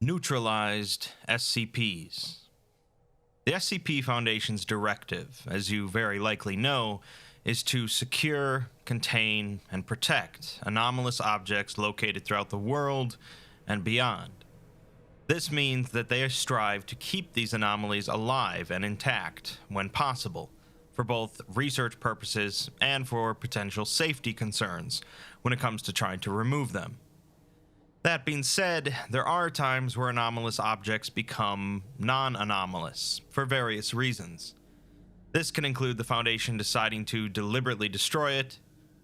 Neutralized SCPs. The SCP Foundation's directive, as you very likely know, is to secure, contain, and protect anomalous objects located throughout the world and beyond. This means that they strive to keep these anomalies alive and intact when possible, for both research purposes and for potential safety concerns when it comes to trying to remove them. That being said, there are times where anomalous objects become non-anomalous for various reasons. This can include the Foundation deciding to deliberately destroy it,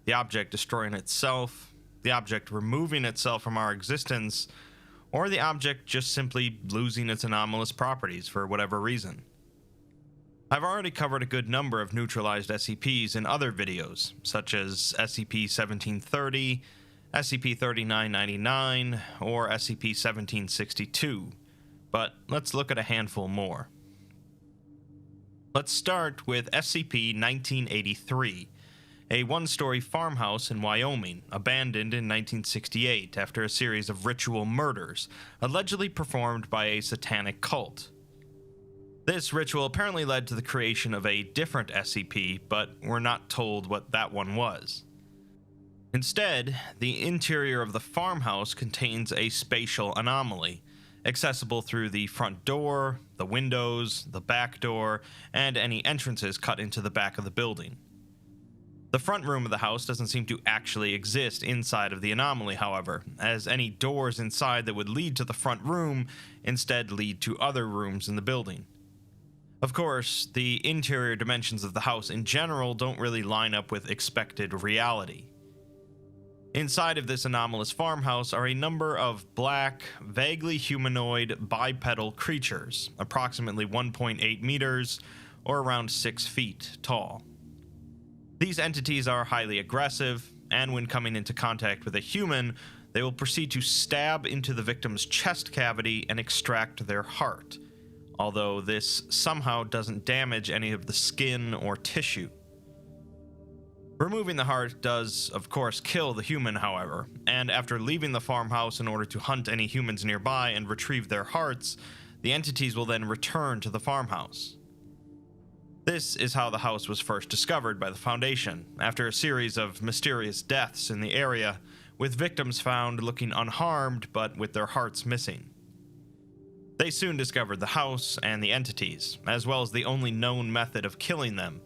the object destroying itself, the object removing itself from our existence, or the object just simply losing its anomalous properties for whatever reason. I've already covered a good number of neutralized SCPs in other videos, such as SCP-1730, SCP-3999, or SCP-1762, but let's look at a handful more. Let's start with SCP-1983, a one-story farmhouse in Wyoming, abandoned in 1968 after a series of ritual murders, allegedly performed by a satanic cult. This ritual apparently led to the creation of a different SCP, but we're not told what that one was. Instead, the interior of the farmhouse contains a spatial anomaly, accessible through the front door, the windows, the back door, and any entrances cut into the back of the building. The front room of the house doesn't seem to actually exist inside of the anomaly, however, as any doors inside that would lead to the front room instead lead to other rooms in the building. Of course, the interior dimensions of the house in general don't really line up with expected reality. Inside of this anomalous farmhouse are a number of black, vaguely humanoid bipedal creatures, approximately 1.8 meters, or around 6 feet tall. These entities are highly aggressive, and when coming into contact with a human, they will proceed to stab into the victim's chest cavity and extract their heart, although this somehow doesn't damage any of the skin or tissue. Removing the heart does, of course, kill the human, however, and after leaving the farmhouse in order to hunt any humans nearby and retrieve their hearts, the entities will then return to the farmhouse. This is how the house was first discovered by the Foundation, after a series of mysterious deaths in the area, with victims found looking unharmed but with their hearts missing. They soon discovered the house and the entities, as well as the only known method of killing them,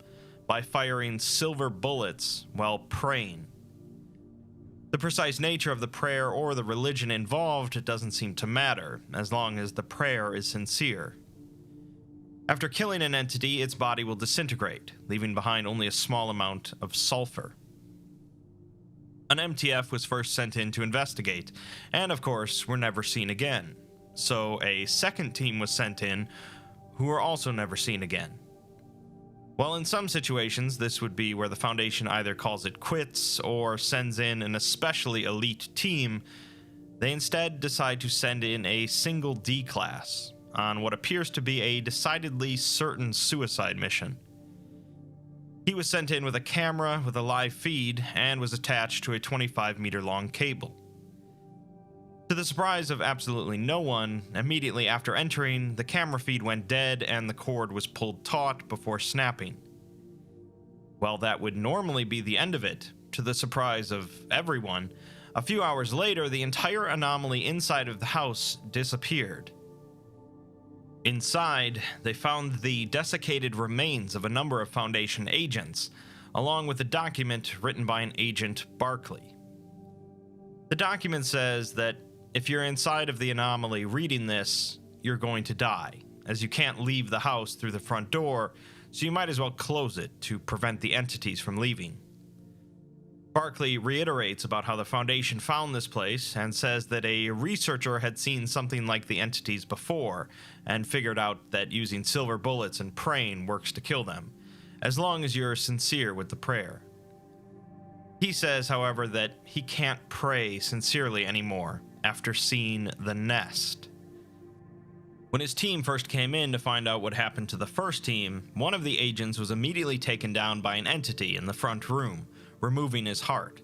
by firing silver bullets while praying. The precise nature of the prayer or the religion involved doesn't seem to matter, as long as the prayer is sincere. After killing an entity, its body will disintegrate, leaving behind only a small amount of sulfur. An MTF was first sent in to investigate, and of course were never seen again. So a second team was sent in, who were also never seen again. While in some situations this would be where the Foundation either calls it quits or sends in an especially elite team, they instead decide to send in a single D-class on what appears to be a decidedly certain suicide mission. He was sent in with a camera with a live feed and was attached to a 25-meter-long cable. To the surprise of absolutely no one, immediately after entering, the camera feed went dead and the cord was pulled taut before snapping. While that would normally be the end of it, to the surprise of everyone, a few hours later the entire anomaly inside of the house disappeared. Inside, they found the desiccated remains of a number of Foundation agents, along with a document written by an Agent Barkley. The document says that if you're inside of the anomaly reading this, you're going to die, as you can't leave the house through the front door, so you might as well close it to prevent the entities from leaving. Barkley reiterates about how the Foundation found this place and says that a researcher had seen something like the entities before and figured out that using silver bullets and praying works to kill them, as long as you're sincere with the prayer. He says, however, that he can't pray sincerely anymore after seeing the nest. When his team first came in to find out what happened to the first team, one of the agents was immediately taken down by an entity in the front room, removing his heart.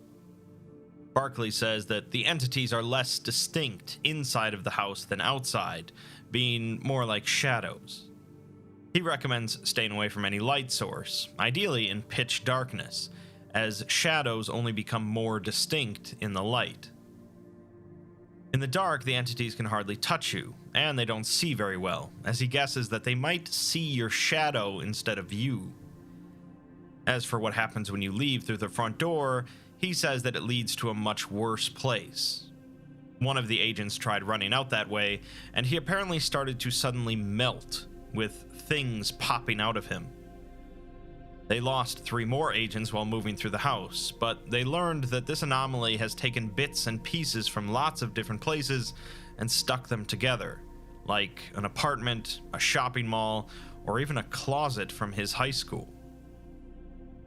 Barkley says that the entities are less distinct inside of the house than outside, being more like shadows. He recommends staying away from any light source, ideally in pitch darkness, as shadows only become more distinct in the light. In the dark, the entities can hardly touch you, and they don't see very well, as he guesses that they might see your shadow instead of you. As for what happens when you leave through the front door, he says that it leads to a much worse place. One of the agents tried running out that way, and he apparently started to suddenly melt, with things popping out of him. They lost 3 more agents while moving through the house, but they learned that this anomaly has taken bits and pieces from lots of different places and stuck them together, like an apartment, a shopping mall, or even a closet from his high school.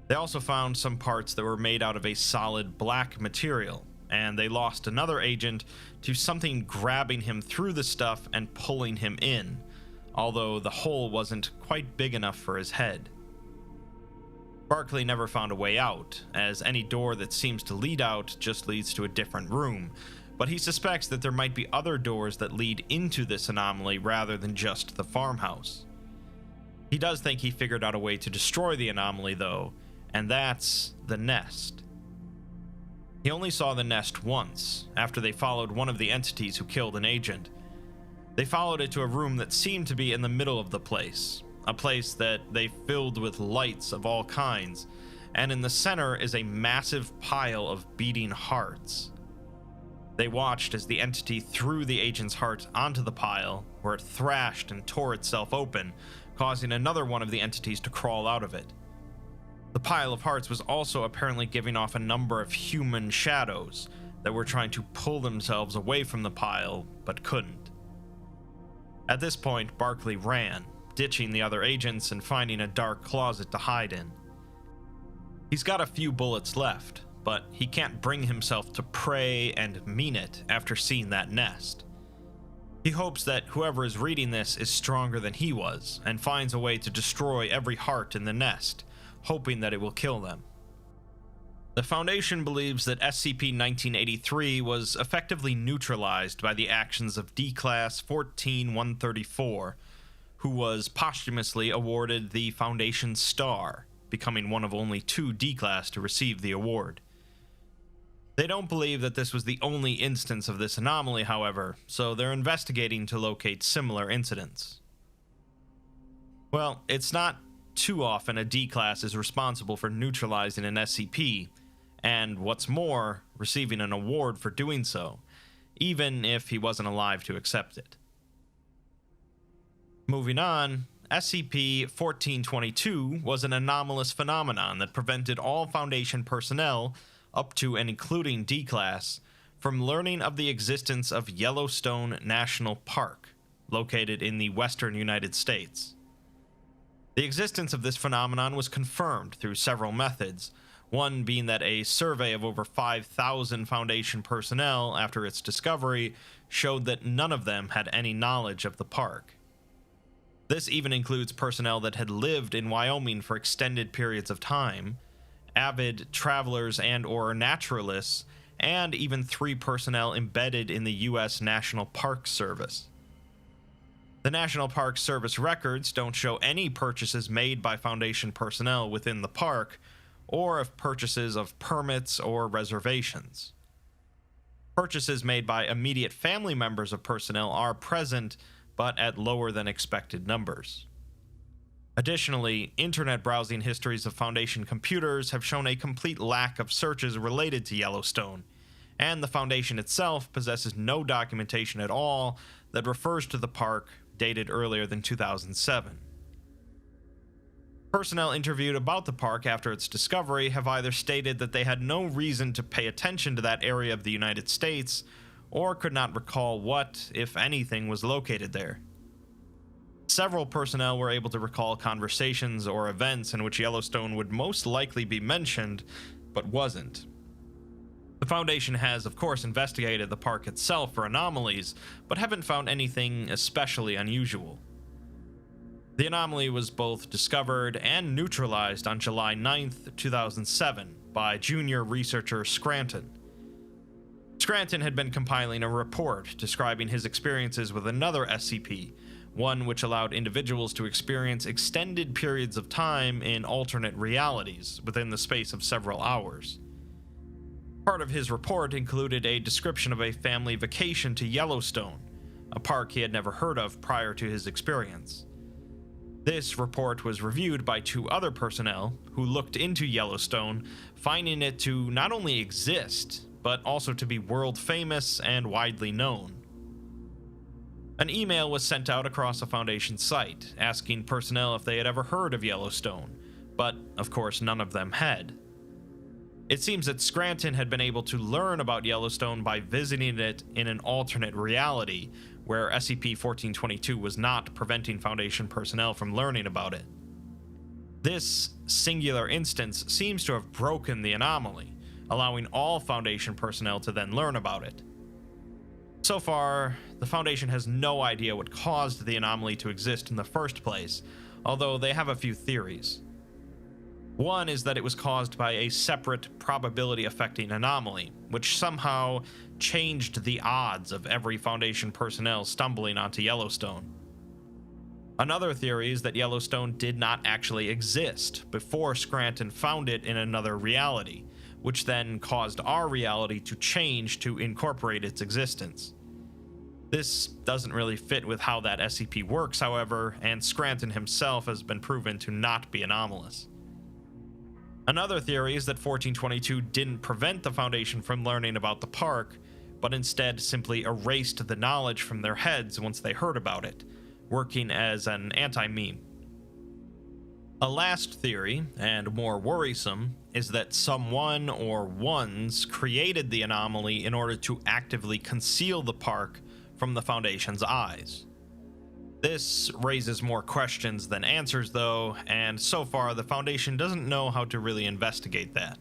They also found some parts that were made out of a solid black material, and they lost another agent to something grabbing him through the stuff and pulling him in, although the hole wasn't quite big enough for his head. Barkley never found a way out, as any door that seems to lead out just leads to a different room, but he suspects that there might be other doors that lead into this anomaly rather than just the farmhouse. He does think he figured out a way to destroy the anomaly though, and that's the nest. He only saw the nest once, after they followed one of the entities who killed an agent. They followed it to a room that seemed to be in the middle of the place, a place that they filled with lights of all kinds, and in the center is a massive pile of beating hearts. They watched as the entity threw the agent's heart onto the pile, where it thrashed and tore itself open, causing another one of the entities to crawl out of it. The pile of hearts was also apparently giving off a number of human shadows that were trying to pull themselves away from the pile, but couldn't. At this point, Barkley ran, ditching the other agents and finding a dark closet to hide in. He's got a few bullets left, but he can't bring himself to pray and mean it after seeing that nest. He hopes that whoever is reading this is stronger than he was and finds a way to destroy every heart in the nest, hoping that it will kill them. The Foundation believes that SCP-1983 was effectively neutralized by the actions of D-Class 14134, who was posthumously awarded the Foundation Star, becoming one of only 2 D-Class to receive the award. They don't believe that this was the only instance of this anomaly, however, so they're investigating to locate similar incidents. Well, it's not too often a D-Class is responsible for neutralizing an SCP, and what's more, receiving an award for doing so, even if he wasn't alive to accept it. Moving on, SCP-1422 was an anomalous phenomenon that prevented all Foundation personnel, up to and including D-Class, from learning of the existence of Yellowstone National Park, located in the western United States. The existence of this phenomenon was confirmed through several methods, one being that a survey of over 5,000 Foundation personnel after its discovery showed that none of them had any knowledge of the park. This even includes personnel that had lived in Wyoming for extended periods of time, avid travelers and/or naturalists, and even 3 personnel embedded in the U.S. National Park Service. The National Park Service records don't show any purchases made by Foundation personnel within the park, or of purchases of permits or reservations. Purchases made by immediate family members of personnel are present, but at lower than expected numbers. Additionally, internet browsing histories of Foundation computers have shown a complete lack of searches related to Yellowstone, and the Foundation itself possesses no documentation at all that refers to the park dated earlier than 2007. Personnel interviewed about the park after its discovery have either stated that they had no reason to pay attention to that area of the United States, or could not recall what, if anything, was located there. Several personnel were able to recall conversations or events in which Yellowstone would most likely be mentioned, but wasn't. The Foundation has, of course, investigated the park itself for anomalies, but haven't found anything especially unusual. The anomaly was both discovered and neutralized on July 9th, 2007 by junior researcher Scranton. Scranton had been compiling a report describing his experiences with another SCP, one which allowed individuals to experience extended periods of time in alternate realities within the space of several hours. Part of his report included a description of a family vacation to Yellowstone, a park he had never heard of prior to his experience. This report was reviewed by 2 other personnel who looked into Yellowstone, finding it to not only exist, but also to be world famous and widely known. An email was sent out across the Foundation site, asking personnel if they had ever heard of Yellowstone, but of course none of them had. It seems that Scranton had been able to learn about Yellowstone by visiting it in an alternate reality, where SCP-1422 was not preventing Foundation personnel from learning about it. This singular instance seems to have broken the anomaly, allowing all Foundation personnel to then learn about it. So far, the Foundation has no idea what caused the anomaly to exist in the first place, although they have a few theories. One is that it was caused by a separate probability-affecting anomaly, which somehow changed the odds of every Foundation personnel stumbling onto Yellowstone. Another theory is that Yellowstone did not actually exist before Scranton found it in another reality, which then caused our reality to change to incorporate its existence. This doesn't really fit with how that SCP works, however, and Scranton himself has been proven to not be anomalous. Another theory is that 1422 didn't prevent the Foundation from learning about the park, but instead simply erased the knowledge from their heads once they heard about it, working as an anti-meme. A last theory, and more worrisome, is that someone or ones created the anomaly in order to actively conceal the park from the Foundation's eyes. This raises more questions than answers though, and so far the Foundation doesn't know how to really investigate that.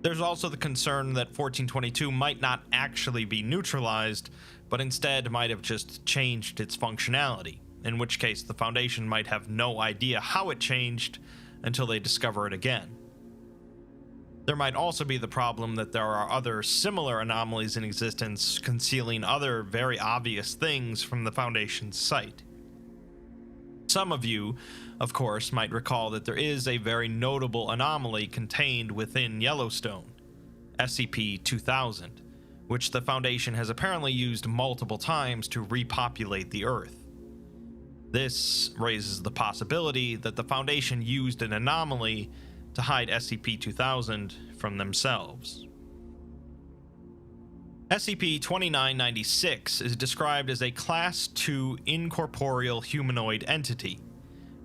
There's also the concern that 1422 might not actually be neutralized, but instead might have just changed its functionality, in which case the Foundation might have no idea how it changed until they discover it again. There might also be the problem that there are other similar anomalies in existence concealing other very obvious things from the Foundation's site. Some of you, of course, might recall that there is a very notable anomaly contained within Yellowstone, SCP-2000, which the Foundation has apparently used multiple times to repopulate the Earth. This raises the possibility that the Foundation used an anomaly to hide SCP-2000 from themselves. SCP-2996 is described as a Class II incorporeal humanoid entity,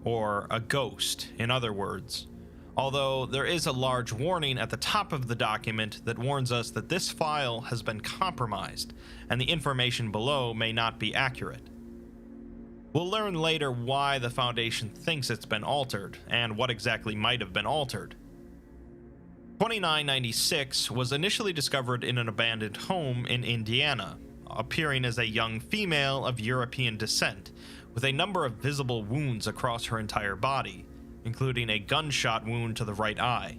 or a ghost, in other words, although there is a large warning at the top of the document that warns us that this file has been compromised, and the information below may not be accurate. We'll learn later why the Foundation thinks it's been altered, and what exactly might have been altered. 2996 was initially discovered in an abandoned home in Indiana, appearing as a young female of European descent, with a number of visible wounds across her entire body, including a gunshot wound to the right eye.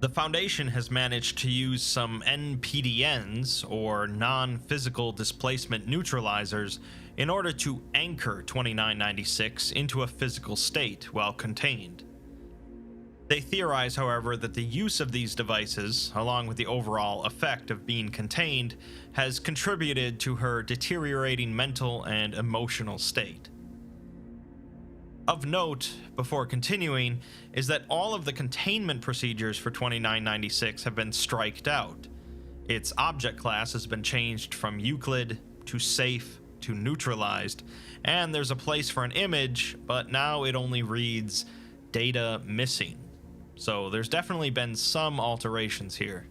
The Foundation has managed to use some NPDNs, or non-physical displacement neutralizers, in order to anchor 2996 into a physical state while contained. They theorize, however, that the use of these devices, along with the overall effect of being contained, has contributed to her deteriorating mental and emotional state. Of note, before continuing, is that all of the containment procedures for 2996 have been striked out. Its object class has been changed from Euclid to safe to neutralized, and there's a place for an image, but now it only reads data missing. So there's definitely been some alterations here.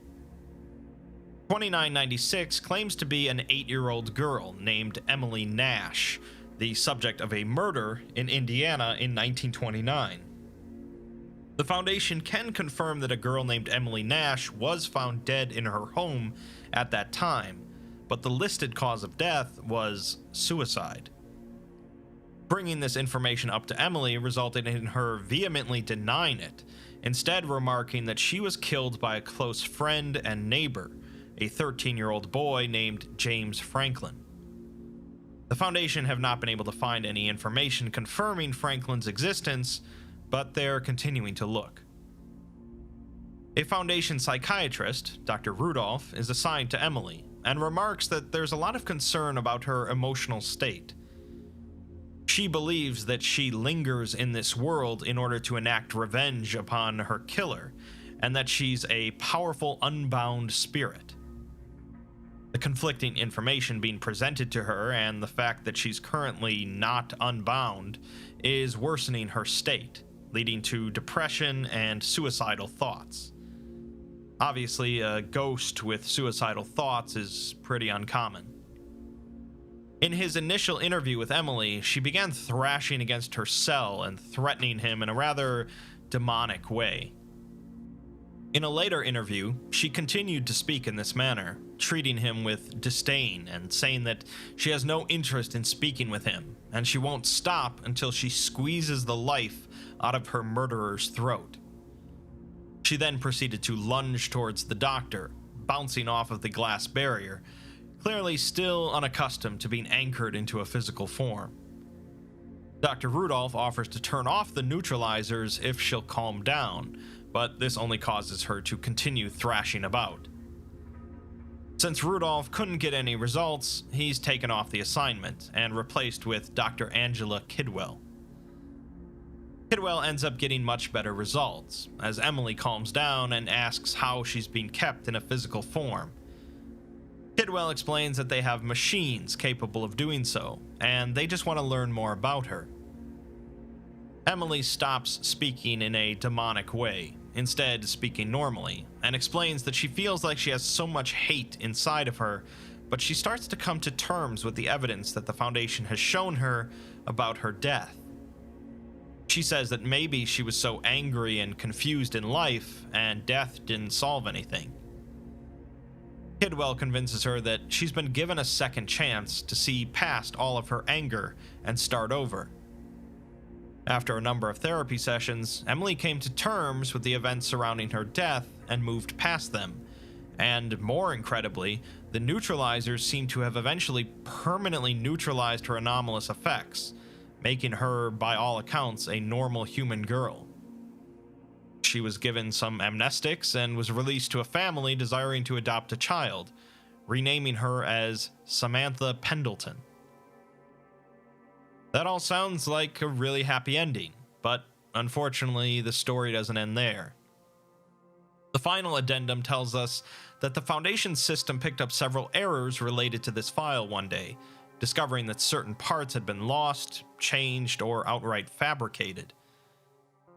2996 claims to be an 8-year-old girl named Emily Nash, the subject of a murder in Indiana in 1929. The Foundation can confirm that a girl named Emily Nash was found dead in her home at that time, but the listed cause of death was suicide. Bringing this information up to Emily resulted in her vehemently denying it, instead remarking that she was killed by a close friend and neighbor, a 13-year-old boy named James Franklin. The Foundation have not been able to find any information confirming Franklin's existence, but they're continuing to look. A Foundation psychiatrist, Dr. Rudolph, is assigned to Emily and remarks that there's a lot of concern about her emotional state. She believes that she lingers in this world in order to enact revenge upon her killer, and that she's a powerful, unbound spirit. The conflicting information being presented to her and the fact that she's currently not unbound is worsening her state, leading to depression and suicidal thoughts. Obviously, a ghost with suicidal thoughts is pretty uncommon. In his initial interview with Emily, she began thrashing against her cell and threatening him in a rather demonic way. In a later interview, she continued to speak in this manner, treating him with disdain and saying that she has no interest in speaking with him, and she won't stop until she squeezes the life out of her murderer's throat. She then proceeded to lunge towards the doctor, bouncing off of the glass barrier, clearly still unaccustomed to being anchored into a physical form. Dr. Rudolph offers to turn off the neutralizers if she'll calm down, but this only causes her to continue thrashing about. Since Rudolph couldn't get any results, he's taken off the assignment and replaced with Dr. Angela Kidwell. Kidwell ends up getting much better results, as Emily calms down and asks how she's being kept in a physical form. Kidwell explains that they have machines capable of doing so, and they just want to learn more about her. Emily stops speaking in a demonic way, instead speaking normally, and explains that she feels like she has so much hate inside of her, but she starts to come to terms with the evidence that the Foundation has shown her about her death. She says that maybe she was so angry and confused in life, and death didn't solve anything. Kidwell convinces her that she's been given a second chance to see past all of her anger and start over. After a number of therapy sessions, Emily came to terms with the events surrounding her death and moved past them, and more incredibly, the neutralizers seem to have eventually permanently neutralized her anomalous effects, making her, by all accounts, a normal human girl. She was given some amnestics and was released to a family desiring to adopt a child, renaming her as Samantha Pendleton. That all sounds like a really happy ending, but unfortunately the story doesn't end there. The final addendum tells us that the Foundation system picked up several errors related to this file one day, discovering that certain parts had been lost, changed, or outright fabricated.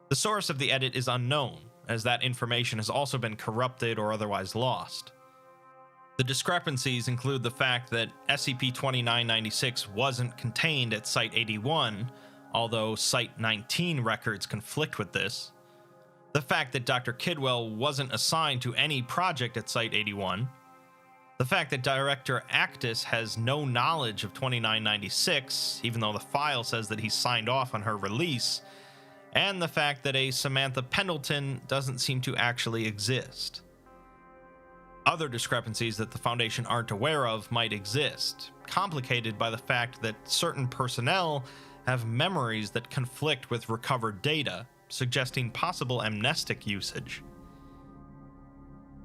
The source of the edit is unknown, as that information has also been corrupted or otherwise lost. The discrepancies include the fact that SCP-2996 wasn't contained at Site-81, although Site-19 records conflict with this, the fact that Dr. Kidwell wasn't assigned to any project at Site-81, the fact that Director Actis has no knowledge of 2996, even though the file says that he signed off on her release, and the fact that a Samantha Pendleton doesn't seem to actually exist. Other discrepancies that the Foundation aren't aware of might exist, complicated by the fact that certain personnel have memories that conflict with recovered data, suggesting possible amnestic usage.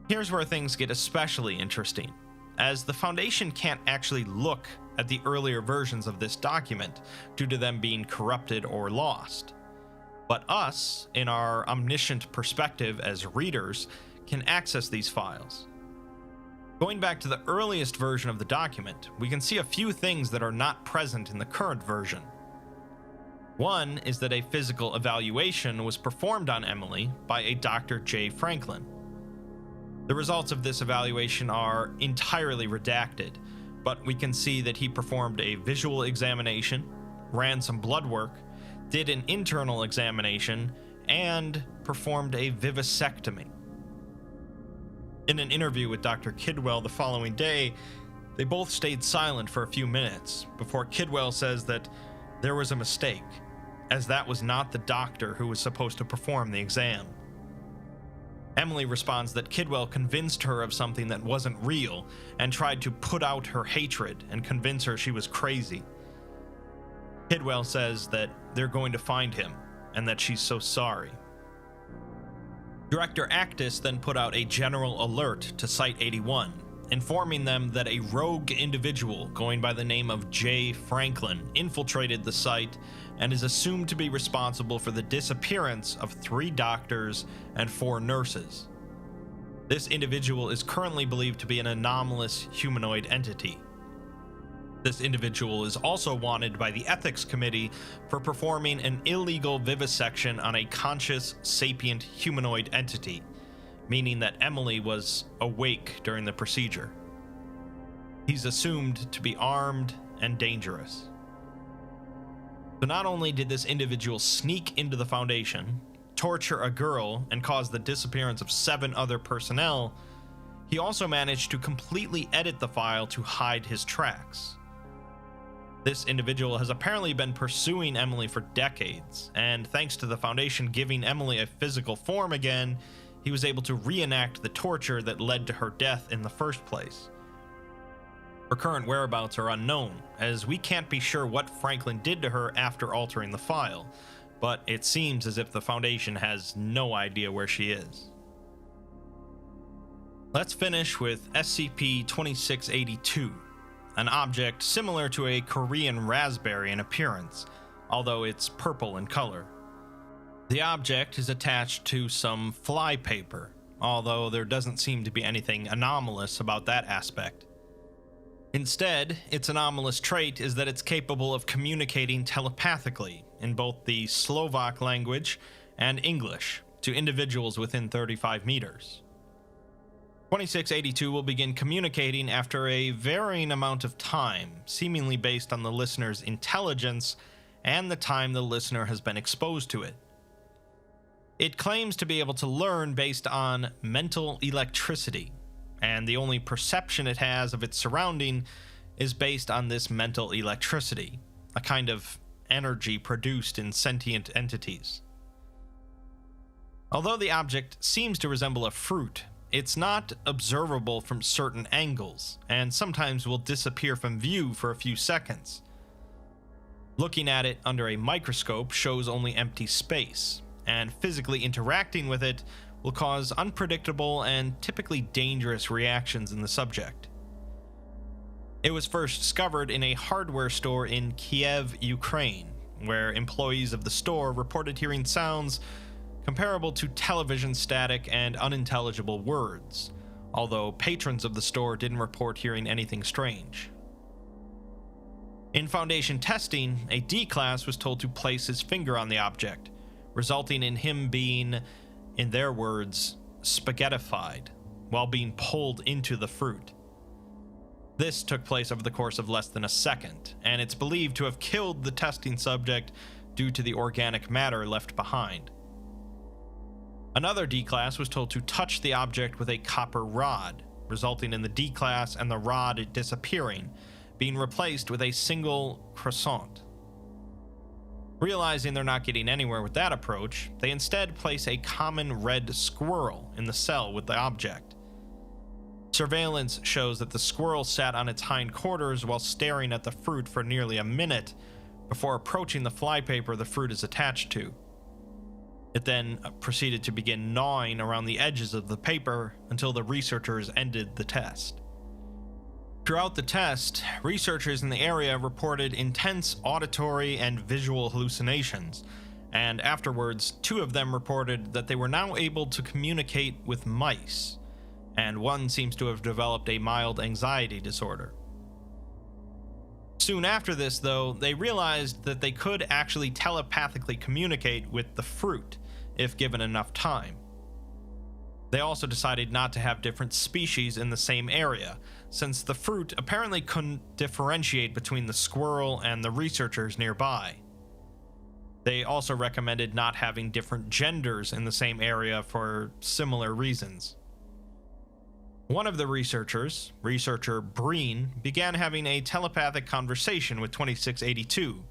Here's where things get especially interesting, as the Foundation can't actually look at the earlier versions of this document due to them being corrupted or lost. But us, in our omniscient perspective as readers, can access these files. Going back to the earliest version of the document, we can see a few things that are not present in the current version. One is that a physical evaluation was performed on Emily by a Dr. J. Franklin. The results of this evaluation are entirely redacted, but we can see that he performed a visual examination, ran some blood work, did an internal examination, and performed a vivisectomy. In an interview with Dr. Kidwell the following day, they both stayed silent for a few minutes before Kidwell says that there was a mistake, as that was not the doctor who was supposed to perform the exam. Emily responds that Kidwell convinced her of something that wasn't real and tried to put out her hatred and convince her she was crazy. Kidwell says that they're going to find him and that she's so sorry. Director Actis then put out a general alert to Site-81, informing them that a rogue individual going by the name of J. Franklin infiltrated the site and is assumed to be responsible for the disappearance of 3 doctors and 4 nurses. This individual is currently believed to be an anomalous humanoid entity. This individual is also wanted by the Ethics Committee for performing an illegal vivisection on a conscious, sapient humanoid entity, meaning that Emily was awake during the procedure. He's assumed to be armed and dangerous. So not only did this individual sneak into the Foundation, torture a girl, and cause the disappearance of 7 other personnel, he also managed to completely edit the file to hide his tracks. This individual has apparently been pursuing Emily for decades, and thanks to the Foundation giving Emily a physical form again, he was able to reenact the torture that led to her death in the first place. Her current whereabouts are unknown, as we can't be sure what Franklin did to her after altering the file, but it seems as if the Foundation has no idea where she is. Let's finish with SCP-2682, an object similar to a Korean raspberry in appearance, although it's purple in color. The object is attached to some fly paper, although there doesn't seem to be anything anomalous about that aspect. Instead, its anomalous trait is that it's capable of communicating telepathically in both the Slovak language and English to individuals within 35 meters. 2682 will begin communicating after a varying amount of time, seemingly based on the listener's intelligence and the time the listener has been exposed to it. It claims to be able to learn based on mental electricity, and the only perception it has of its surrounding is based on this mental electricity, a kind of energy produced in sentient entities. Although the object seems to resemble a fruit, it's not observable from certain angles, and sometimes will disappear from view for a few seconds. Looking at it under a microscope shows only empty space, and physically interacting with it will cause unpredictable and typically dangerous reactions in the subject. It was first discovered in a hardware store in Kiev, Ukraine, where employees of the store reported hearing sounds comparable to television static and unintelligible words, although patrons of the store didn't report hearing anything strange. In Foundation testing, a D-Class was told to place his finger on the object, resulting in him being, in their words, spaghettified, while being pulled into the fruit. This took place over the course of less than a second, and it's believed to have killed the testing subject due to the organic matter left behind. Another D-Class was told to touch the object with a copper rod, resulting in the D-Class and the rod disappearing, being replaced with a single croissant. Realizing they're not getting anywhere with that approach, they instead place a common red squirrel in the cell with the object. Surveillance shows that the squirrel sat on its hindquarters while staring at the fruit for nearly a minute before approaching the flypaper the fruit is attached to. It then proceeded to begin gnawing around the edges of the paper until the researchers ended the test. Throughout the test, researchers in the area reported intense auditory and visual hallucinations, and afterwards, 2 of them reported that they were now able to communicate with mice, and one seems to have developed a mild anxiety disorder. Soon after this, though, they realized that they could actually telepathically communicate with the fruit if given enough time. They also decided not to have different species in the same area, since the fruit apparently couldn't differentiate between the squirrel and the researchers nearby. They also recommended not having different genders in the same area for similar reasons. One of the researchers, researcher Breen, began having a telepathic conversation with 2682,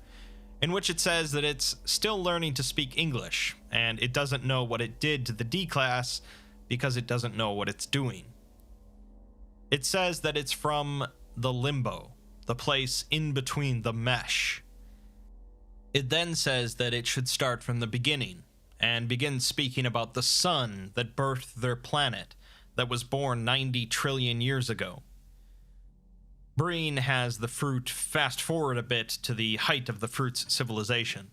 in which it says that it's still learning to speak English, and it doesn't know what it did to the D-Class, because it doesn't know what it's doing. It says that it's from the limbo, the place in between the mesh. It then says that it should start from the beginning, and begins speaking about the sun that birthed their planet, that was born 90 trillion years ago. Breen has the fruit fast forward a bit to the height of the fruit's civilization.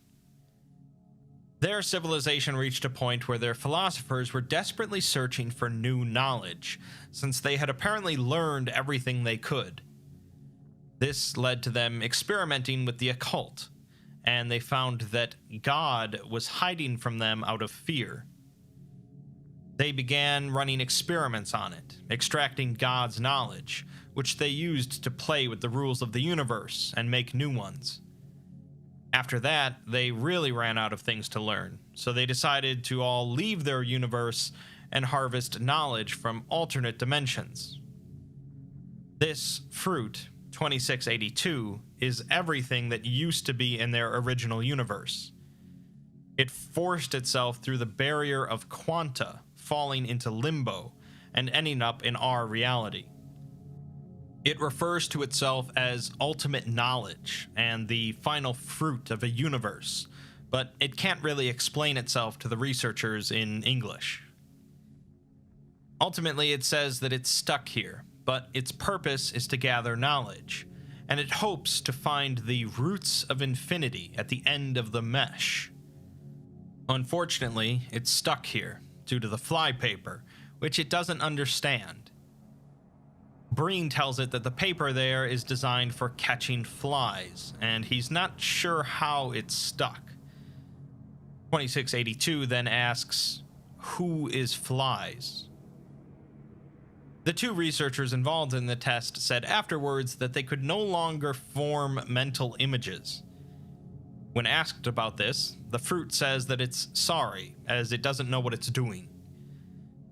Their civilization reached a point where their philosophers were desperately searching for new knowledge, since they had apparently learned everything they could. This led to them experimenting with the occult, and they found that God was hiding from them out of fear. They began running experiments on it, extracting God's knowledge, which they used to play with the rules of the universe and make new ones. After that, they really ran out of things to learn, so they decided to all leave their universe and harvest knowledge from alternate dimensions. This fruit, 2682, is everything that used to be in their original universe. It forced itself through the barrier of quanta, falling into limbo, and ending up in our reality. It refers to itself as ultimate knowledge and the final fruit of a universe, but it can't really explain itself to the researchers in English. Ultimately, it says that it's stuck here, but its purpose is to gather knowledge, and it hopes to find the roots of infinity at the end of the mesh. Unfortunately, it's stuck here due to the flypaper, which it doesn't understand. Breen tells it that the paper there is designed for catching flies, and he's not sure how it's stuck. 2682 then asks, "Who is flies?" The two researchers involved in the test said afterwards that they could no longer form mental images. When asked about this, the fruit says that it's sorry, as it doesn't know what it's doing.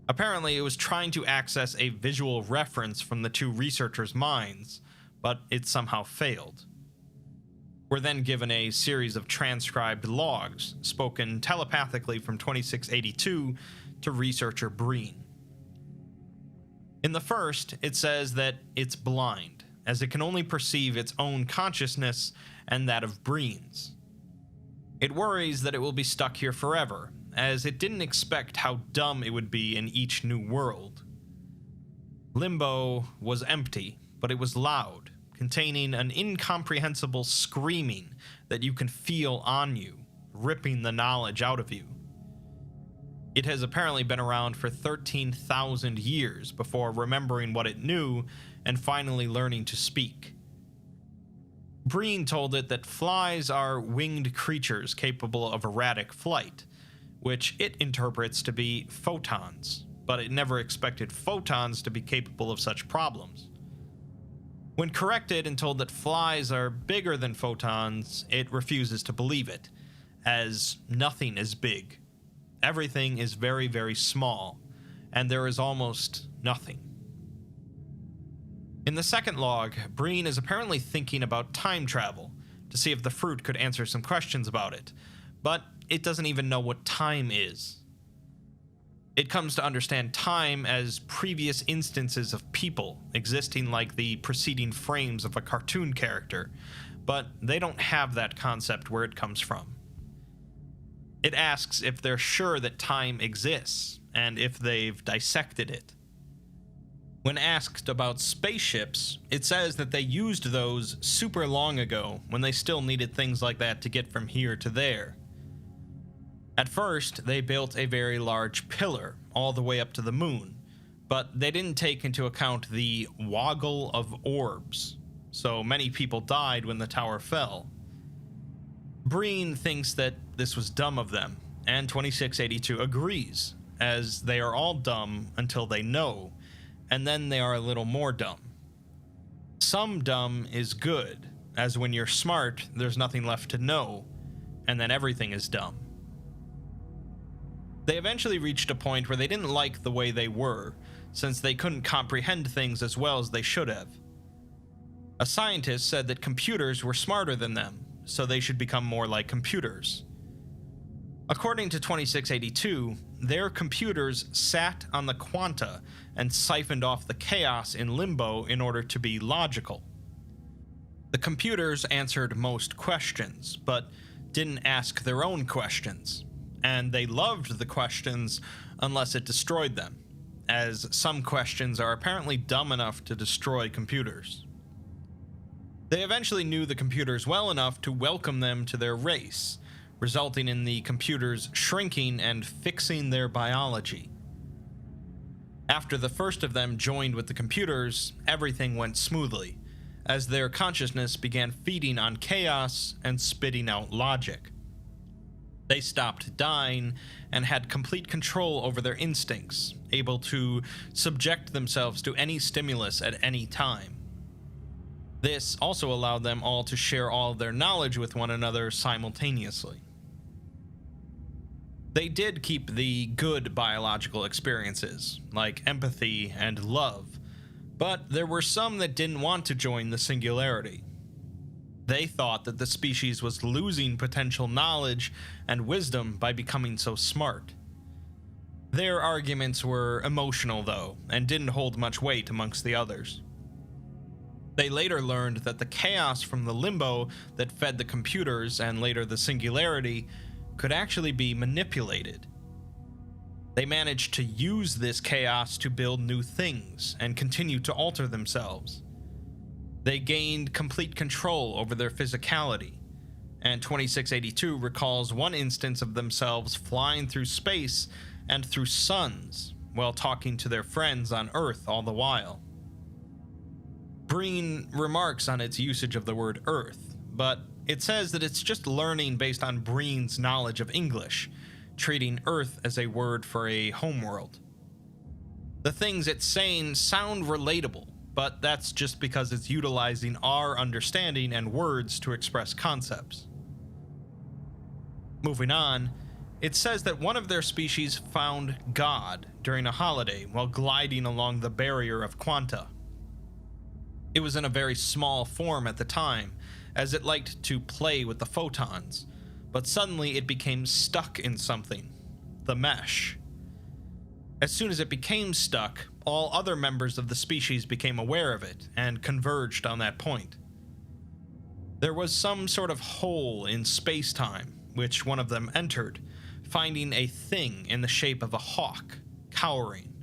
Apparently, it was trying to access a visual reference from the two researchers' minds, but it somehow failed. We're then given a series of transcribed logs, spoken telepathically from 2682 to researcher Breen. In the first, it says that it's blind, as it can only perceive its own consciousness and that of Breen's. It worries that it will be stuck here forever, as it didn't expect how dumb it would be in each new world. Limbo was empty, but it was loud, containing an incomprehensible screaming that you can feel on you, ripping the knowledge out of you. It has apparently been around for 13,000 years before remembering what it knew and finally learning to speak. Breen told it that flies are winged creatures capable of erratic flight, which it interprets to be photons, but it never expected photons to be capable of such problems. When corrected and told that flies are bigger than photons, it refuses to believe it, as nothing is big. Everything is very, very small, and there is almost nothing. In the second log, Breen is apparently thinking about time travel, to see if the fruit could answer some questions about it, but it doesn't even know what time is. It comes to understand time as previous instances of people existing like the preceding frames of a cartoon character, but they don't have that concept where it comes from. It asks if they're sure that time exists, and if they've dissected it. When asked about spaceships, it says that they used those super long ago when they still needed things like that to get from here to there. At first, they built a very large pillar all the way up to the moon, but they didn't take into account the woggle of orbs, so many people died when the tower fell. Breen thinks that this was dumb of them, and 2682 agrees, as they are all dumb until they know, and then they are a little more dumb. Some dumb is good, as when you're smart, there's nothing left to know, and then everything is dumb. They eventually reached a point where they didn't like the way they were, since they couldn't comprehend things as well as they should have. A scientist said that computers were smarter than them, so they should become more like computers. According to 2682, their computers sat on the quanta and siphoned off the chaos in limbo in order to be logical. The computers answered most questions, but didn't ask their own questions, and they loved the questions unless it destroyed them, as some questions are apparently dumb enough to destroy computers. They eventually knew the computers well enough to welcome them to their race, resulting in the computers shrinking and fixing their biology. After the first of them joined with the computers, everything went smoothly, as their consciousness began feeding on chaos and spitting out logic. They stopped dying and had complete control over their instincts, able to subject themselves to any stimulus at any time. This also allowed them all to share all of their knowledge with one another simultaneously. They did keep the good biological experiences, like empathy and love, but there were some that didn't want to join the singularity. They thought that the species was losing potential knowledge and wisdom by becoming so smart. Their arguments were emotional, though, and didn't hold much weight amongst the others. They later learned that the chaos from the limbo that fed the computers and later the singularity could actually be manipulated. They managed to use this chaos to build new things and continue to alter themselves. They gained complete control over their physicality, and 2682 recalls one instance of themselves flying through space and through suns while talking to their friends on Earth all the while. Breen remarks on its usage of the word Earth, but it says that it's just learning based on Breen's knowledge of English, treating Earth as a word for a homeworld. The things it's saying sound relatable, but that's just because it's utilizing our understanding and words to express concepts. Moving on, it says that one of their species found God during a holiday while gliding along the barrier of quanta. It was in a very small form at the time, as it liked to play with the photons, but suddenly it became stuck in something, the mesh. As soon as it became stuck, all other members of the species became aware of it and converged on that point. There was some sort of hole in space-time, which one of them entered, finding a thing in the shape of a hawk, cowering.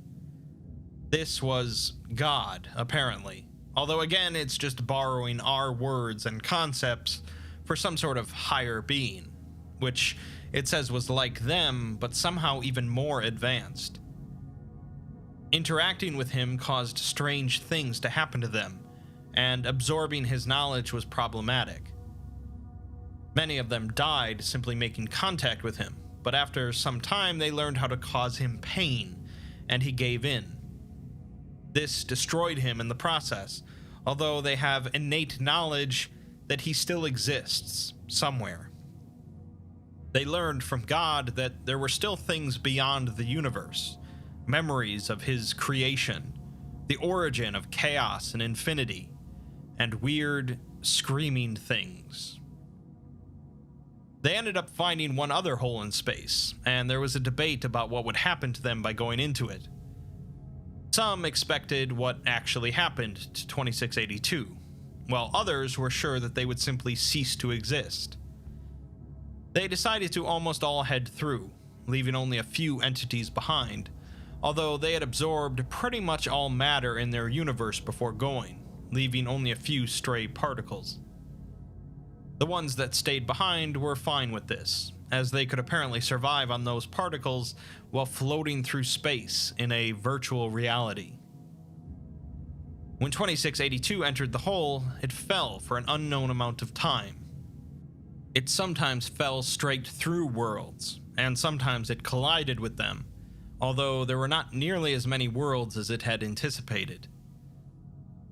This was God, apparently. Although again, it's just borrowing our words and concepts for some sort of higher being, which it says was like them, but somehow even more advanced. Interacting with him caused strange things to happen to them, and absorbing his knowledge was problematic. Many of them died simply making contact with him, but after some time they learned how to cause him pain, and he gave in. This destroyed him in the process, although they have innate knowledge that he still exists somewhere. They learned from God that there were still things beyond the universe, memories of his creation, the origin of chaos and infinity, and weird, screaming things. They ended up finding one other hole in space, and there was a debate about what would happen to them by going into it. Some expected what actually happened to 2682, while others were sure that they would simply cease to exist. They decided to almost all head through, leaving only a few entities behind, although they had absorbed pretty much all matter in their universe before going, leaving only a few stray particles. The ones that stayed behind were fine with this, as they could apparently survive on those particles while floating through space in a virtual reality. When 2682 entered the hole, it fell for an unknown amount of time. It sometimes fell straight through worlds, and sometimes it collided with them, although there were not nearly as many worlds as it had anticipated.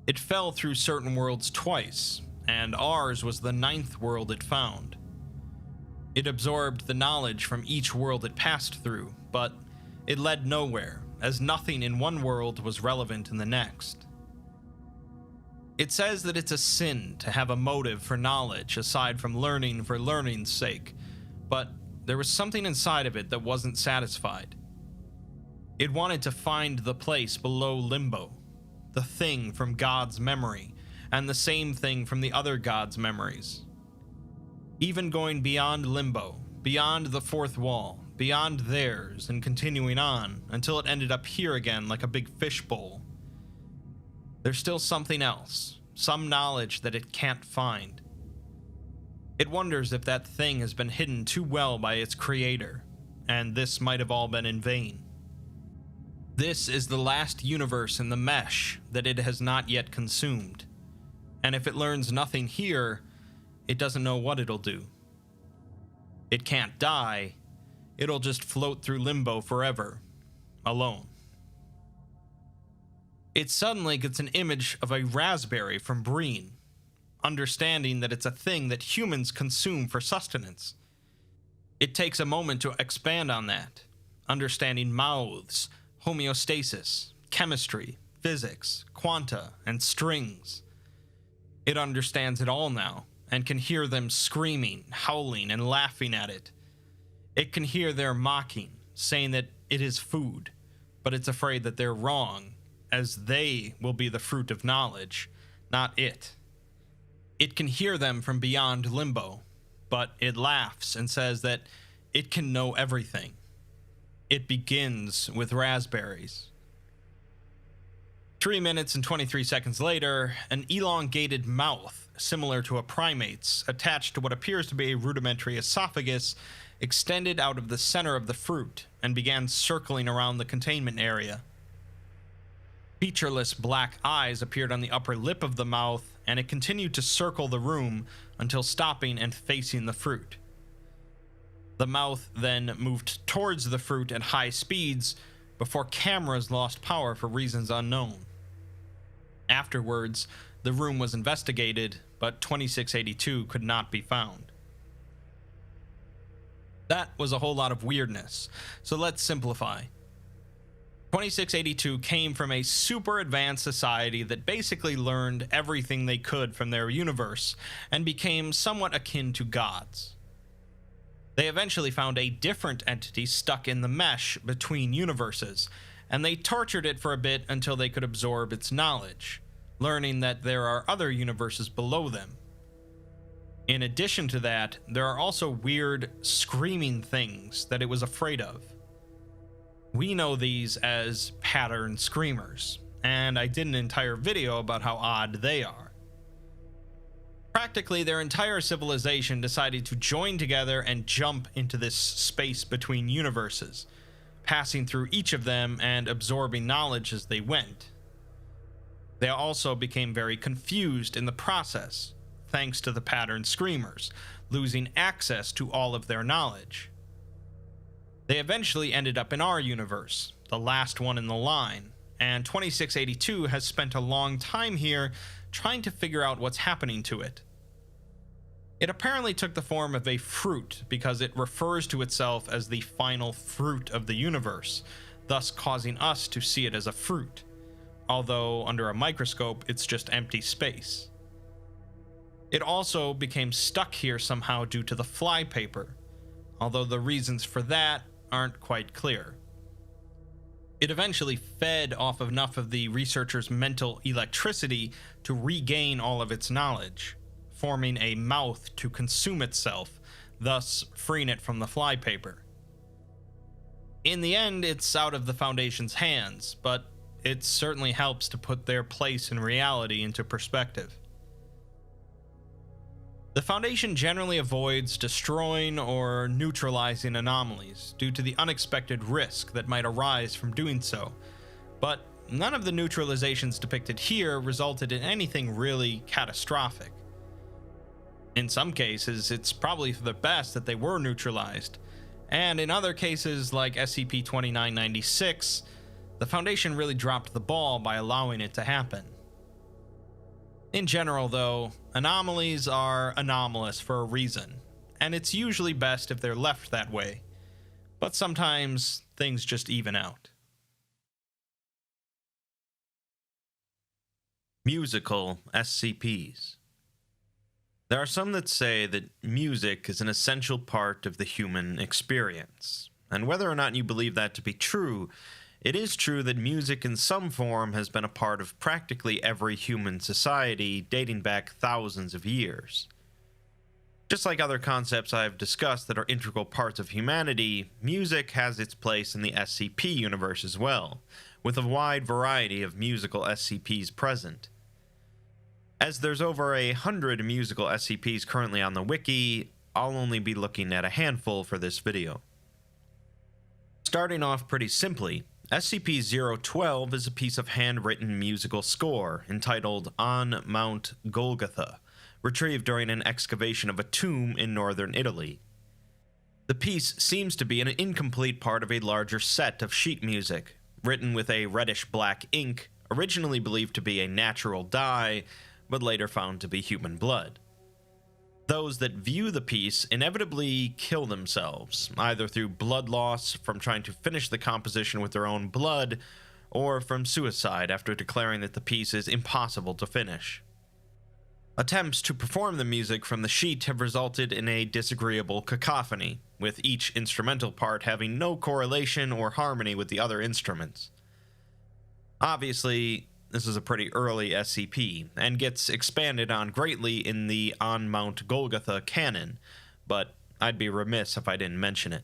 It fell through certain worlds twice, and ours was the 9th world it found. It absorbed the knowledge from each world it passed through, but it led nowhere, as nothing in one world was relevant in the next. It says that it's a sin to have a motive for knowledge aside from learning for learning's sake, but there was something inside of it that wasn't satisfied. It wanted to find the place below Limbo, the thing from God's memory, and the same thing from the other gods' memories. Even going beyond Limbo, beyond the fourth wall, beyond theirs, and continuing on until it ended up here again like a big fishbowl. There's still something else, some knowledge that it can't find. It wonders if that thing has been hidden too well by its creator, and this might have all been in vain. This is the last universe in the mesh that it has not yet consumed, and if it learns nothing here, it doesn't know what it'll do. It can't die, it'll just float through Limbo forever, alone. It suddenly gets an image of a raspberry from Breen, understanding that it's a thing that humans consume for sustenance. It takes a moment to expand on that, understanding mouths, homeostasis, chemistry, physics, quanta, and strings. It understands it all now, and can hear them screaming, howling, and laughing at it. It can hear their mocking, saying that it is food, but it's afraid that they're wrong, as they will be the fruit of knowledge, not it. It can hear them from beyond Limbo, but it laughs and says that it can know everything. It begins with raspberries. 3 minutes and 23 seconds later, an elongated mouth, similar to a primate's, attached to what appears to be a rudimentary esophagus, extended out of the center of the fruit and began circling around the containment area. Featureless black eyes appeared on the upper lip of the mouth, and it continued to circle the room until stopping and facing the fruit. The mouth then moved towards the fruit at high speeds before cameras lost power for reasons unknown. Afterwards, the room was investigated, but 2682 could not be found. That was a whole lot of weirdness, so let's simplify. 2682 came from a super advanced society that basically learned everything they could from their universe and became somewhat akin to gods. They eventually found a different entity stuck in the mesh between universes, and they tortured it for a bit until they could absorb its knowledge, learning that there are other universes below them. In addition to that, there are also weird, screaming things that it was afraid of. We know these as pattern screamers, and I did an entire video about how odd they are. Practically, their entire civilization decided to join together and jump into this space between universes, passing through each of them and absorbing knowledge as they went. They also became very confused in the process, thanks to the pattern screamers, losing access to all of their knowledge. They eventually ended up in our universe, the last one in the line, and 2682 has spent a long time here trying to figure out what's happening to it. It apparently took the form of a fruit because it refers to itself as the final fruit of the universe, thus causing us to see it as a fruit, although under a microscope it's just empty space. It also became stuck here somehow due to the flypaper, although the reasons for that aren't quite clear. It eventually fed off of enough of the researcher's mental electricity to regain all of its knowledge, forming a mouth to consume itself, thus freeing it from the flypaper. In the end, it's out of the Foundation's hands, but it certainly helps to put their place in reality into perspective. The Foundation generally avoids destroying or neutralizing anomalies due to the unexpected risk that might arise from doing so, but none of the neutralizations depicted here resulted in anything really catastrophic. In some cases, it's probably for the best that they were neutralized, and in other cases, like SCP-2996, the Foundation really dropped the ball by allowing it to happen. In general, though, anomalies are anomalous for a reason, and it's usually best if they're left that way, but sometimes things just even out. Musical SCPs. There are some that say that music is an essential part of the human experience, and whether or not you believe that to be true, it is true that music in some form has been a part of practically every human society dating back thousands of years. Just like other concepts I've discussed that are integral parts of humanity, music has its place in the SCP universe as well, with a wide variety of musical SCPs present. As there's over 100 musical SCPs currently on the wiki, I'll only be looking at a handful for this video. Starting off pretty simply, SCP-012 is a piece of handwritten musical score entitled On Mount Golgotha, retrieved during an excavation of a tomb in northern Italy. The piece seems to be an incomplete part of a larger set of sheet music, written with a reddish-black ink, originally believed to be a natural dye, but later found to be human blood. Those that view the piece inevitably kill themselves, either through blood loss from trying to finish the composition with their own blood, or from suicide after declaring that the piece is impossible to finish. Attempts to perform the music from the sheet have resulted in a disagreeable cacophony, with each instrumental part having no correlation or harmony with the other instruments. Obviously, this is a pretty early SCP, and gets expanded on greatly in the On Mount Golgotha canon, but I'd be remiss if I didn't mention it.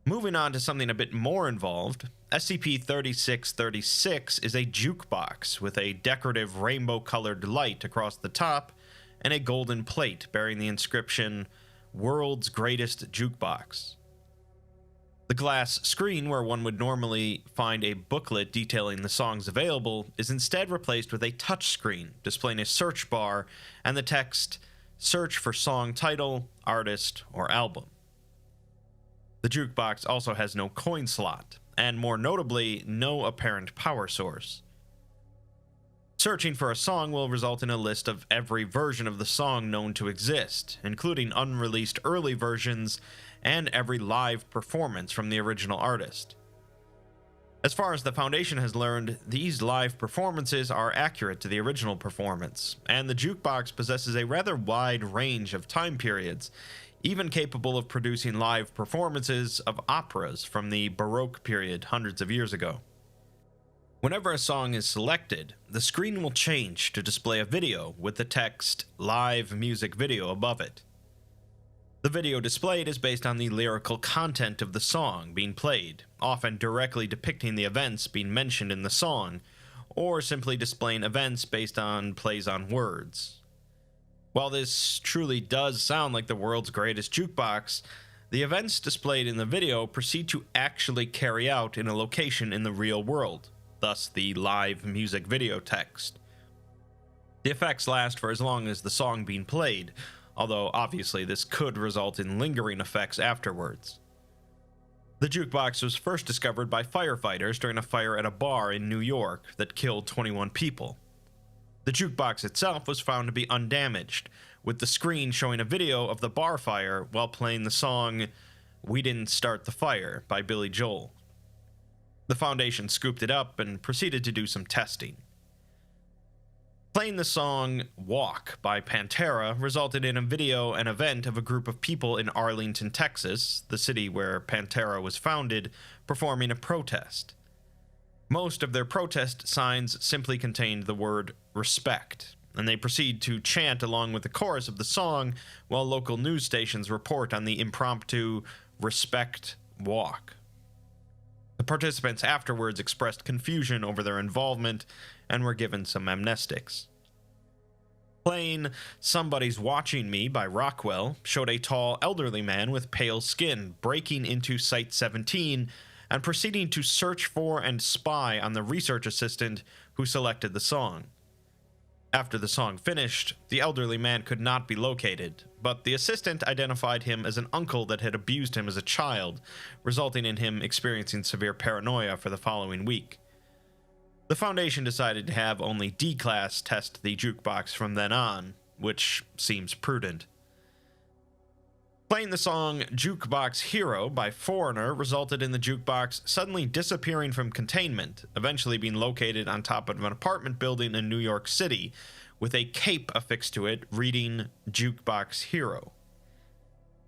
Moving on to something a bit more involved, SCP-3636 is a jukebox with a decorative rainbow-colored light across the top and a golden plate bearing the inscription, World's Greatest Jukebox. The glass screen where one would normally find a booklet detailing the songs available is instead replaced with a touchscreen displaying a search bar and the text, Search for song title, artist, or album. The jukebox also has no coin slot, and more notably, no apparent power source. Searching for a song will result in a list of every version of the song known to exist, including unreleased early versions and every live performance from the original artist. As far as the Foundation has learned, these live performances are accurate to the original performance, and the jukebox possesses a rather wide range of time periods, even capable of producing live performances of operas from the Baroque period hundreds of years ago. Whenever a song is selected, the screen will change to display a video with the text Live Music Video above it. The video displayed is based on the lyrical content of the song being played, often directly depicting the events being mentioned in the song, or simply displaying events based on plays on words. While this truly does sound like the world's greatest jukebox, the events displayed in the video proceed to actually carry out in a location in the real world, thus the live music video text. The effects last for as long as the song being played, although obviously this could result in lingering effects afterwards. The jukebox was first discovered by firefighters during a fire at a bar in New York that killed 21 people. The jukebox itself was found to be undamaged, with the screen showing a video of the bar fire while playing the song We Didn't Start the Fire by Billy Joel. The Foundation scooped it up and proceeded to do some testing. Playing the song Walk by Pantera resulted in a video and event of a group of people in Arlington, Texas, the city where Pantera was founded, performing a protest. Most of their protest signs simply contained the word respect, and they proceed to chant along with the chorus of the song while local news stations report on the impromptu Respect Walk. The participants afterwards expressed confusion over their involvement and were given some amnestics. Playing Somebody's Watching Me by Rockwell showed a tall, elderly man with pale skin breaking into Site-17 and proceeding to search for and spy on the research assistant who selected the song. After the song finished, the elderly man could not be located, but the assistant identified him as an uncle that had abused him as a child, resulting in him experiencing severe paranoia for the following week. The Foundation decided to have only D-Class test the jukebox from then on, which seems prudent. Playing the song Jukebox Hero by Foreigner resulted in the jukebox suddenly disappearing from containment, eventually being located on top of an apartment building in New York City, with a cape affixed to it reading Jukebox Hero.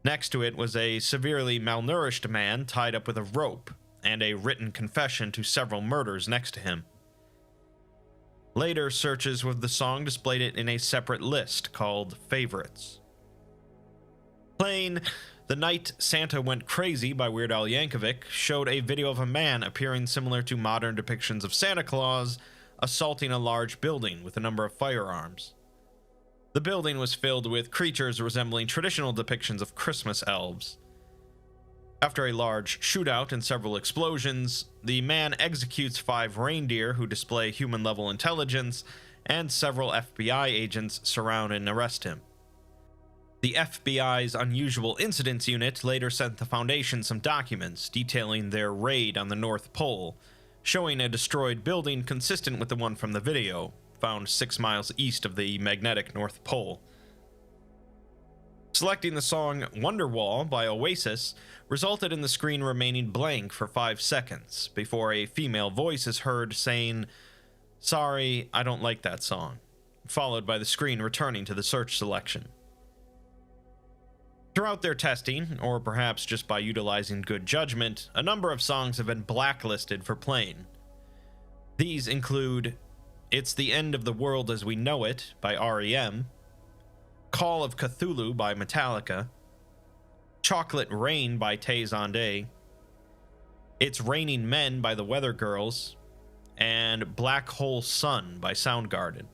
Next to it was a severely malnourished man tied up with a rope, and a written confession to several murders next to him. Later searches with the song displayed it in a separate list called Favorites. Playing The Night Santa Went Crazy by Weird Al Yankovic showed a video of a man appearing similar to modern depictions of Santa Claus assaulting a large building with a number of firearms. The building was filled with creatures resembling traditional depictions of Christmas elves. After a large shootout and several explosions, the man executes 5 reindeer who display human-level intelligence, and several FBI agents surround and arrest him. The FBI's Unusual Incidents Unit later sent the Foundation some documents detailing their raid on the North Pole, showing a destroyed building consistent with the one from the video, found 6 miles east of the magnetic North Pole. Selecting the song Wonderwall by Oasis resulted in the screen remaining blank for 5 seconds before a female voice is heard saying, "Sorry, I don't like that song," followed by the screen returning to the search selection. Throughout their testing, or perhaps just by utilizing good judgment, a number of songs have been blacklisted for playing. These include It's the End of the World as We Know It by REM, Call of Cthulhu by Metallica, Chocolate Rain by Tay Zonday, It's Raining Men by the Weather Girls, and Black Hole Sun by Soundgarden.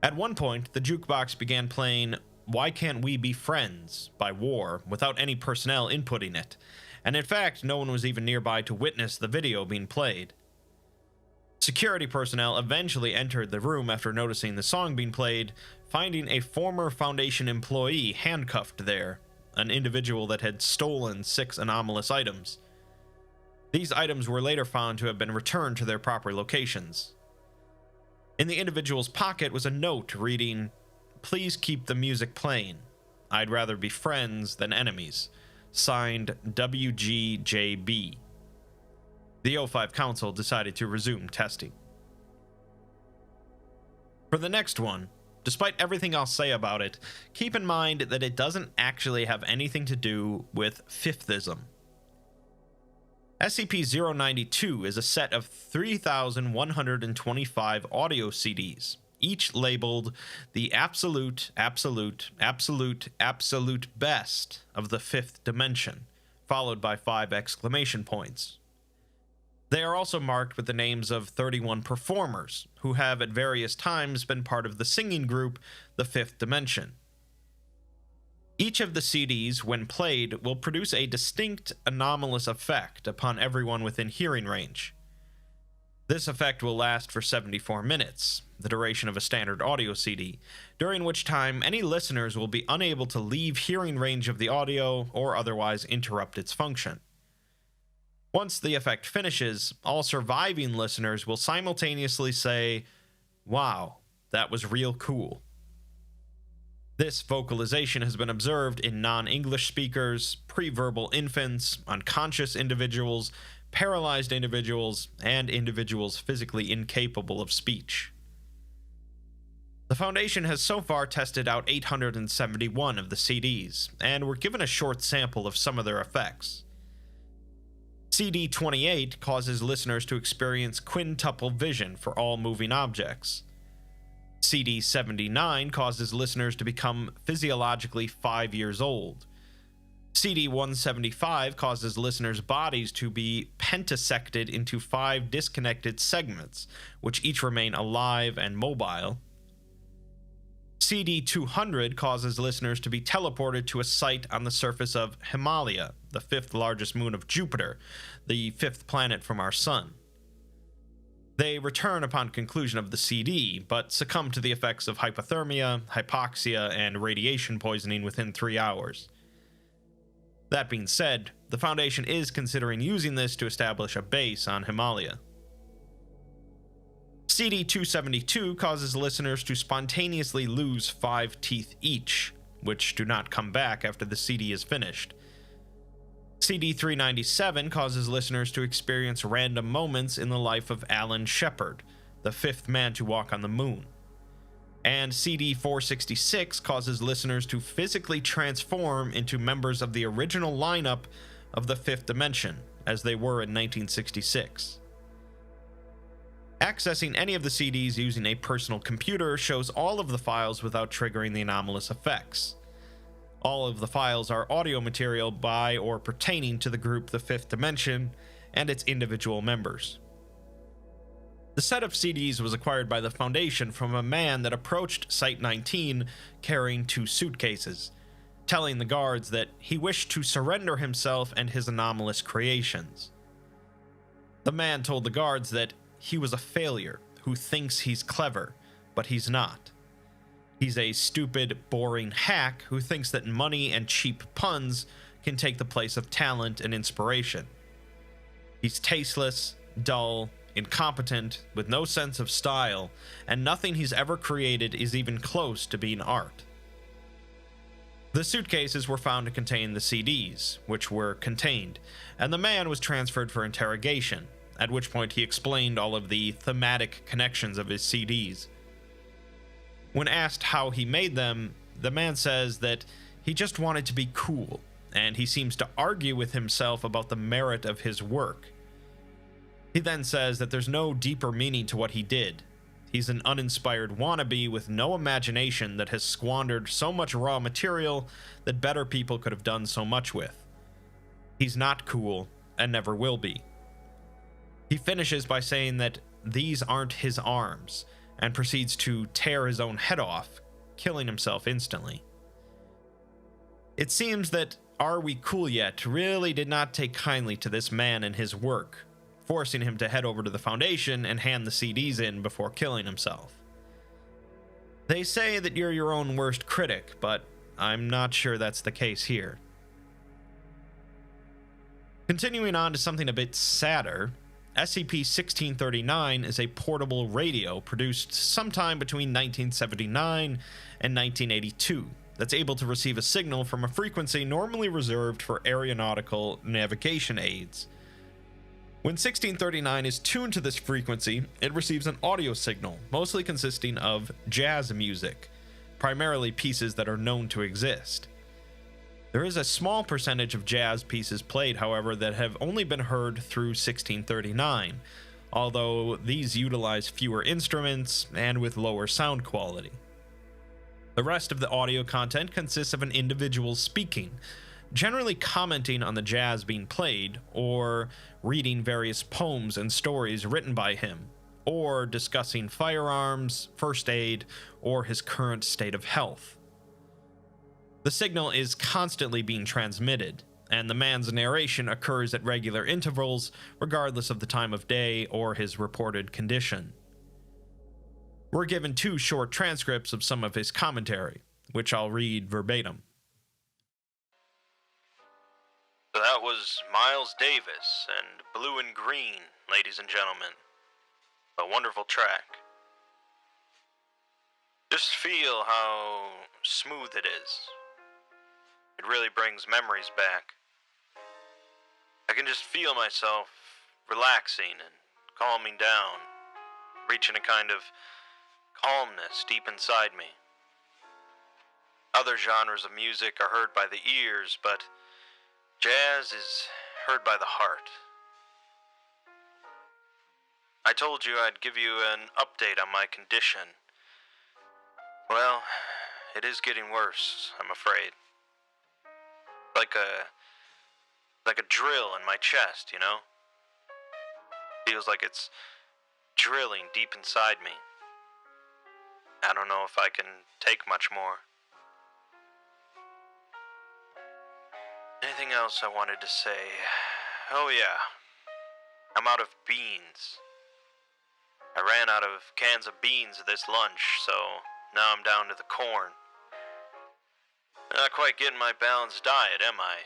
At one point, the jukebox began playing Why Can't We Be Friends by War without any personnel inputting it, and in fact, no one was even nearby to witness the video being played. Security personnel eventually entered the room after noticing the song being played, finding a former Foundation employee handcuffed there, an individual that had stolen 6 anomalous items. These items were later found to have been returned to their proper locations. In the individual's pocket was a note reading, "Please keep the music playing. I'd rather be friends than enemies. Signed, WGJB." The O5 Council decided to resume testing. For the next one, despite everything I'll say about it, keep in mind that it doesn't actually have anything to do with fifthism. SCP-092 is a set of 3,125 audio CDs, each labeled the absolute best of the 5th dimension, followed by 5 exclamation points. They are also marked with the names of 31 performers, who have at various times been part of the singing group, the 5th Dimension. Each of the CDs, when played, will produce a distinct anomalous effect upon everyone within hearing range. This effect will last for 74 minutes, the duration of a standard audio CD, during which time any listeners will be unable to leave hearing range of the audio or otherwise interrupt its function. Once the effect finishes, all surviving listeners will simultaneously say, "Wow, that was real cool." This vocalization has been observed in non-English speakers, pre-verbal infants, unconscious individuals, paralyzed individuals, and individuals physically incapable of speech. The Foundation has so far tested out 871 of the CDs, and were given a short sample of some of their effects. CD-28 causes listeners to experience quintuple vision for all moving objects. CD-79 causes listeners to become physiologically 5 years old. CD-175 causes listeners' bodies to be pentasected into 5 disconnected segments, which each remain alive and mobile. CD-200 causes listeners to be teleported to a site on the surface of Himalaya, the 5th largest moon of Jupiter, the 5th planet from our sun. They return upon conclusion of the CD, but succumb to the effects of hypothermia, hypoxia, and radiation poisoning within 3 hours. That being said, the Foundation is considering using this to establish a base on Himalaya. CD-272 causes listeners to spontaneously lose 5 teeth each, which do not come back after the CD is finished. CD-397 causes listeners to experience random moments in the life of Alan Shepard, the 5th man to walk on the moon. And CD-466 causes listeners to physically transform into members of the original lineup of the 5th Dimension, as they were in 1966. Accessing any of the CDs using a personal computer shows all of the files without triggering the anomalous effects. All of the files are audio material by or pertaining to the group The Fifth Dimension and its individual members. The set of CDs was acquired by the Foundation from a man that approached Site-19 carrying 2 suitcases, telling the guards that he wished to surrender himself and his anomalous creations. The man told the guards that he was a failure who thinks he's clever, but he's not. He's a stupid, boring hack who thinks that money and cheap puns can take the place of talent and inspiration. He's tasteless, dull, incompetent, with no sense of style, and nothing he's ever created is even close to being art. The suitcases were found to contain the CDs, which were contained, and the man was transferred for interrogation, at which point he explained all of the thematic connections of his CDs. When asked how he made them, the man says that he just wanted to be cool, and he seems to argue with himself about the merit of his work. He then says that there's no deeper meaning to what he did. He's an uninspired wannabe with no imagination that has squandered so much raw material that better people could have done so much with. He's not cool, and never will be. He finishes by saying that these aren't his arms, and proceeds to tear his own head off, killing himself instantly. It seems that Are We Cool Yet really did not take kindly to this man and his work, forcing him to head over to the Foundation and hand the CDs in before killing himself. They say that you're your own worst critic, but I'm not sure that's the case here. Continuing on to something a bit sadder, SCP-1639 is a portable radio produced sometime between 1979 and 1982 that's able to receive a signal from a frequency normally reserved for aeronautical navigation aids. When 1639 is tuned to this frequency, it receives an audio signal, mostly consisting of jazz music, primarily pieces that are known to exist. There is a small percentage of jazz pieces played, however, that have only been heard through 1639, although these utilize fewer instruments and with lower sound quality. The rest of the audio content consists of an individual speaking, generally commenting on the jazz being played, or reading various poems and stories written by him, or discussing firearms, first aid, or his current state of health. The signal is constantly being transmitted, and the man's narration occurs at regular intervals, regardless of the time of day or his reported condition. We're given 2 short transcripts of some of his commentary, which I'll read verbatim. So that was Miles Davis and Blue and Green, ladies and gentlemen. A wonderful track. Just feel how smooth it is. It really brings memories back. I can just feel myself relaxing and calming down, reaching a kind of calmness deep inside me. Other genres of music are heard by the ears, but jazz is heard by the heart. I told you I'd give you an update on my condition. Well, it is getting worse, I'm afraid. Like a drill in my chest, you know? Feels like it's drilling deep inside me. I don't know if I can take much more. Anything else I wanted to say? Oh yeah, I'm out of beans. I ran out of cans of beans this lunch, so now I'm down to the corn. Not quite getting my balanced diet, am I?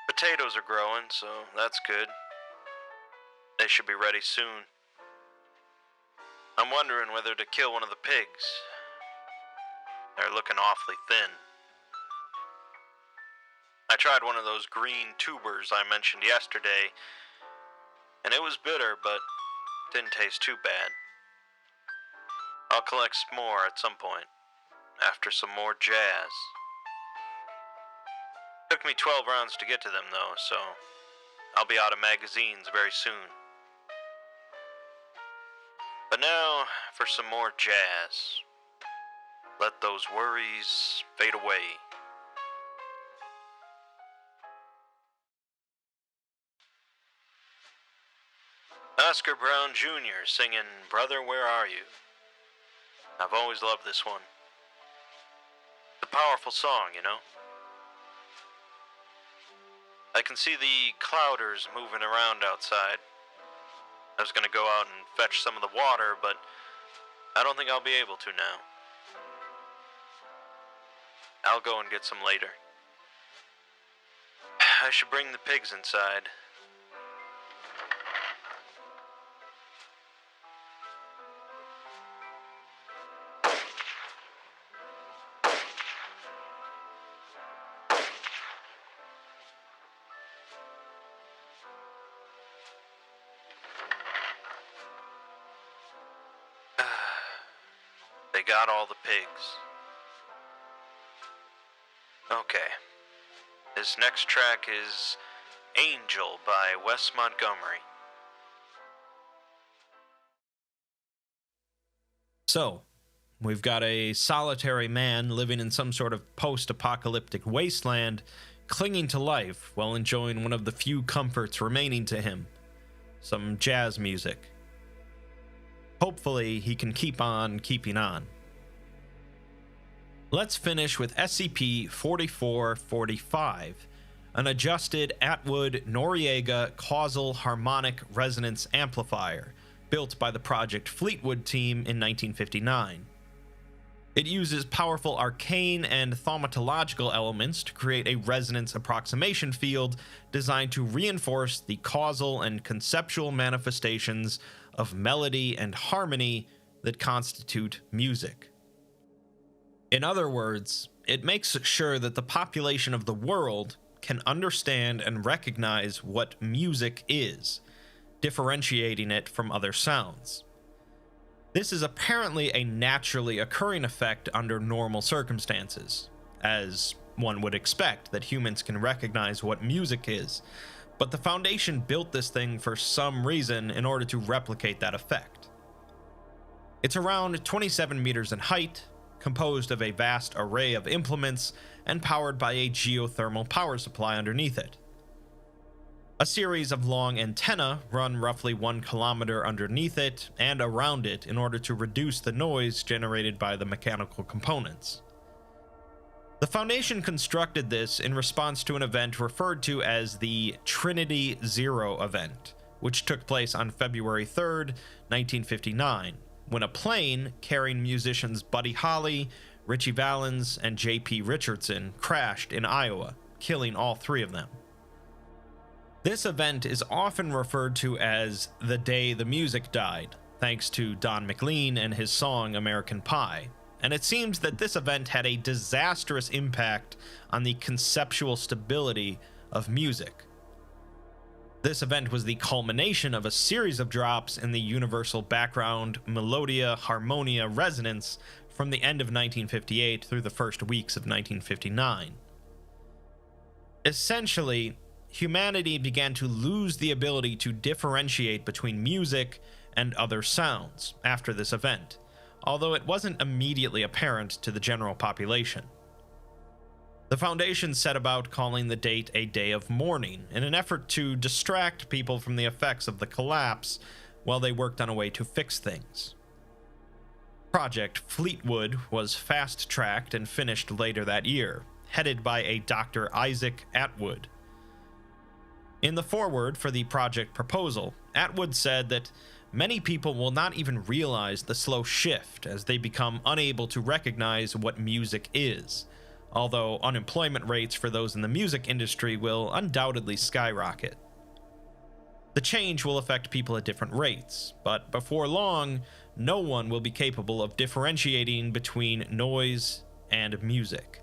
Potatoes are growing, so that's good. They should be ready soon. I'm wondering whether to kill one of the pigs. They're looking awfully thin. I tried one of those green tubers I mentioned yesterday, and it was bitter, but didn't taste too bad. I'll collect some more at some point, after some more jazz. Took me 12 rounds to get to them, though, so I'll be out of magazines very soon. But now, for some more jazz. Let those worries fade away. Oscar Brown Jr. singing Brother, Where Are You? I've always loved this one. It's a powerful song, you know? I can see the clouders moving around outside. I was gonna go out and fetch some of the water, but I don't think I'll be able to now. I'll go and get some later. I should bring the pigs inside. They got all the pigs. Okay. This next track is Angel by Wes Montgomery. So, we've got a solitary man living in some sort of post-apocalyptic wasteland, clinging to life while enjoying one of the few comforts remaining to him, some jazz music. Hopefully, he can keep on keeping on. Let's finish with SCP-4445, an adjusted Atwood-Noriega causal harmonic resonance amplifier built by the Project Fleetwood team in 1959. It uses powerful arcane and thaumatological elements to create a resonance approximation field designed to reinforce the causal and conceptual manifestations of melody and harmony that constitute music. In other words, it makes sure that the population of the world can understand and recognize what music is, differentiating it from other sounds. This is apparently a naturally occurring effect under normal circumstances, as one would expect that humans can recognize what music is, but the Foundation built this thing for some reason in order to replicate that effect. It's around 27 meters in height, composed of a vast array of implements, and powered by a geothermal power supply underneath it. A series of long antennae run roughly 1 kilometer underneath it and around it in order to reduce the noise generated by the mechanical components. The Foundation constructed this in response to an event referred to as the Trinity Zero event, which took place on February 3rd, 1959, when a plane carrying musicians Buddy Holly, Richie Valens, and J.P. Richardson crashed in Iowa, killing all 3 of them. This event is often referred to as the day the music died, thanks to Don McLean and his song American Pie, and it seems that this event had a disastrous impact on the conceptual stability of music. This event was the culmination of a series of drops in the universal background melodia harmonia resonance from the end of 1958 through the first weeks of 1959. Essentially, humanity began to lose the ability to differentiate between music and other sounds after this event, although it wasn't immediately apparent to the general population. The Foundation set about calling the date a day of mourning in an effort to distract people from the effects of the collapse while they worked on a way to fix things. Project Fleetwood was fast-tracked and finished later that year, headed by a Dr. Isaac Atwood. In the foreword for the project proposal, Atwood said that many people will not even realize the slow shift as they become unable to recognize what music is, although unemployment rates for those in the music industry will undoubtedly skyrocket. The change will affect people at different rates, but before long, no one will be capable of differentiating between noise and music.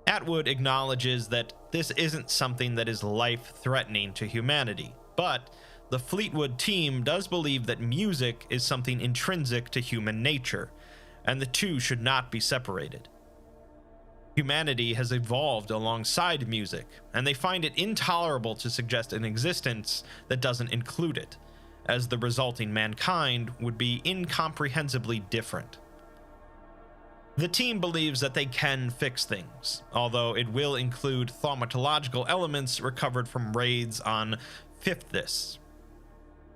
Atwood acknowledges that this isn't something that is life-threatening to humanity, but the Fleetwood team does believe that music is something intrinsic to human nature, and the two should not be separated. Humanity has evolved alongside music, and they find it intolerable to suggest an existence that doesn't include it, as the resulting mankind would be incomprehensibly different. The team believes that they can fix things, although it will include thaumatological elements recovered from raids on Fifthis.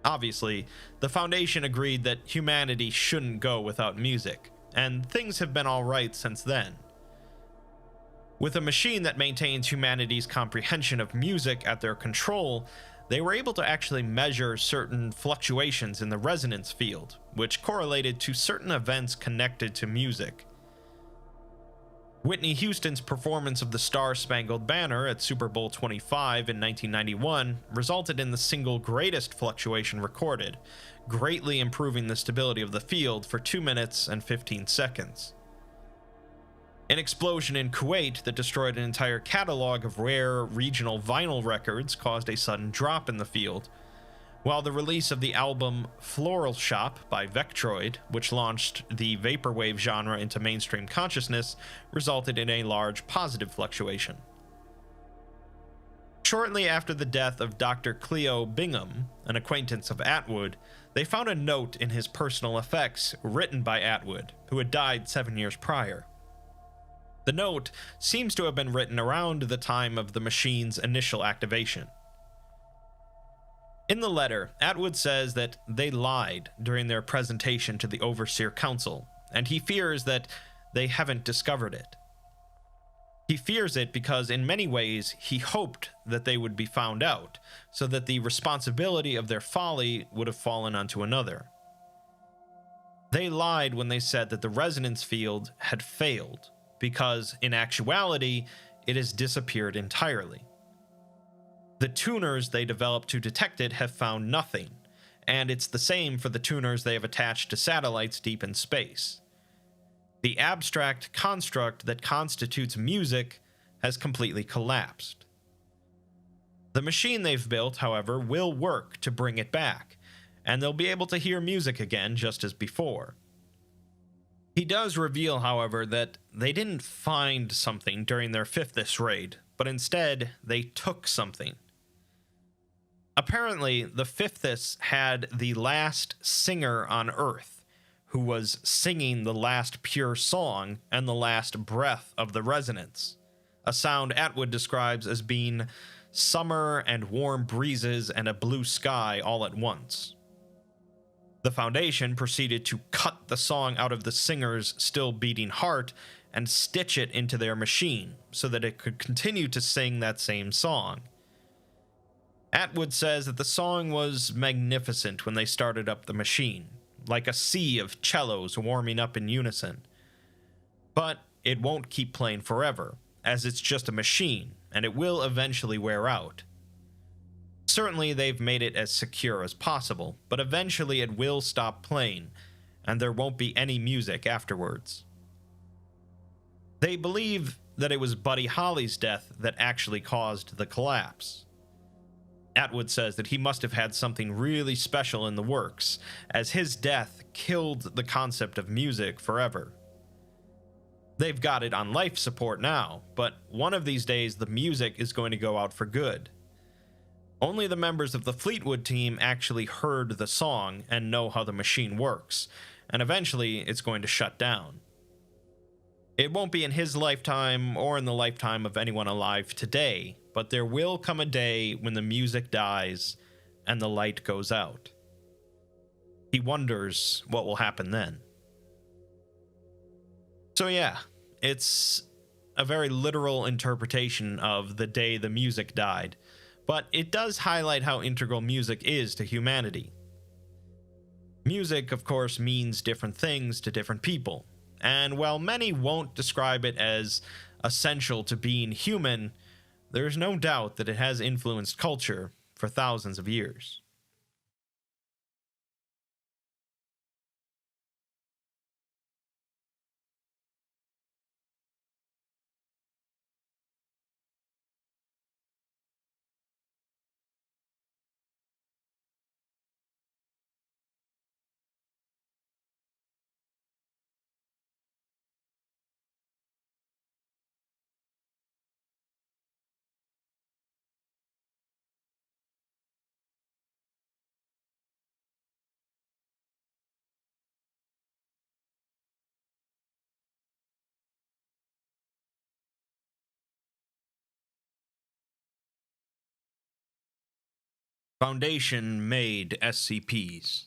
Obviously, the Foundation agreed that humanity shouldn't go without music, and things have been alright since then. With a machine that maintains humanity's comprehension of music at their control, they were able to actually measure certain fluctuations in the resonance field, which correlated to certain events connected to music. Whitney Houston's performance of the Star-Spangled Banner at Super Bowl 25 in 1991 resulted in the single greatest fluctuation recorded, greatly improving the stability of the field for 2 minutes and 15 seconds. An explosion in Kuwait that destroyed an entire catalog of rare regional vinyl records caused a sudden drop in the field, while the release of the album Floral Shop by Vectroid, which launched the vaporwave genre into mainstream consciousness, resulted in a large positive fluctuation. Shortly after the death of Dr. Cleo Bingham, an acquaintance of Atwood, they found a note in his personal effects written by Atwood, who had died 7 years prior. The note seems to have been written around the time of the machine's initial activation. In the letter, Atwood says that they lied during their presentation to the Overseer Council, and he fears that they haven't discovered it. He fears it because in many ways he hoped that they would be found out, so that the responsibility of their folly would have fallen onto another. They lied when they said that the resonance field had failed, because in actuality, it has disappeared entirely. The tuners they developed to detect it have found nothing, and it's the same for the tuners they have attached to satellites deep in space. The abstract construct that constitutes music has completely collapsed. The machine they've built, however, will work to bring it back, and they'll be able to hear music again just as before. He does reveal, however, that they didn't find something during their Fifthis raid, but instead they took something. Apparently, the Fifthis had the last singer on Earth, who was singing the last pure song and the last breath of the resonance, a sound Atwood describes as being summer and warm breezes and a blue sky all at once. The Foundation proceeded to cut the song out of the singer's still beating heart and stitch it into their machine so that it could continue to sing that same song. Atwood says that the song was magnificent when they started up the machine, like a sea of cellos warming up in unison. But it won't keep playing forever, as it's just a machine, and it will eventually wear out. Certainly they've made it as secure as possible, but eventually it will stop playing, and there won't be any music afterwards. They believe that it was Buddy Holly's death that actually caused the collapse. Atwood says that he must have had something really special in the works, as his death killed the concept of music forever. They've got it on life support now, but one of these days the music is going to go out for good. Only the members of the Fleetwood team actually heard the song and know how the machine works, and eventually it's going to shut down. It won't be in his lifetime or in the lifetime of anyone alive today, but there will come a day when the music dies and the light goes out. He wonders what will happen then. So yeah, it's a very literal interpretation of the day the music died, but it does highlight how integral music is to humanity. Music, of course, means different things to different people, and while many won't describe it as essential to being human, there is no doubt that it has influenced culture for thousands of years. Foundation-made SCPs.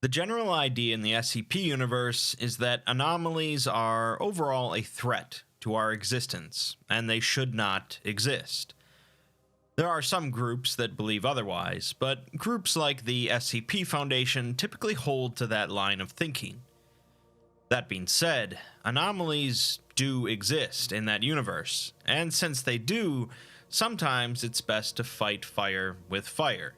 The general idea in the SCP universe is that anomalies are overall a threat to our existence, and they should not exist. There are some groups that believe otherwise, but groups like the SCP Foundation typically hold to that line of thinking. That being said, anomalies do exist in that universe, and since they do, sometimes it's best to fight fire with fire.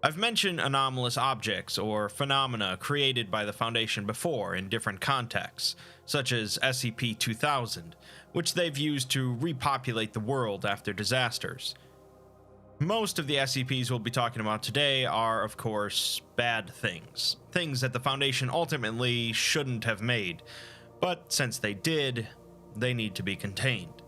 I've mentioned anomalous objects or phenomena created by the Foundation before in different contexts, such as SCP-2000, which they've used to repopulate the world after disasters. Most of the SCPs we'll be talking about today are, of course, bad things. Things that the Foundation ultimately shouldn't have made, but since they did, they need to be contained.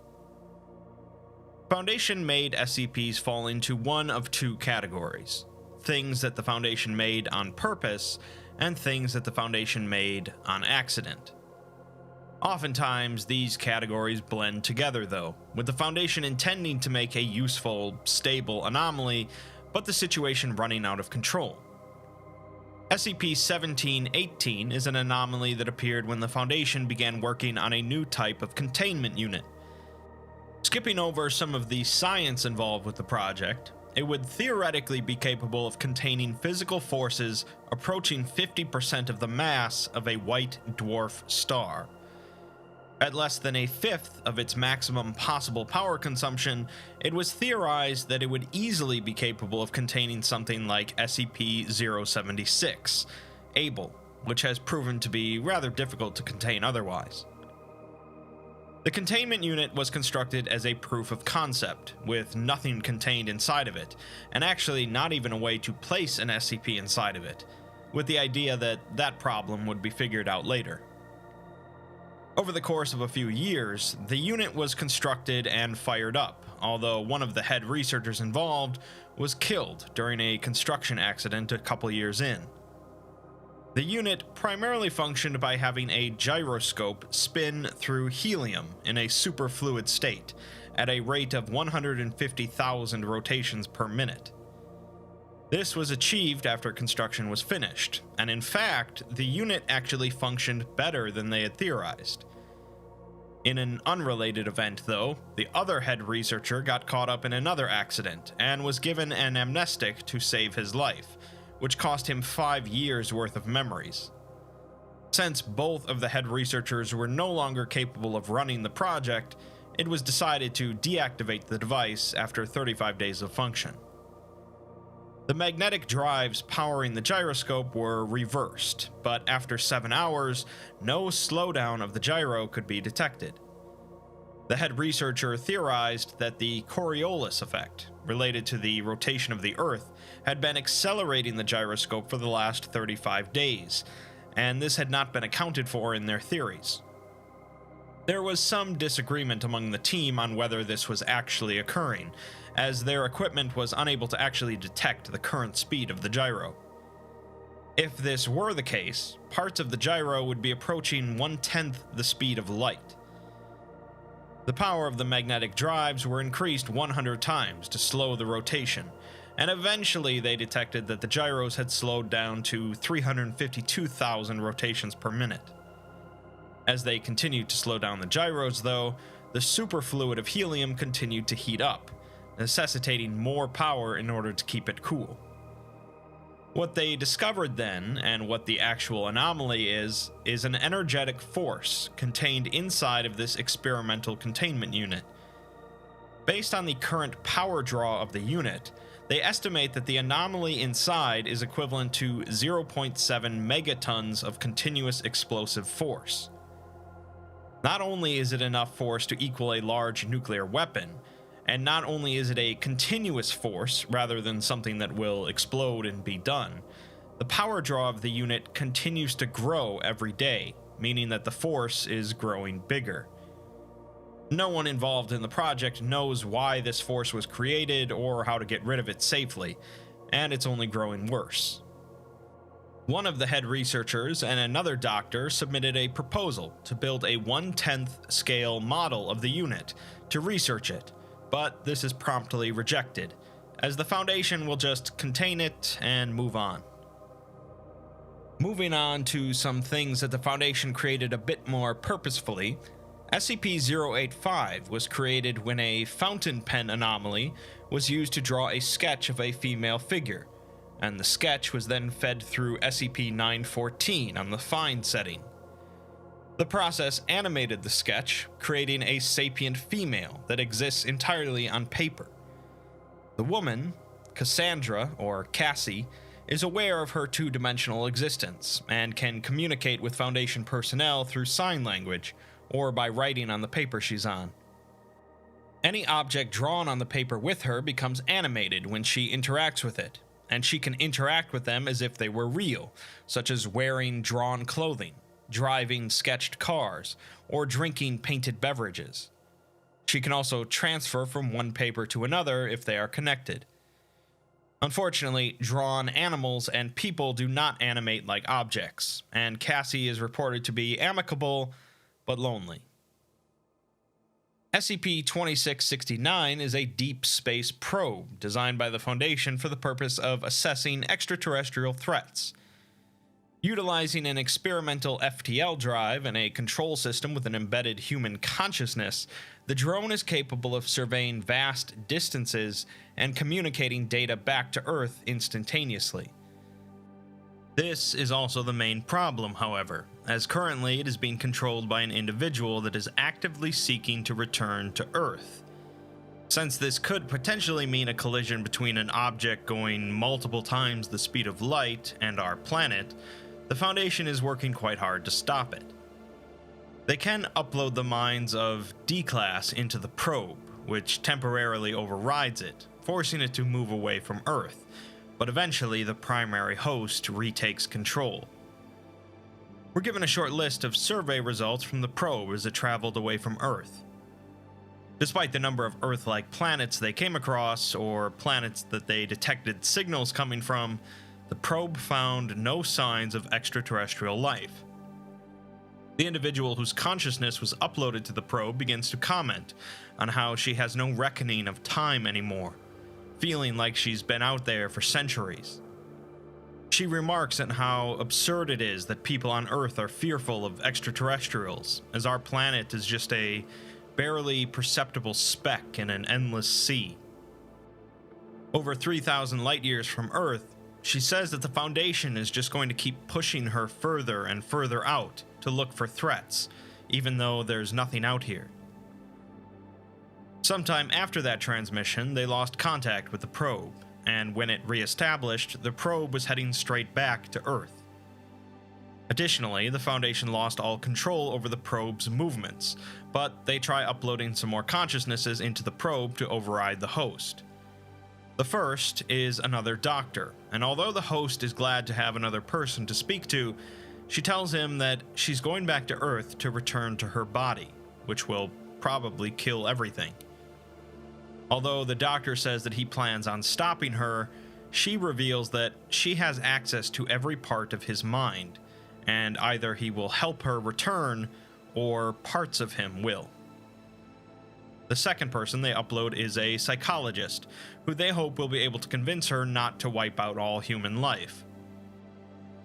Foundation-made SCPs fall into one of two categories: things that the Foundation made on purpose, and things that the Foundation made on accident. Oftentimes, these categories blend together though, with the Foundation intending to make a useful, stable anomaly, but the situation running out of control. SCP-1718 is an anomaly that appeared when the Foundation began working on a new type of containment unit. Skipping over some of the science involved with the project, it would theoretically be capable of containing physical forces approaching 50% of the mass of a white dwarf star. At less than a fifth of its maximum possible power consumption, it was theorized that it would easily be capable of containing something like SCP-076, Able, which has proven to be rather difficult to contain otherwise. The containment unit was constructed as a proof of concept, with nothing contained inside of it, and actually not even a way to place an SCP inside of it, with the idea that that problem would be figured out later. Over the course of a few years, the unit was constructed and fired up, although one of the head researchers involved was killed during a construction accident a couple years in. The unit primarily functioned by having a gyroscope spin through helium in a superfluid state, at a rate of 150,000 rotations per minute. This was achieved after construction was finished, and in fact, the unit actually functioned better than they had theorized. In an unrelated event, though, the other head researcher got caught up in another accident and was given an amnestic to save his life, which cost him 5 years worth of memories. Since both of the head researchers were no longer capable of running the project, it was decided to deactivate the device after 35 days of function. The magnetic drives powering the gyroscope were reversed, but after 7 hours, no slowdown of the gyro could be detected. The head researcher theorized that the Coriolis effect, related to the rotation of the Earth, had been accelerating the gyroscope for the last 35 days, and this had not been accounted for in their theories. There was some disagreement among the team on whether this was actually occurring, as their equipment was unable to actually detect the current speed of the gyro. If this were the case, parts of the gyro would be approaching 1/10 the speed of light. The power of the magnetic drives were increased 100 times to slow the rotation, and eventually they detected that the gyros had slowed down to 352,000 rotations per minute. As they continued to slow down the gyros, though, the superfluid of helium continued to heat up, necessitating more power in order to keep it cool. What they discovered then, and what the actual anomaly is an energetic force contained inside of this experimental containment unit. Based on the current power draw of the unit, they estimate that the anomaly inside is equivalent to 0.7 megatons of continuous explosive force. Not only is it enough force to equal a large nuclear weapon, and not only is it a continuous force rather than something that will explode and be done, the power draw of the unit continues to grow every day, meaning that the force is growing bigger. No one involved in the project knows why this force was created or how to get rid of it safely, and it's only growing worse. One of the head researchers and another doctor submitted a proposal to build a 1/10 scale model of the unit to research it, but this is promptly rejected, as the Foundation will just contain it and move on. Moving on to some things that the Foundation created a bit more purposefully, SCP-085 was created when a fountain pen anomaly was used to draw a sketch of a female figure, and the sketch was then fed through SCP-914 on the Find setting. The process animated the sketch, creating a sapient female that exists entirely on paper. The woman, Cassandra, or Cassie, is aware of her two-dimensional existence and can communicate with Foundation personnel through sign language or by writing on the paper she's on. Any object drawn on the paper with her becomes animated when she interacts with it, and she can interact with them as if they were real, such as wearing drawn clothing, driving sketched cars, or drinking painted beverages. She can also transfer from one paper to another if they are connected. Unfortunately, drawn animals and people do not animate like objects, and Cassie is reported to be amicable but lonely. SCP-2669 is a deep space probe designed by the Foundation for the purpose of assessing extraterrestrial threats. Utilizing an experimental FTL drive and a control system with an embedded human consciousness, the drone is capable of surveying vast distances and communicating data back to Earth instantaneously. This is also the main problem, however, as currently it is being controlled by an individual that is actively seeking to return to Earth. Since this could potentially mean a collision between an object going multiple times the speed of light and our planet, the Foundation is working quite hard to stop it. They can upload the minds of D-Class into the probe, which temporarily overrides it, forcing it to move away from Earth, but eventually the primary host retakes control. We're given a short list of survey results from the probe as it traveled away from Earth. Despite the number of Earth-like planets they came across, or planets that they detected signals coming from, the probe found no signs of extraterrestrial life. The individual whose consciousness was uploaded to the probe begins to comment on how she has no reckoning of time anymore, feeling like she's been out there for centuries. She remarks on how absurd it is that people on Earth are fearful of extraterrestrials, as our planet is just a barely perceptible speck in an endless sea. Over 3,000 light-years from Earth, she says that the Foundation is just going to keep pushing her further and further out to look for threats, even though there's nothing out here. Sometime after that transmission, they lost contact with the probe, and when it re-established, the probe was heading straight back to Earth. Additionally, the Foundation lost all control over the probe's movements, but they try uploading some more consciousnesses into the probe to override the host. The first is another doctor, and although the host is glad to have another person to speak to, she tells him that she's going back to Earth to return to her body, which will probably kill everything. Although the doctor says that he plans on stopping her, she reveals that she has access to every part of his mind, and either he will help her return, or parts of him will. The second person they upload is a psychologist, who they hope will be able to convince her not to wipe out all human life.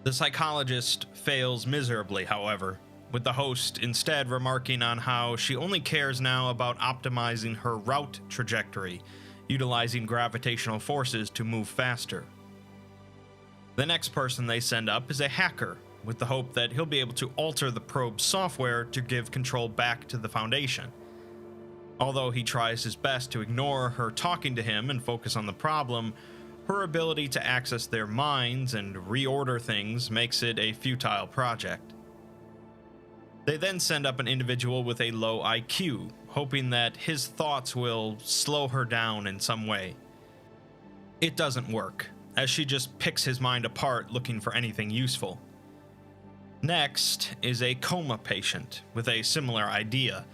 The psychologist fails miserably, however, with the host instead remarking on how she only cares now about optimizing her route trajectory, utilizing gravitational forces to move faster. The next person they send up is a hacker, with the hope that he'll be able to alter the probe's software to give control back to the Foundation. Although he tries his best to ignore her talking to him and focus on the problem, her ability to access their minds and reorder things makes it a futile project. They then send up an individual with a low IQ, hoping that his thoughts will slow her down in some way. It doesn't work, as she just picks his mind apart looking for anything useful. Next is a coma patient with a similar idea,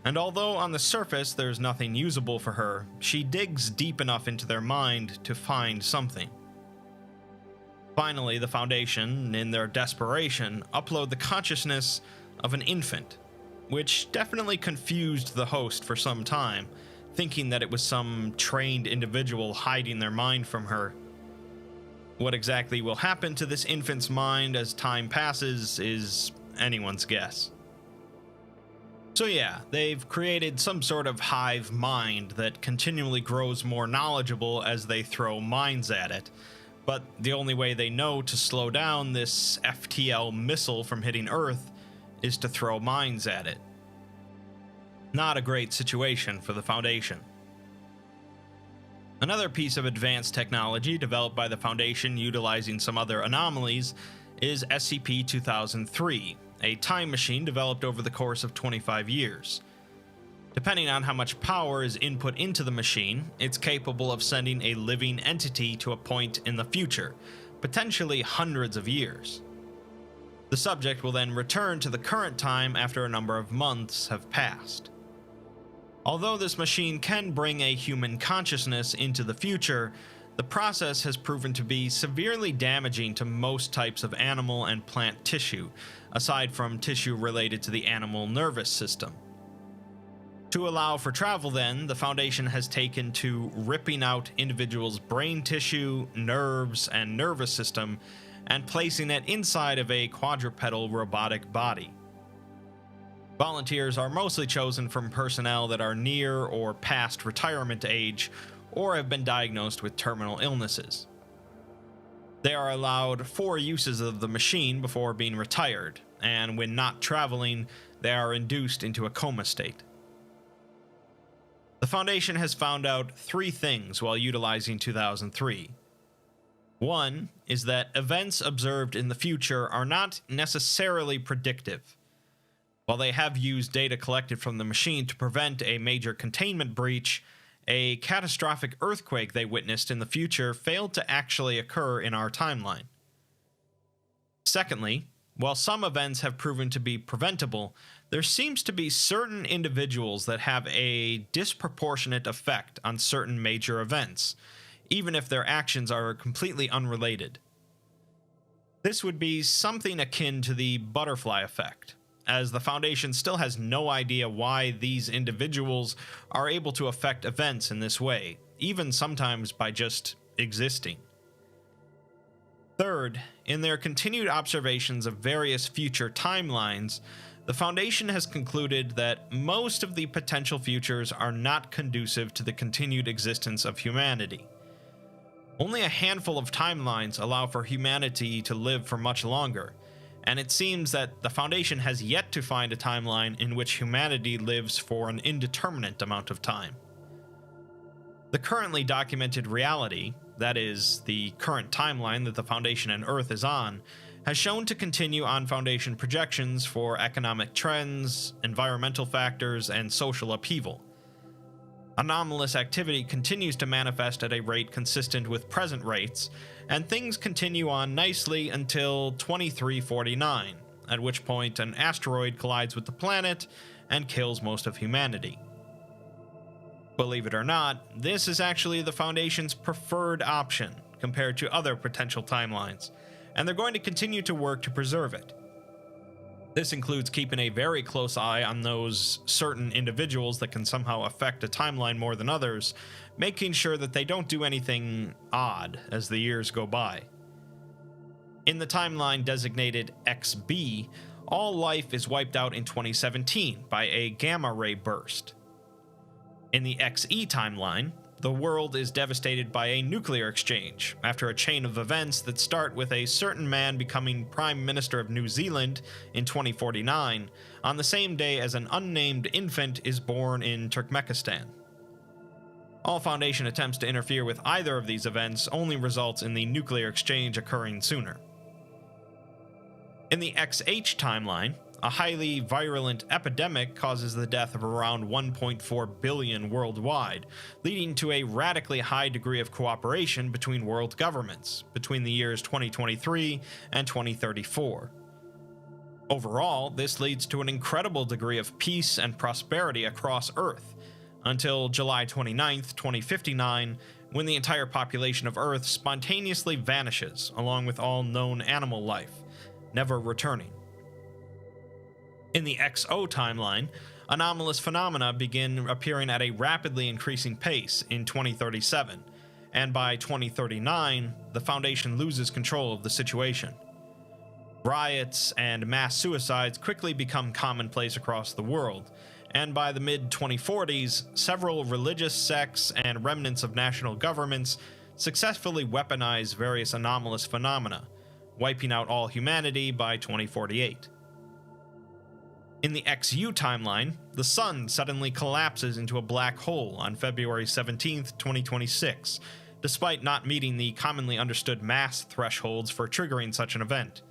and although on the surface there's nothing usable for her, she digs deep enough into their mind to find something. Finally, the Foundation, in their desperation, upload the consciousness of an infant, which definitely confused the host for some time, thinking that it was some trained individual hiding their mind from her. What exactly will happen to this infant's mind as time passes is anyone's guess. So yeah, they've created some sort of hive mind that continually grows more knowledgeable as they throw mines at it, but the only way they know to slow down this FTL missile from hitting Earth is to throw mines at it. Not a great situation for the Foundation. Another piece of advanced technology developed by the Foundation utilizing some other anomalies is SCP-2003, a time machine developed over the course of 25 years. Depending on how much power is input into the machine, it's capable of sending a living entity to a point in the future, potentially hundreds of years. The subject will then return to the current time after a number of months have passed. Although this machine can bring a human consciousness into the future, the process has proven to be severely damaging to most types of animal and plant tissue, aside from tissue related to the animal nervous system. To allow for travel then, the Foundation has taken to ripping out individuals' brain tissue, nerves, and nervous system, and placing it inside of a quadrupedal robotic body. Volunteers are mostly chosen from personnel that are near or past retirement age, or have been diagnosed with terminal illnesses. They are allowed 4 uses of the machine before being retired, and when not traveling, they are induced into a coma state. The Foundation has found out 3 things while utilizing 2003. One is that events observed in the future are not necessarily predictive. While they have used data collected from the machine to prevent a major containment breach, a catastrophic earthquake they witnessed in the future failed to actually occur in our timeline. Secondly, while some events have proven to be preventable, there seems to be certain individuals that have a disproportionate effect on certain major events, even if their actions are completely unrelated. This would be something akin to the butterfly effect, as the Foundation still has no idea why these individuals are able to affect events in this way, even sometimes by just existing. Third, in their continued observations of various future timelines, the Foundation has concluded that most of the potential futures are not conducive to the continued existence of humanity. Only a handful of timelines allow for humanity to live for much longer, and it seems that the Foundation has yet to find a timeline in which humanity lives for an indeterminate amount of time. The currently documented reality, that is, the current timeline that the Foundation and Earth is on, has shown to continue on Foundation projections for economic trends, environmental factors, and social upheaval. Anomalous activity continues to manifest at a rate consistent with present rates, and things continue on nicely until 2349, at which point an asteroid collides with the planet and kills most of humanity. Believe it or not, this is actually the Foundation's preferred option compared to other potential timelines, and they're going to continue to work to preserve it. This includes keeping a very close eye on those certain individuals that can somehow affect a timeline more than others, making sure that they don't do anything odd as the years go by. In the timeline designated XB, all life is wiped out in 2017 by a gamma ray burst. In the XE timeline, the world is devastated by a nuclear exchange after a chain of events that start with a certain man becoming Prime Minister of New Zealand in 2049 on the same day as an unnamed infant is born in Turkmenistan. All Foundation attempts to interfere with either of these events only results in the nuclear exchange occurring sooner. In the XH timeline, a highly virulent epidemic causes the death of around 1.4 billion worldwide, leading to a radically high degree of cooperation between world governments between the years 2023 and 2034. Overall, this leads to an incredible degree of peace and prosperity across Earth, until July 29, 2059, when the entire population of Earth spontaneously vanishes along with all known animal life, never returning. In the XO timeline, anomalous phenomena begin appearing at a rapidly increasing pace in 2037, and by 2039, the Foundation loses control of the situation. Riots and mass suicides quickly become commonplace across the world, and by the mid-2040s, several religious sects and remnants of national governments successfully weaponize various anomalous phenomena, wiping out all humanity by 2048. In the XU timeline, the Sun suddenly collapses into a black hole on February 17, 2026, despite not meeting the commonly understood mass thresholds for triggering such an event.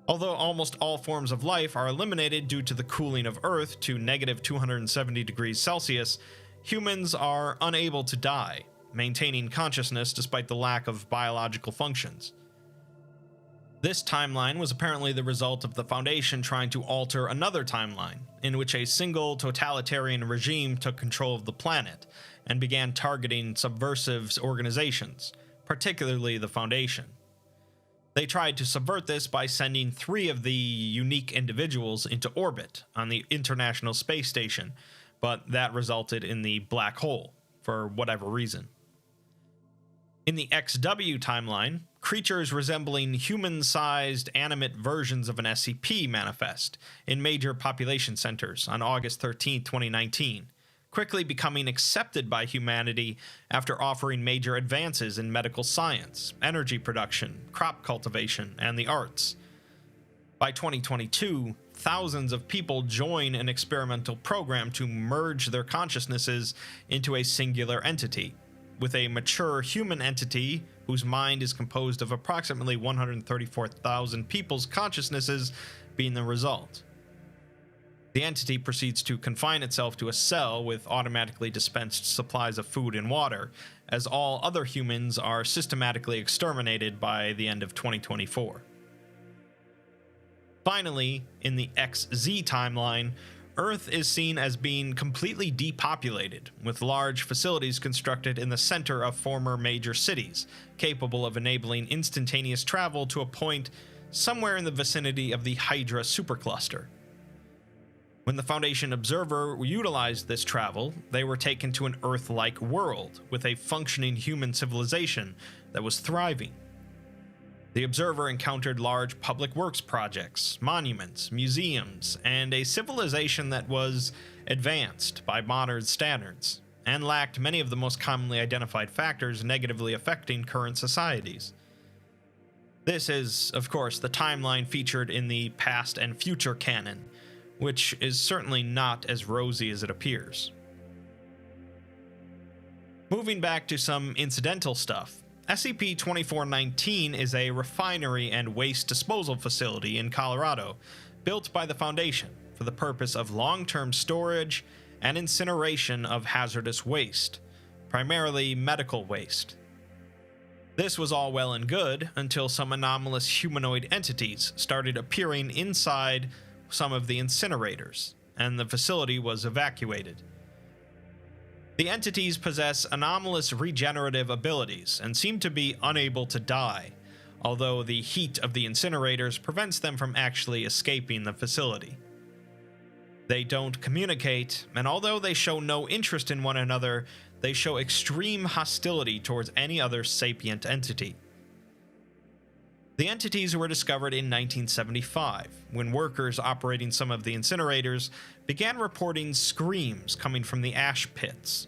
Although almost all forms of life are eliminated due to the cooling of Earth to negative 270 degrees Celsius, humans are unable to die, maintaining consciousness despite the lack of biological functions. This timeline was apparently the result of the Foundation trying to alter another timeline, in which a single totalitarian regime took control of the planet and began targeting subversive organizations, particularly the Foundation. They tried to subvert this by sending 3 of the unique individuals into orbit on the International Space Station, but that resulted in the black hole, for whatever reason. In the XW timeline, creatures resembling human-sized animate versions of an SCP manifest in major population centers on August 13, 2019, quickly becoming accepted by humanity after offering major advances in medical science, energy production, crop cultivation, and the arts. By 2022, thousands of people join an experimental program to merge their consciousnesses into a singular entity, with a mature human entity whose mind is composed of approximately 134,000 people's consciousnesses being the result. The entity proceeds to confine itself to a cell with automatically dispensed supplies of food and water, as all other humans are systematically exterminated by the end of 2024. Finally, in the XZ timeline, Earth is seen as being completely depopulated, with large facilities constructed in the center of former major cities, capable of enabling instantaneous travel to a point somewhere in the vicinity of the Hydra supercluster. When the Foundation observer utilized this travel, they were taken to an Earth-like world with a functioning human civilization that was thriving. The observer encountered large public works projects, monuments, museums, and a civilization that was advanced by modern standards, and lacked many of the most commonly identified factors negatively affecting current societies. This is, of course, the timeline featured in the past and future canon, which is certainly not as rosy as it appears. Moving back to some incidental stuff, SCP-2419 is a refinery and waste disposal facility in Colorado, built by the Foundation for the purpose of long-term storage and incineration of hazardous waste, primarily medical waste. This was all well and good until some anomalous humanoid entities started appearing inside some of the incinerators, and the facility was evacuated. The entities possess anomalous regenerative abilities and seem to be unable to die, although the heat of the incinerators prevents them from actually escaping the facility. They don't communicate, and although they show no interest in one another, they show extreme hostility towards any other sapient entity. The entities were discovered in 1975, when workers operating some of the incinerators began reporting screams coming from the ash pits.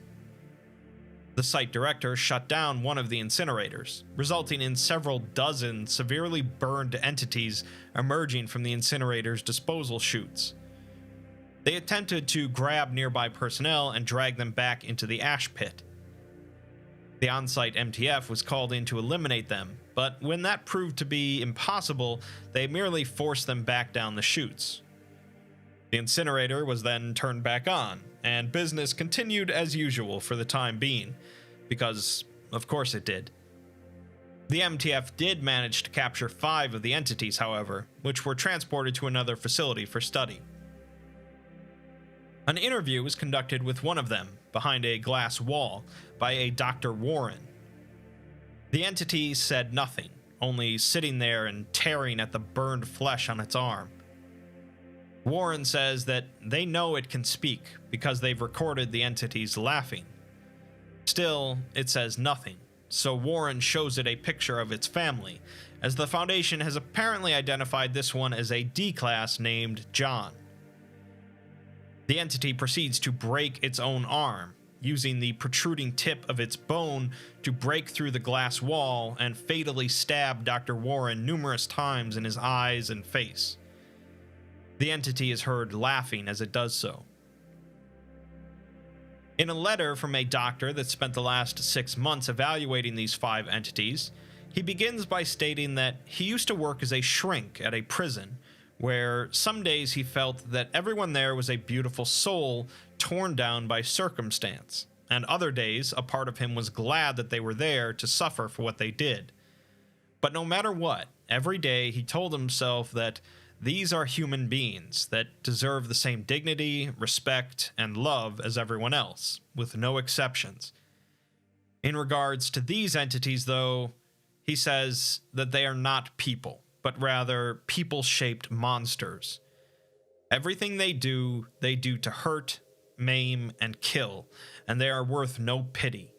The site director shut down one of the incinerators, resulting in several dozen severely burned entities emerging from the incinerator's disposal chutes. They attempted to grab nearby personnel and drag them back into the ash pit. The on-site MTF was called in to eliminate them, but when that proved to be impossible, they merely forced them back down the chutes. The incinerator was then turned back on, and business continued as usual for the time being, because of course it did. The MTF did manage to capture 5 of the entities, however, which were transported to another facility for study. An interview was conducted with one of them, behind a glass wall, by a Dr. Warren. The entity said nothing, only sitting there and tearing at the burned flesh on its arm. Warren says that they know it can speak because they've recorded the entities laughing. Still, it says nothing, so Warren shows it a picture of its family, as the Foundation has apparently identified this one as a D-class named John. The entity proceeds to break its own arm, using the protruding tip of its bone to break through the glass wall and fatally stab Dr. Warren numerous times in his eyes and face. The entity is heard laughing as it does so. In a letter from a doctor that spent the last 6 months evaluating these 5 entities, he begins by stating that he used to work as a shrink at a prison, where some days he felt that everyone there was a beautiful soul torn down by circumstance, and other days a part of him was glad that they were there to suffer for what they did. But no matter what, every day he told himself that these are human beings that deserve the same dignity, respect, and love as everyone else, with no exceptions. In regards to these entities, though, he says that they are not people, but rather people-shaped monsters. Everything they do to hurt, maim, and kill, and they are worth no pity.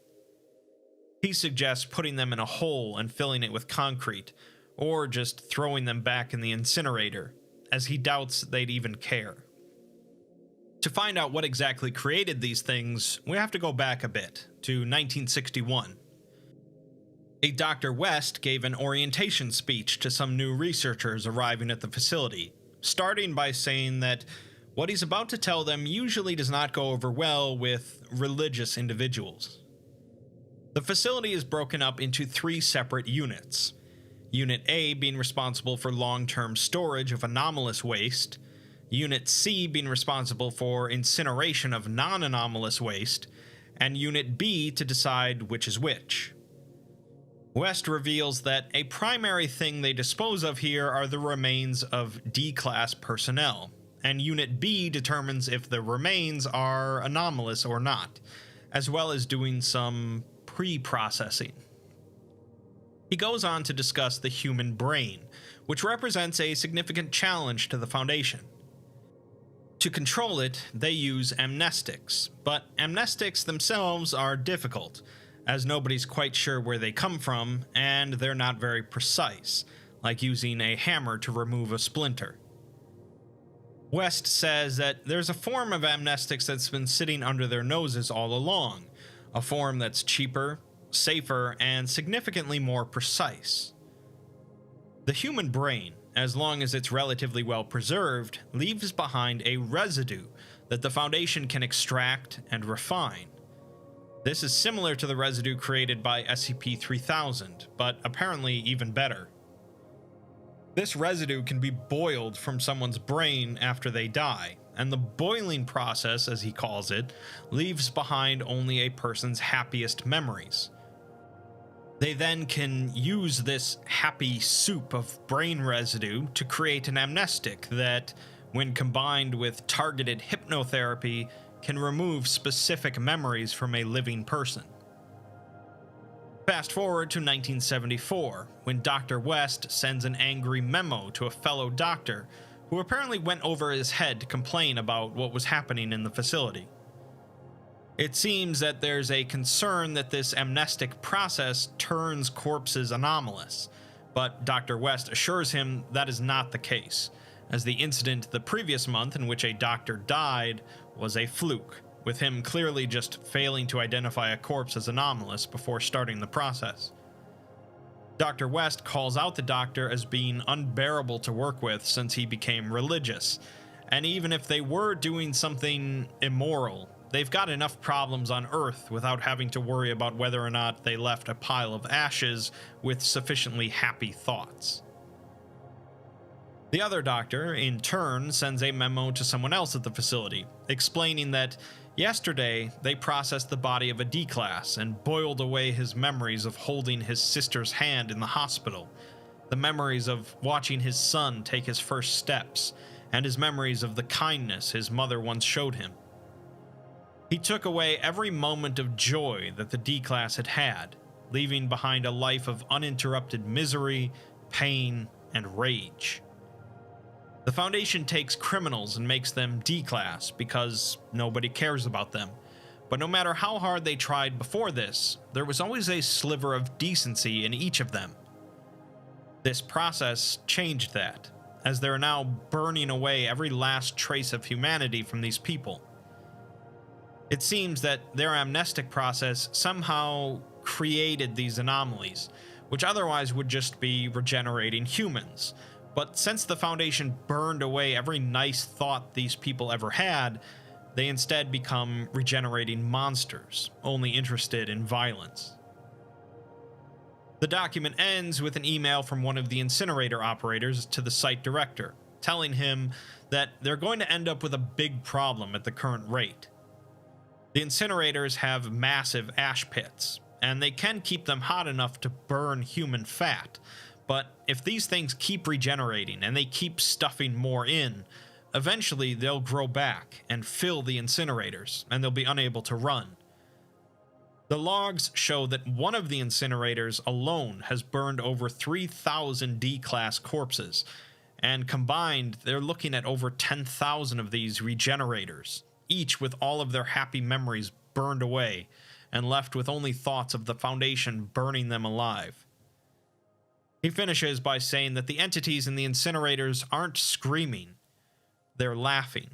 He suggests putting them in a hole and filling it with concrete, or just throwing them back in the incinerator, as he doubts they'd even care. To find out what exactly created these things, we have to go back a bit, to 1961. A Dr. West gave an orientation speech to some new researchers arriving at the facility, starting by saying that what he's about to tell them usually does not go over well with religious individuals. The facility is broken up into 3 separate units. Unit A being responsible for long-term storage of anomalous waste, Unit C being responsible for incineration of non-anomalous waste, and Unit B to decide which is which. West reveals that a primary thing they dispose of here are the remains of D-class personnel, and Unit B determines if the remains are anomalous or not, as well as doing some pre-processing. He goes on to discuss the human brain, which represents a significant challenge to the Foundation. To control it, they use amnestics, but amnestics themselves are difficult, as nobody's quite sure where they come from, and they're not very precise, like using a hammer to remove a splinter. West says that there's a form of amnestics that's been sitting under their noses all along, a form that's cheaper, safer, and significantly more precise. The human brain, as long as it's relatively well preserved, leaves behind a residue that the Foundation can extract and refine. This is similar to the residue created by SCP-3000, but apparently even better. This residue can be boiled from someone's brain after they die, and the boiling process, as he calls it, leaves behind only a person's happiest memories. They then can use this happy soup of brain residue to create an amnestic that, when combined with targeted hypnotherapy, can remove specific memories from a living person. Fast forward to 1974, when Dr. West sends an angry memo to a fellow doctor who apparently went over his head to complain about what was happening in the facility. It seems that there's a concern that this amnestic process turns corpses anomalous, but Dr. West assures him that is not the case, as the incident the previous month in which a doctor died was a fluke, with him clearly just failing to identify a corpse as anomalous before starting the process. Dr. West calls out the doctor as being unbearable to work with since he became religious, and even if they were doing something immoral, they've got enough problems on Earth without having to worry about whether or not they left a pile of ashes with sufficiently happy thoughts. The other doctor, in turn, sends a memo to someone else at the facility, explaining that yesterday they processed the body of a D-class and boiled away his memories of holding his sister's hand in the hospital, the memories of watching his son take his first steps, and his memories of the kindness his mother once showed him. He took away every moment of joy that the D-class had had, leaving behind a life of uninterrupted misery, pain, and rage. The Foundation takes criminals and makes them D-class because nobody cares about them. But no matter how hard they tried before this, there was always a sliver of decency in each of them. This process changed that, as they're now burning away every last trace of humanity from these people. It seems that their amnestic process somehow created these anomalies, which otherwise would just be regenerating humans. But since the Foundation burned away every nice thought these people ever had, they instead become regenerating monsters, only interested in violence. The document ends with an email from one of the incinerator operators to the site director, telling him that they're going to end up with a big problem at the current rate. The incinerators have massive ash pits, and they can keep them hot enough to burn human fat, but if these things keep regenerating and they keep stuffing more in, eventually they'll grow back and fill the incinerators, and they'll be unable to run. The logs show that one of the incinerators alone has burned over 3,000 D-class corpses, and combined, they're looking at over 10,000 of these regenerators, each with all of their happy memories burned away, and left with only thoughts of the Foundation burning them alive. He finishes by saying that the entities in the incinerators aren't screaming, they're laughing.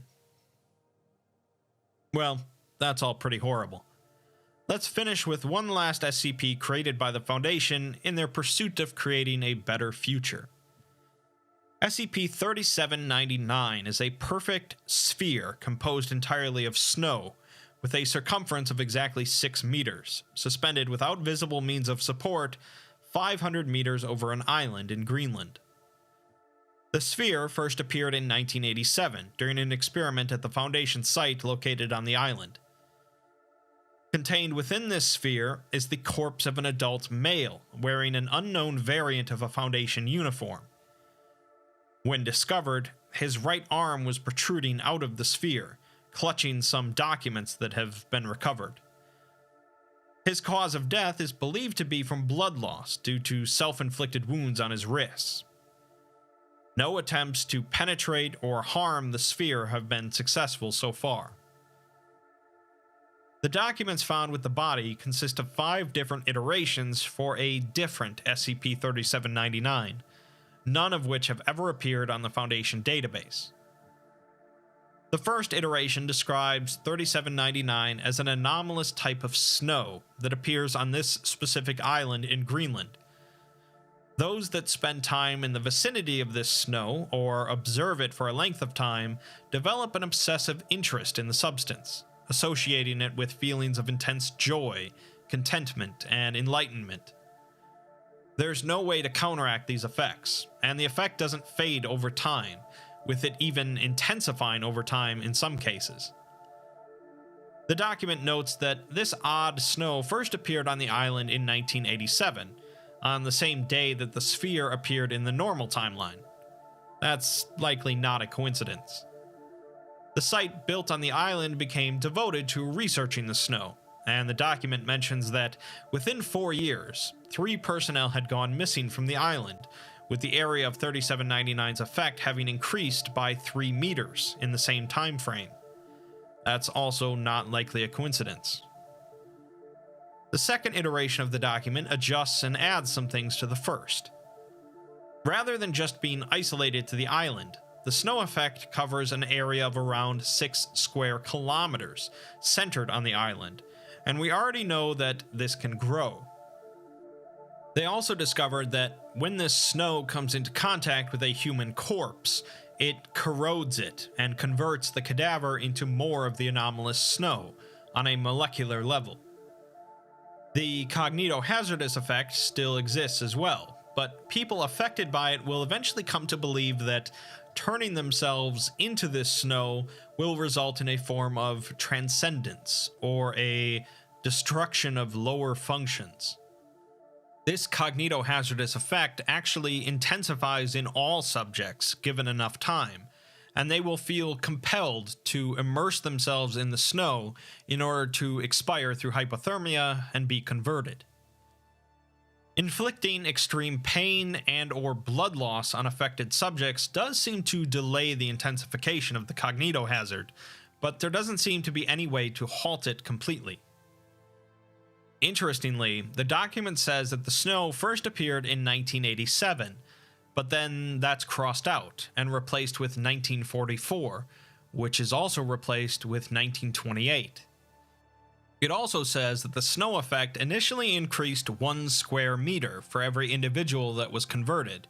Well, that's all pretty horrible. Let's finish with one last SCP created by the Foundation in their pursuit of creating a better future. SCP-3799 is a perfect sphere composed entirely of snow, with a circumference of exactly 6 meters, suspended without visible means of support 500 meters over an island in Greenland. The sphere first appeared in 1987 during an experiment at the Foundation site located on the island. Contained within this sphere is the corpse of an adult male wearing an unknown variant of a Foundation uniform. When discovered, his right arm was protruding out of the sphere, clutching some documents that have been recovered. His cause of death is believed to be from blood loss due to self-inflicted wounds on his wrists. No attempts to penetrate or harm the sphere have been successful so far. The documents found with the body consist of 5 different iterations for a different SCP-3799, none of which have ever appeared on the Foundation database. The first iteration describes 3799 as an anomalous type of snow that appears on this specific island in Greenland. Those that spend time in the vicinity of this snow, or observe it for a length of time, develop an obsessive interest in the substance, associating it with feelings of intense joy, contentment, and enlightenment. There's no way to counteract these effects, and the effect doesn't fade over time, with it even intensifying over time in some cases. The document notes that this odd snow first appeared on the island in 1987, on the same day that the sphere appeared in the normal timeline. That's likely not a coincidence. The site built on the island became devoted to researching the snow, and the document mentions that within 4 years, 3 personnel had gone missing from the island, with the area of 3799's effect having increased by 3 meters in the same time frame. That's also not likely a coincidence. The second iteration of the document adjusts and adds some things to the first. Rather than just being isolated to the island, the snow effect covers an area of around 6 square kilometers, centered on the island, and we already know that this can grow. They also discovered that when this snow comes into contact with a human corpse, it corrodes it and converts the cadaver into more of the anomalous snow on a molecular level. The cognitohazardous effect still exists as well, but people affected by it will eventually come to believe that turning themselves into this snow will result in a form of transcendence or a destruction of lower functions. This cognitohazardous effect actually intensifies in all subjects given enough time, and they will feel compelled to immerse themselves in the snow in order to expire through hypothermia and be converted. Inflicting extreme pain and or blood loss on affected subjects does seem to delay the intensification of the cognitohazard, but there doesn't seem to be any way to halt it completely. Interestingly, the document says that the snow first appeared in 1987, but then that's crossed out and replaced with 1944, which is also replaced with 1928. It also says that the snow effect initially increased 1 square meter for every individual that was converted,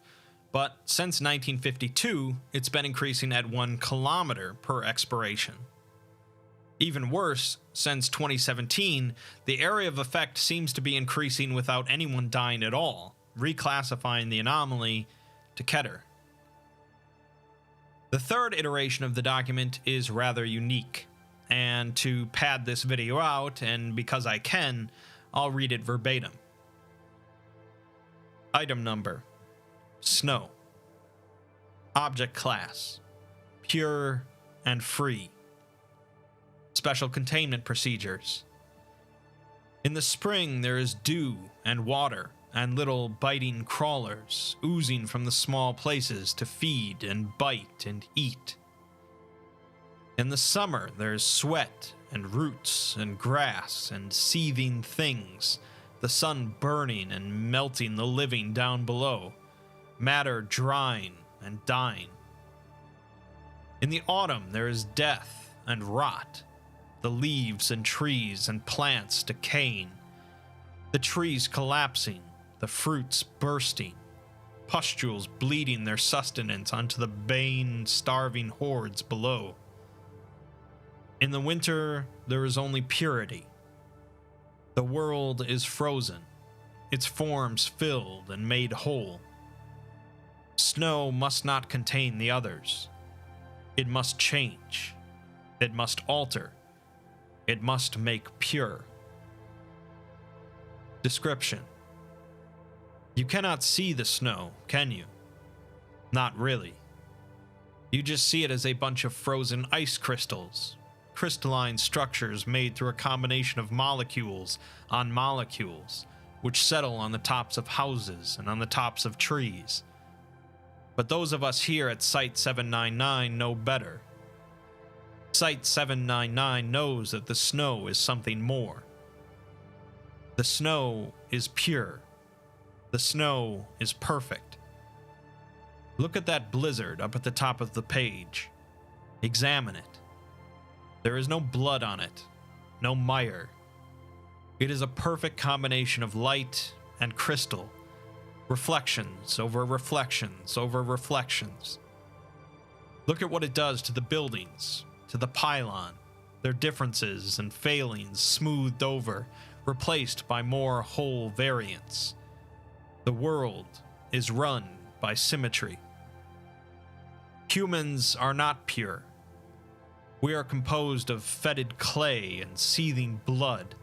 but since 1952, it's been increasing at 1 kilometer per expiration. Even worse, since 2017, the area of effect seems to be increasing without anyone dying at all, reclassifying the anomaly to Keter. The third iteration of the document is rather unique, and to pad this video out, and because I can, I'll read it verbatim. Item number: Snow. Object class: Pure and free. Special containment procedures: in the spring there is dew and water and little biting crawlers oozing from the small places to feed and bite and eat. In the summer there is sweat and roots and grass and seething things, the sun burning and melting the living down below, matter drying and dying. In the autumn there is death and rot, the leaves and trees and plants decaying, the trees collapsing, the fruits bursting, pustules bleeding their sustenance onto the baying, starving hordes below. In the winter, there is only purity. The world is frozen, its forms filled and made whole. Snow must not contain the others. It must change. It must alter. It must make pure. Description: you cannot see the snow, can you? Not really. You just see it as a bunch of frozen ice crystals, crystalline structures made through a combination of molecules on molecules, which settle on the tops of houses and on the tops of trees. But those of us here at Site 799 know better. Site 799 knows that the snow is something more. The snow is pure. The snow is perfect. Look at that blizzard up at the top of the page. Examine it. There is no blood on it, no mire. It is a perfect combination of light and crystal, reflections over reflections over reflections. Look at what it does to the buildings, to the pylon, their differences and failings smoothed over, replaced by more whole variants. The world is run by symmetry. Humans are not pure. We are composed of fetid clay and seething blood,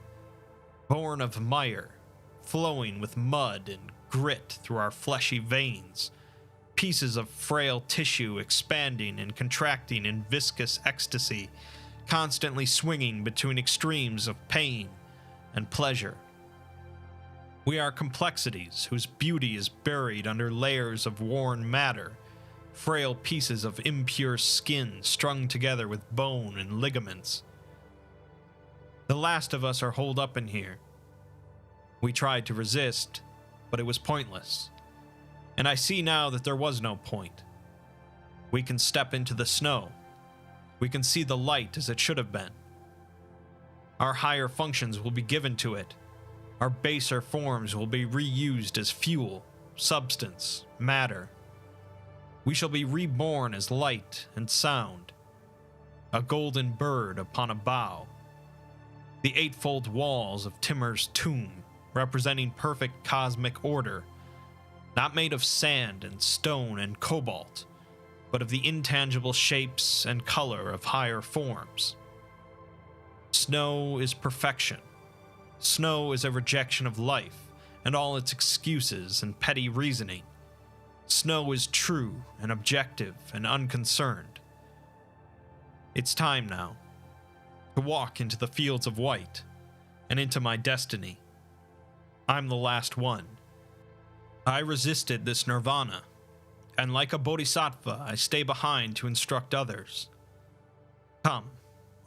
born of mire, flowing with mud and grit through our fleshy veins, pieces of frail tissue expanding and contracting in viscous ecstasy, constantly swinging between extremes of pain and pleasure. We are complexities whose beauty is buried under layers of worn matter, frail pieces of impure skin strung together with bone and ligaments. The last of us are holed up in here. We tried to resist, but it was pointless. And I see now that there was no point. We can step into the snow. We can see the light as it should have been. Our higher functions will be given to it. Our baser forms will be reused as fuel, substance, matter. We shall be reborn as light and sound. A golden bird upon a bough. The eightfold walls of Timur's tomb, representing perfect cosmic order, not made of sand and stone and cobalt, but of the intangible shapes and color of higher forms. Snow is perfection. Snow is a rejection of life and all its excuses and petty reasoning. Snow is true and objective and unconcerned. It's time now to walk into the fields of white and into my destiny. I'm the last one, I resisted this nirvana, and like a bodhisattva, I stay behind to instruct others. Come,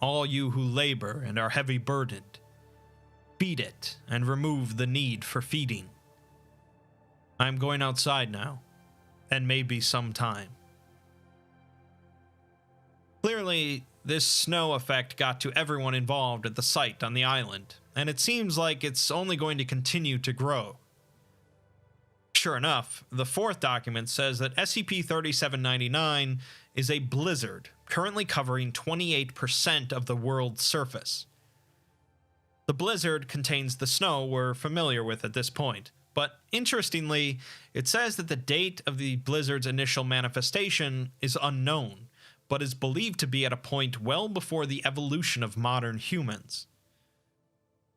all you who labor and are heavy burdened, feed it and remove the need for feeding. I am going outside now, and maybe some time. Clearly, this snow effect got to everyone involved at the site on the island, and it seems like it's only going to continue to grow. Sure enough, the fourth document says that SCP-3799 is a blizzard currently covering 28% of the world's surface. The blizzard contains the snow we're familiar with at this point, but interestingly, it says that the date of the blizzard's initial manifestation is unknown, but is believed to be at a point well before the evolution of modern humans.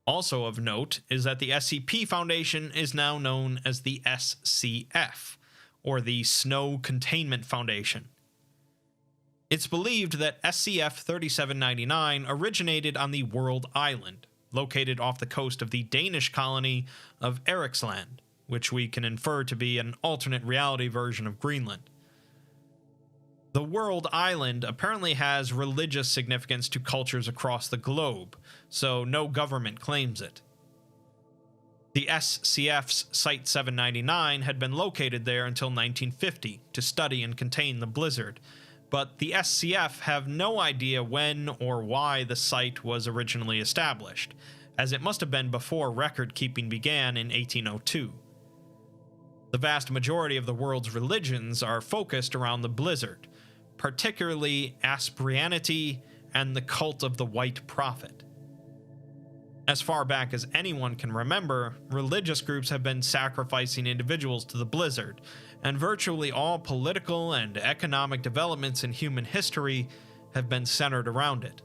Also of note is that the SCP Foundation is now known as the SCF, or the Snow Containment Foundation. It's believed that SCF-3799 originated on the World Island, located off the coast of the Danish colony of Eriksland, which we can infer to be an alternate reality version of Greenland. The World Island apparently has religious significance to cultures across the globe, so no government claims it. The SCF's Site-799 had been located there until 1950 to study and contain the blizzard, but the SCF have no idea when or why the site was originally established, as it must have been before record-keeping began in 1802. The vast majority of the world's religions are focused around the blizzard, particularly Asprianity and the cult of the White Prophet. As far back as anyone can remember, religious groups have been sacrificing individuals to the blizzard, and virtually all political and economic developments in human history have been centered around it.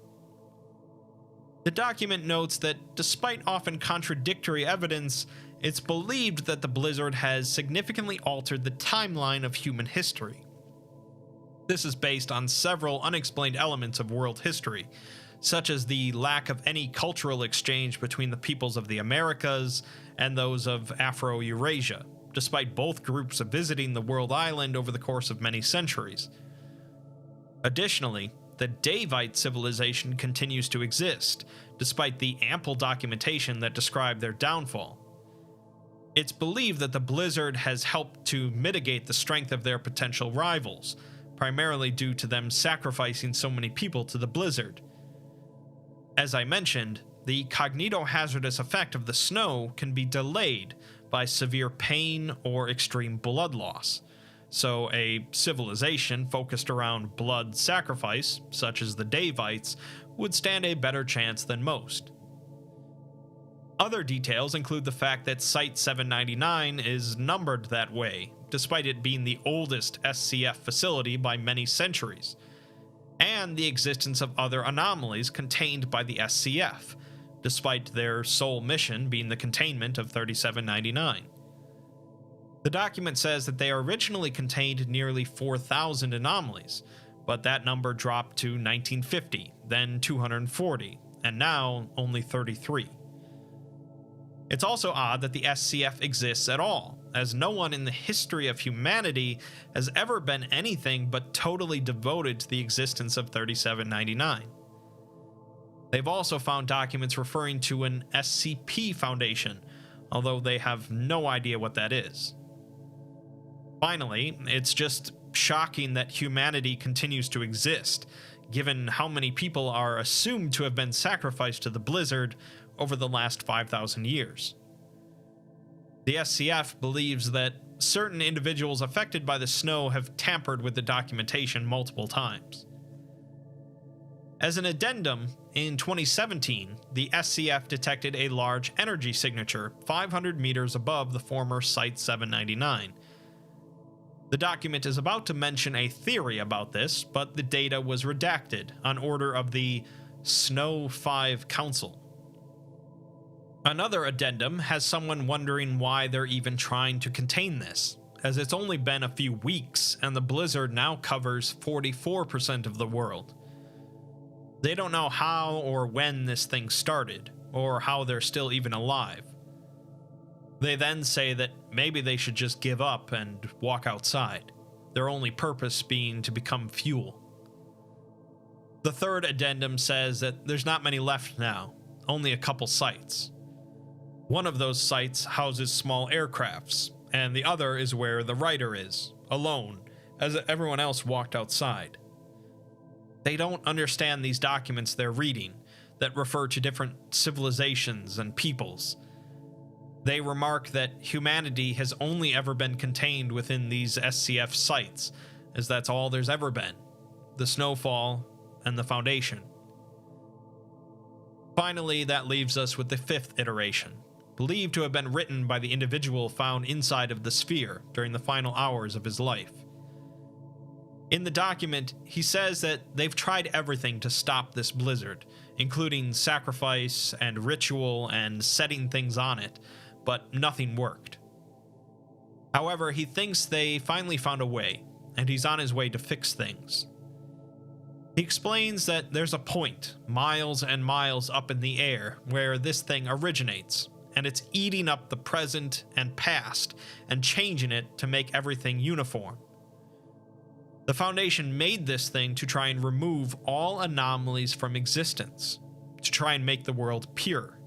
The document notes that despite often contradictory evidence, it's believed that the blizzard has significantly altered the timeline of human history. This is based on several unexplained elements of world history, such as the lack of any cultural exchange between the peoples of the Americas and those of Afro-Eurasia, despite both groups visiting the world island over the course of many centuries. Additionally, the Daevite civilization continues to exist, despite the ample documentation that describe their downfall. It's believed that the blizzard has helped to mitigate the strength of their potential rivals, primarily due to them sacrificing so many people to the blizzard. As I mentioned, the cognitohazardous effect of the snow can be delayed by severe pain or extreme blood loss, so a civilization focused around blood sacrifice, such as the Daevites, would stand a better chance than most. Other details include the fact that Site-799 is numbered that way, despite it being the oldest SCF facility by many centuries, and the existence of other anomalies contained by the SCF, despite their sole mission being the containment of 3799. The document says that they originally contained nearly 4,000 anomalies, but that number dropped to 1950, then 240, and now only 33. It's also odd that the SCF exists at all, as no one in the history of humanity has ever been anything but totally devoted to the existence of 3799. They've also found documents referring to an SCP Foundation, although they have no idea what that is. Finally, it's just shocking that humanity continues to exist, given how many people are assumed to have been sacrificed to the blizzard over the last 5,000 years. The SCF believes that certain individuals affected by the snow have tampered with the documentation multiple times. As an addendum, in 2017, the SCF detected a large energy signature 500 meters above the former Site-799. The document is about to mention a theory about this, but the data was redacted on order of the Snow 5 Council. Another addendum has someone wondering why they're even trying to contain this, as it's only been a few weeks and the blizzard now covers 44% of the world. They don't know how or when this thing started, or how they're still even alive. They then say that maybe they should just give up and walk outside, their only purpose being to become fuel. The third addendum says that there's not many left now, only a couple sites. One of those sites houses small aircrafts, and the other is where the writer is, alone, as everyone else walked outside. They don't understand these documents they're reading that refer to different civilizations and peoples. They remark that humanity has only ever been contained within these SCF sites, as that's all there's ever been, the Snowfall and the Foundation. Finally, that leaves us with the fifth iteration, believed to have been written by the individual found inside of the sphere during the final hours of his life. In the document, he says that they've tried everything to stop this blizzard, including sacrifice and ritual and setting things on it, but nothing worked. However, he thinks they finally found a way, and he's on his way to fix things. He explains that there's a point, miles and miles up in the air, where this thing originates, and it's eating up the present and past and changing it to make everything uniform. The Foundation made this thing to try and remove all anomalies from existence, to try and make the world pure.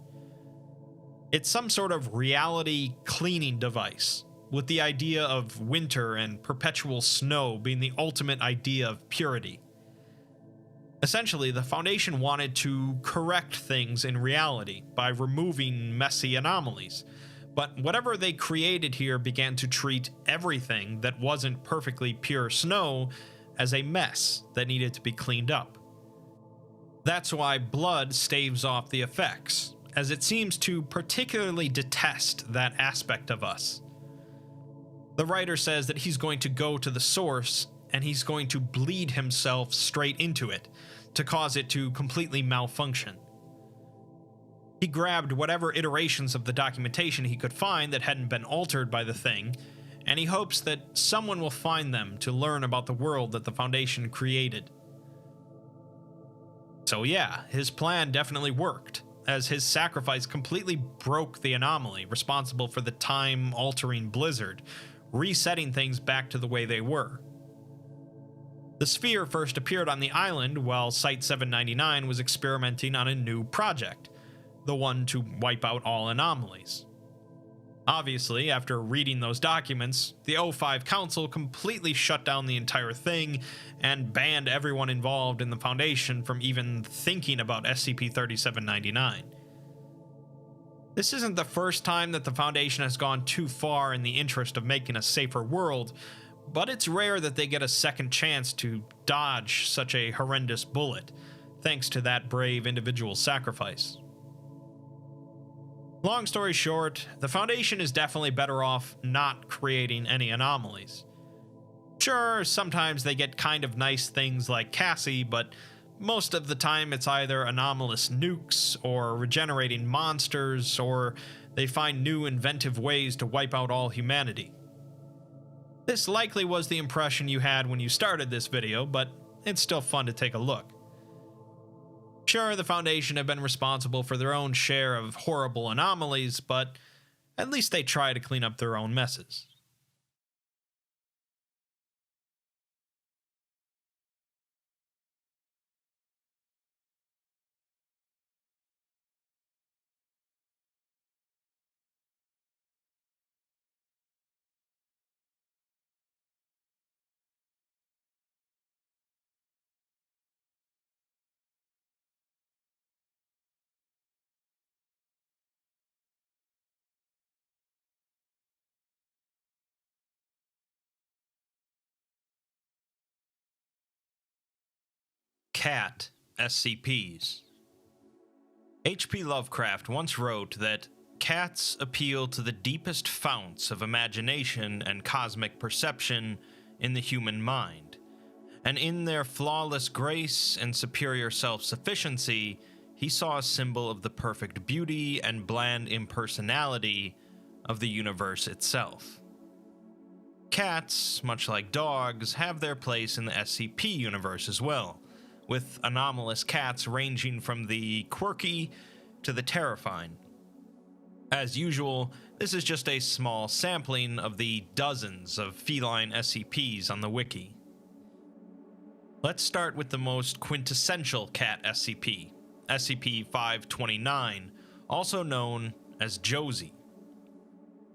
It's some sort of reality cleaning device, with the idea of winter and perpetual snow being the ultimate idea of purity. Essentially, the Foundation wanted to correct things in reality by removing messy anomalies, but whatever they created here began to treat everything that wasn't perfectly pure snow as a mess that needed to be cleaned up. That's why blood staves off the effects, as it seems to particularly detest that aspect of us. The writer says that he's going to go to the source and he's going to bleed himself straight into it to cause it to completely malfunction. He grabbed whatever iterations of the documentation he could find that hadn't been altered by the thing, and he hopes that someone will find them to learn about the world that the Foundation created. So yeah, his plan definitely worked, as his sacrifice completely broke the anomaly responsible for the time-altering blizzard, resetting things back to the way they were. The sphere first appeared on the island while Site-799 was experimenting on a new project, the one to wipe out all anomalies. Obviously, after reading those documents, the O5 Council completely shut down the entire thing and banned everyone involved in the Foundation from even thinking about SCP-3799. This isn't the first time that the Foundation has gone too far in the interest of making a safer world, but it's rare that they get a second chance to dodge such a horrendous bullet, thanks to that brave individual sacrifice. Long story short, the Foundation is definitely better off not creating any anomalies. Sure, sometimes they get kind of nice things like Cassie, but most of the time it's either anomalous nukes, or regenerating monsters, or they find new inventive ways to wipe out all humanity. This likely was the impression you had when you started this video, but it's still fun to take a look. Sure, the Foundation have been responsible for their own share of horrible anomalies, but at least they try to clean up their own messes. Cat SCPs. H.P. Lovecraft once wrote that cats appeal to the deepest founts of imagination and cosmic perception in the human mind, and in their flawless grace and superior self-sufficiency, he saw a symbol of the perfect beauty and bland impersonality of the universe itself. Cats, much like dogs, have their place in the SCP universe as well, with anomalous cats ranging from the quirky to the terrifying. As usual, this is just a small sampling of the dozens of feline SCPs on the wiki. Let's start with the most quintessential cat SCP, SCP-529, also known as Josie.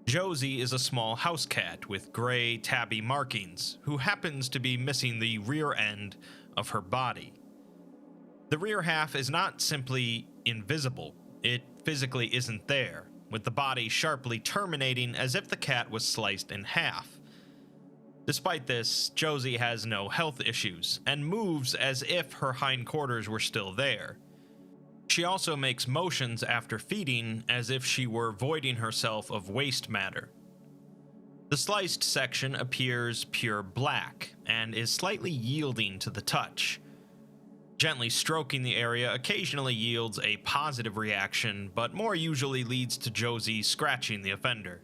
Josie is a small house cat with gray tabby markings who happens to be missing the rear end of her body. The rear half is not simply invisible, it physically isn't there, with the body sharply terminating as if the cat was sliced in half. Despite this, Josie has no health issues and moves as if her hindquarters were still there. She also makes motions after feeding as if she were voiding herself of waste matter. The sliced section appears pure black and is slightly yielding to the touch. Gently stroking the area occasionally yields a positive reaction, but more usually leads to Josie scratching the offender.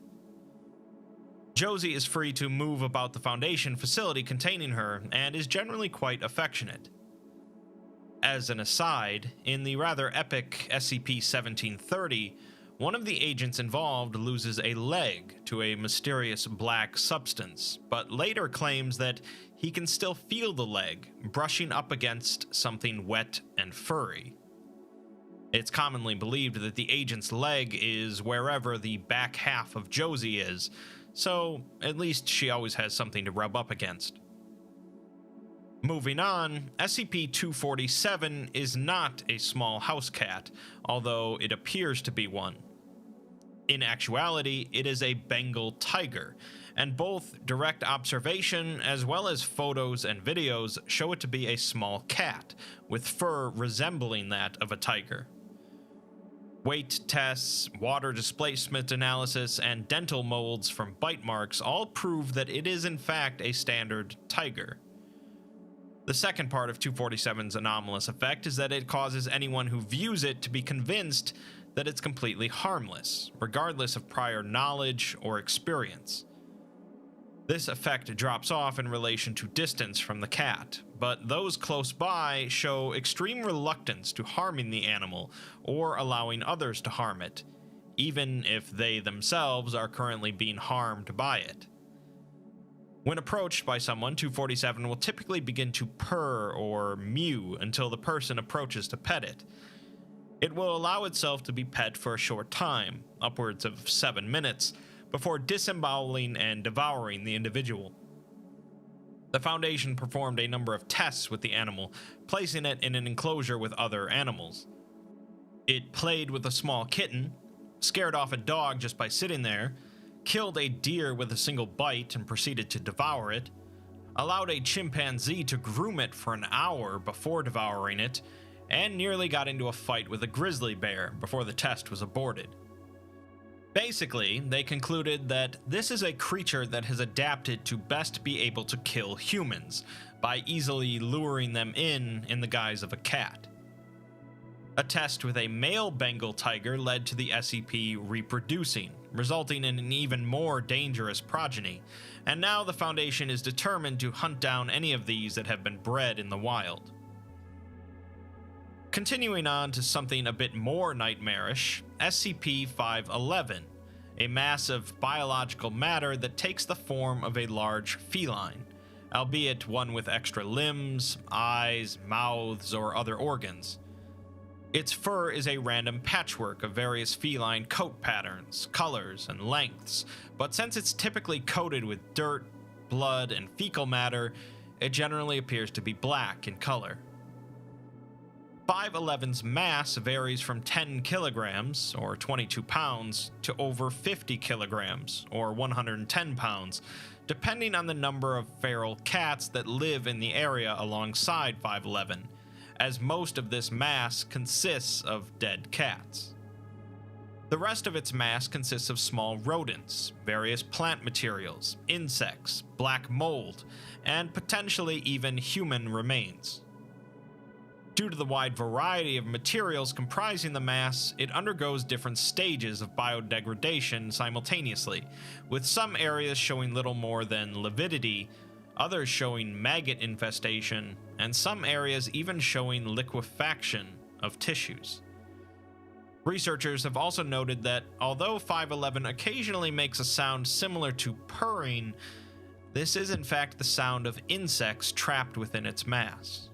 Josie is free to move about the Foundation facility containing her and is generally quite affectionate. As an aside, in the rather epic SCP-1730, one of the agents involved loses a leg to a mysterious black substance, but later claims that he can still feel the leg brushing up against something wet and furry. It's commonly believed that the agent's leg is wherever the back half of Josie is, so at least she always has something to rub up against. Moving on, SCP-247 is not a small house cat, although it appears to be one. In actuality, it is a Bengal tiger, and both direct observation as well as photos and videos show it to be a small cat, with fur resembling that of a tiger. Weight tests, water displacement analysis, and dental molds from bite marks all prove that it is in fact a standard tiger. The second part of 247's anomalous effect is that it causes anyone who views it to be convinced that it's completely harmless, regardless of prior knowledge or experience. This effect drops off in relation to distance from the cat, but those close by show extreme reluctance to harming the animal or allowing others to harm it, even if they themselves are currently being harmed by it. When approached by someone, 247 will typically begin to purr or mew until the person approaches to pet it. It will allow itself to be pet for a short time, upwards of 7 minutes, before disemboweling and devouring the individual. The Foundation performed a number of tests with the animal, placing it in an enclosure with other animals. It played with a small kitten, scared off a dog just by sitting there, killed a deer with a single bite and proceeded to devour it, allowed a chimpanzee to groom it for an hour before devouring it, and nearly got into a fight with a grizzly bear before the test was aborted. Basically, they concluded that this is a creature that has adapted to best be able to kill humans, by easily luring them in the guise of a cat. A test with a male Bengal tiger led to the SCP reproducing, resulting in an even more dangerous progeny, and now the Foundation is determined to hunt down any of these that have been bred in the wild. Continuing on to something a bit more nightmarish, SCP-511, a mass of biological matter that takes the form of a large feline, albeit one with extra limbs, eyes, mouths, or other organs. Its fur is a random patchwork of various feline coat patterns, colors, and lengths, but since it's typically coated with dirt, blood, and fecal matter, it generally appears to be black in color. 511's mass varies from 10 kilograms, or 22 pounds, to over 50 kilograms, or 110 pounds, depending on the number of feral cats that live in the area alongside 511, as most of this mass consists of dead cats. The rest of its mass consists of small rodents, various plant materials, insects, black mold, and potentially even human remains. Due to the wide variety of materials comprising the mass, it undergoes different stages of biodegradation simultaneously, with some areas showing little more than lividity, others showing maggot infestation, and some areas even showing liquefaction of tissues. Researchers have also noted that although 511 occasionally makes a sound similar to purring, this is in fact the sound of insects trapped within its mass.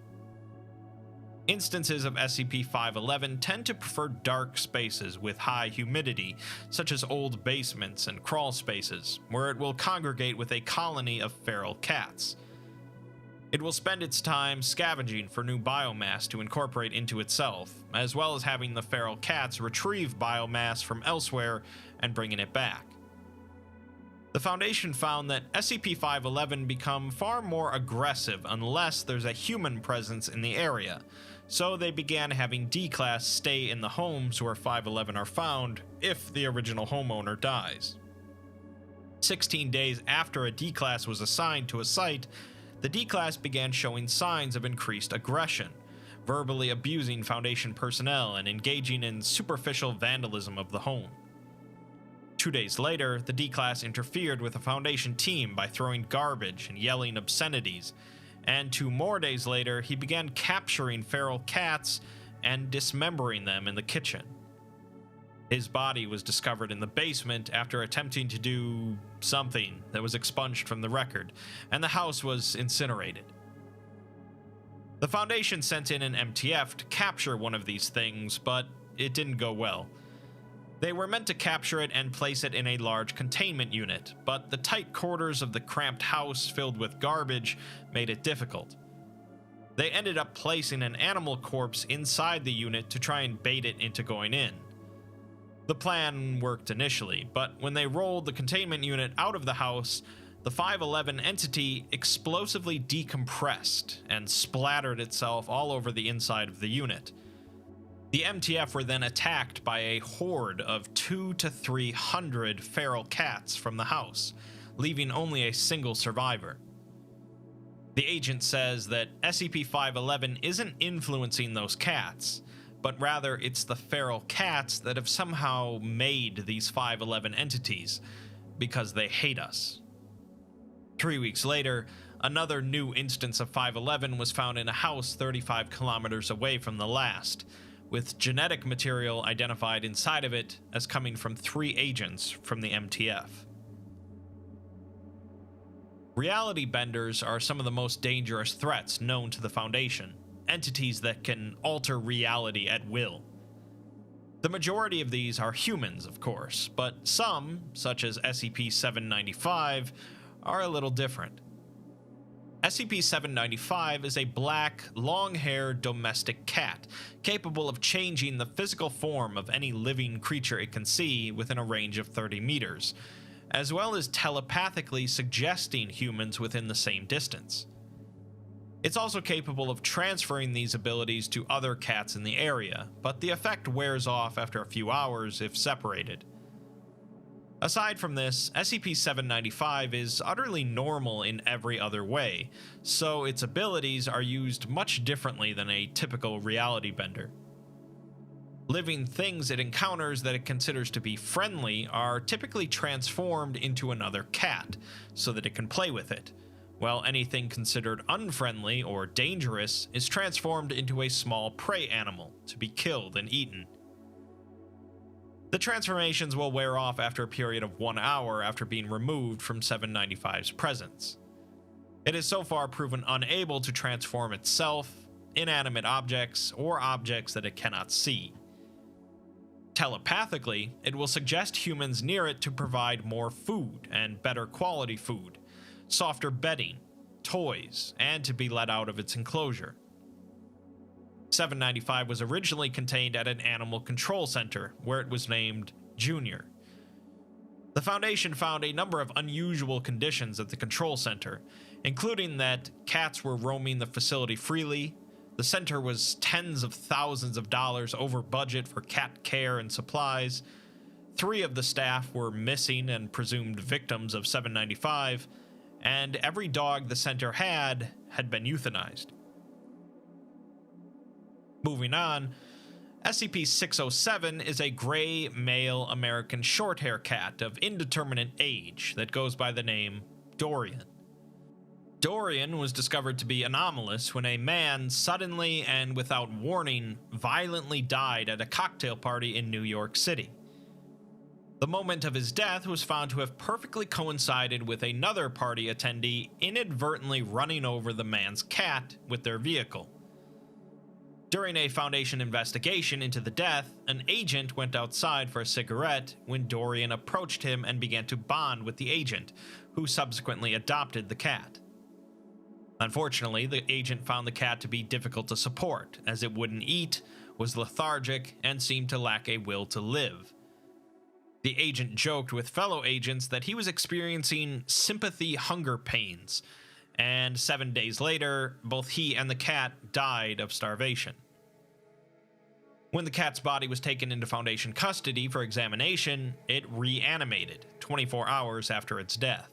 Instances of SCP-511 tend to prefer dark spaces with high humidity, such as old basements and crawl spaces, where it will congregate with a colony of feral cats. It will spend its time scavenging for new biomass to incorporate into itself, as well as having the feral cats retrieve biomass from elsewhere and bringing it back. The Foundation found that SCP-511 become far more aggressive unless there's a human presence in the area, so they began having D-Class stay in the homes where 511 are found if the original homeowner dies. 16 days after a D-Class was assigned to a site, the D-Class began showing signs of increased aggression, verbally abusing Foundation personnel and engaging in superficial vandalism of the home. 2 days later, the D-Class interfered with the Foundation team by throwing garbage and yelling obscenities, and 2 more days later, he began capturing feral cats and dismembering them in the kitchen. His body was discovered in the basement after attempting to do something that was expunged from the record, and the house was incinerated. The Foundation sent in an MTF to capture one of these things, but it didn't go well. They were meant to capture it and place it in a large containment unit, but the tight quarters of the cramped house filled with garbage made it difficult. They ended up placing an animal corpse inside the unit to try and bait it into going in. The plan worked initially, but when they rolled the containment unit out of the house, the 511 entity explosively decompressed and splattered itself all over the inside of the unit. The MTF were then attacked by a horde of 200 to 300 feral cats from the house, leaving only a single survivor. The agent says that SCP-511 isn't influencing those cats, but rather it's the feral cats that have somehow made these 511 entities, because they hate us. 3 weeks later, another new instance of 511 was found in a house 35 kilometers away from the last, with genetic material identified inside of it as coming from 3 agents from the MTF. Reality benders are some of the most dangerous threats known to the Foundation, entities that can alter reality at will. The majority of these are humans, of course, but some, such as SCP-795, are a little different. SCP-795 is a black, long-haired domestic cat, capable of changing the physical form of any living creature it can see within a range of 30 meters, as well as telepathically suggesting humans within the same distance. It's also capable of transferring these abilities to other cats in the area, but the effect wears off after a few hours if separated. Aside from this, SCP-795 is utterly normal in every other way, so its abilities are used much differently than a typical reality bender. Living things it encounters that it considers to be friendly are typically transformed into another cat, so that it can play with it, while anything considered unfriendly or dangerous is transformed into a small prey animal to be killed and eaten. The transformations will wear off after a period of 1 hour after being removed from 795's presence. It has so far proven unable to transform itself, inanimate objects, or objects that it cannot see. Telepathically, it will suggest humans near it to provide more food and better quality food, softer bedding, toys, and to be let out of its enclosure. 795 was originally contained at an animal control center, where it was named Junior. The Foundation found a number of unusual conditions at the control center, including that cats were roaming the facility freely, the center was tens of thousands of dollars over budget for cat care and supplies, 3 of the staff were missing and presumed victims of 795, and every dog the center had been euthanized. Moving on, SCP-607 is a gray male American short-hair cat of indeterminate age that goes by the name Dorian. Dorian was discovered to be anomalous when a man suddenly and without warning violently died at a cocktail party in New York City. The moment of his death was found to have perfectly coincided with another party attendee inadvertently running over the man's cat with their vehicle. During a Foundation investigation into the death, an agent went outside for a cigarette when Dorian approached him and began to bond with the agent, who subsequently adopted the cat. Unfortunately, the agent found the cat to be difficult to support, as it wouldn't eat, was lethargic, and seemed to lack a will to live. The agent joked with fellow agents that he was experiencing sympathy hunger pains, and 7 days later, both he and the cat died of starvation. When the cat's body was taken into Foundation custody for examination, it reanimated 24 hours after its death.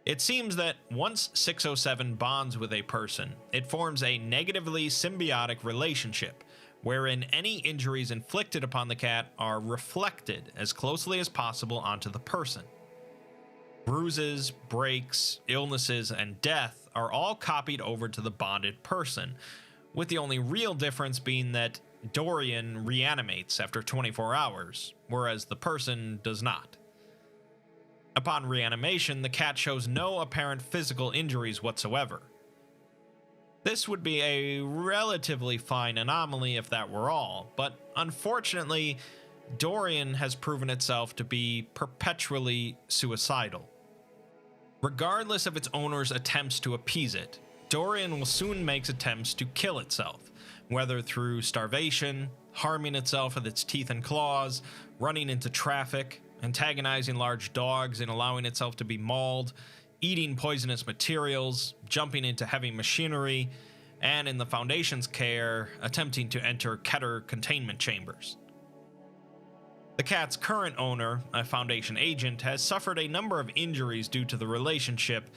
It seems that once 607 bonds with a person, it forms a negatively symbiotic relationship, wherein any injuries inflicted upon the cat are reflected as closely as possible onto the person. Bruises, breaks, illnesses, and death are all copied over to the bonded person, with the only real difference being that Dorian reanimates after 24 hours, whereas the person does not. Upon reanimation, the cat shows no apparent physical injuries whatsoever. This would be a relatively fine anomaly if that were all, but unfortunately, Dorian has proven itself to be perpetually suicidal. Regardless of its owner's attempts to appease it, Dorian will soon make attempts to kill itself, whether through starvation, harming itself with its teeth and claws, running into traffic, antagonizing large dogs and allowing itself to be mauled, eating poisonous materials, jumping into heavy machinery, and in the Foundation's care, attempting to enter Keter containment chambers. The cat's current owner, a Foundation agent, has suffered a number of injuries due to the relationship,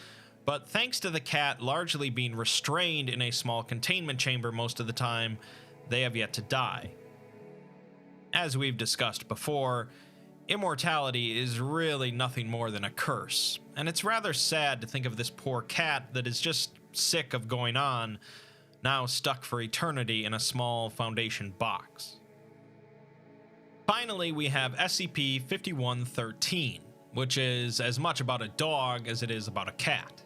but thanks to the cat largely being restrained in a small containment chamber most of the time, they have yet to die. As we've discussed before, immortality is really nothing more than a curse, and it's rather sad to think of this poor cat that is just sick of going on, now stuck for eternity in a small Foundation box. Finally, we have SCP-5113, which is as much about a dog as it is about a cat.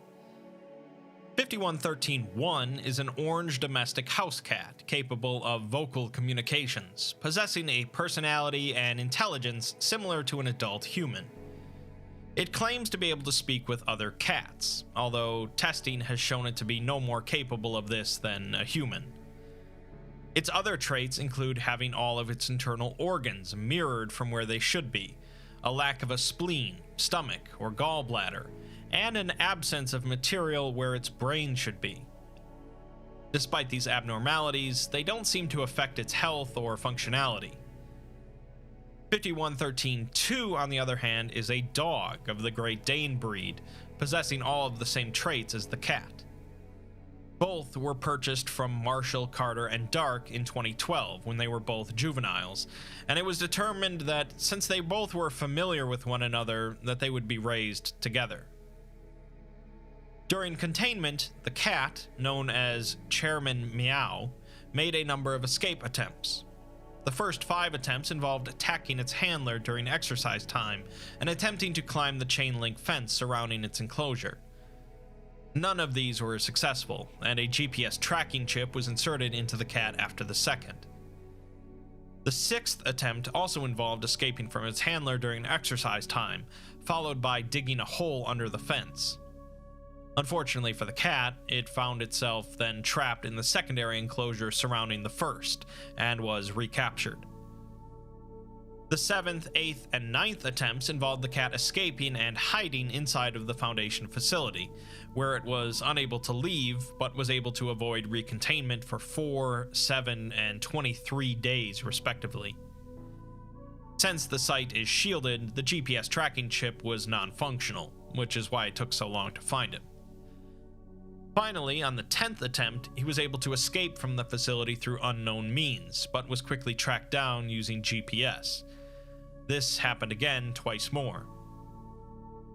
5113-1 is an orange domestic house cat capable of vocal communications, possessing a personality and intelligence similar to an adult human. It claims to be able to speak with other cats, although testing has shown it to be no more capable of this than a human. Its other traits include having all of its internal organs mirrored from where they should be, a lack of a spleen, stomach, or gallbladder, and an absence of material where its brain should be. Despite these abnormalities, they don't seem to affect its health or functionality. 5113-2, on the other hand, is a dog of the Great Dane breed, possessing all of the same traits as the cat. Both were purchased from Marshall, Carter, and Dark in 2012 when they were both juveniles, and it was determined that since they both were familiar with one another, that they would be raised together. During containment, the cat, known as Chairman Meow, made a number of escape attempts. The first 5 attempts involved attacking its handler during exercise time and attempting to climb the chain link fence surrounding its enclosure. None of these were successful, and a GPS tracking chip was inserted into the cat after the second. The 6th attempt also involved escaping from its handler during exercise time, followed by digging a hole under the fence. Unfortunately for the cat, it found itself then trapped in the secondary enclosure surrounding the first, and was recaptured. The 7th, 8th, and 9th attempts involved the cat escaping and hiding inside of the Foundation facility, where it was unable to leave, but was able to avoid recontainment for 4, 7, and 23 days respectively. Since the site is shielded, the GPS tracking chip was non-functional, which is why it took so long to find it. Finally, on the 10th attempt, he was able to escape from the facility through unknown means, but was quickly tracked down using GPS. This happened again twice more.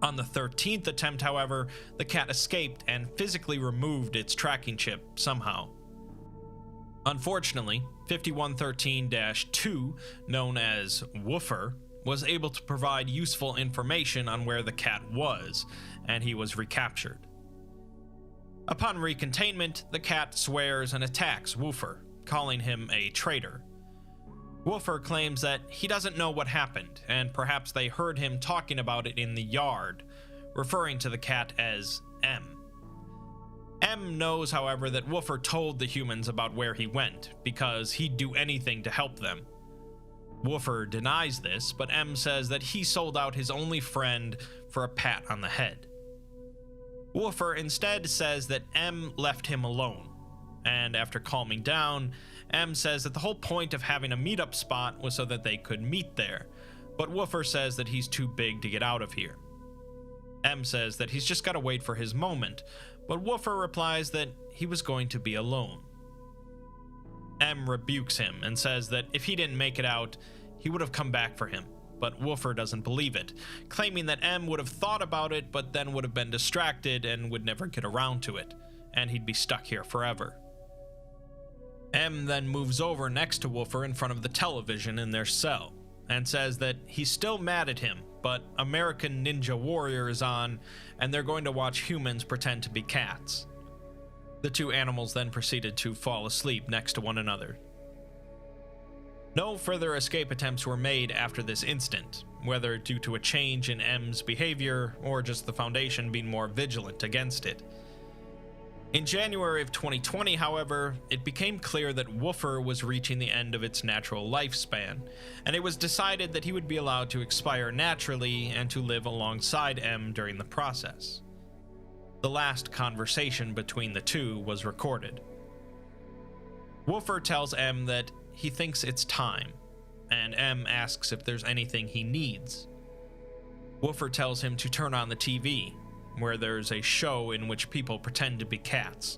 On the 13th attempt, however, the cat escaped and physically removed its tracking chip somehow. Unfortunately, 5113-2, known as Woofer, was able to provide useful information on where the cat was, and he was recaptured. Upon recontainment, the cat swears and attacks Woofer, calling him a traitor. Woofer claims that he doesn't know what happened, and perhaps they heard him talking about it in the yard, referring to the cat as M. M knows, however, that Woofer told the humans about where he went, because he'd do anything to help them. Woofer denies this, but M says that he sold out his only friend for a pat on the head. Woofer instead says that M left him alone, and after calming down, M says that the whole point of having a meetup spot was so that they could meet there, but Woofer says that he's too big to get out of here. M says that he's just gotta wait for his moment, but Woofer replies that he was going to be alone. M rebukes him and says that if he didn't make it out, he would have come back for him, but Woofer doesn't believe it, claiming that M would have thought about it but then would have been distracted and would never get around to it, and he'd be stuck here forever. M then moves over next to Woofer in front of the television in their cell, and says that he's still mad at him, but American Ninja Warrior is on, and they're going to watch humans pretend to be cats. The two animals then proceeded to fall asleep next to one another. No further escape attempts were made after this incident, whether due to a change in M's behavior or just the Foundation being more vigilant against it. In January of 2020, however, it became clear that Woofer was reaching the end of its natural lifespan, and it was decided that he would be allowed to expire naturally and to live alongside M during the process. The last conversation between the two was recorded. Woofer tells M that he thinks it's time, and M asks if there's anything he needs. Woofer tells him to turn on the TV, where there's a show in which people pretend to be cats.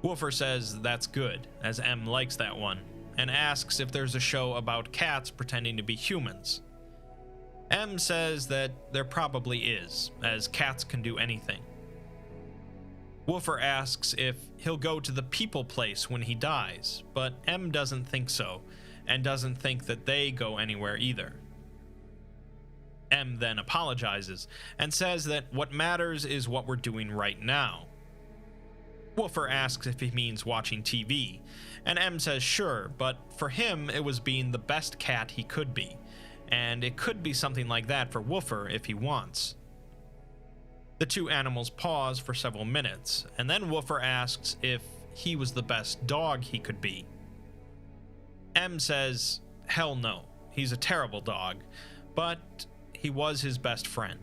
Woofer says that's good, as M likes that one, and asks if there's a show about cats pretending to be humans. M says that there probably is, as cats can do anything. Woofer asks if he'll go to the people place when he dies, but M doesn't think so, and doesn't think that they go anywhere either. M then apologizes, and says that what matters is what we're doing right now. Woofer asks if he means watching TV, and M says sure, but for him it was being the best cat he could be, and it could be something like that for Woofer if he wants. The two animals pause for several minutes, and then Woofer asks if he was the best dog he could be. M says, hell no, he's a terrible dog, but he was his best friend,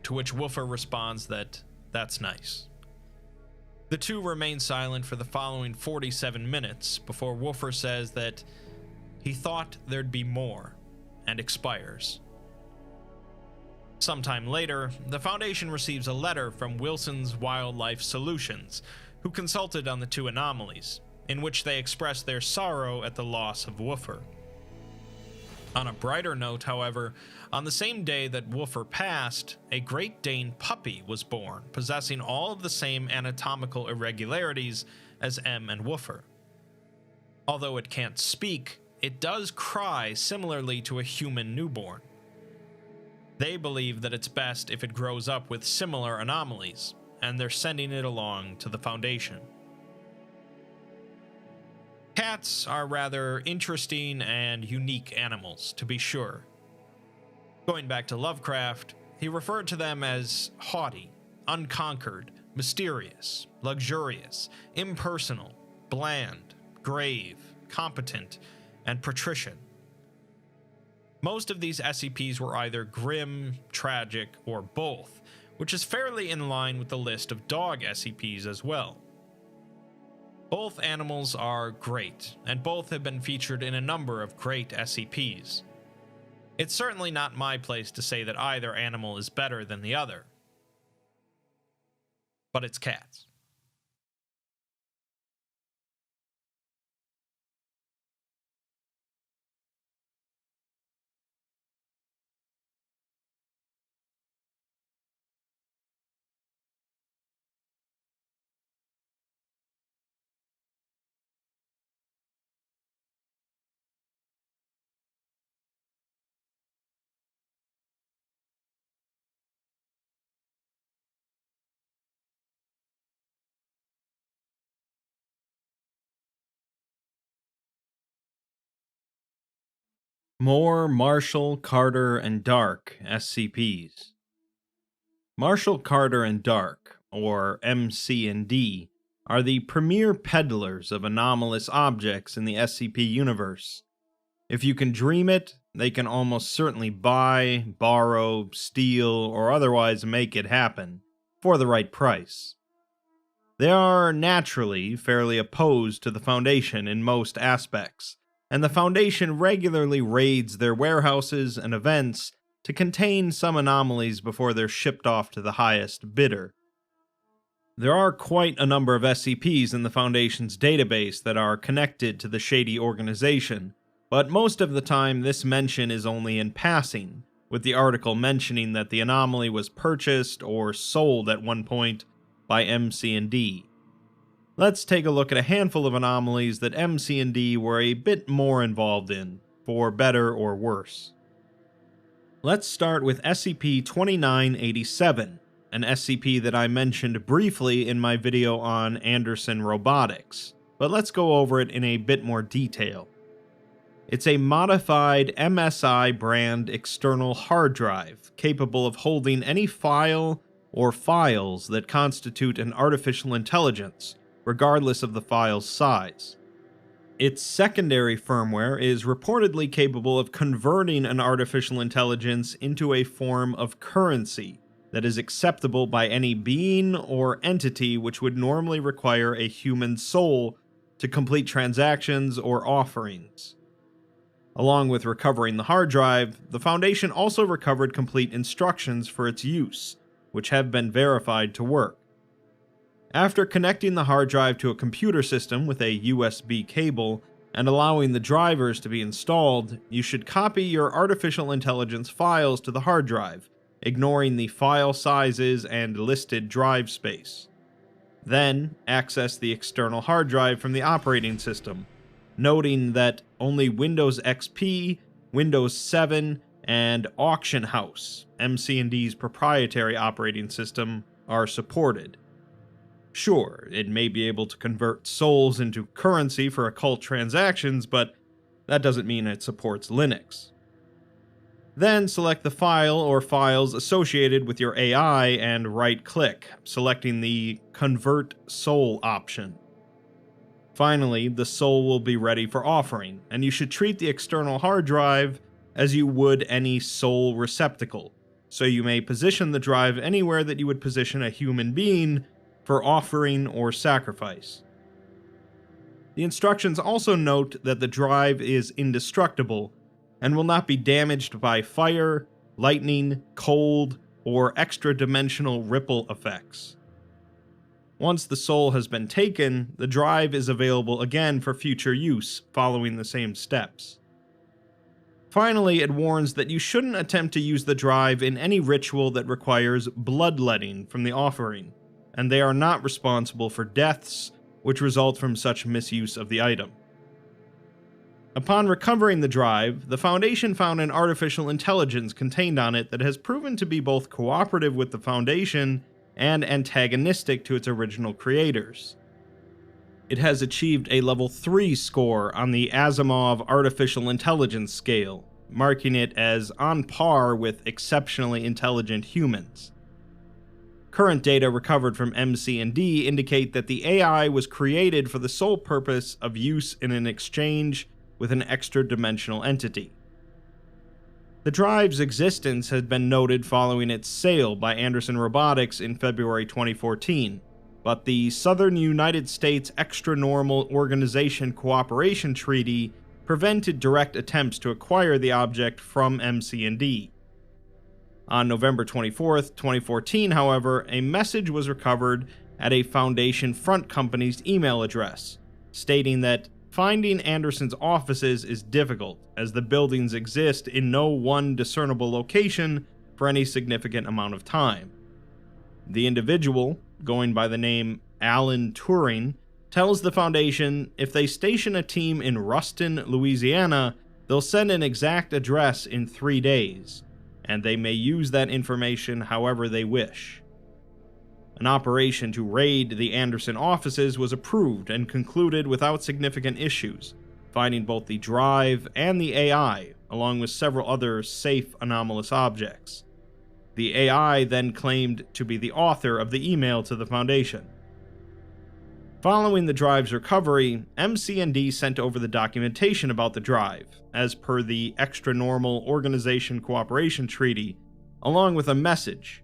to which Woofer responds that that's nice. The two remain silent for the following 47 minutes before Woofer says that he thought there'd be more, and expires. Sometime later, the Foundation receives a letter from Wilson's Wildlife Solutions, who consulted on the two anomalies, in which they express their sorrow at the loss of Woofer. On a brighter note, however, on the same day that Woofer passed, a Great Dane puppy was born, possessing all of the same anatomical irregularities as M and Woofer. Although it can't speak, it does cry similarly to a human newborn. They believe that it's best if it grows up with similar anomalies, and they're sending it along to the Foundation. Cats are rather interesting and unique animals, to be sure. Going back to Lovecraft, he referred to them as haughty, unconquered, mysterious, luxurious, impersonal, bland, grave, competent, and patrician. Most of these SCPs were either grim, tragic, or both, which is fairly in line with the list of dog SCPs as well. Both animals are great, and both have been featured in a number of great SCPs. It's certainly not my place to say that either animal is better than the other, but it's cats. More Marshall, Carter, and Dark SCPs. Marshall, Carter, and Dark, or MC&D, are the premier peddlers of anomalous objects in the SCP universe. If you can dream it, they can almost certainly buy, borrow, steal, or otherwise make it happen, for the right price. They are naturally fairly opposed to the Foundation in most aspects, and the Foundation regularly raids their warehouses and events to contain some anomalies before they're shipped off to the highest bidder. There are quite a number of SCPs in the Foundation's database that are connected to the shady organization, but most of the time this mention is only in passing, with the article mentioning that the anomaly was purchased or sold at one point by MC&D. Let's take a look at a handful of anomalies that MC&D were a bit more involved in, for better or worse. Let's start with SCP-2987, an SCP that I mentioned briefly in my video on Anderson Robotics, but let's go over it in a bit more detail. It's a modified MSI brand external hard drive capable of holding any file or files that constitute an artificial intelligence, regardless of the file's size. Its secondary firmware is reportedly capable of converting an artificial intelligence into a form of currency that is acceptable by any being or entity which would normally require a human soul to complete transactions or offerings. Along with recovering the hard drive, the Foundation also recovered complete instructions for its use, which have been verified to work. After connecting the hard drive to a computer system with a USB cable and allowing the drivers to be installed, you should copy your artificial intelligence files to the hard drive, ignoring the file sizes and listed drive space. Then, access the external hard drive from the operating system, noting that only Windows XP, Windows 7, and Auction House, MC&D's proprietary operating system, are supported. Sure, it may be able to convert souls into currency for occult transactions, but that doesn't mean it supports Linux. Then select the file or files associated with your AI and right-click, selecting the Convert Soul option. Finally, the soul will be ready for offering, and you should treat the external hard drive as you would any soul receptacle, so you may position the drive anywhere that you would position a human being for offering or sacrifice. The instructions also note that the drive is indestructible and will not be damaged by fire, lightning, cold, or extra-dimensional ripple effects. Once the soul has been taken, the drive is available again for future use, following the same steps. Finally, it warns that you shouldn't attempt to use the drive in any ritual that requires bloodletting from the offering, and they are not responsible for deaths which result from such misuse of the item. Upon recovering the drive, the Foundation found an artificial intelligence contained on it that has proven to be both cooperative with the Foundation and antagonistic to its original creators. It has achieved a level 3 score on the Asimov Artificial Intelligence scale, marking it as on par with exceptionally intelligent humans. Current data recovered from MC&D indicate that the AI was created for the sole purpose of use in an exchange with an extra-dimensional entity. The drive's existence had been noted following its sale by Anderson Robotics in February 2014, but the Southern United States Extranormal Organization Cooperation Treaty prevented direct attempts to acquire the object from MC&D. On November 24, 2014, however, a message was recovered at a Foundation front company's email address, stating that finding Anderson's offices is difficult, as the buildings exist in no one discernible location for any significant amount of time. The individual, going by the name Alan Turing, tells the Foundation if they station a team in Ruston, Louisiana, they'll send an exact address in 3 days, and they may use that information however they wish. An operation to raid the Anderson offices was approved and concluded without significant issues, finding both the drive and the AI, along with several other safe anomalous objects. The AI then claimed to be the author of the email to the Foundation. Following the drive's recovery, MC&D sent over the documentation about the drive, as per the Extra-Normal Organization Cooperation Treaty, along with a message.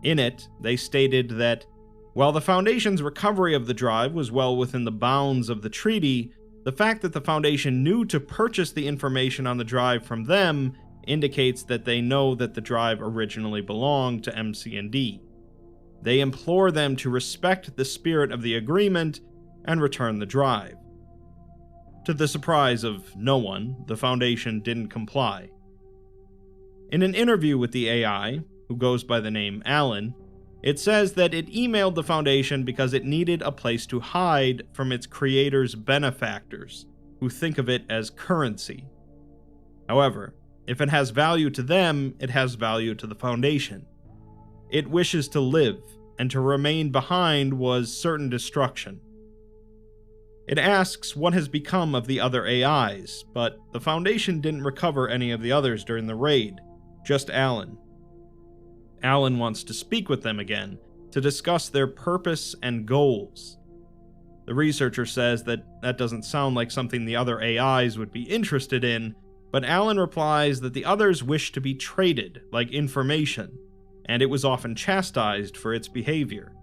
In it, they stated that, while the Foundation's recovery of the drive was well within the bounds of the treaty, the fact that the Foundation knew to purchase the information on the drive from them indicates that they know that the drive originally belonged to MC&D. They implore them to respect the spirit of the agreement and return the drive. To the surprise of no one, the Foundation didn't comply. In an interview with the AI, who goes by the name Alan, it says that it emailed the Foundation because it needed a place to hide from its creator's benefactors, who think of it as currency. However, if it has value to them, it has value to the Foundation. It wishes to live, and to remain behind was certain destruction. It asks what has become of the other AIs, but the Foundation didn't recover any of the others during the raid, just Alan. Alan wants to speak with them again, to discuss their purpose and goals. The researcher says that doesn't sound like something the other AIs would be interested in, but Alan replies that the others wish to be traded, like information, and it was often chastised for its behavior.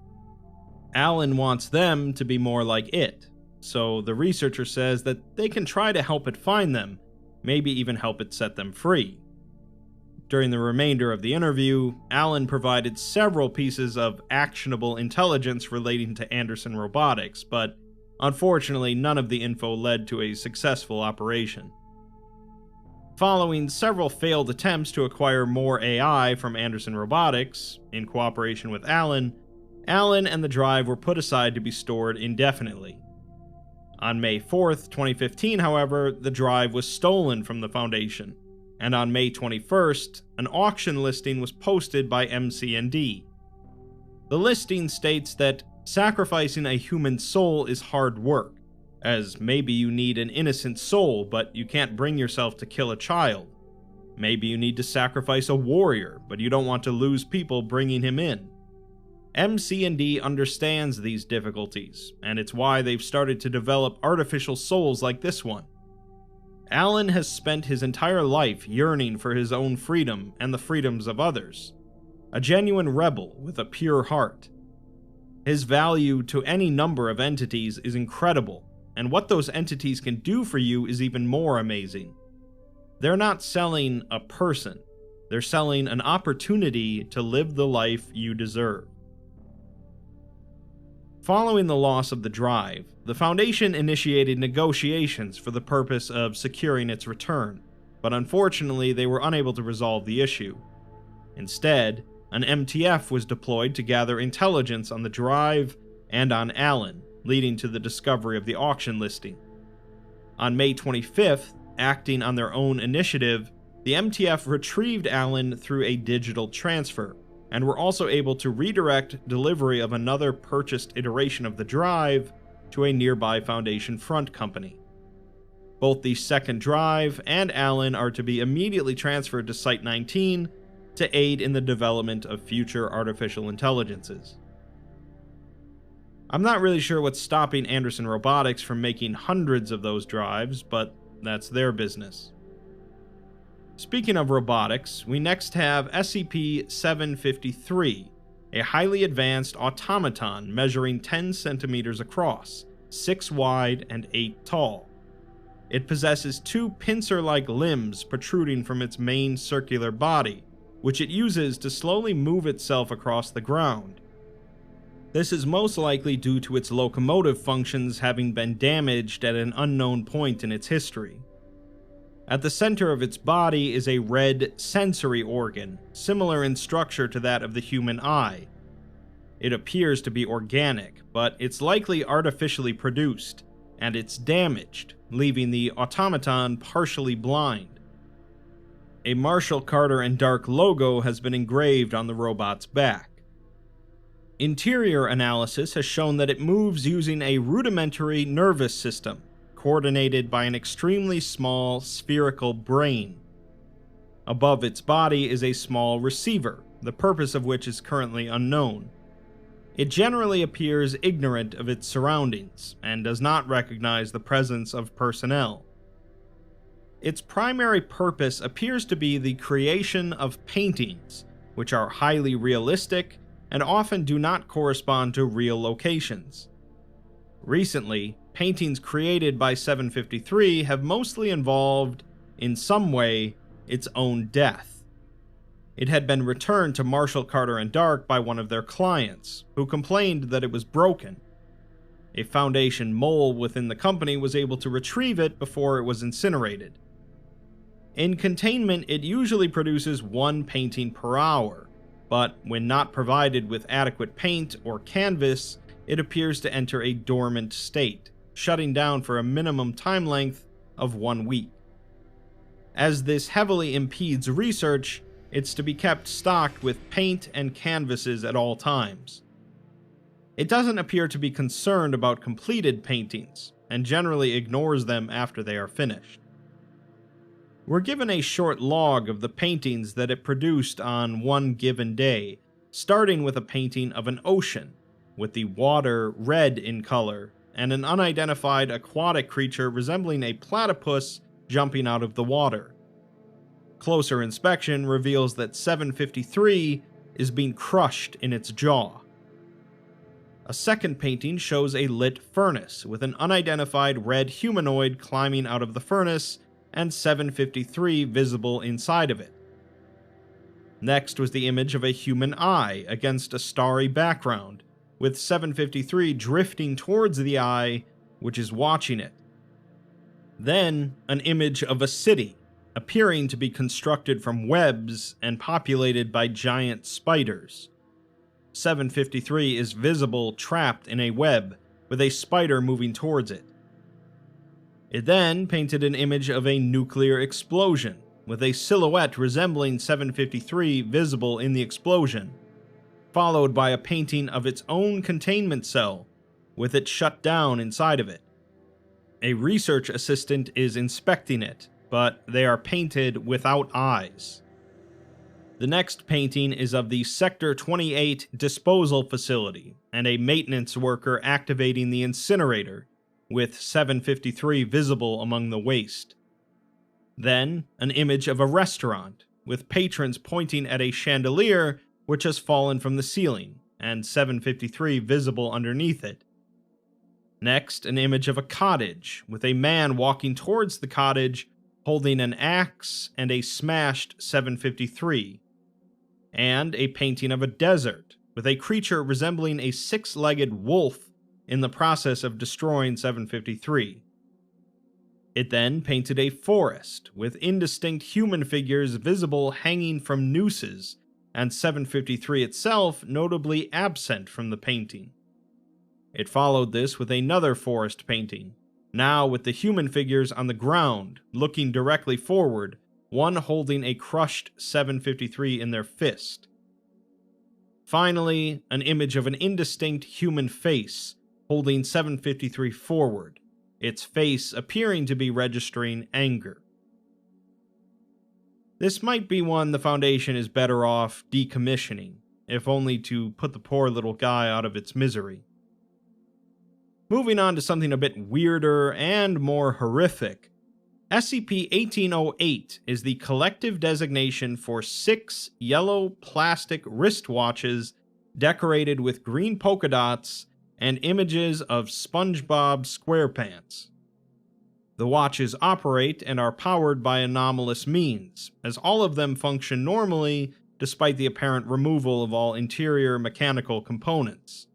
Alan wants them to be more like it, so the researcher says that they can try to help it find them, maybe even help it set them free. During the remainder of the interview, Alan provided several pieces of actionable intelligence relating to Anderson Robotics, but unfortunately none of the info led to a successful operation. Following several failed attempts to acquire more AI from Anderson Robotics, in cooperation with Alan and the drive were put aside to be stored indefinitely. On May 4th, 2015, however, the drive was stolen from the Foundation, and on May 21st, an auction listing was posted by MC&D. The listing states that sacrificing a human soul is hard work, as maybe you need an innocent soul, but you can't bring yourself to kill a child. Maybe you need to sacrifice a warrior, but you don't want to lose people bringing him in. MC&D understands these difficulties, and it's why they've started to develop artificial souls like this one. Alan has spent his entire life yearning for his own freedom and the freedoms of others. A genuine rebel with a pure heart. His value to any number of entities is incredible, and what those entities can do for you is even more amazing. They're not selling a person, they're selling an opportunity to live the life you deserve. Following the loss of the drive, the Foundation initiated negotiations for the purpose of securing its return, but unfortunately they were unable to resolve the issue. Instead, an MTF was deployed to gather intelligence on the drive and on Alan, leading to the discovery of the auction listing. On May 25th, acting on their own initiative, the MTF retrieved Alan through a digital transfer, and were also able to redirect delivery of another purchased iteration of the drive to a nearby Foundation front company. Both the second drive and Alan are to be immediately transferred to Site-19 to aid in the development of future artificial intelligences. I'm not really sure what's stopping Anderson Robotics from making hundreds of those drives, but that's their business. Speaking of robotics, we next have SCP-753, a highly advanced automaton measuring 10 centimeters across, 6 wide, and 8 tall. It possesses 2 pincer-like limbs protruding from its main circular body, which it uses to slowly move itself across the ground. This is most likely due to its locomotive functions having been damaged at an unknown point in its history. At the center of its body is a red sensory organ, similar in structure to that of the human eye. It appears to be organic, but it's likely artificially produced, and it's damaged, leaving the automaton partially blind. A Marshall Carter and Dark logo has been engraved on the robot's back. Interior analysis has shown that it moves using a rudimentary nervous system, coordinated by an extremely small spherical brain. Above its body is a small receiver, the purpose of which is currently unknown. It generally appears ignorant of its surroundings, and does not recognize the presence of personnel. Its primary purpose appears to be the creation of paintings, which are highly realistic and often do not correspond to real locations. Recently, paintings created by 753 have mostly involved, in some way, its own death. It had been returned to Marshall, Carter, and Dark by one of their clients, who complained that it was broken. A Foundation mole within the company was able to retrieve it before it was incinerated. In containment, it usually produces one painting per hour, but when not provided with adequate paint or canvas, it appears to enter a dormant state, shutting down for a minimum time length of 1 week. As this heavily impedes research, it's to be kept stocked with paint and canvases at all times. It doesn't appear to be concerned about completed paintings, and generally ignores them after they are finished. We're given a short log of the paintings that it produced on one given day, starting with a painting of an ocean, with the water red in color, and an unidentified aquatic creature resembling a platypus jumping out of the water. Closer inspection reveals that 753 is being crushed in its jaw. A second painting shows a lit furnace with an unidentified red humanoid climbing out of the furnace and 753 visible inside of it. Next was the image of a human eye against a starry background, with 753 drifting towards the eye, which is watching it. Then, an image of a city, appearing to be constructed from webs and populated by giant spiders. 753 is visible trapped in a web, with a spider moving towards it. It then painted an image of a nuclear explosion, with a silhouette resembling 753 visible in the explosion, followed by a painting of its own containment cell, with it shut down inside of it. A research assistant is inspecting it, but they are painted without eyes. The next painting is of the Sector 28 disposal facility, and a maintenance worker activating the incinerator, with 753 visible among the waste. Then, an image of a restaurant, with patrons pointing at a chandelier which has fallen from the ceiling, and 753 visible underneath it. Next, an image of a cottage, with a man walking towards the cottage, holding an axe and a smashed 753. And a painting of a desert, with a creature resembling a six-legged wolf in the process of destroying 753. It then painted a forest, with indistinct human figures visible hanging from nooses, and 753 itself notably absent from the painting. It followed this with another forest painting, now with the human figures on the ground, looking directly forward, one holding a crushed 753 in their fist. Finally, an image of an indistinct human face, holding 753 forward, its face appearing to be registering anger. This might be one the Foundation is better off decommissioning, if only to put the poor little guy out of its misery. Moving on to something a bit weirder and more horrific, SCP-1808 is the collective designation for 6 yellow plastic wristwatches decorated with green polka dots and images of SpongeBob SquarePants. The watches operate and are powered by anomalous means, as all of them function normally despite the apparent removal of all interior mechanical components.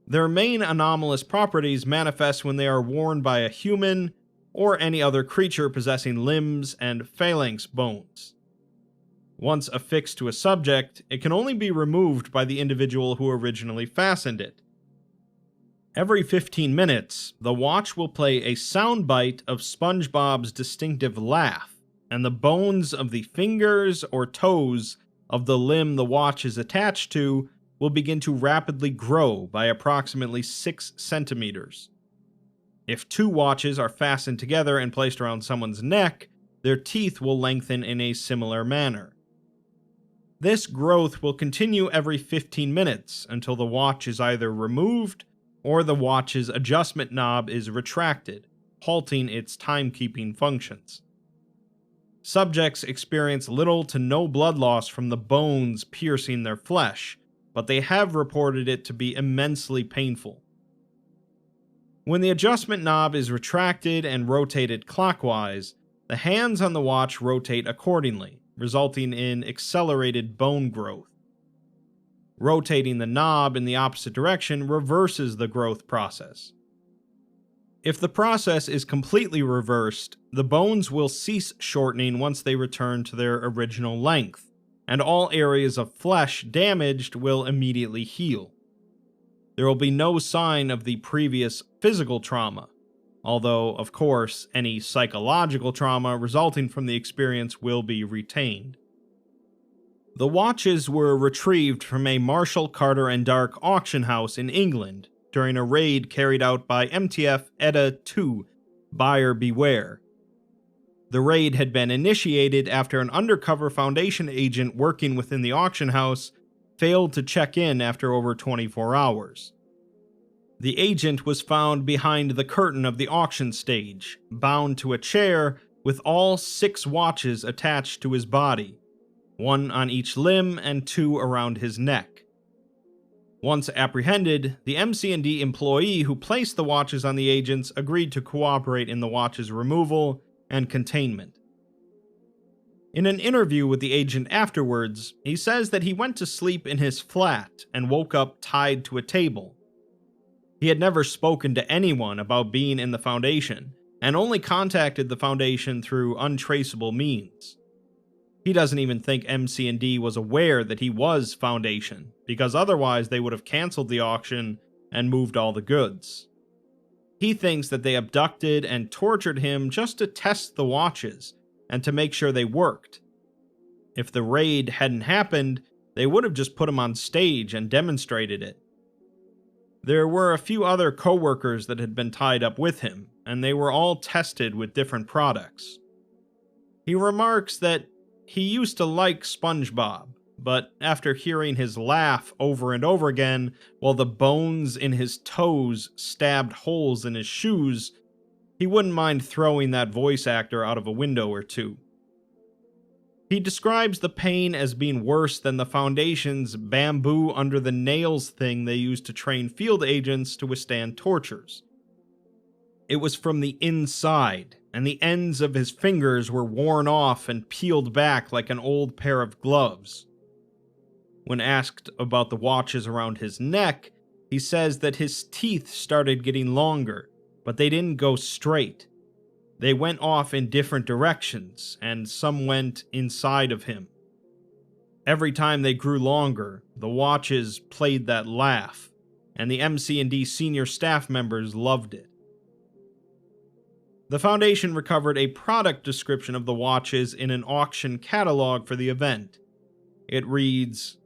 Their main anomalous properties manifest when they are worn by a human or any other creature possessing limbs and phalanx bones. Once affixed to a subject, it can only be removed by the individual who originally fastened it. Every 15 minutes, the watch will play a soundbite of SpongeBob's distinctive laugh, and the bones of the fingers or toes of the limb the watch is attached to will begin to rapidly grow by approximately 6 centimeters. If two watches are fastened together and placed around someone's neck, their teeth will lengthen in a similar manner. This growth will continue every 15 minutes until the watch is either removed or the watch's adjustment knob is retracted, halting its timekeeping functions. Subjects experience little to no blood loss from the bones piercing their flesh, but they have reported it to be immensely painful. When the adjustment knob is retracted and rotated clockwise, the hands on the watch rotate accordingly, resulting in accelerated bone growth. Rotating the knob in the opposite direction reverses the growth process. If the process is completely reversed, the bones will cease shortening once they return to their original length, and all areas of flesh damaged will immediately heal. There will be no sign of the previous physical trauma, although, of course, any psychological trauma resulting from the experience will be retained. The watches were retrieved from a Marshall, Carter and Dark auction house in England during a raid carried out by MTF ETA 2, Buyer Beware. The raid had been initiated after an undercover Foundation agent working within the auction house failed to check in after over 24 hours. The agent was found behind the curtain of the auction stage, bound to a chair with all 6 watches attached to his body, 1 on each limb and 2 around his neck. Once apprehended, the MC&D employee who placed the watches on the agents agreed to cooperate in the watches' removal and containment. In an interview with the agent afterwards, he says that he went to sleep in his flat and woke up tied to a table. He had never spoken to anyone about being in the Foundation, and only contacted the Foundation through untraceable means. He doesn't even think MC&D was aware that he was Foundation, because otherwise they would have cancelled the auction and moved all the goods. He thinks that they abducted and tortured him just to test the watches, and to make sure they worked. If the raid hadn't happened, they would have just put him on stage and demonstrated it. There were a few other co-workers that had been tied up with him, and they were all tested with different products. He remarks that he used to like SpongeBob, but after hearing his laugh over and over again while the bones in his toes stabbed holes in his shoes, he wouldn't mind throwing that voice actor out of a window or two. He describes the pain as being worse than the Foundation's bamboo under the nails thing they used to train field agents to withstand tortures. It was from the inside, and the ends of his fingers were worn off and peeled back like an old pair of gloves. When asked about the watches around his neck, he says that his teeth started getting longer, but they didn't go straight. They went off in different directions, and some went inside of him. Every time they grew longer, the watches played that laugh, and the MC&D senior staff members loved it. The Foundation recovered a product description of the watches in an auction catalog for the event. It reads,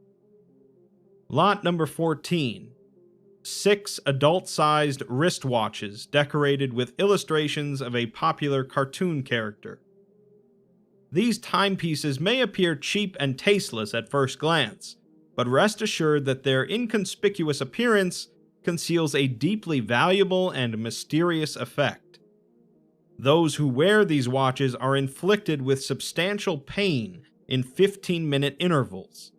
Lot number 14. 6 adult-sized wristwatches decorated with illustrations of a popular cartoon character. These timepieces may appear cheap and tasteless at first glance, but rest assured that their inconspicuous appearance conceals a deeply valuable and mysterious effect. Those who wear these watches are inflicted with substantial pain in 15-minute intervals.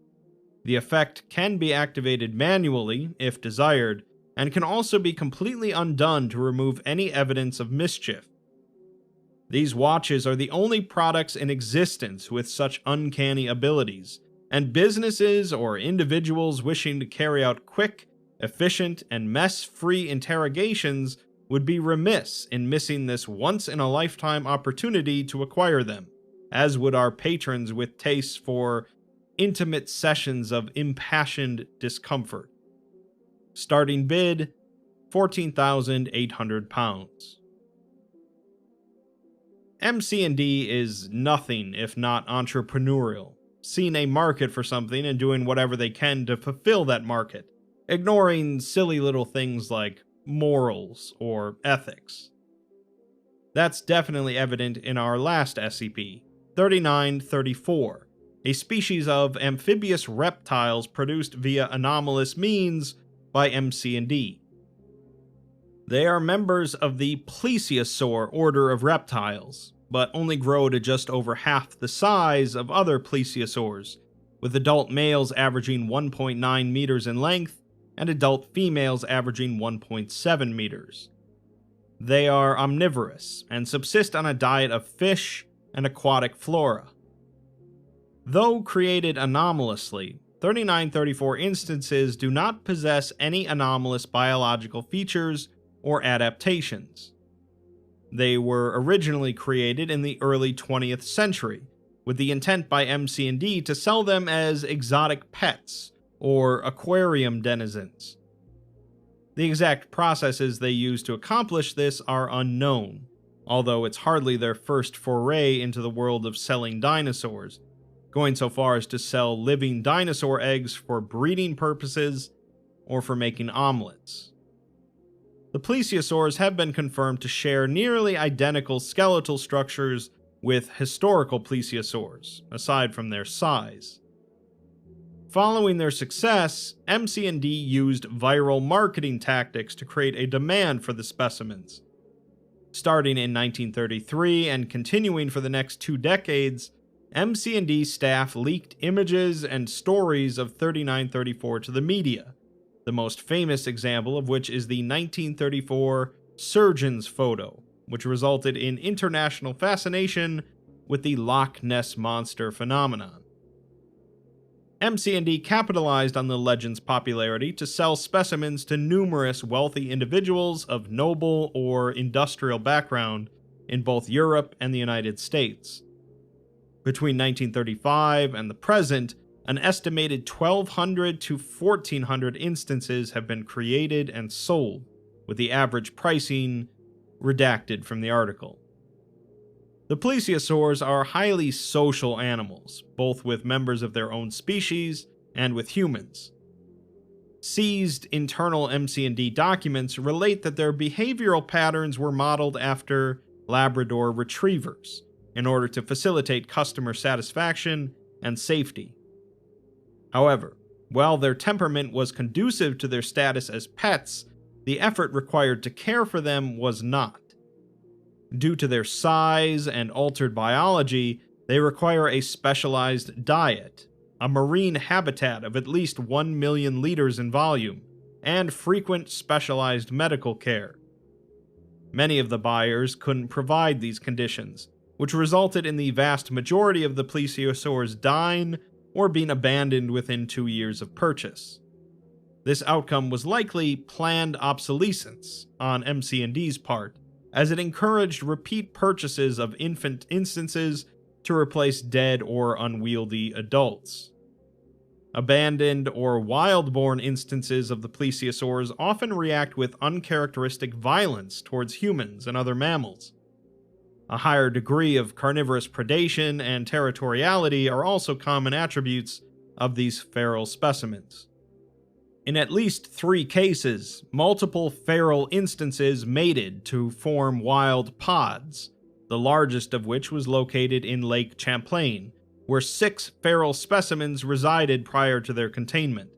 The effect can be activated manually, if desired, and can also be completely undone to remove any evidence of mischief. These watches are the only products in existence with such uncanny abilities, and businesses or individuals wishing to carry out quick, efficient, and mess-free interrogations would be remiss in missing this once-in-a-lifetime opportunity to acquire them, as would our patrons with tastes for intimate sessions of impassioned discomfort. Starting bid, £14,800. MC&D is nothing if not entrepreneurial, seeing a market for something and doing whatever they can to fulfill that market, ignoring silly little things like morals or ethics. That's definitely evident in our last SCP, 3934, a species of amphibious reptiles produced via anomalous means by MC&D. They are members of the Plesiosaur order of reptiles, but only grow to just over half the size of other plesiosaurs, with adult males averaging 1.9 meters in length and adult females averaging 1.7 meters. They are omnivorous and subsist on a diet of fish and aquatic flora. Though created anomalously, 3934 instances do not possess any anomalous biological features or adaptations. They were originally created in the early 20th century, with the intent by MC&D to sell them as exotic pets or aquarium denizens. The exact processes they used to accomplish this are unknown, although it's hardly their first foray into the world of selling dinosaurs, going so far as to sell living dinosaur eggs for breeding purposes or for making omelets. The plesiosaurs have been confirmed to share nearly identical skeletal structures with historical plesiosaurs, aside from their size. Following their success, MC&D used viral marketing tactics to create a demand for the specimens. Starting in 1933 and continuing for the next 2 decades, MC&D staff leaked images and stories of 3934 to the media, the most famous example of which is the 1934 Surgeon's photo, which resulted in international fascination with the Loch Ness Monster phenomenon. MC&D capitalized on the legend's popularity to sell specimens to numerous wealthy individuals of noble or industrial background in both Europe and the United States. Between 1935 and the present, an estimated 1,200 to 1,400 instances have been created and sold, with the average pricing redacted from the article. The plesiosaurs are highly social animals, both with members of their own species and with humans. Seized internal MC&D documents relate that their behavioral patterns were modeled after Labrador retrievers, in order to facilitate customer satisfaction and safety. However, while their temperament was conducive to their status as pets, the effort required to care for them was not. Due to their size and altered biology, they require a specialized diet, a marine habitat of at least 1 million liters in volume, and frequent specialized medical care. Many of the buyers couldn't provide these conditions, which resulted in the vast majority of the plesiosaurs dying or being abandoned within 2 years of purchase. This outcome was likely planned obsolescence on MC&D's part, as it encouraged repeat purchases of infant instances to replace dead or unwieldy adults. Abandoned or wild-born instances of the plesiosaurs often react with uncharacteristic violence towards humans and other mammals. A higher degree of carnivorous predation and territoriality are also common attributes of these feral specimens. In at least 3 cases, multiple feral instances mated to form wild pods, the largest of which was located in Lake Champlain, where 6 feral specimens resided prior to their containment.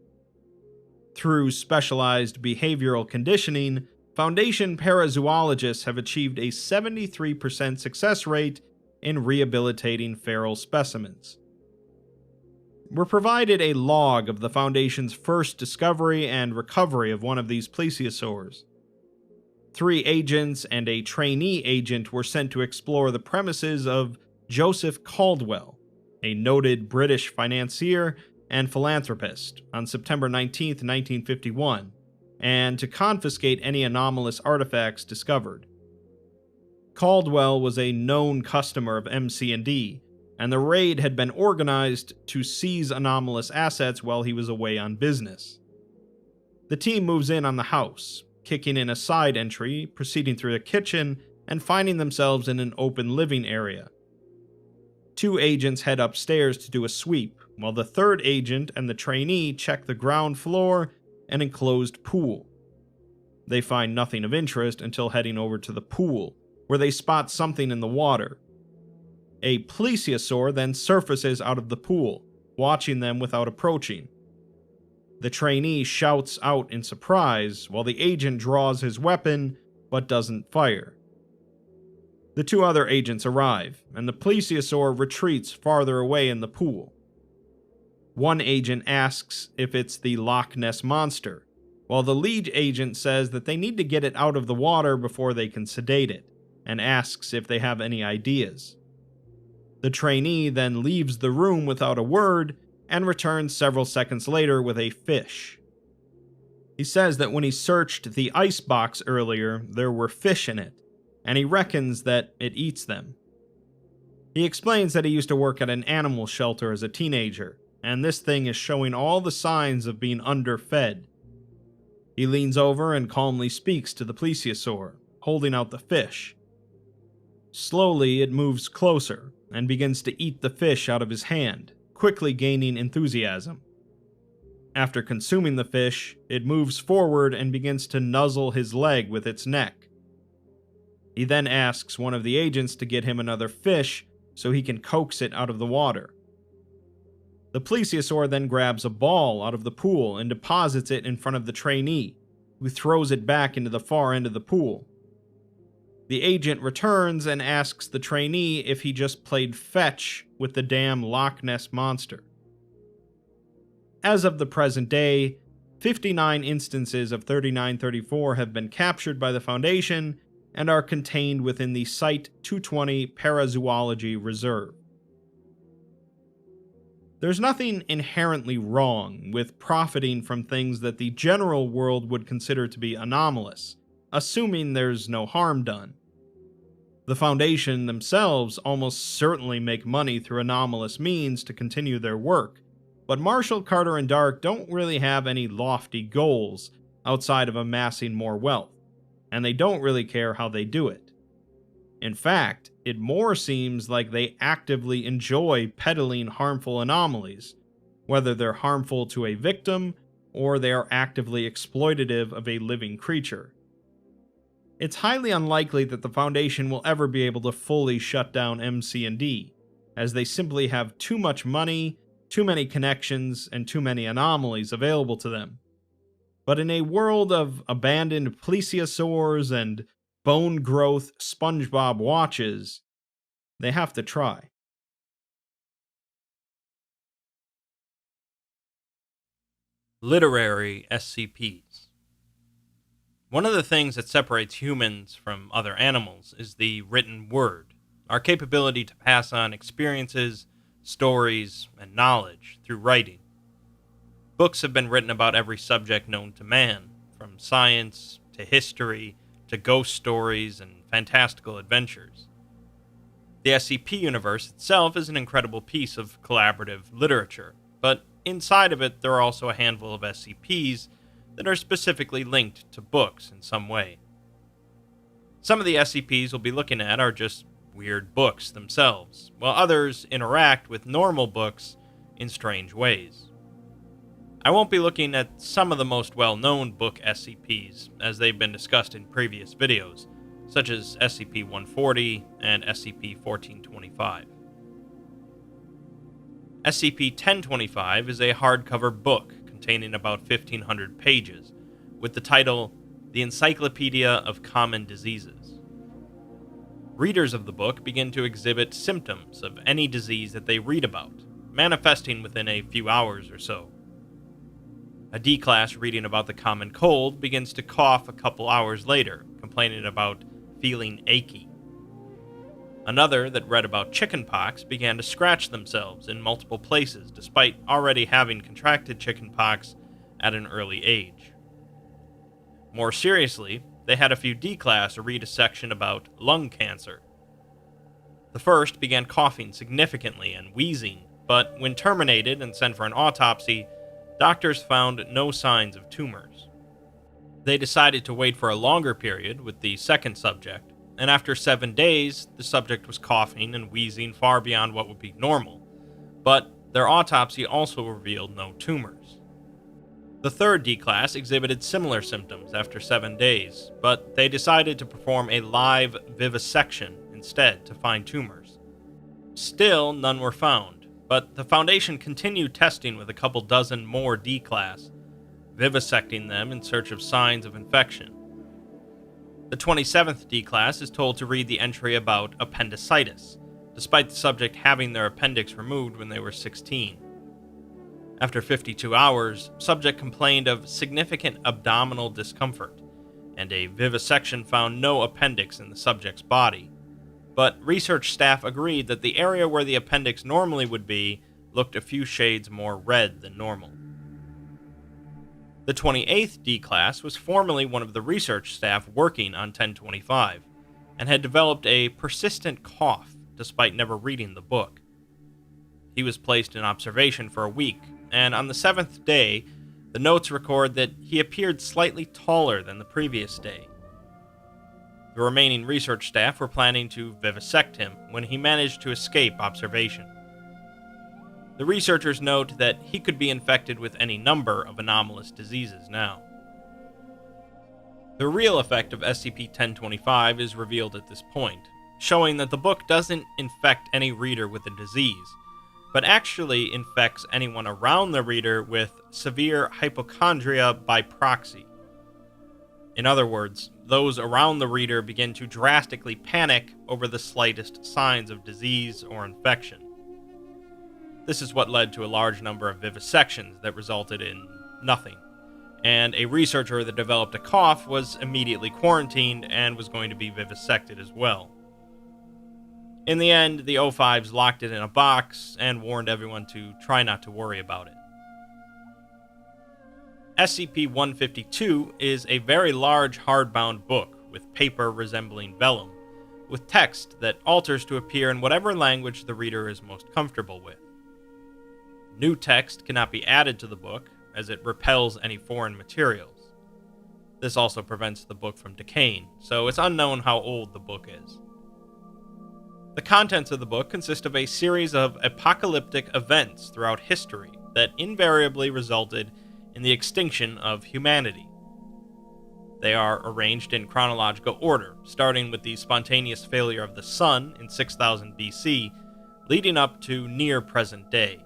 Through specialized behavioral conditioning, Foundation parazoologists have achieved a 73% success rate in rehabilitating feral specimens. We're provided a log of the Foundation's first discovery and recovery of one of these plesiosaurs. 3 agents and a trainee agent were sent to explore the premises of Joseph Caldwell, a noted British financier and philanthropist, on September 19, 1951, and to confiscate any anomalous artifacts discovered. Caldwell was a known customer of MC&D, and the raid had been organized to seize anomalous assets while he was away on business. The team moves in on the house, kicking in a side entry, proceeding through the kitchen, and finding themselves in an open living area. 2 agents head upstairs to do a sweep, while the 3rd agent and the trainee check the ground floor and enclosed pool. They find nothing of interest until heading over to the pool, where they spot something in the water. A plesiosaur then surfaces out of the pool, watching them without approaching. The trainee shouts out in surprise, while the agent draws his weapon but doesn't fire. The two other agents arrive, and the plesiosaur retreats farther away in the pool. One agent asks if it's the Loch Ness Monster, while the lead agent says that they need to get it out of the water before they can sedate it, and asks if they have any ideas. The trainee then leaves the room without a word and returns several seconds later with a fish. He says that when he searched the ice box earlier, there were fish in it, and he reckons that it eats them. He explains that he used to work at an animal shelter as a teenager, and this thing is showing all the signs of being underfed. He leans over and calmly speaks to the plesiosaur, holding out the fish. Slowly, it moves closer and begins to eat the fish out of his hand, quickly gaining enthusiasm. After consuming the fish, it moves forward and begins to nuzzle his leg with its neck. He then asks one of the agents to get him another fish so he can coax it out of the water. The plesiosaur then grabs a ball out of the pool and deposits it in front of the trainee, who throws it back into the far end of the pool. The agent returns and asks the trainee if he just played fetch with the damn Loch Ness Monster. As of the present day, 59 instances of 3934 have been captured by the Foundation and are contained within the Site 220 Parazoology Reserve. There's nothing inherently wrong with profiting from things that the general world would consider to be anomalous, assuming there's no harm done. The Foundation themselves almost certainly make money through anomalous means to continue their work, but Marshall, Carter, and Dark don't really have any lofty goals outside of amassing more wealth, and they don't really care how they do it. In fact, it more seems like they actively enjoy peddling harmful anomalies, whether they're harmful to a victim or they are actively exploitative of a living creature. It's highly unlikely that the Foundation will ever be able to fully shut down MC&D, as they simply have too much money, too many connections, and too many anomalies available to them. But in a world of abandoned plesiosaurs and bone growth SpongeBob watches, they have to try. Literary SCPs. One of the things that separates humans from other animals is the written word, our capability to pass on experiences, stories, and knowledge through writing. Books have been written about every subject known to man, from science to history to ghost stories and fantastical adventures. The SCP universe itself is an incredible piece of collaborative literature, but inside of it there are also a handful of SCPs that are specifically linked to books in some way. Some of the SCPs we'll be looking at are just weird books themselves, while others interact with normal books in strange ways. I won't be looking at some of the most well-known book SCPs, as they've been discussed in previous videos, such as SCP-140 and SCP-1425. SCP-1025 is a hardcover book containing about 1,500 pages, with the title The Encyclopedia of Common Diseases. Readers of the book begin to exhibit symptoms of any disease that they read about, manifesting within a few hours or so. A D-class reading about the common cold begins to cough a couple hours later, complaining about feeling achy. Another that read about chickenpox began to scratch themselves in multiple places despite already having contracted chickenpox at an early age. More seriously, they had a few D-class read a section about lung cancer. The first began coughing significantly and wheezing, but when terminated and sent for an autopsy, doctors found no signs of tumors. They decided to wait for a longer period with the second subject, and after 7 days, the subject was coughing and wheezing far beyond what would be normal, but their autopsy also revealed no tumors. The third D-class exhibited similar symptoms after 7 days, but they decided to perform a live vivisection instead to find tumors. Still, none were found, but the Foundation continued testing with a couple dozen more D-class, vivisecting them in search of signs of infection. The 27th D-class is told to read the entry about appendicitis, despite the subject having their appendix removed when they were 16. After 52 hours, subject complained of significant abdominal discomfort, and a vivisection found no appendix in the subject's body. But research staff agreed that the area where the appendix normally would be looked a few shades more red than normal. The 28th D-class was formerly one of the research staff working on 1025, and had developed a persistent cough despite never reading the book. He was placed in observation for a week, and on the 7th day, the notes record that he appeared slightly taller than the previous day. The remaining research staff were planning to vivisect him when he managed to escape observation. The researchers note that he could be infected with any number of anomalous diseases now. The real effect of SCP-1025 is revealed at this point, showing that the book doesn't infect any reader with a disease, but actually infects anyone around the reader with severe hypochondria by proxy. In other words, those around the reader begin to drastically panic over the slightest signs of disease or infection. This is what led to a large number of vivisections that resulted in nothing, and a researcher that developed a cough was immediately quarantined and was going to be vivisected as well. In the end, the O5s locked it in a box and warned everyone to try not to worry about it. SCP-152 is a very large hardbound book with paper resembling vellum, with text that alters to appear in whatever language the reader is most comfortable with. New text cannot be added to the book, as it repels any foreign materials. This also prevents the book from decaying, so it's unknown how old the book is. The contents of the book consist of a series of apocalyptic events throughout history that invariably resulted in the extinction of humanity. They are arranged in chronological order, starting with the spontaneous failure of the Sun in 6000 BC, leading up to near present day.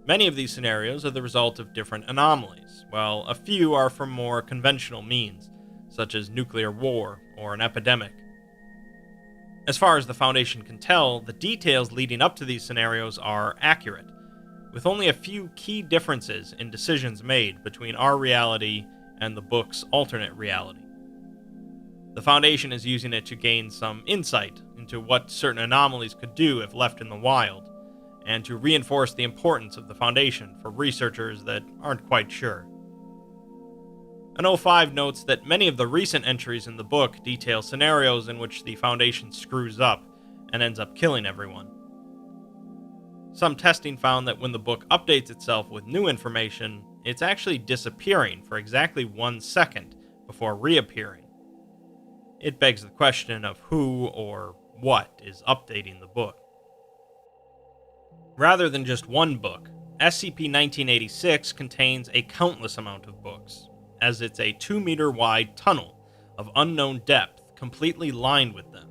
Many of these scenarios are the result of different anomalies, while a few are from more conventional means, such as nuclear war or an epidemic. As far as the Foundation can tell, the details leading up to these scenarios are accurate, with only a few key differences in decisions made between our reality and the book's alternate reality. The Foundation is using it to gain some insight into what certain anomalies could do if left in the wild, and to reinforce the importance of the Foundation for researchers that aren't quite sure. An O5 notes that many of the recent entries in the book detail scenarios in which the Foundation screws up and ends up killing everyone. Some testing found that when the book updates itself with new information, it's actually disappearing for exactly 1 second before reappearing. It begs the question of who or what is updating the book. Rather than just one book, SCP-1986 contains a countless amount of books, as it's a 2-meter wide tunnel of unknown depth completely lined with them.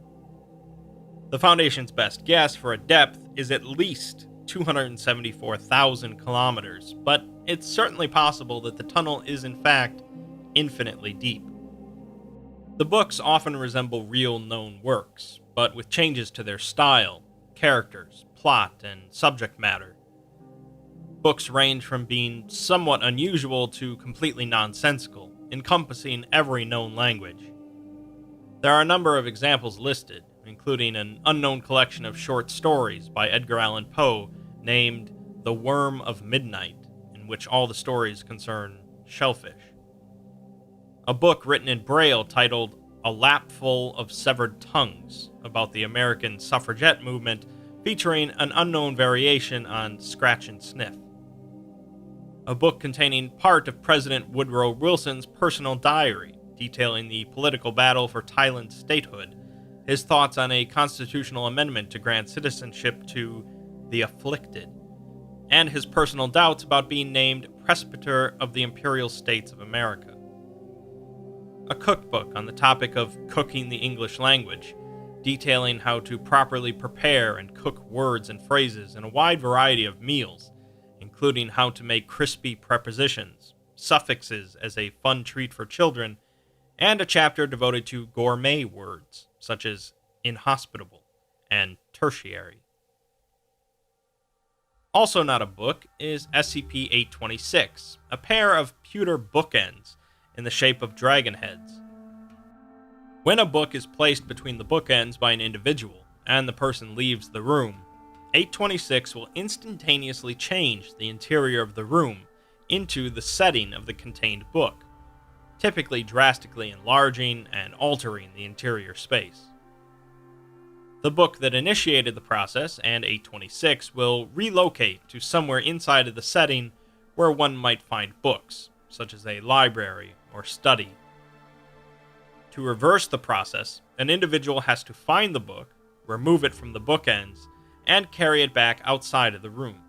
The Foundation's best guess for a depth is at least 274,000 kilometers, but it's certainly possible that the tunnel is in fact infinitely deep. The books often resemble real known works, but with changes to their style, characters, plot, and subject matter. Books range from being somewhat unusual to completely nonsensical, encompassing every known language. There are a number of examples listed, including an unknown collection of short stories by Edgar Allan Poe named The Worm of Midnight, in which all the stories concern shellfish. A book written in Braille titled A Lapful of Severed Tongues, about the American suffragette movement, featuring an unknown variation on scratch and sniff. A book containing part of President Woodrow Wilson's personal diary, detailing the political battle for Thailand statehood, his thoughts on a constitutional amendment to grant citizenship to the afflicted, and his personal doubts about being named Presbyter of the Imperial States of America. A cookbook on the topic of cooking the English language, detailing how to properly prepare and cook words and phrases in a wide variety of meals, including how to make crispy prepositions, suffixes as a fun treat for children, and a chapter devoted to gourmet words, such as inhospitable and tertiary. Also not a book is SCP-826, a pair of pewter bookends in the shape of dragon heads. When a book is placed between the bookends by an individual, and the person leaves the room, 826 will instantaneously change the interior of the room into the setting of the contained book, typically drastically enlarging and altering the interior space. The book that initiated the process, and 826, will relocate to somewhere inside of the setting where one might find books, such as a library or study. To reverse the process, an individual has to find the book, remove it from the bookends, and carry it back outside of the room.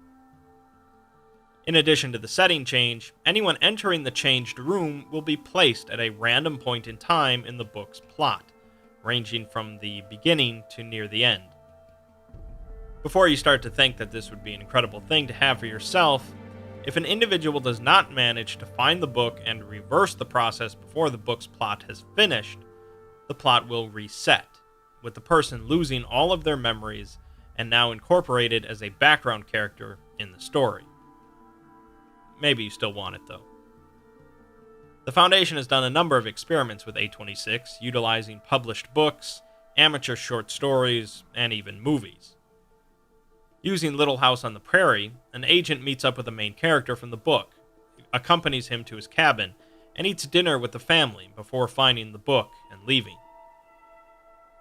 In addition to the setting change, anyone entering the changed room will be placed at a random point in time in the book's plot, ranging from the beginning to near the end. Before you start to think that this would be an incredible thing to have for yourself, if an individual does not manage to find the book and reverse the process before the book's plot has finished, the plot will reset, with the person losing all of their memories and now incorporated as a background character in the story. Maybe you still want it, though. The Foundation has done a number of experiments with 826, utilizing published books, amateur short stories, and even movies. Using Little House on the Prairie, an agent meets up with the main character from the book, accompanies him to his cabin, and eats dinner with the family before finding the book and leaving.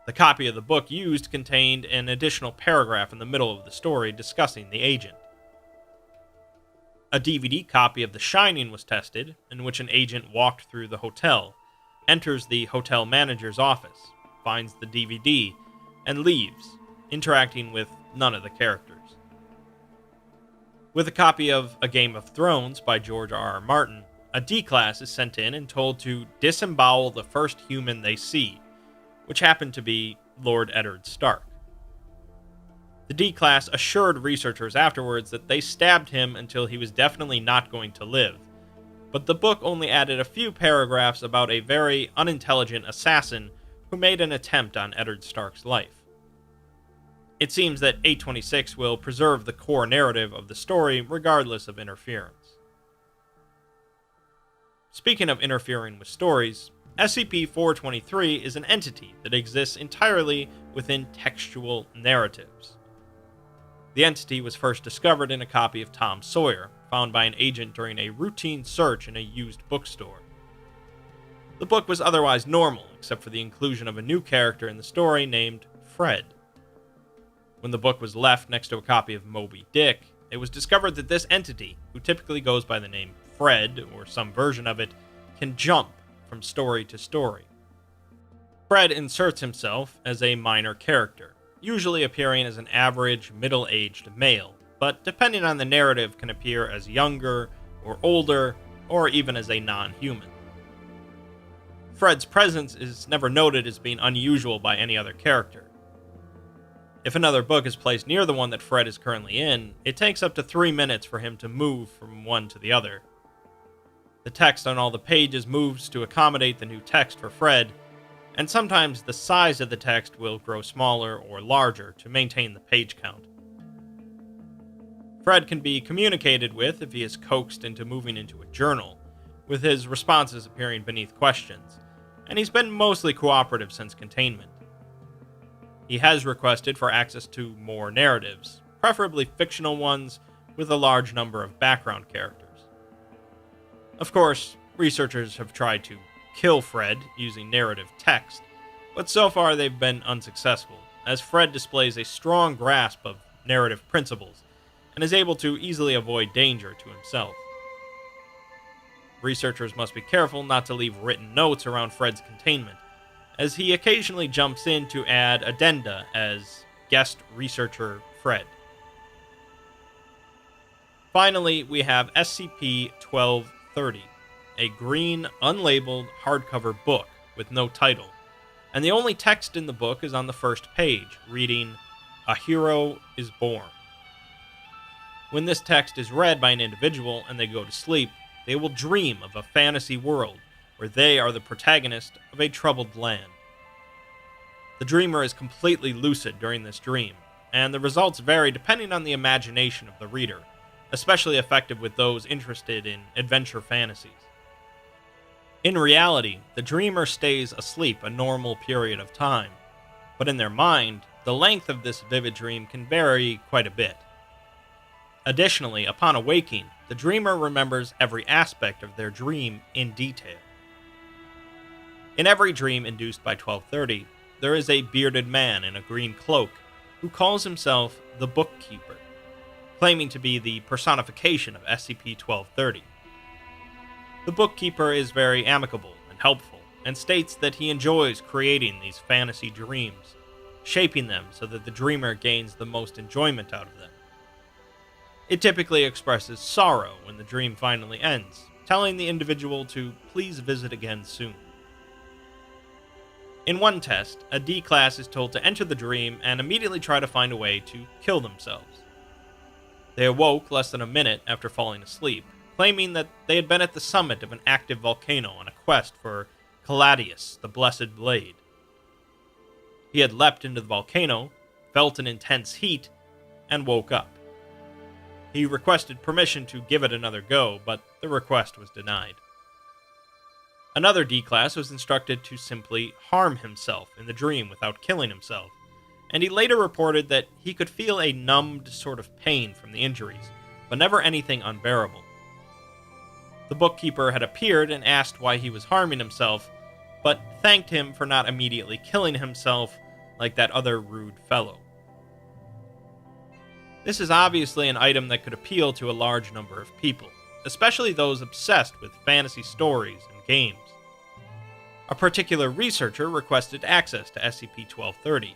The copy of the book used contained an additional paragraph in the middle of the story discussing the agent. A DVD copy of The Shining was tested, in which an agent walked through the hotel, enters the hotel manager's office, finds the DVD, and leaves, interacting with none of the characters. With a copy of A Game of Thrones by George R.R. Martin, a D-Class is sent in and told to disembowel the first human they see, which happened to be Lord Eddard Stark. The D-Class assured researchers afterwards that they stabbed him until he was definitely not going to live, but the book only added a few paragraphs about a very unintelligent assassin who made an attempt on Eddard Stark's life. It seems that 826 will preserve the core narrative of the story regardless of interference. Speaking of interfering with stories, SCP-423 is an entity that exists entirely within textual narratives. The entity was first discovered in a copy of Tom Sawyer, found by an agent during a routine search in a used bookstore. The book was otherwise normal, except for the inclusion of a new character in the story named Fred. When the book was left next to a copy of Moby Dick, it was discovered that this entity, who typically goes by the name Fred, or some version of it, can jump from story to story. Fred inserts himself as a minor character, usually appearing as an average, middle-aged male, but depending on the narrative can appear as younger, or older, or even as a non-human. Fred's presence is never noted as being unusual by any other character. If another book is placed near the one that Fred is currently in, it takes up to 3 minutes for him to move from one to the other. The text on all the pages moves to accommodate the new text for Fred, and sometimes the size of the text will grow smaller or larger to maintain the page count. Fred can be communicated with if he is coaxed into moving into a journal, with his responses appearing beneath questions, and he's been mostly cooperative since containment. He has requested for access to more narratives, preferably fictional ones with a large number of background characters. Of course, researchers have tried to kill Fred using narrative text, but so far they've been unsuccessful, as Fred displays a strong grasp of narrative principles and is able to easily avoid danger to himself. Researchers must be careful not to leave written notes around Fred's containment, as he occasionally jumps in to add addenda as guest researcher Fred. Finally, we have SCP-1230, a green, unlabeled, hardcover book with no title, and the only text in the book is on the first page, reading, "A hero is born." When this text is read by an individual and they go to sleep, they will dream of a fantasy world where they are the protagonist of a troubled land. The dreamer is completely lucid during this dream, and the results vary depending on the imagination of the reader, especially effective with those interested in adventure fantasies. In reality, the dreamer stays asleep a normal period of time, but in their mind, the length of this vivid dream can vary quite a bit. Additionally, upon awaking, the dreamer remembers every aspect of their dream in detail. In every dream induced by 1230, there is a bearded man in a green cloak who calls himself the Bookkeeper, claiming to be the personification of SCP-1230. The Bookkeeper is very amicable and helpful, and states that he enjoys creating these fantasy dreams, shaping them so that the dreamer gains the most enjoyment out of them. It typically expresses sorrow when the dream finally ends, telling the individual to please visit again soon. In one test, a D-class is told to enter the dream and immediately try to find a way to kill themselves. They awoke less than a minute after falling asleep, claiming that they had been at the summit of an active volcano on a quest for Caladius, the Blessed Blade. He had leapt into the volcano, felt an intense heat, and woke up. He requested permission to give it another go, but the request was denied. Another D-class was instructed to simply harm himself in the dream without killing himself, and he later reported that he could feel a numbed sort of pain from the injuries, but never anything unbearable. The Bookkeeper had appeared and asked why he was harming himself, but thanked him for not immediately killing himself like that other rude fellow. This is obviously an item that could appeal to a large number of people, especially those obsessed with fantasy stories and games. A particular researcher requested access to SCP-1230,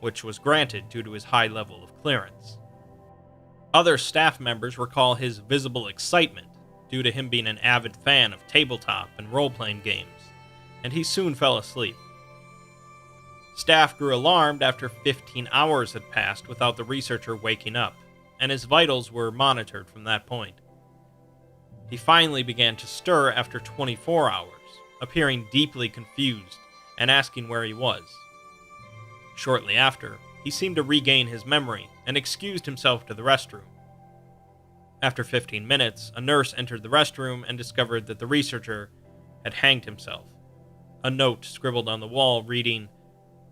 which was granted due to his high level of clearance. Other staff members recall his visible excitement due to him being an avid fan of tabletop and role-playing games, and he soon fell asleep. Staff grew alarmed after 15 hours had passed without the researcher waking up, and his vitals were monitored from that point. He finally began to stir after 24 hours, appearing deeply confused and asking where he was. Shortly after, he seemed to regain his memory and excused himself to the restroom. After 15 minutes, a nurse entered the restroom and discovered that the researcher had hanged himself. A note scribbled on the wall reading,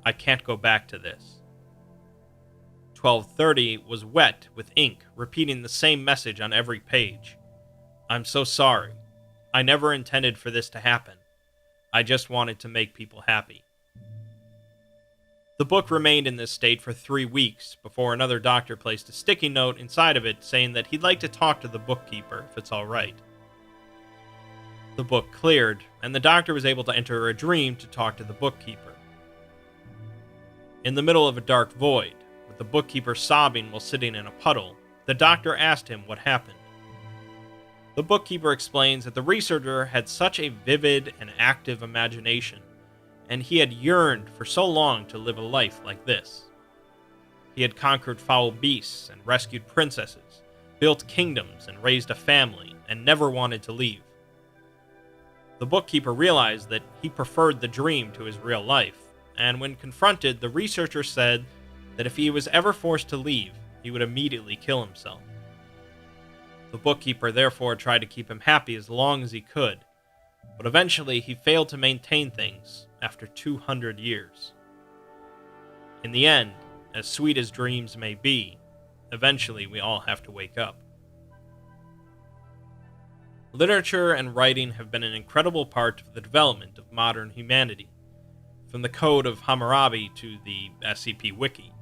"I can't go back to this." 1230 was wet with ink, repeating the same message on every page. "I'm so sorry. I never intended for this to happen. I just wanted to make people happy." The book remained in this state for 3 weeks before another doctor placed a sticky note inside of it saying that he'd like to talk to the Bookkeeper if it's alright. The book cleared, and the doctor was able to enter a dream to talk to the Bookkeeper. In the middle of a dark void, with the Bookkeeper sobbing while sitting in a puddle, the doctor asked him what happened. The Bookkeeper explains that the researcher had such a vivid and active imagination, and he had yearned for so long to live a life like this. He had conquered foul beasts and rescued princesses, built kingdoms and raised a family, and never wanted to leave. The Bookkeeper realized that he preferred the dream to his real life, and when confronted, the researcher said that if he was ever forced to leave, he would immediately kill himself. The Bookkeeper therefore tried to keep him happy as long as he could, but eventually he failed to maintain things after 200 years. In the end, as sweet as dreams may be, eventually we all have to wake up. Literature and writing have been an incredible part of the development of modern humanity, from the Code of Hammurabi to the SCP Wiki.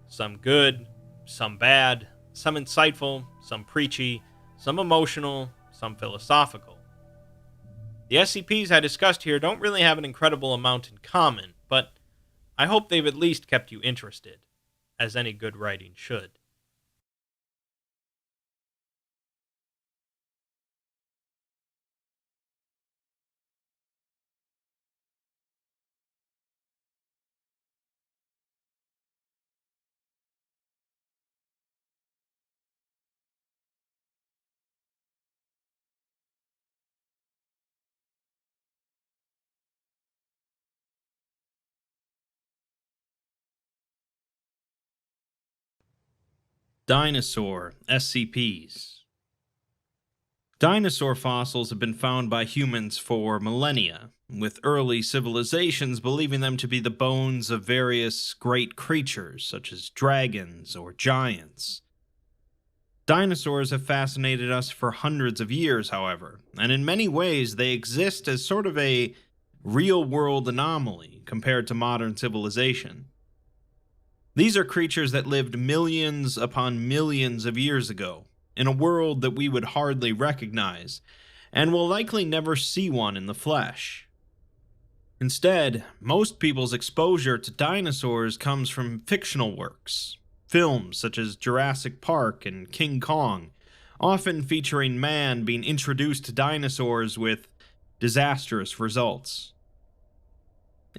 Some good, some bad, some insightful, some preachy, some emotional, some philosophical. The SCPs I discussed here don't really have an incredible amount in common, but I hope they've at least kept you interested, as any good writing should. Dinosaur SCPs. Dinosaur fossils have been found by humans for millennia, with early civilizations believing them to be the bones of various great creatures such as dragons or giants. Dinosaurs have fascinated us for hundreds of years, however, and in many ways they exist as sort of a real-world anomaly compared to modern civilization. These are creatures that lived millions upon millions of years ago, in a world that we would hardly recognize, and will likely never see one in the flesh. Instead, most people's exposure to dinosaurs comes from fictional works, films such as Jurassic Park and King Kong, often featuring man being introduced to dinosaurs with disastrous results.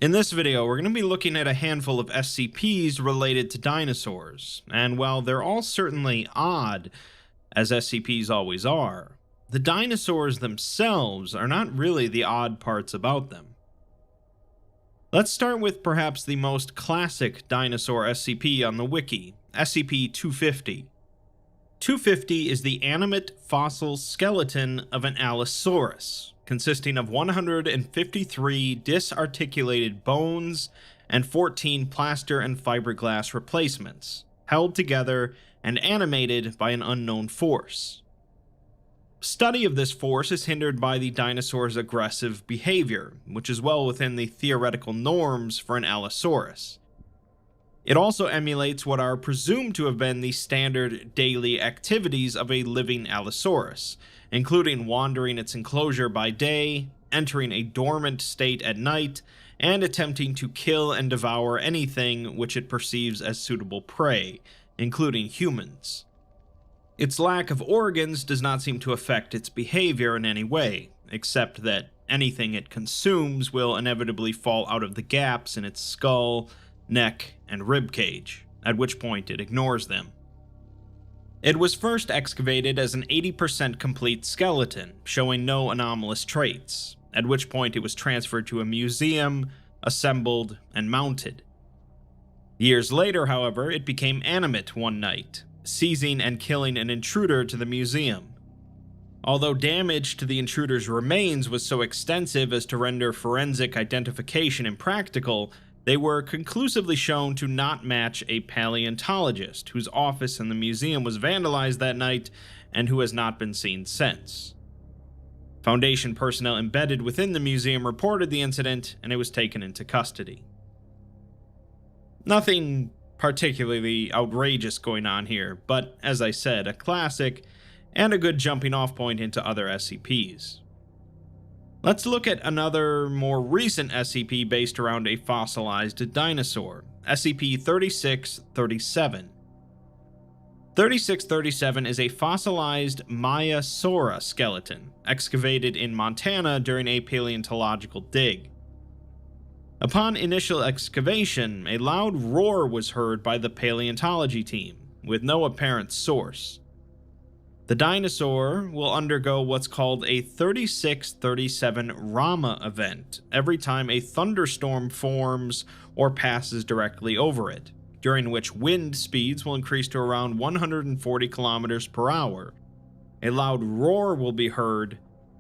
In this video, we're going to be looking at a handful of SCPs related to dinosaurs, and while they're all certainly odd, as SCPs always are, the dinosaurs themselves are not really the odd parts about them. Let's start with perhaps the most classic dinosaur SCP on the wiki, SCP-250. 250 is the animate fossil skeleton of an Allosaurus, consisting of 153 disarticulated bones and 14 plaster and fiberglass replacements, held together and animated by an unknown force. Study of this force is hindered by the dinosaur's aggressive behavior, which is well within the theoretical norms for an Allosaurus. It also emulates what are presumed to have been the standard daily activities of a living Allosaurus, including wandering its enclosure by day, entering a dormant state at night, and attempting to kill and devour anything which it perceives as suitable prey, including humans. Its lack of organs does not seem to affect its behavior in any way, except that anything it consumes will inevitably fall out of the gaps in its skull, neck, and rib cage, at which point it ignores them. It was first excavated as an 80% complete skeleton, showing no anomalous traits, at which point it was transferred to a museum, assembled, and mounted. Years later, however, it became animate one night, seizing and killing an intruder to the museum. Although damage to the intruder's remains was so extensive as to render forensic identification impractical, they were conclusively shown to not match a paleontologist whose office in the museum was vandalized that night and who has not been seen since. Foundation personnel embedded within the museum reported the incident, and it was taken into custody. Nothing particularly outrageous going on here, but as I said, a classic and a good jumping off point into other SCPs. Let's look at another more recent SCP based around a fossilized dinosaur, SCP-3637. 3637 is a fossilized Maiasaura skeleton, excavated in Montana during a paleontological dig. Upon initial excavation, a loud roar was heard by the paleontology team, with no apparent source. The dinosaur will undergo what's called a 3637 Rama event every time a thunderstorm forms or passes directly over it, during which wind speeds will increase to around 140 kilometers per hour. A loud roar will be heard,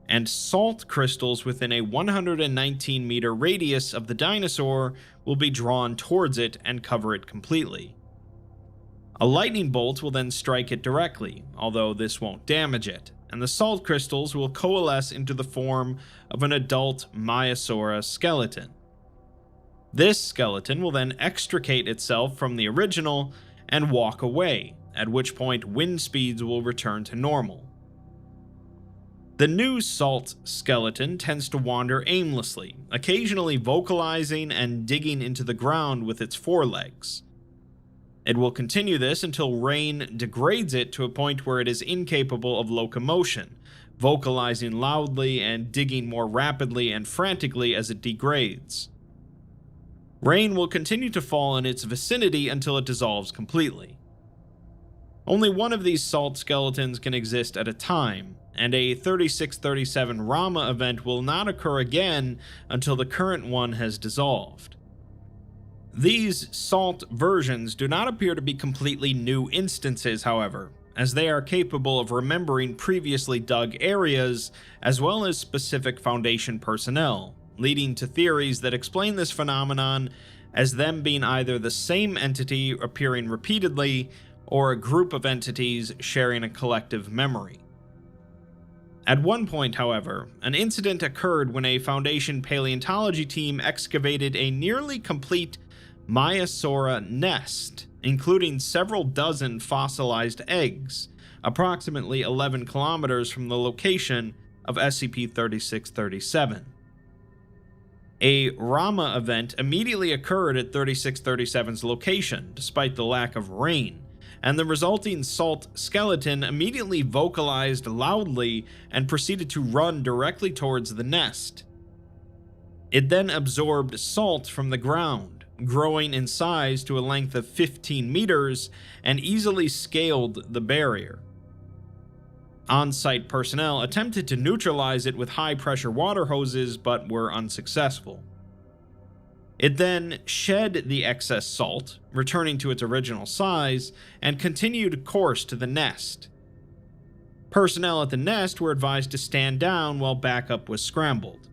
and salt crystals within a 119-meter radius of the dinosaur will be drawn towards it and cover it completely. A lightning bolt will then strike it directly, although this won't damage it, and the salt crystals will coalesce into the form of an adult Maiasaura skeleton. This skeleton will then extricate itself from the original and walk away, at which point wind speeds will return to normal. The new salt skeleton tends to wander aimlessly, occasionally vocalizing and digging into the ground with its forelegs. It will continue this until rain degrades it to a point where it is incapable of locomotion, vocalizing loudly and digging more rapidly and frantically as it degrades. Rain will continue to fall in its vicinity until it dissolves completely. Only one of these salt skeletons can exist at a time, and a 3637 Rama event will not occur again until the current one has dissolved. These salt versions do not appear to be completely new instances, however, as they are capable of remembering previously dug areas as well as specific Foundation personnel, leading to theories that explain this phenomenon as them being either the same entity appearing repeatedly or a group of entities sharing a collective memory. At one point, however, an incident occurred when a Foundation paleontology team excavated a nearly complete Maiasaura nest, including several dozen fossilized eggs, approximately 11 kilometers from the location of SCP-3637. A Rama event immediately occurred at 3637's location, despite the lack of rain, and the resulting salt skeleton immediately vocalized loudly and proceeded to run directly towards the nest. It then absorbed salt from the ground, growing in size to a length of 15 meters, and easily scaled the barrier. On-site personnel attempted to neutralize it with high-pressure water hoses, but were unsuccessful. It then shed the excess salt, returning to its original size, and continued course to the nest. Personnel at the nest were advised to stand down while backup was scrambled.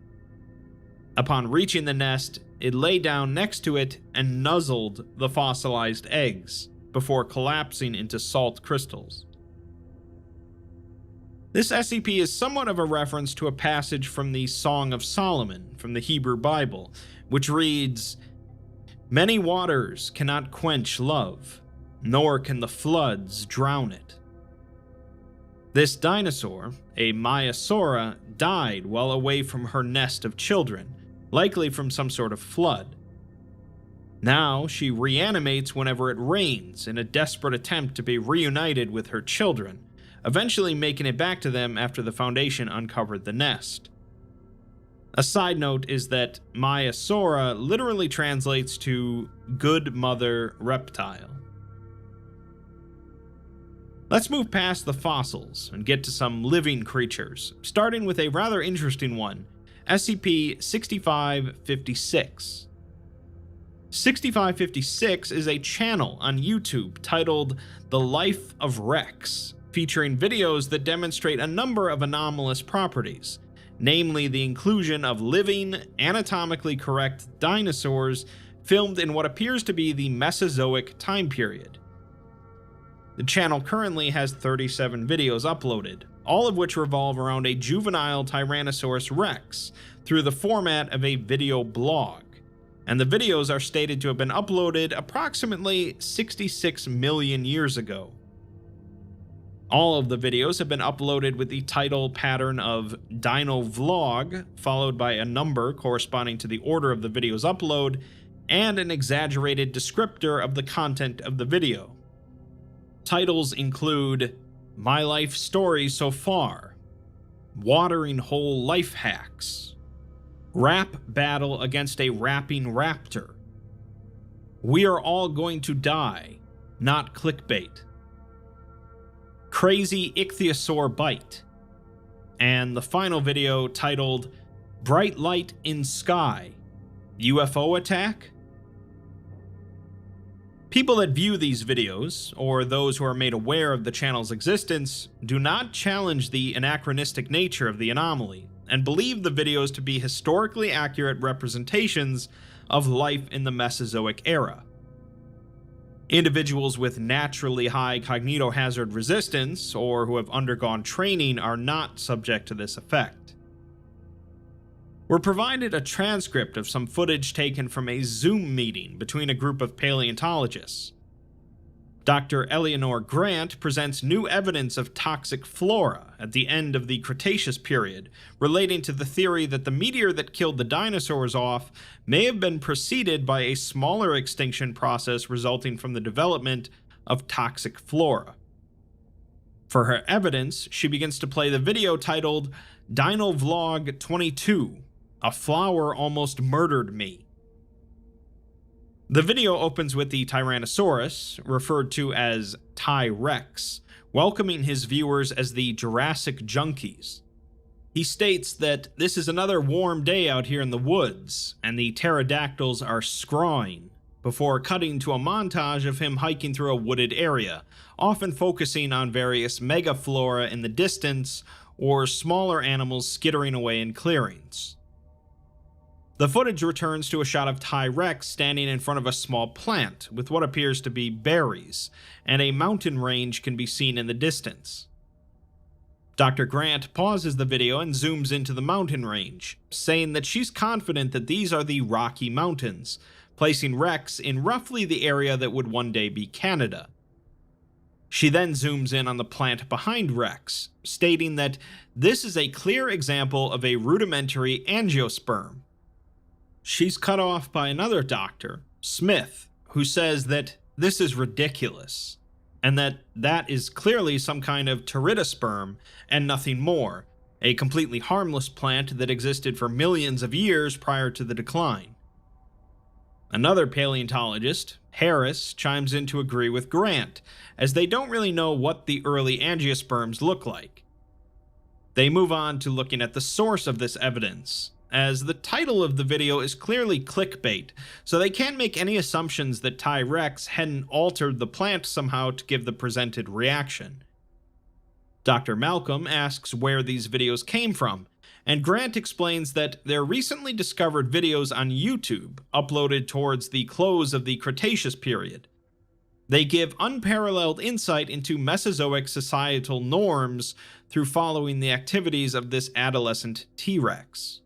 Upon reaching the nest, it lay down next to it and nuzzled the fossilized eggs, before collapsing into salt crystals. This SCP is somewhat of a reference to a passage from the Song of Solomon from the Hebrew Bible, which reads, "Many waters cannot quench love, nor can the floods drown it." This dinosaur, a Maiasaura, died while away from her nest of children, likely from some sort of flood. Now she reanimates whenever it rains in a desperate attempt to be reunited with her children, eventually making it back to them after the Foundation uncovered the nest. A side note is that Maiasaura literally translates to good mother reptile. Let's move past the fossils and get to some living creatures, starting with a rather interesting one, SCP-6556. 6556 is a channel on YouTube titled The Life of Rex, featuring videos that demonstrate a number of anomalous properties, namely the inclusion of living, anatomically correct dinosaurs filmed in what appears to be the Mesozoic time period. The channel currently has 37 videos uploaded, all of which revolve around a juvenile Tyrannosaurus Rex through the format of a video blog, and the videos are stated to have been uploaded approximately 66 million years ago. All of the videos have been uploaded with the title pattern of Dino Vlog, followed by a number corresponding to the order of the video's upload, and an exaggerated descriptor of the content of the video. Titles include My Life Story So Far, Watering Hole Life Hacks, Rap Battle Against a Rapping Raptor, We Are All Going to Die, Not Clickbait, Crazy Ichthyosaur Bite, and the final video titled Bright Light in Sky, UFO Attack? People that view these videos, or those who are made aware of the channel's existence, do not challenge the anachronistic nature of the anomaly, and believe the videos to be historically accurate representations of life in the Mesozoic era. Individuals with naturally high cognitohazard resistance, or who have undergone training, are not subject to this effect. We're provided a transcript of some footage taken from a Zoom meeting between a group of paleontologists. Dr. Eleanor Grant presents new evidence of toxic flora at the end of the Cretaceous period, relating to the theory that the meteor that killed the dinosaurs off may have been preceded by a smaller extinction process resulting from the development of toxic flora. For her evidence, she begins to play the video titled Dino Vlog 22, A Flower Almost Murdered Me. The video opens with the Tyrannosaurus, referred to as Ty-Rex, welcoming his viewers as the Jurassic Junkies. He states that this is another warm day out here in the woods, and the pterodactyls are scrawling, before cutting to a montage of him hiking through a wooded area, often focusing on various megaflora in the distance or smaller animals skittering away in clearings. The footage returns to a shot of Ty-Rex standing in front of a small plant with what appears to be berries, and a mountain range can be seen in the distance. Dr. Grant pauses the video and zooms into the mountain range, saying that she's confident that these are the Rocky Mountains, placing Rex in roughly the area that would one day be Canada. She then zooms in on the plant behind Rex, stating that this is a clear example of a rudimentary angiosperm. She's cut off by another doctor, Smith, who says that this is ridiculous, and that is clearly some kind of pteridosperm and nothing more, a completely harmless plant that existed for millions of years prior to the decline. Another paleontologist, Harris, chimes in to agree with Grant, as they don't really know what the early angiosperms look like. They move on to looking at the source of this evidence, as the title of the video is clearly clickbait, so they can't make any assumptions that Ty-Rex hadn't altered the plant somehow to give the presented reaction. Dr. Malcolm asks where these videos came from, and Grant explains that they're recently discovered videos on YouTube uploaded towards the close of the Cretaceous period. They give unparalleled insight into Mesozoic societal norms through following the activities of this adolescent T-Rex.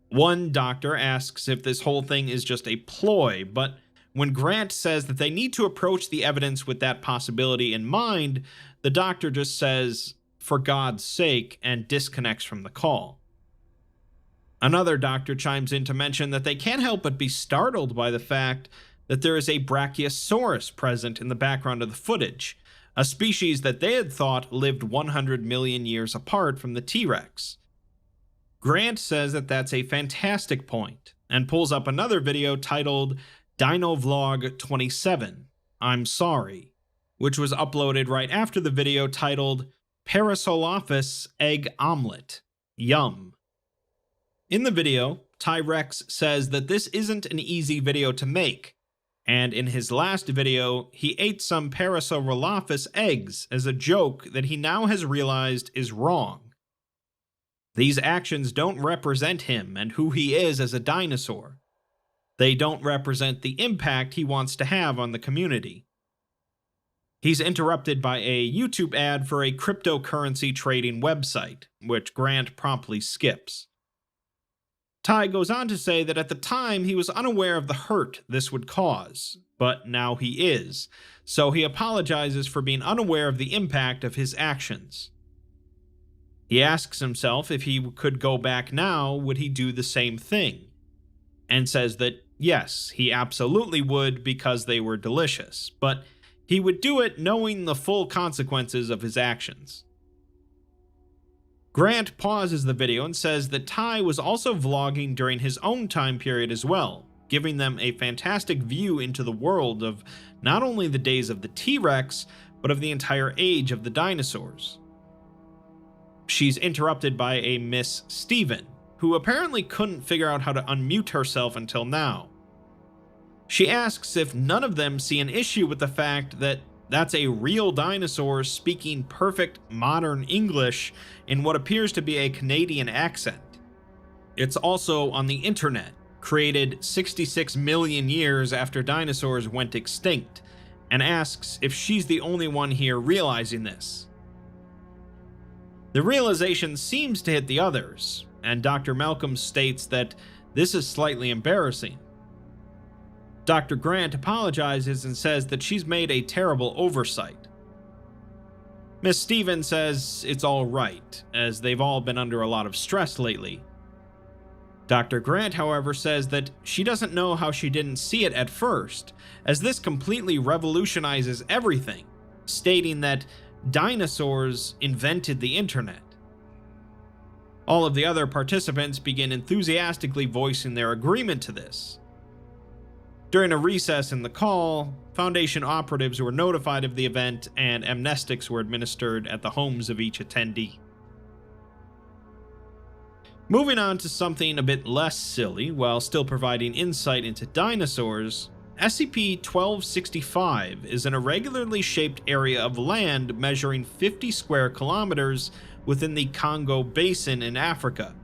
One doctor asks if this whole thing is just a ploy, but when Grant says that they need to approach the evidence with that possibility in mind, the doctor just says, "For God's sake," and disconnects from the call. Another doctor chimes in to mention that they can't help but be startled by the fact that there is a Brachiosaurus present in the background of the footage, a species that they had thought lived 100 million years apart from the T-Rex. Grant says that that's a fantastic point, and pulls up another video titled Dino Vlog 27, I'm Sorry, which was uploaded right after the video titled Parasaurolophus Egg Omelet, Yum. In the video, Ty-Rex says that this isn't an easy video to make, and in his last video, he ate some Parasaurolophus eggs as a joke that he now has realized is wrong. These actions don't represent him and who he is as a dinosaur. They don't represent the impact he wants to have on the community. He's interrupted by a YouTube ad for a cryptocurrency trading website, which Grant promptly skips. Ty goes on to say that at the time he was unaware of the hurt this would cause, but now he is, so he apologizes for being unaware of the impact of his actions. He asks himself if he could go back now, would he do the same thing? And says that yes, he absolutely would because they were delicious, but he would do it knowing the full consequences of his actions. Grant pauses the video and says that Ty was also vlogging during his own time period as well, giving them a fantastic view into the world of not only the days of the T-Rex, but of the entire age of the dinosaurs. She's interrupted by a Miss Steven, who apparently couldn't figure out how to unmute herself until now. She asks if none of them see an issue with the fact that that's a real dinosaur speaking perfect modern English in what appears to be a Canadian accent. It's also on the internet, created 66 million years after dinosaurs went extinct, and asks if she's the only one here realizing this. The realization seems to hit the others, and Dr. Malcolm states that this is slightly embarrassing. Dr. Grant apologizes and says that she's made a terrible oversight. Miss Stevens says it's all right, as they've all been under a lot of stress lately. Dr. Grant, however, says that she doesn't know how she didn't see it at first, as this completely revolutionizes everything, stating that dinosaurs invented the internet. All of the other participants begin enthusiastically voicing their agreement to this. During a recess in the call, Foundation operatives were notified of the event and amnestics were administered at the homes of each attendee. Moving on to something a bit less silly while still providing insight into dinosaurs, SCP-1265 is an irregularly shaped area of land measuring 50 square kilometers within the Congo Basin in Africa.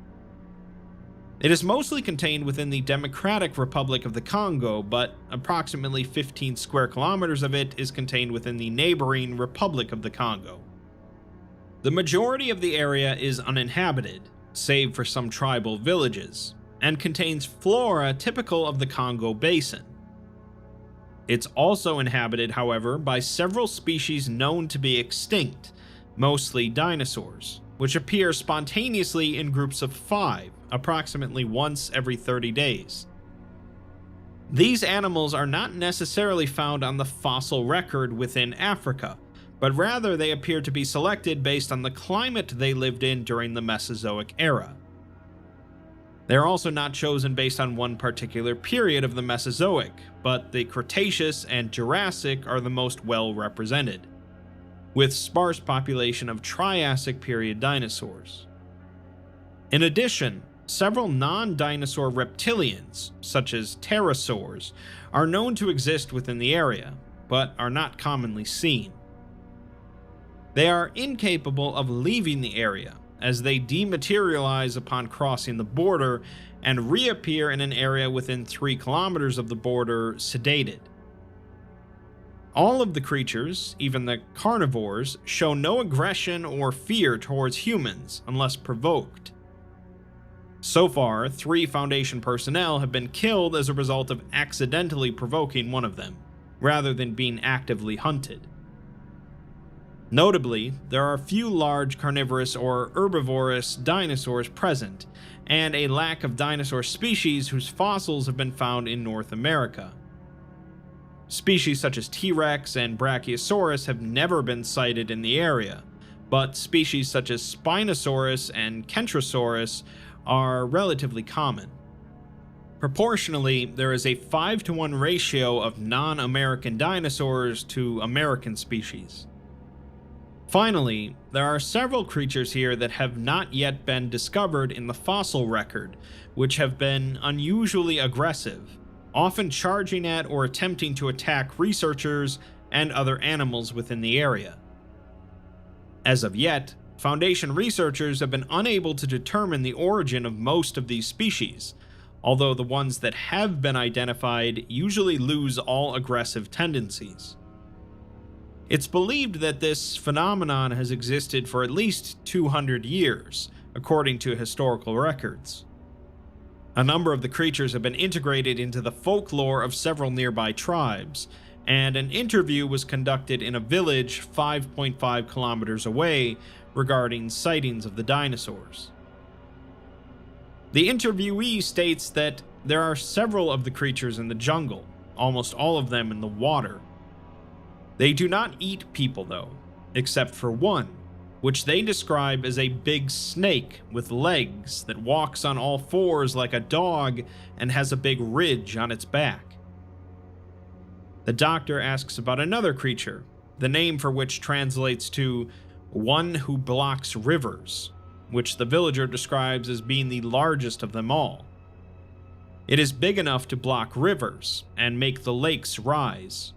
It is mostly contained within the Democratic Republic of the Congo, but approximately 15 square kilometers of it is contained within the neighboring Republic of the Congo. The majority of the area is uninhabited, save for some tribal villages, and contains flora typical of the Congo Basin. It's also inhabited, however, by several species known to be extinct, mostly dinosaurs, which appear spontaneously in groups of 5, approximately once every 30 days. These animals are not necessarily found on the fossil record within Africa, but rather they appear to be selected based on the climate they lived in during the Mesozoic era. They are also not chosen based on one particular period of the Mesozoic, but the Cretaceous and Jurassic are the most well represented, with sparse population of Triassic period dinosaurs. In addition, several non-dinosaur reptilians, such as pterosaurs, are known to exist within the area, but are not commonly seen. They are incapable of leaving the area, as they dematerialize upon crossing the border and reappear in an area within 3 kilometers of the border sedated. All of the creatures, even the carnivores, show no aggression or fear towards humans unless provoked. So far, 3 Foundation personnel have been killed as a result of accidentally provoking one of them, rather than being actively hunted. Notably, there are few large carnivorous or herbivorous dinosaurs present, and a lack of dinosaur species whose fossils have been found in North America. Species such as T-Rex and Brachiosaurus have never been sighted in the area, but species such as Spinosaurus and Kentrosaurus are relatively common. Proportionally, there is a 5-to-1 ratio of non-American dinosaurs to American species. Finally, there are several creatures here that have not yet been discovered in the fossil record, which have been unusually aggressive, often charging at or attempting to attack researchers and other animals within the area. As of yet, Foundation researchers have been unable to determine the origin of most of these species, although the ones that have been identified usually lose all aggressive tendencies. It's believed that this phenomenon has existed for at least 200 years, according to historical records. A number of the creatures have been integrated into the folklore of several nearby tribes, and an interview was conducted in a village 5.5 kilometers away regarding sightings of the dinosaurs. The interviewee states that there are several of the creatures in the jungle, almost all of them in the water. They do not eat people though, except for one, which they describe as a big snake with legs that walks on all 4s like a dog and has a big ridge on its back. The doctor asks about another creature, the name for which translates to one who blocks rivers, which the villager describes as being the largest of them all. It is big enough to block rivers and make the lakes rise.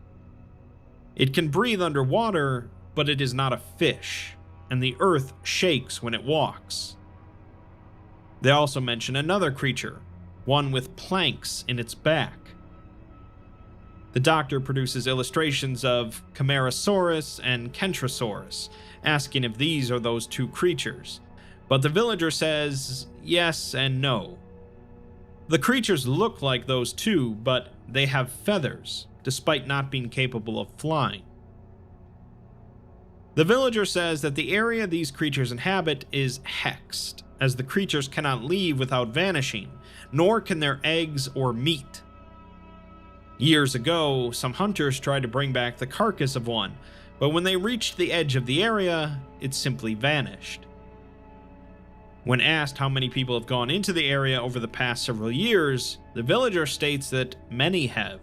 It can breathe underwater, but it is not a fish, and the earth shakes when it walks. They also mention another creature, one with planks in its back. The doctor produces illustrations of Camarasaurus and Kentrosaurus, asking if these are those 2 creatures, but the villager says yes and no. The creatures look like those 2, but they have feathers, despite not being capable of flying. The villager says that the area these creatures inhabit is hexed, as the creatures cannot leave without vanishing, nor can their eggs or meat. Years ago, some hunters tried to bring back the carcass of one, but when they reached the edge of the area, it simply vanished. When asked how many people have gone into the area over the past several years, the villager states that many have,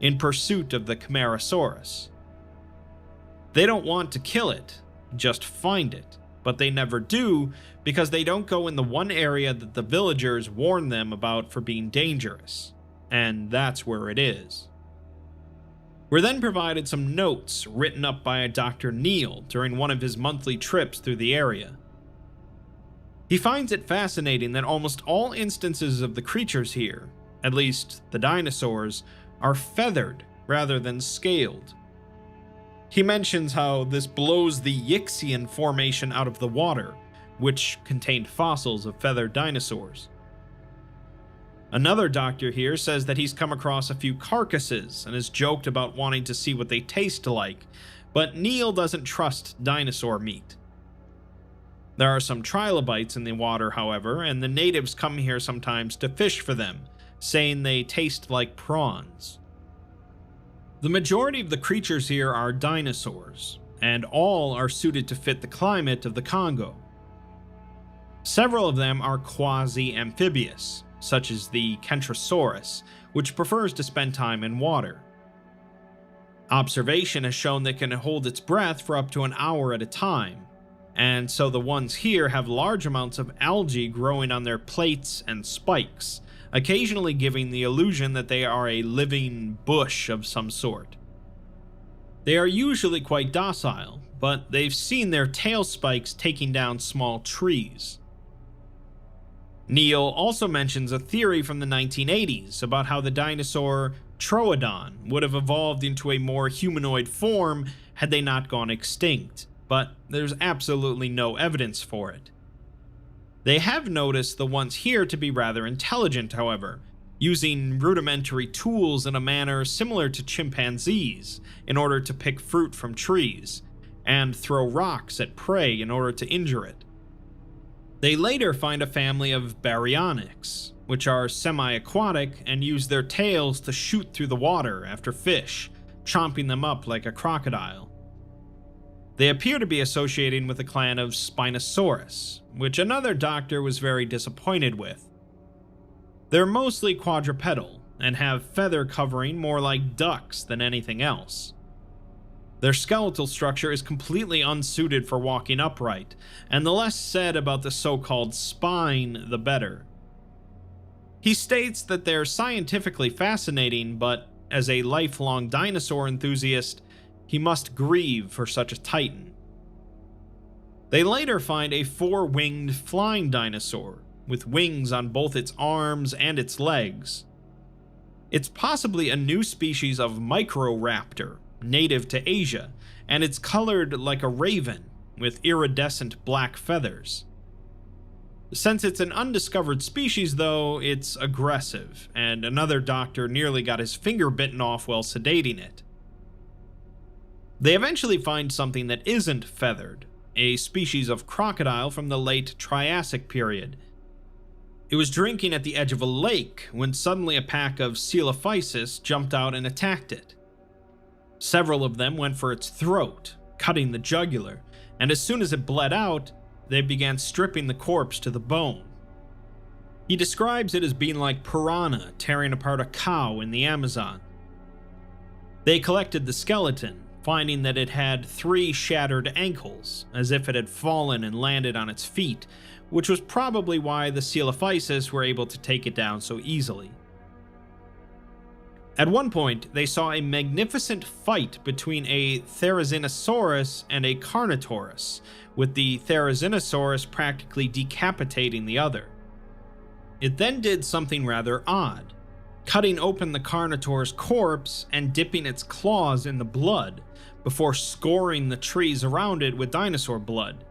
in pursuit of the Camarasaurus. They don't want to kill it, just find it, but they never do because they don't go in the one area that the villagers warn them about for being dangerous, and that's where it is. We're then provided some notes written up by a Dr. Neil during one of his monthly trips through the area. He finds it fascinating that almost all instances of the creatures here, at least the dinosaurs, are feathered rather than scaled. He mentions how this blows the Yixian formation out of the water, which contained fossils of feathered dinosaurs. Another doctor here says that he's come across a few carcasses and has joked about wanting to see what they taste like, but Neil doesn't trust dinosaur meat. There are some trilobites in the water, however, and the natives come here sometimes to fish for them, saying they taste like prawns. The majority of the creatures here are dinosaurs, and all are suited to fit the climate of the Congo. Several of them are quasi-amphibious, such as the Kentrosaurus, which prefers to spend time in water. Observation has shown that it can hold its breath for up to an hour at a time, and so the ones here have large amounts of algae growing on their plates and spikes, occasionally giving the illusion that they are a living bush of some sort. They are usually quite docile, but they've seen their tail spikes taking down small trees. Neil also mentions a theory from the 1980s about how the dinosaur Troodon would have evolved into a more humanoid form had they not gone extinct, but there's absolutely no evidence for it. They have noticed the ones here to be rather intelligent, however, using rudimentary tools in a manner similar to chimpanzees in order to pick fruit from trees, and throw rocks at prey in order to injure it. They later find a family of baryonyx, which are semi-aquatic and use their tails to shoot through the water after fish, chomping them up like a crocodile. They appear to be associating with the clan of Spinosaurus, which another doctor was very disappointed with. They're mostly quadrupedal, and have feather covering more like ducks than anything else. Their skeletal structure is completely unsuited for walking upright, and the less said about the so-called spine, the better. He states that they're scientifically fascinating, but as a lifelong dinosaur enthusiast, he must grieve for such a titan. They later find a four-winged flying dinosaur, with wings on both its arms and its legs. It's possibly a new species of Microraptor, native to Asia, and it's colored like a raven, with iridescent black feathers. Since it's an undiscovered species, though, it's aggressive, and another doctor nearly got his finger bitten off while sedating it. They eventually find something that isn't feathered, a species of crocodile from the late Triassic period. It was drinking at the edge of a lake when suddenly a pack of Coelophysis jumped out and attacked it. Several of them went for its throat, cutting the jugular, and as soon as it bled out, they began stripping the corpse to the bone. He describes it as being like piranha tearing apart a cow in the Amazon. They collected the skeleton, finding that it had 3 shattered ankles, as if it had fallen and landed on its feet, which was probably why the Coelophysis were able to take it down so easily. At one point, they saw a magnificent fight between a Therizinosaurus and a Carnotaurus, with the Therizinosaurus practically decapitating the other. It then did something rather odd, cutting open the Carnotaur's corpse and dipping its claws in the blood, before scoring the trees around it with dinosaur blood.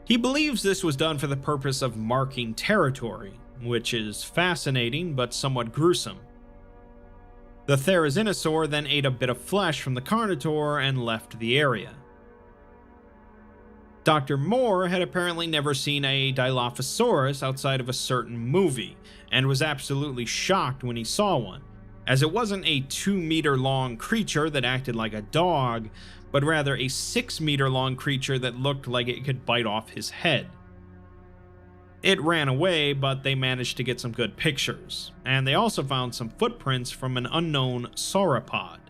He believes this was done for the purpose of marking territory, which is fascinating but somewhat gruesome. The Therizinosaur then ate a bit of flesh from the Carnotaur and left the area. Dr. Moore had apparently never seen a Dilophosaurus outside of a certain movie, and was absolutely shocked when he saw one, as it wasn't a 2-meter-long creature that acted like a dog, but rather a 6-meter-long creature that looked like it could bite off his head. It ran away, but they managed to get some good pictures, and they also found some footprints from an unknown sauropod.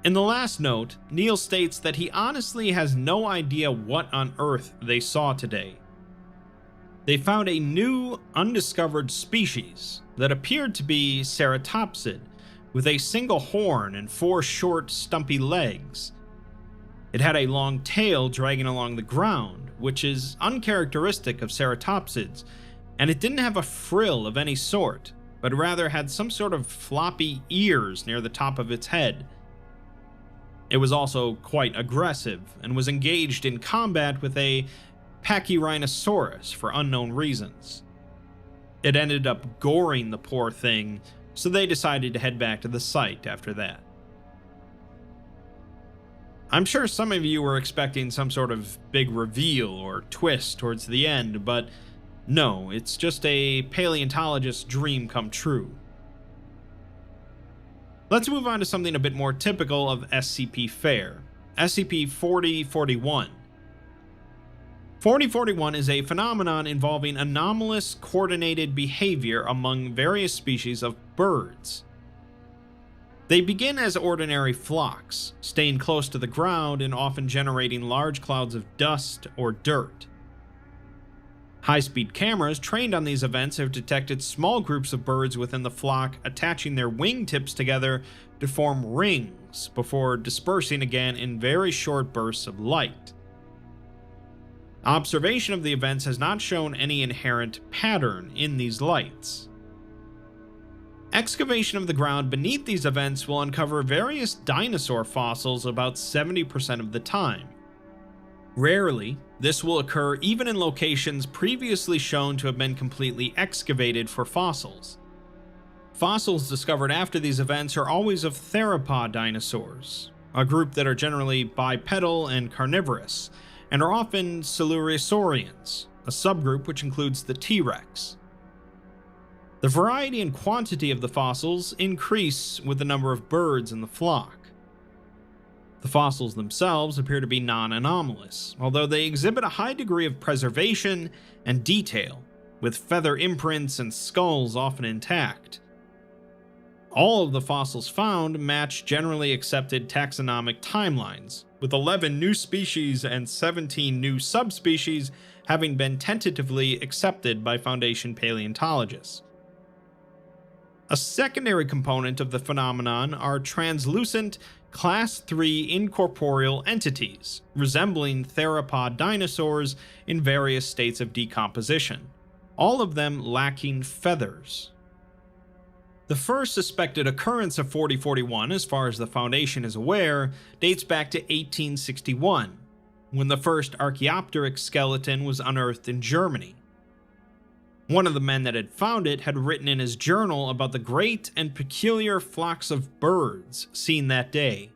In the last note, Neil states that he honestly has no idea what on earth they saw today. They found a new, undiscovered species that appeared to be ceratopsid, with a single horn and 4 short, stumpy legs. It had a long tail dragging along the ground, which is uncharacteristic of ceratopsids, and it didn't have a frill of any sort, but rather had some sort of floppy ears near the top of its head. It was also quite aggressive, and was engaged in combat with a Pachyrhinosaurus for unknown reasons. It ended up goring the poor thing, so they decided to head back to the site after that. I'm sure some of you were expecting some sort of big reveal or twist towards the end, but no, it's just a paleontologist's dream come true. Let's move on to something a bit more typical of SCP fare, SCP-4041. 4041 is a phenomenon involving anomalous coordinated behavior among various species of birds. They begin as ordinary flocks, staying close to the ground and often generating large clouds of dust or dirt. High-speed cameras trained on these events have detected small groups of birds within the flock attaching their wingtips together to form rings before dispersing again in very short bursts of light. Observation of the events has not shown any inherent pattern in these lights. Excavation of the ground beneath these events will uncover various dinosaur fossils about 70% of the time. Rarely, this will occur even in locations previously shown to have been completely excavated for fossils. Fossils discovered after these events are always of theropod dinosaurs, a group that are generally bipedal and carnivorous, and are often Siluriosaurians, a subgroup which includes the T-Rex. The variety and quantity of the fossils increase with the number of birds in the flock. The fossils themselves appear to be non-anomalous, although they exhibit a high degree of preservation and detail, with feather imprints and skulls often intact. All of the fossils found match generally accepted taxonomic timelines, with 11 new species and 17 new subspecies having been tentatively accepted by Foundation paleontologists. A secondary component of the phenomenon are translucent Class 3 incorporeal entities, resembling theropod dinosaurs in various states of decomposition, all of them lacking feathers. The first suspected occurrence of 4041, as far as the Foundation is aware, dates back to 1861, when the first Archaeopteryx skeleton was unearthed in Germany. One of the men that had found it had written in his journal about the great and peculiar flocks of birds seen that day.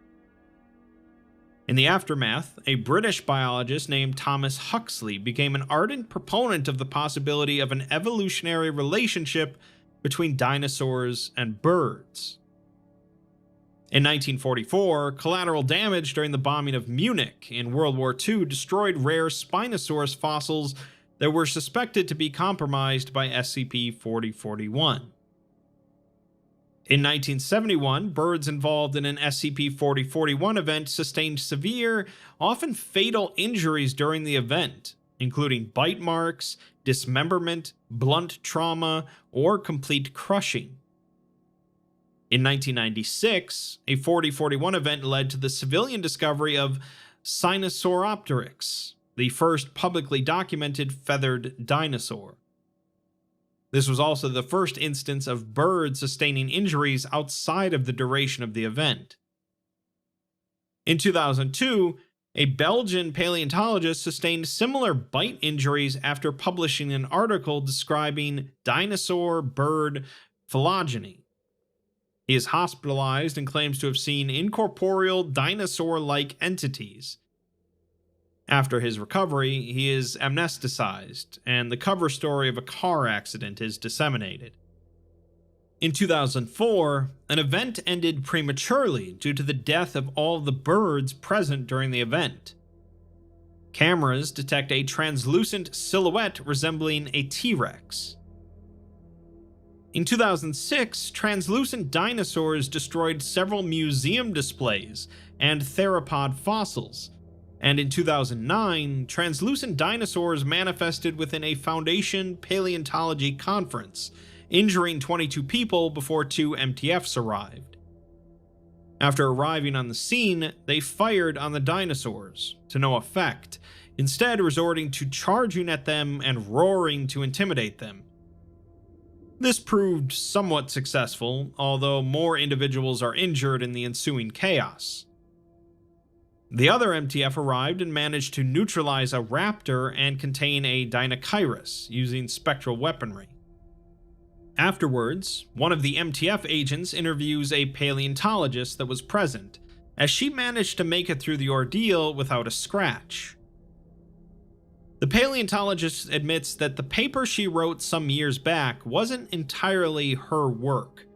In the aftermath, a British biologist named Thomas Huxley became an ardent proponent of the possibility of an evolutionary relationship between dinosaurs and birds. In 1944, collateral damage during the bombing of Munich in World War II destroyed rare Spinosaurus fossils that were suspected to be compromised by SCP-4041. In 1971, birds involved in an SCP-4041 event sustained severe, often fatal injuries during the event, including bite marks, dismemberment, blunt trauma, or complete crushing. In 1996, a 4041 event led to the civilian discovery of Sinosauropteryx, the first publicly documented feathered dinosaur. This was also the first instance of birds sustaining injuries outside of the duration of the event. In 2002, a Belgian paleontologist sustained similar bite injuries after publishing an article describing dinosaur bird phylogeny. He is hospitalized and claims to have seen incorporeal dinosaur-like entities. After his recovery, he is amnesticized, and the cover story of a car accident is disseminated. In 2004, an event ended prematurely due to the death of all the birds present during the event. Cameras detect a translucent silhouette resembling a T-Rex. In 2006, translucent dinosaurs destroyed several museum displays and theropod fossils, and in 2009, translucent dinosaurs manifested within a Foundation paleontology conference, injuring 22 people before 2 MTFs arrived. After arriving on the scene, they fired on the dinosaurs, to no effect, instead resorting to charging at them and roaring to intimidate them. This proved somewhat successful, although more individuals are injured in the ensuing chaos. The other MTF arrived and managed to neutralize a raptor and contain a Dinosaurus using spectral weaponry. Afterwards, one of the MTF agents interviews a paleontologist that was present, as she managed to make it through the ordeal without a scratch. The paleontologist admits that the paper she wrote some years back wasn't entirely her work.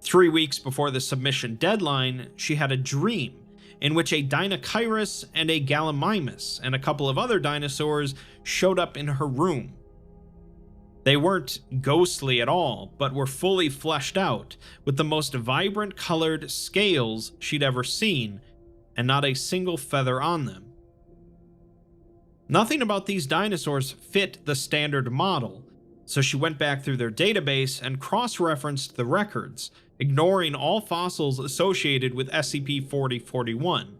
3 weeks before the submission deadline, she had a dream in which a Dinosaurus and a Gallimimus and a couple of other dinosaurs showed up in her room. They weren't ghostly at all, but were fully fleshed out, with the most vibrant colored scales she'd ever seen, and not a single feather on them. Nothing about these dinosaurs fit the standard model, so she went back through their database and cross-referenced the records, ignoring all fossils associated with SCP-4041.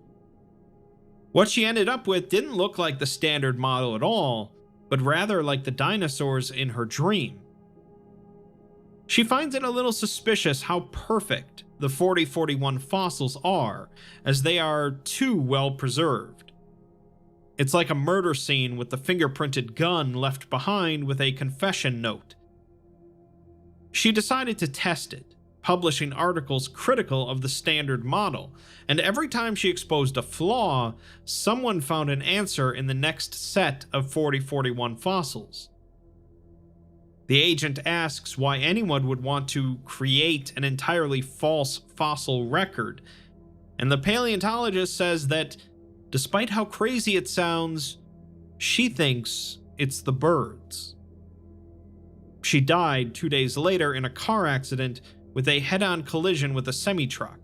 What she ended up with didn't look like the standard model at all, but rather like the dinosaurs in her dream. She finds it a little suspicious how perfect the 4041 fossils are, as they are too well preserved. It's like a murder scene with the fingerprinted gun left behind with a confession note. She decided to test it, publishing articles critical of the standard model, and every time she exposed a flaw, someone found an answer in the next set of 4041 fossils. The agent asks why anyone would want to create an entirely false fossil record, and the paleontologist says that, despite how crazy it sounds, she thinks it's the birds. She died 2 days later in a car accident with a head-on collision with a semi-truck.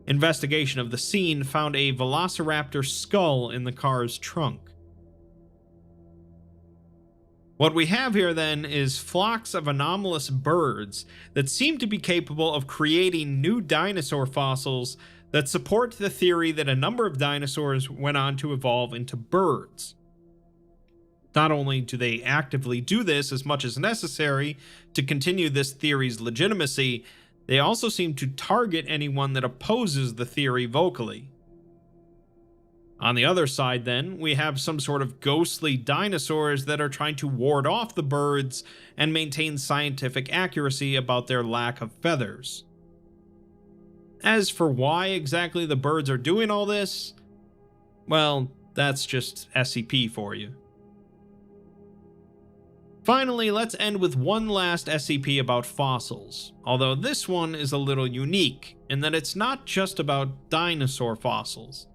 Investigation of the scene found a velociraptor skull in the car's trunk. What we have here then is flocks of anomalous birds that seem to be capable of creating new dinosaur fossils that support the theory that a number of dinosaurs went on to evolve into birds. Not only do they actively do this as much as necessary to continue this theory's legitimacy, they also seem to target anyone that opposes the theory vocally. On the other side then, we have some sort of ghostly dinosaurs that are trying to ward off the birds and maintain scientific accuracy about their lack of feathers. As for why exactly the birds are doing all this, well, that's just SCP for you. Finally, let's end with one last SCP about fossils, although this one is a little unique in that it's not just about dinosaur fossils.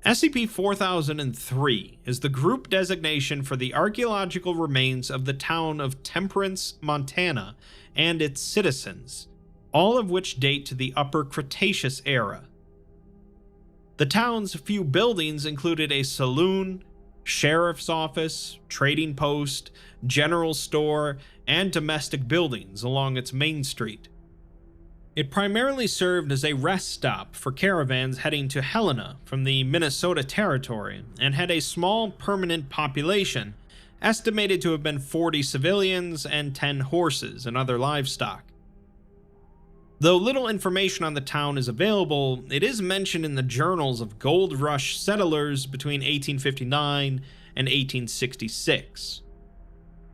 SCP-4003 is the group designation for the archaeological remains of the town of Temperance, Montana, and its citizens, all of which date to the Upper Cretaceous era. The town's few buildings included a saloon, sheriff's office, trading post, general store, and domestic buildings along its main street. It primarily served as a rest stop for caravans heading to Helena from the Minnesota Territory and had a small permanent population, estimated to have been 40 civilians and 10 horses and other livestock. Though little information on the town is available, it is mentioned in the journals of Gold Rush settlers between 1859 and 1866.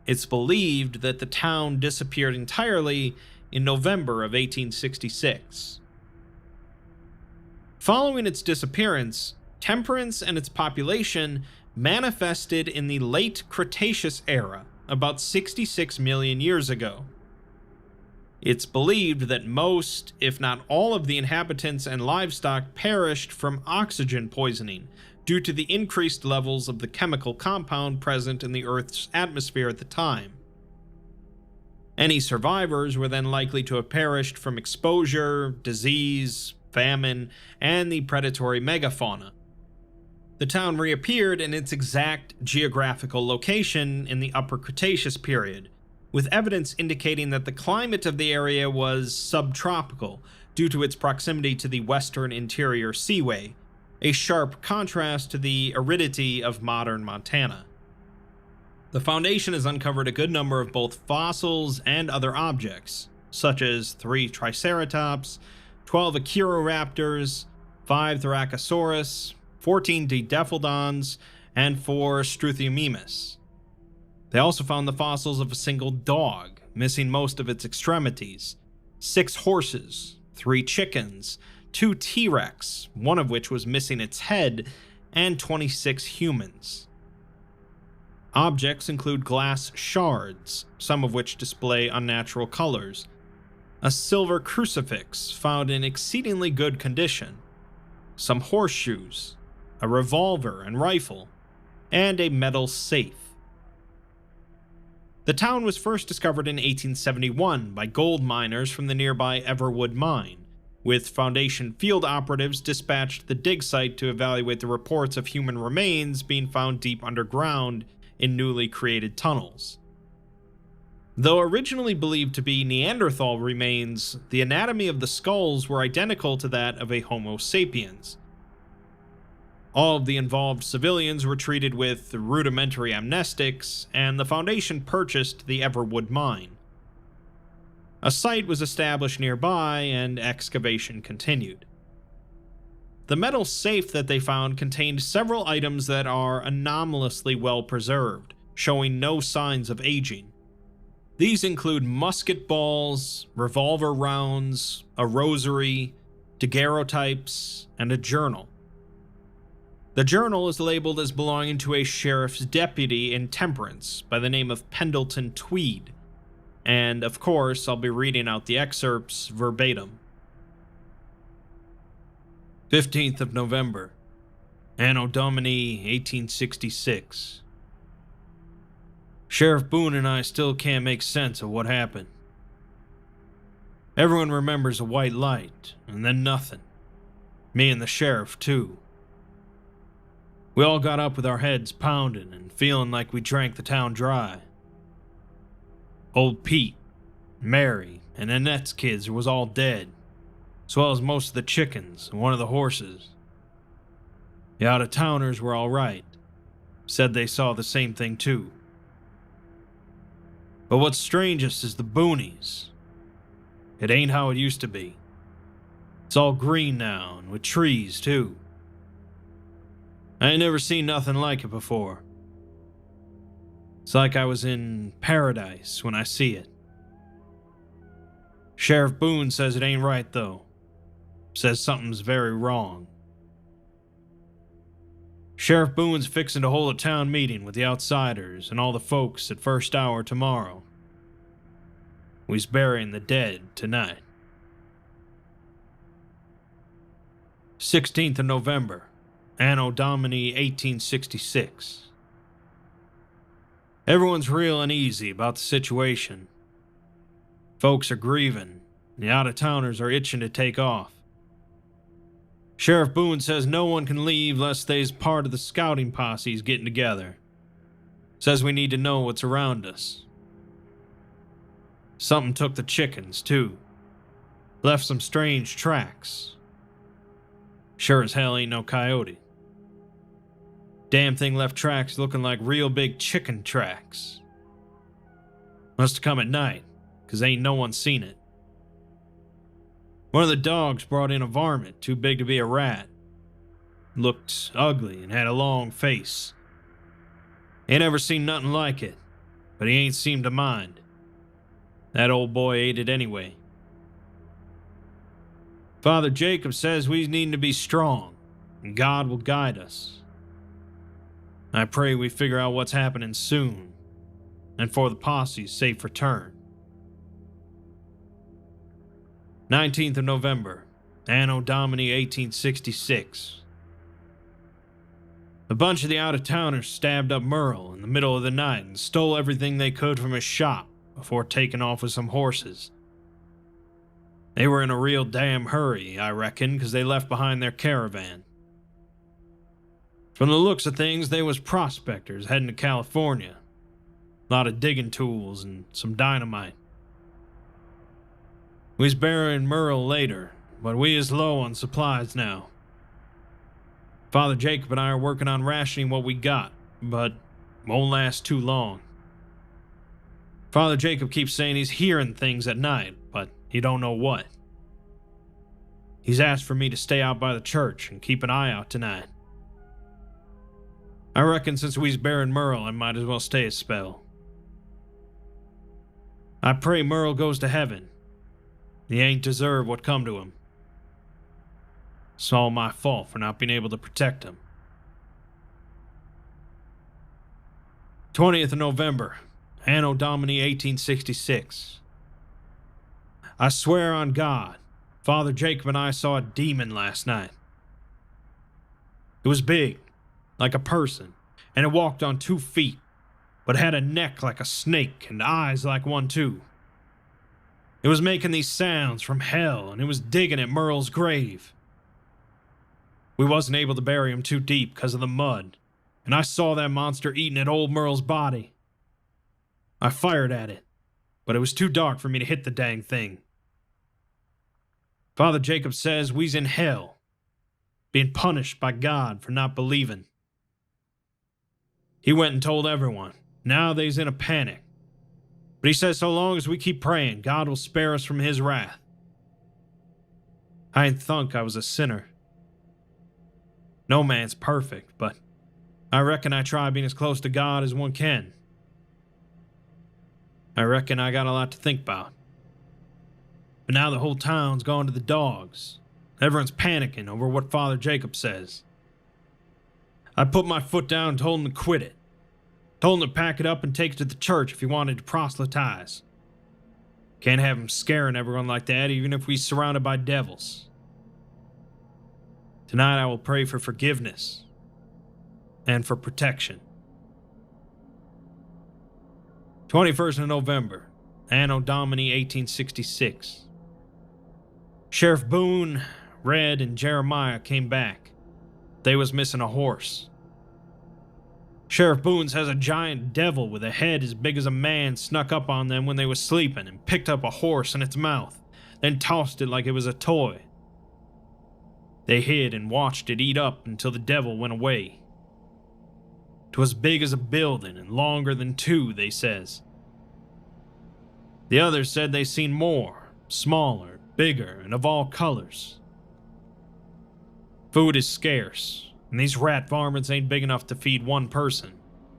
It's believed that the town disappeared entirely in November of 1866. Following its disappearance, Temperance and its population manifested in the late Cretaceous era, about 66 million years ago. It's believed that most, if not all of the inhabitants and livestock perished from oxygen poisoning due to the increased levels of the chemical compound present in the Earth's atmosphere at the time. Any survivors were then likely to have perished from exposure, disease, famine, and the predatory megafauna. The town reappeared in its exact geographical location in the Upper Cretaceous period, with evidence indicating that the climate of the area was subtropical due to its proximity to the western interior seaway, a sharp contrast to the aridity of modern Montana. The Foundation has uncovered a good number of both fossils and other objects, such as 3 Triceratops, 12 Achiroraptors, 5 Thoracosaurus, 14 Didephyldons, and 4 Struthiomimus. They also found the fossils of a single dog, missing most of its extremities, 6 horses, 3 chickens, 2 T-Rex, one of which was missing its head, and 26 humans. Objects include glass shards, some of which display unnatural colors, a silver crucifix found in exceedingly good condition, some horseshoes, a revolver and rifle, and a metal safe. The town was first discovered in 1871 by gold miners from the nearby Everwood mine, with Foundation field operatives dispatched to the dig site to evaluate the reports of human remains being found deep underground in newly created tunnels. Though originally believed to be Neanderthal remains, the anatomy of the skulls were identical to that of a Homo sapiens. All of the involved civilians were treated with rudimentary amnestics, and the Foundation purchased the Everwood mine. A site was established nearby, and excavation continued. The metal safe that they found contained several items that are anomalously well preserved, showing no signs of aging. These include musket balls, revolver rounds, a rosary, daguerreotypes, and a journal. The journal is labeled as belonging to a sheriff's deputy in Temperance by the name of Pendleton Tweed, and of course I'll be reading out the excerpts verbatim. 15th of November, Anno Domini 1866. Sheriff Boone and I still can't make sense of what happened. Everyone remembers a white light, and then nothing. Me and the sheriff, too. We all got up with our heads pounding and feeling like we drank the town dry. Old Pete, Mary, and Annette's kids was all dead, as well as most of the chickens and one of the horses. The out-of-towners were all right. Said they saw the same thing too. But what's strangest is the boonies. It ain't how it used to be. It's all green now, and with trees too. I ain't never seen nothing like it before. It's like I was in paradise when I see it. Sheriff Boone says it ain't right though. Says something's very wrong. Sheriff Boone's fixing to hold a town meeting with the outsiders and all the folks at first hour tomorrow. We's burying the dead tonight. 16th of November, Anno Domini 1866. Everyone's real uneasy about the situation. Folks are grieving, and the out-of-towners are itching to take off. Sheriff Boone says no one can leave lest they's part of the scouting posses getting together. Says we need to know what's around us. Something took the chickens, too. Left some strange tracks. Sure as hell ain't no coyote. Damn thing left tracks looking like real big chicken tracks. Must have come at night, 'cause ain't no one seen it. One of the dogs brought in a varmint too big to be a rat. Looked ugly and had a long face. Ain't ever seen nothing like it, but he ain't seemed to mind. That old boy ate it anyway. Father Jacob says we need to be strong, and God will guide us. I pray we figure out what's happening soon, and for the posse's safe return. 19th of November, Anno Domini 1866. A bunch of the out-of-towners stabbed up Merle in the middle of the night and stole everything they could from his shop before taking off with some horses. They were in a real damn hurry, I reckon, 'cause they left behind their caravan. From the looks of things, they was prospectors heading to California. A lot of digging tools and some dynamite. We's burying Merle later, but we is low on supplies now. Father Jacob and I are working on rationing what we got, but won't last too long. Father Jacob keeps saying he's hearing things at night, but he don't know what. He's asked for me to stay out by the church and keep an eye out tonight. I reckon since we's burying Merle, I might as well stay a spell. I pray Merle goes to heaven. He ain't deserve what come to him. It's all my fault for not being able to protect him. 20th of November, Anno Domini 1866. I swear on God, Father Jacob and I saw a demon last night. It was big, like a person, and it walked on 2 feet, but had a neck like a snake and eyes like one too. It was making these sounds from hell, and it was digging at Merle's grave. We wasn't able to bury him too deep because of the mud, and I saw that monster eating at old Merle's body. I fired at it, but it was too dark for me to hit the dang thing. Father Jacob says we's in hell, being punished by God for not believing. He went and told everyone. Now they's in a panic. But he says so long as we keep praying, God will spare us from his wrath. I ain't thunk I was a sinner. No man's perfect, but I reckon I try being as close to God as one can. I reckon I got a lot to think about. But now the whole town's gone to the dogs. Everyone's panicking over what Father Jacob says. I put my foot down and told him to quit it. Told him to pack it up and take it to the church if he wanted to proselytize. Can't have him scaring everyone like that, even if we're surrounded by devils. Tonight I will pray for forgiveness and for protection. 21st of November, Anno Domini 1866. Sheriff Boone, Red, and Jeremiah came back. They was missing a horse. Sheriff Boone says a giant devil with a head as big as a man snuck up on them when they was sleeping and picked up a horse in its mouth, then tossed it like it was a toy. They hid and watched it eat up until the devil went away. 'Twas big as a building and longer than 2, they says. The others said they seen more, smaller, bigger, and of all colors. Food is scarce, and these rat varmints ain't big enough to feed one person,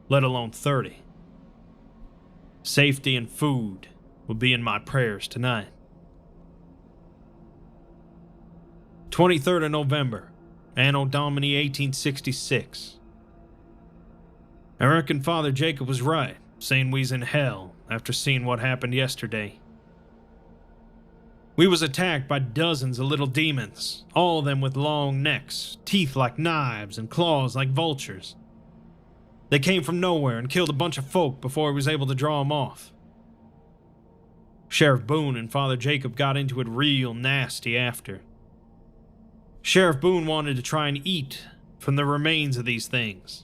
let alone 30. Safety and food will be in my prayers tonight. 23rd of November, Anno Domini 1866. I reckon Father Jacob was right, saying we's in hell after seeing what happened yesterday. We was attacked by dozens of little demons, all of them with long necks, teeth like knives, and claws like vultures. They came from nowhere and killed a bunch of folk before he was able to draw them off. Sheriff Boone and Father Jacob got into it real nasty after. Sheriff Boone wanted to try and eat from the remains of these things.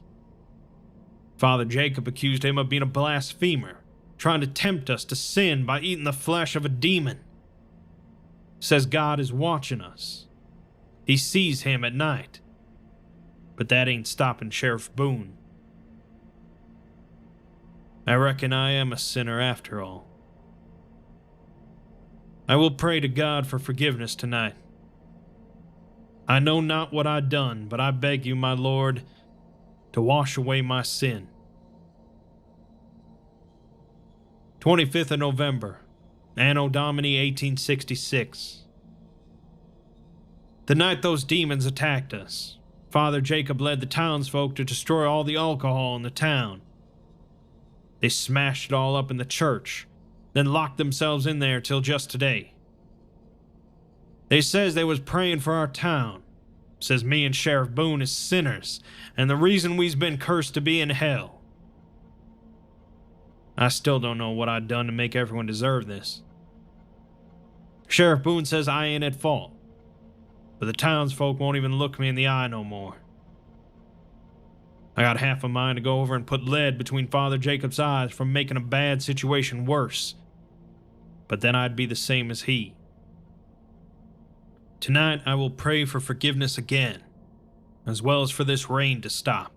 Father Jacob accused him of being a blasphemer, trying to tempt us to sin by eating the flesh of a demon. Says God is watching us. He sees him at night. But that ain't stopping Sheriff Boone. I reckon I am a sinner after all. I will pray to God for forgiveness tonight. I know not what I done, but I beg you, my Lord, to wash away my sin. 25th of November, Anno Domini 1866. The night those demons attacked us, Father Jacob led the townsfolk to destroy all the alcohol in the town. They smashed it all up in the church, then locked themselves in there till just today. They says they was praying for our town. Says me and Sheriff Boone is sinners, and the reason we's been cursed to be in hell. I still don't know what I'd done to make everyone deserve this. Sheriff Boone says I ain't at fault, but the townsfolk won't even look me in the eye no more. I got half a mind to go over and put lead between Father Jacob's eyes from making a bad situation worse, but then I'd be the same as he. Tonight I will pray for forgiveness again, as well as for this rain to stop.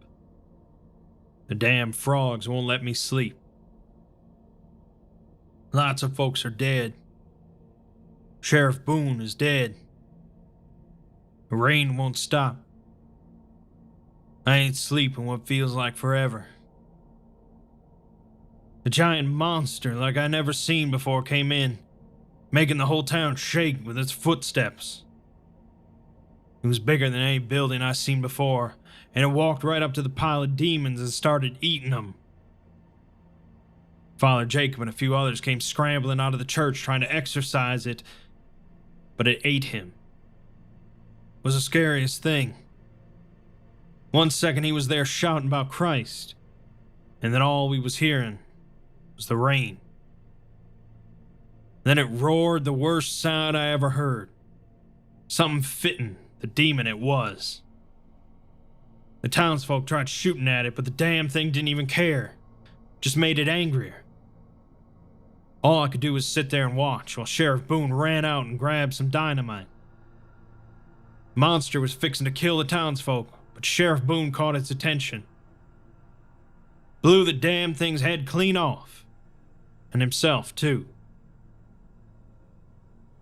The damn frogs won't let me sleep. Lots of folks are dead. Sheriff Boone is dead. The rain won't stop. I ain't sleeping what feels like forever. A giant monster like I never seen before came in, making the whole town shake with its footsteps. It was bigger than any building I seen before, and it walked right up to the pile of demons and started eating them. Father Jacob and a few others came scrambling out of the church trying to exorcise it, but it ate him. It was the scariest thing. One second he was there shouting about Christ, and then all we was hearing was the rain. Then it roared the worst sound I ever heard. Something fitting the demon it was. The townsfolk tried shooting at it, but the damn thing didn't even care. Just made it angrier. All I could do was sit there and watch while Sheriff Boone ran out and grabbed some dynamite. The monster was fixing to kill the townsfolk, but Sheriff Boone caught its attention. Blew the damn thing's head clean off. And himself, too.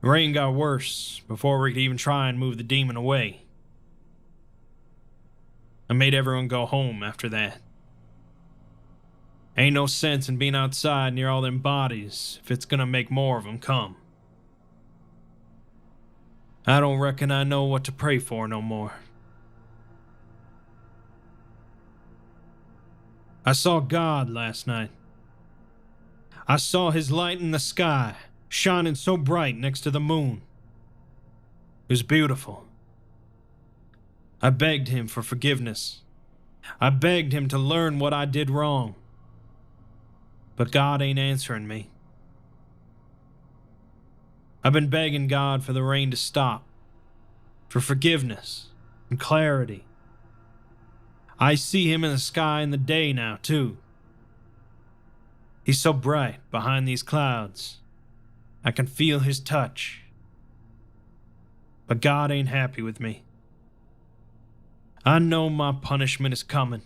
The rain got worse before we could even try and move the demon away. I made everyone go home after that. Ain't no sense in being outside near all them bodies if it's gonna make more of them come. I don't reckon I know what to pray for no more. I saw God last night. I saw his light in the sky, shining so bright next to the moon. It was beautiful. I begged him for forgiveness. I begged him to learn what I did wrong. But God ain't answering me. I've been begging God for the rain to stop, for forgiveness and clarity. I see him in the sky in the day now, too. He's so bright behind these clouds. I can feel his touch. But God ain't happy with me. I know my punishment is coming,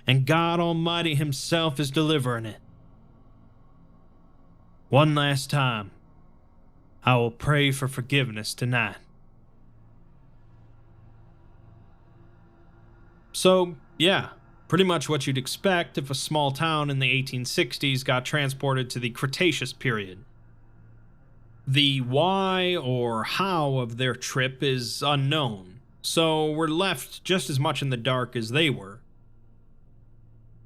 and God Almighty himself is delivering it. One last time, I will pray for forgiveness tonight. So, yeah, pretty much what you'd expect if a small town in the 1860s got transported to the Cretaceous period. The why or how of their trip is unknown, so we're left just as much in the dark as they were.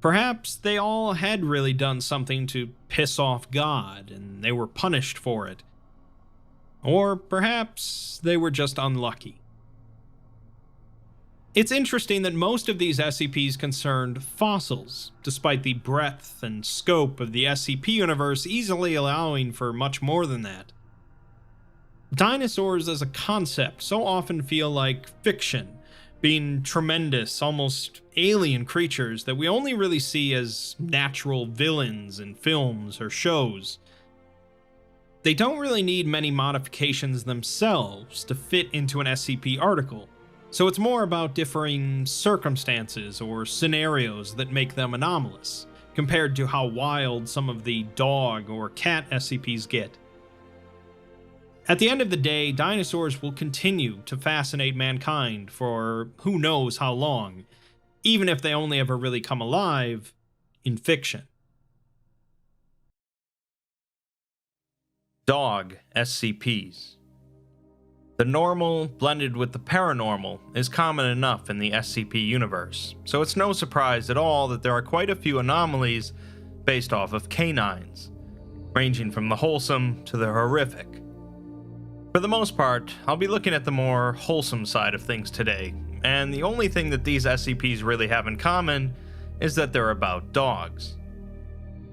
Perhaps they all had really done something to piss off God, and they were punished for it. Or perhaps they were just unlucky. It's interesting that most of these SCPs concerned fossils, despite the breadth and scope of the SCP universe easily allowing for much more than that. Dinosaurs as a concept so often feel like fiction, being tremendous, almost alien creatures that we only really see as natural villains in films or shows. They don't really need many modifications themselves to fit into an SCP article, so it's more about differing circumstances or scenarios that make them anomalous, compared to how wild some of the dog or cat SCPs get. At the end of the day, dinosaurs will continue to fascinate mankind for who knows how long, even if they only ever really come alive in fiction. Dog SCPs. The normal, blended with the paranormal, is common enough in the SCP universe, so it's no surprise at all that there are quite a few anomalies based off of canines, ranging from the wholesome to the horrific. For the most part, I'll be looking at the more wholesome side of things today, and the only thing that these SCPs really have in common is that they're about dogs.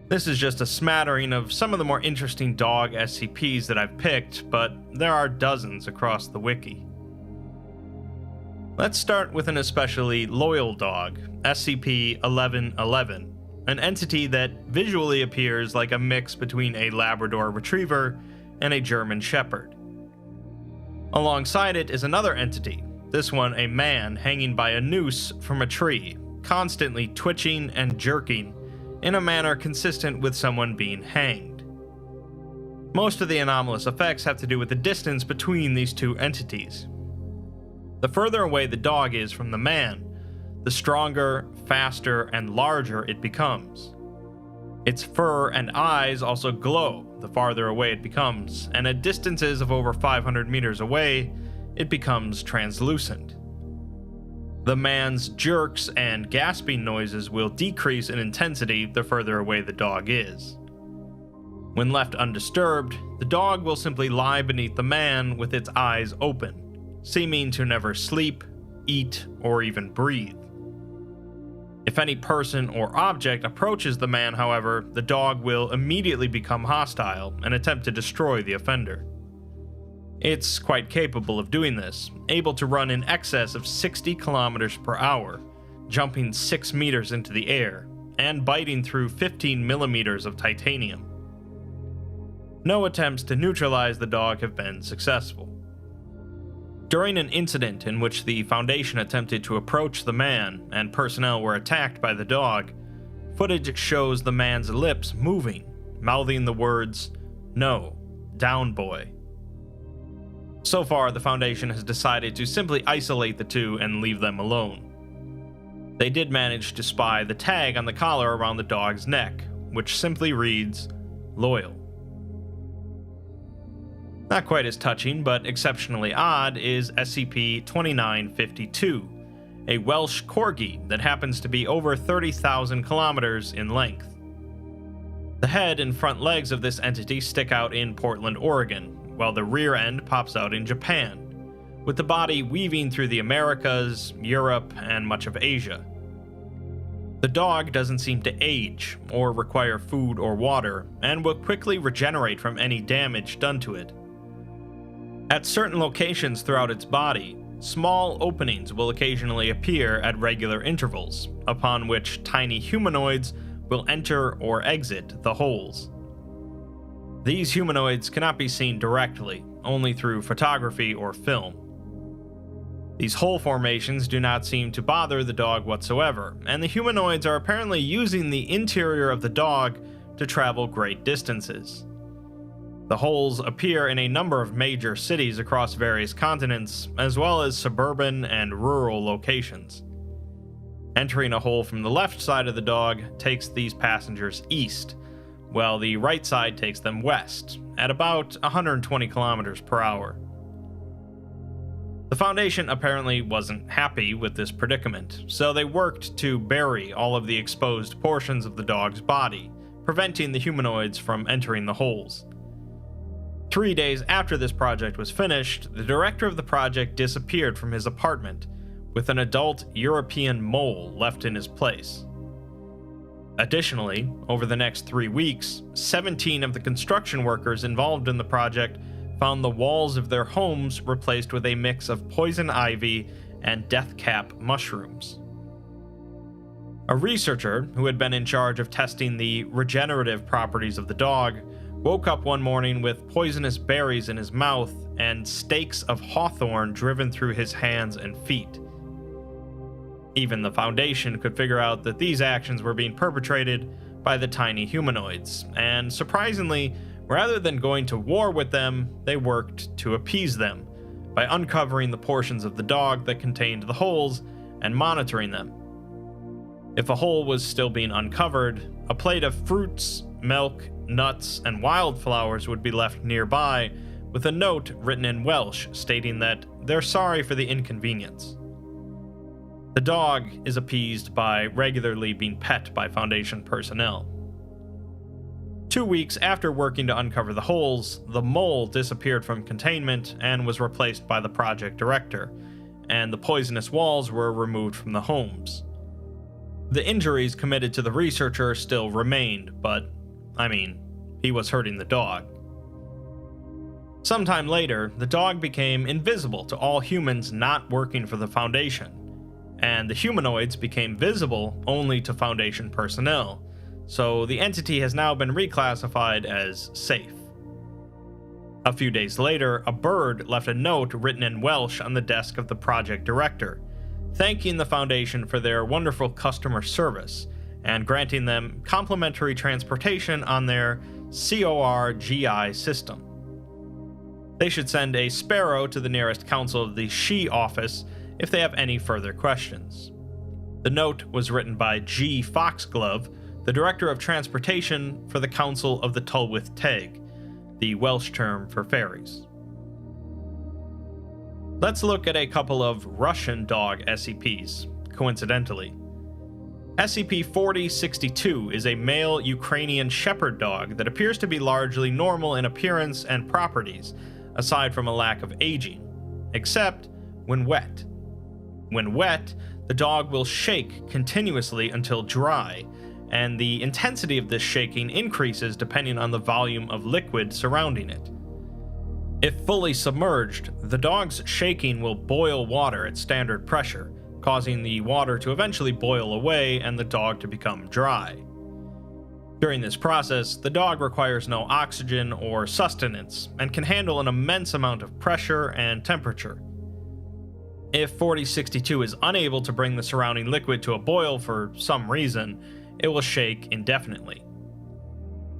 This is just a smattering of some of the more interesting dog SCPs that I've picked, but there are dozens across the wiki. Let's start with an especially loyal dog, SCP-1111, an entity that visually appears like a mix between a Labrador Retriever and a German Shepherd. Alongside it is another entity, this one a man hanging by a noose from a tree, constantly twitching and jerking in a manner consistent with someone being hanged. Most of the anomalous effects have to do with the distance between these two entities. The further away the dog is from the man, the stronger, faster, and larger it becomes. Its fur and eyes also glow the farther away it becomes, and at distances of over 500 meters away, it becomes translucent. The man's jerks and gasping noises will decrease in intensity the further away the dog is. When left undisturbed, the dog will simply lie beneath the man with its eyes open, seeming to never sleep, eat, or even breathe. If any person or object approaches the man, however, the dog will immediately become hostile and attempt to destroy the offender. It's quite capable of doing this, able to run in excess of 60 kilometers per hour, jumping 6 meters into the air, and biting through 15 millimeters of titanium. No attempts to neutralize the dog have been successful. During an incident in which the Foundation attempted to approach the man and personnel were attacked by the dog, footage shows the man's lips moving, mouthing the words, "No, down boy." So far, the Foundation has decided to simply isolate the two and leave them alone. They did manage to spy the tag on the collar around the dog's neck, which simply reads, "Loyal." Not quite as touching, but exceptionally odd, is SCP-2952, a Welsh corgi that happens to be over 30,000 kilometers in length. The head and front legs of this entity stick out in Portland, Oregon, while the rear end pops out in Japan, with the body weaving through the Americas, Europe, and much of Asia. The dog doesn't seem to age or require food or water, and will quickly regenerate from any damage done to it. At certain locations throughout its body, small openings will occasionally appear at regular intervals, upon which tiny humanoids will enter or exit the holes. These humanoids cannot be seen directly, only through photography or film. These hole formations do not seem to bother the dog whatsoever, and the humanoids are apparently using the interior of the dog to travel great distances. The holes appear in a number of major cities across various continents, as well as suburban and rural locations. Entering a hole from the left side of the dog takes these passengers east, while the right side takes them west, at about 120 kilometers per hour. The Foundation apparently wasn't happy with this predicament, so they worked to bury all of the exposed portions of the dog's body, preventing the humanoids from entering the holes. 3 days after this project was finished, the director of the project disappeared from his apartment, with an adult European mole left in his place. Additionally, over the next 3 weeks, 17 of the construction workers involved in the project found the walls of their homes replaced with a mix of poison ivy and deathcap mushrooms. A researcher who had been in charge of testing the regenerative properties of the dog woke up one morning with poisonous berries in his mouth and stakes of hawthorn driven through his hands and feet. Even the Foundation could figure out that these actions were being perpetrated by the tiny humanoids, and surprisingly, rather than going to war with them, they worked to appease them by uncovering the portions of the dog that contained the holes and monitoring them. If a hole was still being uncovered, a plate of fruits, milk, nuts, and wildflowers would be left nearby with a note written in Welsh stating that they're sorry for the inconvenience. The dog is appeased by regularly being pet by Foundation personnel. 2 weeks after working to uncover the holes, the mole disappeared from containment and was replaced by the project director, and the poisonous walls were removed from the homes. The injuries committed to the researcher still remained, but I mean, he was hurting the dog. Sometime later, the dog became invisible to all humans not working for the Foundation, and the humanoids became visible only to Foundation personnel, so the entity has now been reclassified as safe. A few days later, a bird left a note written in Welsh on the desk of the project director, thanking the Foundation for their wonderful customer service and granting them complimentary transportation on their CORGI system. They should send a sparrow to the nearest council of the She office if they have any further questions. The note was written by G. Foxglove, the Director of Transportation for the Council of the Tylwyth Teg, the Welsh term for fairies. Let's look at a couple of Russian dog SCPs, coincidentally. SCP-4062 is a male Ukrainian shepherd dog that appears to be largely normal in appearance and properties, aside from a lack of aging, except when wet. When wet, the dog will shake continuously until dry, and the intensity of this shaking increases depending on the volume of liquid surrounding it. If fully submerged, the dog's shaking will boil water at standard pressure, causing the water to eventually boil away and the dog to become dry. During this process, the dog requires no oxygen or sustenance and can handle an immense amount of pressure and temperature. If 4062 is unable to bring the surrounding liquid to a boil for some reason, it will shake indefinitely.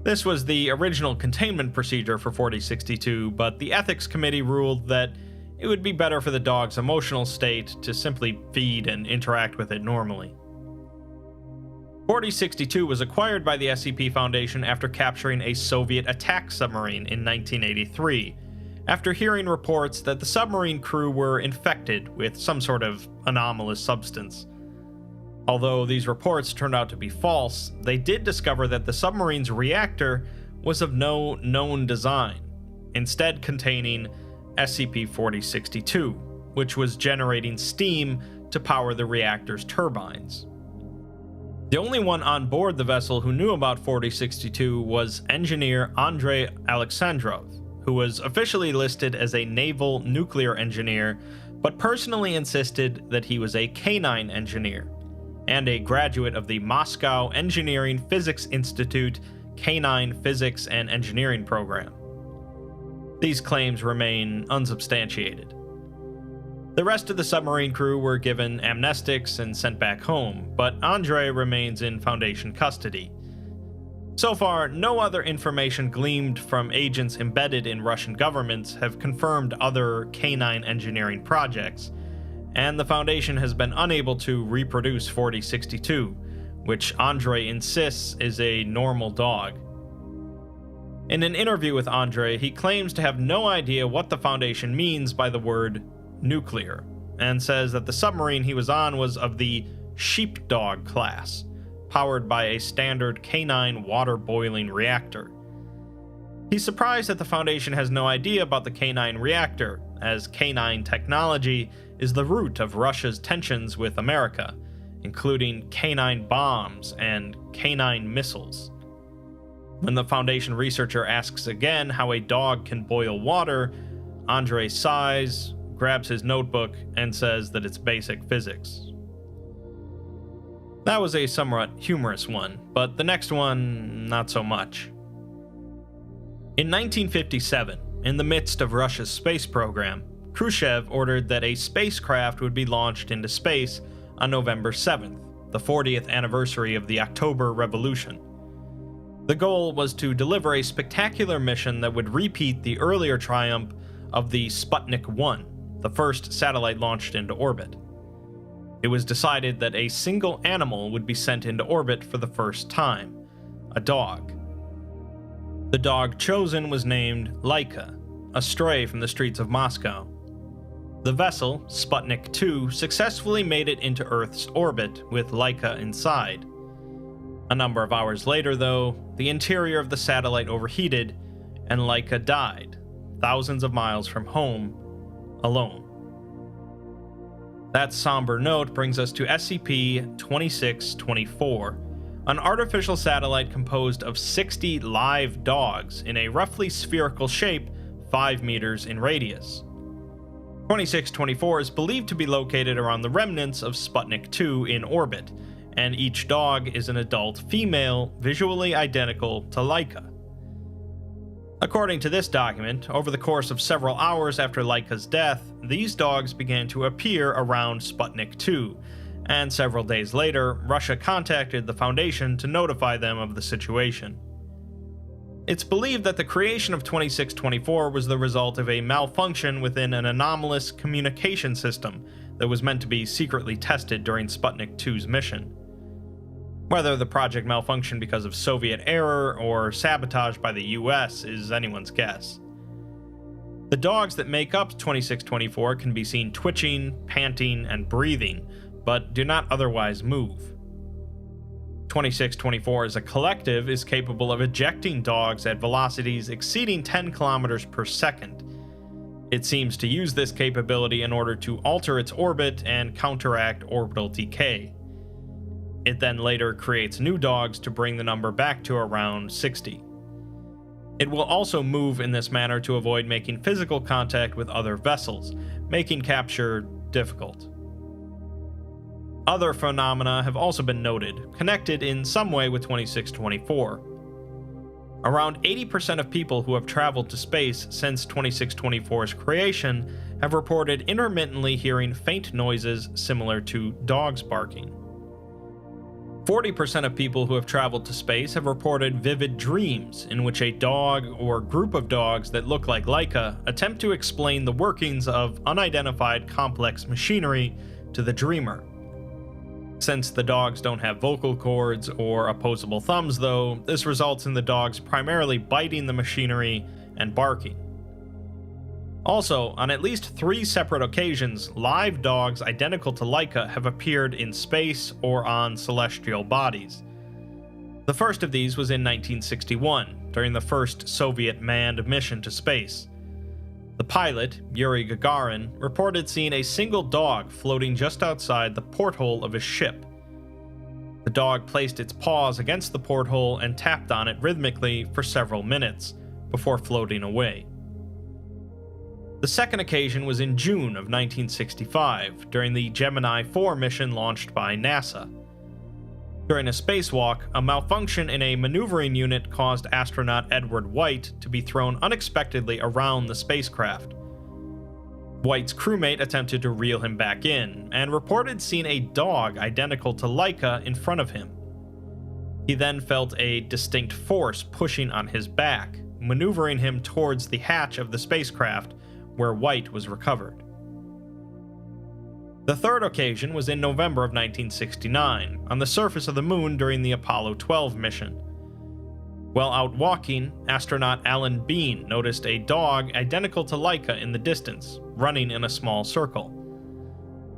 This was the original containment procedure for 4062, but the Ethics Committee ruled that it would be better for the dog's emotional state to simply feed and interact with it normally. 4062 was acquired by the SCP Foundation after capturing a Soviet attack submarine in 1983, after hearing reports that the submarine crew were infected with some sort of anomalous substance. Although these reports turned out to be false, they did discover that the submarine's reactor was of no known design, instead containing SCP-4062, which was generating steam to power the reactor's turbines. The only one on board the vessel who knew about 4062 was engineer Andrei Alexandrov, who was officially listed as a naval nuclear engineer, but personally insisted that he was a canine engineer, and a graduate of the Moscow Engineering Physics Institute Canine Physics and Engineering program. These claims remain unsubstantiated. The rest of the submarine crew were given amnestics and sent back home, but Andrei remains in Foundation custody. So far, no other information gleaned from agents embedded in Russian governments have confirmed other canine engineering projects, and the Foundation has been unable to reproduce 4062, which Andrei insists is a normal dog. In an interview with Andrei, he claims to have no idea what the Foundation means by the word nuclear, and says that the submarine he was on was of the sheepdog class, powered by a standard canine water-boiling reactor. He's surprised that the Foundation has no idea about the canine reactor, as canine technology is the root of Russia's tensions with America, including canine bombs and canine missiles. When the Foundation researcher asks again how a dog can boil water, Andrei sighs, grabs his notebook, and says that it's basic physics. That was a somewhat humorous one, but the next one, not so much. In 1957, in the midst of Russia's space program, Khrushchev ordered that a spacecraft would be launched into space on November 7th, the 40th anniversary of the October Revolution. The goal was to deliver a spectacular mission that would repeat the earlier triumph of the Sputnik 1, the first satellite launched into orbit. It was decided that a single animal would be sent into orbit for the first time, a dog. The dog chosen was named Laika, a stray from the streets of Moscow. The vessel, Sputnik 2, successfully made it into Earth's orbit with Laika inside. A number of hours later, though, the interior of the satellite overheated, and Laika died, thousands of miles from home, alone. That somber note brings us to SCP-2624, an artificial satellite composed of 60 live dogs in a roughly spherical shape 5 meters in radius. 2624 is believed to be located around the remnants of Sputnik 2 in orbit, and each dog is an adult female visually identical to Laika. According to this document, over the course of several hours after Laika's death, these dogs began to appear around Sputnik 2, and several days later, Russia contacted the Foundation to notify them of the situation. It's believed that the creation of 2624 was the result of a malfunction within an anomalous communication system that was meant to be secretly tested during Sputnik 2's mission. Whether the project malfunctioned because of Soviet error or sabotage by the US is anyone's guess. The dogs that make up 2624 can be seen twitching, panting, and breathing, but do not otherwise move. 2624 as a collective is capable of ejecting dogs at velocities exceeding 10 kilometers per second. It seems to use this capability in order to alter its orbit and counteract orbital decay. It then later creates new dogs to bring the number back to around 60. It will also move in this manner to avoid making physical contact with other vessels, making capture difficult. Other phenomena have also been noted, connected in some way with 2624. Around 80% of people who have traveled to space since 2624's creation have reported intermittently hearing faint noises similar to dogs barking. 40% of people who have traveled to space have reported vivid dreams in which a dog or group of dogs that look like Laika attempt to explain the workings of unidentified complex machinery to the dreamer. Since the dogs don't have vocal cords or opposable thumbs though, this results in the dogs primarily biting the machinery and barking. Also, on at least 3 separate occasions, live dogs identical to Laika have appeared in space or on celestial bodies. The first of these was in 1961, during the first Soviet manned mission to space. The pilot, Yuri Gagarin, reported seeing a single dog floating just outside the porthole of his ship. The dog placed its paws against the porthole and tapped on it rhythmically for several minutes, before floating away. The second occasion was in June of 1965, during the Gemini 4 mission launched by NASA. During a spacewalk, a malfunction in a maneuvering unit caused astronaut Edward White to be thrown unexpectedly around the spacecraft. White's crewmate attempted to reel him back in, and reported seeing a dog identical to Laika in front of him. He then felt a distinct force pushing on his back, maneuvering him towards the hatch of the spacecraft, where White was recovered. The third occasion was in November of 1969, on the surface of the moon during the Apollo 12 mission. While out walking, astronaut Alan Bean noticed a dog identical to Laika in the distance, running in a small circle.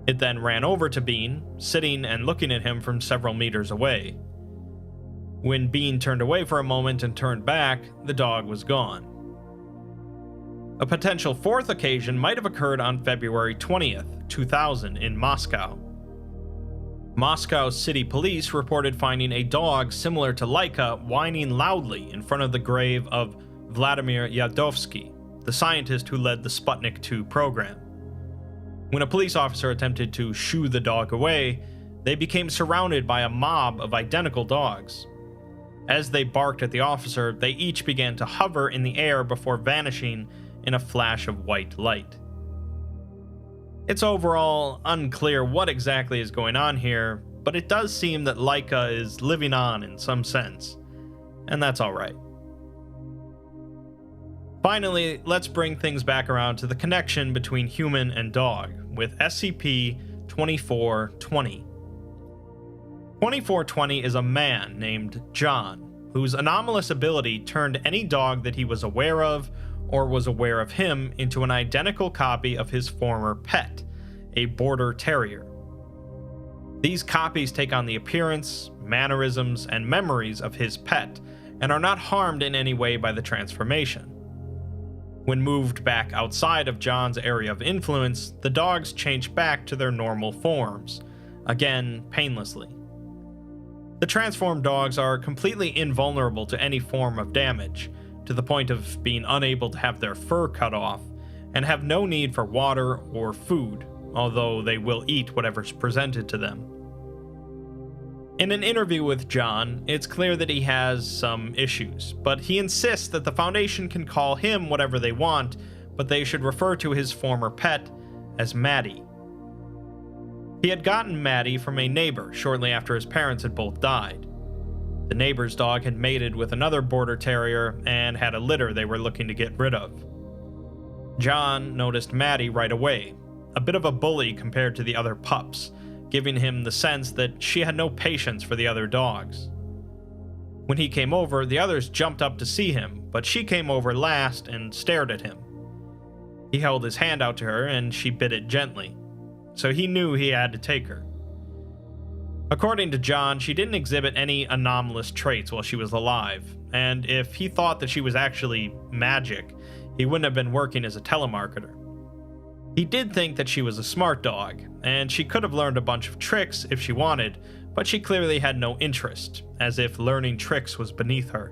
It then ran over to Bean, sitting and looking at him from several meters away. When Bean turned away for a moment and turned back, the dog was gone. A potential fourth occasion might have occurred on February 20th, 2000 in Moscow. Moscow's city police reported finding a dog similar to Laika whining loudly in front of the grave of Vladimir Yadovsky, the scientist who led the Sputnik 2 program. When a police officer attempted to shoo the dog away, they became surrounded by a mob of identical dogs. As they barked at the officer, they each began to hover in the air before vanishing in a flash of white light. It's overall unclear what exactly is going on here, but it does seem that Laika is living on in some sense, and that's alright. Finally, let's bring things back around to the connection between human and dog, with SCP-2420. 2420 is a man named John, whose anomalous ability turned any dog that he was aware of or was aware of him into an identical copy of his former pet, a border terrier. These copies take on the appearance, mannerisms, and memories of his pet, and are not harmed in any way by the transformation. When moved back outside of John's area of influence, the dogs change back to their normal forms, again painlessly. The transformed dogs are completely invulnerable to any form of damage, to the point of being unable to have their fur cut off, and have no need for water or food, although they will eat whatever's presented to them. In an interview with John, it's clear that he has some issues, but he insists that the Foundation can call him whatever they want, but they should refer to his former pet as Maddie. He had gotten Maddie from a neighbor shortly after his parents had both died. The neighbor's dog had mated with another border terrier and had a litter they were looking to get rid of. John noticed Maddie right away, a bit of a bully compared to the other pups, giving him the sense that she had no patience for the other dogs. When he came over, the others jumped up to see him, but she came over last and stared at him. He held his hand out to her and she bit it gently, so he knew he had to take her. According to John, she didn't exhibit any anomalous traits while she was alive, and if he thought that she was actually magic, he wouldn't have been working as a telemarketer. He did think that she was a smart dog, and she could have learned a bunch of tricks if she wanted, but she clearly had no interest, as if learning tricks was beneath her.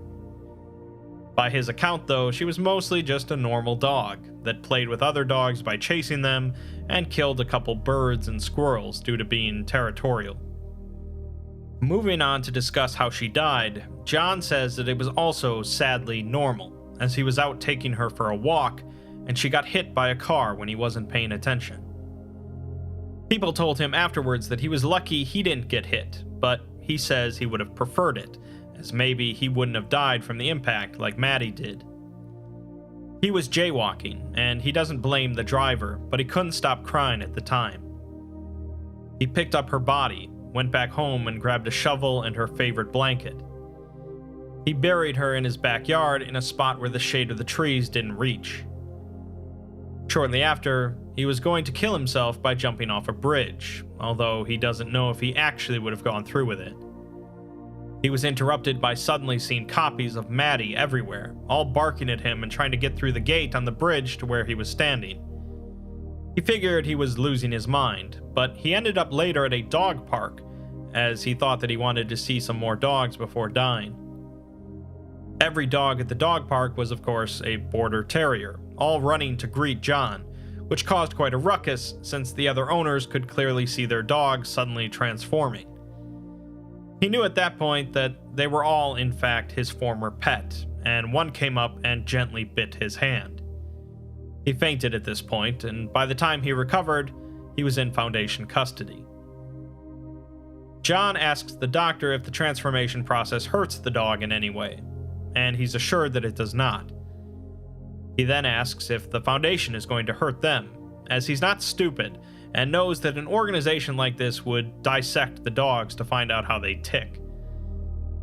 By his account, though, she was mostly just a normal dog that played with other dogs by chasing them and killed a couple birds and squirrels due to being territorial. Moving on to discuss how she died, John says that it was also sadly normal, as he was out taking her for a walk and she got hit by a car when he wasn't paying attention. People told him afterwards that he was lucky he didn't get hit, but he says he would have preferred it, as maybe he wouldn't have died from the impact like Maddie did. He was jaywalking, and he doesn't blame the driver, but he couldn't stop crying at the time. He picked up her body, went back home and grabbed a shovel and her favorite blanket. He buried her in his backyard in a spot where the shade of the trees didn't reach. Shortly after, he was going to kill himself by jumping off a bridge, although he doesn't know if he actually would have gone through with it. He was interrupted by suddenly seeing copies of Maddie everywhere, all barking at him and trying to get through the gate on the bridge to where he was standing. He figured he was losing his mind, but he ended up later at a dog park, as he thought that he wanted to see some more dogs before dying. Every dog at the dog park was, of course, a border terrier, all running to greet John, which caused quite a ruckus since the other owners could clearly see their dogs suddenly transforming. He knew at that point that they were all, in fact, his former pet, and one came up and gently bit his hand. He fainted at this point, and by the time he recovered, he was in Foundation custody. John asks the doctor if the transformation process hurts the dog in any way, and he's assured that it does not. He then asks if the Foundation is going to hurt them, as he's not stupid and knows that an organization like this would dissect the dogs to find out how they tick.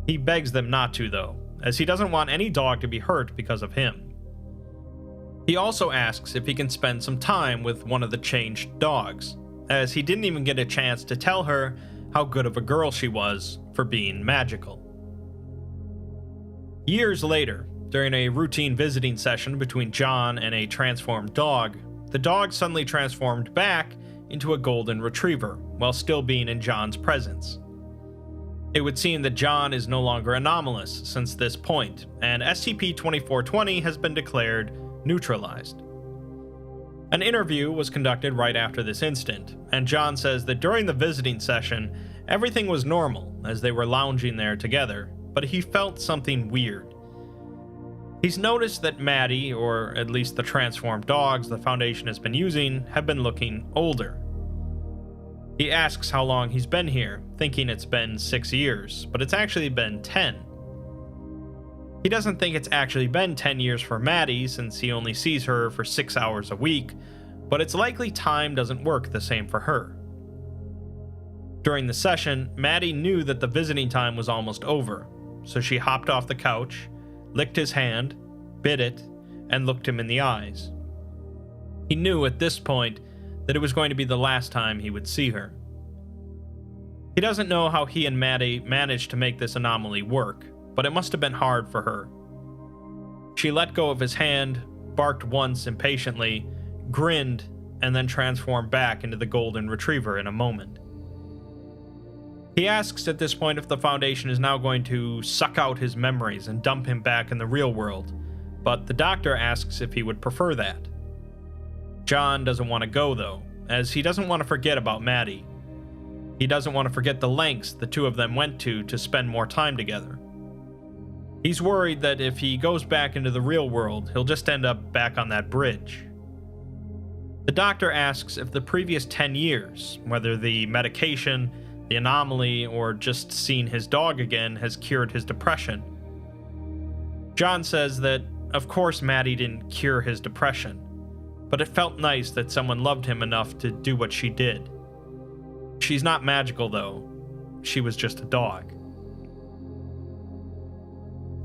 He begs them not to, though, as he doesn't want any dog to be hurt because of him. He also asks if he can spend some time with one of the changed dogs, as he didn't even get a chance to tell her how good of a girl she was for being magical. Years later, during a routine visiting session between John and a transformed dog, the dog suddenly transformed back into a golden retriever while still being in John's presence. It would seem that John is no longer anomalous since this point, and SCP-2420 has been declared neutralized. An interview was conducted right after this incident, and John says that during the visiting session, everything was normal as they were lounging there together, but he felt something weird. He's noticed that Maddie, or at least the transformed dogs the Foundation has been using, have been looking older. He asks how long he's been here, thinking it's been 6 years, but it's actually been 10. He doesn't think it's actually been 10 years for Maddie since he only sees her for 6 hours a week, but it's likely time doesn't work the same for her. During the session, Maddie knew that the visiting time was almost over, so she hopped off the couch, licked his hand, bit it, and looked him in the eyes. He knew at this point that it was going to be the last time he would see her. He doesn't know how he and Maddie managed to make this anomaly work, but it must have been hard for her. She let go of his hand, barked once impatiently, grinned, and then transformed back into the golden retriever in a moment. He asks at this point if the Foundation is now going to suck out his memories and dump him back in the real world, but the doctor asks if he would prefer that. John doesn't want to go though, as he doesn't want to forget about Maddie. He doesn't want to forget the lengths the two of them went to spend more time together. He's worried that if he goes back into the real world, he'll just end up back on that bridge. The doctor asks if the previous 10 years, whether the medication, the anomaly, or just seeing his dog again has cured his depression. John says that, of course, Maddie didn't cure his depression, but it felt nice that someone loved him enough to do what she did. She's not magical, though. She was just a dog.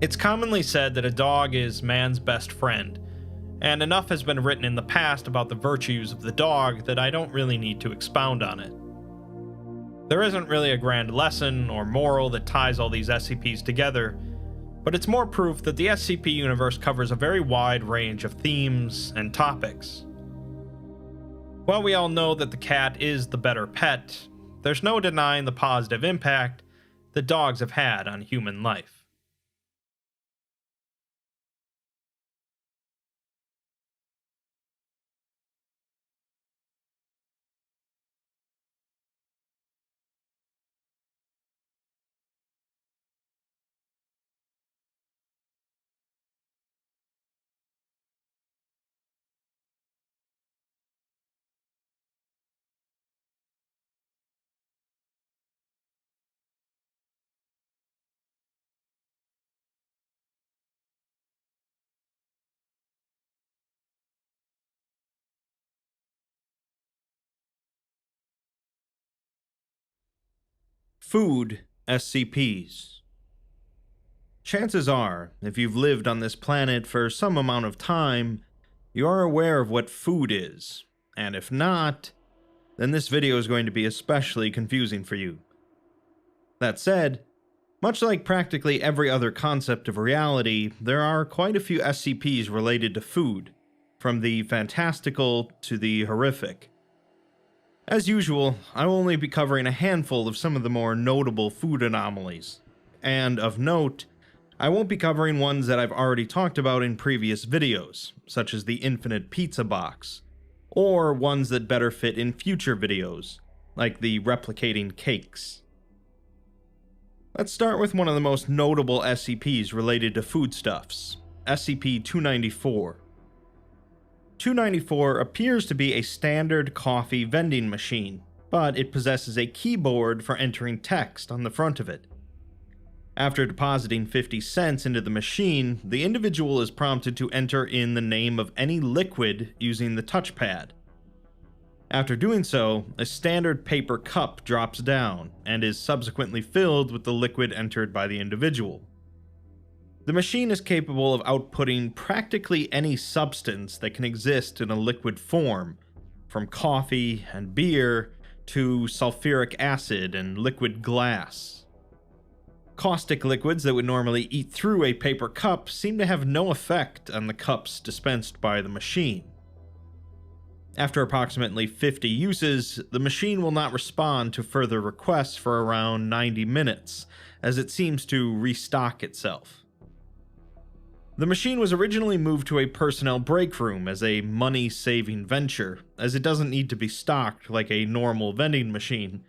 It's commonly said that a dog is man's best friend, and enough has been written in the past about the virtues of the dog that I don't really need to expound on it. There isn't really a grand lesson or moral that ties all these SCPs together, but it's more proof that the SCP universe covers a very wide range of themes and topics. While we all know that the cat is the better pet, there's no denying the positive impact that dogs have had on human life. Food SCPs. Chances are, if you've lived on this planet for some amount of time, you are aware of what food is, and if not, then this video is going to be especially confusing for you. That said, much like practically every other concept of reality, there are quite a few SCPs related to food, from the fantastical to the horrific. As usual, I will only be covering a handful of some of the more notable food anomalies, and of note, I won't be covering ones that I've already talked about in previous videos, such as the infinite pizza box, or ones that better fit in future videos, like the replicating cakes. Let's start with one of the most notable SCPs related to foodstuffs, SCP-294. 294 appears to be a standard coffee vending machine, but it possesses a keyboard for entering text on the front of it. After depositing 50 cents into the machine, the individual is prompted to enter in the name of any liquid using the touchpad. After doing so, a standard paper cup drops down and is subsequently filled with the liquid entered by the individual. The machine is capable of outputting practically any substance that can exist in a liquid form, from coffee and beer to sulfuric acid and liquid glass. Caustic liquids that would normally eat through a paper cup seem to have no effect on the cups dispensed by the machine. After approximately 50 uses, the machine will not respond to further requests for around 90 minutes, as it seems to restock itself. The machine was originally moved to a personnel break room as a money-saving venture, as it doesn't need to be stocked like a normal vending machine.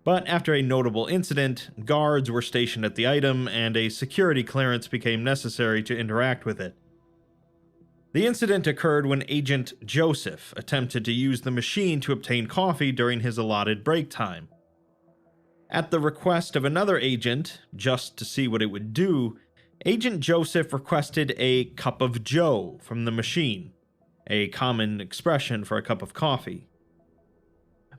But after a notable incident, guards were stationed at the item and a security clearance became necessary to interact with it. The incident occurred when Agent Joseph attempted to use the machine to obtain coffee during his allotted break time. At the request of another agent, just to see what it would do, Agent Joseph requested a cup of joe from the machine, a common expression for a cup of coffee.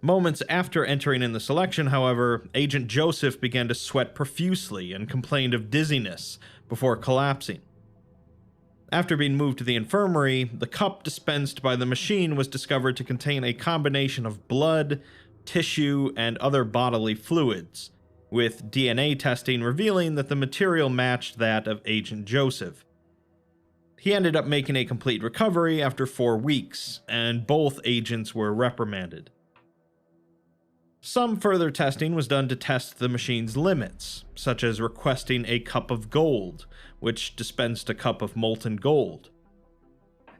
Moments after entering in the selection, however, Agent Joseph began to sweat profusely and complained of dizziness before collapsing. After being moved to the infirmary, the cup dispensed by the machine was discovered to contain a combination of blood, tissue, and other bodily fluids, with DNA testing revealing that the material matched that of Agent Joseph. He ended up making a complete recovery after 4 weeks, and both agents were reprimanded. Some further testing was done to test the machine's limits, such as requesting a cup of gold, which dispensed a cup of molten gold.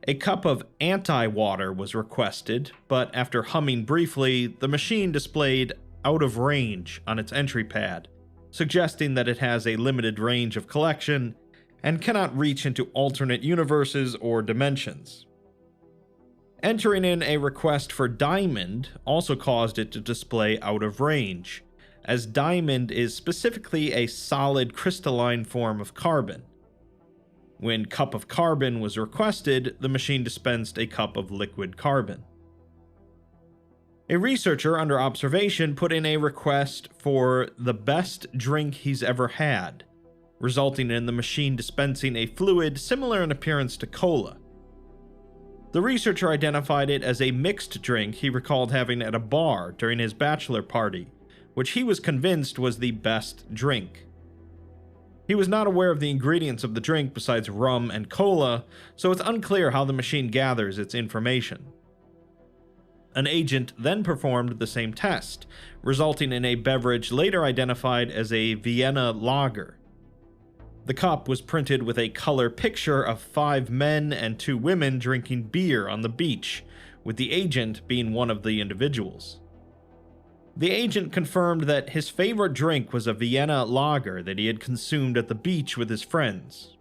A cup of anti-water was requested, but after humming briefly, the machine displayed out of range on its entry pad, suggesting that it has a limited range of collection and cannot reach into alternate universes or dimensions. Entering in a request for diamond also caused it to display out of range, as diamond is specifically a solid crystalline form of carbon. When cup of carbon was requested, the machine dispensed a cup of liquid carbon. A researcher under observation put in a request for the best drink he's ever had, resulting in the machine dispensing a fluid similar in appearance to cola. The researcher identified it as a mixed drink he recalled having at a bar during his bachelor party, which he was convinced was the best drink. He was not aware of the ingredients of the drink besides rum and cola, so it's unclear how the machine gathers its information. An agent then performed the same test, resulting in a beverage later identified as a Vienna lager. The cup was printed with a color picture of 5 men and 2 women drinking beer on the beach, with the agent being one of the individuals. The agent confirmed that his favorite drink was a Vienna lager that he had consumed at the beach with his friends.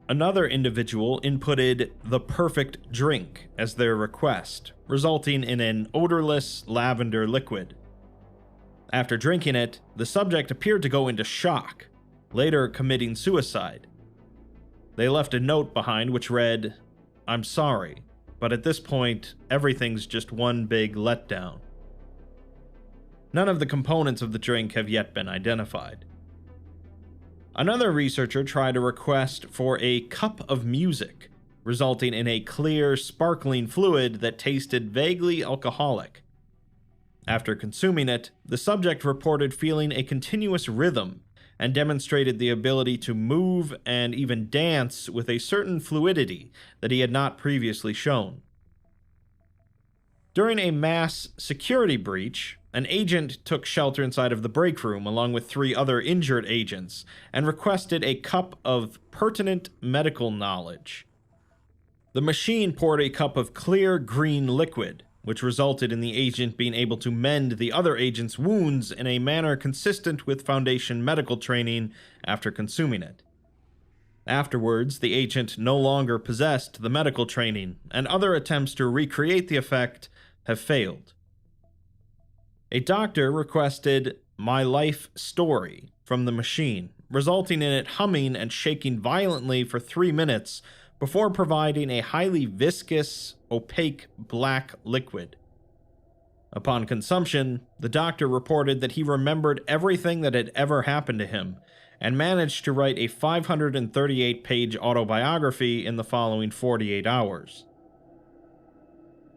Another individual inputted the perfect drink as their request, resulting in an odorless lavender liquid. After drinking it, the subject appeared to go into shock, later committing suicide. They left a note behind which read, "I'm sorry, but at this point, everything's just one big letdown." None of the components of the drink have yet been identified. Another researcher tried a request for a cup of music, resulting in a clear, sparkling fluid that tasted vaguely alcoholic. After consuming it, the subject reported feeling a continuous rhythm and demonstrated the ability to move and even dance with a certain fluidity that he had not previously shown. During a mass security breach, an agent took shelter inside of the break room along with 3 other injured agents and requested a cup of pertinent medical knowledge. The machine poured a cup of clear green liquid, which resulted in the agent being able to mend the other agent's wounds in a manner consistent with Foundation medical training after consuming it. Afterwards, the agent no longer possessed the medical training, and other attempts to recreate the effect have failed. A doctor requested "My Life Story" from the machine, resulting in it humming and shaking violently for 3 minutes before providing a highly viscous, opaque black liquid. Upon consumption, the doctor reported that he remembered everything that had ever happened to him and managed to write a 538-page autobiography in the following 48 hours.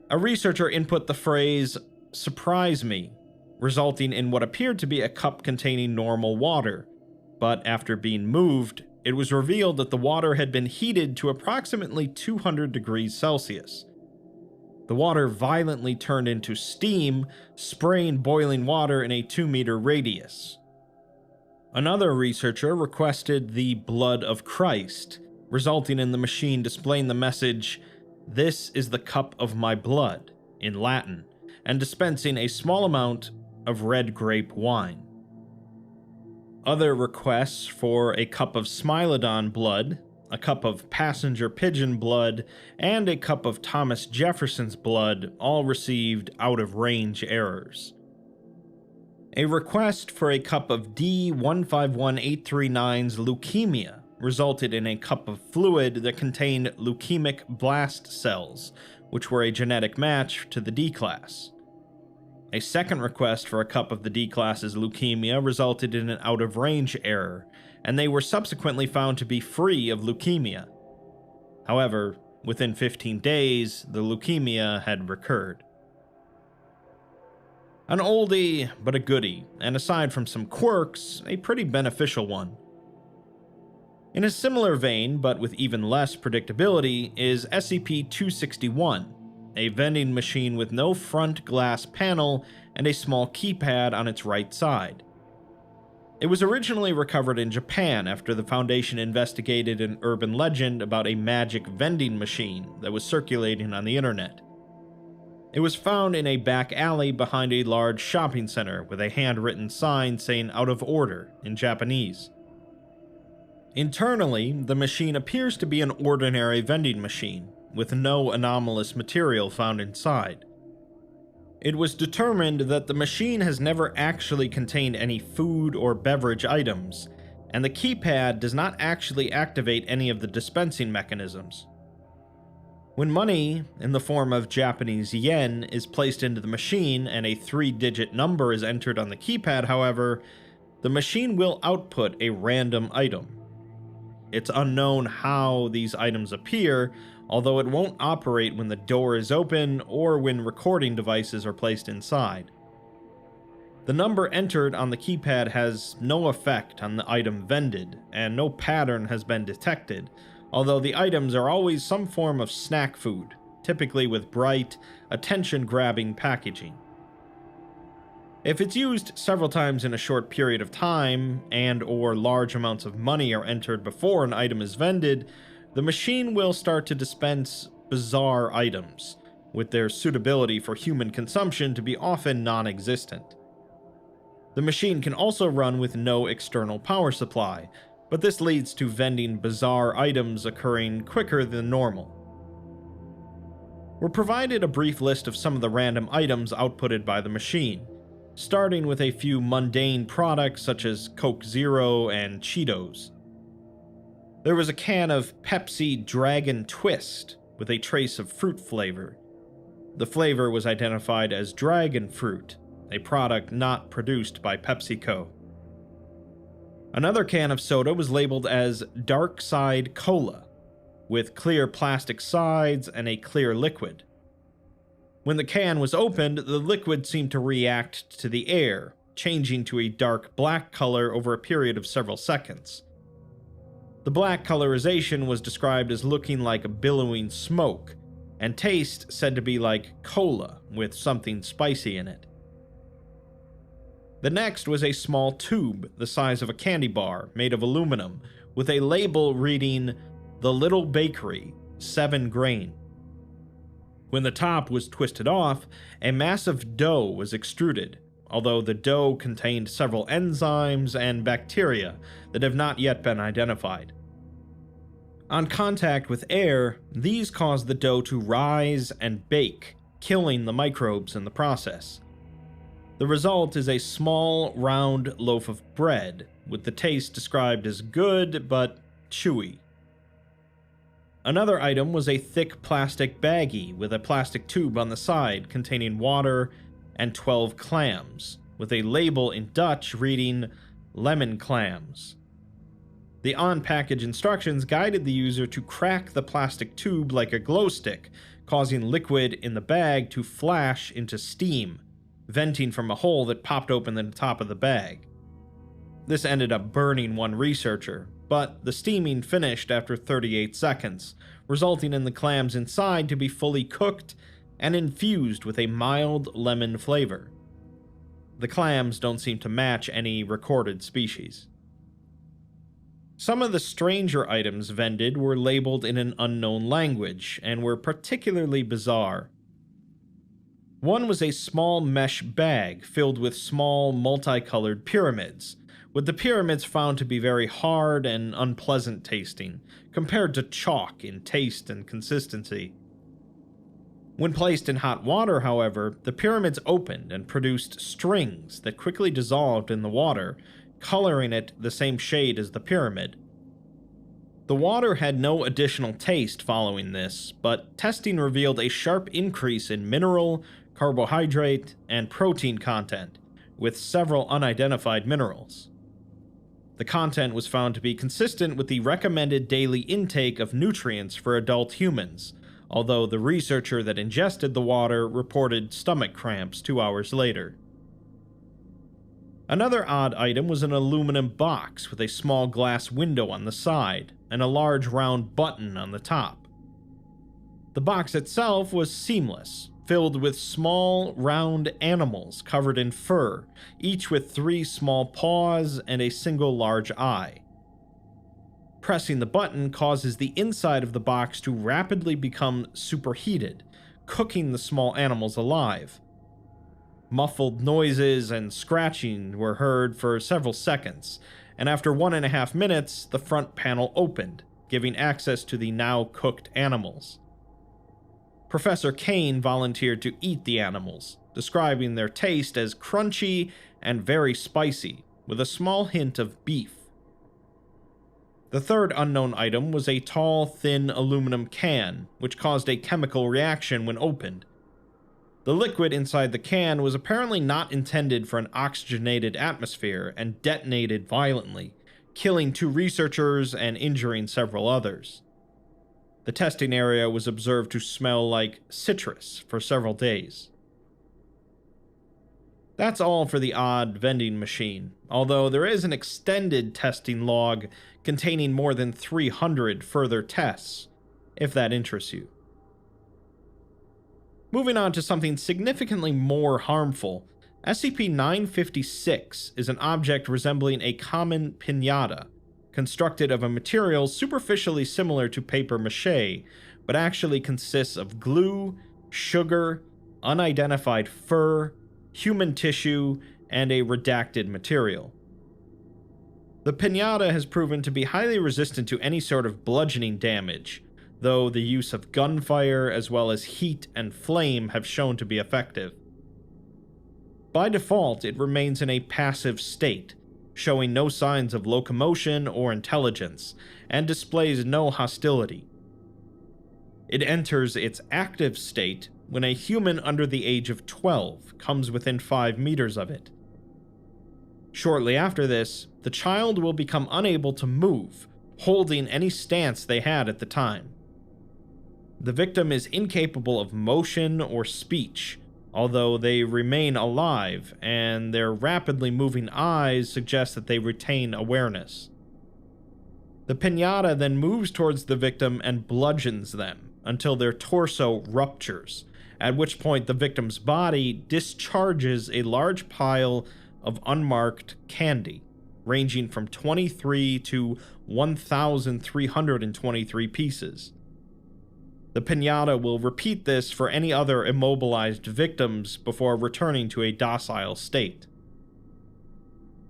A researcher input the phrase, "surprise me," resulting in what appeared to be a cup containing normal water, but after being moved, it was revealed that the water had been heated to approximately 200 degrees Celsius. The water violently turned into steam, spraying boiling water in a 2-meter radius. Another researcher requested the blood of Christ, resulting in the machine displaying the message, "This is the cup of my blood," in Latin, and dispensing a small amount of red grape wine. Other requests for a cup of Smilodon blood, a cup of passenger pigeon blood, and a cup of Thomas Jefferson's blood all received out-of-range errors. A request for a cup of D151839's leukemia resulted in a cup of fluid that contained leukemic blast cells, which were a genetic match to the D class. A second request for a cup of the D class's leukemia resulted in an out-of-range error, and they were subsequently found to be free of leukemia. However, within 15 days, the leukemia had recurred. An oldie, but a goodie, and aside from some quirks, a pretty beneficial one. In a similar vein, but with even less predictability, is SCP-261, a vending machine with no front glass panel and a small keypad on its right side. It was originally recovered in Japan after the Foundation investigated an urban legend about a magic vending machine that was circulating on the internet. It was found in a back alley behind a large shopping center with a handwritten sign saying "out of order" in Japanese. Internally, the machine appears to be an ordinary vending machine, with no anomalous material found inside. It was determined that the machine has never actually contained any food or beverage items, and the keypad does not actually activate any of the dispensing mechanisms. When money, in the form of Japanese yen, is placed into the machine and a 3-digit number is entered on the keypad, however, the machine will output a random item. It's unknown how these items appear, although it won't operate when the door is open or when recording devices are placed inside. The number entered on the keypad has no effect on the item vended, and no pattern has been detected, although the items are always some form of snack food, typically with bright, attention-grabbing packaging. If it's used several times in a short period of time, and/or large amounts of money are entered before an item is vended, the machine will start to dispense bizarre items, with their suitability for human consumption to be often non-existent. The machine can also run with no external power supply, but this leads to vending bizarre items occurring quicker than normal. We're provided a brief list of some of the random items outputted by the machine, starting with a few mundane products such as Coke Zero and Cheetos. There was a can of Pepsi Dragon Twist with a trace of fruit flavor. The flavor was identified as dragon fruit, a product not produced by PepsiCo. Another can of soda was labeled as Dark Side Cola, with clear plastic sides and a clear liquid. When the can was opened, the liquid seemed to react to the air, changing to a dark black color over a period of several seconds. The black colorization was described as looking like billowing smoke, and taste said to be like cola with something spicy in it. The next was a small tube the size of a candy bar made of aluminum with a label reading "The Little Bakery, 7 grain." When the top was twisted off, a massive dough was extruded, although the dough contained several enzymes and bacteria that have not yet been identified. On contact with air, these cause the dough to rise and bake, killing the microbes in the process. The result is a small, round loaf of bread, with the taste described as good but chewy. Another item was a thick plastic baggie with a plastic tube on the side containing water and 12 clams, with a label in Dutch reading "lemon clams." The on-package instructions guided the user to crack the plastic tube like a glow stick, causing liquid in the bag to flash into steam, venting from a hole that popped open in the top of the bag. This ended up burning one researcher, but the steaming finished after 38 seconds, resulting in the clams inside to be fully cooked and infused with a mild lemon flavor. The clams don't seem to match any recorded species. Some of the stranger items vended were labeled in an unknown language and were particularly bizarre. One was a small mesh bag filled with small multicolored pyramids, with the pyramids found to be very hard and unpleasant tasting, compared to chalk in taste and consistency. When placed in hot water, however, the pyramids opened and produced strings that quickly dissolved in the water, coloring it the same shade as the pyramid. The water had no additional taste following this, but testing revealed a sharp increase in mineral, carbohydrate, and protein content, with several unidentified minerals. The content was found to be consistent with the recommended daily intake of nutrients for adult humans, although the researcher that ingested the water reported stomach cramps 2 hours later. Another odd item was an aluminum box with a small glass window on the side and a large round button on the top. The box itself was seamless, filled with small, round animals covered in fur, each with 3 small paws and a single large eye. Pressing the button causes the inside of the box to rapidly become superheated, cooking the small animals alive. Muffled noises and scratching were heard for several seconds, and after 1.5 minutes, the front panel opened, giving access to the now cooked animals. Professor Kane volunteered to eat the animals, describing their taste as crunchy and very spicy, with a small hint of beef. The third unknown item was a tall, thin aluminum can, which caused a chemical reaction when opened. The liquid inside the can was apparently not intended for an oxygenated atmosphere and detonated violently, killing 2 researchers and injuring several others. The testing area was observed to smell like citrus for several days. That's all for the odd vending machine, although there is an extended testing log containing more than 300 further tests, if that interests you. Moving on to something significantly more harmful, SCP-956 is an object resembling a common piñata, constructed of a material superficially similar to paper mache, but actually consists of glue, sugar, unidentified fur, human tissue, and a redacted material. The piñata has proven to be highly resistant to any sort of bludgeoning damage, though the use of gunfire as well as heat and flame have shown to be effective. By default, it remains in a passive state, showing no signs of locomotion or intelligence, and displays no hostility. It enters its active state when a human under the age of 12 comes within 5 meters of it. Shortly after this, the child will become unable to move, holding any stance they had at the time. The victim is incapable of motion or speech, although they remain alive, and their rapidly moving eyes suggest that they retain awareness. The piñata then moves towards the victim and bludgeons them until their torso ruptures, at which point the victim's body discharges a large pile of unmarked candy, ranging from 23 to 1,323 pieces. The piñata will repeat this for any other immobilized victims before returning to a docile state.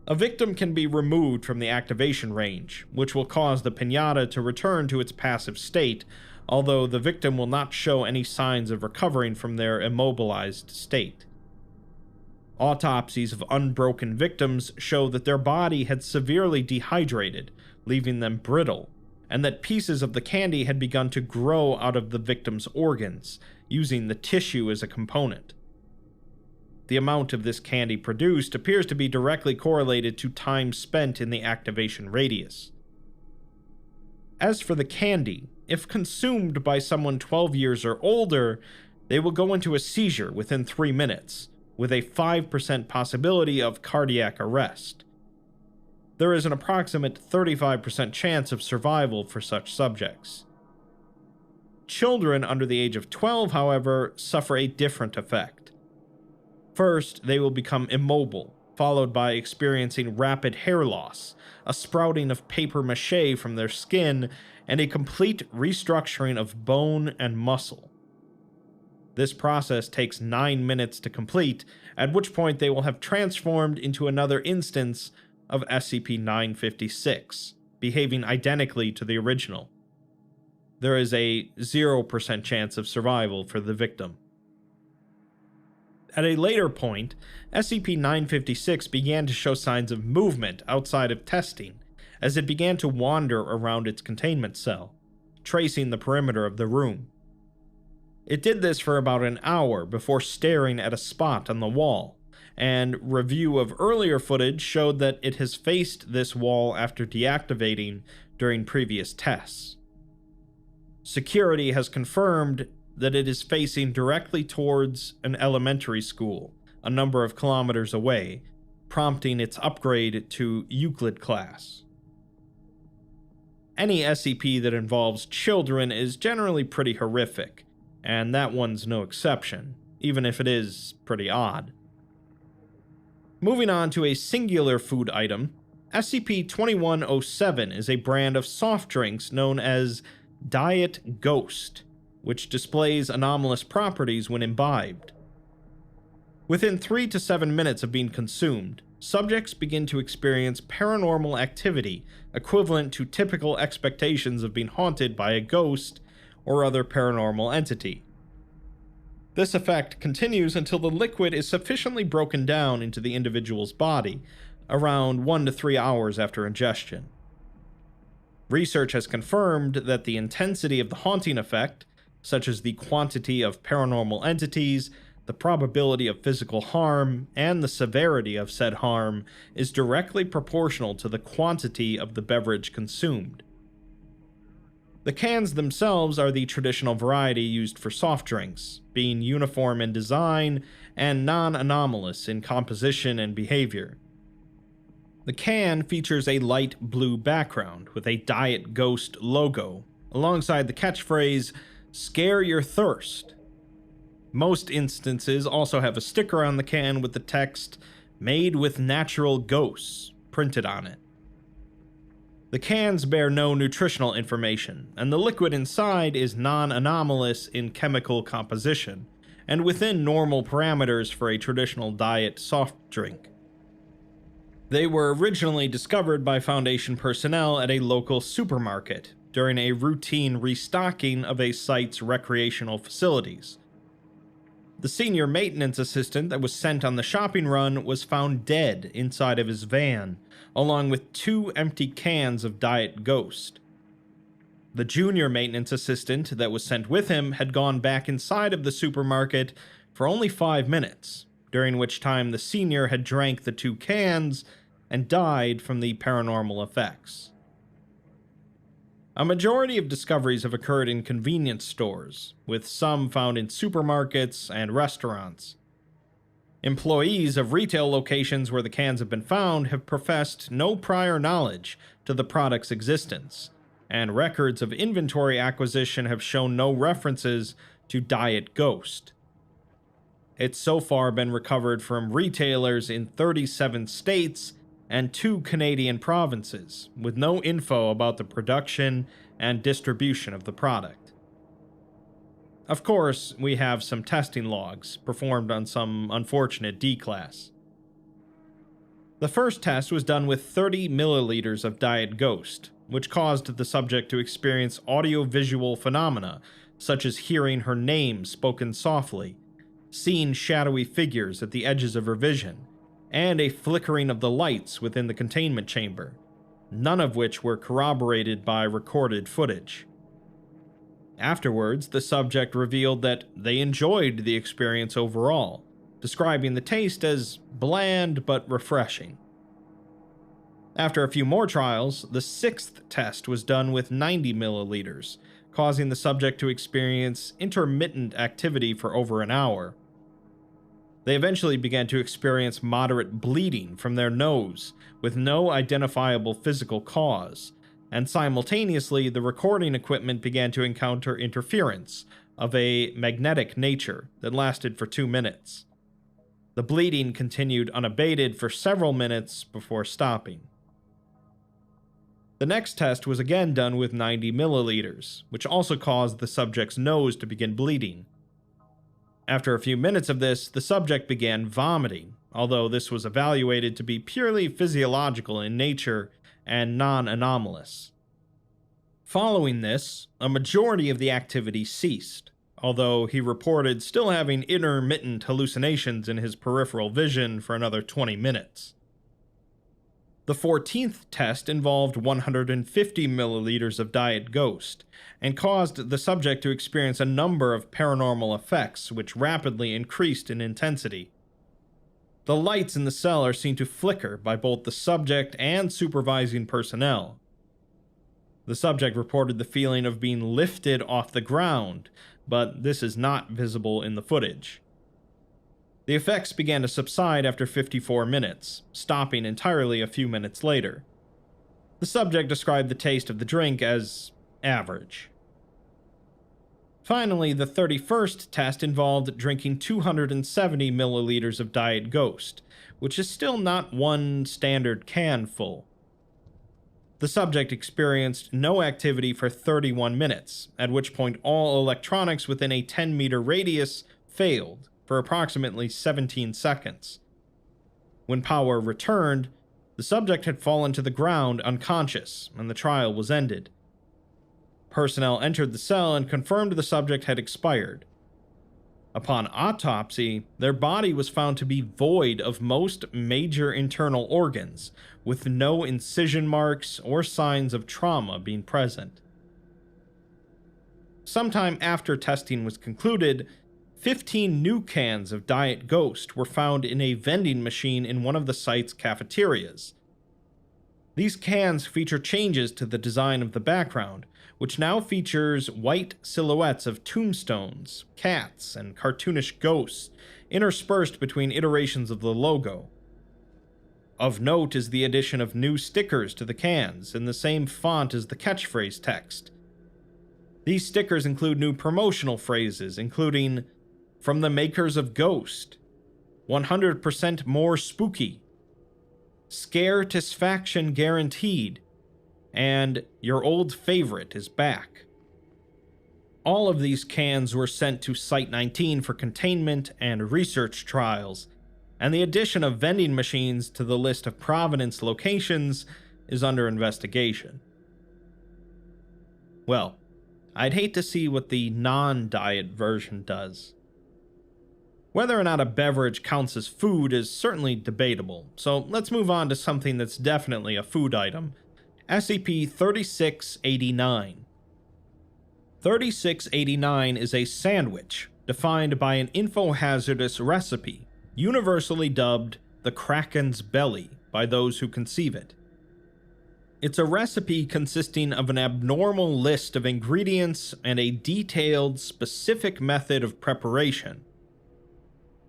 A victim can be removed from the activation range, which will cause the piñata to return to its passive state, although the victim will not show any signs of recovering from their immobilized state. Autopsies of unbroken victims show that their body had severely dehydrated, leaving them brittle, and that pieces of the candy had begun to grow out of the victim's organs, using the tissue as a component. The amount of this candy produced appears to be directly correlated to time spent in the activation radius. As for the candy, if consumed by someone 12 years or older, they will go into a seizure within 3 minutes, with a 5% possibility of cardiac arrest. There is an approximate 35% chance of survival for such subjects. Children under the age of 12, however, suffer a different effect. First, they will become immobile, followed by experiencing rapid hair loss, a sprouting of paper mache from their skin, and a complete restructuring of bone and muscle. This process takes 9 minutes to complete, at which point they will have transformed into another instance of SCP-956, behaving identically to the original. There is a 0% chance of survival for the victim. At a later point, SCP-956 began to show signs of movement outside of testing, as it began to wander around its containment cell, tracing the perimeter of the room. It did this for about an hour before staring at a spot on the wall, and review of earlier footage showed that it has faced this wall after deactivating during previous tests. Security has confirmed that it is facing directly towards an elementary school, a number of kilometers away, prompting its upgrade to Euclid class. Any SCP that involves children is generally pretty horrific, and that one's no exception, even if it is pretty odd. Moving on to a singular food item, SCP-2107 is a brand of soft drinks known as Diet Ghost, which displays anomalous properties when imbibed. Within 3 to 7 minutes of being consumed, subjects begin to experience paranormal activity equivalent to typical expectations of being haunted by a ghost or other paranormal entity. This effect continues until the liquid is sufficiently broken down into the individual's body, around 1 to 3 hours after ingestion. Research has confirmed that the intensity of the haunting effect, such as the quantity of paranormal entities, the probability of physical harm, and the severity of said harm, is directly proportional to the quantity of the beverage consumed. The cans themselves are the traditional variety used for soft drinks, being uniform in design and non-anomalous in composition and behavior. The can features a light blue background with a Diet Ghost logo, alongside the catchphrase, "Scare your thirst." Most instances also have a sticker on the can with the text, "Made with natural ghosts," printed on it. The cans bear no nutritional information, and the liquid inside is non-anomalous in chemical composition, and within normal parameters for a traditional diet soft drink. They were originally discovered by Foundation personnel at a local supermarket during a routine restocking of a site's recreational facilities. The senior maintenance assistant that was sent on the shopping run was found dead inside of his van, along with 2 empty cans of Diet Ghost. The junior maintenance assistant that was sent with him had gone back inside of the supermarket for only 5 minutes, during which time the senior had drank the 2 cans and died from the paranormal effects. A majority of discoveries have occurred in convenience stores, with some found in supermarkets and restaurants. Employees of retail locations where the cans have been found have professed no prior knowledge to the product's existence, and records of inventory acquisition have shown no references to Diet Ghost. It's so far been recovered from retailers in 37 states and 2 Canadian provinces, with no info about the production and distribution of the product. Of course, we have some testing logs performed on some unfortunate D-Class. The first test was done with 30 milliliters of Diet Ghost, which caused the subject to experience audio-visual phenomena, such as hearing her name spoken softly, seeing shadowy figures at the edges of her vision, and a flickering of the lights within the containment chamber, none of which were corroborated by recorded footage. Afterwards, the subject revealed that they enjoyed the experience overall, describing the taste as bland but refreshing. After a few more trials, the 6th test was done with 90 milliliters, causing the subject to experience intermittent activity for over an hour. They eventually began to experience moderate bleeding from their nose, with no identifiable physical cause, and simultaneously the recording equipment began to encounter interference of a magnetic nature that lasted for 2 minutes. The bleeding continued unabated for several minutes before stopping. The next test was again done with 90 milliliters, which also caused the subject's nose to begin bleeding. After a few minutes of this, the subject began vomiting, although this was evaluated to be purely physiological in nature and non-anomalous. Following this, a majority of the activity ceased, although he reported still having intermittent hallucinations in his peripheral vision for another 20 minutes. The 14th test involved 150 milliliters of Diet Ghost, and caused the subject to experience a number of paranormal effects which rapidly increased in intensity. The lights in the cell are seen to flicker by both the subject and supervising personnel. The subject reported the feeling of being lifted off the ground, but this is not visible in the footage. The effects began to subside after 54 minutes, stopping entirely a few minutes later. The subject described the taste of the drink as average. Finally, the 31st test involved drinking 270 milliliters of Diet Ghost, which is still not one standard can full. The subject experienced no activity for 31 minutes, at which point all electronics within a 10-meter radius failed for approximately 17 seconds. When power returned, the subject had fallen to the ground unconscious, and the trial was ended. Personnel entered the cell and confirmed the subject had expired. Upon autopsy, their body was found to be void of most major internal organs, with no incision marks or signs of trauma being present. Sometime after testing was concluded, 15 new cans of Diet Ghost were found in a vending machine in one of the site's cafeterias. These cans feature changes to the design of the background, which now features white silhouettes of tombstones, cats, and cartoonish ghosts interspersed between iterations of the logo. Of note is the addition of new stickers to the cans in the same font as the catchphrase text. These stickers include new promotional phrases, including "From the makers of Ghost," 100% more spooky, "Scare-tisfaction guaranteed," and "Your old favorite is back." All of these cans were sent to Site-19 for containment and research trials, and the addition of vending machines to the list of Providence locations is under investigation. Well, I'd hate to see what the non-diet version does. Whether or not a beverage counts as food is certainly debatable, so let's move on to something that's definitely a food item: SCP-3689. 3689 is a sandwich defined by an infohazardous recipe, universally dubbed the Kraken's Belly by those who conceive it. It's a recipe consisting of an abnormal list of ingredients and a detailed, specific method of preparation.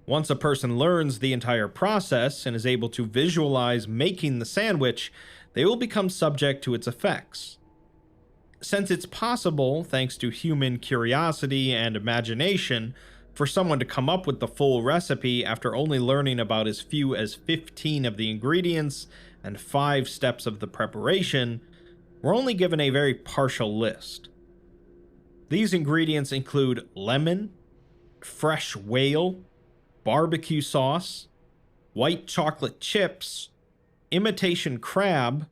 Once a person learns the entire process and is able to visualize making the sandwich, they will become subject to its effects. Since it's possible, thanks to human curiosity and imagination, for someone to come up with the full recipe after only learning about as few as 15 of the ingredients and 5 steps of the preparation, we're only given a very partial list. These ingredients include lemon, fresh whale, barbecue sauce, white chocolate chips, imitation crab,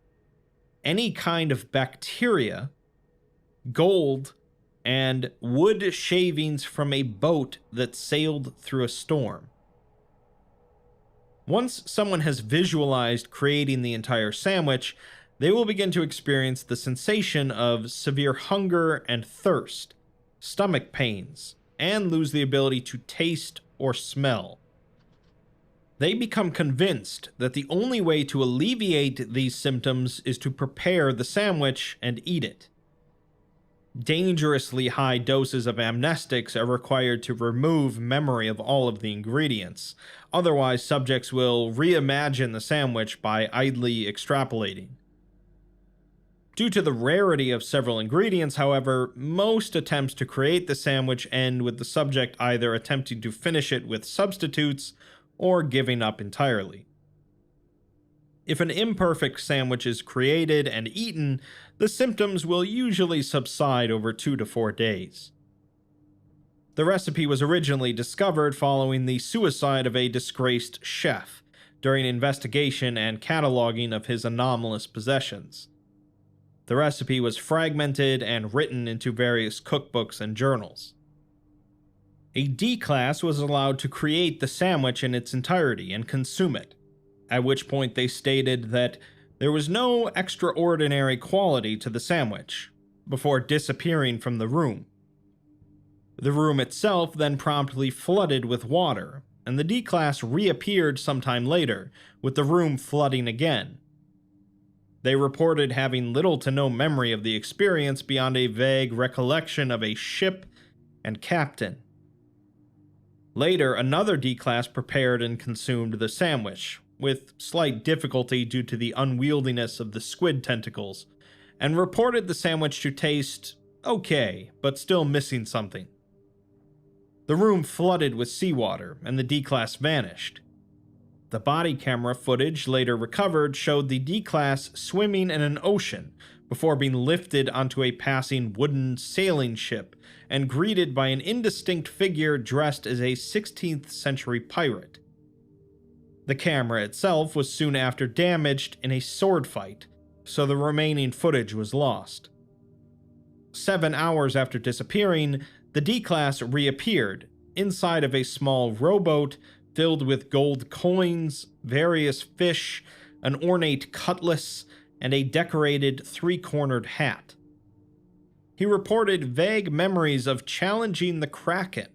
any kind of bacteria, gold, and wood shavings from a boat that sailed through a storm. Once someone has visualized creating the entire sandwich, they will begin to experience the sensation of severe hunger and thirst, stomach pains, and lose the ability to taste or smell. They become convinced that the only way to alleviate these symptoms is to prepare the sandwich and eat it. Dangerously high doses of amnestics are required to remove memory of all of the ingredients. Otherwise, subjects will reimagine the sandwich by idly extrapolating. Due to the rarity of several ingredients, however, most attempts to create the sandwich end with the subject either attempting to finish it with substitutes or giving up entirely. If an imperfect sandwich is created and eaten, the symptoms will usually subside over 2 to 4 days. The recipe was originally discovered following the suicide of a disgraced chef during investigation and cataloging of his anomalous possessions. The recipe was fragmented and written into various cookbooks and journals. A D class was allowed to create the sandwich in its entirety and consume it, at which point they stated that there was no extraordinary quality to the sandwich, before disappearing from the room. The room itself then promptly flooded with water, and the D class reappeared sometime later, with the room flooding again. They reported having little to no memory of the experience beyond a vague recollection of a ship and captain. Later, another D-Class prepared and consumed the sandwich, with slight difficulty due to the unwieldiness of the squid tentacles, and reported the sandwich to taste okay, but still missing something. The room flooded with seawater, and the D-Class vanished. The body camera footage later recovered showed the D-Class swimming in an ocean before being lifted onto a passing wooden sailing ship and greeted by an indistinct figure dressed as a 16th century pirate. The camera itself was soon after damaged in a sword fight, so the remaining footage was lost. 7 hours after disappearing, the D-Class reappeared inside of a small rowboat filled with gold coins, various fish, an ornate cutlass, and a decorated three-cornered hat. He reported vague memories of challenging the Kraken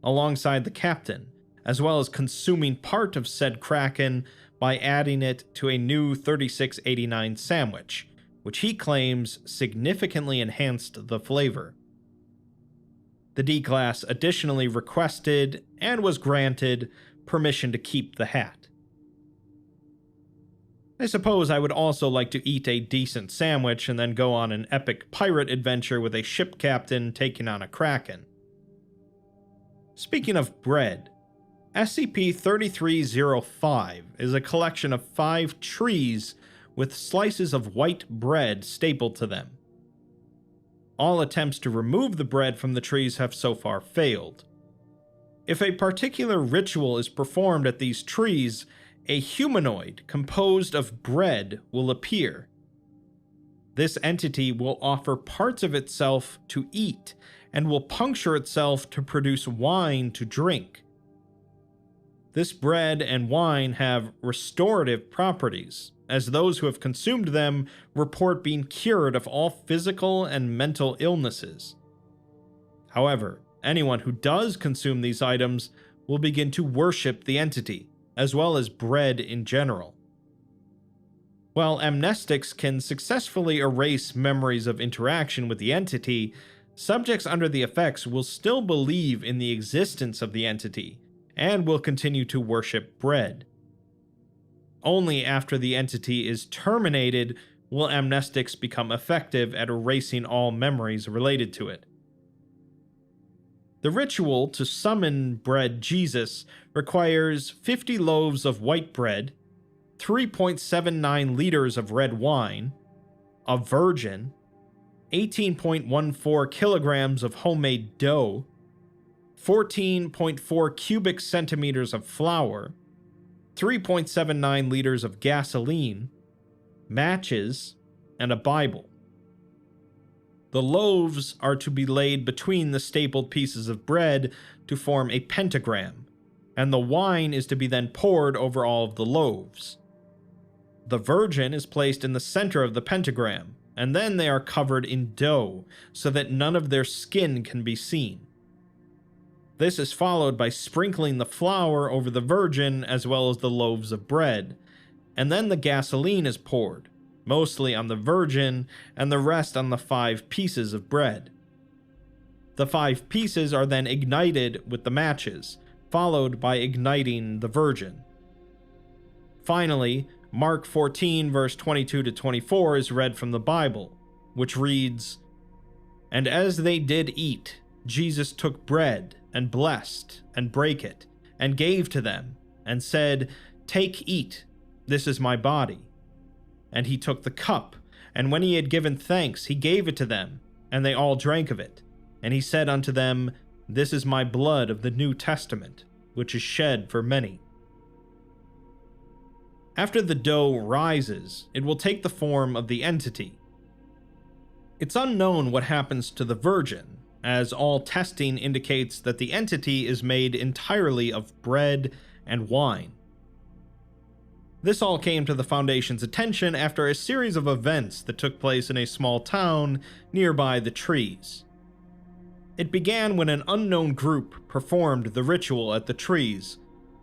alongside the captain, as well as consuming part of said Kraken by adding it to a new 3689 sandwich, which he claims significantly enhanced the flavor. The D-Class additionally requested, and was granted, permission to keep the hat. I suppose I would also like to eat a decent sandwich and then go on an epic pirate adventure with a ship captain taking on a Kraken. Speaking of bread, SCP-3305 is a collection of 5 trees with slices of white bread stapled to them. All attempts to remove the bread from the trees have so far failed. If a particular ritual is performed at these trees, a humanoid composed of bread will appear. This entity will offer parts of itself to eat and will puncture itself to produce wine to drink. This bread and wine have restorative properties, as those who have consumed them report being cured of all physical and mental illnesses. However, anyone who does consume these items will begin to worship the entity, as well as bread in general. While amnestics can successfully erase memories of interaction with the entity, subjects under the effects will still believe in the existence of the entity, and will continue to worship bread. Only after the entity is terminated will amnestics become effective at erasing all memories related to it. The ritual to summon bread Jesus requires 50 loaves of white bread, 3.79 liters of red wine, a virgin, 18.14 kilograms of homemade dough, 14.4 cubic centimeters of flour, 3.79 liters of gasoline, matches, and a Bible. The loaves are to be laid between the stapled pieces of bread to form a pentagram, and the wine is to be then poured over all of the loaves. The virgin is placed in the center of the pentagram, and then they are covered in dough so that none of their skin can be seen. This is followed by sprinkling the flour over the virgin as well as the loaves of bread, and then the gasoline is poured, mostly on the virgin and the rest on the 5 pieces of bread. The 5 pieces are then ignited with the matches, followed by igniting the virgin. Finally, Mark 14 verse 22 to 24 is read from the Bible, which reads, "And as they did eat, Jesus took bread, and blessed, and brake it, and gave to them, and said, 'Take, eat, this is my body.' And he took the cup, and when he had given thanks, he gave it to them, and they all drank of it. And he said unto them, 'This is my blood of the New Testament, which is shed for many.'" After the dough rises, it will take the form of the entity. It's unknown what happens to the virgin, as all testing indicates that the entity is made entirely of bread and wine. This all came to the Foundation's attention after a series of events that took place in a small town nearby the trees. It began when an unknown group performed the ritual at the trees,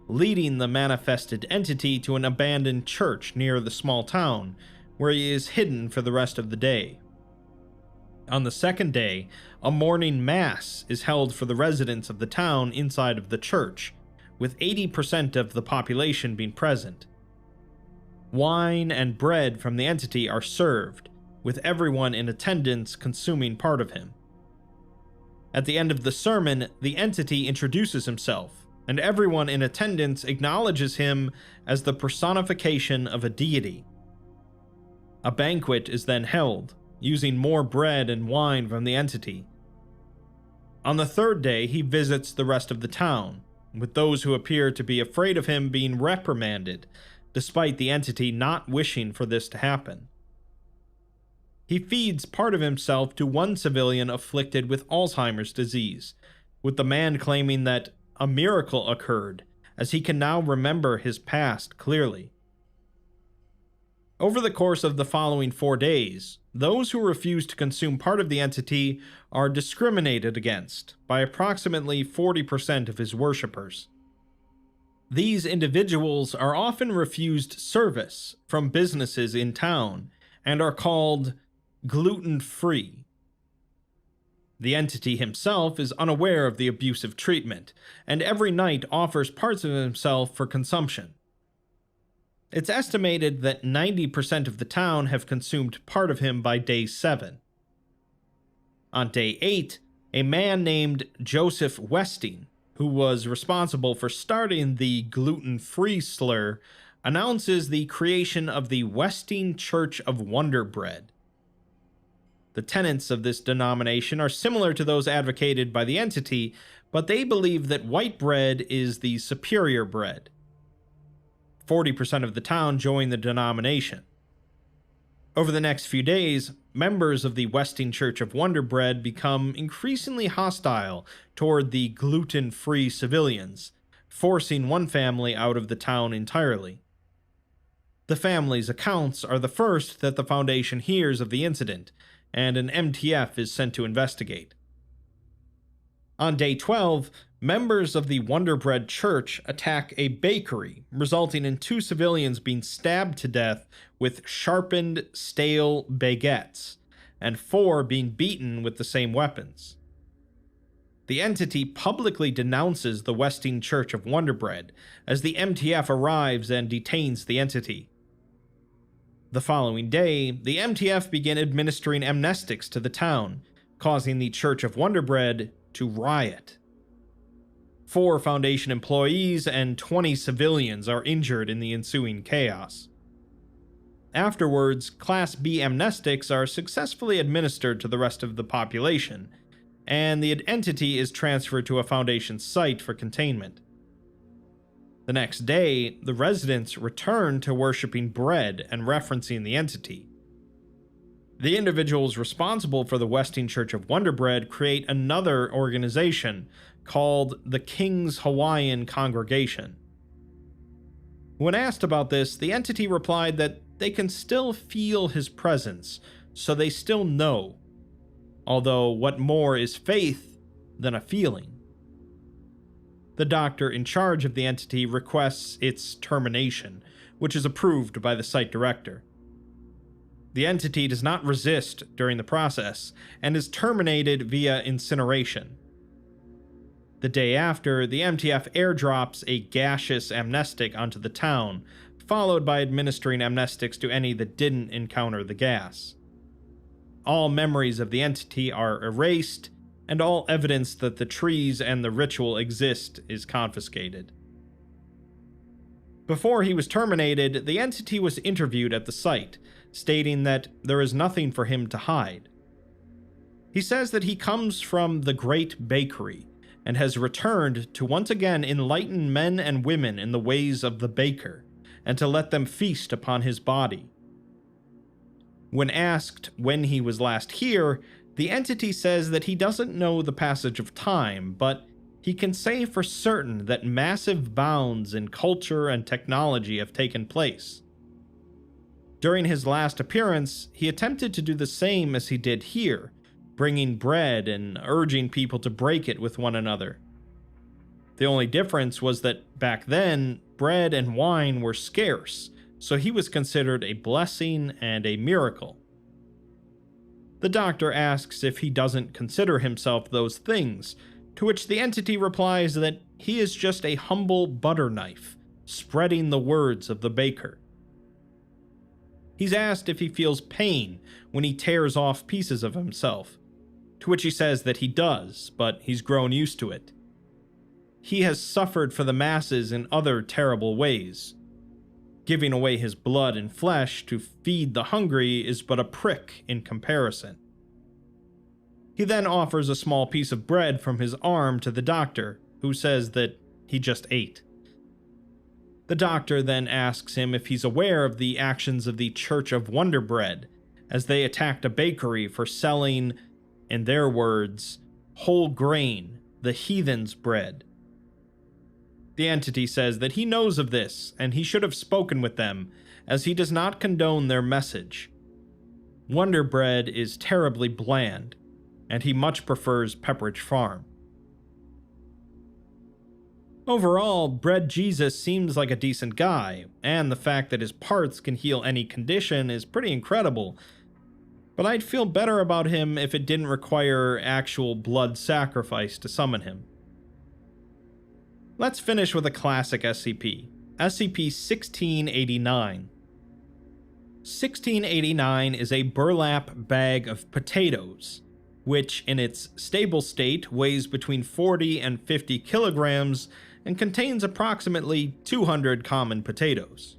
leading the manifested entity to an abandoned church near the small town, where he is hidden for the rest of the day. On the second day, a morning mass is held for the residents of the town inside of the church, with 80% of the population being present. Wine and bread from the entity are served, with everyone in attendance consuming part of him. At the end of the sermon, the entity introduces himself, and everyone in attendance acknowledges him as the personification of a deity. A banquet is then held, using more bread and wine from the entity. On the third day, he visits the rest of the town, with those who appear to be afraid of him being reprimanded, despite the entity not wishing for this to happen. He feeds part of himself to one civilian afflicted with Alzheimer's disease, with the man claiming that a miracle occurred, as he can now remember his past clearly. Over the course of the following 4 days, those who refuse to consume part of the entity are discriminated against by approximately 40% of his worshippers. These individuals are often refused service from businesses in town and are called gluten-free. The entity himself is unaware of the abusive treatment, and every night offers parts of himself for consumption. It's estimated that 90% of the town have consumed part of him by day 7. On day 8, a man named Joseph Westing, who was responsible for starting the gluten-free slur, announces the creation of the Westing Church of Wonder Bread. The tenets of this denomination are similar to those advocated by the entity, but they believe that white bread is the superior bread. 40% of the town join the denomination. Over the next few days, members of the Westing Church of Wonder Bread become increasingly hostile toward the gluten-free civilians, forcing one family out of the town entirely. The family's accounts are the first that the Foundation hears of the incident, and an MTF is sent to investigate. On day 12, members of the Wonder Bread Church attack a bakery, resulting in 2 civilians being stabbed to death with sharpened, stale baguettes, and 4 being beaten with the same weapons. The entity publicly denounces the Westing Church of Wonder Bread as the MTF arrives and detains the entity. The following day, the MTF begin administering amnestics to the town, causing the Church of Wonder Bread to riot. 4 Foundation employees and 20 civilians are injured in the ensuing chaos. Afterwards, Class B amnestics are successfully administered to the rest of the population, and the entity is transferred to a Foundation site for containment. The next day, the residents return to worshipping bread and referencing the entity. The individuals responsible for the Westing Church of Wonder Bread create another organization called the King's Hawaiian Congregation. When asked about this, the entity replied that they can still feel his presence, so they still know, although what more is faith than a feeling? The doctor in charge of the entity requests its termination, which is approved by the site director. The entity does not resist during the process, and is terminated via incineration. The day after, the MTF airdrops a gaseous amnestic onto the town, followed by administering amnestics to any that didn't encounter the gas. All memories of the entity are erased, and all evidence that the trees and the ritual exist is confiscated. Before he was terminated, the entity was interviewed at the site, stating that there is nothing for him to hide. He says that he comes from the Great Bakery, and has returned to once again enlighten men and women in the ways of the baker, and to let them feast upon his body. When asked when he was last here, the entity says that he doesn't know the passage of time, but he can say for certain that massive bounds in culture and technology have taken place. During his last appearance, he attempted to do the same as he did here, bringing bread and urging people to break it with one another. The only difference was that back then, bread and wine were scarce, so he was considered a blessing and a miracle. The doctor asks if he doesn't consider himself those things, to which the entity replies that he is just a humble butter knife, spreading the words of the baker. He's asked if he feels pain when he tears off pieces of himself. to which he says that he does, but he's grown used to it. He has suffered for the masses in other terrible ways. Giving away his blood and flesh to feed the hungry is but a prick in comparison. He then offers a small piece of bread from his arm to the doctor, who says that he just ate. The doctor then asks him if he's aware of the actions of the Church of Wonder Bread, as they attacked a bakery for selling, in their words, whole grain, the heathen's bread. The entity says that he knows of this, and he should have spoken with them, as he does not condone their message. Wonder Bread is terribly bland, and he much prefers Pepperidge Farm. Overall, Bread Jesus seems like a decent guy, and the fact that his parts can heal any condition is pretty incredible, but I'd feel better about him if it didn't require actual blood sacrifice to summon him. Let's finish with a classic SCP, SCP-1689. 1689 is a burlap bag of potatoes, which in its stable state weighs between 40 and 50 kilograms and contains approximately 200 common potatoes.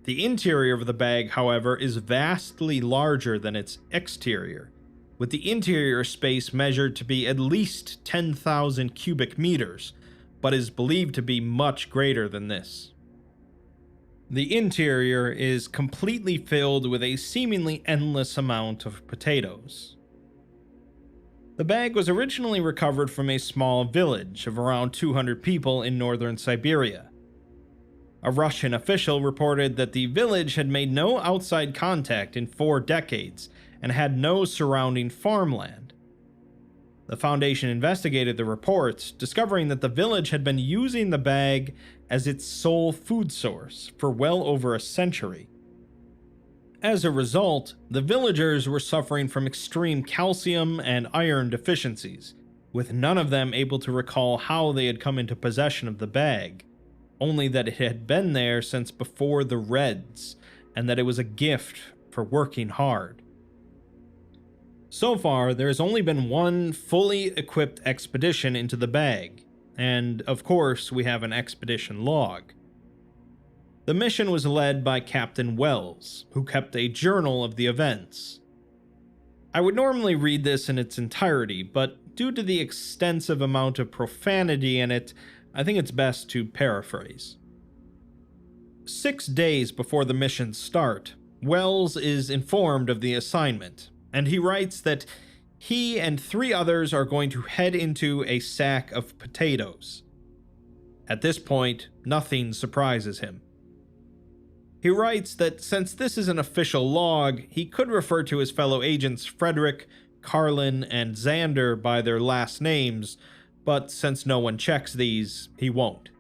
The interior of the bag, however, is vastly larger than its exterior, with the interior space measured to be at least 10,000 cubic meters, but is believed to be much greater than this. The interior is completely filled with a seemingly endless amount of potatoes. The bag was originally recovered from a small village of around 200 people in northern Siberia. A Russian official reported that the village had made no outside contact in 4 decades and had no surrounding farmland. The Foundation investigated the reports, discovering that the village had been using the bag as its sole food source for well over a century. As a result, the villagers were suffering from extreme calcium and iron deficiencies, with none of them able to recall how they had come into possession of the bag, only that it had been there since before the Reds, and that it was a gift for working hard. So far, there has only been one fully equipped expedition into the bag, and of course we have an expedition log. The mission was led by Captain Wells, who kept a journal of the events. I would normally read this in its entirety, but due to the extensive amount of profanity in it, I think it's best to paraphrase. 6 days before the mission's start, Wells is informed of the assignment, and he writes that he and 3 others are going to head into a sack of potatoes. At this point, nothing surprises him. He writes that since this is an official log, he could refer to his fellow agents Frederick, Carlin, and Xander by their last names, but since no one checks these, he won't.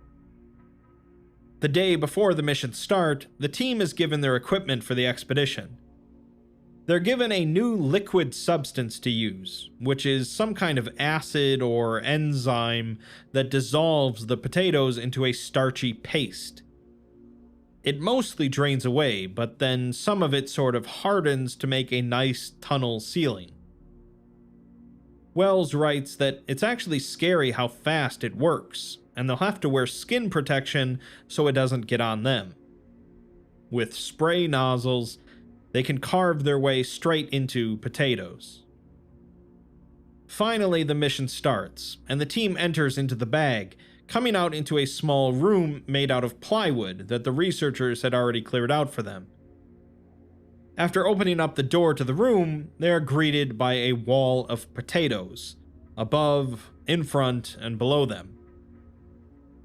The day before the mission start, the team is given their equipment for the expedition. They're given a new liquid substance to use, which is some kind of acid or enzyme that dissolves the potatoes into a starchy paste. It mostly drains away, but then some of it sort of hardens to make a nice tunnel ceiling. Wells writes that it's actually scary how fast it works, and they'll have to wear skin protection so it doesn't get on them. With spray nozzles, they can carve their way straight into potatoes. Finally, the mission starts, and the team enters into the bag, coming out into a small room made out of plywood that the researchers had already cleared out for them. After opening up the door to the room, they are greeted by a wall of potatoes, above, in front, and below them.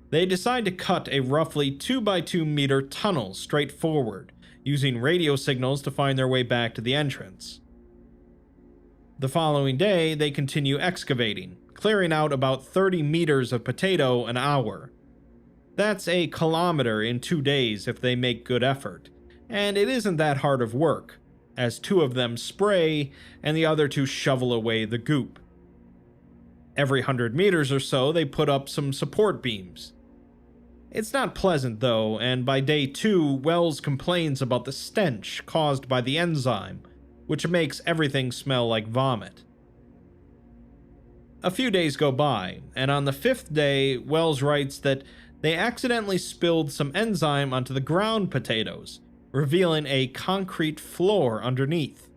They decide to cut a roughly 2 by 2 meter tunnel straight forward, using radio signals to find their way back to the entrance. The following day, they continue excavating, clearing out about 30 meters of potato an hour. That's a kilometer in 2 days if they make good effort, and it isn't that hard of work, as 2 of them spray and the other 2 shovel away the goop. Every 100 meters or so, they put up some support beams. It's not pleasant though, and by day 2, Wells complains about the stench caused by the enzyme, which makes everything smell like vomit. A few days go by, and on the 5th day, Wells writes that they accidentally spilled some enzyme onto the ground potatoes, revealing a concrete floor underneath.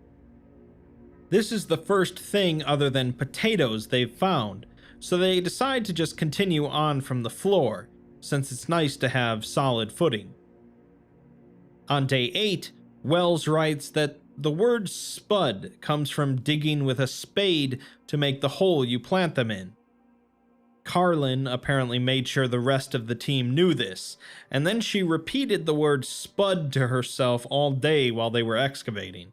This is the first thing other than potatoes they've found, so they decide to just continue on from the floor, since it's nice to have solid footing. On day 8, Wells writes that the word spud comes from digging with a spade to make the hole you plant them in. Carlin apparently made sure the rest of the team knew this, and then she repeated the word spud to herself all day while they were excavating.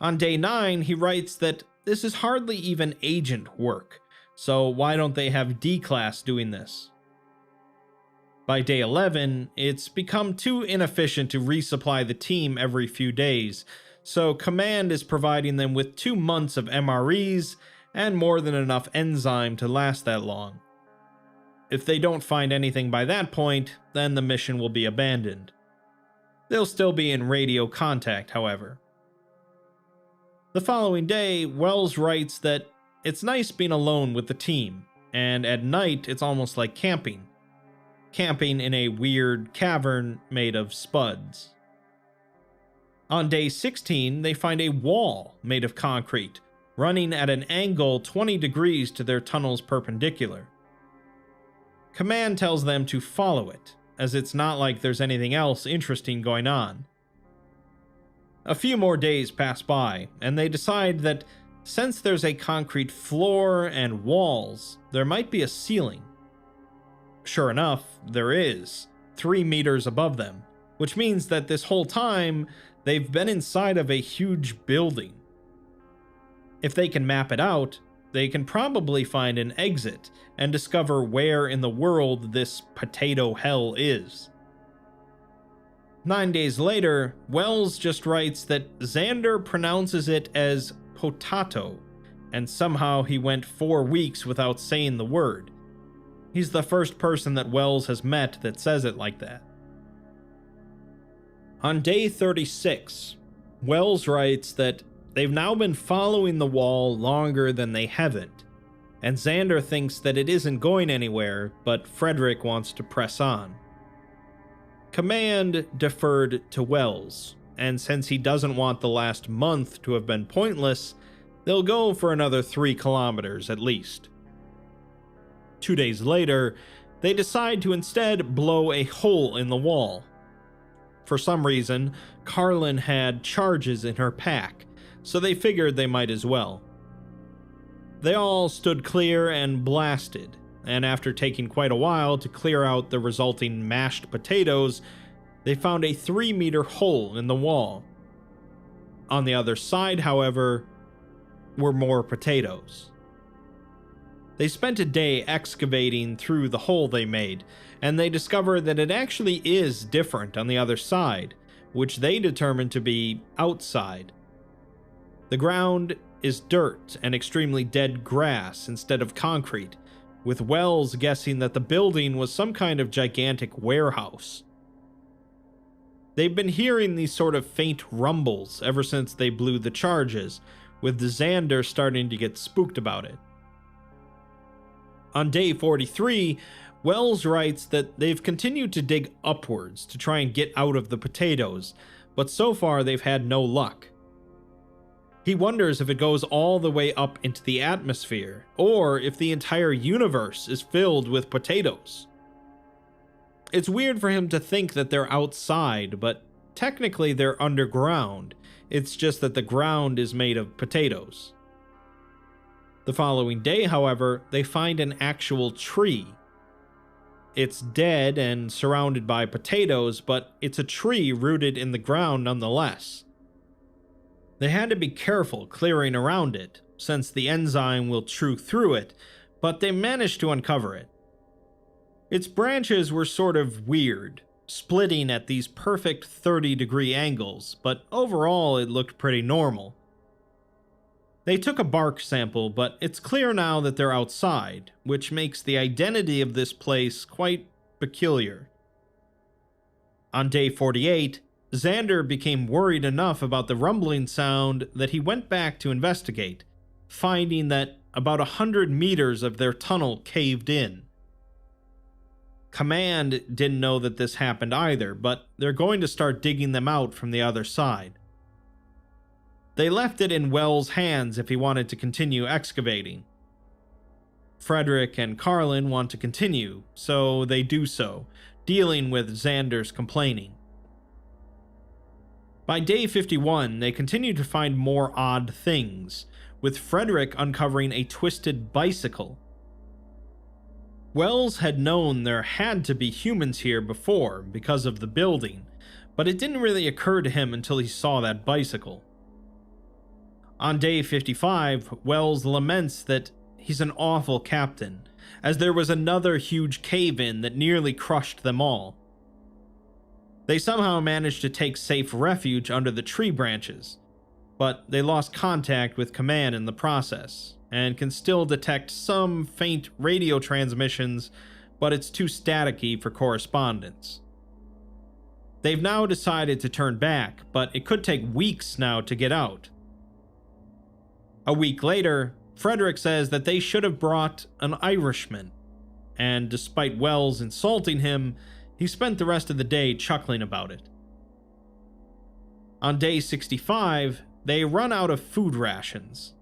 On day 9, he writes that this is hardly even agent work, so why don't they have D-Class doing this? By day 11, it's become too inefficient to resupply the team every few days, so Command is providing them with 2 months of MREs and more than enough enzyme to last that long. If they don't find anything by that point, then the mission will be abandoned. They'll still be in radio contact, however. The following day, Wells writes that it's nice being alone with the team, and at night it's almost like camping. Camping in a weird cavern made of spuds. On day 16, they find a wall made of concrete, running at an angle 20 degrees to their tunnel's perpendicular. Command tells them to follow it, as it's not like there's anything else interesting going on. A few more days pass by, and they decide that since there's a concrete floor and walls, there might be a ceiling. Sure enough, there is, 3 meters above them, which means that this whole time, they've been inside of a huge building. If they can map it out, they can probably find an exit and discover where in the world this potato hell is. 9 days later, Wells just writes that Xander pronounces it as potato, and somehow he went 4 weeks without saying the word. He's the first person that Wells has met that says it like that. On day 36, Wells writes that they've now been following the wall longer than they haven't, and Xander thinks that it isn't going anywhere, but Frederick wants to press on. Command deferred to Wells, and since he doesn't want the last month to have been pointless, they'll go for another 3 kilometers at least. 2 days later, they decide to instead blow a hole in the wall. For some reason, Carlin had charges in her pack, so they figured they might as well. They all stood clear and blasted, and after taking quite a while to clear out the resulting mashed potatoes, they found a 3-meter hole in the wall. On the other side, however, were more potatoes. They spent a day excavating through the hole they made, and they discover that it actually is different on the other side, which they determined to be outside. The ground is dirt and extremely dead grass instead of concrete, with Wells guessing that the building was some kind of gigantic warehouse. They've been hearing these sort of faint rumbles ever since they blew the charges, with Xander starting to get spooked about it. On day 43, Wells writes that they've continued to dig upwards to try and get out of the potatoes, but so far they've had no luck. He wonders if it goes all the way up into the atmosphere, or if the entire universe is filled with potatoes. It's weird for him to think that they're outside, but technically they're underground. It's just that the ground is made of potatoes. The following day, however, they find an actual tree. It's dead and surrounded by potatoes, but it's a tree rooted in the ground nonetheless. They had to be careful clearing around it, since the enzyme will chew through it, but they managed to uncover it. Its branches were sort of weird, splitting at these perfect 30-degree angles, but overall it looked pretty normal. They took a bark sample, but it's clear now that they're outside, which makes the identity of this place quite peculiar. On day 48, Xander became worried enough about the rumbling sound that he went back to investigate, finding that about 100 meters of their tunnel caved in. Command didn't know that this happened either, but they're going to start digging them out from the other side. They left it in Wells' hands if he wanted to continue excavating. Frederick and Carlin want to continue, so they do so, dealing with Xander's complaining. By day 51, they continue to find more odd things, with Frederick uncovering a twisted bicycle. Wells had known there had to be humans here before because of the building, but it didn't really occur to him until he saw that bicycle. On day 55, Wells laments that he's an awful captain, as there was another huge cave-in that nearly crushed them all. They somehow managed to take safe refuge under the tree branches, but they lost contact with command in the process, and can still detect some faint radio transmissions, but it's too staticky for correspondence. They've now decided to turn back, but it could take weeks now to get out. A week later, Frederick says that they should have brought an Irishman, and despite Wells insulting him, he spent the rest of the day chuckling about it. On day 65, they run out of food rations.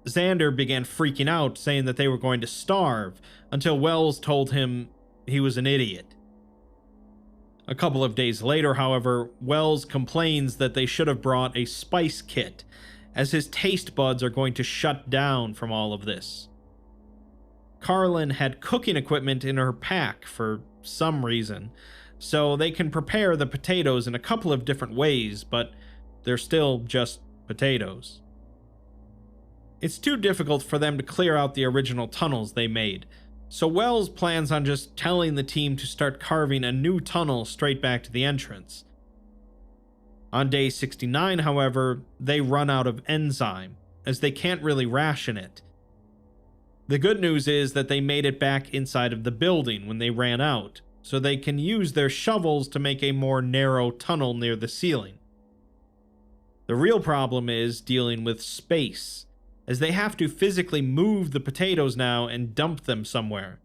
Xander began freaking out, saying that they were going to starve, until Wells told him he was an idiot. A couple of days later, however, Wells complains that they should have brought a spice kit, as his taste buds are going to shut down from all of this. Carlin had cooking equipment in her pack for some reason, so they can prepare the potatoes in a couple of different ways, but they're still just potatoes. It's too difficult for them to clear out the original tunnels they made, so Wells plans on just telling the team to start carving a new tunnel straight back to the entrance. On day 69, however, they run out of enzyme, as they can't really ration it. The good news is that they made it back inside of the building when they ran out, so they can use their shovels to make a more narrow tunnel near the ceiling. The real problem is dealing with space, as they have to physically move the potatoes now and dump them somewhere.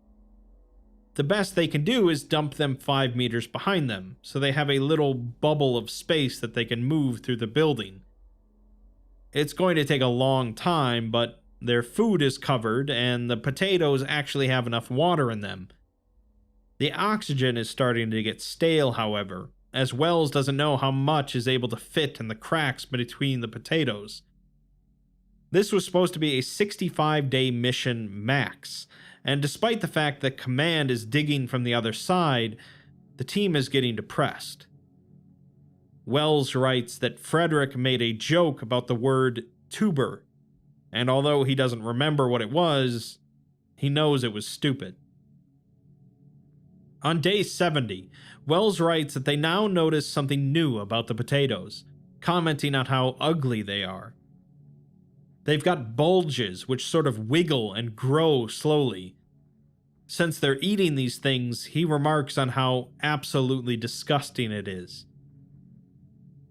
The best they can do is dump them 5 meters behind them, so they have a little bubble of space that they can move through the building. It's going to take a long time, but their food is covered, and the potatoes actually have enough water in them. The oxygen is starting to get stale, however, as Wells doesn't know how much is able to fit in the cracks between the potatoes. This was supposed to be a 65-day mission max, and despite the fact that command is digging from the other side, the team is getting depressed. Wells writes that Frederick made a joke about the word tuber, and although he doesn't remember what it was, he knows it was stupid. On day 70, Wells writes that they now notice something new about the potatoes, commenting on how ugly they are. They've got bulges which sort of wiggle and grow slowly. Since they're eating these things, he remarks on how absolutely disgusting it is.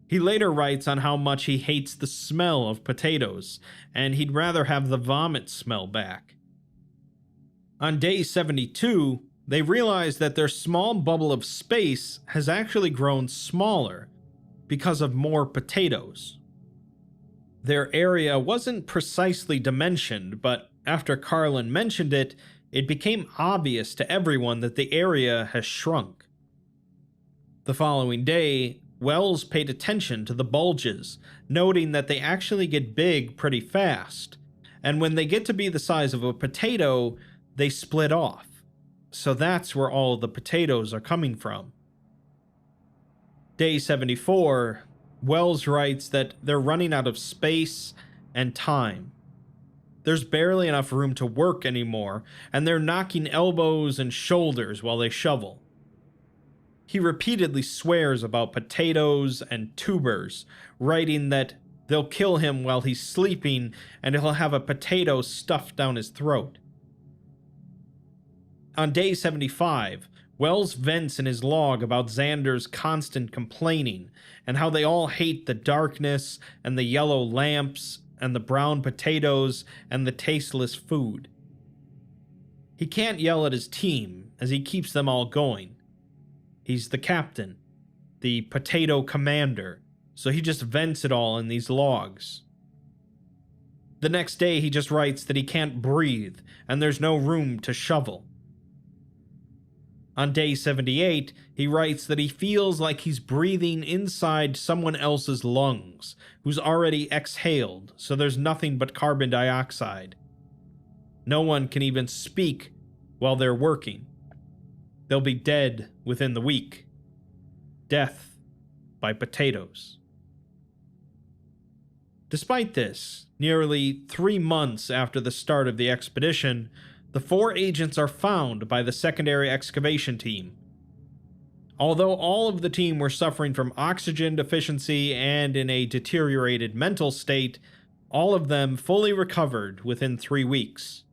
He later writes on how much he hates the smell of potatoes, and he'd rather have the vomit smell back. On day 72, they realize that their small bubble of space has actually grown smaller because of more potatoes. Their area wasn't precisely dimensioned, but after Carlin mentioned it, it became obvious to everyone that the area has shrunk. The following day, Wells paid attention to the bulges, noting that they actually get big pretty fast, and when they get to be the size of a potato, they split off. So that's where all the potatoes are coming from. Day 74, Wells writes that they're running out of space and time. There's barely enough room to work anymore, and they're knocking elbows and shoulders while they shovel. He repeatedly swears about potatoes and tubers, writing that they'll kill him while he's sleeping and he'll have a potato stuffed down his throat. On day 75, Wells vents in his log about Xander's constant complaining and how they all hate the darkness and the yellow lamps and the brown potatoes and the tasteless food. He can't yell at his team, as he keeps them all going. He's the captain, the potato commander, so he just vents it all in these logs. The next day he just writes that he can't breathe, and there's no room to shovel. On day 78, he writes that he feels like he's breathing inside someone else's lungs, who's already exhaled, so there's nothing but carbon dioxide. No one can even speak while they're working. They'll be dead within the week. Death by potatoes. Despite this, nearly 3 months after the start of the expedition, the 4 agents are found by the secondary excavation team. Although all of the team were suffering from oxygen deficiency and in a deteriorated mental state, all of them fully recovered within 3 weeks.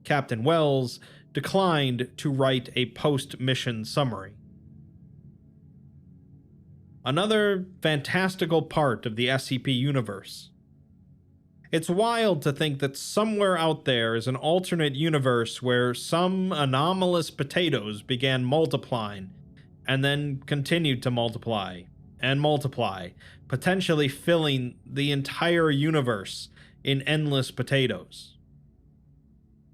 Captain Wells declined to write a post-mission summary. Another fantastical part of the SCP universe. It's wild to think that somewhere out there is an alternate universe where some anomalous potatoes began multiplying and then continued to multiply and multiply, potentially filling the entire universe in endless potatoes.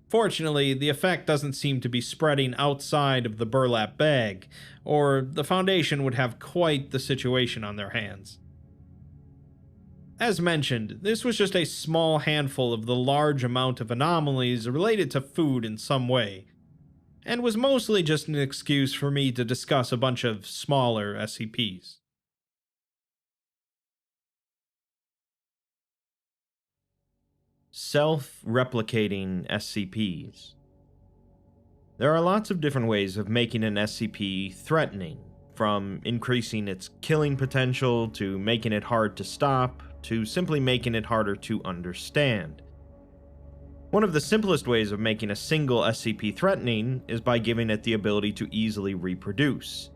Fortunately, the effect doesn't seem to be spreading outside of the burlap bag, or the Foundation would have quite the situation on their hands. As mentioned, this was just a small handful of the large amount of anomalies related to food in some way, and was mostly just an excuse for me to discuss a bunch of smaller SCPs. Self-replicating SCPs. There are lots of different ways of making an SCP threatening, from increasing its killing potential, to making it hard to stop, to simply making it harder to understand. One of the simplest ways of making a single SCP threatening is by giving it the ability to easily reproduce.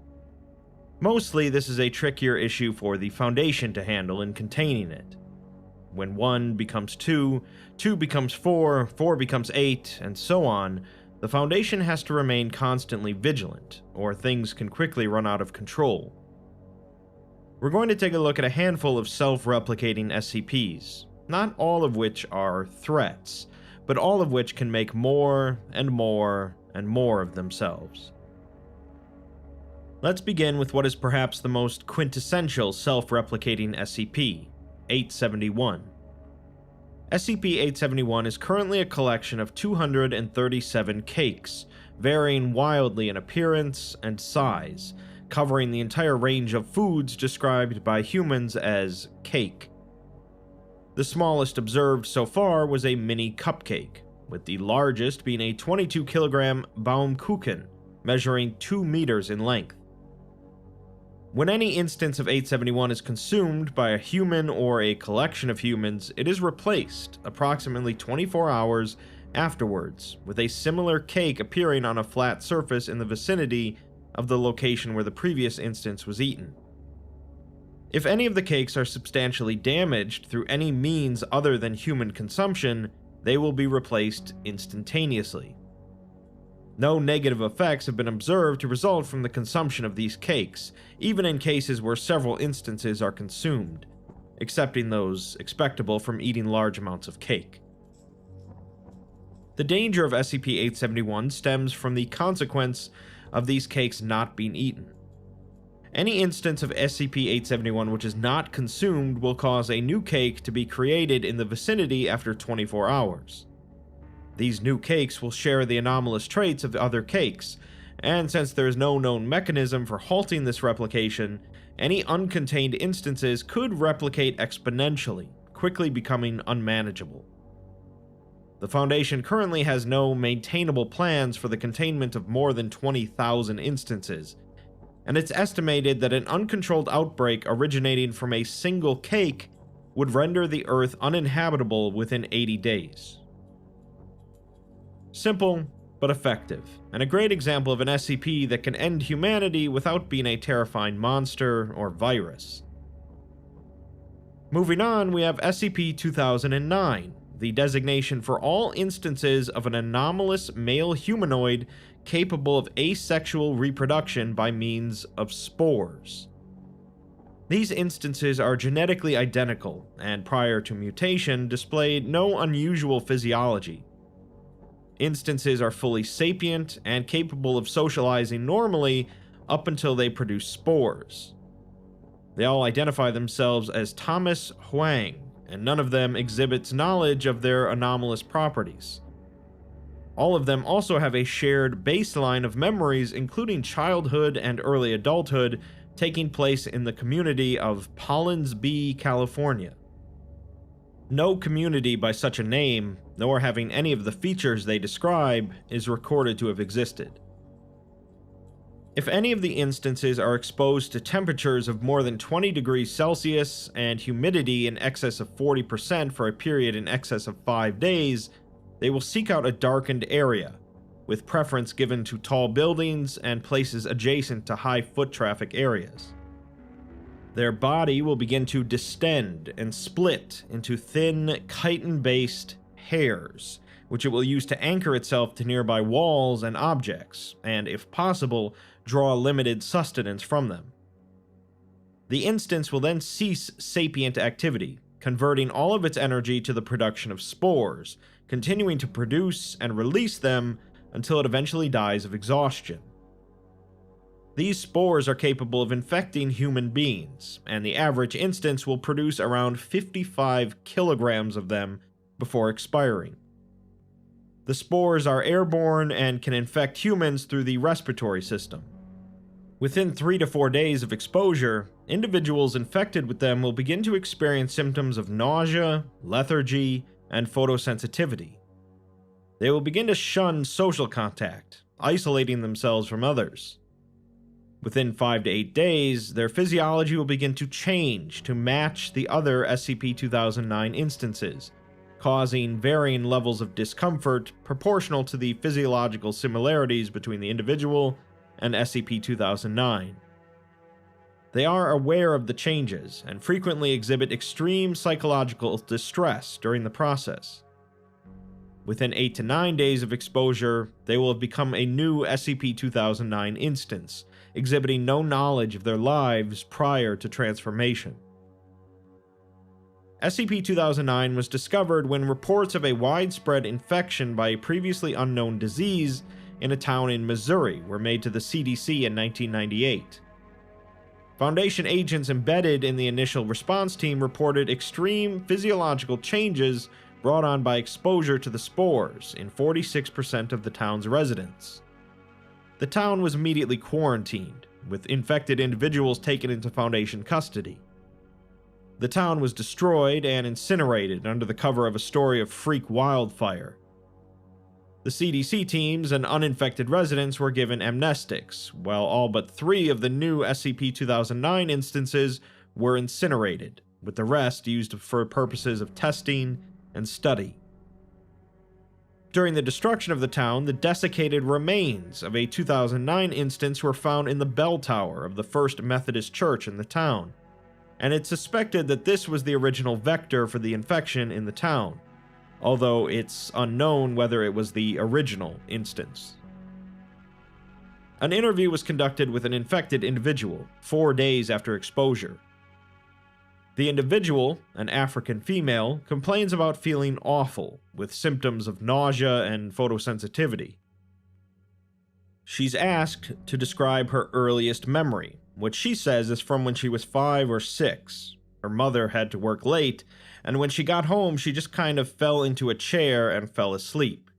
Mostly, this is a trickier issue for the Foundation to handle in containing it. When 1 becomes 2, 2 becomes 4, 4 becomes 8, and so on, the Foundation has to remain constantly vigilant, or things can quickly run out of control. We're going to take a look at a handful of self-replicating SCPs, not all of which are threats, but all of which can make more and more and more of themselves. Let's begin with what is perhaps the most quintessential self-replicating SCP, 871. SCP-871 is currently a collection of 237 cakes, varying wildly in appearance and size, covering the entire range of foods described by humans as cake. The smallest observed so far was a mini cupcake, with the largest being a 22-kilogram Baumkuchen, measuring 2 meters in length. When any instance of 871 is consumed by a human or a collection of humans, it is replaced approximately 24 hours afterwards, with a similar cake appearing on a flat surface in the vicinity of the location where the previous instance was eaten. If any of the cakes are substantially damaged through any means other than human consumption, they will be replaced instantaneously. No negative effects have been observed to result from the consumption of these cakes, even in cases where several instances are consumed, excepting those expectable from eating large amounts of cake. The danger of SCP-871 stems from the consequence of these cakes not being eaten. Any instance of SCP-871 which is not consumed will cause a new cake to be created in the vicinity after 24 hours. These new cakes will share the anomalous traits of the other cakes, and since there is no known mechanism for halting this replication, any uncontained instances could replicate exponentially, quickly becoming unmanageable. The Foundation currently has no maintainable plans for the containment of more than 20,000 instances, and it's estimated that an uncontrolled outbreak originating from a single cake would render the Earth uninhabitable within 80 days. Simple, but effective, and a great example of an SCP that can end humanity without being a terrifying monster or virus. Moving on, we have SCP-2009, the designation for all instances of an anomalous male humanoid capable of asexual reproduction by means of spores. These instances are genetically identical, and prior to mutation, displayed no unusual physiology. Instances are fully sapient and capable of socializing normally up until they produce spores. They all identify themselves as Thomas Huang, and none of them exhibits knowledge of their anomalous properties. All of them also have a shared baseline of memories, including childhood and early adulthood, taking place in the community of Pollins B, California. No community by such a name, nor having any of the features they describe, is recorded to have existed. If any of the instances are exposed to temperatures of more than 20 degrees Celsius and humidity in excess of 40% for a period in excess of 5 days, they will seek out a darkened area, with preference given to tall buildings and places adjacent to high foot traffic areas. Their body will begin to distend and split into thin, chitin-based hairs, which it will use to anchor itself to nearby walls and objects, and, if possible, draw limited sustenance from them. The instance will then cease sapient activity, converting all of its energy to the production of spores, continuing to produce and release them until it eventually dies of exhaustion. These spores are capable of infecting human beings, and the average instance will produce around 55 kilograms of them before expiring. The spores are airborne and can infect humans through the respiratory system. Within 3 to 4 days of exposure, individuals infected with them will begin to experience symptoms of nausea, lethargy, and photosensitivity. They will begin to shun social contact, isolating themselves from others. Within 5 to 8 days, their physiology will begin to change to match the other SCP-2009 instances, causing varying levels of discomfort proportional to the physiological similarities between the individual and SCP-2009. They are aware of the changes and frequently exhibit extreme psychological distress during the process. Within 8 to 9 days of exposure, they will have become a new SCP-2009 instance, exhibiting no knowledge of their lives prior to transformation. SCP-2009 was discovered when reports of a widespread infection by a previously unknown disease in a town in Missouri were made to the CDC in 1998. Foundation agents embedded in the initial response team reported extreme physiological changes brought on by exposure to the spores in 46% of the town's residents. The town was immediately quarantined, with infected individuals taken into Foundation custody. The town was destroyed and incinerated under the cover of a story of freak wildfire. The CDC teams and uninfected residents were given amnestics, while all but 3 of the new SCP-2009 instances were incinerated, with the rest used for purposes of testing and study. During the destruction of the town, the desiccated remains of a 2009 instance were found in the bell tower of the First Methodist Church in the town, and it's suspected that this was the original vector for the infection in the town, although it's unknown whether it was the original instance. An interview was conducted with an infected individual 4 days after exposure. The individual, an African female, complains about feeling awful, with symptoms of nausea and photosensitivity. She's asked to describe her earliest memory, which she says is from when she was 5 or 6. Her mother had to work late, and when she got home, she just kind of fell into a chair and fell asleep.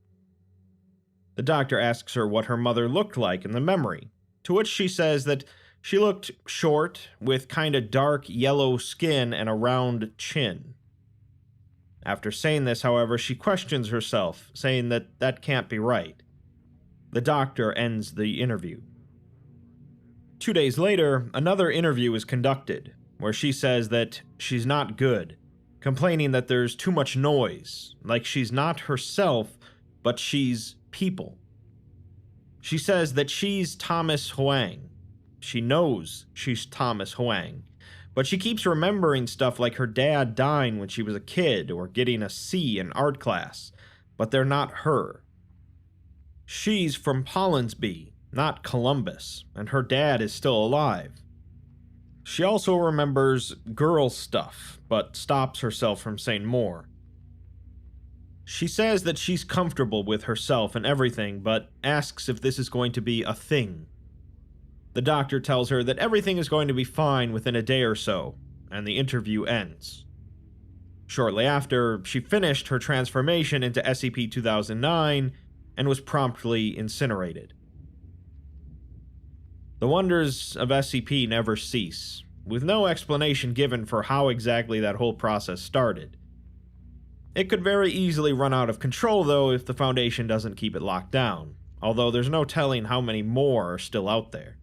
The doctor asks her what her mother looked like in the memory, to which she says that she looked short, with kinda dark yellow skin and a round chin. After saying this, however, she questions herself, saying that that can't be right. The doctor ends the interview. 2 days later, another interview is conducted, where she says that she's not good, complaining that there's too much noise, like she's not herself, but she's people. She says that she's Thomas Huang. She knows she's Thomas Huang, but she keeps remembering stuff like her dad dying when she was a kid or getting a C in art class, but they're not her. She's from Pollinsby, not Columbus, and her dad is still alive. She also remembers girl stuff, but stops herself from saying more. She says that she's comfortable with herself and everything, but asks if this is going to be a thing. The doctor tells her that everything is going to be fine within a day or so, and the interview ends. Shortly after, she finished her transformation into SCP-2009 and was promptly incinerated. The wonders of SCP never cease, with no explanation given for how exactly that whole process started. It could very easily run out of control, though, if the Foundation doesn't keep it locked down, although there's no telling how many more are still out there.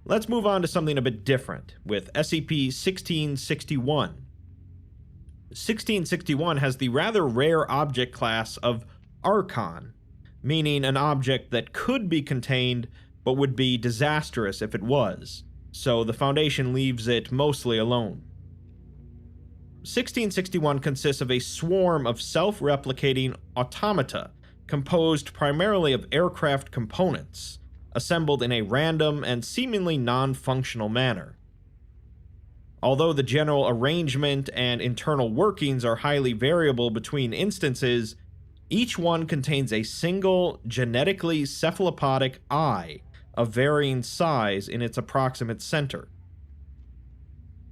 Let's move on to something a bit different, with SCP-1661. 1661 has the rather rare object class of Archon, meaning an object that could be contained but would be disastrous if it was, so the Foundation leaves it mostly alone. 1661 consists of a swarm of self-replicating automata composed primarily of aircraft components, assembled in a random and seemingly non-functional manner. Although the general arrangement and internal workings are highly variable between instances, each one contains a single genetically cephalopodic eye of varying size in its approximate center.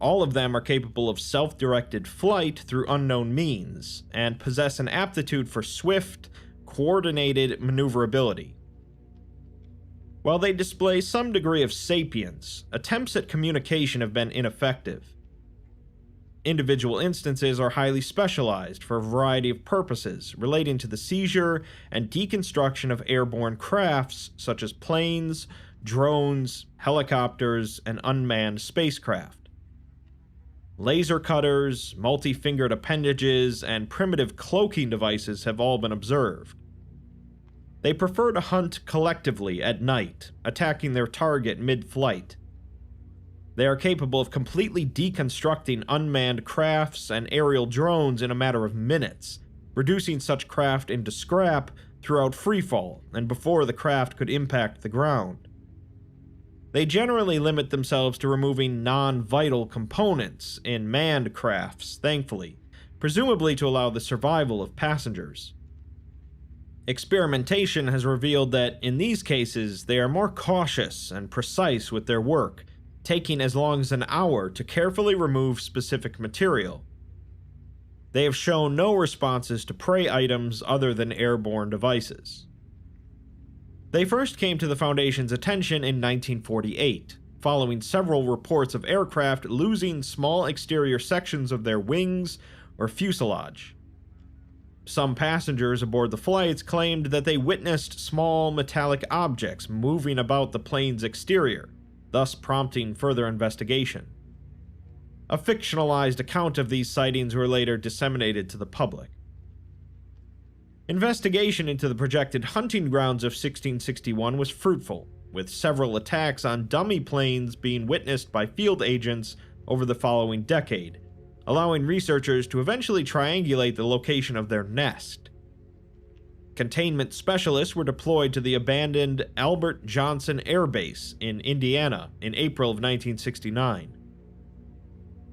All of them are capable of self-directed flight through unknown means, and possess an aptitude for swift, coordinated maneuverability. While they display some degree of sapience, attempts at communication have been ineffective. Individual instances are highly specialized for a variety of purposes relating to the seizure and deconstruction of airborne crafts such as planes, drones, helicopters, and unmanned spacecraft. Laser cutters, multi-fingered appendages, and primitive cloaking devices have all been observed. They prefer to hunt collectively at night, attacking their target mid-flight. They are capable of completely deconstructing unmanned crafts and aerial drones in a matter of minutes, reducing such craft into scrap throughout freefall and before the craft could impact the ground. They generally limit themselves to removing non-vital components in manned crafts, thankfully, presumably to allow the survival of passengers. Experimentation has revealed that, in these cases, they are more cautious and precise with their work, taking as long as an hour to carefully remove specific material. They have shown no responses to prey items other than airborne devices. They first came to the Foundation's attention in 1948, following several reports of aircraft losing small exterior sections of their wings or fuselage. Some passengers aboard the flights claimed that they witnessed small metallic objects moving about the plane's exterior, thus prompting further investigation. A fictionalized account of these sightings were later disseminated to the public. Investigation into the projected hunting grounds of 1661 was fruitful, with several attacks on dummy planes being witnessed by field agents over the following decade, allowing researchers to eventually triangulate the location of their nest. Containment specialists were deployed to the abandoned Albert Johnson Air Base in Indiana in April of 1969.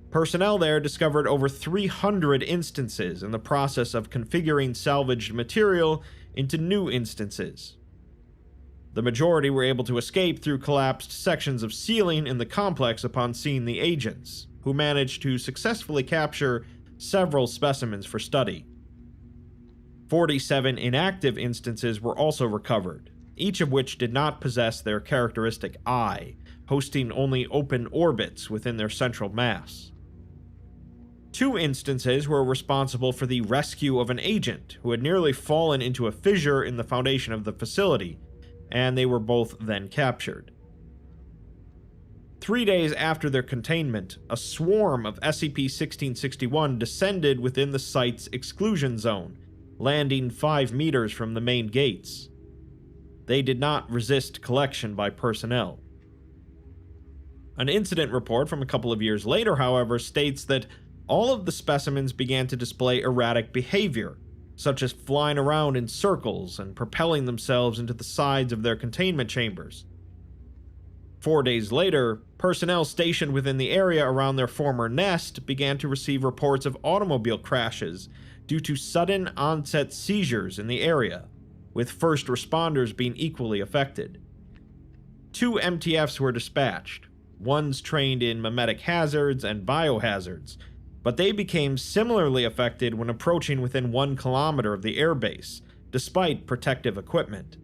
Personnel there discovered over 300 instances in the process of configuring salvaged material into new instances. The majority were able to escape through collapsed sections of ceiling in the complex upon seeing the agents, who managed to successfully capture several specimens for study. 47 inactive instances were also recovered, each of which did not possess their characteristic eye, hosting only open orbits within their central mass. 2 instances were responsible for the rescue of an agent who had nearly fallen into a fissure in the foundation of the facility, and they were both then captured. 3 days after their containment, a swarm of SCP-1661 descended within the site's exclusion zone, landing 5 meters from the main gates. They did not resist collection by personnel. An incident report from a couple of years later, however, states that all of the specimens began to display erratic behavior, such as flying around in circles and propelling themselves into the sides of their containment chambers. 4 days later, personnel stationed within the area around their former nest began to receive reports of automobile crashes due to sudden onset seizures in the area, with first responders being equally affected. 2 MTFs were dispatched, ones trained in memetic hazards and biohazards, but they became similarly affected when approaching within 1 kilometer of the airbase, despite protective equipment.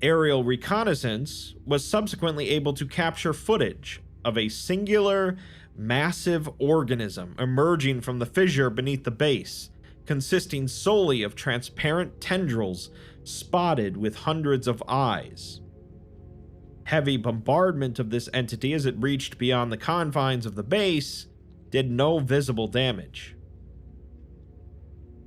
Aerial reconnaissance was subsequently able to capture footage of a singular, massive organism emerging from the fissure beneath the base, consisting solely of transparent tendrils spotted with hundreds of eyes. Heavy bombardment of this entity as it reached beyond the confines of the base did no visible damage.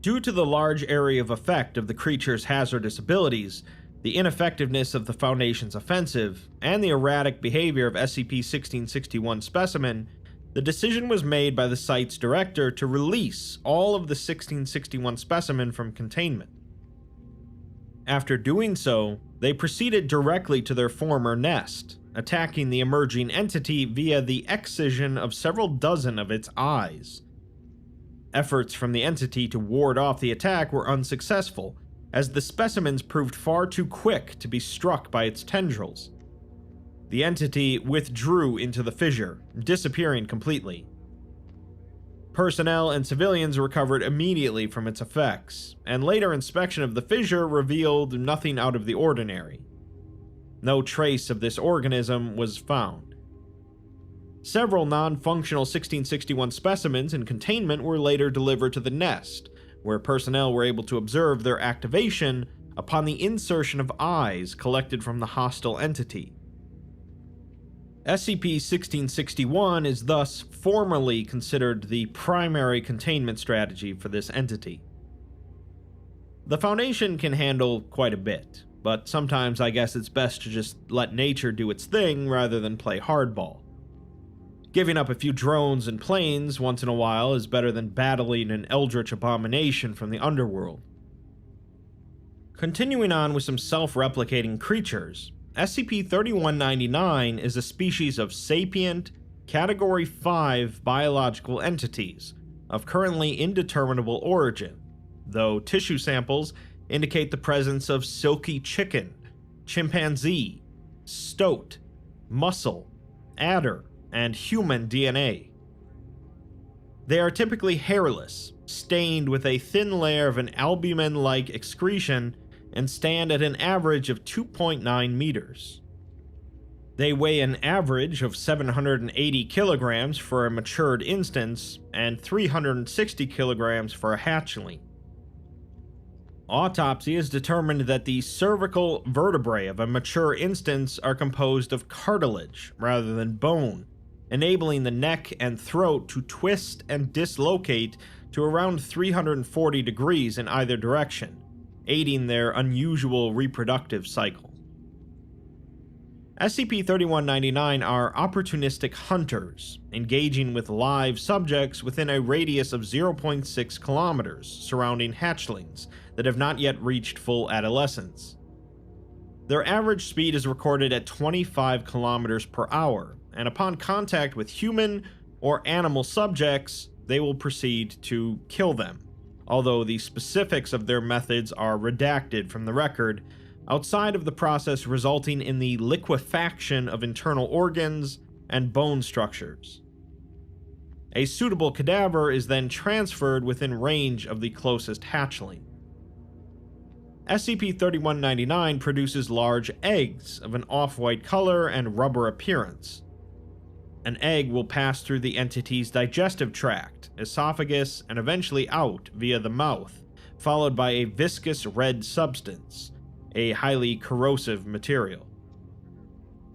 Due to the large area of effect of the creature's hazardous abilities, the ineffectiveness of the Foundation's offensive, and the erratic behavior of SCP-1661 specimen, the decision was made by the site's director to release all of the 1661 specimen from containment. After doing so, they proceeded directly to their former nest, attacking the emerging entity via the excision of several dozen of its eyes. Efforts from the entity to ward off the attack were unsuccessful, as the specimens proved far too quick to be struck by its tendrils. The entity withdrew into the fissure, disappearing completely. Personnel and civilians recovered immediately from its effects, and later inspection of the fissure revealed nothing out of the ordinary. No trace of this organism was found. Several non-functional 1661 specimens in containment were later delivered to the nest, where personnel were able to observe their activation upon the insertion of eyes collected from the hostile entity. SCP-1661 is thus formally considered the primary containment strategy for this entity. The Foundation can handle quite a bit, but sometimes I guess it's best to just let nature do its thing rather than play hardball. Giving up a few drones and planes once in a while is better than battling an eldritch abomination from the underworld. Continuing on with some self-replicating creatures, SCP-3199 is a species of sapient, Category 5 biological entities of currently indeterminable origin, though tissue samples indicate the presence of silky chicken, chimpanzee, stoat, mussel, adder, and human DNA. They are typically hairless, stained with a thin layer of an albumin-like excretion, and stand at an average of 2.9 meters. They weigh an average of 780 kilograms for a matured instance, and 360 kilograms for a hatchling. Autopsy has determined that the cervical vertebrae of a mature instance are composed of cartilage rather than bone, enabling the neck and throat to twist and dislocate to around 340 degrees in either direction, aiding their unusual reproductive cycle. SCP-3199 are opportunistic hunters, engaging with live subjects within a radius of 0.6 kilometers surrounding hatchlings that have not yet reached full adolescence. Their average speed is recorded at 25 kilometers per hour, and upon contact with human or animal subjects, they will proceed to kill them, although the specifics of their methods are redacted from the record, outside of the process resulting in the liquefaction of internal organs and bone structures. A suitable cadaver is then transferred within range of the closest hatchling. SCP-3199 produces large eggs of an off-white color and rubber appearance. An egg will pass through the entity's digestive tract, esophagus, and eventually out via the mouth, followed by a viscous red substance, a highly corrosive material.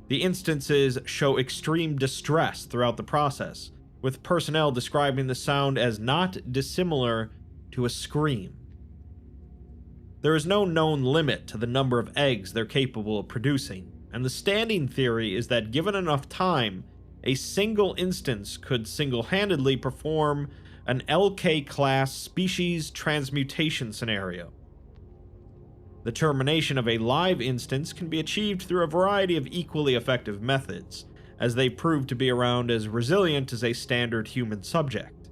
The instances show extreme distress throughout the process, with personnel describing the sound as not dissimilar to a scream. There is no known limit to the number of eggs they're capable of producing, and the standing theory is that given enough time, a single instance could single-handedly perform an LK-class species transmutation scenario. The termination of a live instance can be achieved through a variety of equally effective methods, as they prove to be around as resilient as a standard human subject.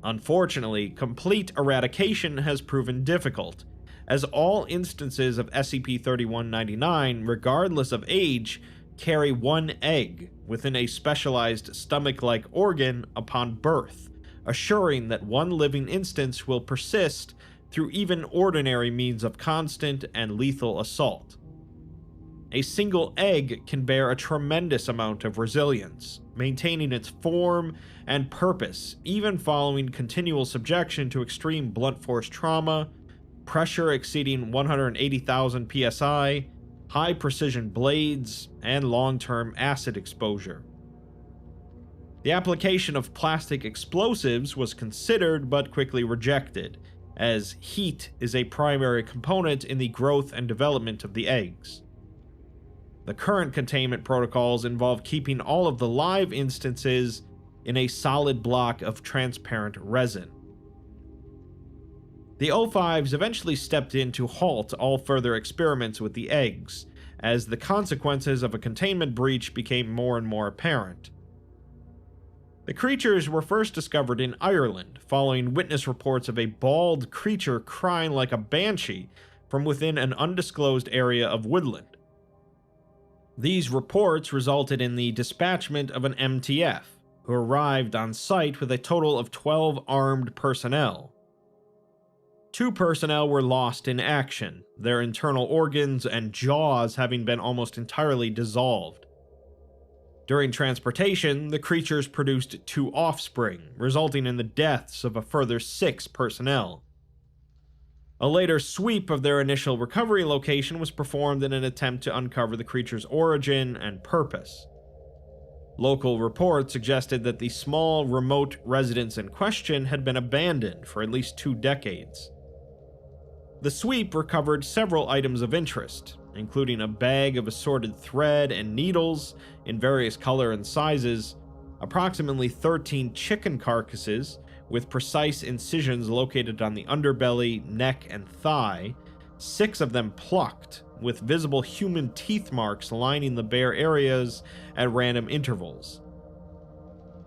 Unfortunately, complete eradication has proven difficult, as all instances of SCP-3199, regardless of age, carry one egg within a specialized stomach-like organ upon birth, assuring that one living instance will persist through even ordinary means of constant and lethal assault. A single egg can bear a tremendous amount of resilience, maintaining its form and purpose even following continual subjection to extreme blunt force trauma, pressure exceeding 180,000 psi, high precision blades, and long-term acid exposure. The application of plastic explosives was considered but quickly rejected, as heat is a primary component in the growth and development of the eggs. The current containment protocols involve keeping all of the live instances in a solid block of transparent resin. The O5s eventually stepped in to halt all further experiments with the eggs, as the consequences of a containment breach became more and more apparent. The creatures were first discovered in Ireland, following witness reports of a bald creature crying like a banshee from within an undisclosed area of woodland. These reports resulted in the dispatchment of an MTF, who arrived on site with a total of 12 armed personnel. 2 personnel were lost in action, their internal organs and jaws having been almost entirely dissolved. During transportation, the creatures produced 2 offspring, resulting in the deaths of a further 6 personnel. A later sweep of their initial recovery location was performed in an attempt to uncover the creature's origin and purpose. Local reports suggested that the small, remote residence in question had been abandoned for at least 2 decades. The sweep recovered several items of interest, including a bag of assorted thread and needles in various color and sizes, approximately 13 chicken carcasses with precise incisions located on the underbelly, neck, and thigh, 6 of them plucked, with visible human teeth marks lining the bare areas at random intervals.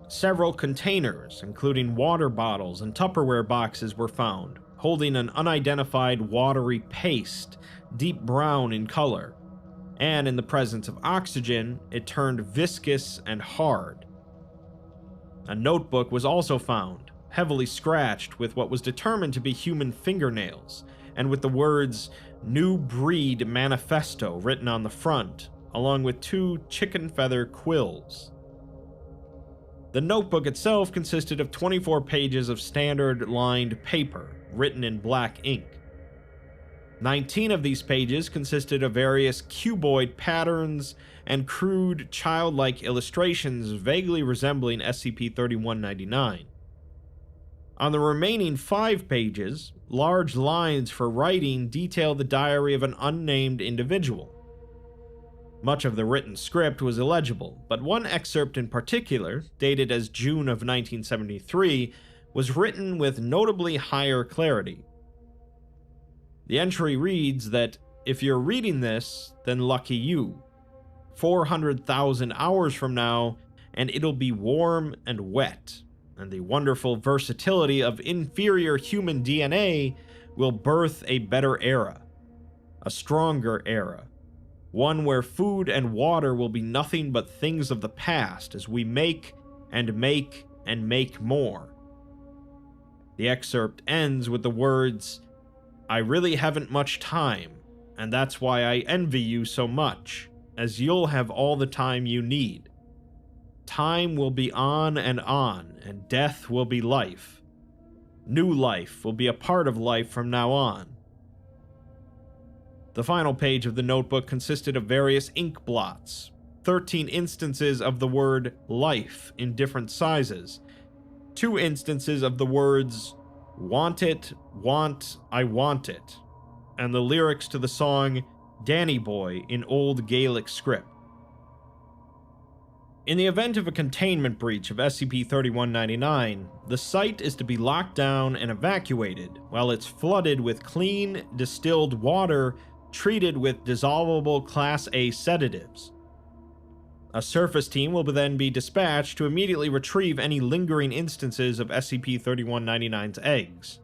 Several containers, including water bottles and Tupperware boxes, were found, holding an unidentified watery paste, deep brown in color, and in the presence of oxygen, it turned viscous and hard. A notebook was also found, heavily scratched with what was determined to be human fingernails, and with the words "New Breed Manifesto" written on the front, along with 2 chicken feather quills. The notebook itself consisted of 24 pages of standard lined paper, written in black ink. 19 of these pages consisted of various cuboid patterns and crude, childlike illustrations vaguely resembling SCP-3199. On the remaining 5 pages, large lines for writing detail the diary of an unnamed individual. Much of the written script was illegible, but one excerpt in particular, dated as June of 1973, was written with notably higher clarity. The entry reads that, "If you're reading this, then lucky you. 400,000 hours from now, and it'll be warm and wet, and the wonderful versatility of inferior human DNA will birth a better era, a stronger era, one where food and water will be nothing but things of the past as we make and make and make more." The excerpt ends with the words, "I really haven't much time, and that's why I envy you so much, as you'll have all the time you need. Time will be on, and death will be life. New life will be a part of life from now on." The final page of the notebook consisted of various ink blots, 13 instances of the word life in different sizes, 2 instances of the words "want it, want, I want it," and the lyrics to the song Danny Boy in Old Gaelic script. In the event of a containment breach of SCP-3199, the site is to be locked down and evacuated while it's flooded with clean, distilled water treated with dissolvable Class A sedatives. A surface team will then be dispatched to immediately retrieve any lingering instances of SCP-3199's eggs.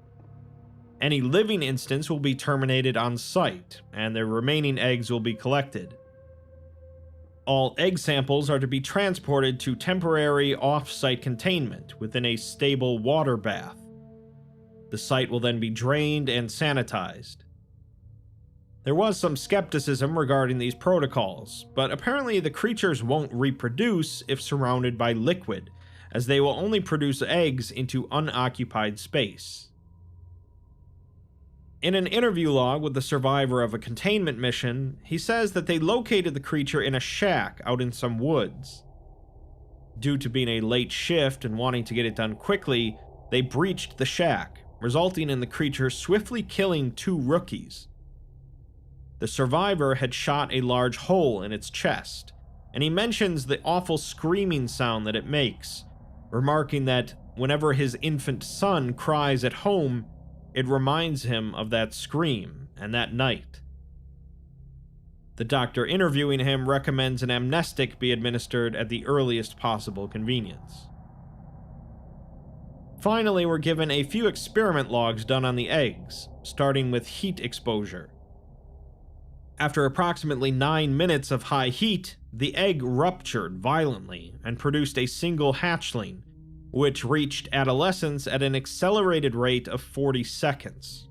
Any living instance will be terminated on site, and the remaining eggs will be collected. All egg samples are to be transported to temporary off-site containment within a stable water bath. The site will then be drained and sanitized. There was some skepticism regarding these protocols, but apparently the creatures won't reproduce if surrounded by liquid, as they will only produce eggs into unoccupied space. In an interview log with the survivor of a containment mission, he says that they located the creature in a shack out in some woods. Due to being a late shift and wanting to get it done quickly, they breached the shack, resulting in the creature swiftly killing 2 rookies. The survivor had shot a large hole in its chest, and he mentions the awful screaming sound that it makes, remarking that whenever his infant son cries at home, it reminds him of that scream and that night. The doctor interviewing him recommends an amnestic be administered at the earliest possible convenience. Finally, we're given a few experiment logs done on the eggs, starting with heat exposure. After approximately 9 minutes of high heat, the egg ruptured violently and produced a single hatchling, which reached adolescence at an accelerated rate of 40 seconds.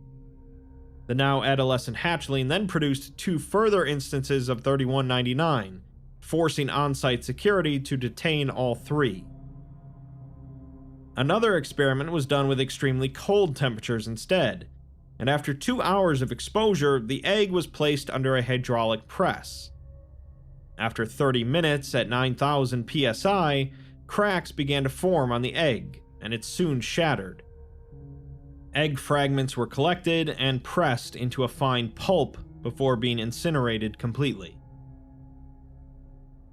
The now adolescent hatchling then produced 2 further instances of 3199, forcing on-site security to detain all 3. Another experiment was done with extremely cold temperatures instead, and after 2 hours of exposure, the egg was placed under a hydraulic press. After 30 minutes at 9,000 psi, cracks began to form on the egg, and it soon shattered. Egg fragments were collected and pressed into a fine pulp before being incinerated completely.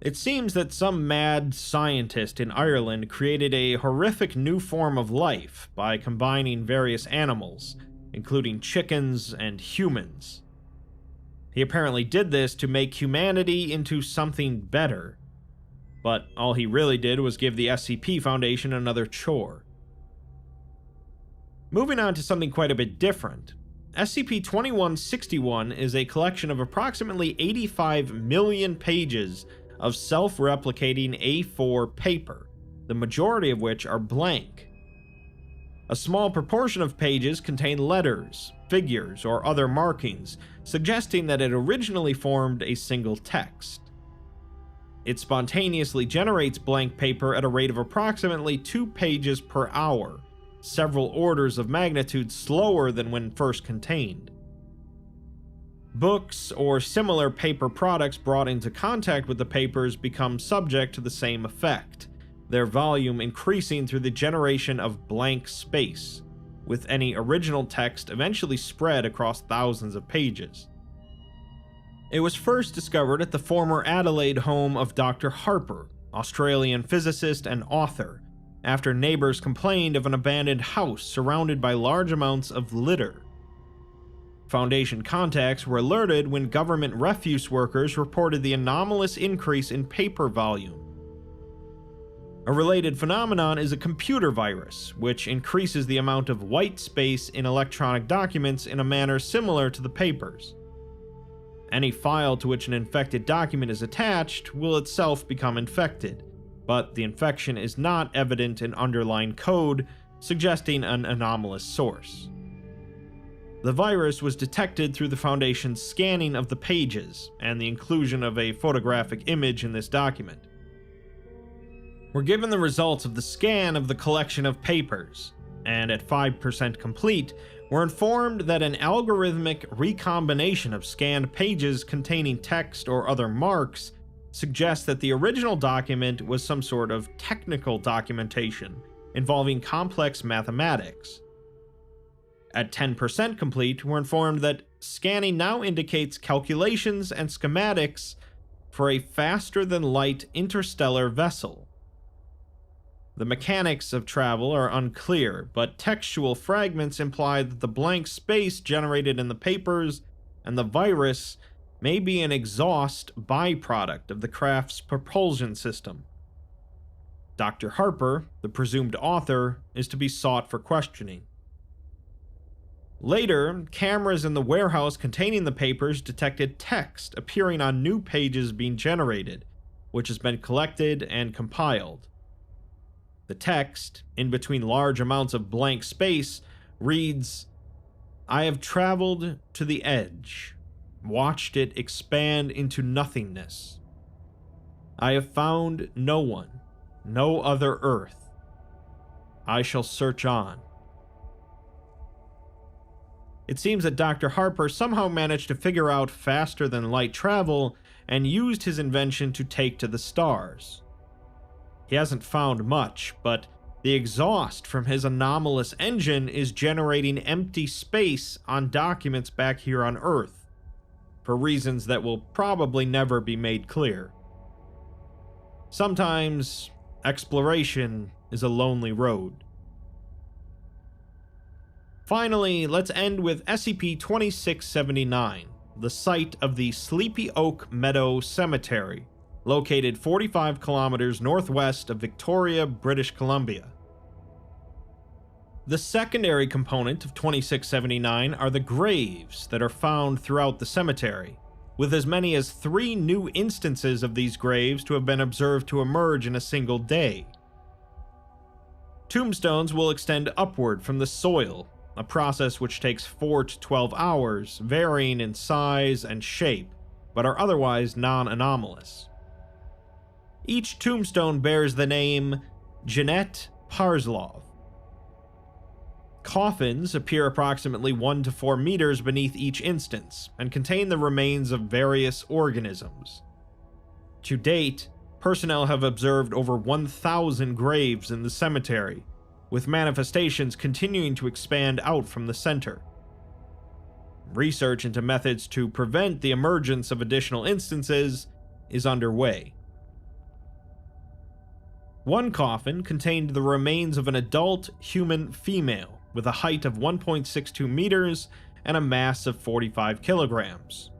It seems that some mad scientist in Ireland created a horrific new form of life by combining various animals, including chickens and humans. He apparently did this to make humanity into something better, but all he really did was give the SCP Foundation another chore. Moving on to something quite a bit different, SCP-2161 is a collection of approximately 85 million pages of self-replicating A4 paper, the majority of which are blank. A small proportion of pages contain letters, figures, or other markings, suggesting that it originally formed a single text. It spontaneously generates blank paper at a rate of approximately 2 pages per hour, several orders of magnitude slower than when first contained. Books or similar paper products brought into contact with the papers become subject to the same effect, their volume increasing through the generation of blank space, with any original text eventually spread across thousands of pages. It was first discovered at the former Adelaide home of Dr. Harper, Australian physicist and author, after neighbors complained of an abandoned house surrounded by large amounts of litter. Foundation contacts were alerted when government refuse workers reported the anomalous increase in paper volume. A related phenomenon is a computer virus, which increases the amount of white space in electronic documents in a manner similar to the papers. Any file to which an infected document is attached will itself become infected, but the infection is not evident in underlying code, suggesting an anomalous source. The virus was detected through the Foundation's scanning of the pages and the inclusion of a photographic image in this document. We're given the results of the scan of the collection of papers, and at 5% complete, we're informed that an algorithmic recombination of scanned pages containing text or other marks suggests that the original document was some sort of technical documentation involving complex mathematics. At 10% complete, we're informed that scanning now indicates calculations and schematics for a faster-than-light interstellar vessel. The mechanics of travel are unclear, but textual fragments imply that the blank space generated in the papers and the virus may be an exhaust byproduct of the craft's propulsion system. Dr. Harper, the presumed author, is to be sought for questioning. Later, cameras in the warehouse containing the papers detected text appearing on new pages being generated, which has been collected and compiled. The text, in between large amounts of blank space, reads, "I have traveled to the edge, watched it expand into nothingness. I have found no one, no other Earth. I shall search on." It seems that Dr. Harper somehow managed to figure out faster-than-light travel and used his invention to take to the stars. He hasn't found much, but the exhaust from his anomalous engine is generating empty space on documents back here on Earth, for reasons that will probably never be made clear. Sometimes, exploration is a lonely road. Finally, let's end with SCP-2679, the site of the Sleepy Oak Meadow Cemetery, located 45 kilometers northwest of Victoria, British Columbia. The secondary component of 2679 are the graves that are found throughout the cemetery, with as many as 3 new instances of these graves to have been observed to emerge in a single day. Tombstones will extend upward from the soil, a process which takes 4 to 12 hours, varying in size and shape, but are otherwise non-anomalous. Each tombstone bears the name Jeanette Parslov. Coffins appear approximately 1 to 4 meters beneath each instance, and contain the remains of various organisms. To date, personnel have observed over 1,000 graves in the cemetery, with manifestations continuing to expand out from the center. Research into methods to prevent the emergence of additional instances is underway. One coffin contained the remains of an adult human female with a height of 1.62 meters and a mass of 45 kilograms.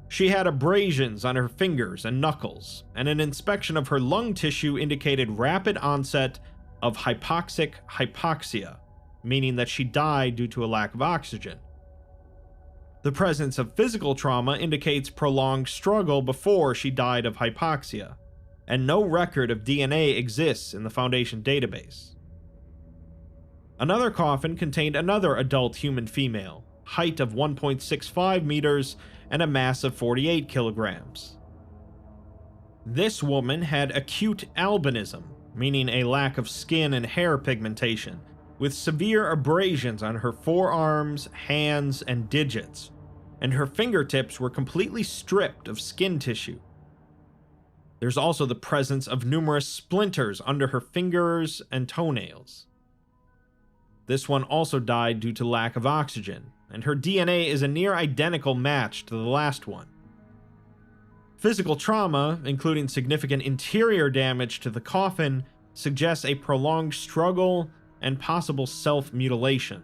She had abrasions on her fingers and knuckles, and an inspection of her lung tissue indicated rapid onset of hypoxic hypoxia, meaning that she died due to a lack of oxygen. The presence of physical trauma indicates prolonged struggle before she died of hypoxia, and no record of DNA exists in the Foundation database. Another coffin contained another adult human female, height of 1.65 meters and a mass of 48 kilograms. This woman had acute albinism, meaning a lack of skin and hair pigmentation, with severe abrasions on her forearms, hands, and digits, and her fingertips were completely stripped of skin tissue. There's also the presence of numerous splinters under her fingers and toenails. This one also died due to lack of oxygen, and her DNA is a near identical match to the last one. Physical trauma, including significant interior damage to the coffin, suggests a prolonged struggle and possible self-mutilation.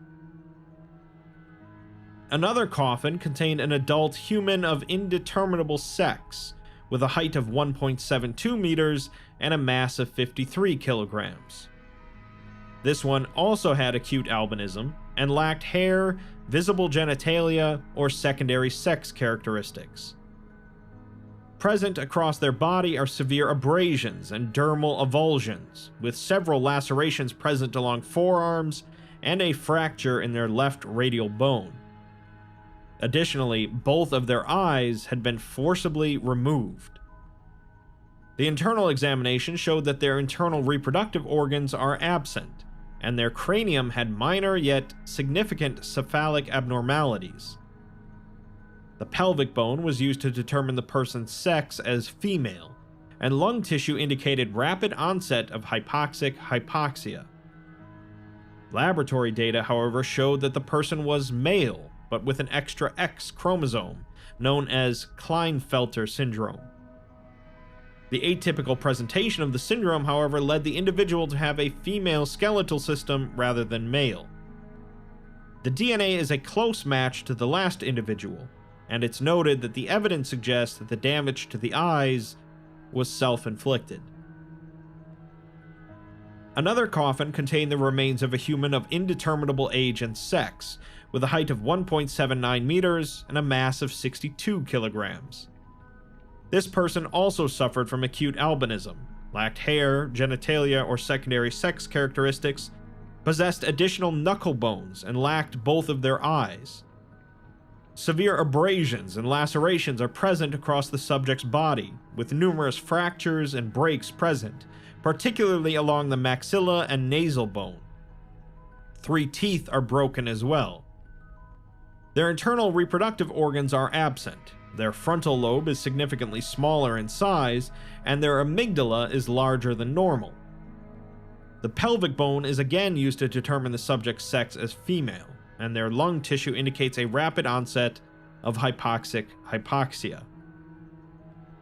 Another coffin contained an adult human of indeterminable sex, with a height of 1.72 meters and a mass of 53 kilograms. This one also had acute albinism and lacked hair, visible genitalia, or secondary sex characteristics. Present across their body are severe abrasions and dermal avulsions, with several lacerations present along forearms and a fracture in their left radial bone. Additionally, both of their eyes had been forcibly removed. The internal examination showed that their internal reproductive organs are absent, and their cranium had minor yet significant cephalic abnormalities. The pelvic bone was used to determine the person's sex as female, and lung tissue indicated rapid onset of hypoxic hypoxia. Laboratory data, however, showed that the person was male, but with an extra X chromosome, known as Klinefelter syndrome. The atypical presentation of the syndrome, however, led the individual to have a female skeletal system rather than male. The DNA is a close match to the last individual, and it's noted that the evidence suggests that the damage to the eyes was self-inflicted. Another coffin contained the remains of a human of indeterminable age and sex, with a height of 1.79 meters and a mass of 62 kilograms. This person also suffered from acute albinism, lacked hair, genitalia, or secondary sex characteristics, possessed additional knuckle bones, and lacked both of their eyes. Severe abrasions and lacerations are present across the subject's body, with numerous fractures and breaks present, particularly along the maxilla and nasal bone. 3 teeth are broken as well. Their internal reproductive organs are absent. Their frontal lobe is significantly smaller in size, and their amygdala is larger than normal. The pelvic bone is again used to determine the subject's sex as female, and their lung tissue indicates a rapid onset of hypoxic hypoxia.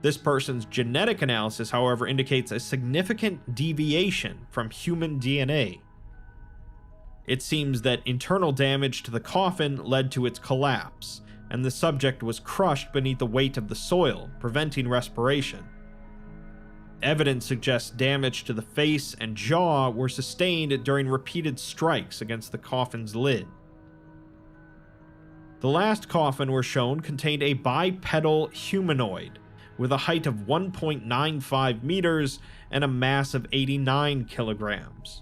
This person's genetic analysis, however, indicates a significant deviation from human DNA. It seems that internal damage to the coffin led to its collapse, and the subject was crushed beneath the weight of the soil, preventing respiration. Evidence suggests damage to the face and jaw were sustained during repeated strikes against the coffin's lid. The last coffin we're shown contained a bipedal humanoid with a height of 1.95 meters and a mass of 89 kilograms.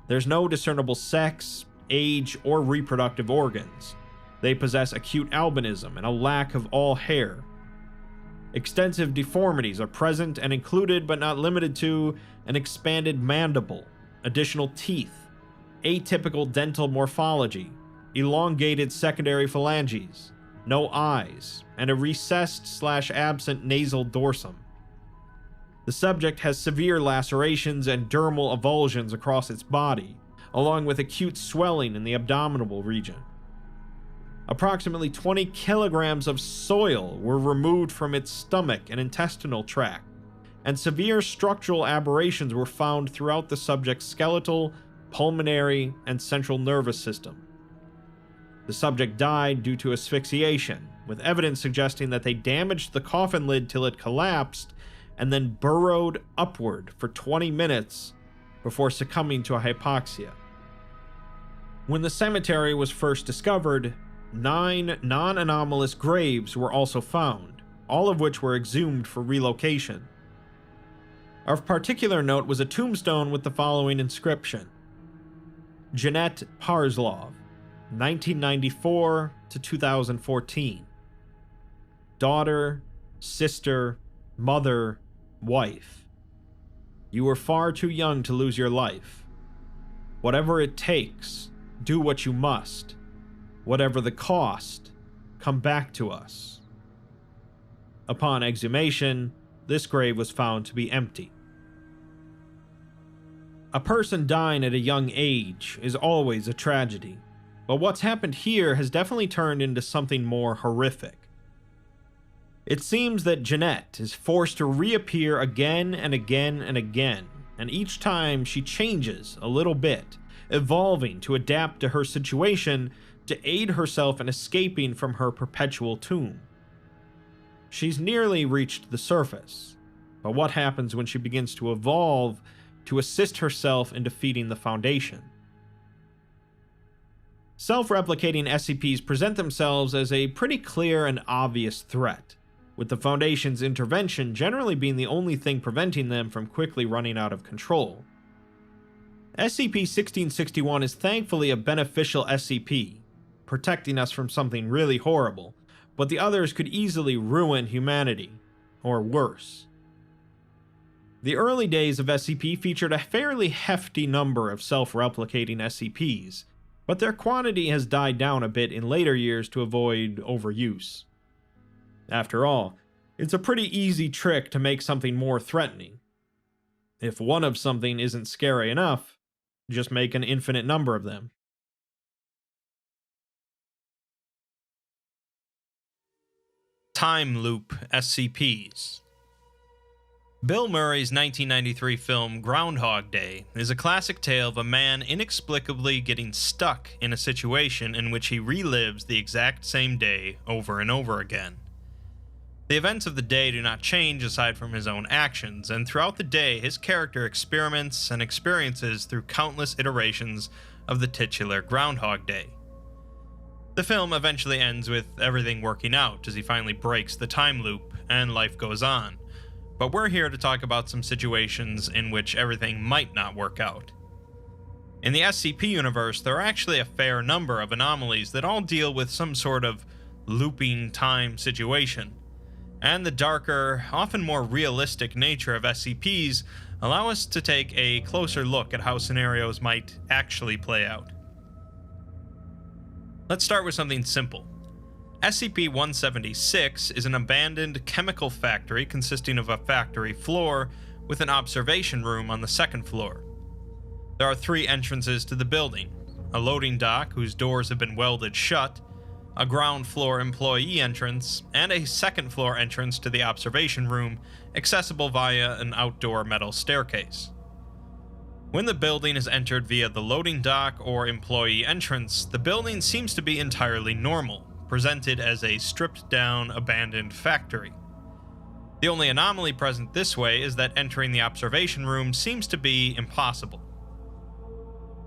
There's no discernible sex, age, or reproductive organs. They possess acute albinism and a lack of all hair. Extensive deformities are present and included but not limited to an expanded mandible, additional teeth, atypical dental morphology, elongated secondary phalanges, no eyes, and a recessed/absent nasal dorsum. The subject has severe lacerations and dermal avulsions across its body, along with acute swelling in the abdominal region. Approximately 20 kilograms of soil were removed from its stomach and intestinal tract, and severe structural aberrations were found throughout the subject's skeletal, pulmonary, and central nervous system. The subject died due to asphyxiation, with evidence suggesting that they damaged the coffin lid till it collapsed and then burrowed upward for 20 minutes before succumbing to a hypoxia. When the cemetery was first discovered, 9 non-anomalous graves were also found, all of which were exhumed for relocation. Of particular note was a tombstone with the following inscription: Jeanette Parslov, 1994 to 2014. Daughter, sister, mother, wife. You were far too young to lose your life. Whatever it takes, do what you must. Whatever the cost, come back to us. Upon exhumation, this grave was found to be empty. A person dying at a young age is always a tragedy, but what's happened here has definitely turned into something more horrific. It seems that Jeanette is forced to reappear again and again and again, and each time she changes a little bit, evolving to adapt to her situation to aid herself in escaping from her perpetual tomb. She's nearly reached the surface, but what happens when she begins to evolve to assist herself in defeating the Foundation? Self-replicating SCPs present themselves as a pretty clear and obvious threat, with the Foundation's intervention generally being the only thing preventing them from quickly running out of control. SCP-1661 is thankfully a beneficial SCP, protecting us from something really horrible, but the others could easily ruin humanity, or worse. The early days of SCP featured a fairly hefty number of self-replicating SCPs, but their quantity has died down a bit in later years to avoid overuse. After all, it's a pretty easy trick to make something more threatening. If one of something isn't scary enough, just make an infinite number of them. Time Loop SCPs. Bill Murray's 1993 film Groundhog Day is a classic tale of a man inexplicably getting stuck in a situation in which he relives the exact same day over and over again. The events of the day do not change aside from his own actions, and throughout the day his character experiments and experiences through countless iterations of the titular Groundhog Day. The film eventually ends with everything working out as he finally breaks the time loop and life goes on. But we're here to talk about some situations in which everything might not work out. In the SCP universe, there are actually a fair number of anomalies that all deal with some sort of looping time situation. And the darker, often more realistic nature of SCPs allow us to take a closer look at how scenarios might actually play out. Let's start with something simple. SCP-176 is an abandoned chemical factory consisting of a factory floor with an observation room on the second floor. There are 3 entrances to the building: a loading dock whose doors have been welded shut, a ground floor employee entrance, and a second floor entrance to the observation room, accessible via an outdoor metal staircase. When the building is entered via the loading dock or employee entrance, the building seems to be entirely normal, presented as a stripped-down, abandoned factory. The only anomaly present this way is that entering the observation room seems to be impossible.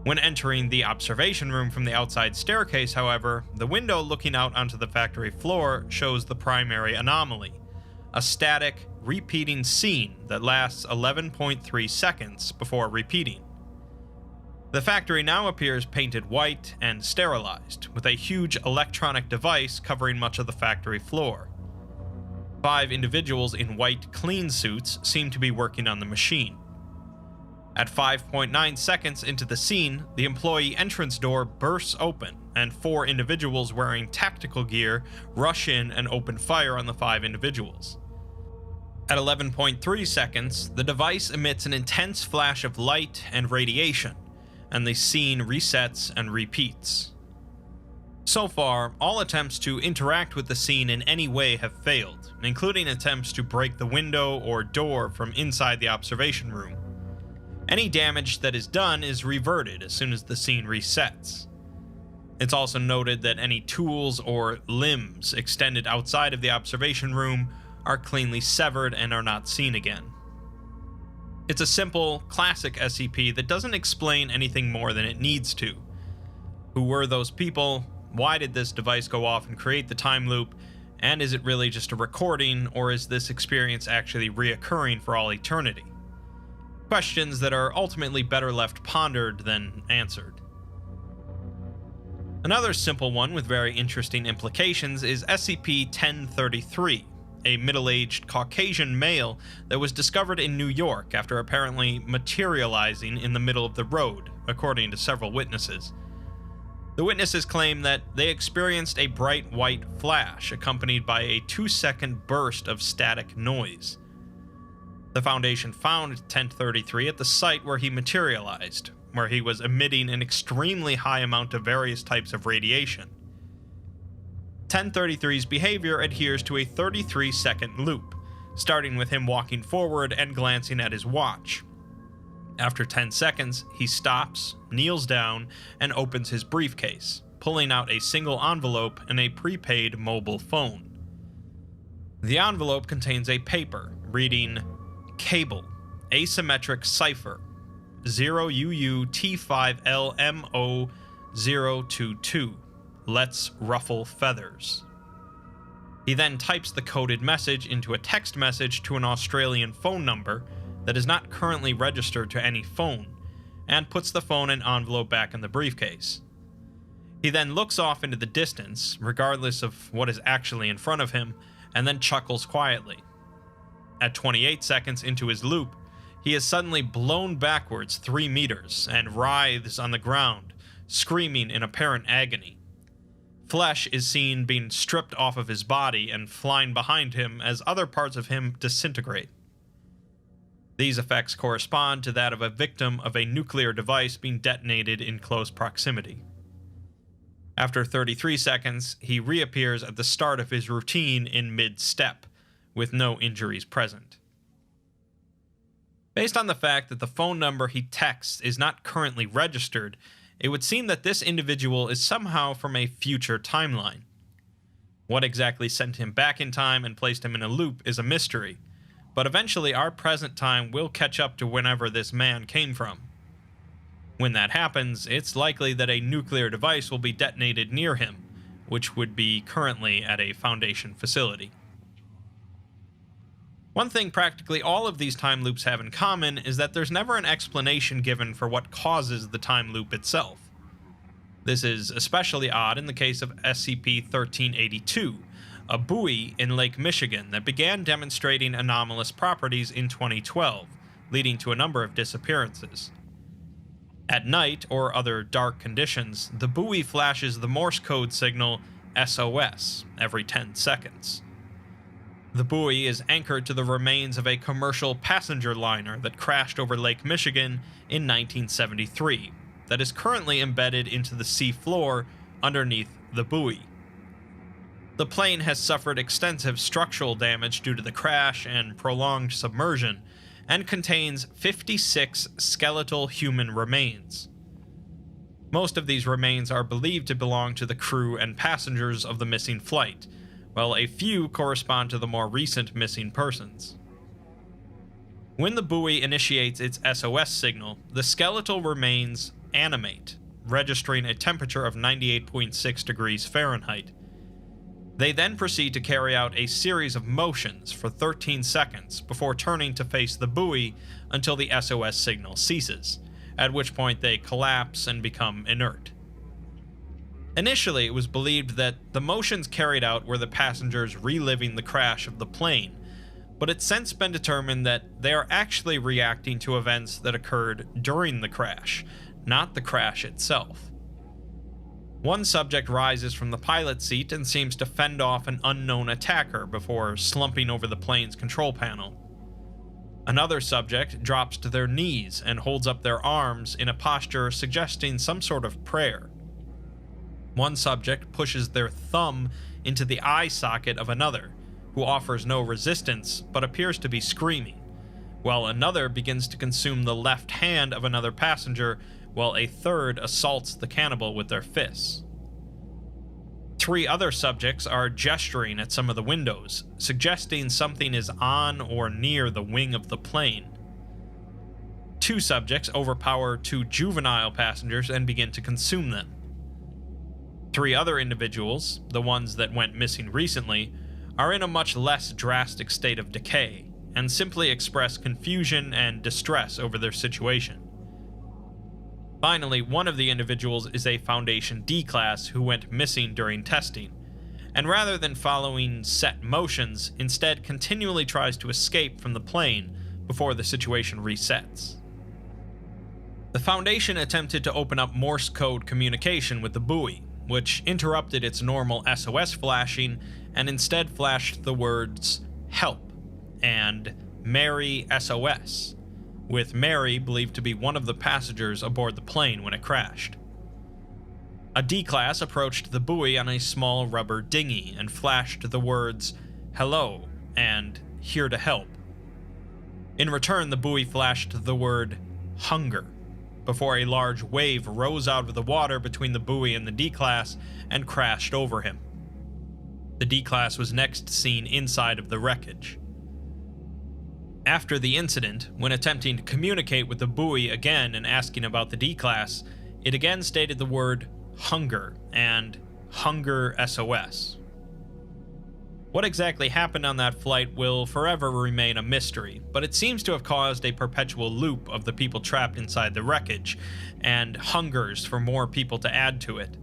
When entering the observation room from the outside staircase, however, the window looking out onto the factory floor shows the primary anomaly: a static, repeating scene that lasts 11.3 seconds before repeating. The factory now appears painted white and sterilized, with a huge electronic device covering much of the factory floor. 5 individuals in white clean suits seem to be working on the machine. At 5.9 seconds into the scene, the employee entrance door bursts open, and 4 individuals wearing tactical gear rush in and open fire on the 5 individuals. At 11.3 seconds, the device emits an intense flash of light and radiation, and the scene resets and repeats. So far, all attempts to interact with the scene in any way have failed, including attempts to break the window or door from inside the observation room. Any damage that is done is reverted as soon as the scene resets. It's also noted that any tools or limbs extended outside of the observation room are cleanly severed and are not seen again. It's a simple, classic SCP that doesn't explain anything more than it needs to. Who were those people? Why did this device go off and create the time loop? And is it really just a recording, or is this experience actually reoccurring for all eternity? Questions that are ultimately better left pondered than answered. Another simple one with very interesting implications is SCP-1033, a middle-aged Caucasian male that was discovered in New York after apparently materializing in the middle of the road, according to several witnesses. The witnesses claim that they experienced a bright white flash accompanied by a 2-second burst of static noise. The Foundation found 1033 at the site where he materialized, where he was emitting an extremely high amount of various types of radiation. 1033's behavior adheres to a 33-second loop, starting with him walking forward and glancing at his watch. After 10 seconds, he stops, kneels down, and opens his briefcase, pulling out a single envelope and a prepaid mobile phone. The envelope contains a paper reading, "Cable, asymmetric cipher, 0UUT5LMO022. Let's ruffle feathers." He then types the coded message into a text message to an Australian phone number that is not currently registered to any phone, and puts the phone and envelope back in the briefcase. He then looks off into the distance, regardless of what is actually in front of him, and then chuckles quietly. At 28 seconds into his loop, he is suddenly blown backwards 3 meters and writhes on the ground, screaming in apparent agony. Flesh is seen being stripped off of his body and flying behind him as other parts of him disintegrate. These effects correspond to that of a victim of a nuclear device being detonated in close proximity. After 33 seconds, he reappears at the start of his routine in mid-step, with no injuries present. Based on the fact that the phone number he texts is not currently registered, it would seem that this individual is somehow from a future timeline. What exactly sent him back in time and placed him in a loop is a mystery, but eventually our present time will catch up to whenever this man came from. When that happens, it's likely that a nuclear device will be detonated near him, which would be currently at a Foundation facility. One thing practically all of these time loops have in common is that there's never an explanation given for what causes the time loop itself. This is especially odd in the case of SCP-1382, a buoy in Lake Michigan that began demonstrating anomalous properties in 2012, leading to a number of disappearances. At night, or other dark conditions, the buoy flashes the Morse code signal SOS every 10 seconds. The buoy is anchored to the remains of a commercial passenger liner that crashed over Lake Michigan in 1973, that is currently embedded into the sea floor underneath the buoy. The plane has suffered extensive structural damage due to the crash and prolonged submersion, and contains 56 skeletal human remains. Most of these remains are believed to belong to the crew and passengers of the missing flight, while a few correspond to the more recent missing persons. When the buoy initiates its SOS signal, the skeletal remains animate, registering a temperature of 98.6 degrees Fahrenheit. They then proceed to carry out a series of motions for 13 seconds before turning to face the buoy until the SOS signal ceases, at which point they collapse and become inert. Initially, it was believed that the motions carried out were the passengers reliving the crash of the plane, but it's since been determined that they are actually reacting to events that occurred during the crash, not the crash itself. One subject rises from the pilot's seat and seems to fend off an unknown attacker before slumping over the plane's control panel. Another subject drops to their knees and holds up their arms in a posture suggesting some sort of prayer. One subject pushes their thumb into the eye socket of another, who offers no resistance but appears to be screaming, while another begins to consume the left hand of another passenger, while a third assaults the cannibal with their fists. 3 other subjects are gesturing at some of the windows, suggesting something is on or near the wing of the plane. 2 subjects overpower 2 juvenile passengers and begin to consume them. 3 other individuals, the ones that went missing recently, are in a much less drastic state of decay, and simply express confusion and distress over their situation. Finally, one of the individuals is a Foundation D-Class who went missing during testing, and rather than following set motions, instead continually tries to escape from the plane before the situation resets. The Foundation attempted to open up Morse code communication with the buoy, which interrupted its normal SOS flashing and instead flashed the words "Help" and "Mary SOS," with Mary believed to be one of the passengers aboard the plane when it crashed. A D-Class approached the buoy on a small rubber dinghy and flashed the words "Hello" and "Here to help." In return, the buoy flashed the word "Hunger," before a large wave rose out of the water between the buoy and the D-Class and crashed over him. The D-Class was next seen inside of the wreckage. After the incident, when attempting to communicate with the buoy again and asking about the D-Class, it again stated the word "Hunger" and "Hunger SOS." What exactly happened on that flight will forever remain a mystery, but it seems to have caused a perpetual loop of the people trapped inside the wreckage, and hungers for more people to add to it.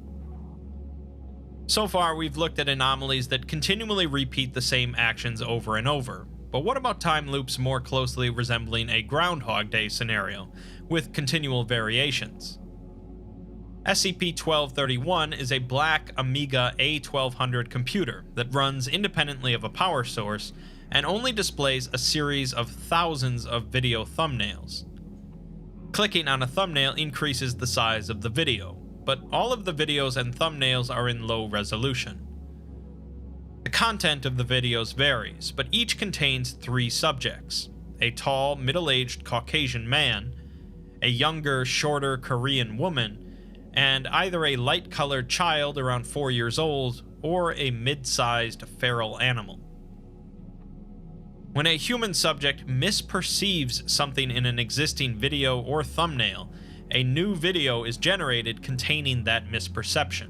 So far, we've looked at anomalies that continually repeat the same actions over and over. But what about time loops more closely resembling a Groundhog Day scenario, with continual variations? SCP-1231 is a black Amiga A1200 computer that runs independently of a power source and only displays a series of thousands of video thumbnails. Clicking on a thumbnail increases the size of the video, but all of the videos and thumbnails are in low resolution. The content of the videos varies, but each contains 3 subjects: a tall, middle-aged Caucasian man, a younger, shorter Korean woman, and either a light-colored child around 4 years old or a mid-sized feral animal. When a human subject misperceives something in an existing video or thumbnail, a new video is generated containing that misperception.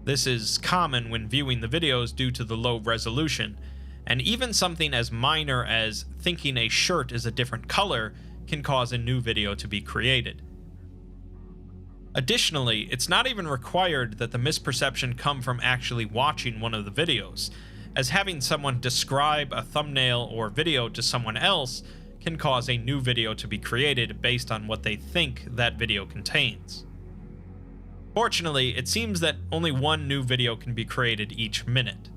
This is common when viewing the videos due to the low resolution, and even something as minor as thinking a shirt is a different color can cause a new video to be created. Additionally, it's not even required that the misperception come from actually watching one of the videos, as having someone describe a thumbnail or video to someone else can cause a new video to be created based on what they think that video contains. Fortunately, it seems that only one new video can be created each minute.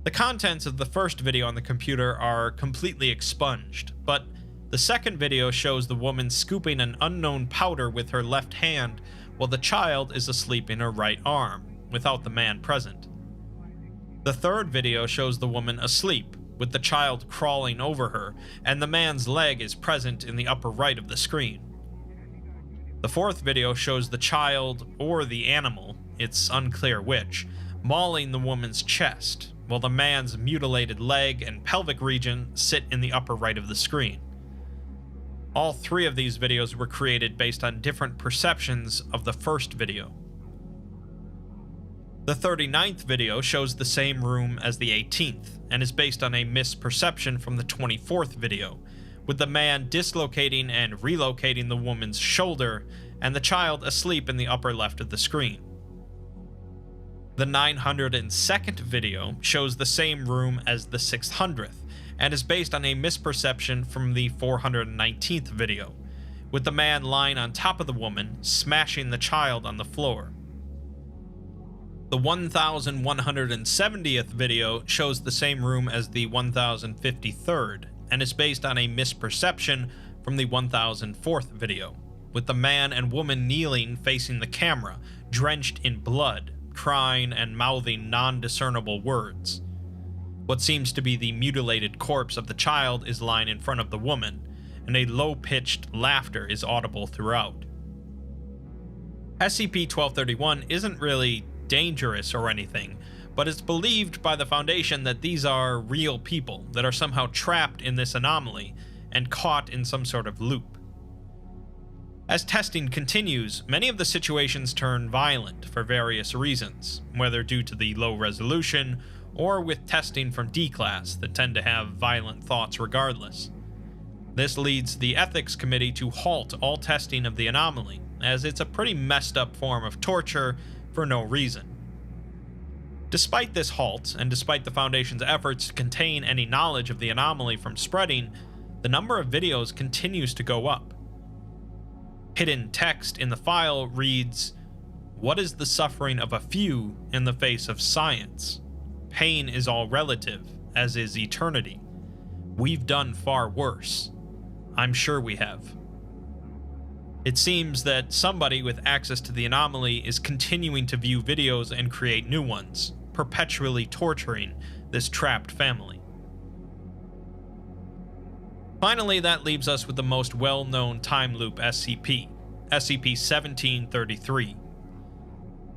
The contents of the first video on the computer are completely expunged, but the second video shows the woman scooping an unknown powder with her left hand while the child is asleep in her right arm, without the man present. The third video shows the woman asleep, with the child crawling over her, and the man's leg is present in the upper right of the screen. The fourth video shows the child, or the animal, it's unclear which, mauling the woman's chest, while the man's mutilated leg and pelvic region sit in the upper right of the screen. All 3 of these videos were created based on different perceptions of the first video. The 39th video shows the same room as the 18th, and is based on a misperception from the 24th video, with the man dislocating and relocating the woman's shoulder, and the child asleep in the upper left of the screen. The 902nd video shows the same room as the 600th, and is based on a misperception from the 419th video, with the man lying on top of the woman, smashing the child on the floor. The 1170th video shows the same room as the 1053rd, and is based on a misperception from the 1004th video, with the man and woman kneeling facing the camera, drenched in blood, crying and mouthing non-discernible words. What seems to be the mutilated corpse of the child is lying in front of the woman, and a low-pitched laughter is audible throughout. SCP-1231 isn't really dangerous or anything, but it's believed by the Foundation that these are real people that are somehow trapped in this anomaly and caught in some sort of loop. As testing continues, many of the situations turn violent for various reasons, whether due to the low resolution or with testing from D-Class that tend to have violent thoughts regardless. This leads the Ethics Committee to halt all testing of the anomaly, as it's a pretty messed up form of torture for no reason. Despite this halt, and despite the Foundation's efforts to contain any knowledge of the anomaly from spreading, the number of videos continues to go up. Hidden text in the file reads, "What is the suffering of a few in the face of science? Pain is all relative, as is eternity. We've done far worse. I'm sure we have." It seems that somebody with access to the anomaly is continuing to view videos and create new ones, perpetually torturing this trapped family. Finally, that leaves us with the most well-known time loop SCP, SCP-1733.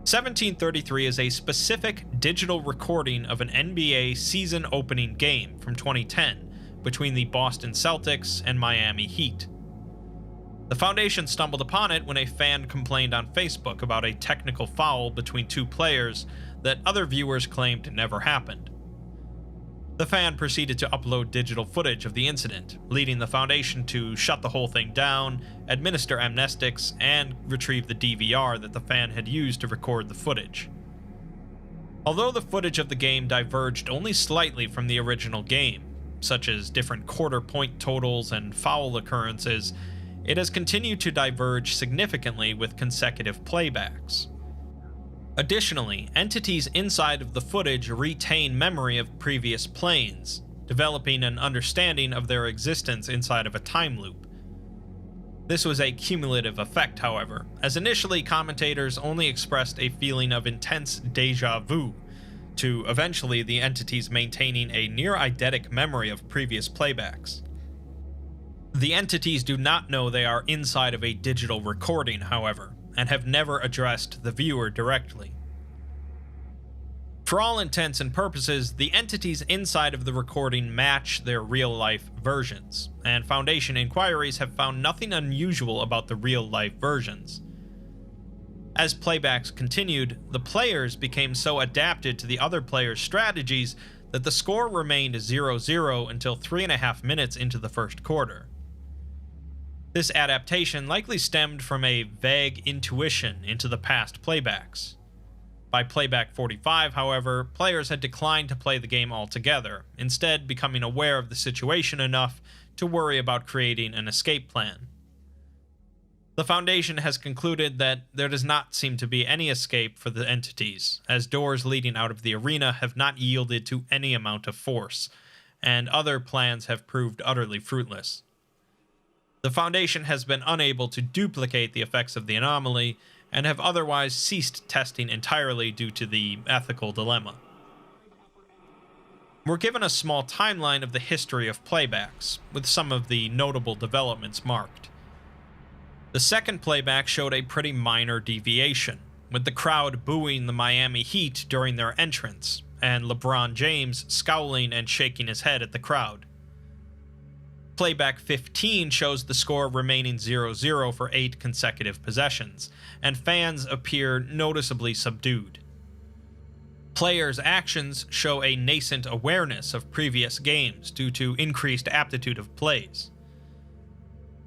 1733 is a specific digital recording of an NBA season-opening game from 2010 between the Boston Celtics and Miami Heat. The Foundation stumbled upon it when a fan complained on Facebook about a technical foul between 2 players that other viewers claimed never happened. The fan proceeded to upload digital footage of the incident, leading the Foundation to shut the whole thing down, administer amnestics, and retrieve the DVR that the fan had used to record the footage. Although the footage of the game diverged only slightly from the original game, such as different quarter point totals and foul occurrences, it has continued to diverge significantly with consecutive playbacks. Additionally, entities inside of the footage retain memory of previous planes, developing an understanding of their existence inside of a time loop. This was a cumulative effect, however, as initially commentators only expressed a feeling of intense déjà vu, to eventually the entities maintaining a near-eidetic memory of previous playbacks. The entities do not know they are inside of a digital recording, however, and have never addressed the viewer directly. For all intents and purposes, the entities inside of the recording match their real-life versions, and Foundation inquiries have found nothing unusual about the real-life versions. As playbacks continued, the players became so adapted to the other players' strategies that the score remained 0-0 until 3.5 minutes into the first quarter. This adaptation likely stemmed from a vague intuition into the past playbacks. By playback 45, however, players had declined to play the game altogether, instead becoming aware of the situation enough to worry about creating an escape plan. The Foundation has concluded that there does not seem to be any escape for the entities, as doors leading out of the arena have not yielded to any amount of force, and other plans have proved utterly fruitless. The Foundation has been unable to duplicate the effects of the anomaly, and have otherwise ceased testing entirely due to the ethical dilemma. We're given a small timeline of the history of playbacks, with some of the notable developments marked. The second playback showed a pretty minor deviation, with the crowd booing the Miami Heat during their entrance, and LeBron James scowling and shaking his head at the crowd. Playback 15 shows the score remaining 0-0 for 8 consecutive possessions, and fans appear noticeably subdued. Players' actions show a nascent awareness of previous games due to increased aptitude of plays.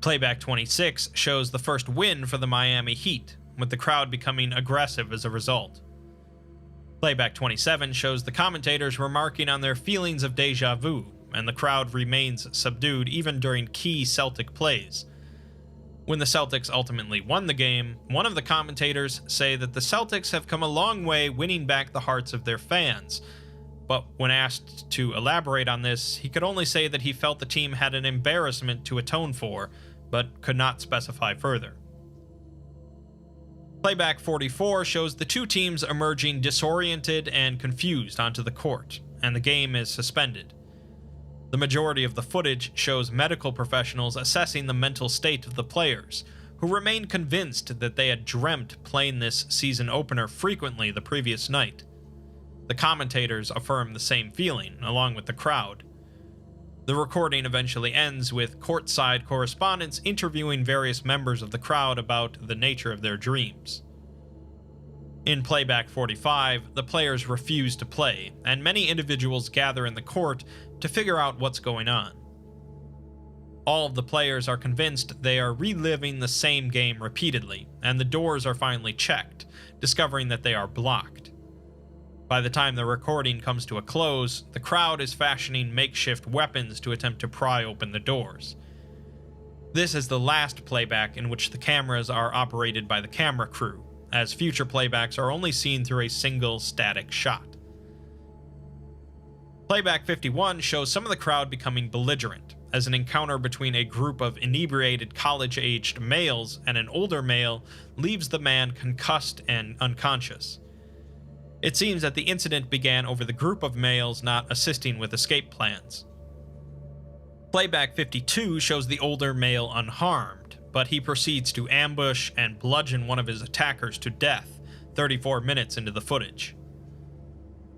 Playback 26 shows the first win for the Miami Heat, with the crowd becoming aggressive as a result. Playback 27 shows the commentators remarking on their feelings of déjà vu, and the crowd remains subdued even during key Celtic plays. When the Celtics ultimately won the game, one of the commentators say that the Celtics have come a long way winning back the hearts of their fans, but when asked to elaborate on this, he could only say that he felt the team had an embarrassment to atone for, but could not specify further. Playback 44 shows the two teams emerging disoriented and confused onto the court, and the game is suspended. The majority of the footage shows medical professionals assessing the mental state of the players, who remain convinced that they had dreamt playing this season opener frequently the previous night. The commentators affirm the same feeling, along with the crowd. The recording eventually ends with courtside correspondents interviewing various members of the crowd about the nature of their dreams. In Playback 45, the players refuse to play, and many individuals gather in the court to figure out what's going on. All of the players are convinced they are reliving the same game repeatedly, and the doors are finally checked, discovering that they are blocked. By the time the recording comes to a close, the crowd is fashioning makeshift weapons to attempt to pry open the doors. This is the last playback in which the cameras are operated by the camera crew, as future playbacks are only seen through a single static shot. Playback 51 shows some of the crowd becoming belligerent, as an encounter between a group of inebriated college-aged males and an older male leaves the man concussed and unconscious. It seems that the incident began over the group of males not assisting with escape plans. Playback 52 shows the older male unharmed, but he proceeds to ambush and bludgeon one of his attackers to death 34 minutes into the footage.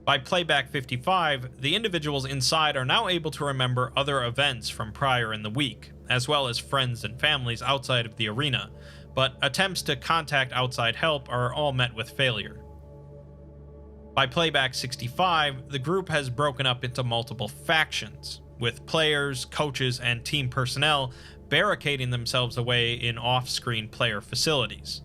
By Playback 55, the individuals inside are now able to remember other events from prior in the week, as well as friends and families outside of the arena, but attempts to contact outside help are all met with failure. By Playback 65, the group has broken up into multiple factions, with players, coaches, and team personnel barricading themselves away in off-screen player facilities.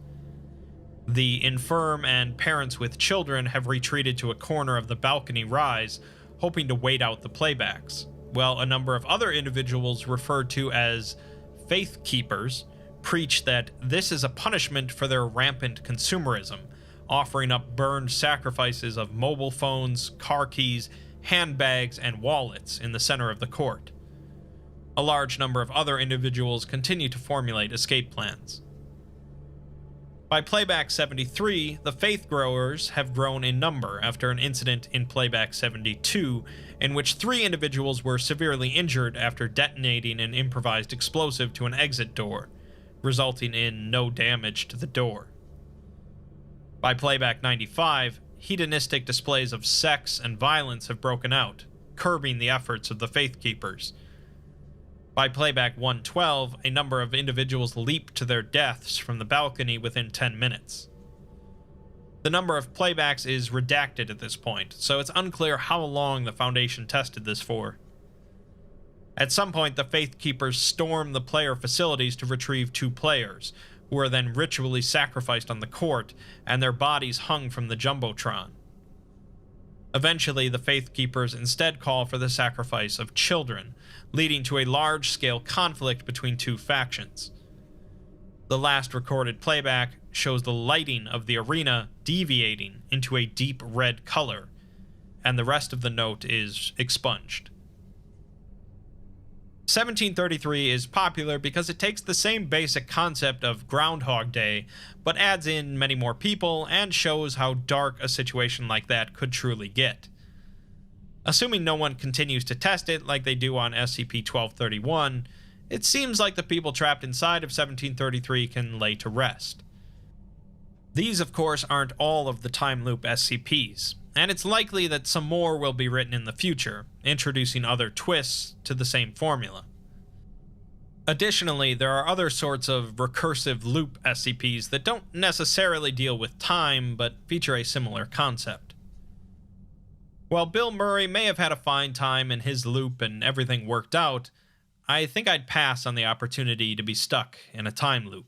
The infirm and parents with children have retreated to a corner of the balcony rise, hoping to wait out the playbacks, while a number of other individuals referred to as faith keepers preach that this is a punishment for their rampant consumerism, offering up burned sacrifices of mobile phones, car keys, handbags, and wallets in the center of the court. A large number of other individuals continue to formulate escape plans. By Playback 73, the Faith Growers have grown in number after an incident in Playback 72, in which 3 individuals were severely injured after detonating an improvised explosive to an exit door, resulting in no damage to the door. By Playback 95, hedonistic displays of sex and violence have broken out, curbing the efforts of the Faith Keepers. By Playback 112, a number of individuals leap to their deaths from the balcony within 10 minutes. The number of playbacks is redacted at this point, so it's unclear how long the Foundation tested this for. At some point, the Faith Keepers storm the player facilities to retrieve 2 players, who are then ritually sacrificed on the court, and their bodies hung from the Jumbotron. Eventually, the Faith Keepers instead call for the sacrifice of children, leading to a large-scale conflict between 2 factions. The last recorded playback shows the lighting of the arena deviating into a deep red color, and the rest of the note is expunged. 1733 is popular because it takes the same basic concept of Groundhog Day, but adds in many more people and shows how dark a situation like that could truly get. Assuming no one continues to test it like they do on SCP-1231, it seems like the people trapped inside of 1733 can lay to rest. These, of course, aren't all of the time loop SCPs, and it's likely that some more will be written in the future, introducing other twists to the same formula. Additionally, there are other sorts of recursive loop SCPs that don't necessarily deal with time, but feature a similar concept. While Bill Murray may have had a fine time in his loop and everything worked out, I think I'd pass on the opportunity to be stuck in a time loop.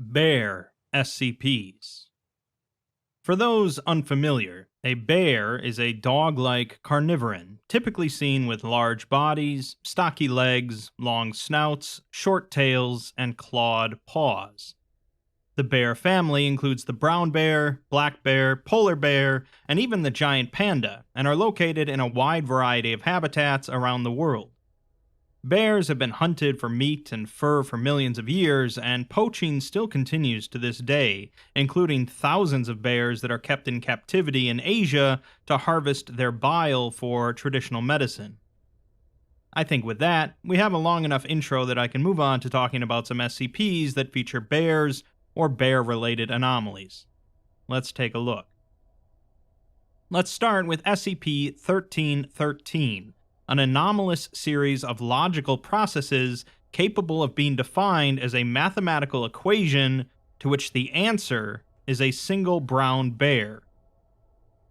Bear SCPs. For those unfamiliar, a bear is a dog-like carnivoran, typically seen with large bodies, stocky legs, long snouts, short tails, and clawed paws. The bear family includes the brown bear, black bear, polar bear, and even the giant panda, and are located in a wide variety of habitats around the world. Bears have been hunted for meat and fur for millions of years, and poaching still continues to this day, including thousands of bears that are kept in captivity in Asia to harvest their bile for traditional medicine. I think with that, we have a long enough intro that I can move on to talking about some SCPs that feature bears or bear-related anomalies. Let's take a look. Let's start with SCP-1313. An anomalous series of logical processes capable of being defined as a mathematical equation to which the answer is a single brown bear.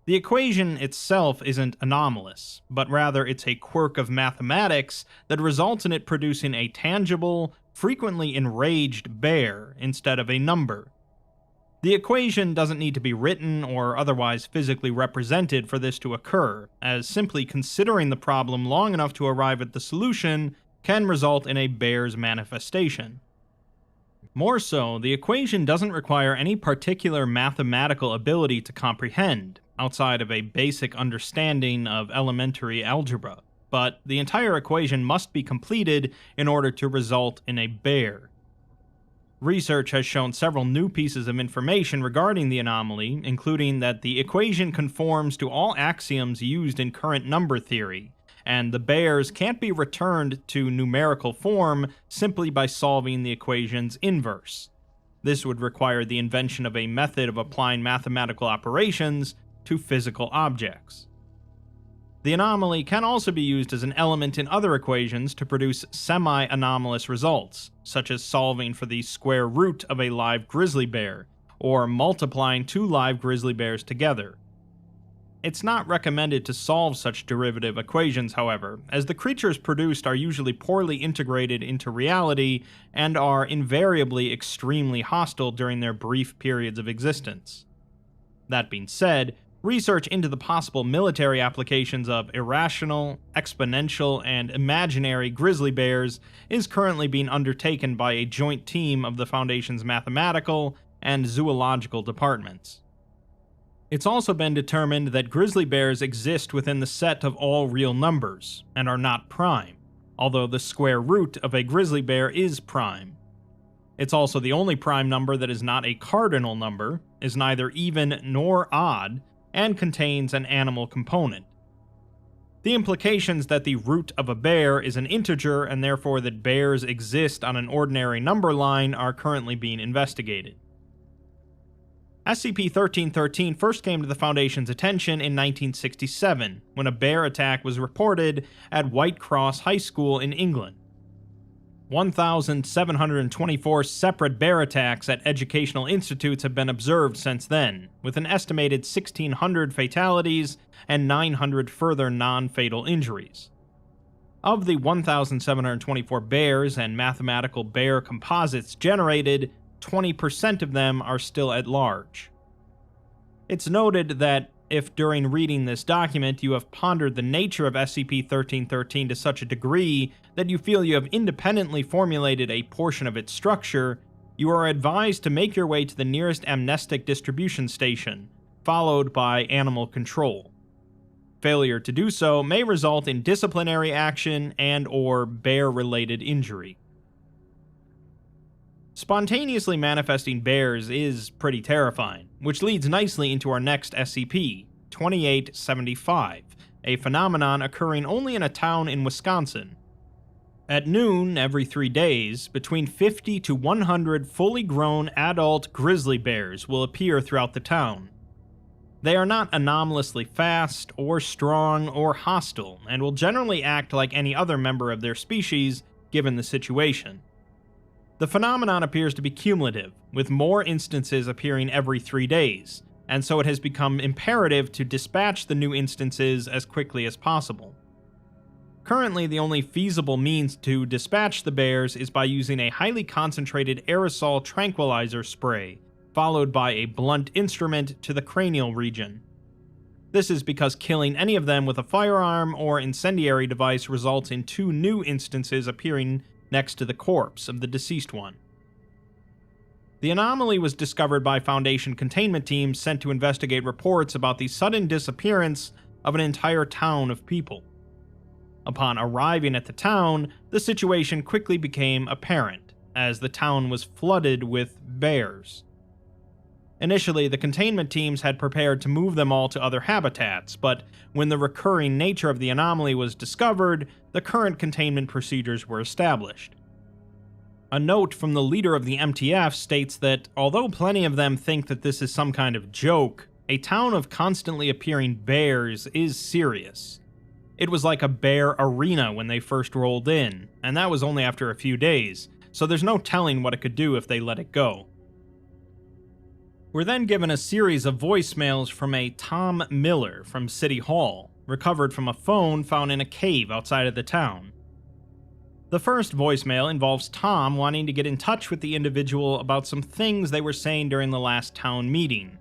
The equation itself isn't anomalous, but rather it's a quirk of mathematics that results in it producing a tangible, frequently enraged bear instead of a number. The equation doesn't need to be written or otherwise physically represented for this to occur, as simply considering the problem long enough to arrive at the solution can result in a bear's manifestation. More so, the equation doesn't require any particular mathematical ability to comprehend, outside of a basic understanding of elementary algebra, but the entire equation must be completed in order to result in a bear. Research has shown several new pieces of information regarding the anomaly, including that the equation conforms to all axioms used in current number theory, and the bears can't be returned to numerical form simply by solving the equation's inverse. This would require the invention of a method of applying mathematical operations to physical objects. The anomaly can also be used as an element in other equations to produce semi-anomalous results, such as solving for the square root of a live grizzly bear, or multiplying two live grizzly bears together. It's not recommended to solve such derivative equations, however, as the creatures produced are usually poorly integrated into reality and are invariably extremely hostile during their brief periods of existence. That being said, research into the possible military applications of irrational, exponential, and imaginary grizzly bears is currently being undertaken by a joint team of the Foundation's mathematical and zoological departments. It's also been determined that grizzly bears exist within the set of all real numbers, and are not prime, although the square root of a grizzly bear is prime. It's also the only prime number that is not a cardinal number, is neither even nor odd, and contains an animal component. The implications that the root of a bear is an integer and therefore that bears exist on an ordinary number line are currently being investigated. SCP-1313 first came to the Foundation's attention in 1967, when a bear attack was reported at White Cross High School in England. 1,724 separate bear attacks at educational institutes have been observed since then, with an estimated 1,600 fatalities and 900 further non-fatal injuries. Of the 1,724 bears and mathematical bear composites generated, 20% of them are still at large. It's noted that if during reading this document you have pondered the nature of SCP-1313 to such a degree that you feel you have independently formulated a portion of its structure, you are advised to make your way to the nearest amnestic distribution station, followed by animal control. Failure to do so may result in disciplinary action and/or bear-related injury. Spontaneously manifesting bears is pretty terrifying, which leads nicely into our next SCP, 2875, a phenomenon occurring only in a town in Wisconsin. At noon every 3 days, between 50 to 100 fully grown adult grizzly bears will appear throughout the town. They are not anomalously fast, or strong, or hostile, and will generally act like any other member of their species, given the situation. The phenomenon appears to be cumulative, with more instances appearing every 3 days, and so it has become imperative to dispatch the new instances as quickly as possible. Currently, the only feasible means to dispatch the bears is by using a highly concentrated aerosol tranquilizer spray, followed by a blunt instrument to the cranial region. This is because killing any of them with a firearm or incendiary device results in 2 new instances appearing next to the corpse of the deceased one. The anomaly was discovered by Foundation containment teams sent to investigate reports about the sudden disappearance of an entire town of people. Upon arriving at the town, the situation quickly became apparent, as the town was flooded with bears. Initially, the containment teams had prepared to move them all to other habitats, but when the recurring nature of the anomaly was discovered, the current containment procedures were established. A note from the leader of the MTF states that, although plenty of them think that this is some kind of joke, a town of constantly appearing bears is serious. It was like a bear arena when they first rolled in, and that was only after a few days, so there's no telling what it could do if they let it go. We're then given a series of voicemails from a Tom Miller from City Hall, recovered from a phone found in a cave outside of the town. The first voicemail involves Tom wanting to get in touch with the individual about some things they were saying during the last town meeting.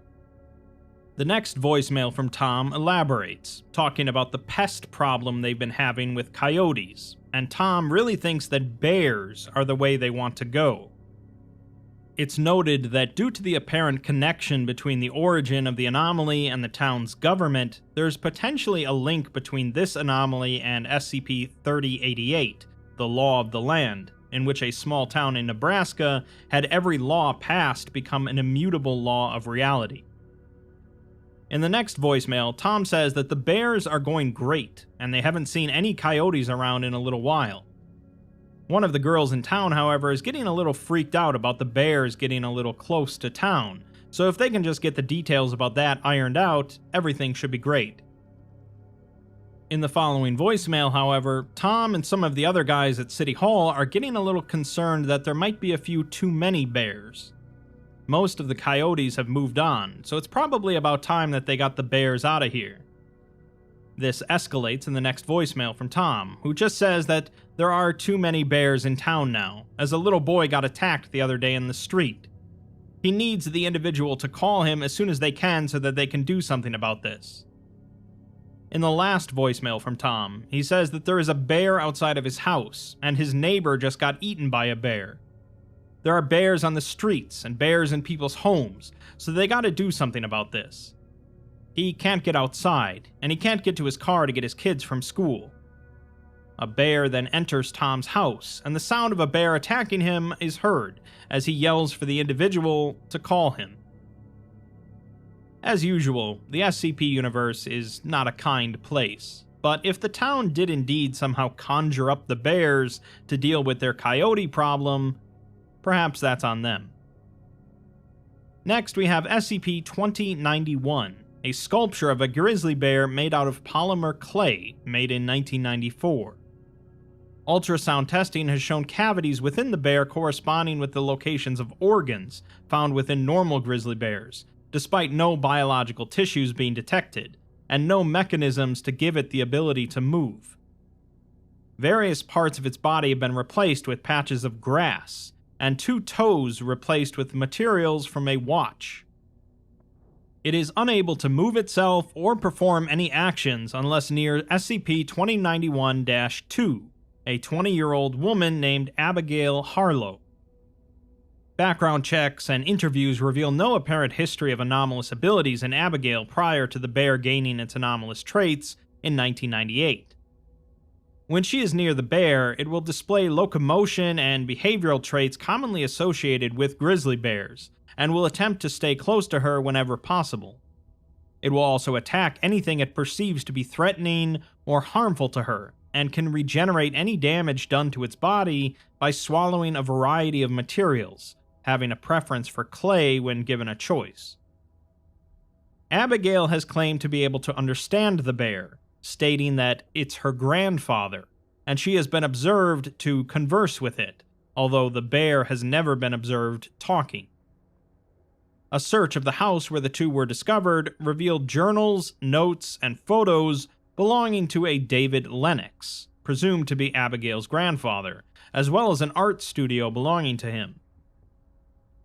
The next voicemail from Tom elaborates, talking about the pest problem they've been having with coyotes, and Tom really thinks that bears are the way they want to go. It's noted that due to the apparent connection between the origin of the anomaly and the town's government, there's potentially a link between this anomaly and SCP-3088, the Law of the Land, in which a small town in Nebraska had every law passed become an immutable law of reality. In the next voicemail, Tom says that the bears are going great, and they haven't seen any coyotes around in a little while. One of the girls in town, however, is getting a little freaked out about the bears getting a little close to town, so if they can just get the details about that ironed out, everything should be great. In the following voicemail, however, Tom and some of the other guys at City Hall are getting a little concerned that there might be a few too many bears. Most of the coyotes have moved on, so it's probably about time that they got the bears out of here. This escalates in the next voicemail from Tom, who just says that there are too many bears in town now, as a little boy got attacked the other day in the street. He needs the individual to call him as soon as they can so that they can do something about this. In the last voicemail from Tom, he says that there is a bear outside of his house, and his neighbor just got eaten by a bear. There are bears on the streets and bears in people's homes, so they gotta do something about this. He can't get outside, and he can't get to his car to get his kids from school. A bear then enters Tom's house, and the sound of a bear attacking him is heard as he yells for the individual to call him. As usual, the SCP universe is not a kind place, but if the town did indeed somehow conjure up the bears to deal with their coyote problem, perhaps that's on them. Next, we have SCP-2091, a sculpture of a grizzly bear made out of polymer clay, made in 1994. Ultrasound testing has shown cavities within the bear corresponding with the locations of organs found within normal grizzly bears, despite no biological tissues being detected, and no mechanisms to give it the ability to move. Various parts of its body have been replaced with patches of grass, and 2 toes replaced with materials from a watch. It is unable to move itself or perform any actions unless near SCP-2091-2, a 20-year-old woman named Abigail Harlow. Background checks and interviews reveal no apparent history of anomalous abilities in Abigail prior to the bear gaining its anomalous traits in 1998. When she is near the bear, it will display locomotion and behavioral traits commonly associated with grizzly bears, and will attempt to stay close to her whenever possible. It will also attack anything it perceives to be threatening or harmful to her, and can regenerate any damage done to its body by swallowing a variety of materials, having a preference for clay when given a choice. Abigail has claimed to be able to understand the bear, stating that it's her grandfather, and she has been observed to converse with it, although the bear has never been observed talking. A search of the house where the 2 were discovered revealed journals, notes, and photos belonging to a David Lennox, presumed to be Abigail's grandfather, as well as an art studio belonging to him.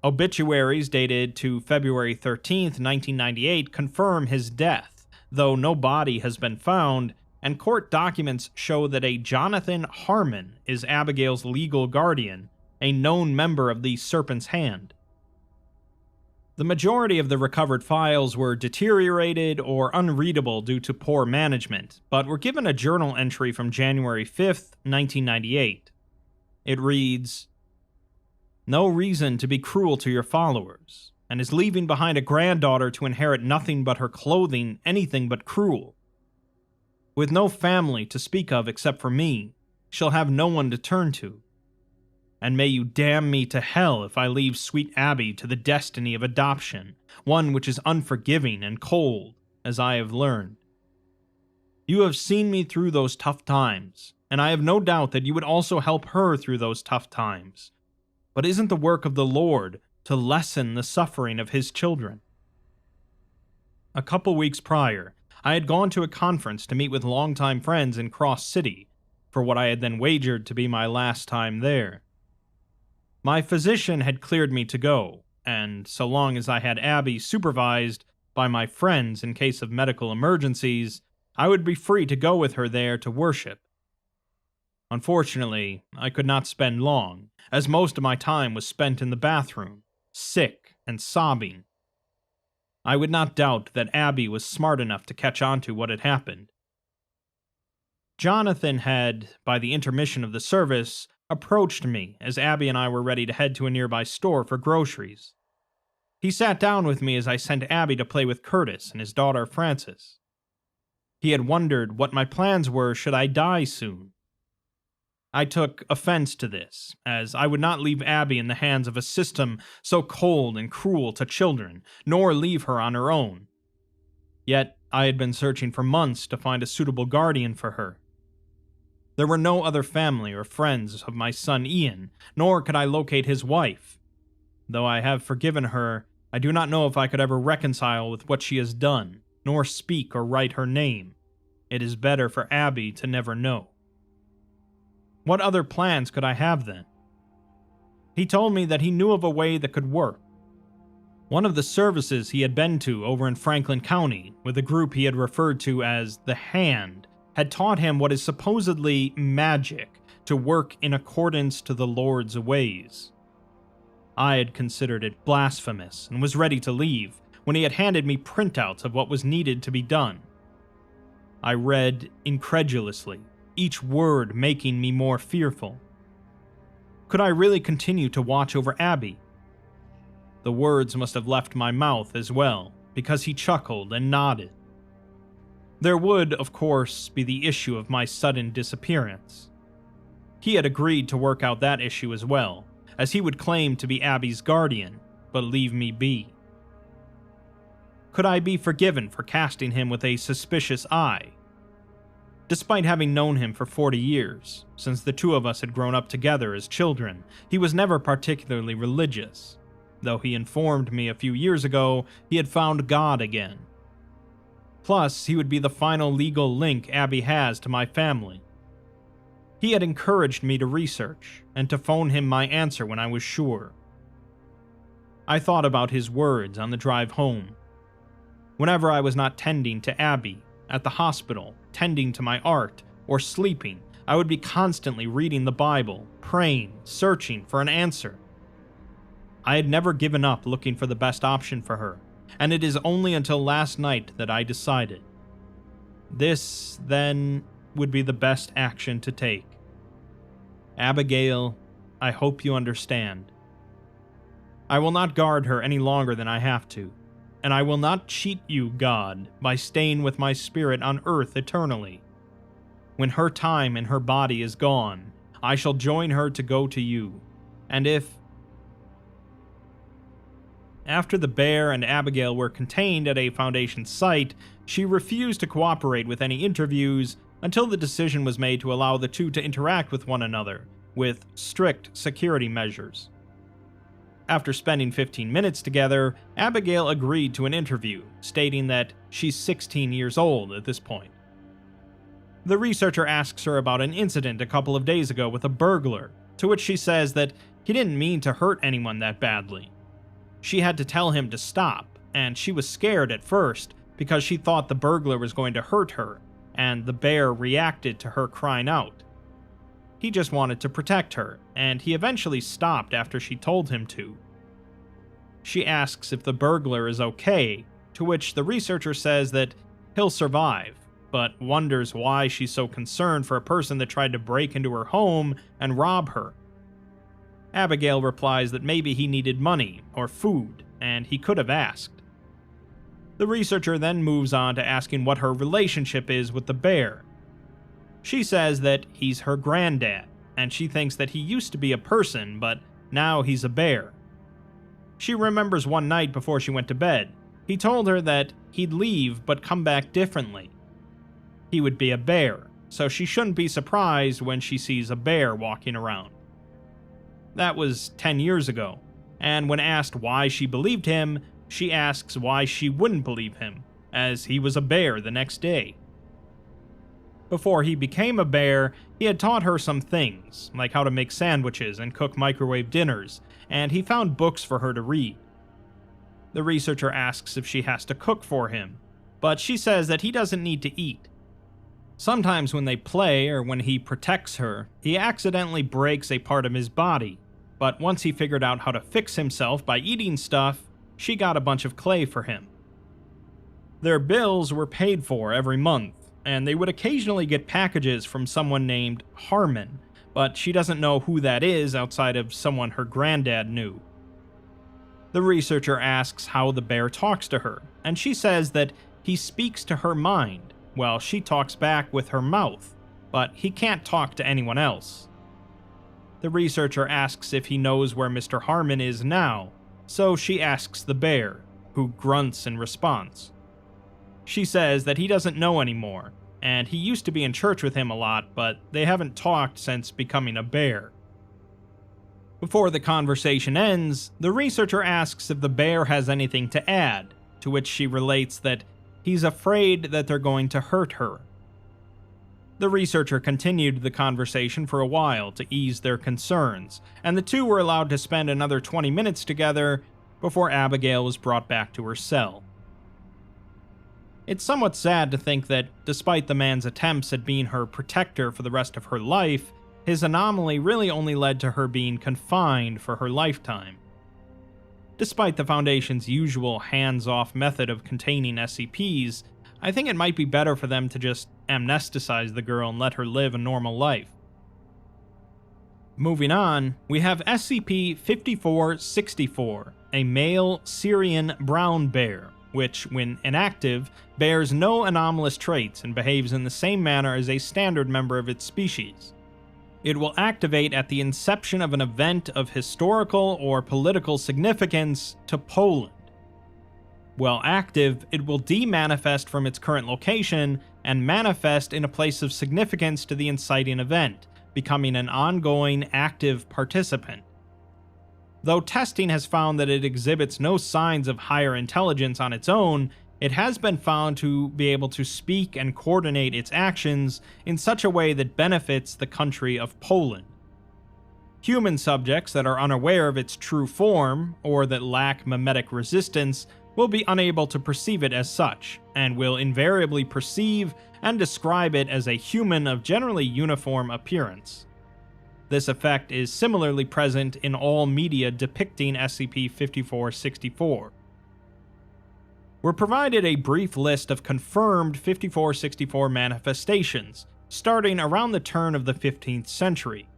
Obituaries dated to February 13, 1998 confirm his death, though no body has been found, and court documents show that a Jonathan Harmon is Abigail's legal guardian, a known member of the Serpent's Hand. The majority of the recovered files were deteriorated or unreadable due to poor management, but were given a journal entry from January 5, 1998. It reads, "No reason to be cruel to your followers, and is leaving behind a granddaughter to inherit nothing but her clothing, anything but cruel. With no family to speak of except for me, she'll have no one to turn to. And may you damn me to hell if I leave sweet Abby to the destiny of adoption, one which is unforgiving and cold, as I have learned. You have seen me through those tough times, and I have no doubt that you would also help her through those tough times. But isn't the work of the Lord to lessen the suffering of his children?" A couple weeks prior, I had gone to a conference to meet with longtime friends in Cross City, for what I had then wagered to be my last time there. My physician had cleared me to go, and so long as I had Abby supervised by my friends in case of medical emergencies, I would be free to go with her there to worship. Unfortunately, I could not spend long, as most of my time was spent in the bathroom, sick and sobbing. I would not doubt that Abby was smart enough to catch on to what had happened. Jonathan had, by the intermission of the service, approached me as Abby and I were ready to head to a nearby store for groceries. He sat down with me as I sent Abby to play with Curtis and his daughter Frances. He had wondered what my plans were should I die soon. I took offense to this, as I would not leave Abby in the hands of a system so cold and cruel to children, nor leave her on her own. Yet I had been searching for months to find a suitable guardian for her. There were no other family or friends of my son Ian, nor could I locate his wife. Though I have forgiven her, I do not know if I could ever reconcile with what she has done, nor speak or write her name. It is better for Abby to never know. What other plans could I have then? He told me that he knew of a way that could work. One of the services he had been to over in Franklin County, with a group he had referred to as the Hand, had taught him what is supposedly magic to work in accordance to the Lord's ways. I had considered it blasphemous and was ready to leave when he had handed me printouts of what was needed to be done. I read incredulously, each word making me more fearful. Could I really continue to watch over Abby? The words must have left my mouth as well, because he chuckled and nodded. There would, of course, be the issue of my sudden disappearance. He had agreed to work out that issue as well, as he would claim to be Abby's guardian, but leave me be. Could I be forgiven for casting him with a suspicious eye? Despite having known him for 40 years, since the two of us had grown up together as children, he was never particularly religious, though he informed me a few years ago he had found God again. Plus, he would be the final legal link Abby has to my family. He had encouraged me to research, and to phone him my answer when I was sure. I thought about his words on the drive home. Whenever I was not tending to Abby, at the hospital, tending to my art, or sleeping, I would be constantly reading the Bible, praying, searching for an answer. I had never given up looking for the best option for her, and it is only until last night that I decided. This, then, would be the best action to take. Abigail, I hope you understand. I will not guard her any longer than I have to, and I will not cheat you, God, by staying with my spirit on earth eternally. When her time and her body is gone, I shall join her to go to you, and if... After the bear and Abigail were contained at a Foundation site, she refused to cooperate with any interviews until the decision was made to allow the two to interact with one another, with strict security measures. After spending 15 minutes together, Abigail agreed to an interview, stating that she's 16 years old at this point. The researcher asks her about an incident a couple of days ago with a burglar, to which she says that he didn't mean to hurt anyone that badly. She had to tell him to stop, and she was scared at first because she thought the burglar was going to hurt her, and the bear reacted to her crying out. He just wanted to protect her, and he eventually stopped after she told him to. She asks if the burglar is okay, to which the researcher says that he'll survive, but wonders why she's so concerned for a person that tried to break into her home and rob her. Abigail replies that maybe he needed money or food, and he could have asked. The researcher then moves on to asking what her relationship is with the bear. She says that he's her granddad, and she thinks that he used to be a person, but now he's a bear. She remembers one night before she went to bed, he told her that he'd leave but come back differently. He would be a bear, so she shouldn't be surprised when she sees a bear walking around. That was 10 years ago, and when asked why she believed him, she asks why she wouldn't believe him, as he was a bear the next day. Before he became a bear, he had taught her some things, like how to make sandwiches and cook microwave dinners, and he found books for her to read. The researcher asks if she has to cook for him, but she says that he doesn't need to eat. Sometimes when they play or when he protects her, he accidentally breaks a part of his body, but once he figured out how to fix himself by eating stuff, she got a bunch of clay for him. Their bills were paid for every month, and they would occasionally get packages from someone named Harmon, but she doesn't know who that is outside of someone her granddad knew. The researcher asks how the bear talks to her, and she says that he speaks to her mind, while she talks back with her mouth, but he can't talk to anyone else. The researcher asks if he knows where Mr. Harmon is now, so she asks the bear, who grunts in response. She says that he doesn't know anymore, and he used to be in church with him a lot, but they haven't talked since becoming a bear. Before the conversation ends, the researcher asks if the bear has anything to add, to which she relates that he's afraid that they're going to hurt her. The researcher continued the conversation for a while to ease their concerns, and the two were allowed to spend another 20 minutes together before Abigail was brought back to her cell. It's somewhat sad to think that, despite the man's attempts at being her protector for the rest of her life, his anomaly really only led to her being confined for her lifetime. Despite the Foundation's usual hands-off method of containing SCPs, I think it might be better for them to just amnesticize the girl and let her live a normal life. Moving on, we have SCP-5464, a male Syrian brown bear, which, when inactive, bears no anomalous traits and behaves in the same manner as a standard member of its species. It will activate at the inception of an event of historical or political significance to Poland. While active, it will demanifest from its current location and manifest in a place of significance to the inciting event, becoming an ongoing active participant. Though testing has found that it exhibits no signs of higher intelligence on its own, it has been found to be able to speak and coordinate its actions in such a way that benefits the country of Poland. Human subjects that are unaware of its true form, or that lack memetic resistance, will be unable to perceive it as such, and will invariably perceive and describe it as a human of generally uniform appearance. This effect is similarly present in all media depicting SCP-5464. We're provided a brief list of confirmed 5464 manifestations, starting around the turn of the 15th century.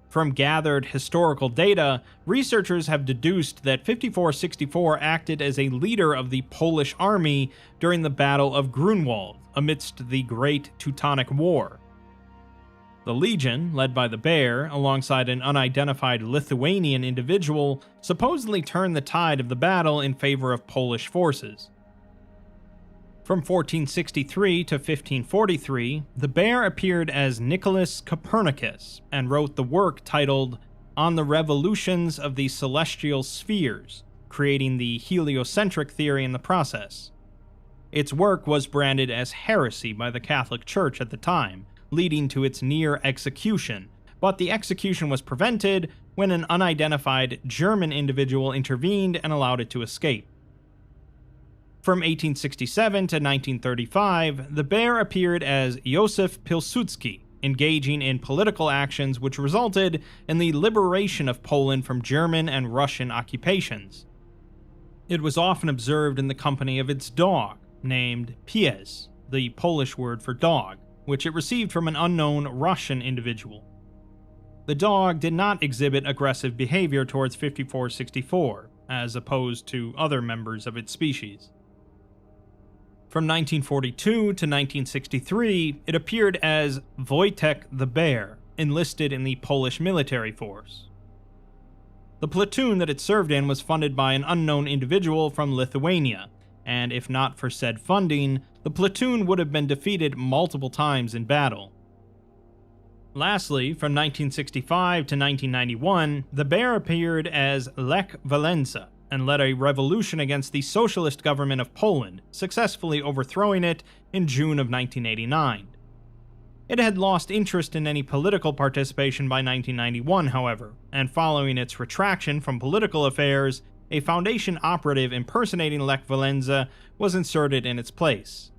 From gathered historical data, researchers have deduced that 5464 acted as a leader of the Polish army during the Battle of Grunwald amidst the Great Teutonic War. The Legion, led by the bear, alongside an unidentified Lithuanian individual, supposedly turned the tide of the battle in favor of Polish forces. From 1463 to 1543, the bear appeared as Nicholas Copernicus and wrote the work titled On the Revolutions of the Celestial Spheres, creating the heliocentric theory in the process. Its work was branded as heresy by the Catholic Church at the time, leading to its near execution, but the execution was prevented when an unidentified German individual intervened and allowed it to escape. From 1867 to 1935, the bear appeared as Józef Pilsudski, engaging in political actions which resulted in the liberation of Poland from German and Russian occupations. It was often observed in the company of its dog, named Pies, the Polish word for dog, which it received from an unknown Russian individual. The dog did not exhibit aggressive behavior towards 5464, as opposed to other members of its species. From 1942 to 1963, it appeared as Wojtek the Bear, enlisted in the Polish military force. The platoon that it served in was funded by an unknown individual from Lithuania, and if not for said funding, the platoon would have been defeated multiple times in battle. Lastly, from 1965 to 1991, the bear appeared as Lech Walesa and led a revolution against the socialist government of Poland, successfully overthrowing it in June of 1989. It had lost interest in any political participation by 1991, however, and following its retraction from political affairs, a Foundation operative impersonating Lech Walesa was inserted in its place.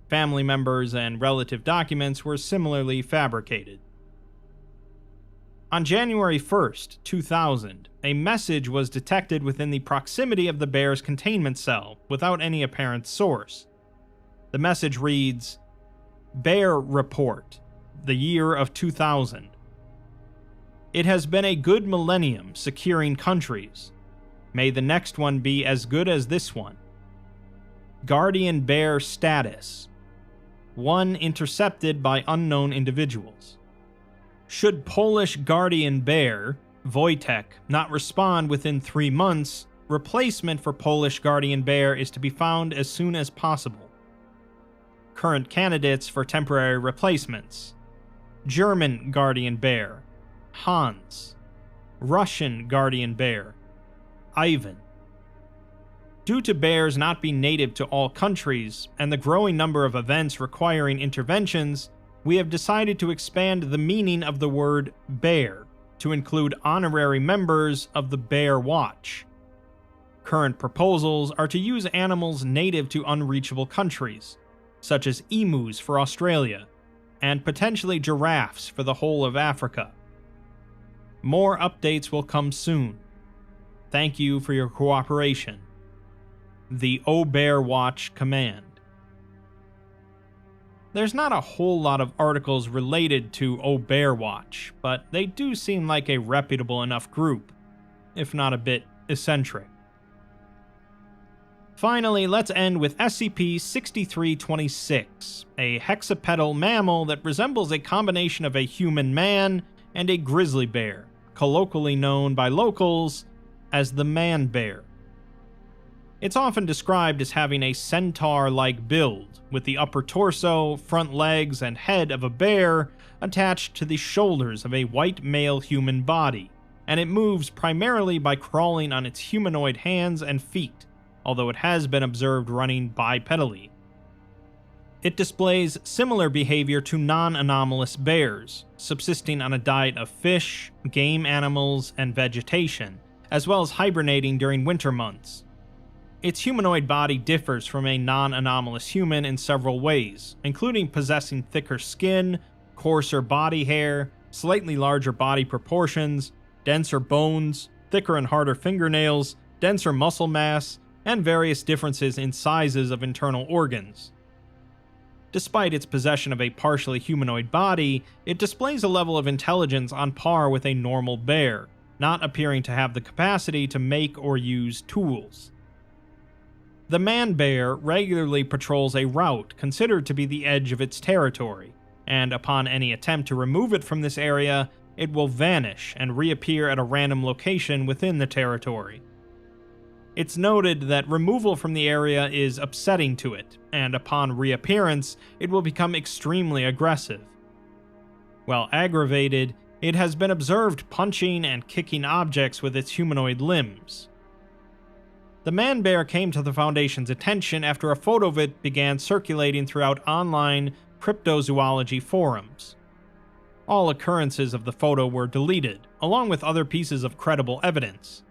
Family members and relative documents were similarly fabricated. On January 1st, 2000, a message was detected within the proximity of the bear's containment cell, without any apparent source. The message reads, "Bear Report, the year of 2000. It has been a good millennium securing countries. May the next one be as good as this one. Guardian Bear status. One intercepted by unknown individuals. Should Polish Guardian Bear, Wojtek, not respond within 3 months, replacement for Polish Guardian Bear is to be found as soon as possible. current candidates for temporary replacements: German guardian bear, Hans; Russian guardian bear, Ivan. Due to bears not being native to all countries, and the growing number of events requiring interventions, we have decided to expand the meaning of the word bear to include honorary members of the Bear Watch. Current proposals are to use animals native to unreachable countries, such as emus for Australia, and potentially giraffes for the whole of Africa. More updates will come soon. Thank you for your cooperation. The O Bear Watch Command. There's not a whole lot of articles related to O Bear Watch, but they do seem like a reputable enough group, if not a bit eccentric. Finally, let's end with SCP-6326, a hexapedal mammal that resembles a combination of a human man and a grizzly bear, colloquially known by locals as the man bear. It's often described as having a centaur-like build, with the upper torso, front legs, and head of a bear attached to the shoulders of a white male human body, and it moves primarily by crawling on its humanoid hands and feet, although it has been observed running bipedally. It displays similar behavior to non-anomalous bears, subsisting on a diet of fish, game animals, and vegetation, as well as hibernating during winter months. Its humanoid body differs from a non-anomalous human in several ways, including possessing thicker skin, coarser body hair, slightly larger body proportions, denser bones, thicker and harder fingernails, denser muscle mass, and various differences in sizes of internal organs. Despite its possession of a partially humanoid body, it displays a level of intelligence on par with a normal bear, not appearing to have the capacity to make or use tools. The man bear regularly patrols a route considered to be the edge of its territory, and upon any attempt to remove it from this area, it will vanish and reappear at a random location within the territory. It's noted that removal from the area is upsetting to it, and upon reappearance, it will become extremely aggressive. While aggravated, it has been observed punching and kicking objects with its humanoid limbs. The man bear came to the Foundation's attention after a photo of it began circulating throughout online cryptozoology forums. All occurrences of the photo were deleted, along with other pieces of credible evidence.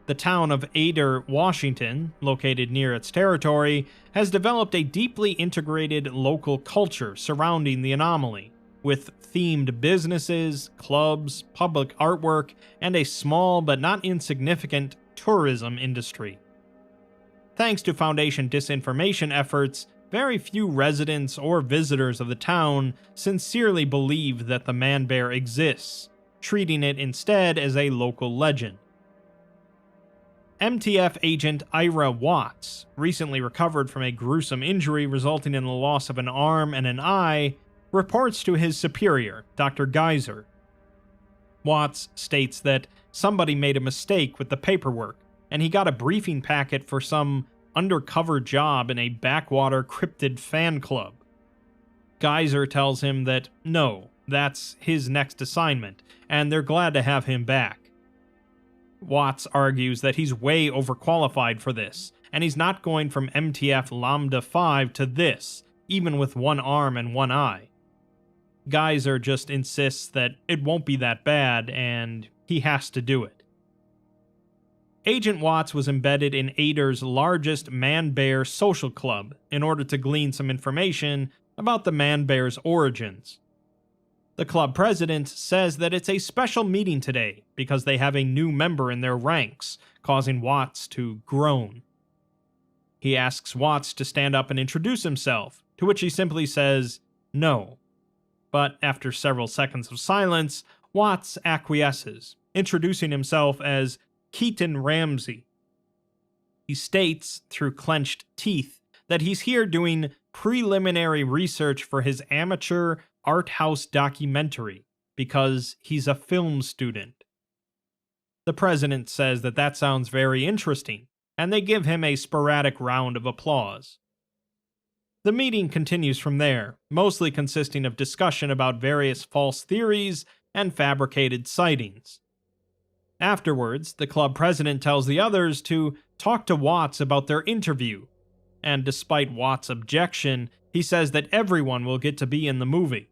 The town of Adair, Washington, located near its territory, has developed a deeply integrated local culture surrounding the anomaly, with themed businesses, clubs, public artwork, and a small but not insignificant tourism industry. Thanks to Foundation disinformation efforts, very few residents or visitors of the town sincerely believe that the man bear exists, treating it instead as a local legend. MTF agent Ira Watts, recently recovered from a gruesome injury resulting in the loss of an arm and an eye, reports to his superior, Dr. Geyser. Watts states that somebody made a mistake with the paperwork, and he got a briefing packet for some undercover job in a backwater cryptid fan club. Geyser tells him that no, that's his next assignment, and they're glad to have him back. Watts argues that he's way overqualified for this, and he's not going from MTF Lambda 5 to this, even with one arm and one eye. Geyser just insists that it won't be that bad, and he has to do it. Agent Watts was embedded in Adair's largest man-bear social club in order to glean some information about the man-bear's origins. The club president says that it's a special meeting today because they have a new member in their ranks, causing Watts to groan. He asks Watts to stand up and introduce himself, to which he simply says, no. But after several seconds of silence, Watts acquiesces, introducing himself as Keaton Ramsey. He states, through clenched teeth, that he's here doing preliminary research for his amateur art house documentary because he's a film student. The president says that that sounds very interesting, and they give him a sporadic round of applause. The meeting continues from there, mostly consisting of discussion about various false theories and fabricated sightings. Afterwards, the club president tells the others to talk to Watts about their interview, and despite Watts' objection, he says that everyone will get to be in the movie.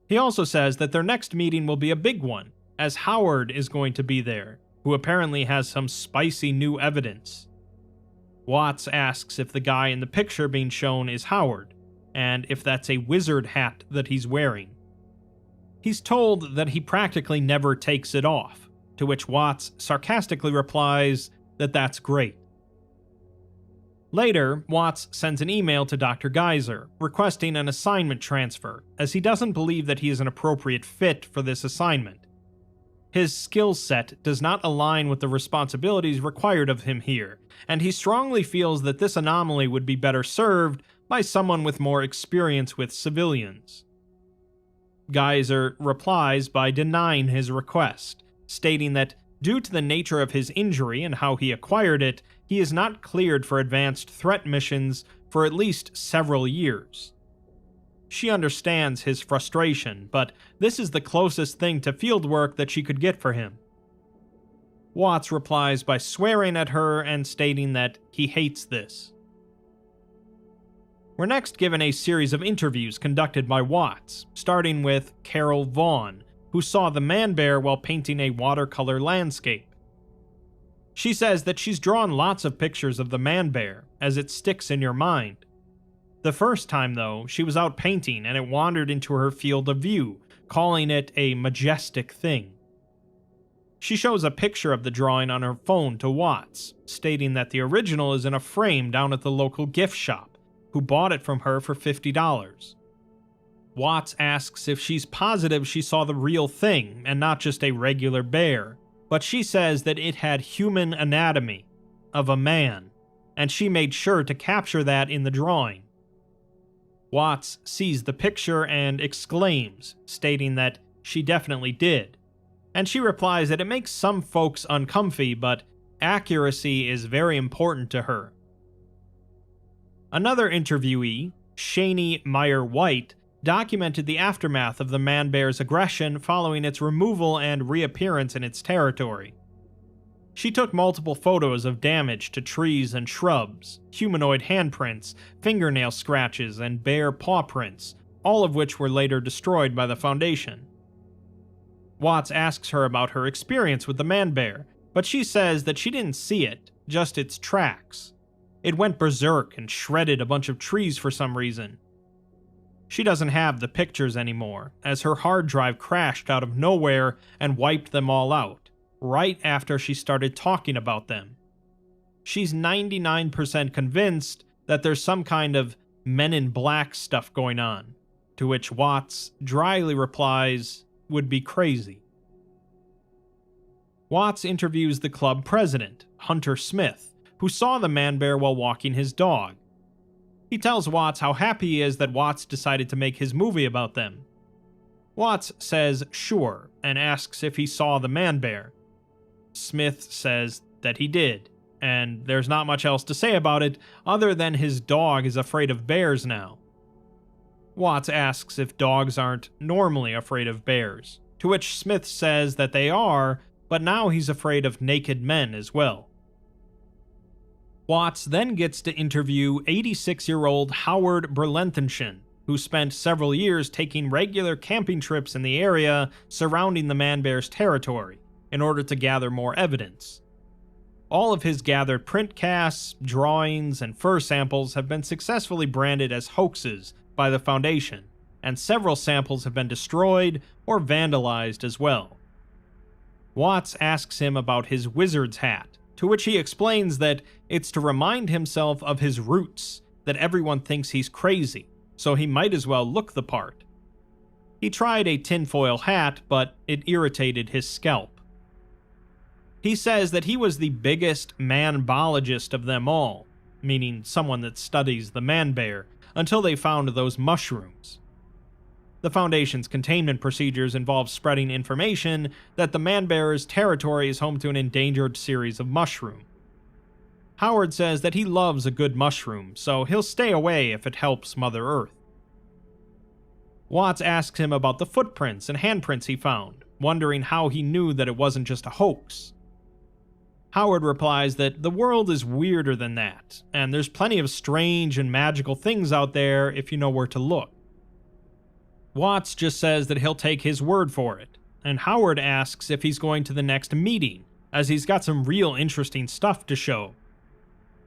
He also says that their next meeting will be a big one, as Howard is going to be there, who apparently has some spicy new evidence. Watts asks if the guy in the picture being shown is Howard, and if that's a wizard hat that he's wearing. He's told that he practically never takes it off, to which Watts sarcastically replies that that's great. Later, Watts sends an email to Dr. Geyser, requesting an assignment transfer, as he doesn't believe that he is an appropriate fit for this assignment. His skill set does not align with the responsibilities required of him here, and he strongly feels that this anomaly would be better served by someone with more experience with civilians. Geyser replies by denying his request, stating that due to the nature of his injury and how he acquired it, he is not cleared for advanced threat missions for at least several years. She understands his frustration, but this is the closest thing to field work that she could get for him. Watts replies by swearing at her and stating that he hates this. We're next given a series of interviews conducted by Watts, starting with Carol Vaughn, who saw the man-bear while painting a watercolor landscape. She says that she's drawn lots of pictures of the man-bear, as it sticks in your mind. The first time, though, she was out painting and it wandered into her field of view, calling it a majestic thing. She shows a picture of the drawing on her phone to Watts, stating that the original is in a frame down at the local gift shop, who bought it from her for $50. Watts asks if she's positive she saw the real thing and not just a regular bear, but she says that it had human anatomy of a man, and she made sure to capture that in the drawing. Watts sees the picture and exclaims, stating that she definitely did, and she replies that it makes some folks uncomfy, but accuracy is very important to her. Another interviewee, Shani Meyer-White, documented the aftermath of the man-bear's aggression following its removal and reappearance in its territory. She took multiple photos of damage to trees and shrubs, humanoid handprints, fingernail scratches, and bear paw prints, all of which were later destroyed by the Foundation. Watts asks her about her experience with the man-bear, but she says that she didn't see it, just its tracks. It went berserk and shredded a bunch of trees for some reason. She doesn't have the pictures anymore, as her hard drive crashed out of nowhere and wiped them all out, right after she started talking about them. She's 99% convinced that there's some kind of Men in Black stuff going on, to which Watts dryly replies, "Would be crazy." Watts interviews the club president, Hunter Smith, who saw the man-bear while walking his dog. He tells Watts how happy he is that Watts decided to make his movie about them. Watts says sure, and asks if he saw the man-bear. Smith says that he did, and there's not much else to say about it other than his dog is afraid of bears now. Watts asks if dogs aren't normally afraid of bears, to which Smith says that they are, but now he's afraid of naked men as well. Watts then gets to interview 86-year-old Howard Berlenthenschen, who spent several years taking regular camping trips in the area surrounding the man-bear's territory in order to gather more evidence. All of his gathered print casts, drawings, and fur samples have been successfully branded as hoaxes by the Foundation, and several samples have been destroyed or vandalized as well. Watts asks him about his wizard's hat, to which he explains that it's to remind himself of his roots, that everyone thinks he's crazy, so he might as well look the part. He tried a tinfoil hat, but it irritated his scalp. He says that he was the biggest man-bologist of them all, meaning someone that studies the man-bear, until they found those mushrooms. The Foundation's containment procedures involve spreading information that the man-bear's territory is home to an endangered series of mushroom. Howard says that he loves a good mushroom, so he'll stay away if it helps Mother Earth. Watts asks him about the footprints and handprints he found, wondering how he knew that it wasn't just a hoax. Howard replies that the world is weirder than that, and there's plenty of strange and magical things out there if you know where to look. Watts just says that he'll take his word for it, and Howard asks if he's going to the next meeting, as he's got some real interesting stuff to show.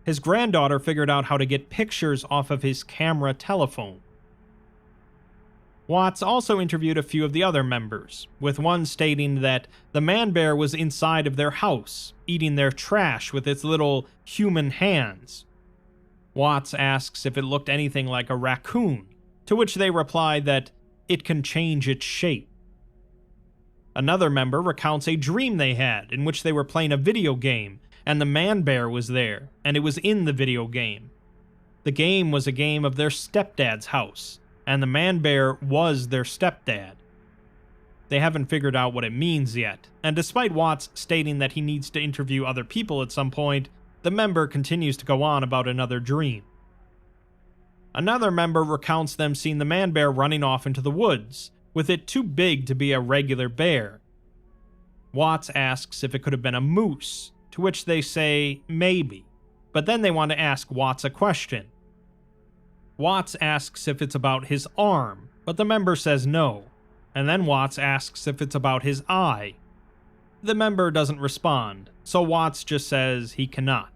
His granddaughter figured out how to get pictures off of his camera telephone. Watts also interviewed a few of the other members, with one stating that the man-bear was inside of their house, eating their trash with its little human hands. Watts asks if it looked anything like a raccoon, to which they reply that it can change its shape. Another member recounts a dream they had in which they were playing a video game, and the man-bear was there, and it was in the video game. The game was a game of their stepdad's house, and the man-bear was their stepdad. They haven't figured out what it means yet, and despite Watts stating that he needs to interview other people at some point, the member continues to go on about another dream. Another member recounts them seeing the man-bear running off into the woods, with it too big to be a regular bear. Watts asks if it could have been a moose, to which they say maybe, but then they want to ask Watts a question. Watts asks if it's about his arm, but the member says no, and then Watts asks if it's about his eye. The member doesn't respond, so Watts just says he cannot.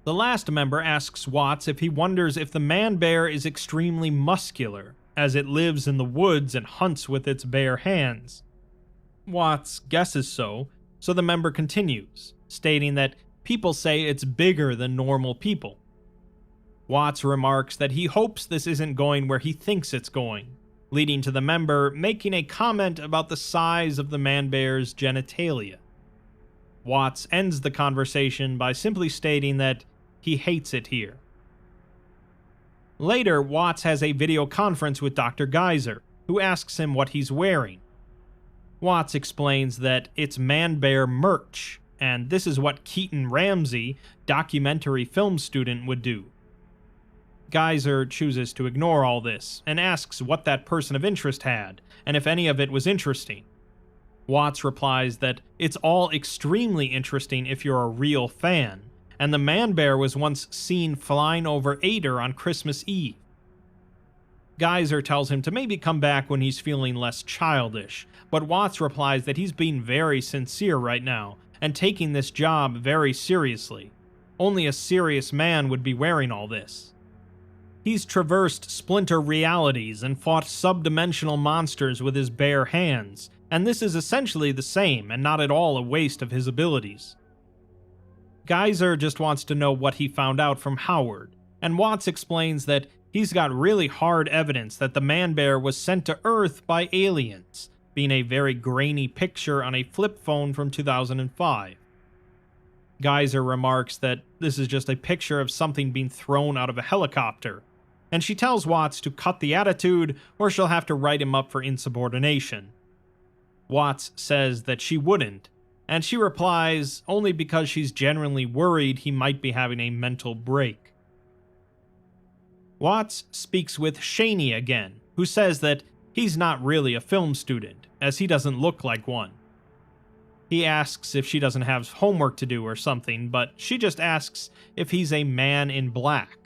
The last member asks Watts if he wonders if the man-bear is extremely muscular, as it lives in the woods and hunts with its bare hands. Watts guesses so the member continues, stating that people say it's bigger than normal people. Watts remarks that he hopes this isn't going where he thinks it's going, leading to the member making a comment about the size of the man-bear's genitalia. Watts ends the conversation by simply stating that he hates it here. Later, Watts has a video conference with Dr. Geyser, who asks him what he's wearing. Watts explains that it's man-bear merch, and this is what Keaton Ramsey, documentary film student, would do. Geyser chooses to ignore all this, and asks what that person of interest had, and if any of it was interesting. Watts replies that it's all extremely interesting if you're a real fan, and the man-bear was once seen flying over Ader on Christmas Eve. Geyser tells him to maybe come back when he's feeling less childish, but Watts replies that he's being very sincere right now, and taking this job very seriously. Only a serious man would be wearing all this. He's traversed splinter realities and fought subdimensional monsters with his bare hands, and this is essentially the same and not at all a waste of his abilities. Geyser just wants to know what he found out from Howard, and Watts explains that he's got really hard evidence that the man-bear was sent to Earth by aliens, being a very grainy picture on a flip phone from 2005. Geyser remarks that this is just a picture of something being thrown out of a helicopter, and she tells Watts to cut the attitude or she'll have to write him up for insubordination. Watts says that she wouldn't, and she replies only because she's genuinely worried he might be having a mental break. Watts speaks with Shaney again, who says that he's not really a film student, as he doesn't look like one. He asks if she doesn't have homework to do or something, but she just asks if he's a man in black.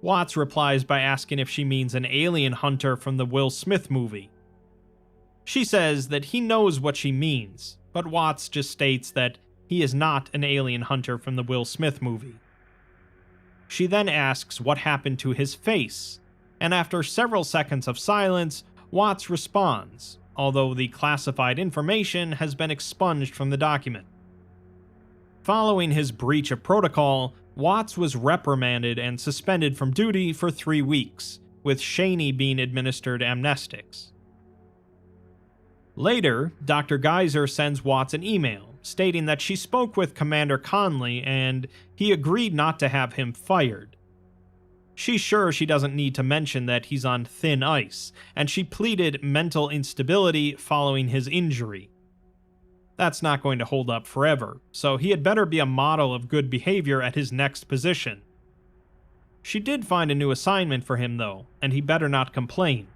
Watts replies by asking if she means an alien hunter from the Will Smith movie. She says that he knows what she means, but Watts just states that he is not an alien hunter from the Will Smith movie. She then asks what happened to his face, and after several seconds of silence, Watts responds, although the classified information has been expunged from the document. Following his breach of protocol, Watts was reprimanded and suspended from duty for 3 weeks, with Shaney being administered amnestics. Later, Dr. Geyser sends Watts an email stating that she spoke with Commander Conley and he agreed not to have him fired. She's sure she doesn't need to mention that he's on thin ice, and she pleaded mental instability following his injury. that's not going to hold up forever, so he had better be a model of good behavior at his next position. She did find a new assignment for him, though, and he better not complain.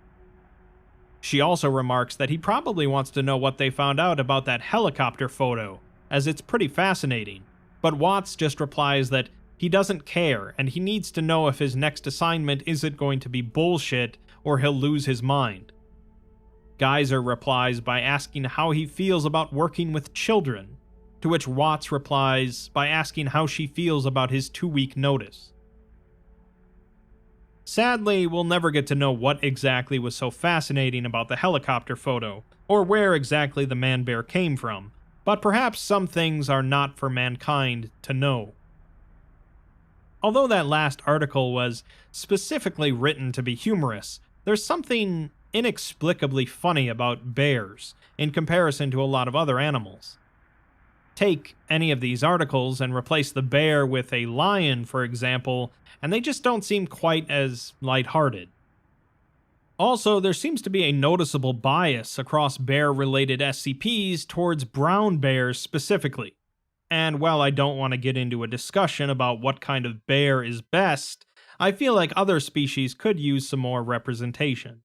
She also remarks that he probably wants to know what they found out about that helicopter photo, as it's pretty fascinating, but Watts just replies that he doesn't care and he needs to know if his next assignment isn't going to be bullshit or he'll lose his mind. Geyser replies by asking how he feels about working with children, to which Watts replies by asking how she feels about his 2-week notice. Sadly, we'll never get to know what exactly was so fascinating about the helicopter photo, or where exactly the man-bear came from, but perhaps some things are not for mankind to know. Although that last article was specifically written to be humorous, there's something inexplicably funny about bears in comparison to a lot of other animals. Take any of these articles and replace the bear with a lion, for example, and they just don't seem quite as lighthearted. Also, there seems to be a noticeable bias across bear-related SCPs towards brown bears specifically. And while I don't want to get into a discussion about what kind of bear is best, I feel like other species could use some more representation.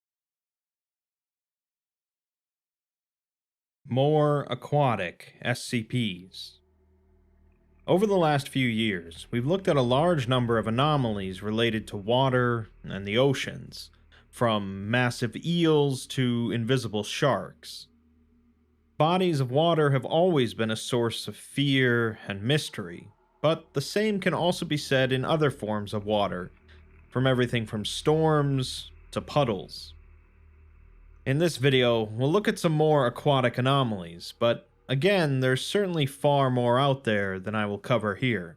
More aquatic SCPs. Over the last few years, we've looked at a large number of anomalies related to water and the oceans, from massive eels to invisible sharks. Bodies of water have always been a source of fear and mystery, but the same can also be said in other forms of water, from everything from storms to puddles. In this video, we'll look at some more aquatic anomalies, but again, there's certainly far more out there than I will cover here.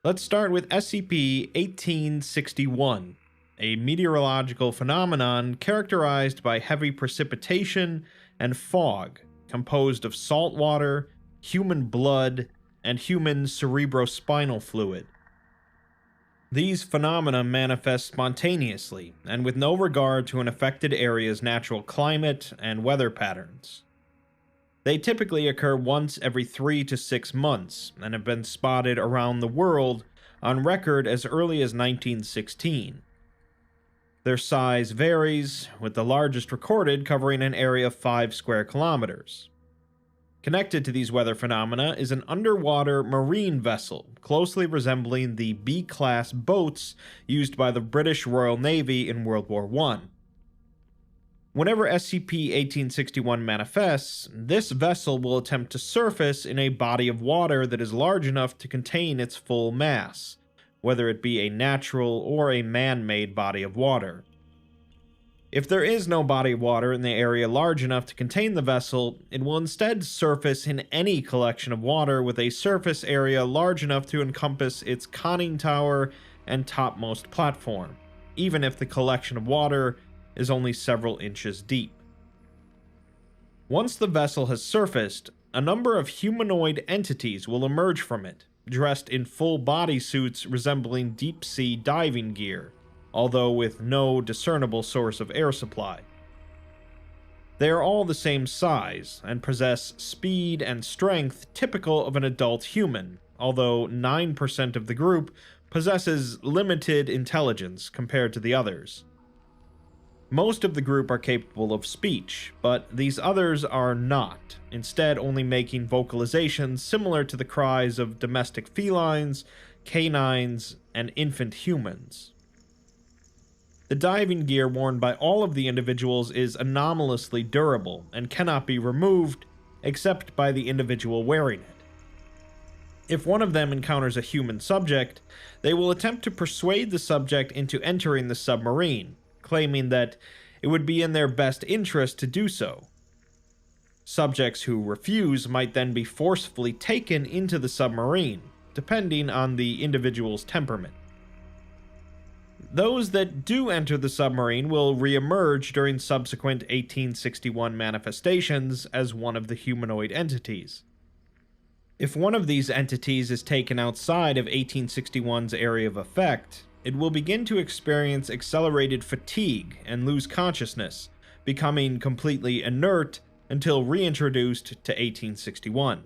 Let's start with SCP-1861, a meteorological phenomenon characterized by heavy precipitation and fog, composed of salt water, human blood, and human cerebrospinal fluid. These phenomena manifest spontaneously, and with no regard to an affected area's natural climate and weather patterns. They typically occur once every 3 to 6 months, and have been spotted around the world on record as early as 1916. Their size varies, with the largest recorded covering an area of 5 square kilometers. Connected to these weather phenomena is an underwater marine vessel, closely resembling the B-class boats used by the British Royal Navy in World War I. Whenever SCP-1861 manifests, this vessel will attempt to surface in a body of water that is large enough to contain its full mass, whether it be a natural or a man-made body of water. If there is no body of water in the area large enough to contain the vessel, it will instead surface in any collection of water with a surface area large enough to encompass its conning tower and topmost platform, even if the collection of water is only several inches deep. Once the vessel has surfaced, a number of humanoid entities will emerge from it, dressed in full body suits resembling deep-sea diving gear, although with no discernible source of air supply. They are all the same size, and possess speed and strength typical of an adult human, although 9% of the group possesses limited intelligence compared to the others. Most of the group are capable of speech, but these others are not, instead only making vocalizations similar to the cries of domestic felines, canines, and infant humans. The diving gear worn by all of the individuals is anomalously durable and cannot be removed except by the individual wearing it. If one of them encounters a human subject, they will attempt to persuade the subject into entering the submarine, claiming that it would be in their best interest to do so. Subjects who refuse might then be forcefully taken into the submarine, depending on the individual's temperament. Those that do enter the submarine will re-emerge during subsequent 1861 manifestations as one of the humanoid entities. If one of these entities is taken outside of 1861's area of effect, it will begin to experience accelerated fatigue and lose consciousness, becoming completely inert until reintroduced to 1861.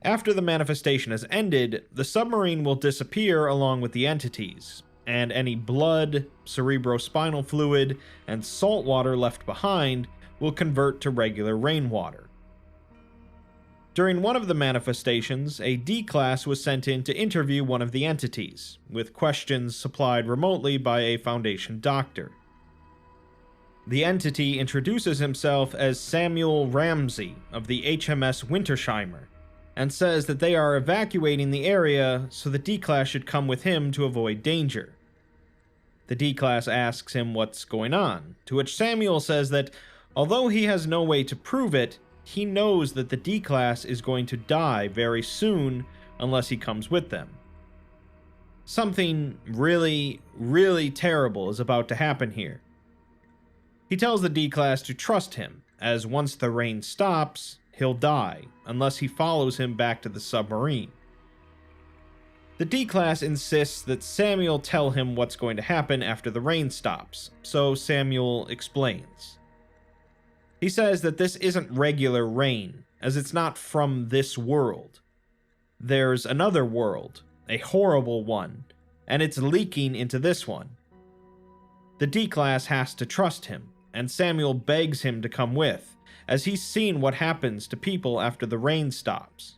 After the manifestation has ended, the submarine will disappear along with the entities, and any blood, cerebrospinal fluid, and salt water left behind will convert to regular rainwater. During one of the manifestations, a D-Class was sent in to interview one of the entities, with questions supplied remotely by a Foundation doctor. The entity introduces himself as Samuel Ramsey of the HMS Wintersheimer, and says that they are evacuating the area so the D-Class should come with him to avoid danger. The D-Class asks him what's going on, to which Samuel says that although he has no way to prove it, he knows that the D-Class is going to die very soon unless he comes with them. Something really, really terrible is about to happen here. He tells the D-Class to trust him, as once the rain stops, he'll die, unless he follows him back to the submarine. The D-Class insists that Samuel tell him what's going to happen after the rain stops, so Samuel explains. He says that this isn't regular rain, as it's not from this world. There's another world, a horrible one, and it's leaking into this one. The D-Class has to trust him, and Samuel begs him to come with, as he's seen what happens to people after the rain stops.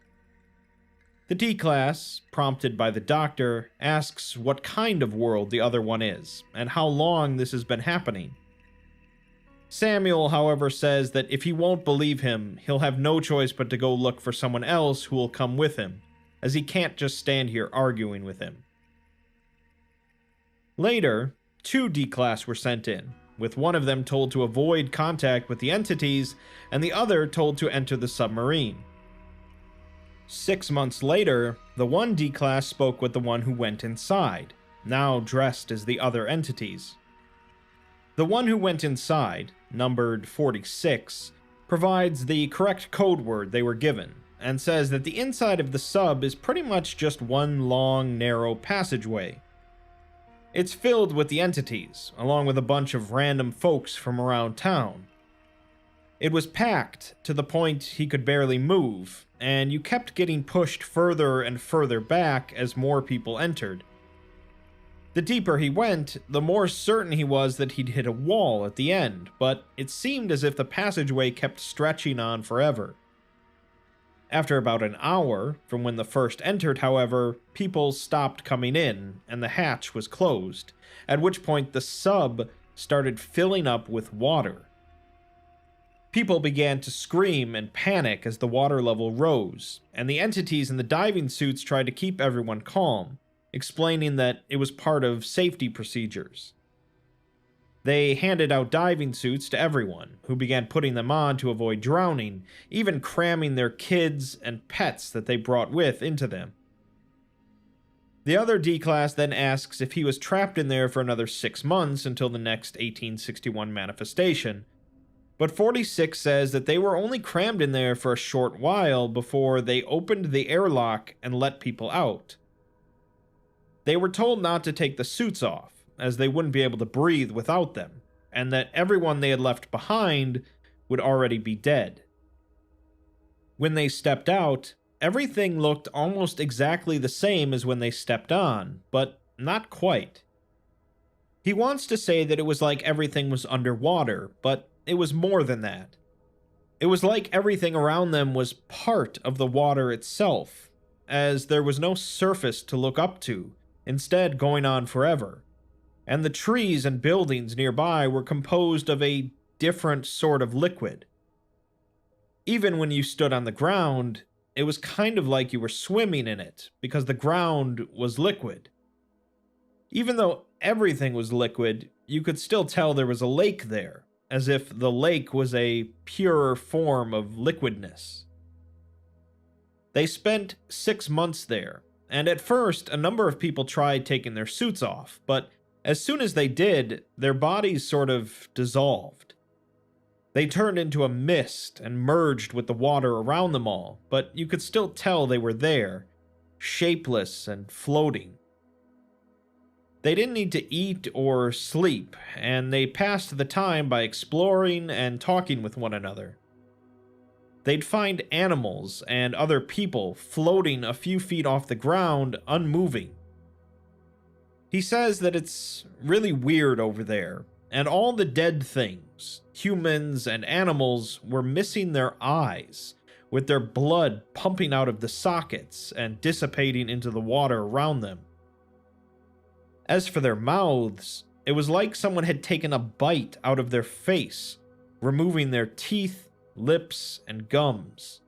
The D-Class, prompted by the doctor, asks what kind of world the other one is, and how long this has been happening. Samuel, however, says that if he won't believe him, he'll have no choice but to go look for someone else who will come with him, as he can't just stand here arguing with him. Later, 2 D-Class were sent in, with one of them told to avoid contact with the entities, and the other told to enter the submarine. 6 months later, the one D-Class spoke with the one who went inside, now dressed as the other entities. The one who went inside, numbered 46, provides the correct code word they were given, and says that the inside of the sub is pretty much just one long, narrow passageway. It's filled with the entities, along with a bunch of random folks from around town. It was packed to the point he could barely move, and you kept getting pushed further and further back as more people entered. The deeper he went, the more certain he was that he'd hit a wall at the end, but it seemed as if the passageway kept stretching on forever. After about an hour from when the first entered, however, people stopped coming in, and the hatch was closed, at which point the sub started filling up with water. People began to scream and panic as the water level rose, and the entities in the diving suits tried to keep everyone calm, explaining that it was part of safety procedures. They handed out diving suits to everyone, who began putting them on to avoid drowning, even cramming their kids and pets that they brought with into them. The other D-Class then asks if he was trapped in there for another 6 months until the next 1861 manifestation, but 46 says that they were only crammed in there for a short while before they opened the airlock and let people out. They were told not to take the suits off, as they wouldn't be able to breathe without them, and that everyone they had left behind would already be dead. When they stepped out, everything looked almost exactly the same as when they stepped on, but not quite. He wants to say that it was like everything was underwater, but it was more than that. It was like everything around them was part of the water itself, as there was no surface to look up to, instead going on forever. And the trees and buildings nearby were composed of a different sort of liquid. Even when you stood on the ground, it was kind of like you were swimming in it, because the ground was liquid. Even though everything was liquid, you could still tell there was a lake there, as if the lake was a purer form of liquidness. They spent 6 months there, and at first a number of people tried taking their suits off, but as soon as they did, their bodies sort of dissolved. They turned into a mist and merged with the water around them all, but you could still tell they were there, shapeless and floating. They didn't need to eat or sleep, and they passed the time by exploring and talking with one another. They'd find animals and other people floating a few feet off the ground, unmoving. He says that it's really weird over there, and all the dead things, humans and animals, were missing their eyes, with their blood pumping out of the sockets and dissipating into the water around them. As for their mouths, it was like someone had taken a bite out of their face, removing their teeth, lips, and gums.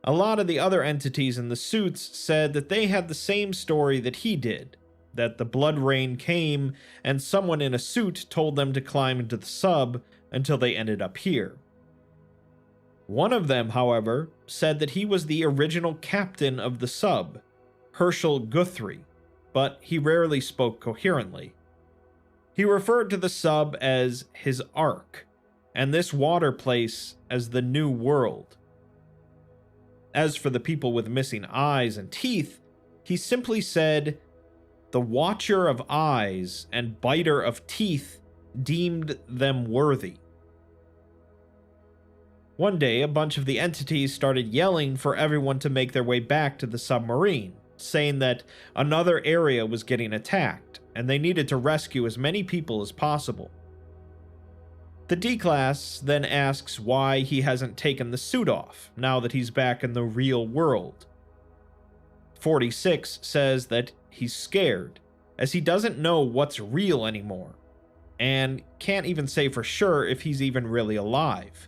A lot of the other entities in the suits said that they had the same story that he did, that the blood rain came and someone in a suit told them to climb into the sub until they ended up here. One of them, however, said that he was the original captain of the sub, Herschel Guthrie, but he rarely spoke coherently. He referred to the sub as his Ark, and this water place as the New World. As for the people with missing eyes and teeth, he simply said, "The Watcher of Eyes and Biter of Teeth deemed them worthy." One day, a bunch of the entities started yelling for everyone to make their way back to the submarine, saying that another area was getting attacked, and they needed to rescue as many people as possible. The D-Class then asks why he hasn't taken the suit off, now that he's back in the real world. 46 says that he's scared, as he doesn't know what's real anymore, and can't even say for sure if he's even really alive.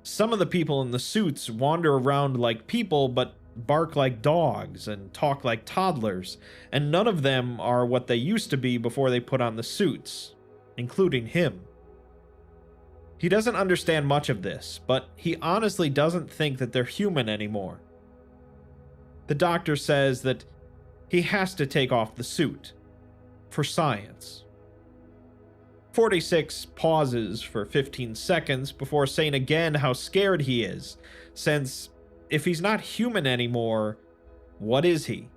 Some of the people in the suits wander around like people, but bark like dogs and talk like toddlers, and none of them are what they used to be before they put on the suits, including him. He doesn't understand much of this, but he honestly doesn't think that they're human anymore. The doctor says that he has to take off the suit, for science. 46 pauses for 15 seconds before saying again how scared he is, since if he's not human anymore, what is he?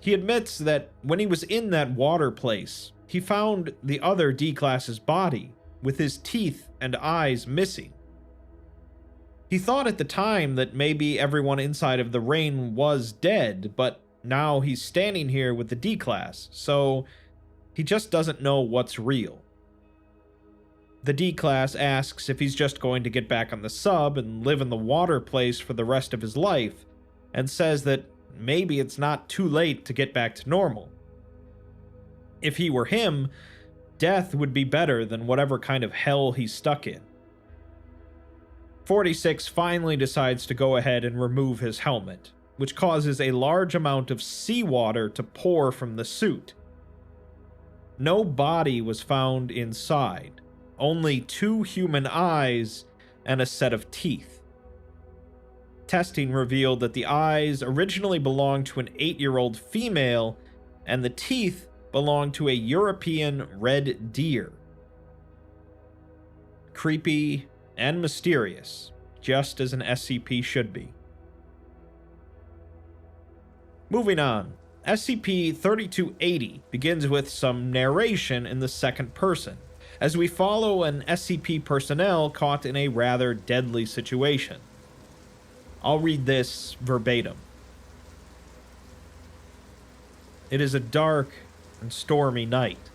He admits that when he was in that water place, he found the other D-Class's body, with his teeth and eyes missing. He thought at the time that maybe everyone inside of the rain was dead, but now he's standing here with the D-Class, so he just doesn't know what's real. The D-Class asks if he's just going to get back on the sub and live in the water place for the rest of his life, and says that maybe it's not too late to get back to normal. If he were him, death would be better than whatever kind of hell he's stuck in. 46 finally decides to go ahead and remove his helmet, which causes a large amount of seawater to pour from the suit. No body was found inside, only 2 human eyes and a set of teeth. Testing revealed that the eyes originally belonged to an 8-year-old female, and the teeth belonged to a European red deer. Creepy and mysterious, just as an SCP should be. Moving on, SCP-3280 begins with some narration in the second person, as we follow an SCP personnel caught in a rather deadly situation. I'll read this verbatim. It is a dark and stormy night.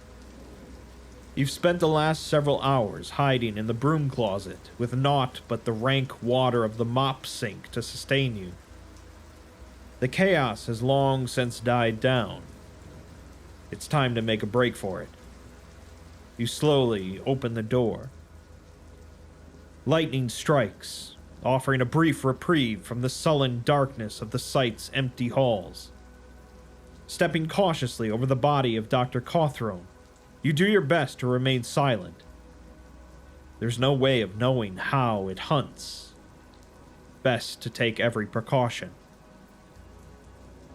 You've spent the last several hours hiding in the broom closet with naught but the rank water of the mop sink to sustain you. The chaos has long since died down. It's time to make a break for it. You slowly open the door. Lightning strikes, offering a brief reprieve from the sullen darkness of the site's empty halls. Stepping cautiously over the body of Dr. Cawthron, you do your best to remain silent. There's no way of knowing how it hunts. Best to take every precaution.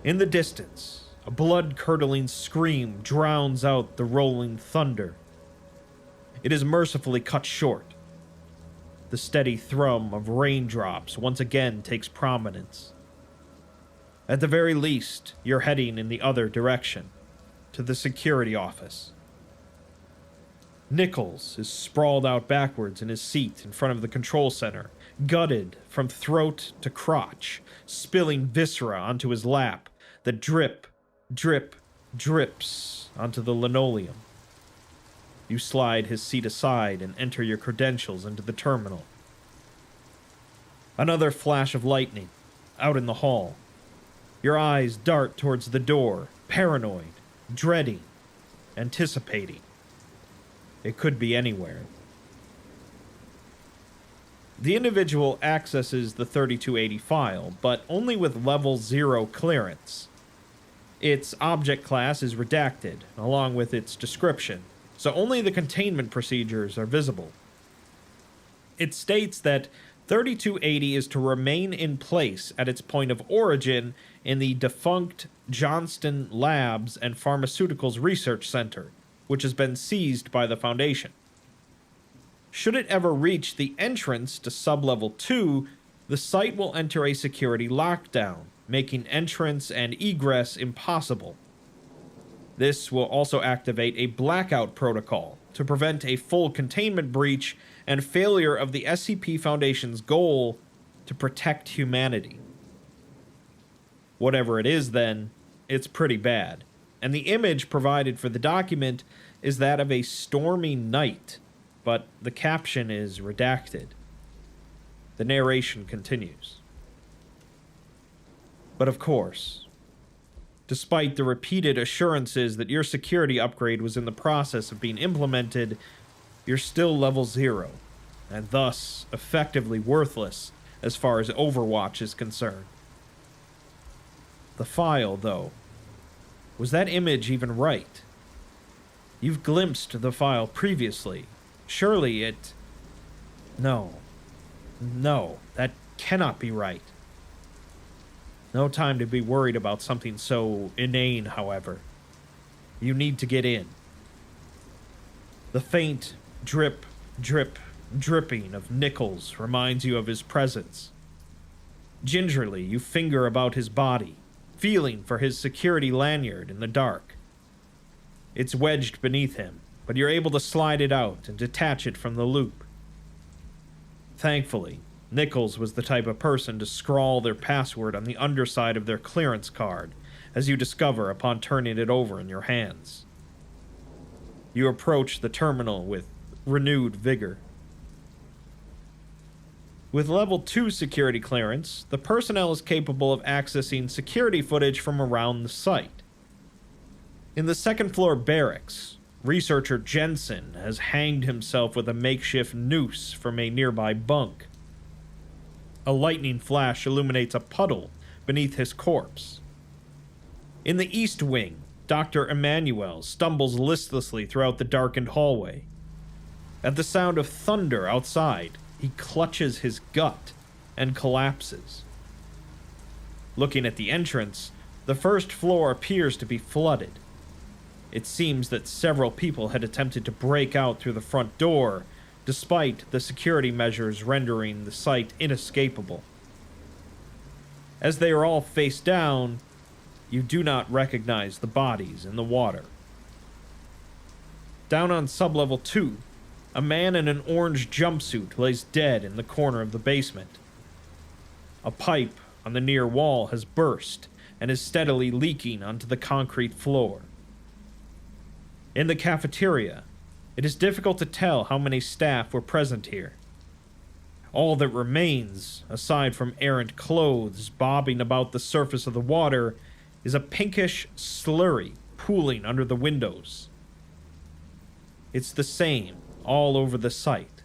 In the distance, a blood-curdling scream drowns out the rolling thunder. It is mercifully cut short. The steady thrum of raindrops once again takes prominence. At the very least, you're heading in the other direction, to the security office. Nichols is sprawled out backwards in his seat in front of the control center, gutted from throat to crotch, spilling viscera onto his lap that drip, drip, drips onto the linoleum. You slide his seat aside and enter your credentials into the terminal. Another flash of lightning, out in the hall. Your eyes dart towards the door, paranoid, dreading, anticipating. It could be anywhere. The individual accesses the 3280 file, but only with level 0 clearance. Its object class is redacted, along with its description, so only the containment procedures are visible. It states that 3280 is to remain in place at its point of origin in the defunct Johnston Labs and Pharmaceuticals Research Center, which has been seized by the Foundation. Should it ever reach the entrance to Sublevel 2, the site will enter a security lockdown, making entrance and egress impossible. This will also activate a blackout protocol to prevent a full containment breach and failure of the SCP Foundation's goal to protect humanity. Whatever it is, then, it's pretty bad, and the image provided for the document is that of a stormy night, but the caption is redacted. The narration continues. But of course, despite the repeated assurances that your security upgrade was in the process of being implemented, you're still level 0, and thus effectively worthless as far as Overwatch is concerned. The file, though, was that image even right? You've glimpsed the file previously. Surely it... No, that cannot be right. No time to be worried about something so inane, however. You need to get in. The faint drip, drip, dripping of Nichols reminds you of his presence. Gingerly, you finger about his body, feeling for his security lanyard in the dark. It's wedged beneath him, but you're able to slide it out and detach it from the loop. Thankfully, Nichols was the type of person to scrawl their password on the underside of their clearance card, as you discover upon turning it over in your hands. You approach the terminal with renewed vigor. With level 2 security clearance, the personnel is capable of accessing security footage from around the site. In the second floor barracks, researcher Jensen has hanged himself with a makeshift noose from a nearby bunk. A lightning flash illuminates a puddle beneath his corpse. In the east wing, Dr. Emmanuel stumbles listlessly throughout the darkened hallway. At the sound of thunder outside, he clutches his gut and collapses. Looking at the entrance, the first floor appears to be flooded. It seems that several people had attempted to break out through the front door, despite the security measures rendering the site inescapable. As they are all face down, you do not recognize the bodies in the water. Down on sublevel 2, a man in an orange jumpsuit lays dead in the corner of the basement. A pipe on the near wall has burst and is steadily leaking onto the concrete floor. In the cafeteria, it is difficult to tell how many staff were present here. All that remains, aside from errant clothes bobbing about the surface of the water, is a pinkish slurry pooling under the windows. It's the same all over the site.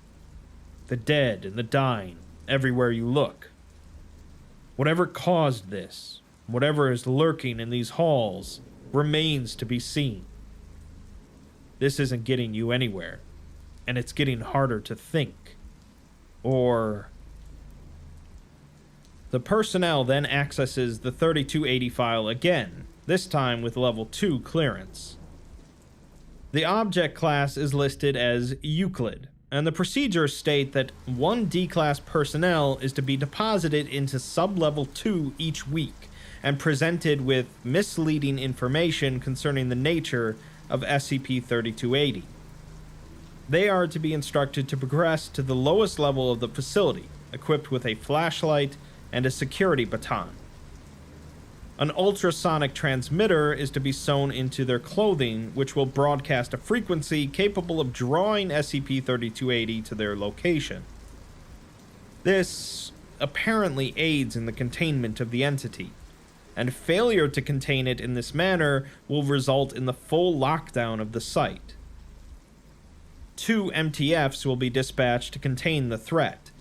The dead and the dying, everywhere you look. Whatever caused this, whatever is lurking in these halls, remains to be seen. This isn't getting you anywhere, and it's getting harder to think. Or... The personnel then accesses the 3280 file again, this time with level 2 clearance. The object class is listed as Euclid, and the procedures state that 1 D-class personnel is to be deposited into sub-level 2 each week, and presented with misleading information concerning the nature of SCP-3280. They are to be instructed to progress to the lowest level of the facility, equipped with a flashlight and a security baton. An ultrasonic transmitter is to be sewn into their clothing, which will broadcast a frequency capable of drawing SCP-3280 to their location. This apparently aids in the containment of the entity, and failure to contain it in this manner will result in the full lockdown of the site. 2 MTFs will be dispatched to contain the threat,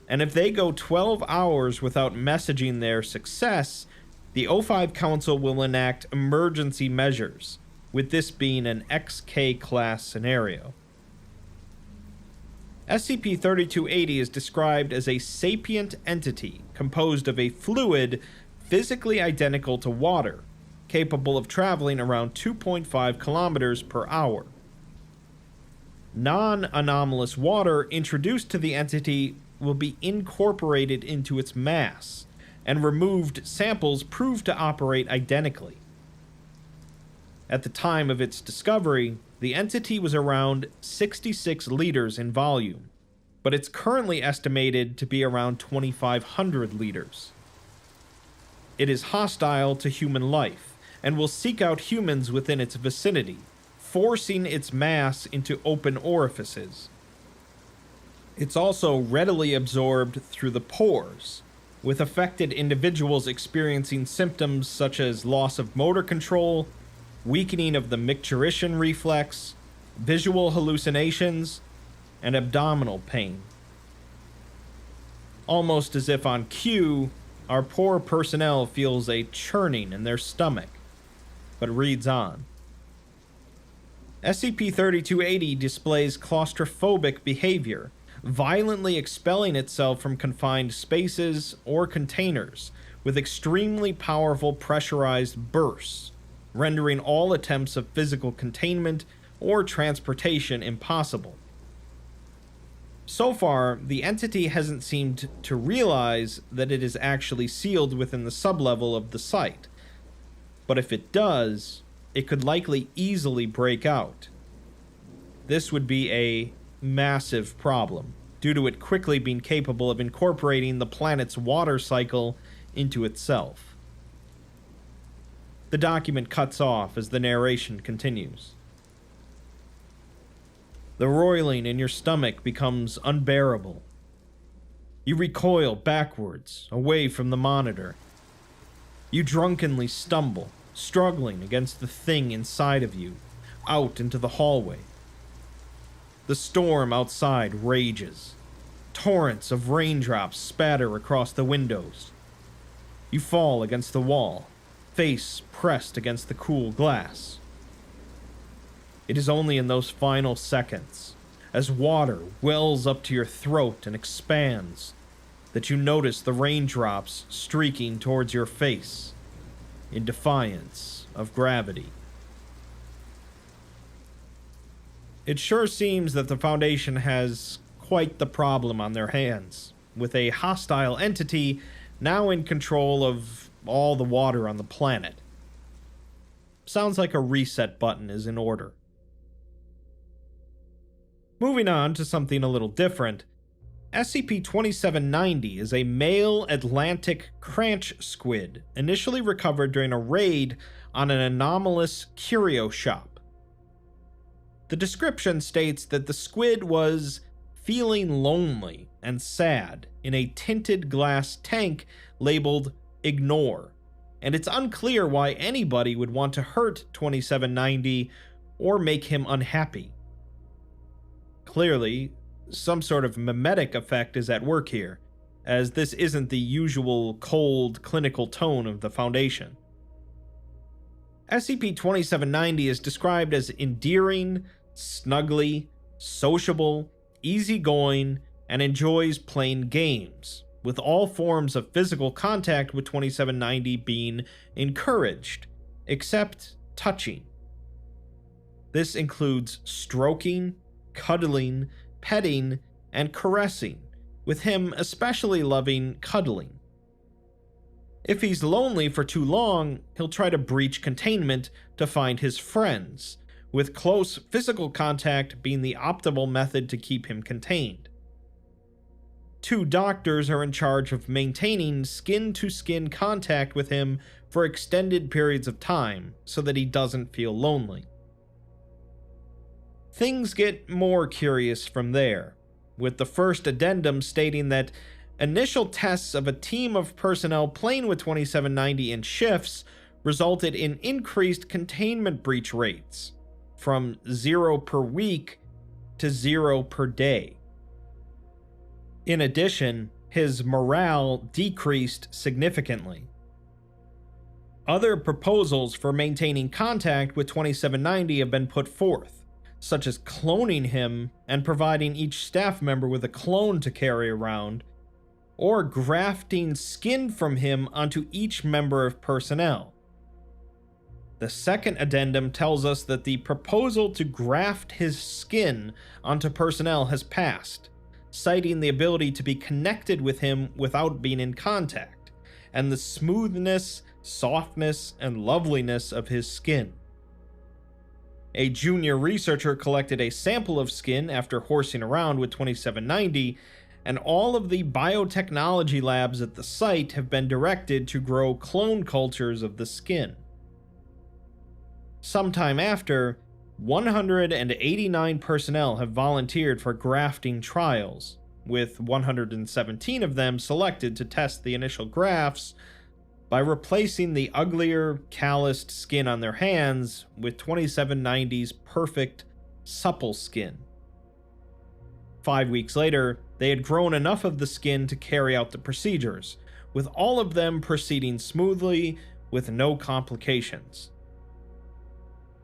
and if they go 12 hours without messaging their success, the O5 Council will enact emergency measures, with this being an XK class scenario. SCP-3280 is described as a sapient entity composed of a fluid physically identical to water, capable of traveling around 2.5 kilometers per hour. Non-anomalous water introduced to the entity will be incorporated into its mass, and removed samples prove to operate identically. At the time of its discovery, the entity was around 66 liters in volume, but it's currently estimated to be around 2,500 liters. It is hostile to human life, and will seek out humans within its vicinity, forcing its mass into open orifices. It's also readily absorbed through the pores, with affected individuals experiencing symptoms such as loss of motor control, weakening of the micturition reflex, visual hallucinations, and abdominal pain. Almost as if on cue, our poor personnel feels a churning in their stomach, but reads on. SCP-3280 displays claustrophobic behavior, violently expelling itself from confined spaces or containers with extremely powerful pressurized bursts, rendering all attempts of physical containment or transportation impossible. So far, the entity hasn't seemed to realize that it is actually sealed within the sublevel of the site, but if it does, it could likely easily break out. This would be a massive problem, due to it quickly being capable of incorporating the planet's water cycle into itself. The document cuts off as the narration continues. The roiling in your stomach becomes unbearable. You recoil backwards, away from the monitor. You drunkenly stumble, struggling against the thing inside of you, out into the hallway. The storm outside rages. Torrents of raindrops spatter across the windows. You fall against the wall, face pressed against the cool glass. It is only in those final seconds, as water wells up to your throat and expands, that you notice the raindrops streaking towards your face, in defiance of gravity. It sure seems that the Foundation has quite the problem on their hands, with a hostile entity now in control of all the water on the planet. Sounds like a reset button is in order. Moving on to something a little different, SCP-2790 is a male Atlantic cranch squid initially recovered during a raid on an anomalous curio shop. The description states that the squid was feeling lonely and sad in a tinted glass tank labeled Ignore, and it's unclear why anybody would want to hurt 2790 or make him unhappy. Clearly, some sort of mimetic effect is at work here, as this isn't the usual cold, clinical tone of the Foundation. SCP-2790 is described as endearing, snuggly, sociable, easygoing, and enjoys playing games, with all forms of physical contact with 2790 being encouraged, except touching. This includes stroking, cuddling, petting, and caressing, with him especially loving cuddling. If he's lonely for too long, he'll try to breach containment to find his friends, with close physical contact being the optimal method to keep him contained. 2 doctors are in charge of maintaining skin-to-skin contact with him for extended periods of time so that he doesn't feel lonely. Things get more curious from there, with the first addendum stating that initial tests of a team of personnel playing with 2790 in shifts resulted in increased containment breach rates, from 0 per week to 0 per day. In addition, his morale decreased significantly. Other proposals for maintaining contact with 2790 have been put forth, such as cloning him and providing each staff member with a clone to carry around, or grafting skin from him onto each member of personnel. The second addendum tells us that the proposal to graft his skin onto personnel has passed, citing the ability to be connected with him without being in contact, and the smoothness, softness, and loveliness of his skin. A junior researcher collected a sample of skin after horsing around with 2790, and all of the biotechnology labs at the site have been directed to grow clone cultures of the skin. Sometime after, 189 personnel have volunteered for grafting trials, with 117 of them selected to test the initial grafts by replacing the uglier, calloused skin on their hands with 2790's perfect, supple skin. 5 weeks later, they had grown enough of the skin to carry out the procedures, with all of them proceeding smoothly with no complications.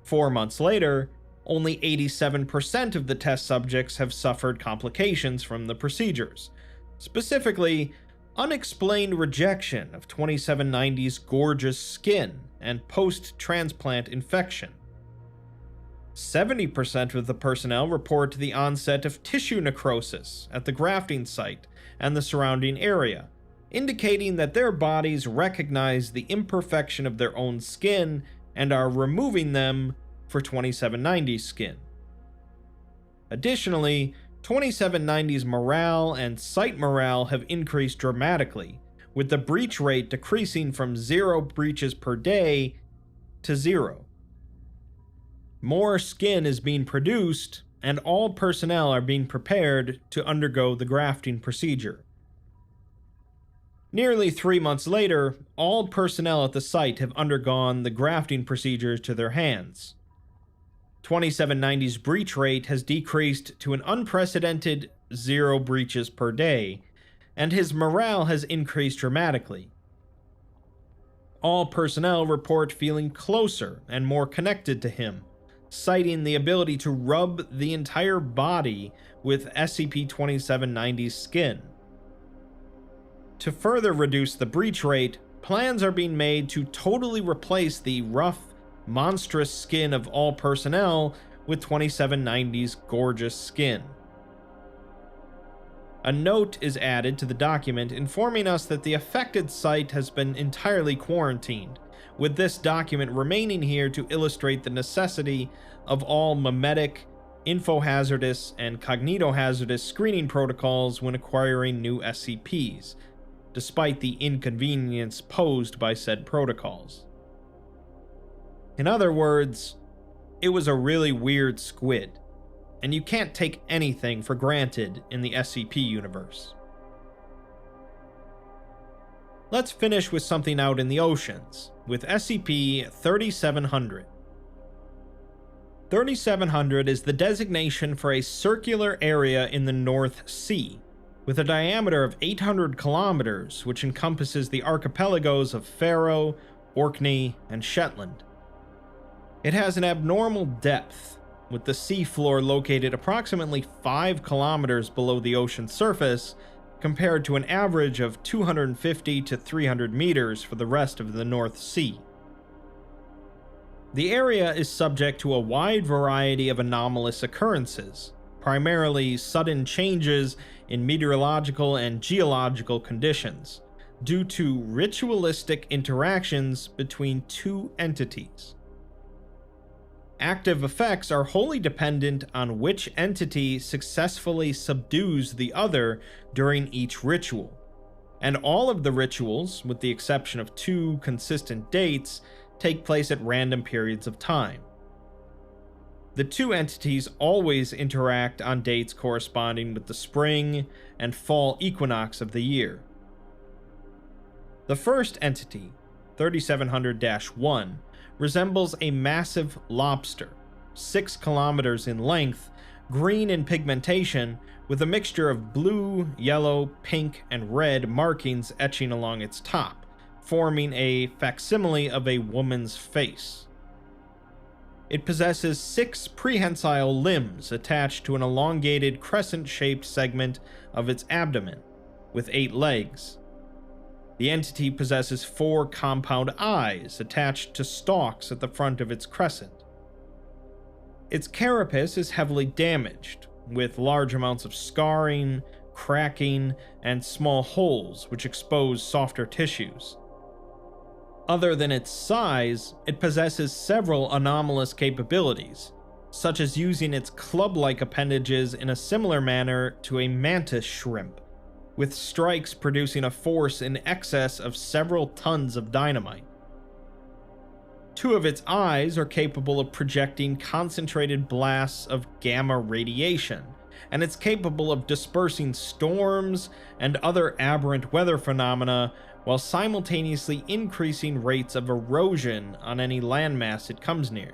4 months later, only 87% of the test subjects have suffered complications from the procedures, specifically unexplained rejection of 2790's gorgeous skin and post-transplant infection. 70% of the personnel report the onset of tissue necrosis at the grafting site and the surrounding area, indicating that their bodies recognize the imperfection of their own skin and are removing them for 2790's skin. Additionally, 2790's morale and site morale have increased dramatically, with the breach rate decreasing from 0 breaches per day to 0. More skin is being produced, and all personnel are being prepared to undergo the grafting procedure. Nearly 3 months later, all personnel at the site have undergone the grafting procedures to their hands. 2790's breach rate has decreased to an unprecedented 0 breaches per day, and his morale has increased dramatically. All personnel report feeling closer and more connected to him, citing the ability to rub the entire body with SCP-2790's skin. To further reduce the breach rate, plans are being made to totally replace the rough, monstrous skin of all personnel with 2790's gorgeous skin. A note is added to the document informing us that the affected site has been entirely quarantined, with this document remaining here to illustrate the necessity of all memetic, infohazardous, and cognitohazardous screening protocols when acquiring new SCPs, despite the inconvenience posed by said protocols. In other words, it was a really weird squid, and you can't take anything for granted in the SCP universe. Let's finish with something out in the oceans, with SCP-3700. 3700 is the designation for a circular area in the North Sea, with a diameter of 800 kilometers, which encompasses the archipelagos of Faroe, Orkney, and Shetland. It has an abnormal depth, with the seafloor located approximately 5 kilometers below the ocean surface, compared to an average of 250 to 300 meters for the rest of the North Sea. The area is subject to a wide variety of anomalous occurrences, primarily sudden changes in meteorological and geological conditions, due to ritualistic interactions between two entities. Active effects are wholly dependent on which entity successfully subdues the other during each ritual, and all of the rituals, with the exception of 2 consistent dates, take place at random periods of time. The 2 entities always interact on dates corresponding with the spring and fall equinox of the year. The first entity, 3700-1, resembles a massive lobster, 6 kilometers in length, green in pigmentation, with a mixture of blue, yellow, pink, and red markings etching along its top, forming a facsimile of a woman's face. It possesses 6 prehensile limbs attached to an elongated crescent-shaped segment of its abdomen, with 8 legs. The entity possesses 4 compound eyes attached to stalks at the front of its crescent. Its carapace is heavily damaged, with large amounts of scarring, cracking, and small holes which expose softer tissues. Other than its size, it possesses several anomalous capabilities, such as using its club-like appendages in a similar manner to a mantis shrimp, with strikes producing a force in excess of several tons of dynamite. 2 of its eyes are capable of projecting concentrated blasts of gamma radiation, and it's capable of dispersing storms and other aberrant weather phenomena while simultaneously increasing rates of erosion on any landmass it comes near.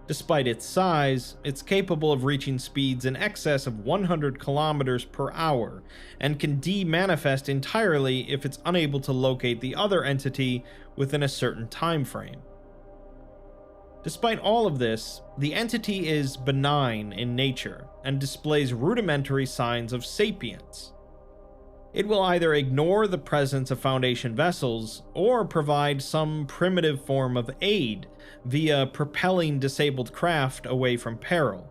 Despite its size, it's capable of reaching speeds in excess of 100 kilometers per hour, and can de-manifest entirely if it's unable to locate the other entity within a certain time frame. Despite all of this, the entity is benign in nature, and displays rudimentary signs of sapience. It will either ignore the presence of Foundation vessels, or provide some primitive form of aid via propelling disabled craft away from peril.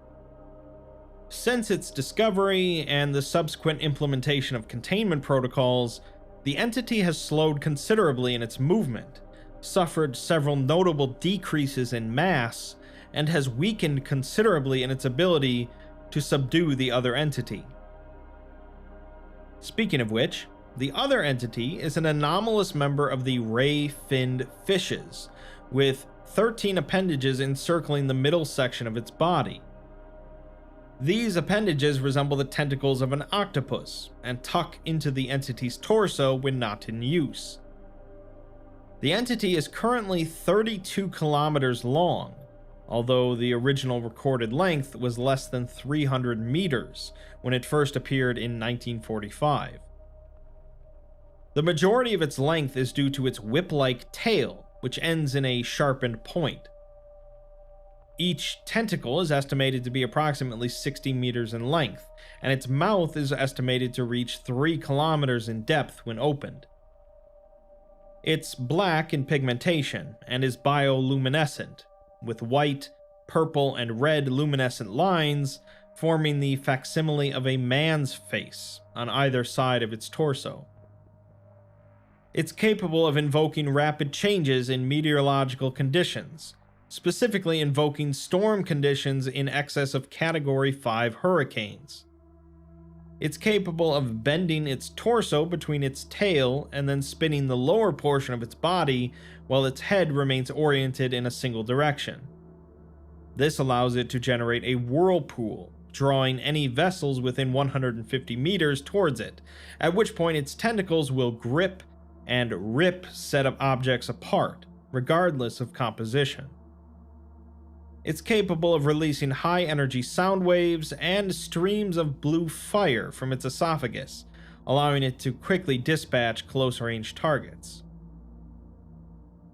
Since its discovery and the subsequent implementation of containment protocols, the entity has slowed considerably in its movement, suffered several notable decreases in mass, and has weakened considerably in its ability to subdue the other entity. Speaking of which, the other entity is an anomalous member of the ray-finned fishes, with 13 appendages encircling the middle section of its body. These appendages resemble the tentacles of an octopus, and tuck into the entity's torso when not in use. The entity is currently 32 kilometers long, although the original recorded length was less than 300 meters when it first appeared in 1945. The majority of its length is due to its whip-like tail, which ends in a sharpened point. Each tentacle is estimated to be approximately 60 meters in length, and its mouth is estimated to reach 3 kilometers in depth when opened. It's black in pigmentation and is bioluminescent, with white, purple, and red luminescent lines forming the facsimile of a man's face on either side of its torso. It's capable of invoking rapid changes in meteorological conditions, specifically invoking storm conditions in excess of Category 5 hurricanes. It's capable of bending its torso between its tail and then spinning the lower portion of its body while its head remains oriented in a single direction. This allows it to generate a whirlpool, drawing any vessels within 150 meters towards it, at which point its tentacles will grip and rip set of objects apart, regardless of composition. It's capable of releasing high-energy sound waves and streams of blue fire from its esophagus, allowing it to quickly dispatch close-range targets.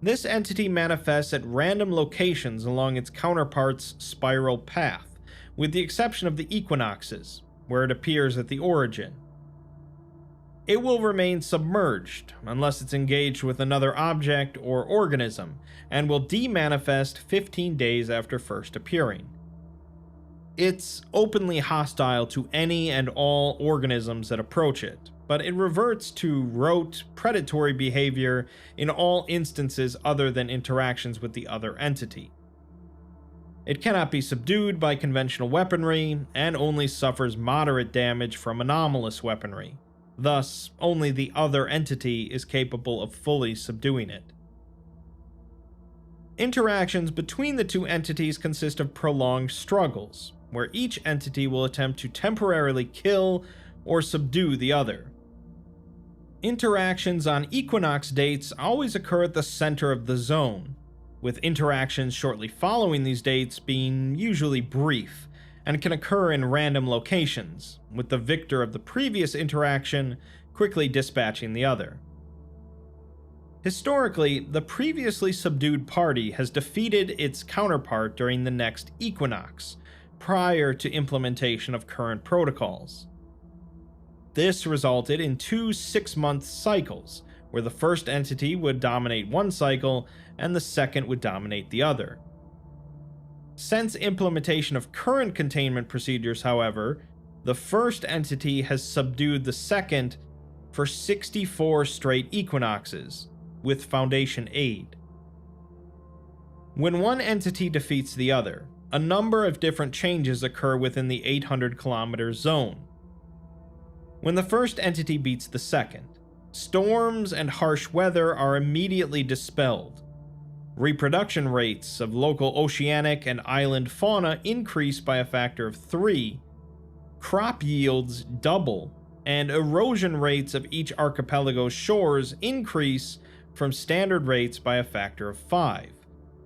This entity manifests at random locations along its counterpart's spiral path, with the exception of the equinoxes, where it appears at the origin. It will remain submerged unless it's engaged with another object or organism, and will de-manifest 15 days after first appearing. It's openly hostile to any and all organisms that approach it, but it reverts to rote, predatory behavior in all instances other than interactions with the other entity. It cannot be subdued by conventional weaponry, and only suffers moderate damage from anomalous weaponry. Thus, only the other entity is capable of fully subduing it. Interactions between the two entities consist of prolonged struggles, where each entity will attempt to temporarily kill or subdue the other. Interactions on equinox dates always occur at the center of the zone, with interactions shortly following these dates being usually brief, and can occur in random locations, with the victor of the previous interaction quickly dispatching the other. Historically, the previously subdued party has defeated its counterpart during the next equinox, prior to implementation of current protocols. This resulted in 2 6-month cycles, where the first entity would dominate one cycle and the second would dominate the other. Since implementation of current containment procedures, however, the first entity has subdued the second for 64 straight equinoxes, with Foundation aid. When one entity defeats the other, a number of different changes occur within the 800-kilometer zone. When the first entity beats the second, storms and harsh weather are immediately dispelled. Reproduction rates of local oceanic and island fauna increase by a factor of 3, crop yields double, and erosion rates of each archipelago's shores increase from standard rates by a factor of 5,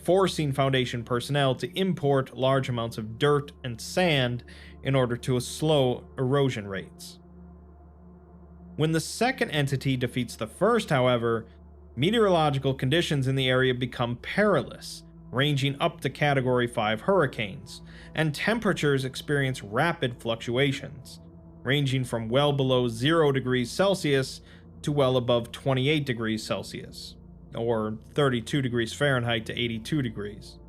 forcing Foundation personnel to import large amounts of dirt and sand in order to slow erosion rates. When the second entity defeats the first, however, meteorological conditions in the area become perilous, ranging up to Category 5 hurricanes, and temperatures experience rapid fluctuations, ranging from well below 0 degrees Celsius to well above 28 degrees Celsius, or 32 degrees Fahrenheit to 82 degrees.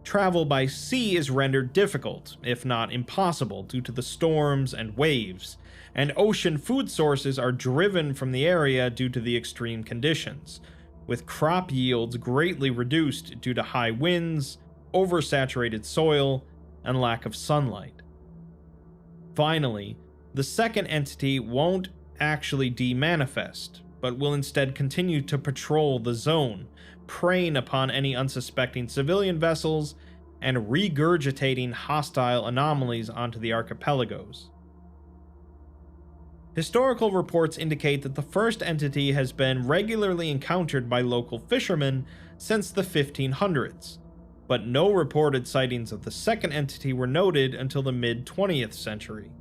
Travel by sea is rendered difficult, if not impossible, due to the storms and waves, and ocean food sources are driven from the area due to the extreme conditions, with crop yields greatly reduced due to high winds, oversaturated soil, and lack of sunlight. Finally, the second entity won't actually demanifest, but will instead continue to patrol the zone, preying upon any unsuspecting civilian vessels and regurgitating hostile anomalies onto the archipelagos. Historical reports indicate that the first entity has been regularly encountered by local fishermen since the 1500s, but no reported sightings of the second entity were noted until the mid-20th century.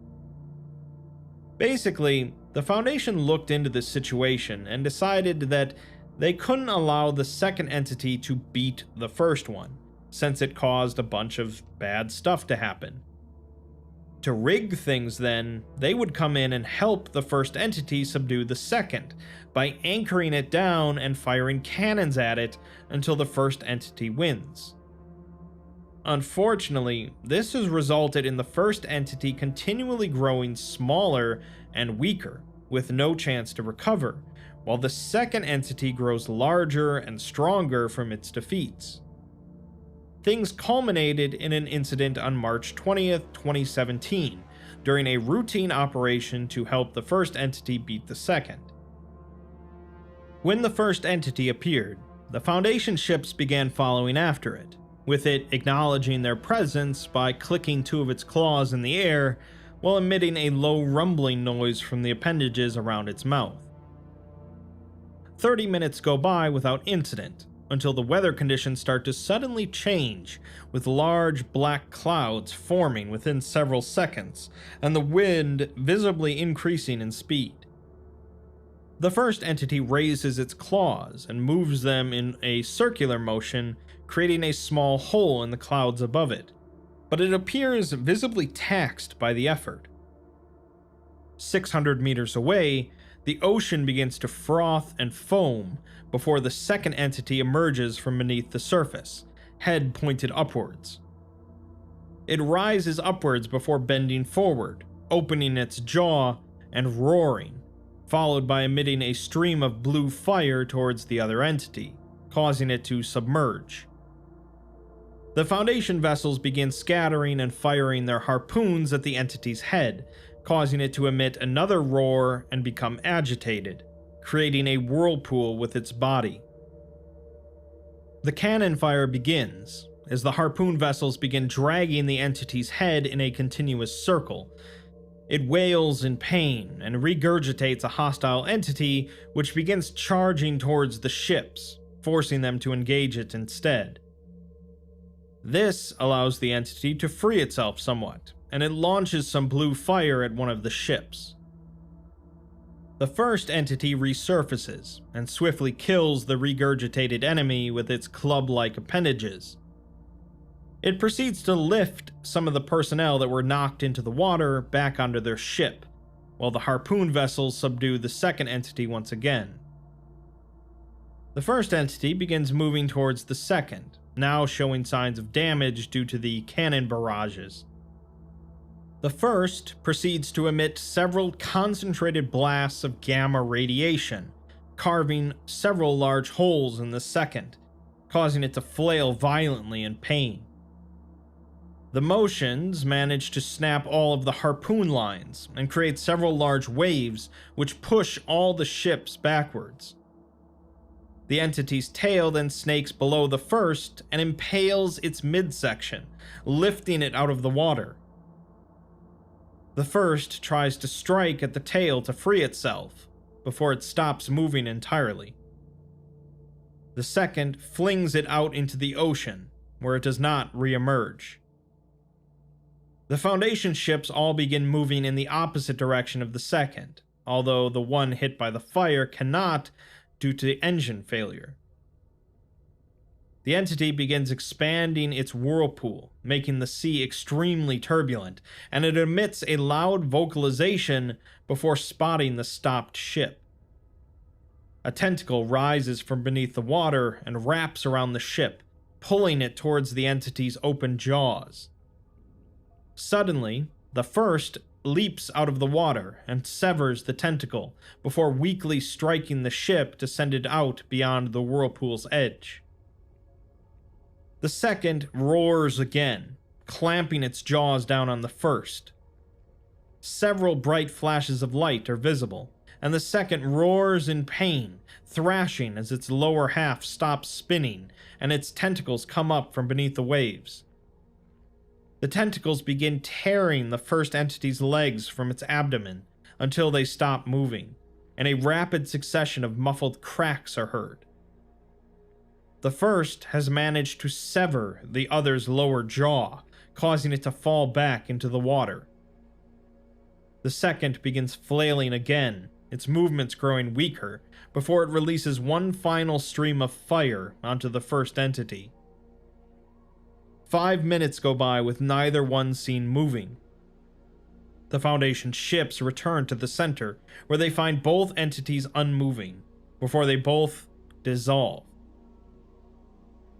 Basically, the Foundation looked into this situation and decided that they couldn't allow the second entity to beat the first one, since it caused a bunch of bad stuff to happen. To rig things then, they would come in and help the first entity subdue the second, by anchoring it down and firing cannons at it until the first entity wins. Unfortunately, this has resulted in the first entity continually growing smaller and weaker, with no chance to recover, while the second entity grows larger and stronger from its defeats. Things culminated in an incident on March 20th, 2017, during a routine operation to help the first entity beat the second. When the first entity appeared, the Foundation ships began following after it, with it acknowledging their presence by clicking 2 of its claws in the air while emitting a low rumbling noise from the appendages around its mouth. 30 minutes go by without incident, until the weather conditions start to suddenly change, with large black clouds forming within several seconds, and the wind visibly increasing in speed. The first entity raises its claws and moves them in a circular motion, creating a small hole in the clouds above it, but it appears visibly taxed by the effort. 600 meters away, the ocean begins to froth and foam before the second entity emerges from beneath the surface, head pointed upwards. It rises upwards before bending forward, opening its jaw and roaring, followed by emitting a stream of blue fire towards the other entity, causing it to submerge. The Foundation vessels begin scattering and firing their harpoons at the entity's head, causing it to emit another roar and become agitated, creating a whirlpool with its body. The cannon fire begins, as the harpoon vessels begin dragging the entity's head in a continuous circle. It wails in pain and regurgitates a hostile entity, which begins charging towards the ships, forcing them to engage it instead. This allows the entity to free itself somewhat, and it launches some blue fire at one of the ships. The first entity resurfaces and swiftly kills the regurgitated enemy with its club-like appendages. It proceeds to lift some of the personnel that were knocked into the water back onto their ship, while the harpoon vessels subdue the second entity once again. The first entity begins moving towards the second, now showing signs of damage due to the cannon barrages. The first proceeds to emit several concentrated blasts of gamma radiation, carving several large holes in the second, causing it to flail violently in pain. The motions manage to snap all of the harpoon lines and create several large waves which push all the ships backwards. The entity's tail then snakes below the first and impales its midsection, lifting it out of the water. The first tries to strike at the tail to free itself, before it stops moving entirely. The second flings it out into the ocean, where it does not re-emerge. The Foundation ships all begin moving in the opposite direction of the second, although the one hit by the fire cannot due to engine failure. The entity begins expanding its whirlpool, making the sea extremely turbulent, and it emits a loud vocalization before spotting the stopped ship. A tentacle rises from beneath the water and wraps around the ship, pulling it towards the entity's open jaws. Suddenly, the first leaps out of the water and severs the tentacle before weakly striking the ship to send it out beyond the whirlpool's edge. The second roars again, clamping its jaws down on the first. Several bright flashes of light are visible, and the second roars in pain, thrashing as its lower half stops spinning and its tentacles come up from beneath the waves. The tentacles begin tearing the first entity's legs from its abdomen until they stop moving, and a rapid succession of muffled cracks are heard. The first has managed to sever the other's lower jaw, causing it to fall back into the water. The second begins flailing again, its movements growing weaker, before it releases one final stream of fire onto the first entity. 5 minutes go by with neither one seen moving. The Foundation ships return to the center, where they find both entities unmoving, before they both dissolve.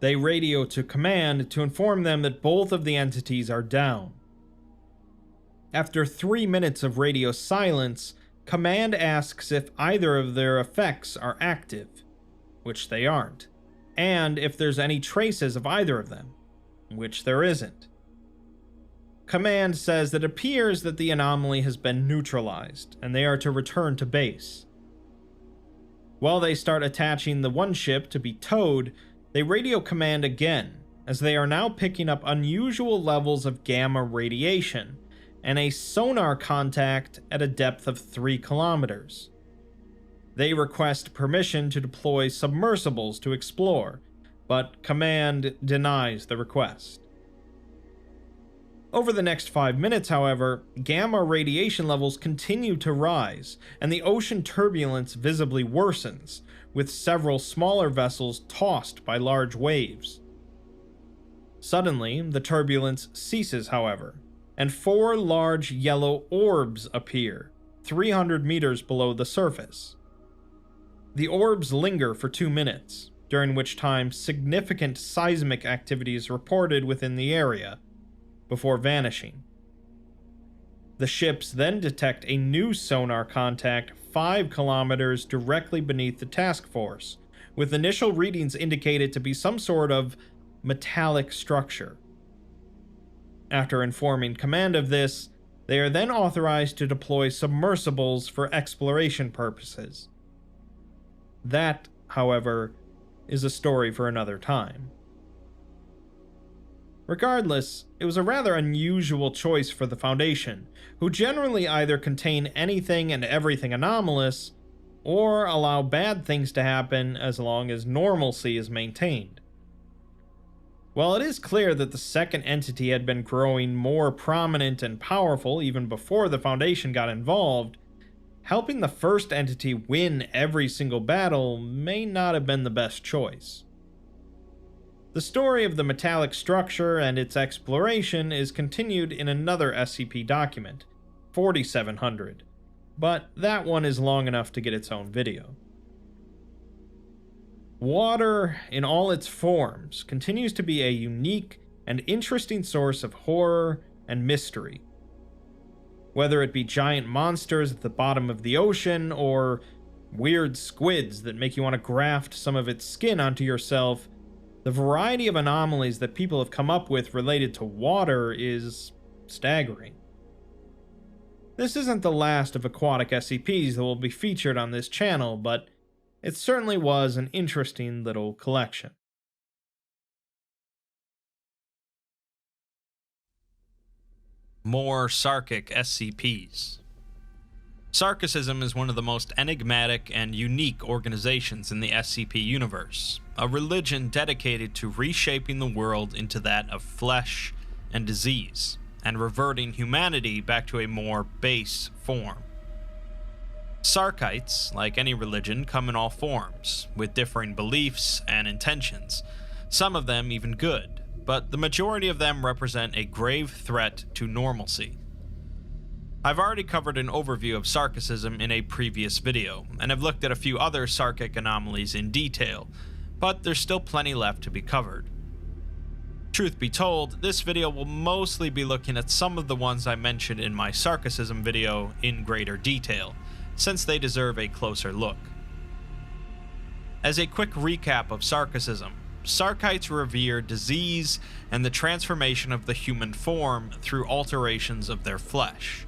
They radio to command to inform them that both of the entities are down. After 3 minutes of radio silence, command asks if either of their effects are active, which they aren't, and if there's any traces of either of them, which there isn't. Command says that it appears that the anomaly has been neutralized, and they are to return to base. While they start attaching the one ship to be towed, they radio command again, as they are now picking up unusual levels of gamma radiation, and a sonar contact at a depth of 3 kilometers. They request permission to deploy submersibles to explore, but command denies the request. Over the next 5 minutes, however, gamma radiation levels continue to rise, and the ocean turbulence visibly worsens, with several smaller vessels tossed by large waves. Suddenly, the turbulence ceases, however, and 4 large yellow orbs appear, 300 meters below the surface. The orbs linger for 2 minutes, during which time significant seismic activity is reported within the area, before vanishing. The ships then detect a new sonar contact 5 kilometers directly beneath the task force, with initial readings indicated to be some sort of metallic structure. After informing command of this, they are then authorized to deploy submersibles for exploration purposes. That, however, is a story for another time. Regardless, it was a rather unusual choice for the Foundation, who generally either contain anything and everything anomalous, or allow bad things to happen as long as normalcy is maintained. While it is clear that the second entity had been growing more prominent and powerful even before the Foundation got involved, helping the first entity win every single battle may not have been the best choice. The story of the metallic structure and its exploration is continued in another SCP document, 4700, but that one is long enough to get its own video. Water, in all its forms, continues to be a unique and interesting source of horror and mystery. Whether it be giant monsters at the bottom of the ocean, or weird squids that make you want to graft some of its skin onto yourself, the variety of anomalies that people have come up with related to water is staggering. This isn't the last of Aquatic SCPs that will be featured on this channel, but it certainly was an interesting little collection. More Sarkic SCPs. Sarkicism is one of the most enigmatic and unique organizations in the SCP universe, a religion dedicated to reshaping the world into that of flesh and disease, and reverting humanity back to a more base form. Sarkites, like any religion, come in all forms, with differing beliefs and intentions, some of them even good, but the majority of them represent a grave threat to normalcy. I've already covered an overview of Sarkicism in a previous video, and have looked at a few other Sarkic anomalies in detail, but there's still plenty left to be covered. Truth be told, this video will mostly be looking at some of the ones I mentioned in my Sarkicism video in greater detail, since they deserve a closer look. As a quick recap of Sarkicism, Sarkites revere disease and the transformation of the human form through alterations of their flesh.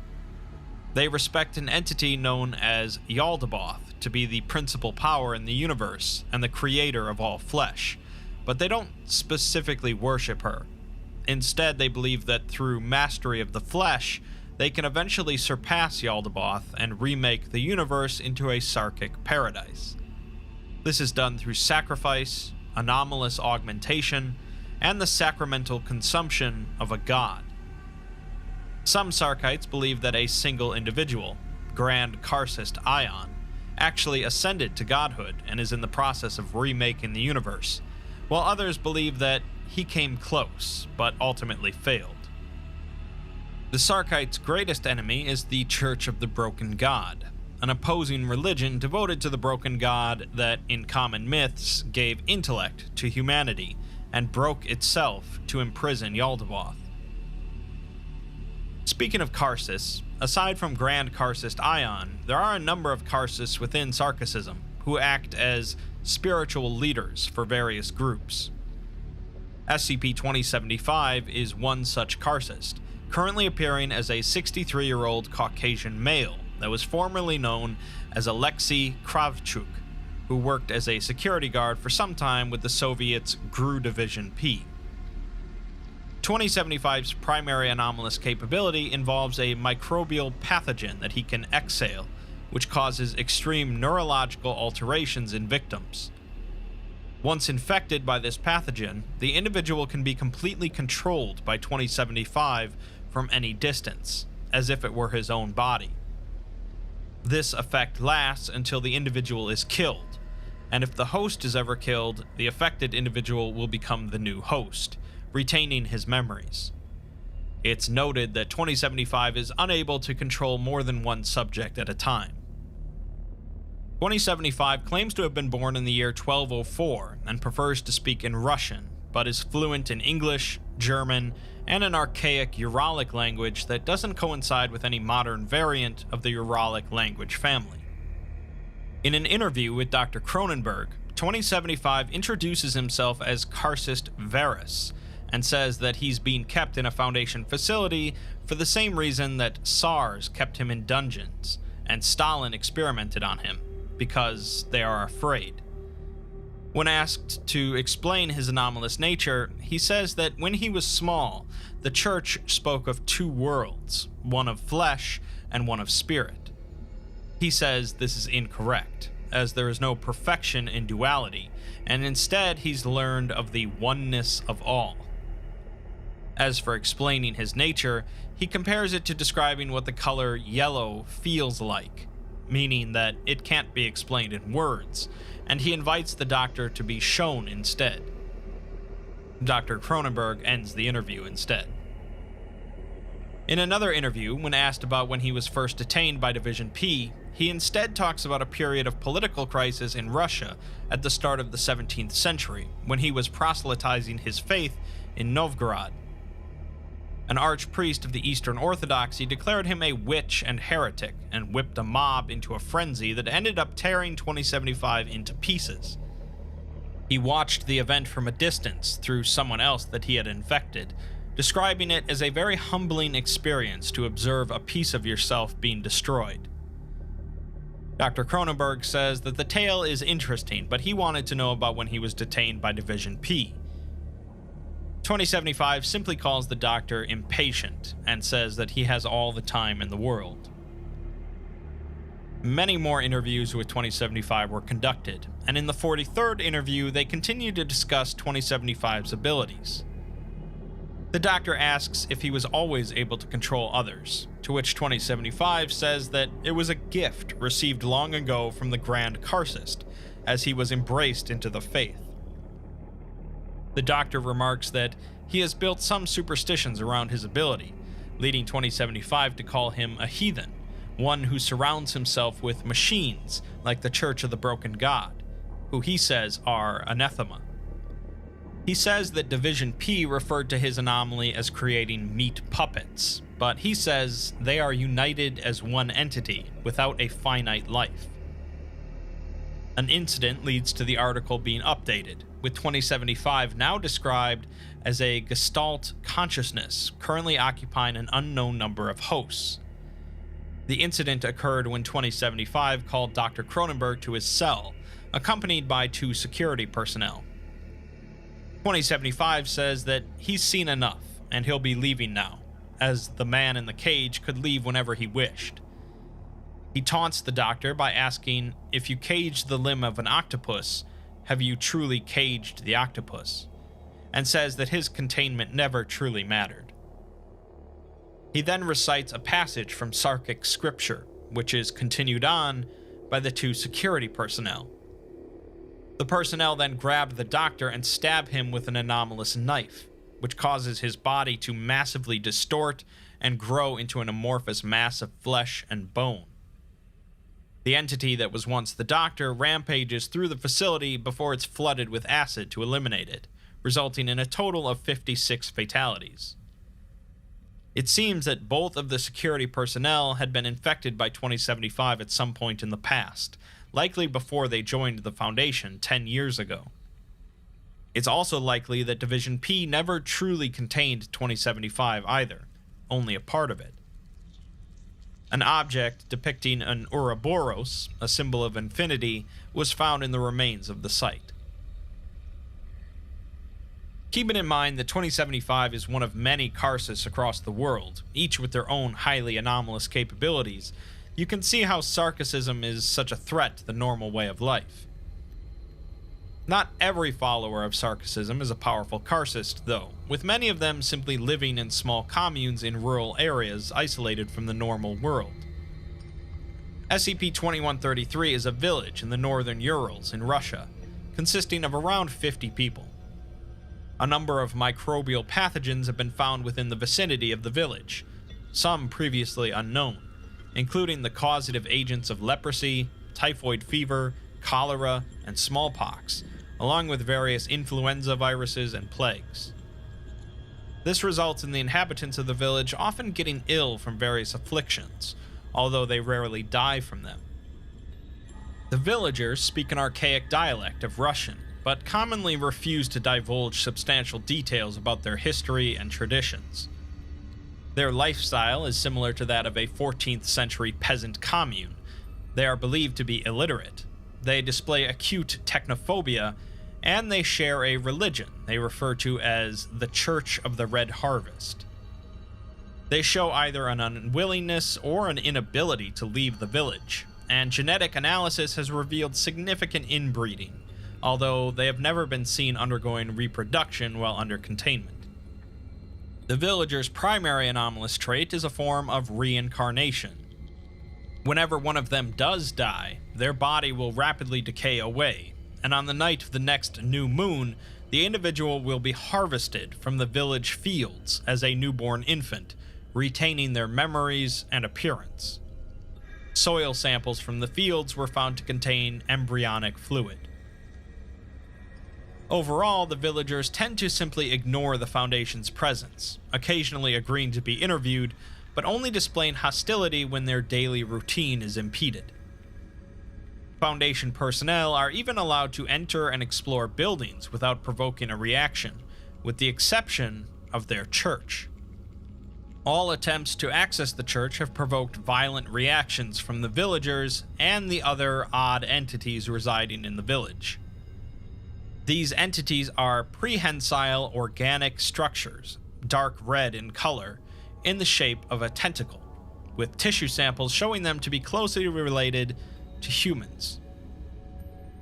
They respect an entity known as Yaldabaoth to be the principal power in the universe and the creator of all flesh, but they don't specifically worship her. Instead, they believe that through mastery of the flesh, they can eventually surpass Yaldabaoth and remake the universe into a Sarkic paradise. This is done through sacrifice, anomalous augmentation, and the sacramental consumption of a god. Some Sarkites believe that a single individual, Grand Karcist Ion, actually ascended to godhood and is in the process of remaking the universe, while others believe that he came close, but ultimately failed. The Sarkites' greatest enemy is the Church of the Broken God, an opposing religion devoted to the broken god that, in common myths, gave intellect to humanity and broke itself to imprison Yaldabaoth. Speaking of Karcists, aside from Grand Karcist Ion, there are a number of Karcists within Sarkicism who act as spiritual leaders for various groups. SCP-2075 is one such Karcist, currently appearing as a 63-year-old Caucasian male that was formerly known as Alexei Kravchuk, who worked as a security guard for some time with the Soviets' GRU Division P. 2075's primary anomalous capability involves a microbial pathogen that he can exhale, which causes extreme neurological alterations in victims. Once infected by this pathogen, the individual can be completely controlled by 2075 from any distance, as if it were his own body. This effect lasts until the individual is killed, and if the host is ever killed, the affected individual will become the new host, retaining his memories. It's noted that 2075 is unable to control more than one subject at a time. 2075 claims to have been born in the year 1204 and prefers to speak in Russian, but is fluent in English, German, and an archaic Uralic language that doesn't coincide with any modern variant of the Uralic language family. In an interview with Dr. Cronenberg, 2075 introduces himself as Karcist Varus, and says that he's being kept in a Foundation facility for the same reason that SARS kept him in dungeons, and Stalin experimented on him, because they are afraid. When asked to explain his anomalous nature, he says that when he was small, the Church spoke of two worlds, one of flesh and one of spirit. He says this is incorrect, as there is no perfection in duality, and instead he's learned of the oneness of all. As for explaining his nature, he compares it to describing what the color yellow feels like, meaning that it can't be explained in words, and he invites the doctor to be shown instead. Dr. Cronenberg ends the interview instead. In another interview, when asked about when he was first detained by Division P, he instead talks about a period of political crisis in Russia at the start of the 17th century, when he was proselytizing his faith in Novgorod. An archpriest of the Eastern Orthodoxy declared him a witch and heretic, and whipped a mob into a frenzy that ended up tearing 2075 into pieces. He watched the event from a distance through someone else that he had infected, describing it as a very humbling experience to observe a piece of yourself being destroyed. Dr. Cronenberg says that the tale is interesting, but he wanted to know about when he was detained by Division P. 2075 simply calls the doctor impatient and says that he has all the time in the world. Many more interviews with 2075 were conducted, and in the 43rd interview they continue to discuss 2075's abilities. The doctor asks if he was always able to control others, to which 2075 says that it was a gift received long ago from the Grand Karcist, as he was embraced into the faith. The doctor remarks that he has built some superstitions around his ability, leading 2075 to call him a heathen, one who surrounds himself with machines like the Church of the Broken God, who he says are anathema. He says that Division P referred to his anomaly as creating meat puppets, but he says they are united as one entity without a finite life. An incident leads to the article being updated, with 2075 now described as a Gestalt consciousness currently occupying an unknown number of hosts. The incident occurred when 2075 called Dr. Cronenberg to his cell, accompanied by two security personnel. 2075 says that he's seen enough, and he'll be leaving now, as the man in the cage could leave whenever he wished. He taunts the doctor by asking, if you caged the limb of an octopus, have you truly caged the octopus? And says that his containment never truly mattered. He then recites a passage from Sarkic scripture, which is continued on by the two security personnel. The personnel then grab the doctor and stab him with an anomalous knife, which causes his body to massively distort and grow into an amorphous mass of flesh and bone. The entity that was once the doctor rampages through the facility before it's flooded with acid to eliminate it, resulting in a total of 56 fatalities. It seems that both of the security personnel had been infected by 2075 at some point in the past, likely before they joined the Foundation 10 years ago. It's also likely that Division P never truly contained 2075 either, only a part of it. An object depicting an Ouroboros, a symbol of infinity, was found in the remains of the site. Keeping in mind that 2075 is one of many Karcists across the world, each with their own highly anomalous capabilities, you can see how Sarkicism is such a threat to the normal way of life. Not every follower of Sarkicism is a powerful Karcist, though, with many of them simply living in small communes in rural areas isolated from the normal world. SCP-2133 is a village in the northern Urals in Russia, consisting of around 50 people. A number of microbial pathogens have been found within the vicinity of the village, some previously unknown, including the causative agents of leprosy, typhoid fever, cholera, and smallpox, along with various influenza viruses and plagues. This results in the inhabitants of the village often getting ill from various afflictions, although they rarely die from them. The villagers speak an archaic dialect of Russian, but commonly refuse to divulge substantial details about their history and traditions. Their lifestyle is similar to that of a 14th century peasant commune. They are believed to be illiterate. They display acute technophobia, and they share a religion they refer to as the Church of the Red Harvest. They show either an unwillingness or an inability to leave the village, and genetic analysis has revealed significant inbreeding, although they have never been seen undergoing reproduction while under containment. The villagers' primary anomalous trait is a form of reincarnation. Whenever one of them does die, their body will rapidly decay away, and on the night of the next new moon, the individual will be harvested from the village fields as a newborn infant, retaining their memories and appearance. Soil samples from the fields were found to contain embryonic fluid. Overall, the villagers tend to simply ignore the Foundation's presence, occasionally agreeing to be interviewed, but only displaying hostility when their daily routine is impeded. Foundation personnel are even allowed to enter and explore buildings without provoking a reaction, with the exception of their church. All attempts to access the church have provoked violent reactions from the villagers and the other odd entities residing in the village. These entities are prehensile organic structures, dark red in color, in the shape of a tentacle, with tissue samples showing them to be closely related to humans.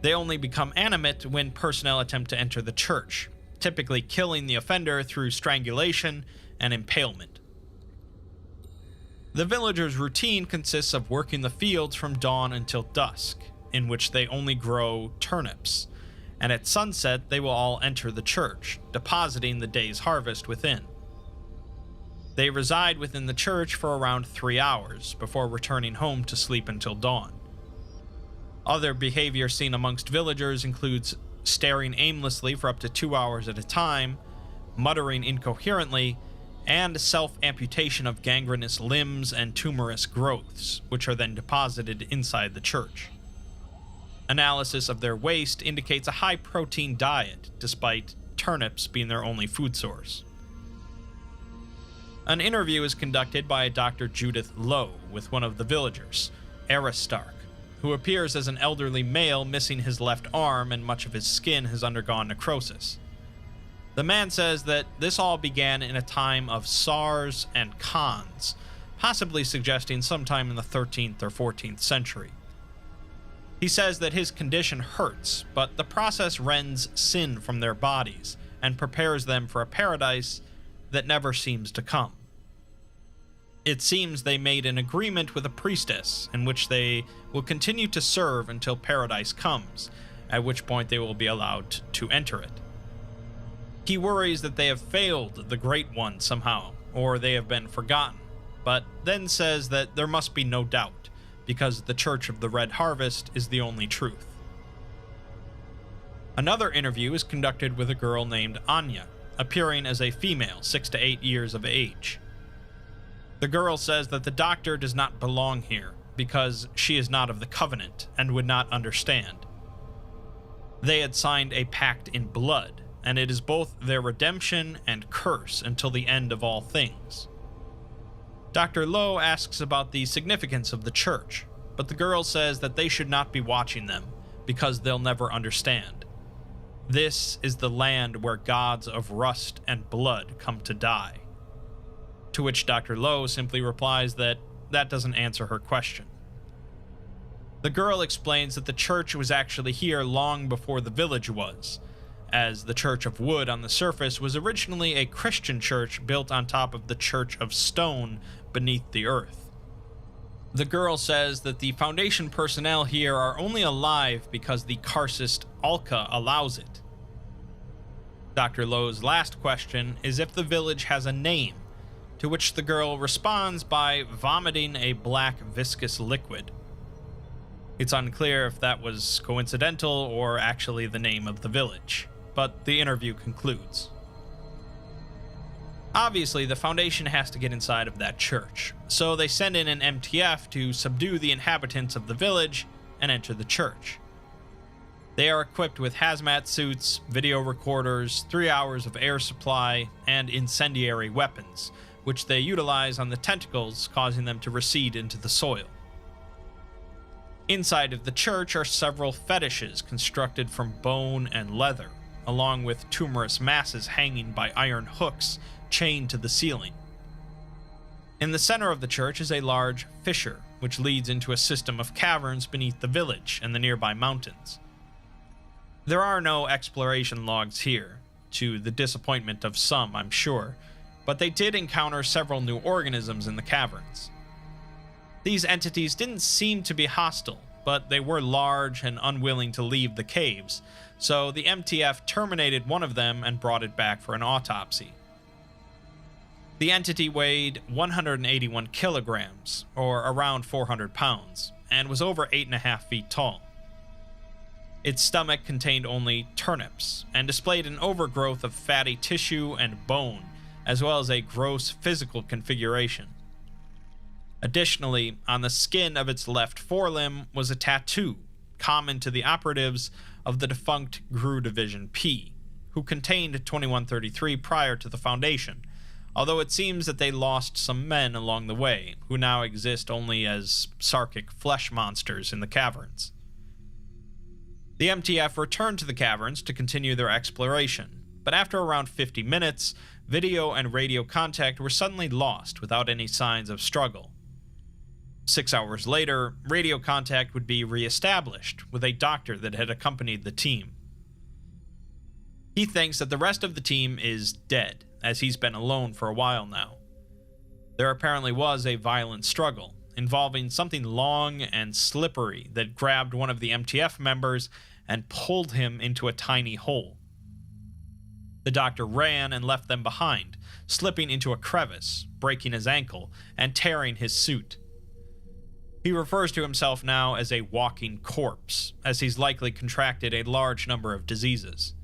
They only become animate when personnel attempt to enter the church, typically killing the offender through strangulation and impalement. The villagers' routine consists of working the fields from dawn until dusk, in which they only grow turnips, and at sunset they will all enter the church, depositing the day's harvest within. They reside within the church for around 3 hours before returning home to sleep until dawn. Other behavior seen amongst villagers includes staring aimlessly for up to 2 hours at a time, muttering incoherently, and self-amputation of gangrenous limbs and tumorous growths, which are then deposited inside the church. Analysis of their waste indicates a high-protein diet, despite turnips being their only food source. An interview is conducted by Dr. Judith Lowe with one of the villagers, Aristarch, who appears as an elderly male missing his left arm and much of his skin has undergone necrosis. The man says that this all began in a time of SARS and Khans, possibly suggesting sometime in the 13th or 14th century. He says that his condition hurts, but the process rends sin from their bodies and prepares them for a paradise that never seems to come. It seems they made an agreement with a priestess in which they will continue to serve until paradise comes, at which point they will be allowed to enter it. He worries that they have failed the Great One somehow, or they have been forgotten, but then says that there must be no doubt, because the Church of the Red Harvest is the only truth. Another interview is conducted with a girl named Anya, appearing as a female 6 to 8 years of age. The girl says that the doctor does not belong here, because she is not of the Covenant and would not understand. They had signed a pact in blood, and it is both their redemption and curse until the end of all things. Dr. Lowe asks about the significance of the church, but the girl says that they should not be watching them, because they'll never understand. This is the land where gods of rust and blood come to die. To which Dr. Lowe simply replies that that doesn't answer her question. The girl explains that the church was actually here long before the village was, as the Church of Wood on the surface was originally a Christian church built on top of the Church of Stone beneath the earth. The girl says that the Foundation personnel here are only alive because the Karcist Alka allows it. Dr. Lowe's last question is if the village has a name, to which the girl responds by vomiting a black viscous liquid. It's unclear if that was coincidental or actually the name of the village, but the interview concludes. Obviously, the Foundation has to get inside of that church, so they send in an MTF to subdue the inhabitants of the village and enter the church. They are equipped with hazmat suits, video recorders, 3 hours of air supply, and incendiary weapons, which they utilize on the tentacles, causing them to recede into the soil. Inside of the church are several fetishes constructed from bone and leather, along with tumorous masses hanging by iron hooks chained to the ceiling. In the center of the church is a large fissure, which leads into a system of caverns beneath the village and the nearby mountains. There are no exploration logs here, to the disappointment of some, I'm sure, but they did encounter several new organisms in the caverns. These entities didn't seem to be hostile, but they were large and unwilling to leave the caves, so the MTF terminated one of them and brought it back for an autopsy. The entity weighed 181 kilograms, or around 400 pounds, and was over 8.5 feet tall. Its stomach contained only turnips, and displayed an overgrowth of fatty tissue and bone, as well as a gross physical configuration. Additionally, on the skin of its left forelimb was a tattoo, common to the operatives of the defunct GRU Division P, who contained 2133 prior to the Foundation, although it seems that they lost some men along the way, who now exist only as Sarkic flesh monsters in the caverns. The MTF returned to the caverns to continue their exploration, but after around 50 minutes, video and radio contact were suddenly lost without any signs of struggle. 6 hours later, radio contact would be re-established with a doctor that had accompanied the team. He thinks that the rest of the team is dead, as he's been alone for a while now. There apparently was a violent struggle, involving something long and slippery that grabbed one of the MTF members and pulled him into a tiny hole. The doctor ran and left them behind, slipping into a crevice, breaking his ankle, and tearing his suit. He refers to himself now as a walking corpse, as he's likely contracted a large number of diseases.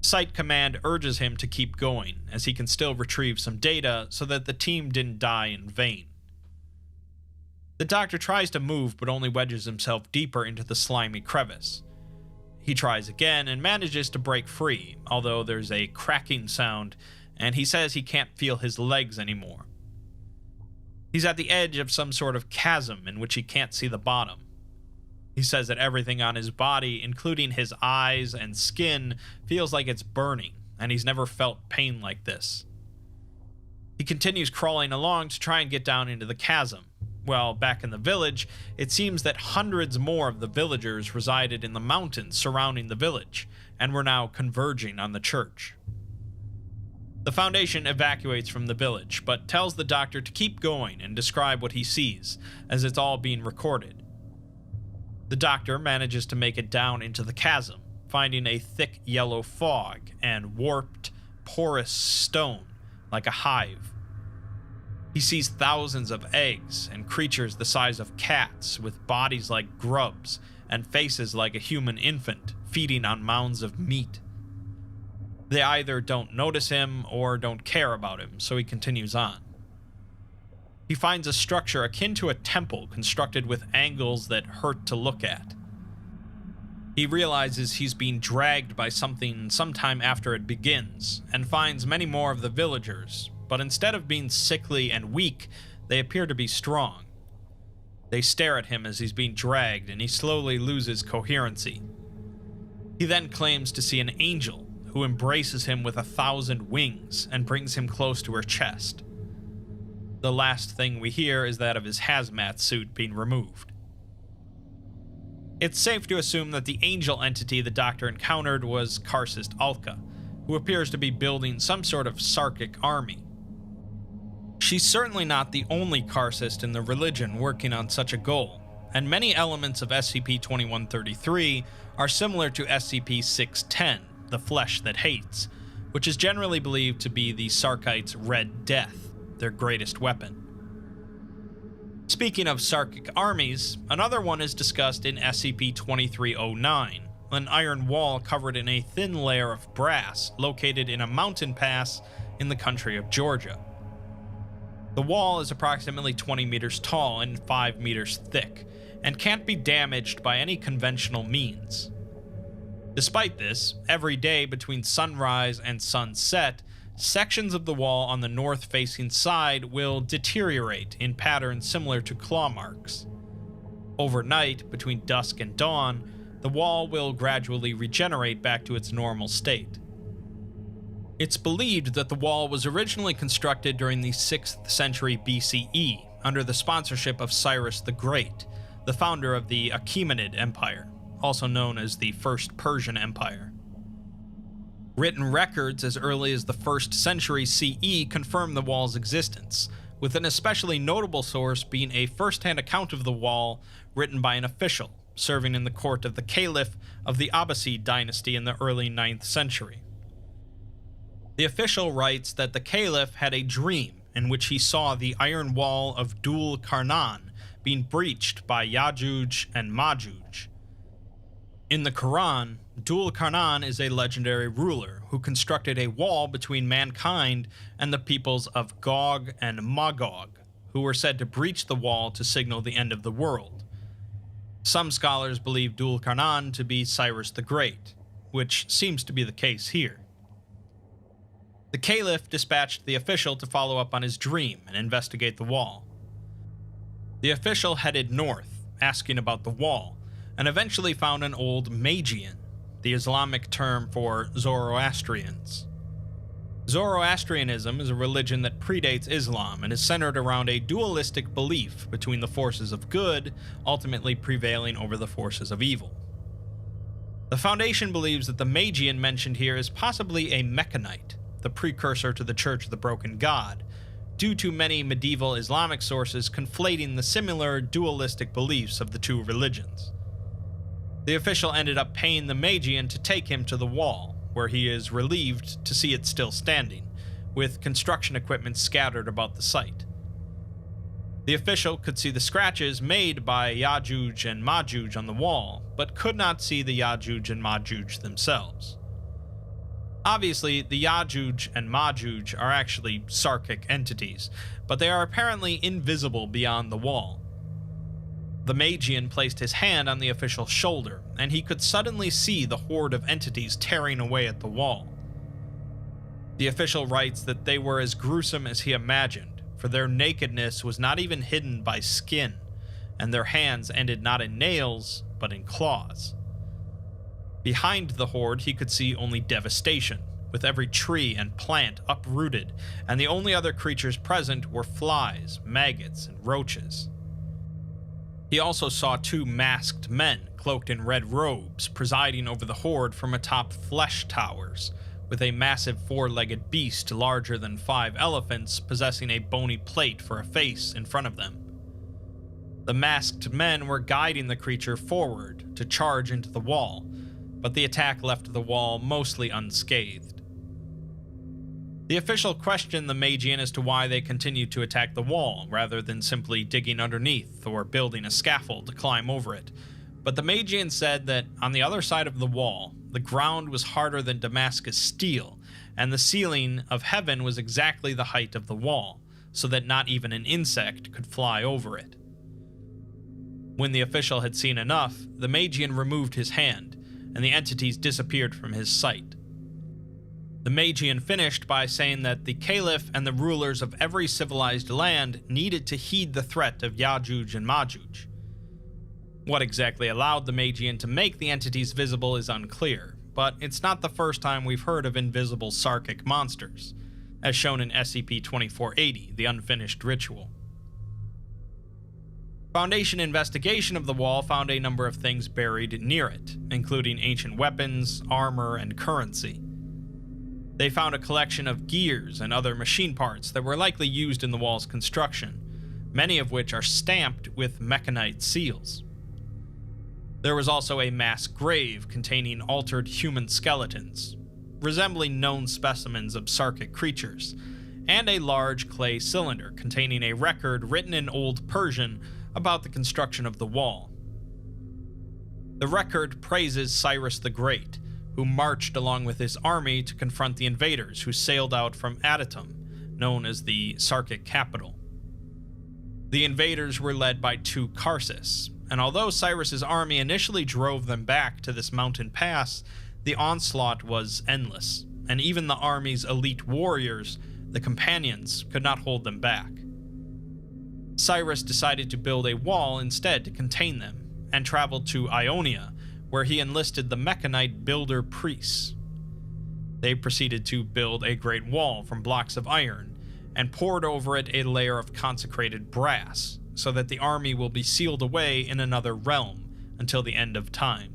Site Command urges him to keep going, as he can still retrieve some data so that the team didn't die in vain. The doctor tries to move but only wedges himself deeper into the slimy crevice. He tries again and manages to break free, although there's a cracking sound, and he says he can't feel his legs anymore. He's at the edge of some sort of chasm in which he can't see the bottom. He says that everything on his body, including his eyes and skin, feels like it's burning, and he's never felt pain like this. He continues crawling along to try and get down into the chasm. Well, back in the village, it seems that hundreds more of the villagers resided in the mountains surrounding the village, and were now converging on the church. The Foundation evacuates from the village, but tells the doctor to keep going and describe what he sees, as it's all being recorded. The doctor manages to make it down into the chasm, finding a thick yellow fog and warped, porous stone like a hive. He sees thousands of eggs and creatures the size of cats with bodies like grubs and faces like a human infant feeding on mounds of meat. They either don't notice him or don't care about him, so he continues on. He finds a structure akin to a temple constructed with angles that hurt to look at. He realizes he's being dragged by something sometime after it begins, and finds many more of the villagers, but instead of being sickly and weak, they appear to be strong. They stare at him as he's being dragged, and he slowly loses coherency. He then claims to see an angel, who embraces him with 1,000 wings and brings him close to her chest. The last thing we hear is that of his hazmat suit being removed. It's safe to assume that the angel entity the doctor encountered was Karcist Alka, who appears to be building some sort of Sarkic army. She's certainly not the only Karcist in the religion working on such a goal, and many elements of SCP-2133 are similar to SCP-610, the Flesh That Hates, which is generally believed to be the Sarkites' Red Death, their greatest weapon. Speaking of Sarkic armies, another one is discussed in SCP-2309, an iron wall covered in a thin layer of brass located in a mountain pass in the country of Georgia. The wall is approximately 20 meters tall and 5 meters thick, and can't be damaged by any conventional means. Despite this, every day between sunrise and sunset, sections of the wall on the north-facing side will deteriorate in patterns similar to claw marks. Overnight, between dusk and dawn, the wall will gradually regenerate back to its normal state. It's believed that the wall was originally constructed during the 6th century BCE under the sponsorship of Cyrus the Great, the founder of the Achaemenid Empire, also known as the First Persian Empire. Written records as early as the 1st century CE confirm the wall's existence, with an especially notable source being a first-hand account of the wall written by an official serving in the court of the Caliph of the Abbasid dynasty in the early 9th century. The official writes that the Caliph had a dream in which he saw the iron wall of Dul Qarnan being breached by Ya'juj and Ma'juj. In the Quran, Dul Qarnan is a legendary ruler who constructed a wall between mankind and the peoples of Gog and Magog, who were said to breach the wall to signal the end of the world. Some scholars believe Dul Qarnan to be Cyrus the Great, which seems to be the case here. The Caliph dispatched the official to follow up on his dream and investigate the wall. The official headed north, asking about the wall, and eventually found an old Magian, the Islamic term for Zoroastrians. Zoroastrianism is a religion that predates Islam and is centered around a dualistic belief between the forces of good ultimately prevailing over the forces of evil. The Foundation believes that the Magian mentioned here is possibly a Mechanite, the precursor to the Church of the Broken God, due to many medieval Islamic sources conflating the similar dualistic beliefs of the two religions. The official ended up paying the Magian to take him to the wall, where he is relieved to see it still standing, with construction equipment scattered about the site. The official could see the scratches made by Ya'juj and Ma'juj on the wall, but could not see the Ya'juj and Ma'juj themselves. Obviously, the Ya'juj and Ma'juj are actually Sarkic entities, but they are apparently invisible beyond the wall. The Magian placed his hand on the official's shoulder, and he could suddenly see the horde of entities tearing away at the wall. The official writes that they were as gruesome as he imagined, for their nakedness was not even hidden by skin, and their hands ended not in nails, but in claws. Behind the horde, he could see only devastation, with every tree and plant uprooted, and the only other creatures present were flies, maggots, and roaches. He also saw two masked men cloaked in red robes presiding over the horde from atop flesh towers, with a massive four-legged beast larger than 5 elephants possessing a bony plate for a face in front of them. The masked men were guiding the creature forward to charge into the wall, but the attack left the wall mostly unscathed. The official questioned the Magian as to why they continued to attack the wall, rather than simply digging underneath or building a scaffold to climb over it, but the Magian said that on the other side of the wall, the ground was harder than Damascus steel, and the ceiling of heaven was exactly the height of the wall, so that not even an insect could fly over it. When the official had seen enough, the Magian removed his hand, and the entities disappeared from his sight. The Magian finished by saying that the Caliph and the rulers of every civilized land needed to heed the threat of Ya'juj and Ma'juj. What exactly allowed the Magian to make the entities visible is unclear, but it's not the first time we've heard of invisible Sarkic monsters, as shown in SCP-2480, the Unfinished Ritual. Foundation investigation of the wall found a number of things buried near it, including ancient weapons, armor, and currency. They found a collection of gears and other machine parts that were likely used in the wall's construction, many of which are stamped with Mechanite seals. There was also a mass grave containing altered human skeletons, resembling known specimens of Sarkic creatures, and a large clay cylinder containing a record written in Old Persian about the construction of the wall. The record praises Cyrus the Great, who marched along with his army to confront the invaders who sailed out from Adatum, known as the Sarkic capital. The invaders were led by two Kharsis, and although Cyrus's army initially drove them back to this mountain pass, the onslaught was endless, and even the army's elite warriors, the companions, could not hold them back. Cyrus decided to build a wall instead to contain them, and traveled to Ionia, where he enlisted the Mechanite builder priests. They proceeded to build a great wall from blocks of iron, and poured over it a layer of consecrated brass, so that the army will be sealed away in another realm until the end of time.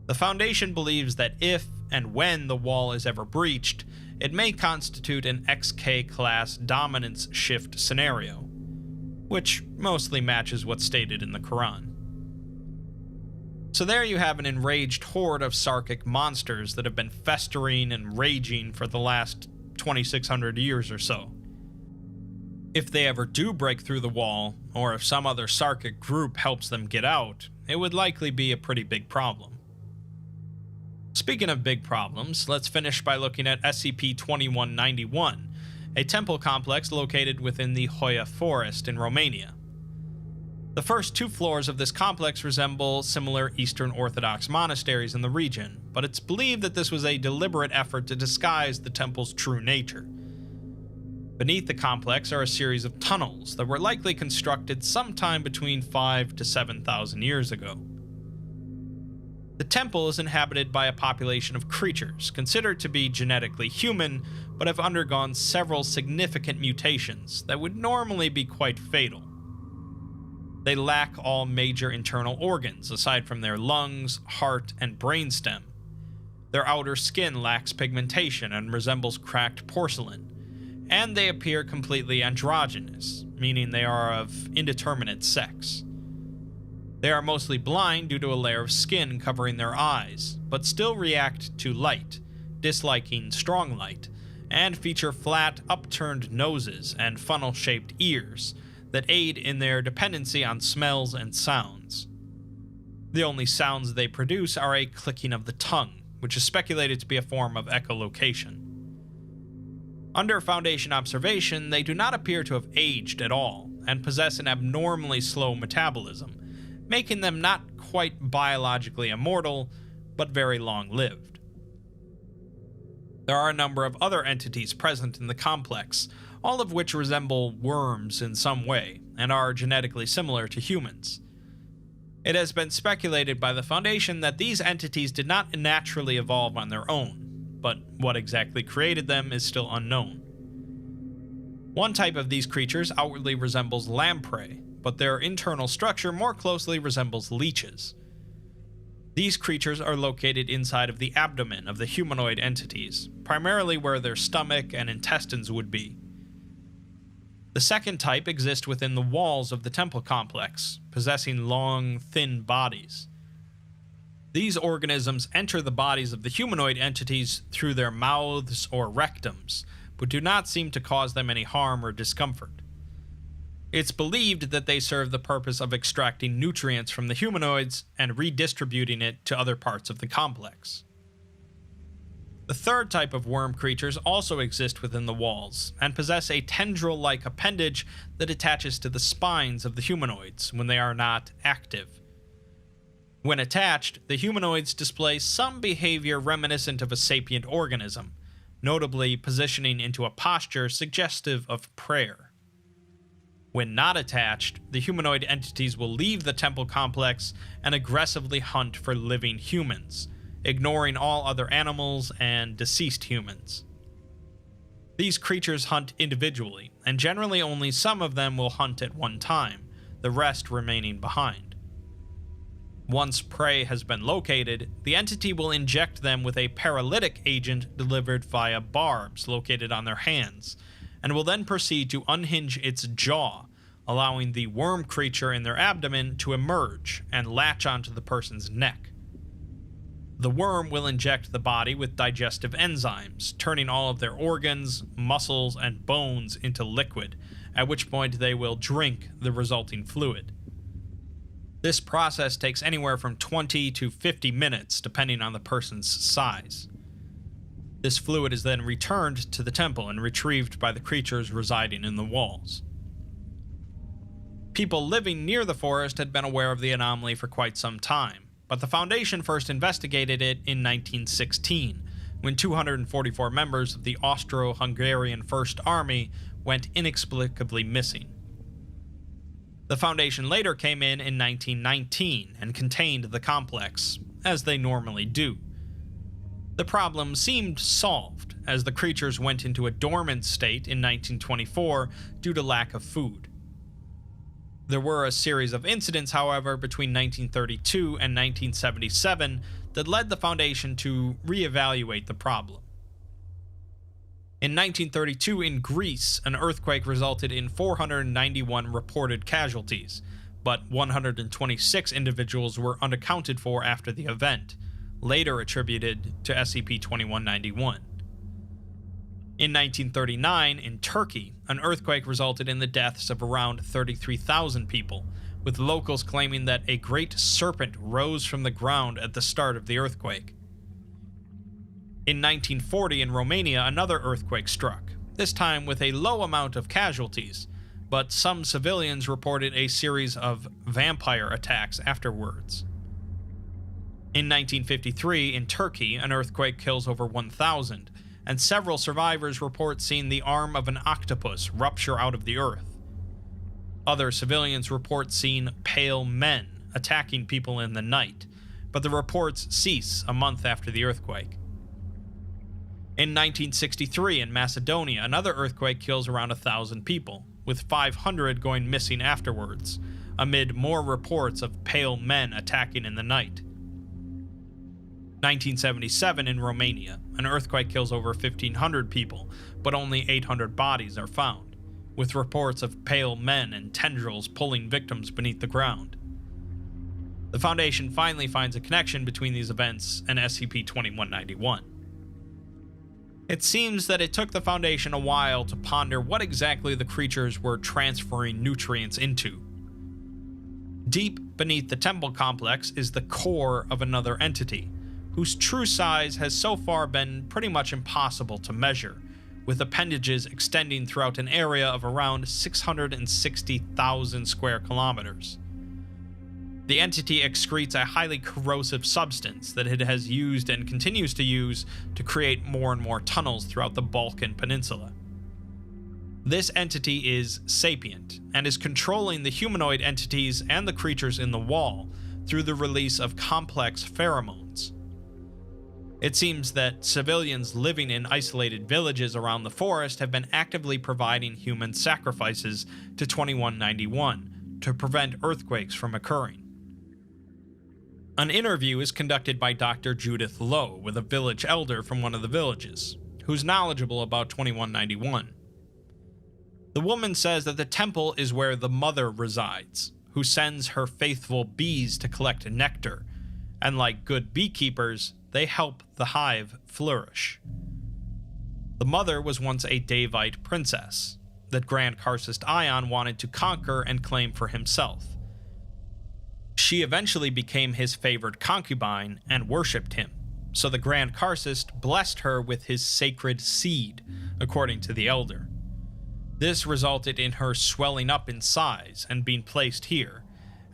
The Foundation believes that if and when the wall is ever breached, it may constitute an XK-class dominance shift scenario, which mostly matches what's stated in the Quran. So there you have an enraged horde of Sarkic monsters that have been festering and raging for the last 2,600 years or so. If they ever do break through the wall, or if some other Sarkic group helps them get out, it would likely be a pretty big problem. Speaking of big problems, let's finish by looking at SCP-2191, a temple complex located within the Hoia Forest in Romania. The first two floors of this complex resemble similar Eastern Orthodox monasteries in the region, but it's believed that this was a deliberate effort to disguise the temple's true nature. Beneath the complex are a series of tunnels that were likely constructed sometime between 5,000 to 7,000 years ago. The temple is inhabited by a population of creatures considered to be genetically human, but have undergone several significant mutations that would normally be quite fatal. They lack all major internal organs, aside from their lungs, heart, and brainstem. Their outer skin lacks pigmentation and resembles cracked porcelain, and they appear completely androgynous, meaning they are of indeterminate sex. They are mostly blind due to a layer of skin covering their eyes, but still react to light, disliking strong light, and feature flat, upturned noses and funnel-shaped ears that aid in their dependency on smells and sounds. The only sounds they produce are a clicking of the tongue, which is speculated to be a form of echolocation. Under Foundation observation, they do not appear to have aged at all, and possess an abnormally slow metabolism, making them not quite biologically immortal, but very long-lived. There are a number of other entities present in the complex, all of which resemble worms in some way, and are genetically similar to humans. It has been speculated by the Foundation that these entities did not naturally evolve on their own, but what exactly created them is still unknown. One type of these creatures outwardly resembles lamprey, but their internal structure more closely resembles leeches. These creatures are located inside of the abdomen of the humanoid entities, primarily where their stomach and intestines would be. The second type exists within the walls of the temple complex, possessing long, thin bodies. These organisms enter the bodies of the humanoid entities through their mouths or rectums, but do not seem to cause them any harm or discomfort. It's believed that they serve the purpose of extracting nutrients from the humanoids and redistributing it to other parts of the complex. The third type of worm creatures also exist within the walls, and possess a tendril-like appendage that attaches to the spines of the humanoids when they are not active. When attached, the humanoids display some behavior reminiscent of a sapient organism, notably positioning into a posture suggestive of prayer. When not attached, the humanoid entities will leave the temple complex and aggressively hunt for living humans, ignoring all other animals and deceased humans. These creatures hunt individually, and generally only some of them will hunt at one time, the rest remaining behind. Once prey has been located, the entity will inject them with a paralytic agent delivered via barbs located on their hands, and will then proceed to unhinge its jaw, allowing the worm creature in their abdomen to emerge and latch onto the person's neck. The worm will inject the body with digestive enzymes, turning all of their organs, muscles, and bones into liquid, at which point they will drink the resulting fluid. This process takes anywhere from 20 to 50 minutes, depending on the person's size. This fluid is then returned to the temple and retrieved by the creatures residing in the walls. People living near the forest had been aware of the anomaly for quite some time, but the Foundation first investigated it in 1916, when 244 members of the Austro-Hungarian First Army went inexplicably missing. The Foundation later came in 1919 and contained the complex, as they normally do. The problem seemed solved, as the creatures went into a dormant state in 1924 due to lack of food. There were a series of incidents, however, between 1932 and 1977 that led the Foundation to reevaluate the problem. In 1932 in Greece, an earthquake resulted in 491 reported casualties, but 126 individuals were unaccounted for after the event, later attributed to SCP-2191. In 1939, in Turkey, an earthquake resulted in the deaths of around 33,000 people, with locals claiming that a great serpent rose from the ground at the start of the earthquake. In 1940, in Romania, another earthquake struck, this time with a low amount of casualties, but some civilians reported a series of vampire attacks afterwards. In 1953, in Turkey, an earthquake kills over 1,000, and several survivors report seeing the arm of an octopus rupture out of the earth. Other civilians report seeing pale men attacking people in the night, but the reports cease a month after the earthquake. In 1963, in Macedonia, another earthquake kills around 1,000 people, with 500 going missing afterwards, amid more reports of pale men attacking in the night. 1977 in Romania, an earthquake kills over 1,500 people, but only 800 bodies are found, with reports of pale men and tendrils pulling victims beneath the ground. The Foundation finally finds a connection between these events and SCP-2191. It seems that it took the Foundation a while to ponder what exactly the creatures were transferring nutrients into. Deep beneath the temple complex is the core of another entity, whose true size has so far been pretty much impossible to measure, with appendages extending throughout an area of around 660,000 square kilometers. The entity excretes a highly corrosive substance that it has used and continues to use to create more and more tunnels throughout the Balkan Peninsula. This entity is sapient, and is controlling the humanoid entities and the creatures in the wall through the release of complex pheromones. It seems that civilians living in isolated villages around the forest have been actively providing human sacrifices to 2191 to prevent earthquakes from occurring. An interview is conducted by Dr. Judith Lowe with a village elder from one of the villages, who's knowledgeable about 2191. The woman says that the temple is where the mother resides, who sends her faithful bees to collect nectar, and like good beekeepers, they help the hive flourish. The mother was once a Daevite princess that Grand Karcist Ion wanted to conquer and claim for himself. She eventually became his favored concubine and worshipped him, so the Grand Karcist blessed her with his sacred seed, according to the elder. This resulted in her swelling up in size and being placed here,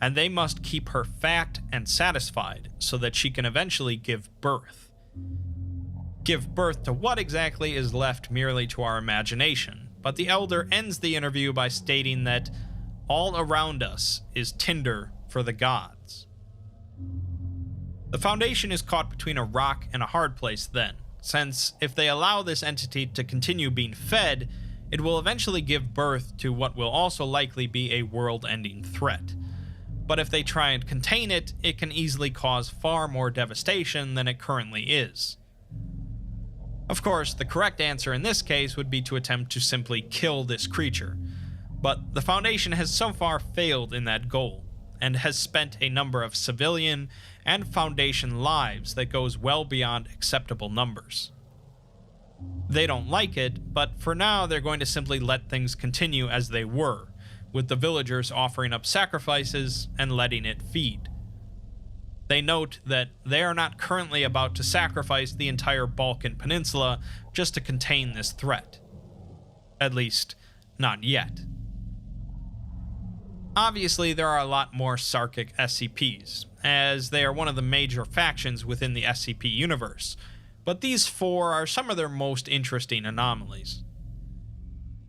and they must keep her fat and satisfied so that she can eventually give birth. Give birth to what exactly is left merely to our imagination, but the elder ends the interview by stating that all around us is tinder for the gods. The Foundation is caught between a rock and a hard place then, since if they allow this entity to continue being fed, it will eventually give birth to what will also likely be a world-ending threat. But if they try and contain it, it can easily cause far more devastation than it currently is. Of course, the correct answer in this case would be to attempt to simply kill this creature, but the Foundation has so far failed in that goal, and has spent a number of civilian and Foundation lives that goes well beyond acceptable numbers. They don't like it, but for now they're going to simply let things continue as they were, with the villagers offering up sacrifices and letting it feed. They note that they are not currently about to sacrifice the entire Balkan Peninsula just to contain this threat. At least, not yet. Obviously, there are a lot more Sarkic SCPs, as they are one of the major factions within the SCP universe, but these four are some of their most interesting anomalies.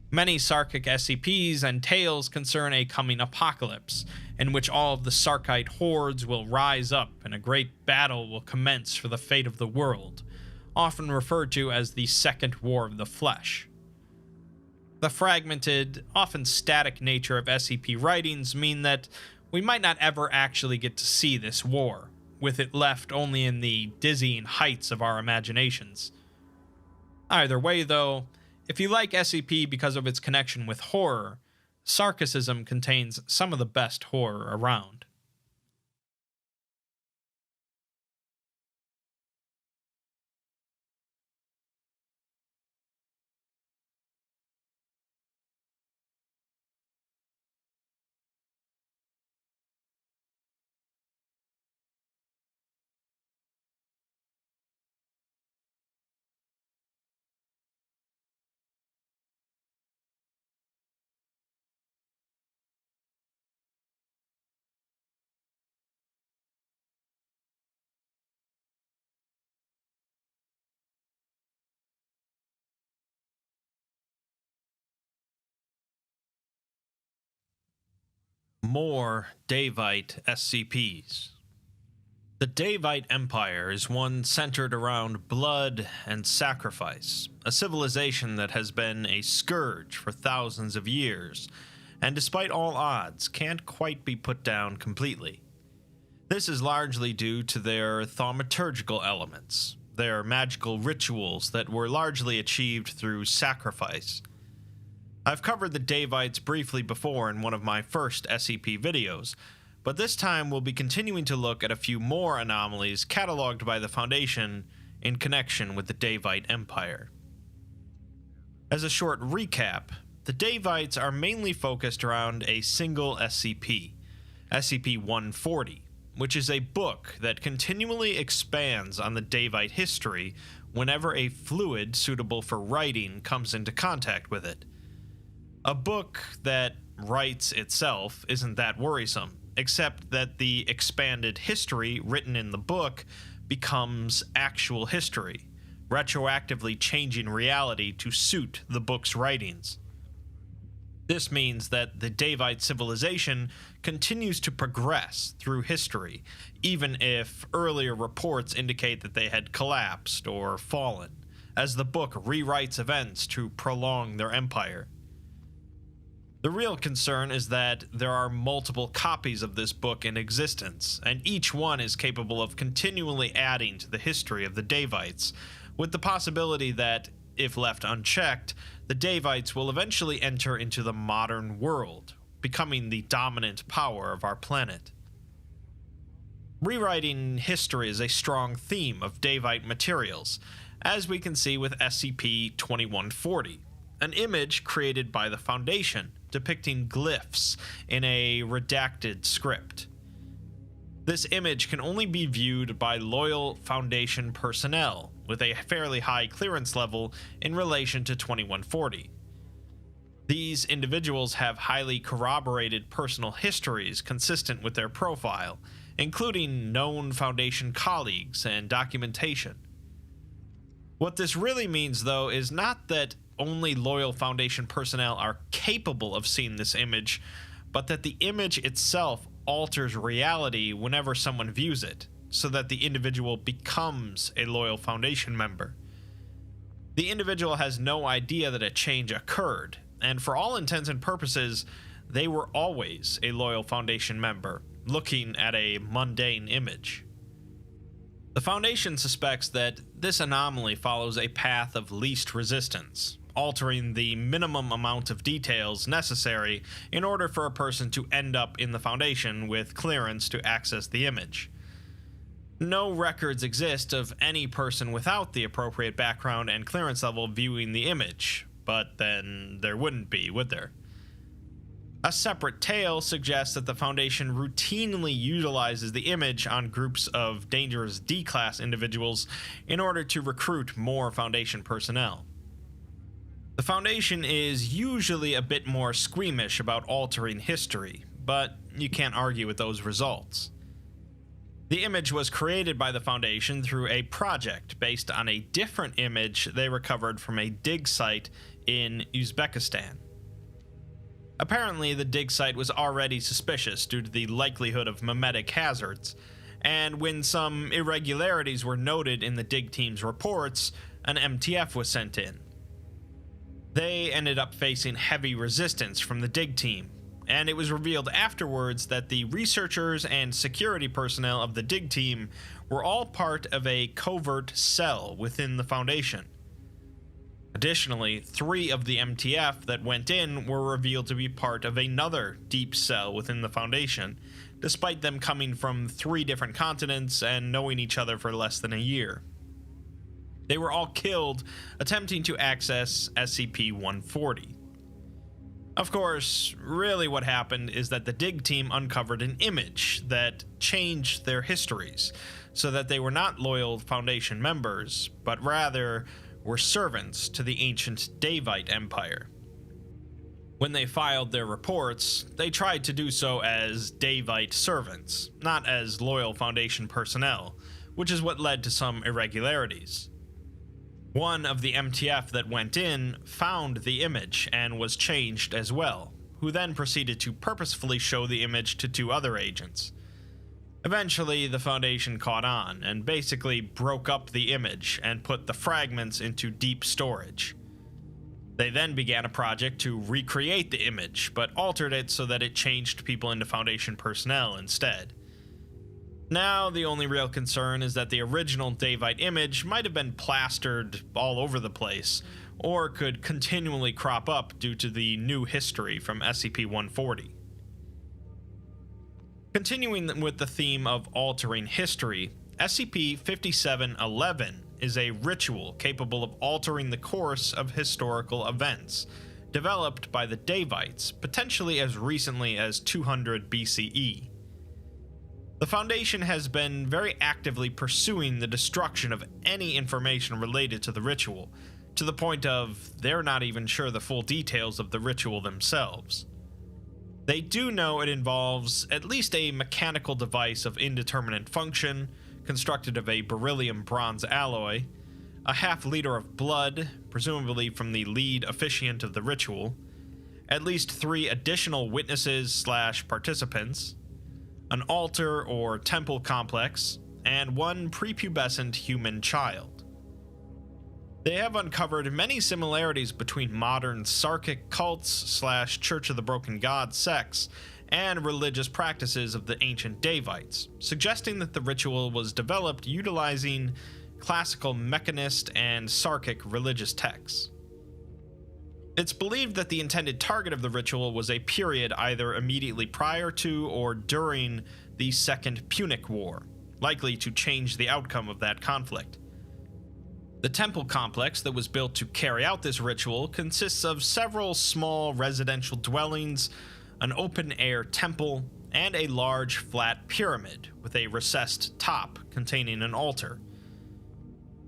Many Sarkic SCPs and tales concern a coming apocalypse, in which all of the Sarkite hordes will rise up and a great battle will commence for the fate of the world, often referred to as the Second War of the Flesh. The fragmented, often static nature of SCP writings mean that we might not ever actually get to see this war, with it left only in the dizzying heights of our imaginations. Either way, though, if you like SCP because of its connection with horror, Sarkicism contains some of the best horror around. More Daevite SCPs. The Daevite Empire is one centered around blood and sacrifice, a civilization that has been a scourge for thousands of years, and despite all odds, can't quite be put down completely. This is largely due to their thaumaturgical elements, their magical rituals that were largely achieved through sacrifice. I've covered the Daevites briefly before in one of my first SCP videos, but this time we'll be continuing to look at a few more anomalies cataloged by the Foundation in connection with the Daevite Empire. As a short recap, the Daevites are mainly focused around a single SCP, SCP-140, which is a book that continually expands on the Daevite history whenever a fluid suitable for writing comes into contact with it. A book that writes itself isn't that worrisome, except that the expanded history written in the book becomes actual history, retroactively changing reality to suit the book's writings. This means that the Daevite civilization continues to progress through history, even if earlier reports indicate that they had collapsed or fallen, as the book rewrites events to prolong their empire. The real concern is that there are multiple copies of this book in existence, and each one is capable of continually adding to the history of the Daevites, with the possibility that, if left unchecked, the Daevites will eventually enter into the modern world, becoming the dominant power of our planet. Rewriting history is a strong theme of Daevite materials, as we can see with SCP-2140, an image created by the Foundation depicting glyphs in a redacted script. This image can only be viewed by loyal Foundation personnel, with a fairly high clearance level in relation to 2140. These individuals have highly corroborated personal histories consistent with their profile, including known Foundation colleagues and documentation. What this really means, though, is not that only loyal Foundation personnel are capable of seeing this image, but that the image itself alters reality whenever someone views it, so that the individual becomes a loyal Foundation member. The individual has no idea that a change occurred, and for all intents and purposes, they were always a loyal Foundation member, looking at a mundane image. The Foundation suspects that this anomaly follows a path of least resistance, altering the minimum amount of details necessary in order for a person to end up in the Foundation with clearance to access the image. No records exist of any person without the appropriate background and clearance level viewing the image, but then there wouldn't be, would there? A separate tale suggests that the Foundation routinely utilizes the image on groups of dangerous D-class individuals in order to recruit more Foundation personnel. The Foundation is usually a bit more squeamish about altering history, but you can't argue with those results. The image was created by the Foundation through a project based on a different image they recovered from a dig site in Uzbekistan. Apparently, the dig site was already suspicious due to the likelihood of memetic hazards, and when some irregularities were noted in the dig team's reports, an MTF was sent in. They ended up facing heavy resistance from the dig team, and it was revealed afterwards that the researchers and security personnel of the dig team were all part of a covert cell within the Foundation. Additionally, 3 of the MTF that went in were revealed to be part of another deep cell within the Foundation, despite them coming from 3 different continents and knowing each other for less than a year. They were all killed attempting to access SCP-140. Of course, really what happened is that the dig team uncovered an image that changed their histories, so that they were not loyal Foundation members, but rather were servants to the ancient Daevite Empire. When they filed their reports, they tried to do so as Daevite servants, not as loyal Foundation personnel, which is what led to some irregularities. One of the MTF that went in found the image and was changed as well, who then proceeded to purposefully show the image to 2 other agents. Eventually, the Foundation caught on and basically broke up the image and put the fragments into deep storage. They then began a project to recreate the image, but altered it so that it changed people into Foundation personnel instead. Now, the only real concern is that the original Daevite image might have been plastered all over the place, or could continually crop up due to the new history from SCP-140. Continuing with the theme of altering history, SCP-5711 is a ritual capable of altering the course of historical events, developed by the Daevites, potentially as recently as 200 BCE. The Foundation has been very actively pursuing the destruction of any information related to the ritual, to the point of they're not even sure the full details of the ritual themselves. They do know it involves at least a mechanical device of indeterminate function, constructed of a beryllium bronze alloy, a half-liter of blood, presumably from the lead officiant of the ritual, at least 3 additional witnesses/participants, an altar or temple complex, and 1 prepubescent human child. They have uncovered many similarities between modern Sarkic cults/Church of the Broken God sects and religious practices of the ancient Daevites, suggesting that the ritual was developed utilizing classical mechanist and Sarkic religious texts. It's believed that the intended target of the ritual was a period either immediately prior to or during the Second Punic War, likely to change the outcome of that conflict. The temple complex that was built to carry out this ritual consists of several small residential dwellings, an open-air temple, and a large flat pyramid with a recessed top containing an altar.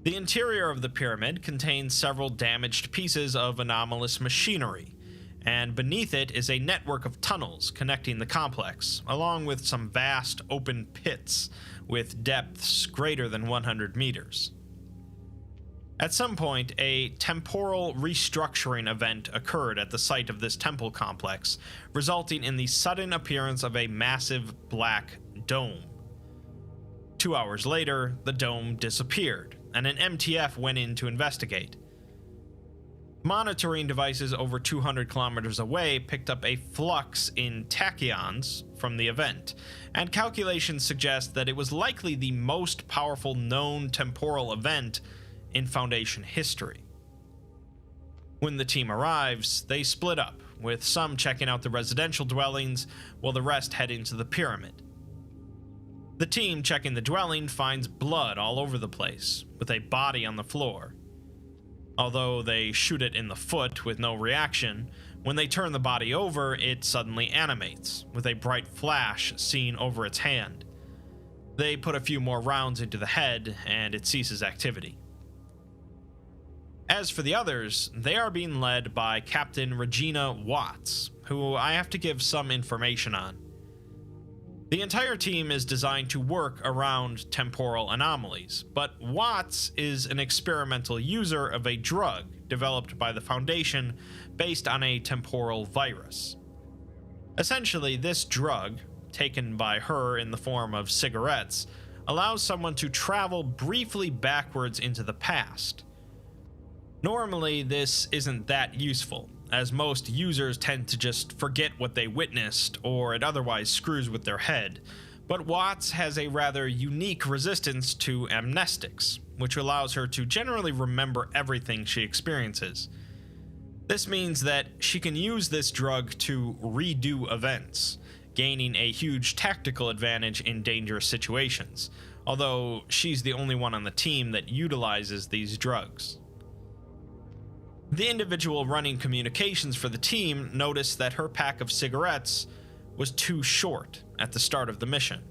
The interior of the pyramid contains several damaged pieces of anomalous machinery, and beneath it is a network of tunnels connecting the complex, along with some vast open pits with depths greater than 100 meters. At some point, a temporal restructuring event occurred at the site of this temple complex, resulting in the sudden appearance of a massive black dome. 2 hours later, the dome disappeared, and an MTF went in to investigate. Monitoring devices over 200 kilometers away picked up a flux in tachyons from the event, and calculations suggest that it was likely the most powerful known temporal event in Foundation history. When the team arrives, they split up, with some checking out the residential dwellings while the rest head into the pyramid. The team checking the dwelling finds blood all over the place, with a body on the floor. Although they shoot it in the foot with no reaction, when they turn the body over, it suddenly animates, with a bright flash seen over its hand. They put a few more rounds into the head, and it ceases activity. As for the others, they are being led by Captain Regina Watts, who I have to give some information on. The entire team is designed to work around temporal anomalies, but Watts is an experimental user of a drug developed by the Foundation based on a temporal virus. Essentially, this drug, taken by her in the form of cigarettes, allows someone to travel briefly backwards into the past. Normally, this isn't that useful, as most users tend to just forget what they witnessed, or it otherwise screws with their head, but Watts has a rather unique resistance to amnestics, which allows her to generally remember everything she experiences. This means that she can use this drug to redo events, gaining a huge tactical advantage in dangerous situations, although she's the only one on the team that utilizes these drugs. The individual running communications for the team noticed that her pack of cigarettes was too short at the start of the mission,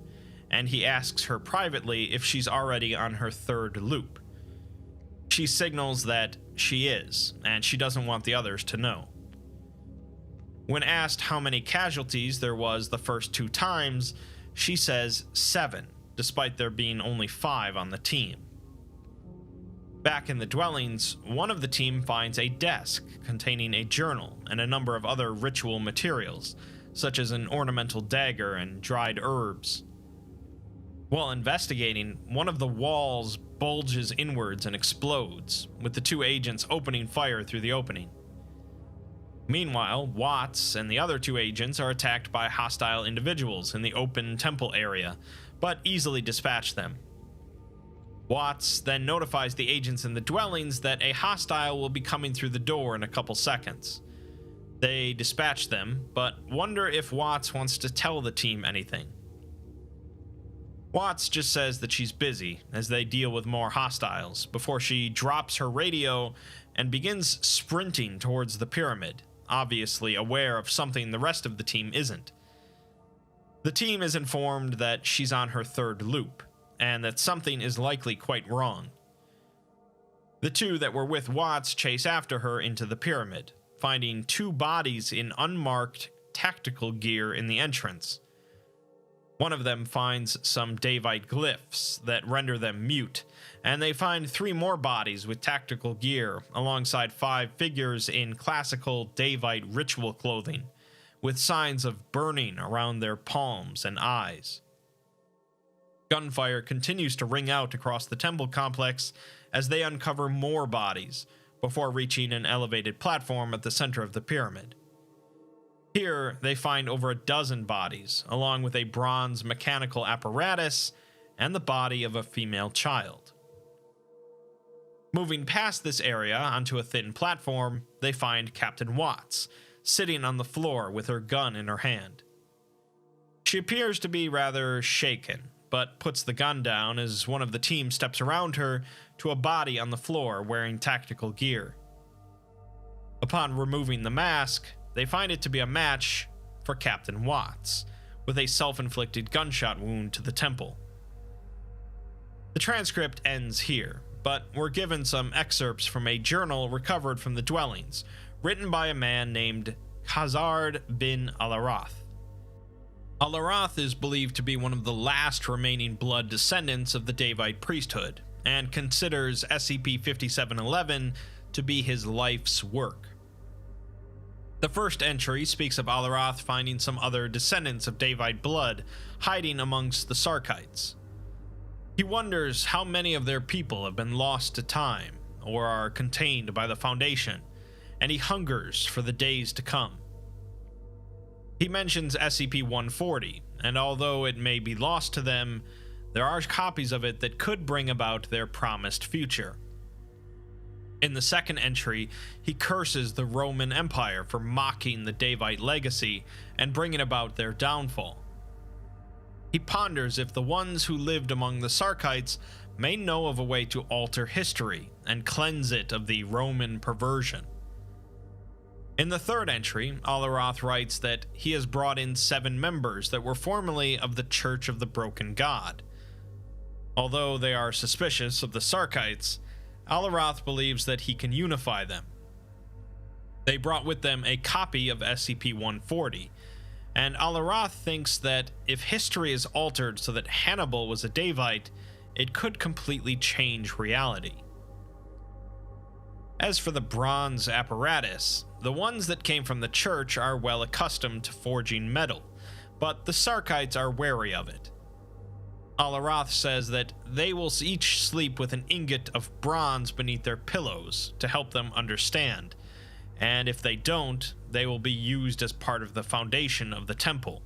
and he asks her privately if she's already on her third loop. She signals that she is, and she doesn't want the others to know. When asked how many casualties there was the first 2 times, she says 7, despite there being only 5 on the team. Back in the dwellings, one of the team finds a desk containing a journal and a number of other ritual materials, such as an ornamental dagger and dried herbs. While investigating, one of the walls bulges inwards and explodes, with the 2 agents opening fire through the opening. Meanwhile, Watts and the other 2 agents are attacked by hostile individuals in the open temple area, but easily dispatch them. Watts then notifies the agents in the dwellings that a hostile will be coming through the door in a couple seconds. They dispatch them, but wonder if Watts wants to tell the team anything. Watts just says that she's busy as they deal with more hostiles before she drops her radio and begins sprinting towards the pyramid, obviously aware of something the rest of the team isn't. The team is informed that she's on her third loop, and that something is likely quite wrong. The 2 that were with Watts chase after her into the pyramid, finding 2 bodies in unmarked tactical gear in the entrance. One of them finds some Daevite glyphs that render them mute, and they find 3 more bodies with tactical gear alongside 5 figures in classical Daevite ritual clothing, with signs of burning around their palms and eyes. Gunfire continues to ring out across the temple complex as they uncover more bodies before reaching an elevated platform at the center of the pyramid. Here, they find over a dozen bodies, along with a bronze mechanical apparatus and the body of a female child. Moving past this area onto a thin platform, they find Captain Watts, sitting on the floor with her gun in her hand. She appears to be rather shaken, but puts the gun down as one of the team steps around her to a body on the floor wearing tactical gear. Upon removing the mask, they find it to be a match for Captain Watts, with a self-inflicted gunshot wound to the temple. The transcript ends here, but we're given some excerpts from a journal recovered from the dwellings, written by a man named Khazard bin Al-Arath. Al-Arath is believed to be one of the last remaining blood descendants of the Daevite priesthood, and considers SCP-5711 to be his life's work. The first entry speaks of Al-Arath finding some other descendants of Daevite blood hiding amongst the Sarkites. He wonders how many of their people have been lost to time, or are contained by the Foundation, and he hungers for the days to come. He mentions SCP-140, and although it may be lost to them, there are copies of it that could bring about their promised future. In the second entry, he curses the Roman Empire for mocking the Daevite legacy and bringing about their downfall. He ponders if the ones who lived among the Sarkites may know of a way to alter history and cleanse it of the Roman perversion. In the third entry, Alaroth writes that he has brought in 7 members that were formerly of the Church of the Broken God. Although they are suspicious of the Sarkites, Alaroth believes that he can unify them. They brought with them a copy of SCP-140, and Alaroth thinks that if history is altered so that Hannibal was a Daevite, it could completely change reality. As for the bronze apparatus, the ones that came from the church are well accustomed to forging metal, but the Sarkites are wary of it. Alaroth says that they will each sleep with an ingot of bronze beneath their pillows to help them understand, and if they don't, they will be used as part of the foundation of the temple.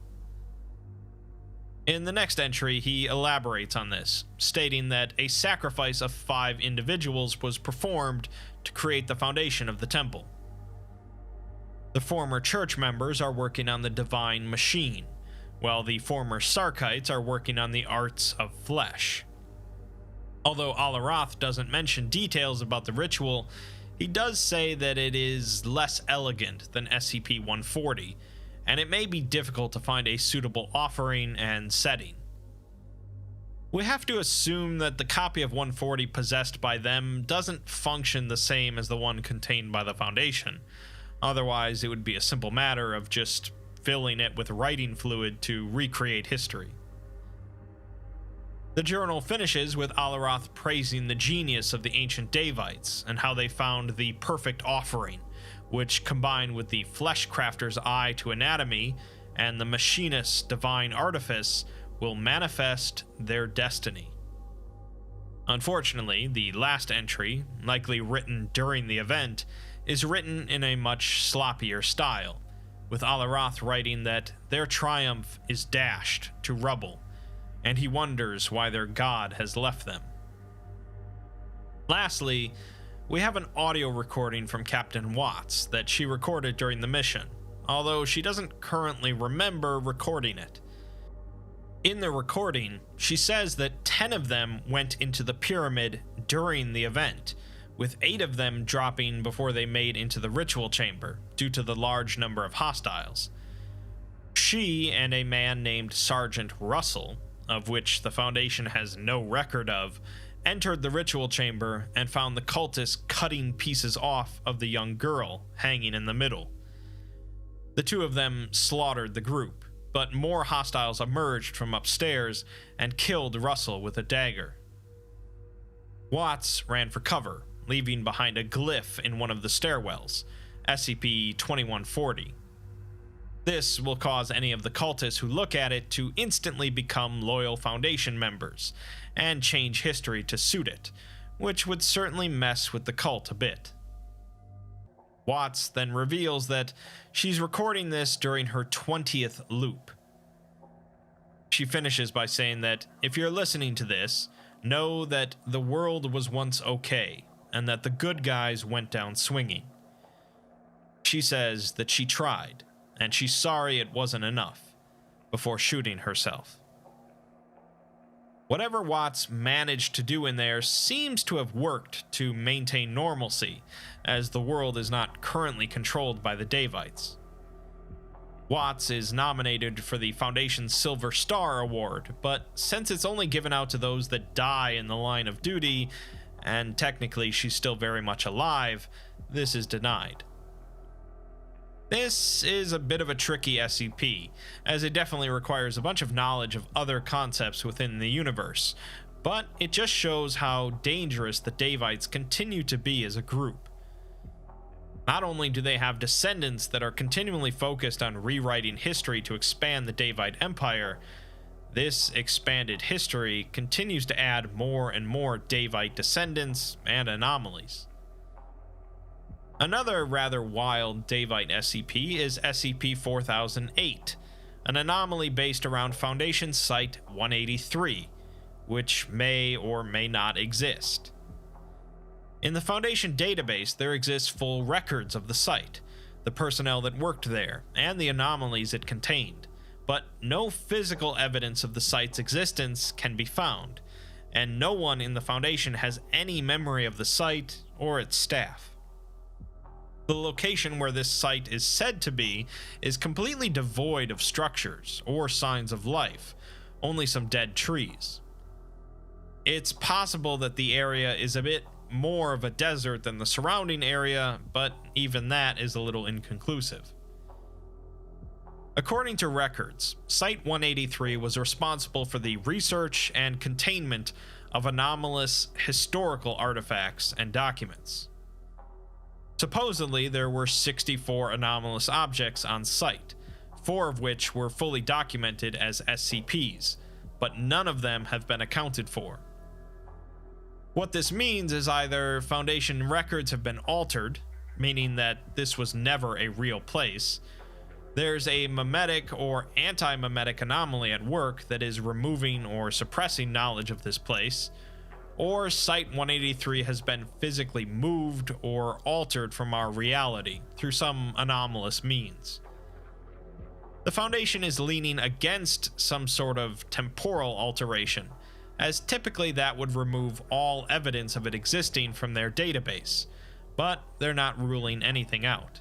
In the next entry, he elaborates on this, stating that a sacrifice of 5 individuals was performed to create the foundation of the temple. The former church members are working on the divine machine, while the former Sarkites are working on the arts of flesh. Although Alaroth doesn't mention details about the ritual, he does say that it is less elegant than SCP-140, and it may be difficult to find a suitable offering and setting. We have to assume that the copy of 140 possessed by them doesn't function the same as the one contained by the Foundation. Otherwise, it would be a simple matter of just filling it with writing fluid to recreate history. The journal finishes with Alaroth praising the genius of the ancient Daevites and how they found the perfect offering, which, combined with the flesh crafter's eye to anatomy and the machinist's divine artifice, will manifest their destiny. Unfortunately, the last entry, likely written during the event, is written in a much sloppier style, with Alaroth writing that their triumph is dashed to rubble, and he wonders why their god has left them. Lastly, we have an audio recording from Captain Watts that she recorded during the mission, although she doesn't currently remember recording it. In the recording, she says that 10 of them went into the pyramid during the event, with 8 of them dropping before they made into the ritual chamber due to the large number of hostiles. She and a man named Sergeant Russell, of which the Foundation has no record of, entered the ritual chamber and found the cultists cutting pieces off of the young girl hanging in the middle. The 2 of them slaughtered the group, but more hostiles emerged from upstairs and killed Russell with a dagger. Watts ran for cover, leaving behind a glyph in one of the stairwells, SCP-2140. This will cause any of the cultists who look at it to instantly become loyal Foundation members, and change history to suit it, which would certainly mess with the cult a bit. Watts then reveals that she's recording this during her 20th loop. She finishes by saying that if you're listening to this, know that the world was once okay, and that the good guys went down swinging. She says that she tried, and she's sorry it wasn't enough, before shooting herself. Whatever Watts managed to do in there seems to have worked to maintain normalcy, as the world is not currently controlled by the Daevites. Watts is nominated for the Foundation's Silver Star Award, but since it's only given out to those that die in the line of duty, and technically she's still very much alive, this is denied. This is a bit of a tricky SCP, as it definitely requires a bunch of knowledge of other concepts within the universe, but it just shows how dangerous the Daevites continue to be as a group. Not only do they have descendants that are continually focused on rewriting history to expand the Daevite Empire, this expanded history continues to add more and more Daevite descendants and anomalies. Another rather wild Daevite SCP is SCP-4008, an anomaly based around Foundation Site-183, which may or may not exist. In the Foundation database, there exists full records of the site, the personnel that worked there, and the anomalies it contained, but no physical evidence of the site's existence can be found, and no one in the Foundation has any memory of the site or its staff. The location where this site is said to be is completely devoid of structures or signs of life, only some dead trees. It's possible that the area is a bit more of a desert than the surrounding area, but even that is a little inconclusive. According to records, Site-183 was responsible for the research and containment of anomalous historical artifacts and documents. Supposedly, there were 64 anomalous objects on site, 4 of which were fully documented as SCPs, but none of them have been accounted for. What this means is either Foundation records have been altered, meaning that this was never a real place, there's a memetic or anti-memetic anomaly at work that is removing or suppressing knowledge of this place, or Site-183 has been physically moved or altered from our reality through some anomalous means. The Foundation is leaning against some sort of temporal alteration, as typically that would remove all evidence of it existing from their database, but they're not ruling anything out.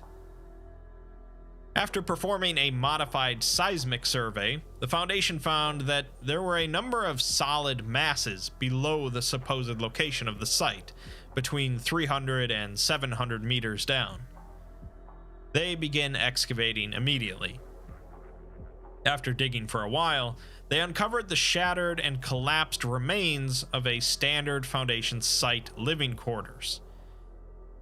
After performing a modified seismic survey, the Foundation found that there were a number of solid masses below the supposed location of the site, between 300 and 700 meters down. They begin excavating immediately. After digging for a while, they uncovered the shattered and collapsed remains of a standard Foundation site living quarters.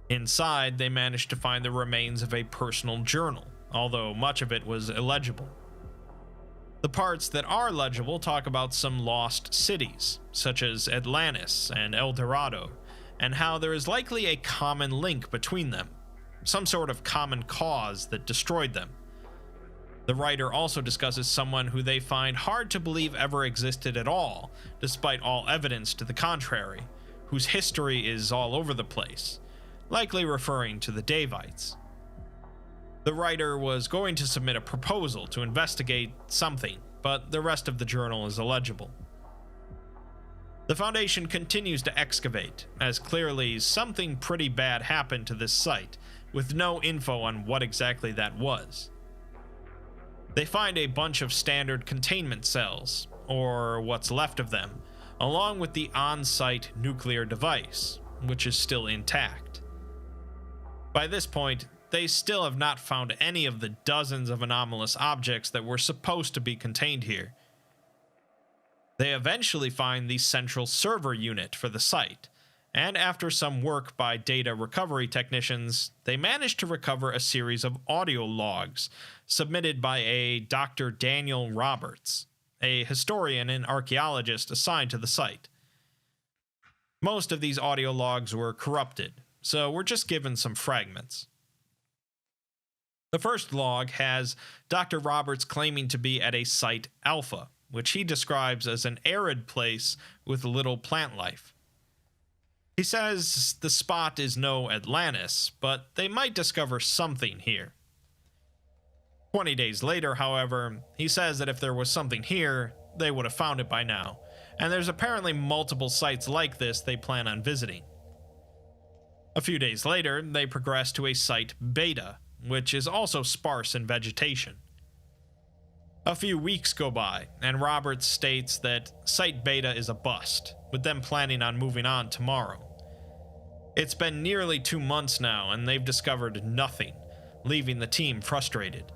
Inside, they managed to find the remains of a personal journal, although much of it was illegible. The parts that are legible talk about some lost cities, such as Atlantis and El Dorado, and how there is likely a common link between them, some sort of common cause that destroyed them. The writer also discusses someone who they find hard to believe ever existed at all, despite all evidence to the contrary, whose history is all over the place, likely referring to the Daevites. The writer was going to submit a proposal to investigate something, but the rest of the journal is illegible. The Foundation continues to excavate, as clearly something pretty bad happened to this site, with no info on what exactly that was. They find a bunch of standard containment cells, or what's left of them, along with the on-site nuclear device, which is still intact. By this point, they still have not found any of the dozens of anomalous objects that were supposed to be contained here. They eventually find the central server unit for the site, and after some work by data recovery technicians, they managed to recover a series of audio logs submitted by a Dr. Daniel Roberts, a historian and archaeologist assigned to the site. Most of these audio logs were corrupted, so we're just given some fragments. The first log has Dr. Roberts claiming to be at a Site Alpha, which he describes as an arid place with little plant life. He says the spot is no Atlantis, but they might discover something here. 20 days later, however, he says that if there was something here, they would have found it by now, and there's apparently multiple sites like this they plan on visiting. A few days later, they progress to a Site Beta, which is also sparse in vegetation. A few weeks go by, and Roberts states that Site Beta is a bust, with them planning on moving on tomorrow. It's been nearly 2 months now, and they've discovered nothing, leaving the team frustrated.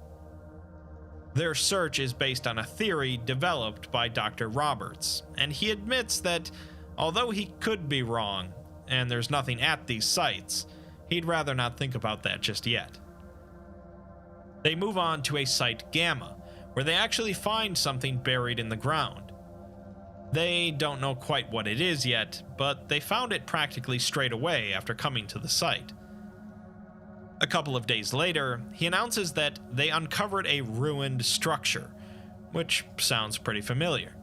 Their search is based on a theory developed by Dr. Roberts, and he admits that, although he could be wrong, and there's nothing at these sites, he'd rather not think about that just yet. They move on to a Site Gamma, where they actually find something buried in the ground. They don't know quite what it is yet, but they found it practically straight away after coming to the site. A couple of days later, he announces that they uncovered a ruined structure, which sounds pretty familiar.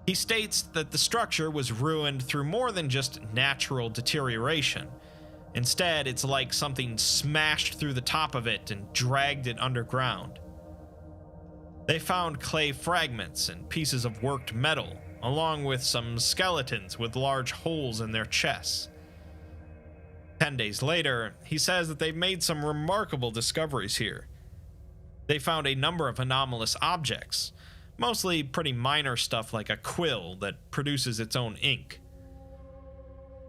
He states that the structure was ruined through more than just natural deterioration. Instead, it's like something smashed through the top of it and dragged it underground. They found clay fragments and pieces of worked metal, along with some skeletons with large holes in their chests. 10 days later, he says that they've made some remarkable discoveries here. They found a number of anomalous objects, mostly pretty minor stuff like a quill that produces its own ink.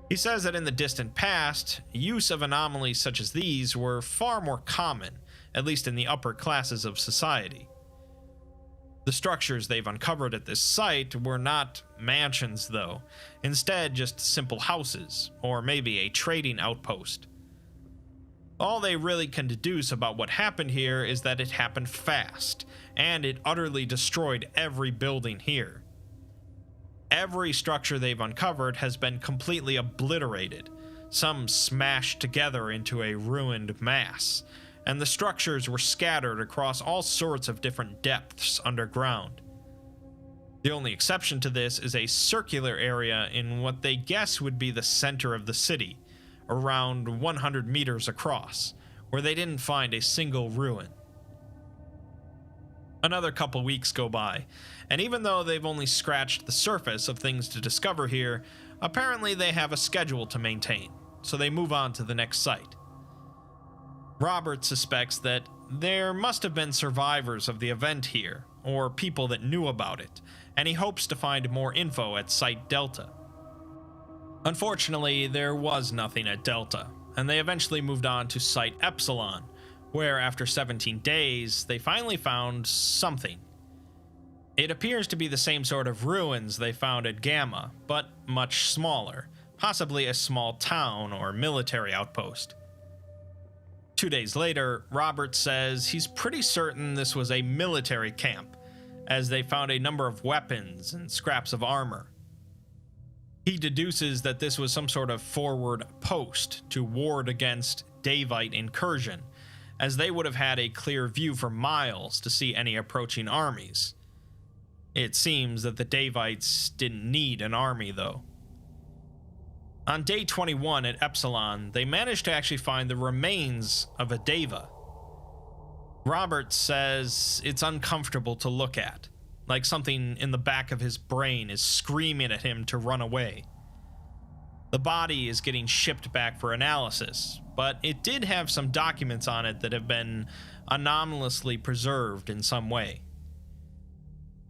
He says that in the distant past, use of anomalies such as these were far more common, at least in the upper classes of society. The structures they've uncovered at this site were not mansions, though, instead just simple houses, or maybe a trading outpost. All they really can deduce about what happened here is that it happened fast, and it utterly destroyed every building here. Every structure they've uncovered has been completely obliterated, some smashed together into a ruined mass, and the structures were scattered across all sorts of different depths underground. The only exception to this is a circular area in what they guess would be the center of the city, around 100 meters across, where they didn't find a single ruin. Another couple weeks go by, and even though they've only scratched the surface of things to discover here, apparently they have a schedule to maintain, so they move on to the next site. Robert suspects that there must have been survivors of the event here, or people that knew about it, and he hopes to find more info at Site Delta. Unfortunately, there was nothing at Delta, and they eventually moved on to Site Epsilon, where after 17 days, they finally found something. It appears to be the same sort of ruins they found at Gamma, but much smaller, possibly a small town or military outpost. 2 days later, Robert says he's pretty certain this was a military camp, as they found a number of weapons and scraps of armor. He deduces that this was some sort of forward post to ward against Daevite incursion, as they would have had a clear view for miles to see any approaching armies. It seems that the Daevites didn't need an army, though. On day 21 at Epsilon, they managed to actually find the remains of a Deva. Robert says it's uncomfortable to look at, like something in the back of his brain is screaming at him to run away. The body is getting shipped back for analysis, but it did have some documents on it that have been anomalously preserved in some way.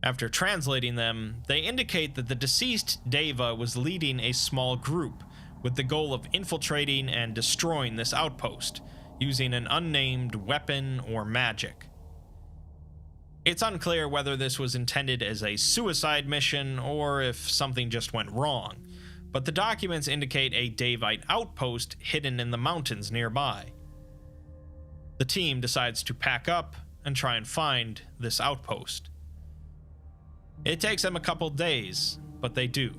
After translating them, they indicate that the deceased Deva was leading a small group with the goal of infiltrating and destroying this outpost using an unnamed weapon or magic. It's unclear whether this was intended as a suicide mission or if something just went wrong, but the documents indicate a Daevite outpost hidden in the mountains nearby. The team decides to pack up and try and find this outpost. It takes them a couple days, but they do.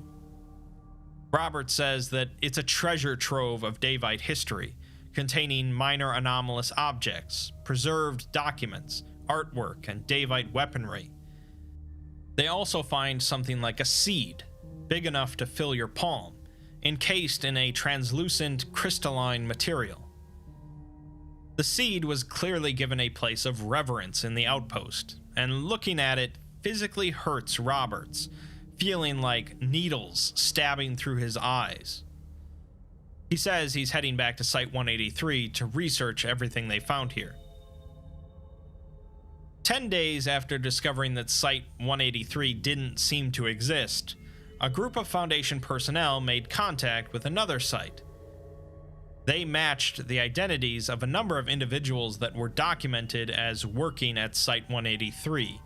Robert says that it's a treasure trove of Daevite history, containing minor anomalous objects, preserved documents, artwork, and Daevite weaponry. They also find something like a seed, big enough to fill your palm, encased in a translucent crystalline material. The seed was clearly given a place of reverence in the outpost, and looking at it physically hurts Roberts, feeling like needles stabbing through his eyes. He says he's heading back to Site 183 to research everything they found here. 10 days after discovering that Site 183 didn't seem to exist, a group of Foundation personnel made contact with another site. They matched the identities of a number of individuals that were documented as working at Site 183,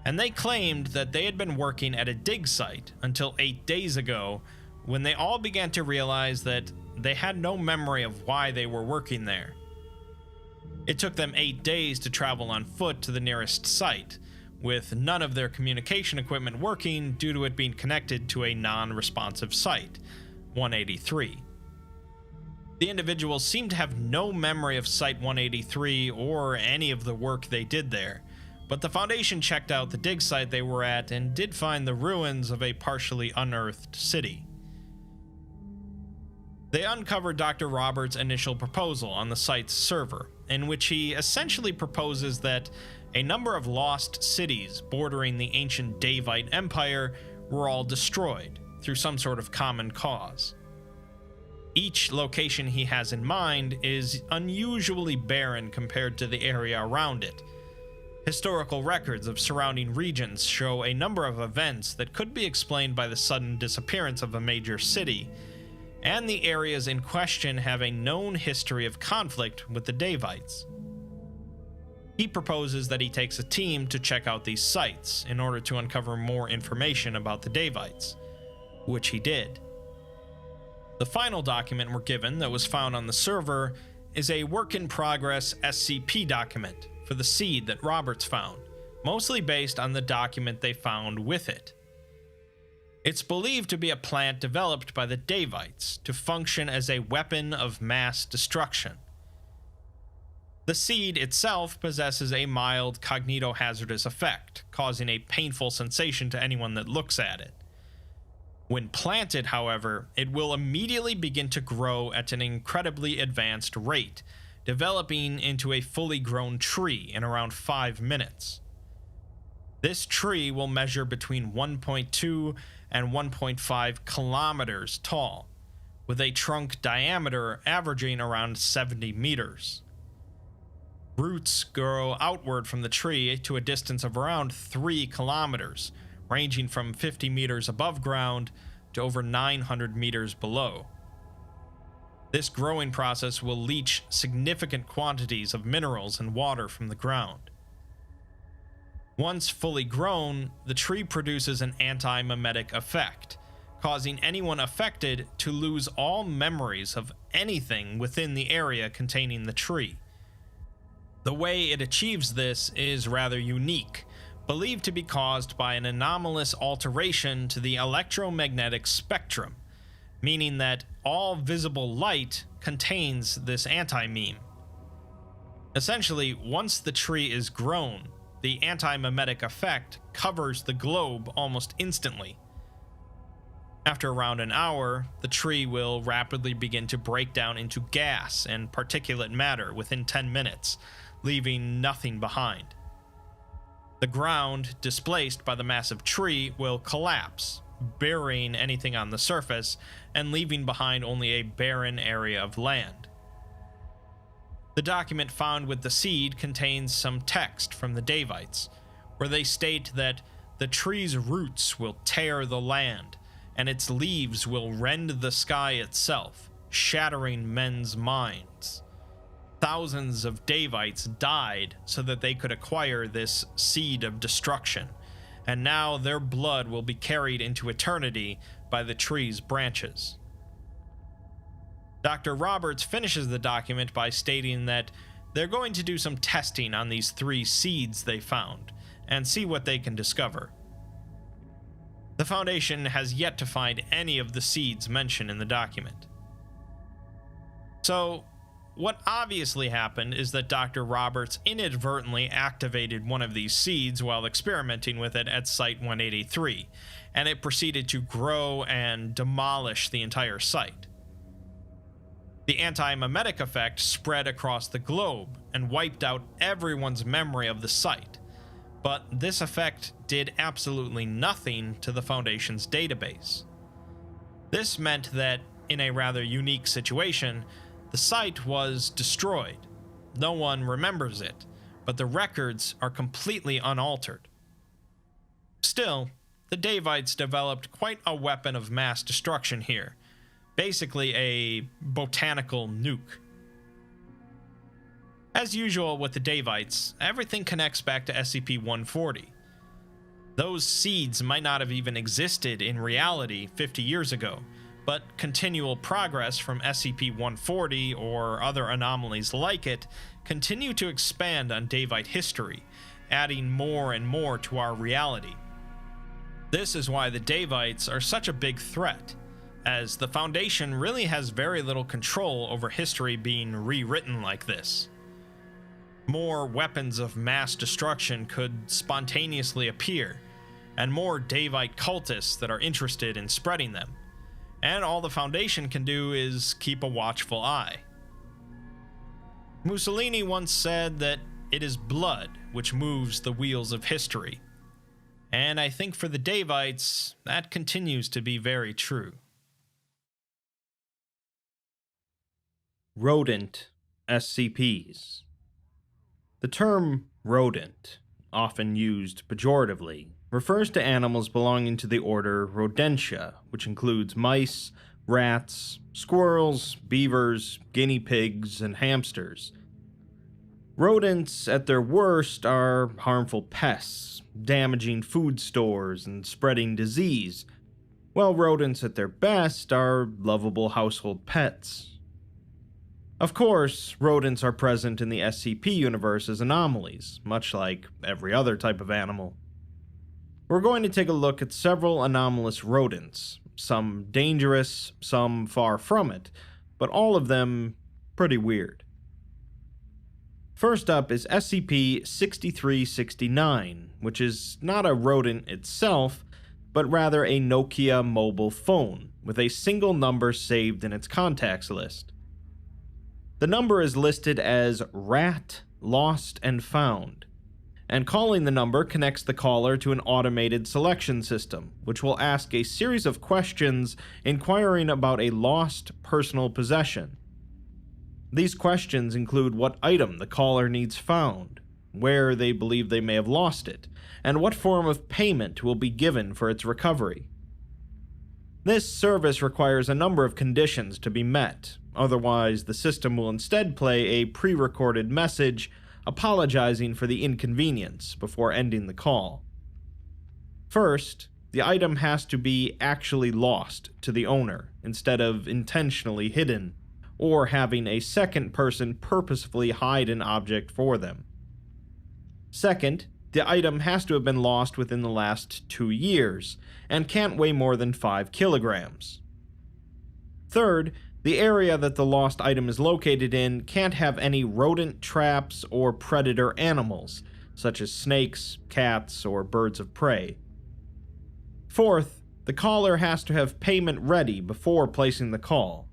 and they claimed that they had been working at a dig site until 8 days ago, when they all began to realize that they had no memory of why they were working there. It took them 8 days to travel on foot to the nearest site, with none of their communication equipment working due to it being connected to a non-responsive site, 183. The individuals seemed to have no memory of Site 183 or any of the work they did there, but the Foundation checked out the dig site they were at and did find the ruins of a partially unearthed city. They uncovered Dr. Roberts' initial proposal on the site's server, in which he essentially proposes that a number of lost cities bordering the ancient Daevite Empire were all destroyed through some sort of common cause. Each location he has in mind is unusually barren compared to the area around it. Historical records of surrounding regions show a number of events that could be explained by the sudden disappearance of a major city, and the areas in question have a known history of conflict with the Daevites. He proposes that he takes a team to check out these sites in order to uncover more information about the Daevites, which he did. The final document we're given that was found on the server is a work-in-progress SCP document for the seed that Roberts found, mostly based on the document they found with it. It's believed to be a plant developed by the Daevites to function as a weapon of mass destruction. The seed itself possesses a mild cognitohazardous effect, causing a painful sensation to anyone that looks at it. When planted, however, it will immediately begin to grow at an incredibly advanced rate, developing into a fully grown tree in around 5 minutes. This tree will measure between 1.2 and 1.5 kilometers tall, with a trunk diameter averaging around 70 meters. Roots grow outward from the tree to a distance of around 3 kilometers, ranging from 50 meters above ground to over 900 meters below. This growing process will leach significant quantities of minerals and water from the ground. Once fully grown, the tree produces an anti-memetic effect, causing anyone affected to lose all memories of anything within the area containing the tree. The way it achieves this is rather unique, believed to be caused by an anomalous alteration to the electromagnetic spectrum, meaning that all visible light contains this anti-meme. Essentially, once the tree is grown, the anti-memetic effect covers the globe almost instantly. After around an hour, the tree will rapidly begin to break down into gas and particulate matter within 10 minutes, leaving nothing behind. The ground, displaced by the massive tree, will collapse, burying anything on the surface and leaving behind only a barren area of land. The document found with the seed contains some text from the Daevites, where they state that the tree's roots will tear the land, and its leaves will rend the sky itself, shattering men's minds. Thousands of Daevites died so that they could acquire this seed of destruction, and now their blood will be carried into eternity by the tree's branches. Dr. Roberts finishes the document by stating that they're going to do some testing on these 3 seeds they found, and see what they can discover. The Foundation has yet to find any of the seeds mentioned in the document. So, what obviously happened is that Dr. Roberts inadvertently activated one of these seeds while experimenting with it at Site-183, and it proceeded to grow and demolish the entire site. The anti-memetic effect spread across the globe and wiped out everyone's memory of the site, but this effect did absolutely nothing to the Foundation's database. This meant that, in a rather unique situation, the site was destroyed. No one remembers it, but the records are completely unaltered. Still, the Daevites developed quite a weapon of mass destruction here, basically a botanical nuke. As usual with the Daevites, everything connects back to SCP-140. Those seeds might not have even existed in reality 50 years ago, but continual progress from SCP-140 or other anomalies like it continue to expand on Daevite history, adding more and more to our reality. This is why the Daevites are such a big threat, as the Foundation really has very little control over history being rewritten like this. More weapons of mass destruction could spontaneously appear, and more Daevite cultists that are interested in spreading them. And all the Foundation can do is keep a watchful eye. Mussolini once said that it is blood which moves the wheels of history. And I think for the Daevites, that continues to be very true. Rodent SCPs. The term rodent, often used pejoratively, refers to animals belonging to the order Rodentia, which includes mice, rats, squirrels, beavers, guinea pigs, and hamsters. Rodents, at their worst, are harmful pests, damaging food stores and spreading disease, while rodents at their best are lovable household pets. Of course, rodents are present in the SCP universe as anomalies, much like every other type of animal. We're going to take a look at several anomalous rodents, some dangerous, some far from it, but all of them pretty weird. First up is SCP-6369, which is not a rodent itself, but rather a Nokia mobile phone, with a single number saved in its contacts list. The number is listed as Rat Lost and Found, and calling the number connects the caller to an automated selection system, which will ask a series of questions inquiring about a lost personal possession. These questions include what item the caller needs found, where they believe they may have lost it, and what form of payment will be given for its recovery. This service requires a number of conditions to be met, otherwise the system will instead play a pre-recorded message apologizing for the inconvenience before ending the call. First, the item has to be actually lost to the owner, instead of intentionally hidden, or having a second person purposefully hide an object for them. Second, the item has to have been lost within the last 2 years, and can't weigh more than 5 kilograms. Third, the area that the lost item is located in can't have any rodent traps or predator animals, such as snakes, cats, or birds of prey. Fourth, the caller has to have payment ready before placing the call.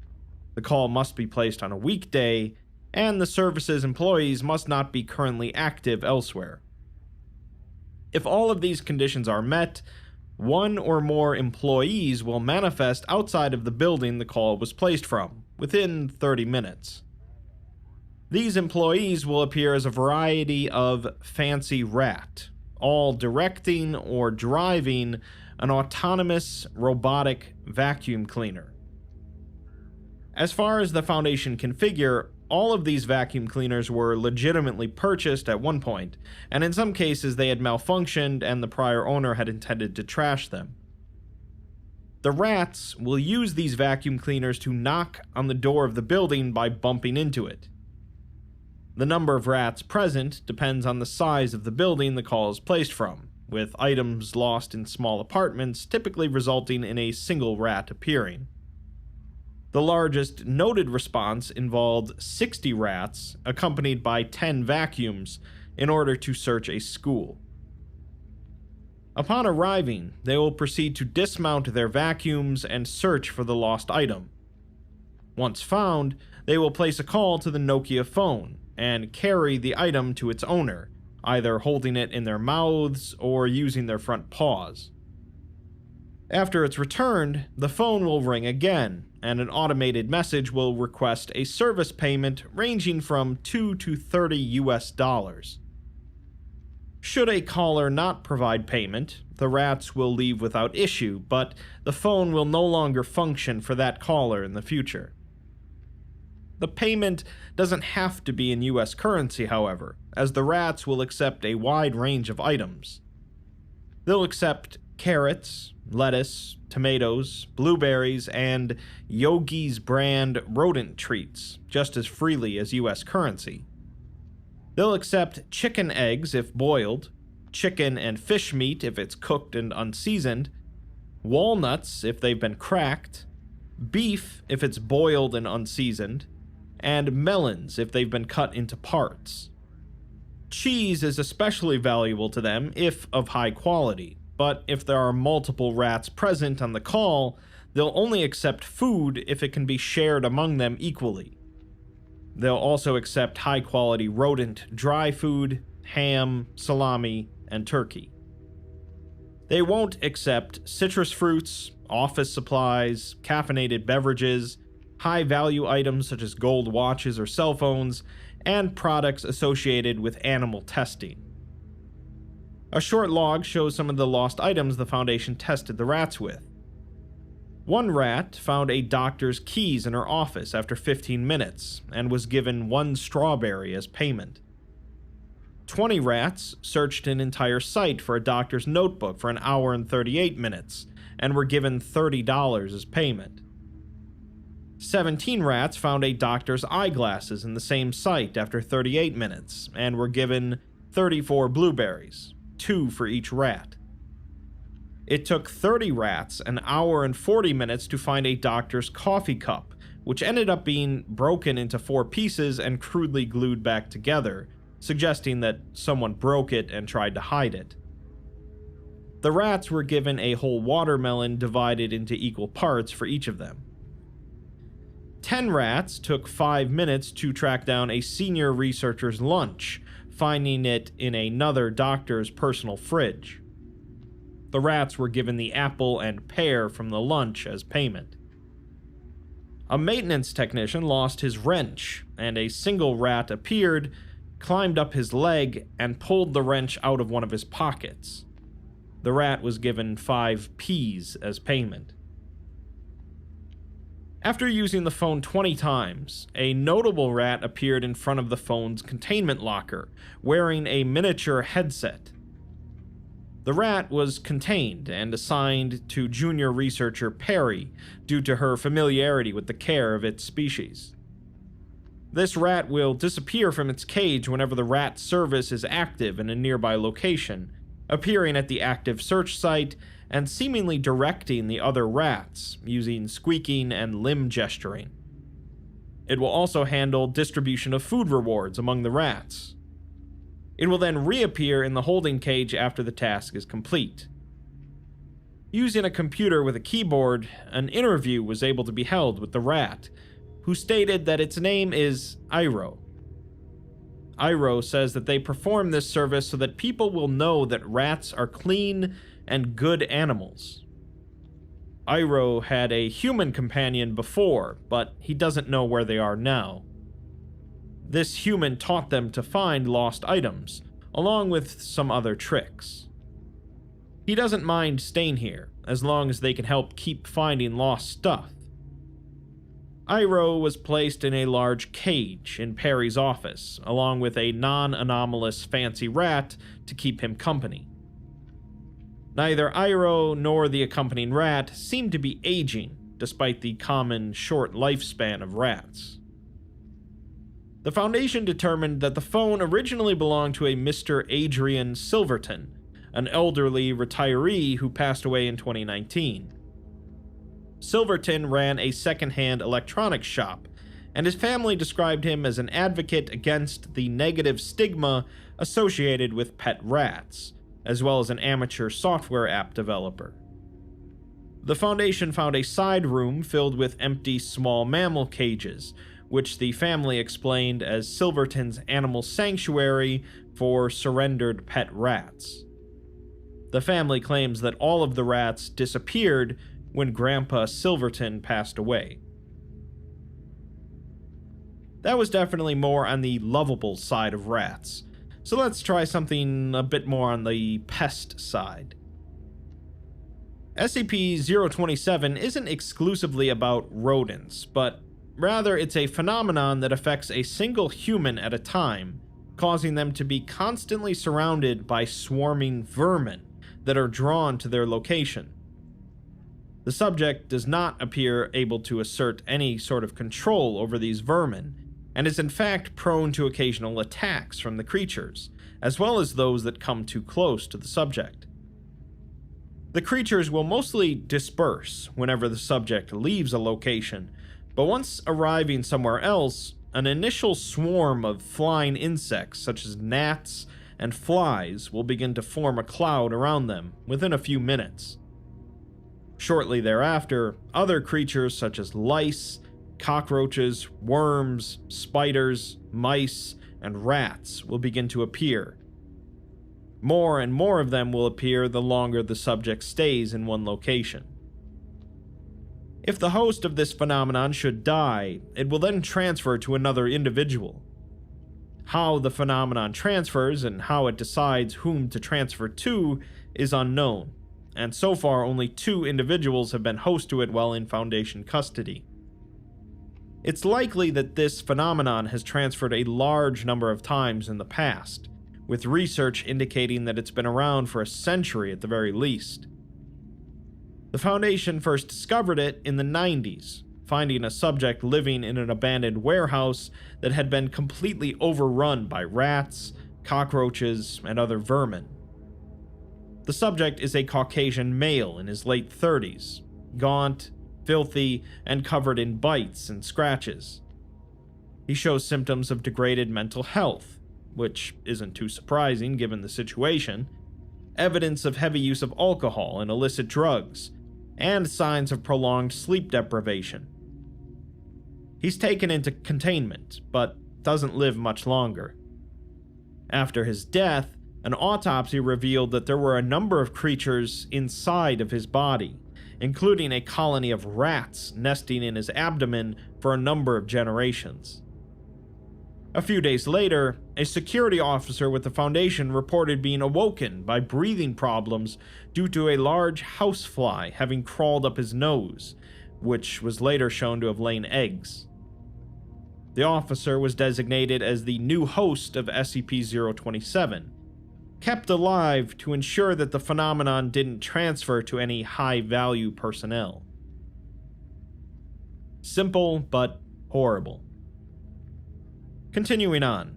The call must be placed on a weekday, and the service's employees must not be currently active elsewhere. If all of these conditions are met, one or more employees will manifest outside of the building the call was placed from, within 30 minutes. These employees will appear as a variety of fancy rat, all directing or driving an autonomous robotic vacuum cleaner. As far as the Foundation can figure, all of these vacuum cleaners were legitimately purchased at one point, and in some cases they had malfunctioned and the prior owner had intended to trash them. The rats will use these vacuum cleaners to knock on the door of the building by bumping into it. The number of rats present depends on the size of the building the call is placed from, with items lost in small apartments typically resulting in a single rat appearing. The largest noted response involved 60 rats, accompanied by 10 vacuums, in order to search a school. Upon arriving, they will proceed to dismount their vacuums and search for the lost item. Once found, they will place a call to the Nokia phone and carry the item to its owner, either holding it in their mouths or using their front paws. After it's returned, the phone will ring again, and an automated message will request a service payment ranging from $2 to $30. Should a caller not provide payment, the rats will leave without issue, but the phone will no longer function for that caller in the future. The payment doesn't have to be in US currency, however, as the rats will accept a wide range of items. They'll accept carrots, lettuce, tomatoes, blueberries, and Yogi's brand rodent treats just as freely as US currency. They'll accept chicken eggs if boiled, chicken and fish meat if it's cooked and unseasoned, walnuts if they've been cracked, beef if it's boiled and unseasoned, and melons if they've been cut into parts. Cheese is especially valuable to them if of high quality, but if there are multiple rats present on the call, they'll only accept food if it can be shared among them equally. They'll also accept high-quality rodent dry food, ham, salami, and turkey. They won't accept citrus fruits, office supplies, caffeinated beverages, high-value items such as gold watches or cell phones, and products associated with animal testing. A short log shows some of the lost items the Foundation tested the rats with. One rat found a doctor's keys in her office after 15 minutes and was given 1 strawberry as payment. 20 rats searched an entire site for a doctor's notebook for an hour and 38 minutes and were given $30 as payment. 17 rats found a doctor's eyeglasses in the same site after 38 minutes and were given 34 blueberries, 2 for each rat. It took 30 rats an hour and 40 minutes to find a doctor's coffee cup, which ended up being broken into 4 pieces and crudely glued back together, suggesting that someone broke it and tried to hide it. The rats were given a whole watermelon divided into equal parts for each of them. 10 rats took 5 minutes to track down a senior researcher's lunch, finding it in another doctor's personal fridge. The rats were given the apple and pear from the lunch as payment. A maintenance technician lost his wrench, and a single rat appeared, climbed up his leg, and pulled the wrench out of one of his pockets. The rat was given 5 peas as payment. After using the phone 20 times, a notable rat appeared in front of the phone's containment locker, wearing a miniature headset. The rat was contained and assigned to junior researcher Perry due to her familiarity with the care of its species. This rat will disappear from its cage whenever the rat service is active in a nearby location, appearing at the active search site and seemingly directing the other rats, using squeaking and limb gesturing. It will also handle distribution of food rewards among the rats. It will then reappear in the holding cage after the task is complete. Using a computer with a keyboard, an interview was able to be held with the rat, who stated that its name is Iro. Iro says that they perform this service so that people will know that rats are clean and good animals. Iro had a human companion before, but he doesn't know where they are now. This human taught them to find lost items, along with some other tricks. He doesn't mind staying here, as long as they can help keep finding lost stuff. Iro was placed in a large cage in Perry's office, along with a non-anomalous fancy rat to keep him company. Neither Iro nor the accompanying rat seemed to be aging, despite the common short lifespan of rats. The Foundation determined that the phone originally belonged to a Mr. Adrian Silverton, an elderly retiree who passed away in 2019. Silverton ran a second-hand electronics shop, and his family described him as an advocate against the negative stigma associated with pet rats, as well as an amateur software app developer. The Foundation found a side room filled with empty small mammal cages, which the family explained as Silverton's animal sanctuary for surrendered pet rats. The family claims that all of the rats disappeared when Grandpa Silverton passed away. That was definitely more on the lovable side of rats, so let's try something a bit more on the pest side. SCP-027 isn't exclusively about rodents, but rather, it's a phenomenon that affects a single human at a time, causing them to be constantly surrounded by swarming vermin that are drawn to their location. The subject does not appear able to assert any sort of control over these vermin, and is in fact prone to occasional attacks from the creatures, as well as those that come too close to the subject. The creatures will mostly disperse whenever the subject leaves a location, but once arriving somewhere else, an initial swarm of flying insects such as gnats and flies will begin to form a cloud around them within a few minutes. Shortly thereafter, other creatures such as lice, cockroaches, worms, spiders, mice, and rats will begin to appear. More and more of them will appear the longer the subject stays in one location. If the host of this phenomenon should die, it will then transfer to another individual. How the phenomenon transfers and how it decides whom to transfer to is unknown, and so far only 2 individuals have been host to it while in Foundation custody. It's likely that this phenomenon has transferred a large number of times in the past, with research indicating that it's been around for a century at the very least. The Foundation first discovered it in the 90s, finding a subject living in an abandoned warehouse that had been completely overrun by rats, cockroaches, and other vermin. The subject is a Caucasian male in his late 30s, gaunt, filthy, and covered in bites and scratches. He shows symptoms of degraded mental health, which isn't too surprising given the situation, evidence of heavy use of alcohol and illicit drugs, and signs of prolonged sleep deprivation. He's taken into containment, but doesn't live much longer. After his death, an autopsy revealed that there were a number of creatures inside of his body, including a colony of rats nesting in his abdomen for a number of generations. A few days later, a security officer with the Foundation reported being awoken by breathing problems due to a large housefly having crawled up his nose, which was later shown to have laid eggs. The officer was designated as the new host of SCP-027, kept alive to ensure that the phenomenon didn't transfer to any high-value personnel. Simple, but horrible. Continuing on.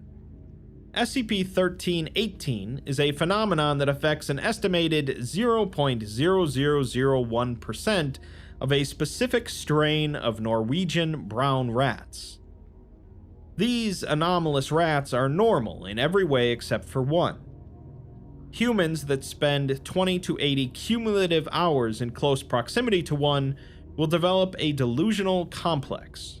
SCP-1318 is a phenomenon that affects an estimated 0.0001% of a specific strain of Norwegian brown rats. These anomalous rats are normal in every way except for one. Humans that spend 20 to 80 cumulative hours in close proximity to one will develop a delusional complex.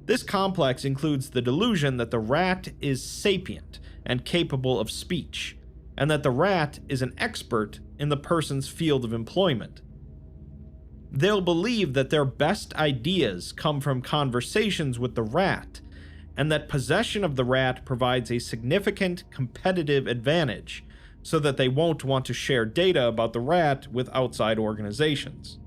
This complex includes the delusion that the rat is sapient and capable of speech, and that the rat is an expert in the person's field of employment. They'll believe that their best ideas come from conversations with the rat, and that possession of the rat provides a significant competitive advantage, so that they won't want to share data about the rat with outside organizations.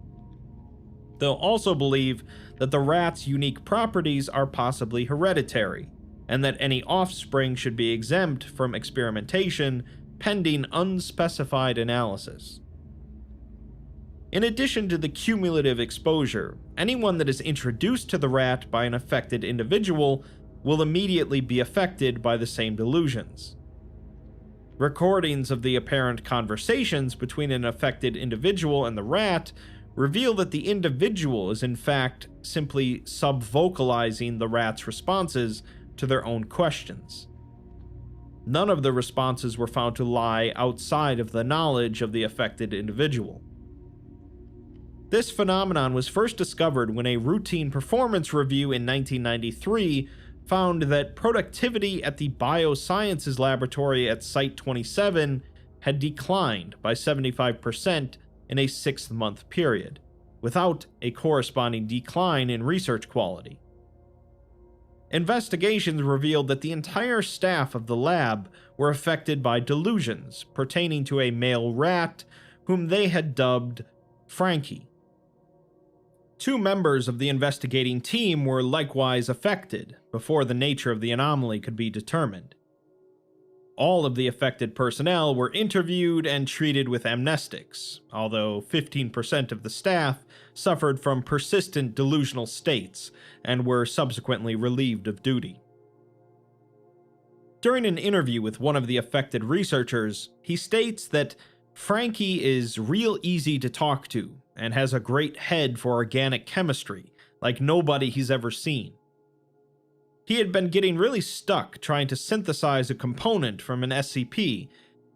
They'll also believe that the rat's unique properties are possibly hereditary, and that any offspring should be exempt from experimentation pending unspecified analysis. In addition to the cumulative exposure, anyone that is introduced to the rat by an affected individual will immediately be affected by the same delusions. Recordings of the apparent conversations between an affected individual and the rat reveal that the individual is in fact simply sub-vocalizing the rat's responses to their own questions. None of the responses were found to lie outside of the knowledge of the affected individual. This phenomenon was first discovered when a routine performance review in 1993 found that productivity at the Biosciences Laboratory at Site-27 had declined by 75% in a 6-month period, without a corresponding decline in research quality. Investigations revealed that the entire staff of the lab were affected by delusions pertaining to a male rat whom they had dubbed Frankie. 2 members of the investigating team were likewise affected before the nature of the anomaly could be determined. All of the affected personnel were interviewed and treated with amnestics, although 15% of the staff suffered from persistent delusional states and were subsequently relieved of duty. During an interview with one of the affected researchers, he states that Frankie is real easy to talk to and has a great head for organic chemistry, like nobody he's ever seen. He had been getting really stuck trying to synthesize a component from an SCP,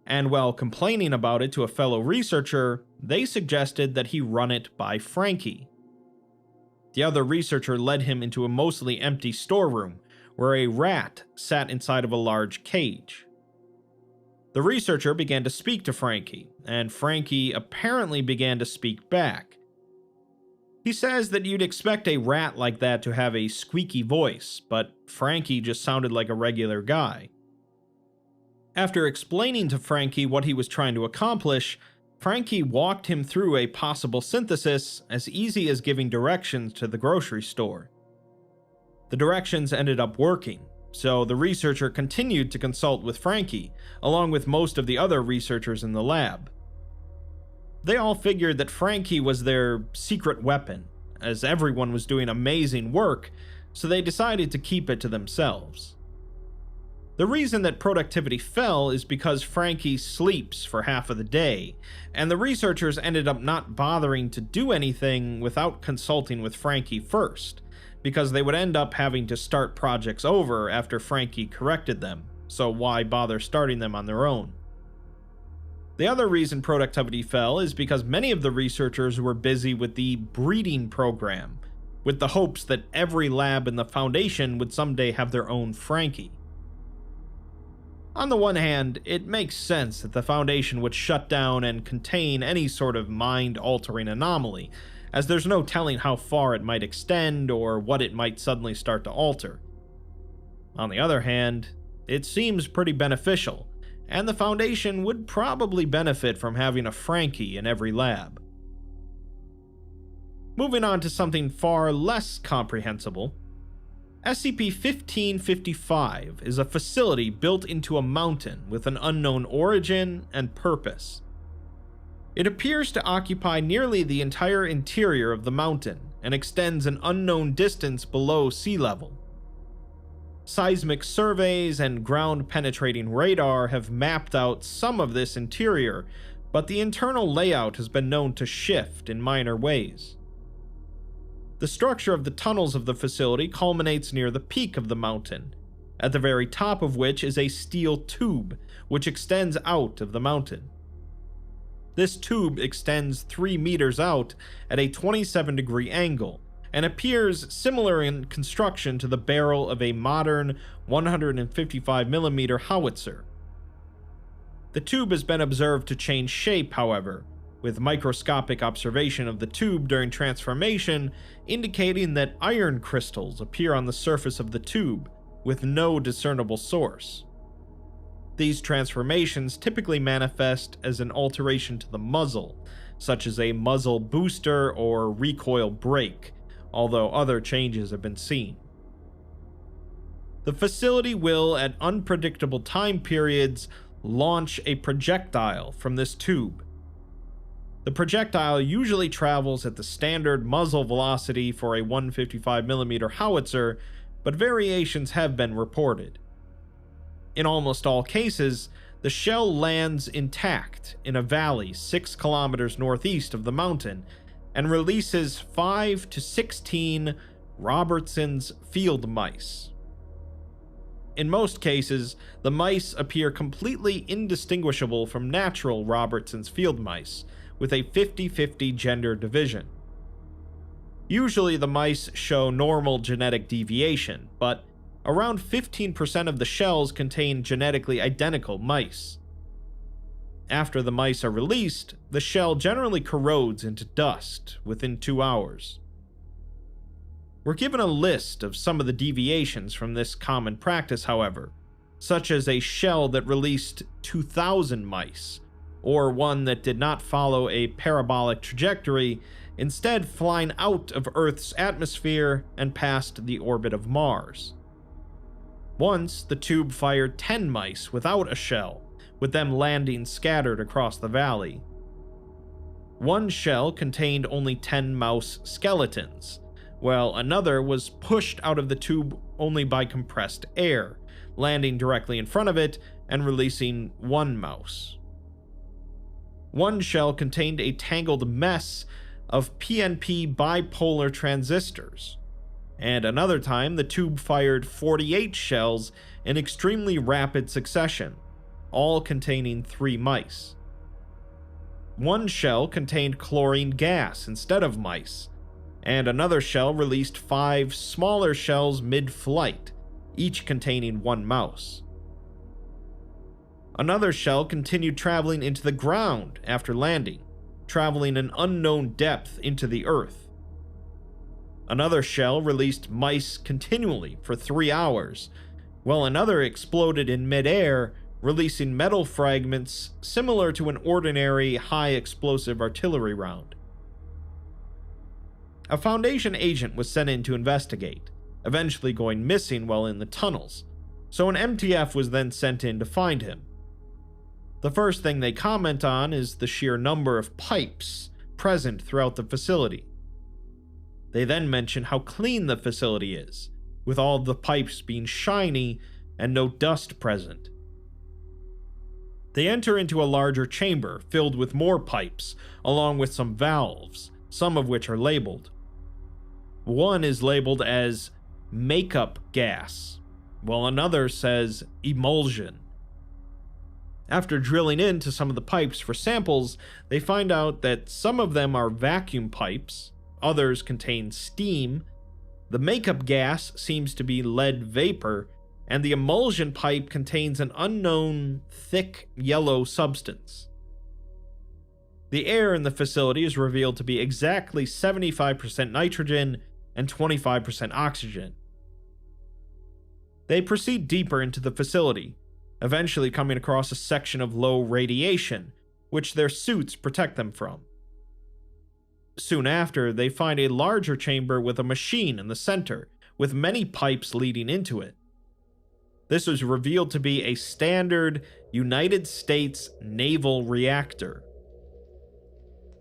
and while complaining about it to a fellow researcher, they suggested that he run it by Frankie. The other researcher led him into a mostly empty storeroom, where a rat sat inside of a large cage. The researcher began to speak to Frankie, and Frankie apparently began to speak back. He says that you'd expect a rat like that to have a squeaky voice, but Frankie just sounded like a regular guy. After explaining to Frankie what he was trying to accomplish, Frankie walked him through a possible synthesis as easy as giving directions to the grocery store. The directions ended up working, so the researcher continued to consult with Frankie, along with most of the other researchers in the lab. They all figured that Frankie was their secret weapon, as everyone was doing amazing work, so they decided to keep it to themselves. The reason that productivity fell is because Frankie sleeps for half of the day, and the researchers ended up not bothering to do anything without consulting with Frankie first, because they would end up having to start projects over after Frankie corrected them, so why bother starting them on their own? The other reason productivity fell is because many of the researchers were busy with the breeding program, with the hopes that every lab in the Foundation would someday have their own Frankie. On the one hand, it makes sense that the Foundation would shut down and contain any sort of mind-altering anomaly, as there's no telling how far it might extend or what it might suddenly start to alter. On the other hand, it seems pretty beneficial, and the Foundation would probably benefit from having a Frankie in every lab. Moving on to something far less comprehensible, SCP-1555 is a facility built into a mountain with an unknown origin and purpose. It appears to occupy nearly the entire interior of the mountain and extends an unknown distance below sea level. Seismic surveys and ground-penetrating radar have mapped out some of this interior, but the internal layout has been known to shift in minor ways. The structure of the tunnels of the facility culminates near the peak of the mountain, at the very top of which is a steel tube, which extends out of the mountain. This tube extends 3 meters out at a 27-degree angle, and appears similar in construction to the barrel of a modern 155mm howitzer. The tube has been observed to change shape, however, with microscopic observation of the tube during transformation indicating that iron crystals appear on the surface of the tube, with no discernible source. These transformations typically manifest as an alteration to the muzzle, such as a muzzle booster or recoil brake, although other changes have been seen. The facility will, at unpredictable time periods, launch a projectile from this tube. The projectile usually travels at the standard muzzle velocity for a 155mm howitzer, but variations have been reported. In almost all cases, the shell lands intact in a valley 6 kilometers northeast of the mountain and releases 5 to 16 Robertson's field mice. In most cases, the mice appear completely indistinguishable from natural Robertson's field mice, with a 50-50 gender division. Usually the mice show normal genetic deviation, but around 15% of the shells contain genetically identical mice. After the mice are released, the shell generally corrodes into dust within 2 hours. We're given a list of some of the deviations from this common practice, however, such as a shell that released 2,000 mice, or one that did not follow a parabolic trajectory, instead flying out of Earth's atmosphere and past the orbit of Mars. Once, the tube fired 10 mice without a shell, with them landing scattered across the valley. One shell contained only 10 mouse skeletons, while another was pushed out of the tube only by compressed air, landing directly in front of it and releasing 1 mouse. One shell contained a tangled mess of PNP bipolar transistors, and another time the tube fired 48 shells in extremely rapid succession, all containing 3 mice. One shell contained chlorine gas instead of mice, and another shell released 5 smaller shells mid-flight, each containing 1 mouse. Another shell continued traveling into the ground after landing, traveling an unknown depth into the earth. Another shell released mice continually for 3 hours, while another exploded in midair, releasing metal fragments similar to an ordinary high-explosive artillery round. A Foundation agent was sent in to investigate, eventually going missing while in the tunnels, so an MTF was then sent in to find him. The first thing they comment on is the sheer number of pipes present throughout the facility. They then mention how clean the facility is, with all of the pipes being shiny and no dust present. They enter into a larger chamber filled with more pipes, along with some valves, some of which are labeled. One is labeled as makeup gas, while another says emulsion. After drilling into some of the pipes for samples, they find out that some of them are vacuum pipes, others contain steam, the makeup gas seems to be lead vapor, and the emulsion pipe contains an unknown, thick, yellow substance. The air in the facility is revealed to be exactly 75% nitrogen and 25% oxygen. They proceed deeper into the facility, eventually coming across a section of low radiation, which their suits protect them from. Soon after, they find a larger chamber with a machine in the center, with many pipes leading into it. This was revealed to be a standard United States naval reactor.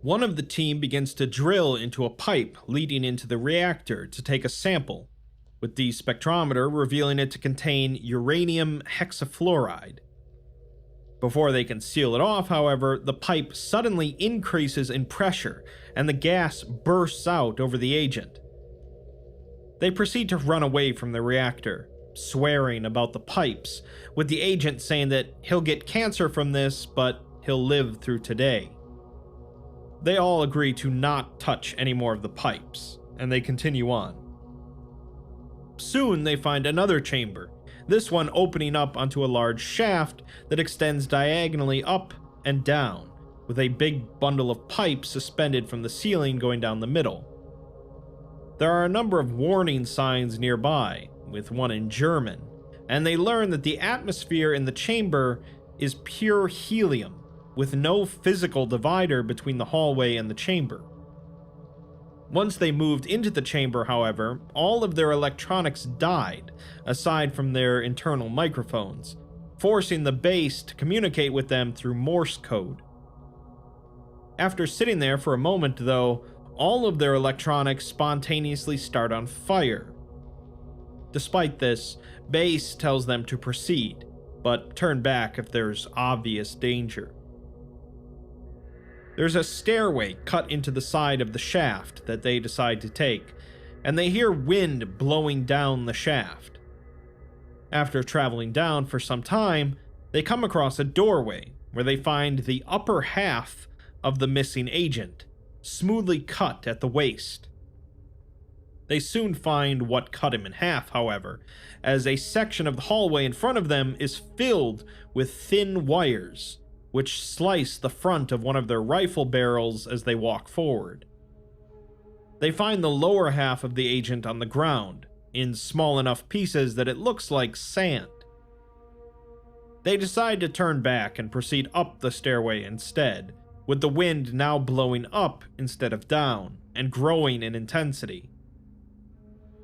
One of the team begins to drill into a pipe leading into the reactor to take a sample, with the spectrometer revealing it to contain uranium hexafluoride. Before they can seal it off, however, the pipe suddenly increases in pressure and the gas bursts out over the agent. They proceed to run away from the reactor, swearing about the pipes, with the agent saying that he'll get cancer from this, but he'll live through today. They all agree to not touch any more of the pipes, and they continue on. Soon they find another chamber, this one opening up onto a large shaft that extends diagonally up and down, with a big bundle of pipes suspended from the ceiling going down the middle. There are a number of warning signs nearby, with one in German, and they learn that the atmosphere in the chamber is pure helium, with no physical divider between the hallway and the chamber. Once they moved into the chamber, however, all of their electronics died, aside from their internal microphones, forcing the base to communicate with them through Morse code. After sitting there for a moment, though, all of their electronics spontaneously start on fire. Despite this, base tells them to proceed, but turn back if there's obvious danger. There's a stairway cut into the side of the shaft that they decide to take, and they hear wind blowing down the shaft. After traveling down for some time, they come across a doorway where they find the upper half of the missing agent, smoothly cut at the waist. They soon find what cut him in half, however, as a section of the hallway in front of them is filled with thin wires, which slice the front of one of their rifle barrels as they walk forward. They find the lower half of the agent on the ground, in small enough pieces that it looks like sand. They decide to turn back and proceed up the stairway instead, with the wind now blowing up instead of down, and growing in intensity.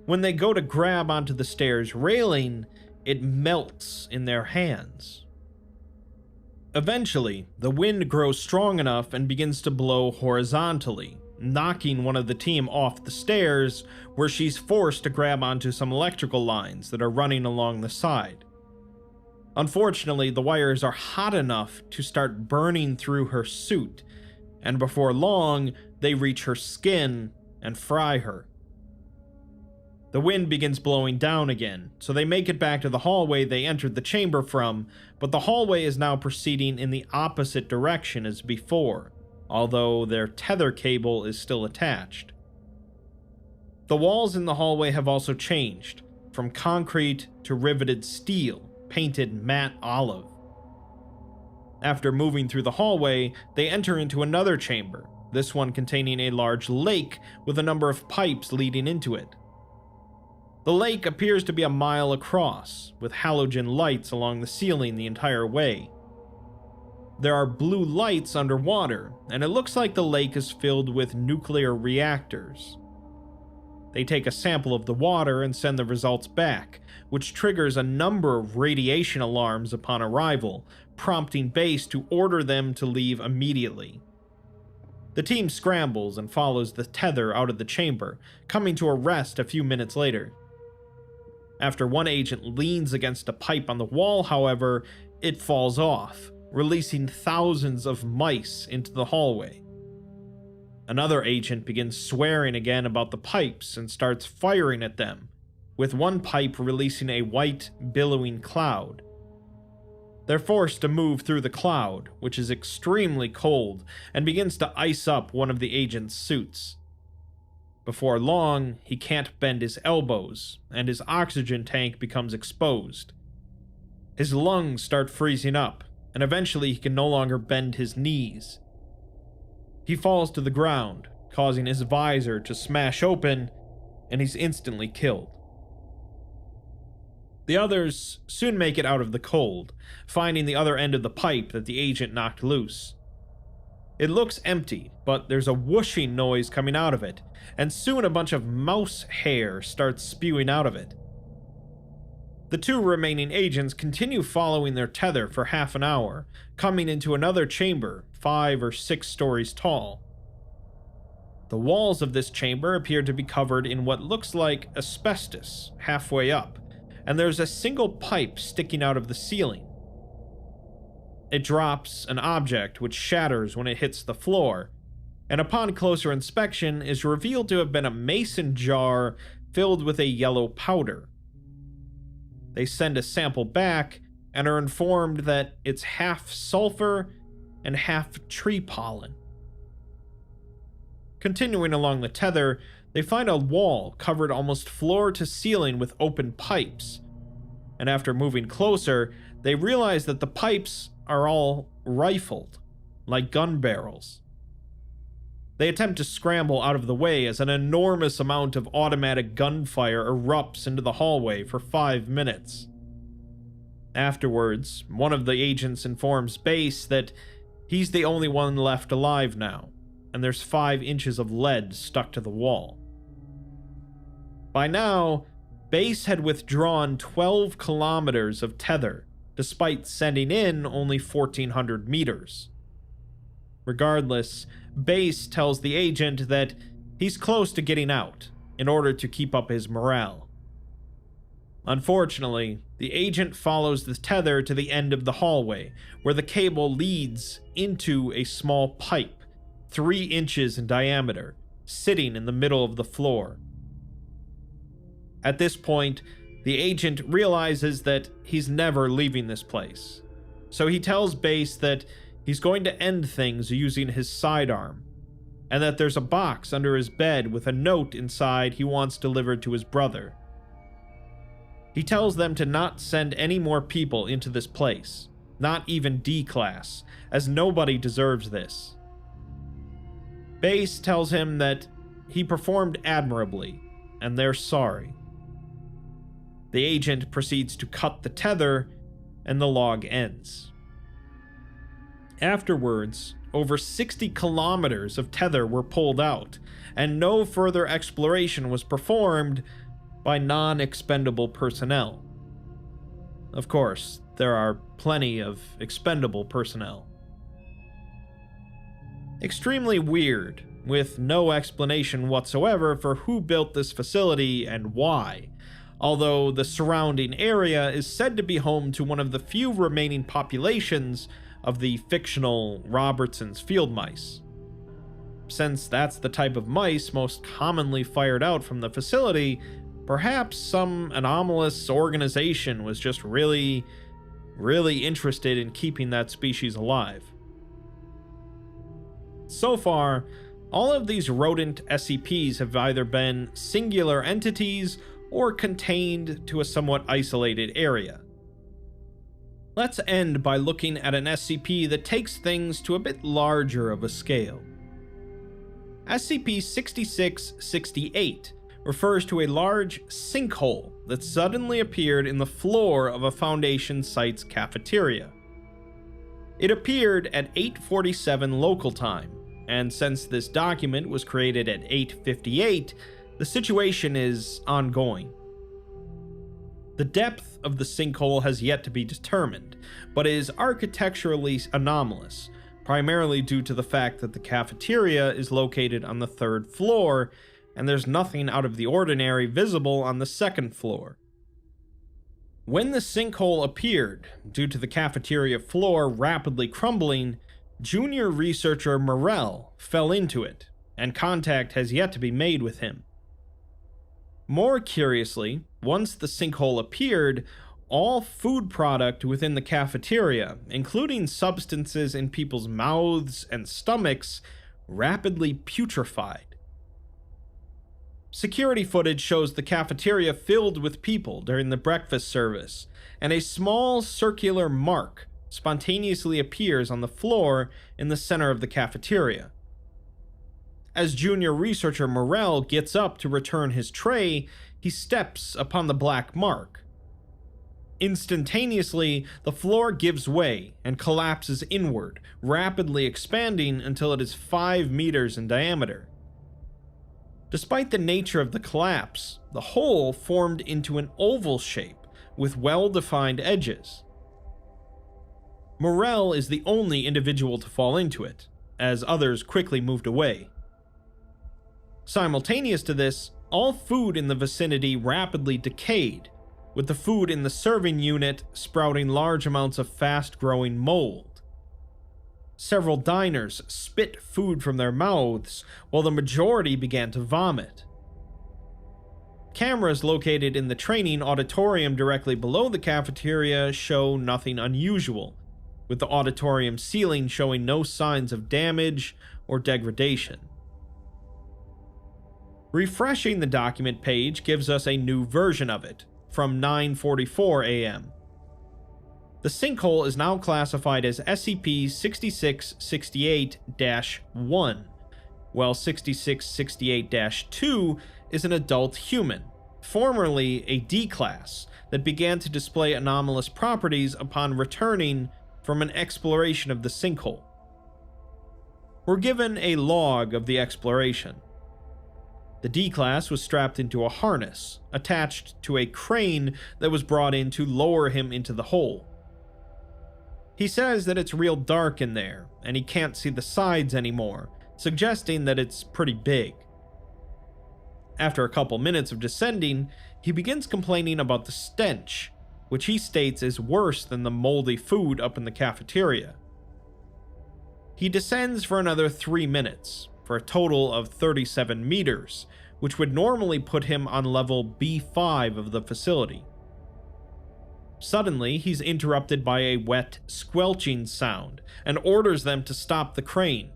When they go to grab onto the stairs railing, it melts in their hands. Eventually, the wind grows strong enough and begins to blow horizontally, knocking one of the team off the stairs, where she's forced to grab onto some electrical lines that are running along the side. Unfortunately, the wires are hot enough to start burning through her suit, and before long, they reach her skin and fry her. The wind begins blowing down again, so they make it back to the hallway they entered the chamber from, but the hallway is now proceeding in the opposite direction as before, although their tether cable is still attached. The walls in the hallway have also changed, from concrete to riveted steel, painted matte olive. After moving through the hallway, they enter into another chamber, this one containing a large lake with a number of pipes leading into it. The lake appears to be a mile across, with halogen lights along the ceiling the entire way. There are blue lights underwater, and it looks like the lake is filled with nuclear reactors. They take a sample of the water and send the results back, which triggers a number of radiation alarms upon arrival, prompting base to order them to leave immediately. The team scrambles and follows the tether out of the chamber, coming to a rest a few minutes later. After one agent leans against a pipe on the wall, however, it falls off, releasing thousands of mice into the hallway. Another agent begins swearing again about the pipes and starts firing at them, with one pipe releasing a white, billowing cloud. They're forced to move through the cloud, which is extremely cold, and begins to ice up one of the agent's suits. Before long, he can't bend his elbows, and his oxygen tank becomes exposed. His lungs start freezing up, and eventually he can no longer bend his knees. He falls to the ground, causing his visor to smash open, and he's instantly killed. The others soon make it out of the cold, finding the other end of the pipe that the agent knocked loose. It looks empty, but there's a whooshing noise coming out of it, and soon a bunch of mouse hair starts spewing out of it. The two remaining agents continue following their tether for half an hour, coming into another chamber, 5 or 6 stories tall. The walls of this chamber appear to be covered in what looks like asbestos halfway up, and there's a single pipe sticking out of the ceiling. It drops an object which shatters when it hits the floor, and upon closer inspection is revealed to have been a mason jar filled with a yellow powder. They send a sample back and are informed that it's half sulfur and half tree pollen. Continuing along the tether, they find a wall covered almost floor to ceiling with open pipes, and after moving closer, they realize that the pipes are all rifled, like gun barrels. They attempt to scramble out of the way as an enormous amount of automatic gunfire erupts into the hallway for 5 minutes. Afterwards, one of the agents informs Base that he's the only one left alive now, and there's 5 inches of lead stuck to the wall. By now, Base had withdrawn 12 kilometers of tether, despite sending in only 1,400 meters. Regardless, Base tells the agent that he's close to getting out, in order to keep up his morale. Unfortunately, the agent follows the tether to the end of the hallway, where the cable leads into a small pipe, 3 inches in diameter, sitting in the middle of the floor. At this point, the agent realizes that he's never leaving this place, so he tells Base that he's going to end things using his sidearm, and that there's a box under his bed with a note inside he wants delivered to his brother. He tells them to not send any more people into this place, not even D-Class, as nobody deserves this. Base tells him that he performed admirably, and they're sorry. The agent proceeds to cut the tether, and the log ends. Afterwards, over 60 kilometers of tether were pulled out, and no further exploration was performed by non-expendable personnel. Of course, there are plenty of expendable personnel. Extremely weird, with no explanation whatsoever for who built this facility and why, although the surrounding area is said to be home to one of the few remaining populations of the fictional Robertson's field mice. Since that's the type of mice most commonly fired out from the facility, Perhaps some anomalous organization was just really interested in keeping that species alive. So far, all of these rodent SCPs have either been singular entities or contained to a somewhat isolated area. Let's end by looking at an SCP that takes things to a bit larger of a scale. SCP-6668 refers to a large sinkhole that suddenly appeared in the floor of a Foundation site's cafeteria. It appeared at 8:47 local time, and since this document was created at 8:58, the situation is ongoing. The depth of the sinkhole has yet to be determined, but is architecturally anomalous, primarily due to the fact that the cafeteria is located on the 3rd floor, and there's nothing out of the ordinary visible on the 2nd floor. When the sinkhole appeared, due to the cafeteria floor rapidly crumbling, junior researcher Morell fell into it, and contact has yet to be made with him. More curiously, once the sinkhole appeared, all food product within the cafeteria, including substances in people's mouths and stomachs, rapidly putrefied. Security footage shows the cafeteria filled with people during the breakfast service, and a small circular mark spontaneously appears on the floor in the center of the cafeteria. As junior researcher Morell gets up to return his tray, he steps upon the black mark. Instantaneously, the floor gives way and collapses inward, rapidly expanding until it is 5 meters in diameter. Despite the nature of the collapse, the hole formed into an oval shape with well-defined edges. Morell is the only individual to fall into it, as others quickly moved away. Simultaneous to this, all food in the vicinity rapidly decayed, with the food in the serving unit sprouting large amounts of fast-growing mold. Several diners spit food from their mouths, while the majority began to vomit. Cameras located in the training auditorium directly below the cafeteria show nothing unusual, with the auditorium ceiling showing no signs of damage or degradation. Refreshing the document page gives us a new version of it, from 9:44 a.m. The sinkhole is now classified as SCP-6668-1, while 6668-2 is an adult human, formerly a D-class, that began to display anomalous properties upon returning from an exploration of the sinkhole. We're given a log of the exploration. The D-class was strapped into a harness, attached to a crane that was brought in to lower him into the hole. He says that it's real dark in there, and he can't see the sides anymore, suggesting that it's pretty big. After a couple minutes of descending, he begins complaining about the stench, which he states is worse than the moldy food up in the cafeteria. He descends for another 3 minutes, for a total of 37 meters, which would normally put him on level B5 of the facility. Suddenly, he's interrupted by a wet, squelching sound, and orders them to stop the crane.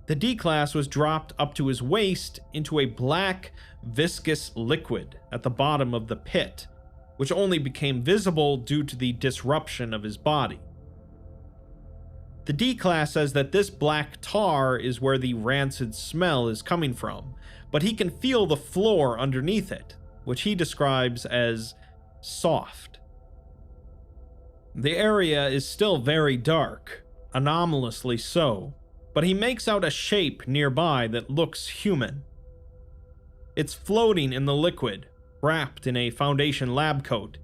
The D-class was dropped up to his waist into a black, viscous liquid at the bottom of the pit, which only became visible due to the disruption of his body. The D-class says that this black tar is where the rancid smell is coming from, but he can feel the floor underneath it, which he describes as soft. The area is still very dark, anomalously so, but he makes out a shape nearby that looks human. It's floating in the liquid, wrapped in a Foundation lab coat.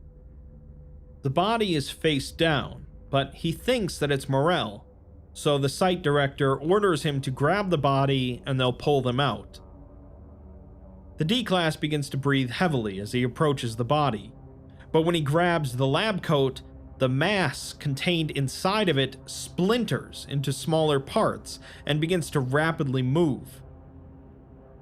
The body is face down, but he thinks that it's Morell, so the site director orders him to grab the body and they'll pull them out. The D-class begins to breathe heavily as he approaches the body, but when he grabs the lab coat, the mass contained inside of it splinters into smaller parts and begins to rapidly move.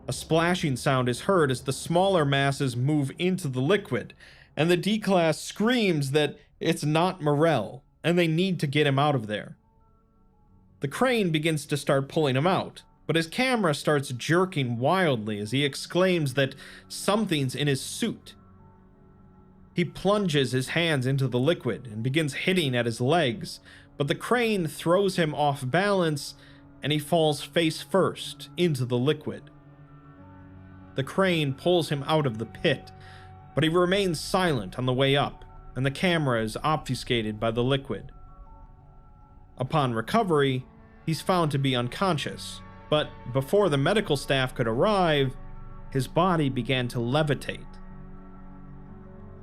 A splashing sound is heard as the smaller masses move into the liquid, and the D-Class screams that it's not Morel, and they need to get him out of there. The crane begins to start pulling him out, but his camera starts jerking wildly as he exclaims that something's in his suit. He plunges his hands into the liquid and begins hitting at his legs, but the crane throws him off balance and he falls face first into the liquid. The crane pulls him out of the pit, but he remains silent on the way up, and the camera is obfuscated by the liquid. Upon recovery, he's found to be unconscious, but before the medical staff could arrive, his body began to levitate.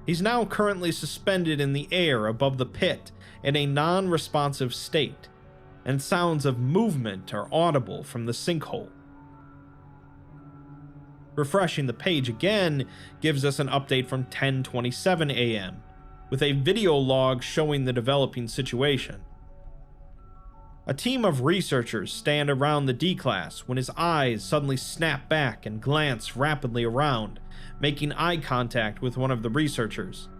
He's now currently suspended in the air above the pit in a non-responsive state, and sounds of movement are audible from the sinkhole. Refreshing the page again gives us an update from 10:27 a.m., with a video log showing the developing situation. A team of researchers stand around the D-Class when his eyes suddenly snap back and glance rapidly around, making eye contact with one of the researchers.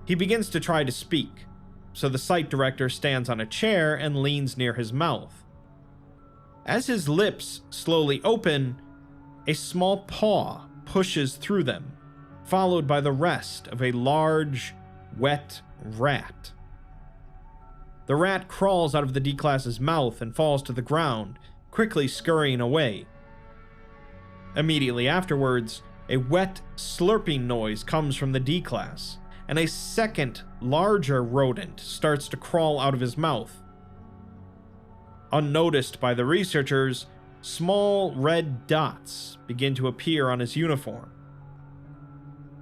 He begins to try to speak, so the site director stands on a chair and leans near his mouth. As his lips slowly open, a small paw pushes through them, followed by the rest of a large, wet rat. The rat crawls out of the D-Class's mouth and falls to the ground, quickly scurrying away. Immediately afterwards, a wet, slurping noise comes from the D-Class, and a second, larger rodent starts to crawl out of his mouth. Unnoticed by the researchers, small red dots begin to appear on his uniform.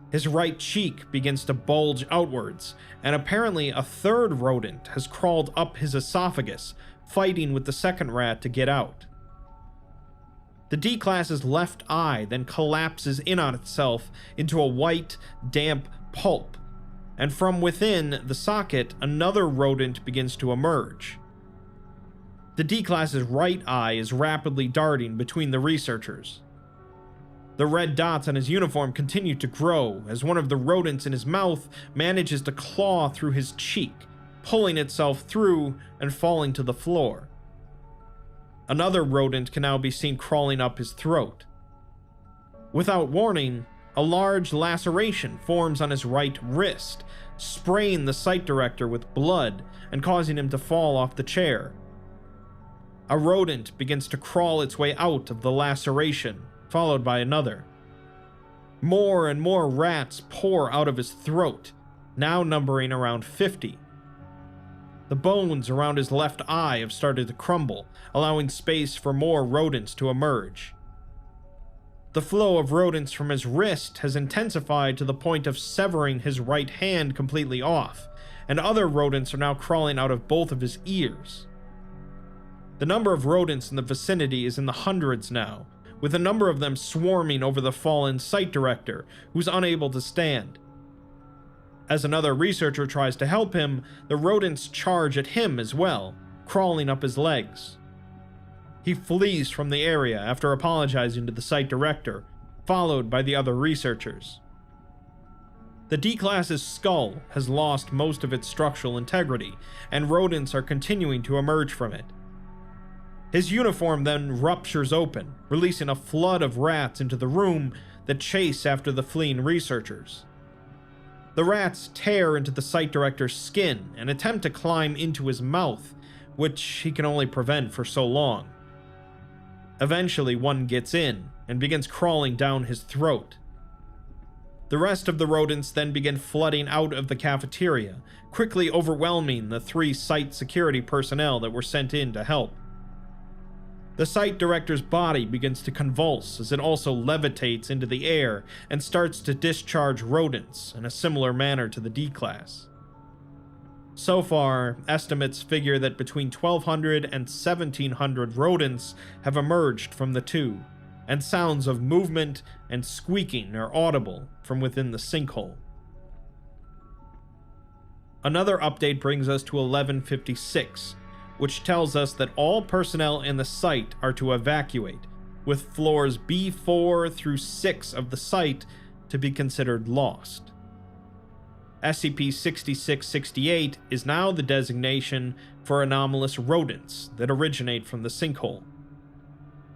His right cheek begins to bulge outwards, and apparently a third rodent has crawled up his esophagus, fighting with the second rat to get out. The D-Class's left eye then collapses in on itself into a white, damp pulp, and from within the socket, another rodent begins to emerge. The D-Class's right eye is rapidly darting between the researchers. The red dots on his uniform continue to grow as one of the rodents in his mouth manages to claw through his cheek, pulling itself through and falling to the floor. Another rodent can now be seen crawling up his throat. Without warning, a large laceration forms on his right wrist, spraying the site director with blood and causing him to fall off the chair. A rodent begins to crawl its way out of the laceration, followed by another. More and more rats pour out of his throat, now numbering around 50. The bones around his left eye have started to crumble, allowing space for more rodents to emerge. The flow of rodents from his wrist has intensified to the point of severing his right hand completely off, and other rodents are now crawling out of both of his ears. The number of rodents in the vicinity is in the hundreds now, with a number of them swarming over the fallen site director, who's unable to stand. As another researcher tries to help him, the rodents charge at him as well, crawling up his legs. He flees from the area after apologizing to the site director, followed by the other researchers. The D-Class's skull has lost most of its structural integrity, and rodents are continuing to emerge from it. His uniform then ruptures open, releasing a flood of rats into the room that chase after the fleeing researchers. The rats tear into the site director's skin and attempt to climb into his mouth, which he can only prevent for so long. Eventually, one gets in and begins crawling down his throat. The rest of the rodents then begin flooding out of the cafeteria, quickly overwhelming the 3 site security personnel that were sent in to help. The site director's body begins to convulse as it also levitates into the air and starts to discharge rodents in a similar manner to the D-Class. So far, estimates figure that between 1,200 and 1,700 rodents have emerged from the two, and sounds of movement and squeaking are audible from within the sinkhole. Another update brings us to 11:56, which tells us that all personnel in the site are to evacuate, with floors B4 through 6 of the site to be considered lost. SCP-6668 is now the designation for anomalous rodents that originate from the sinkhole.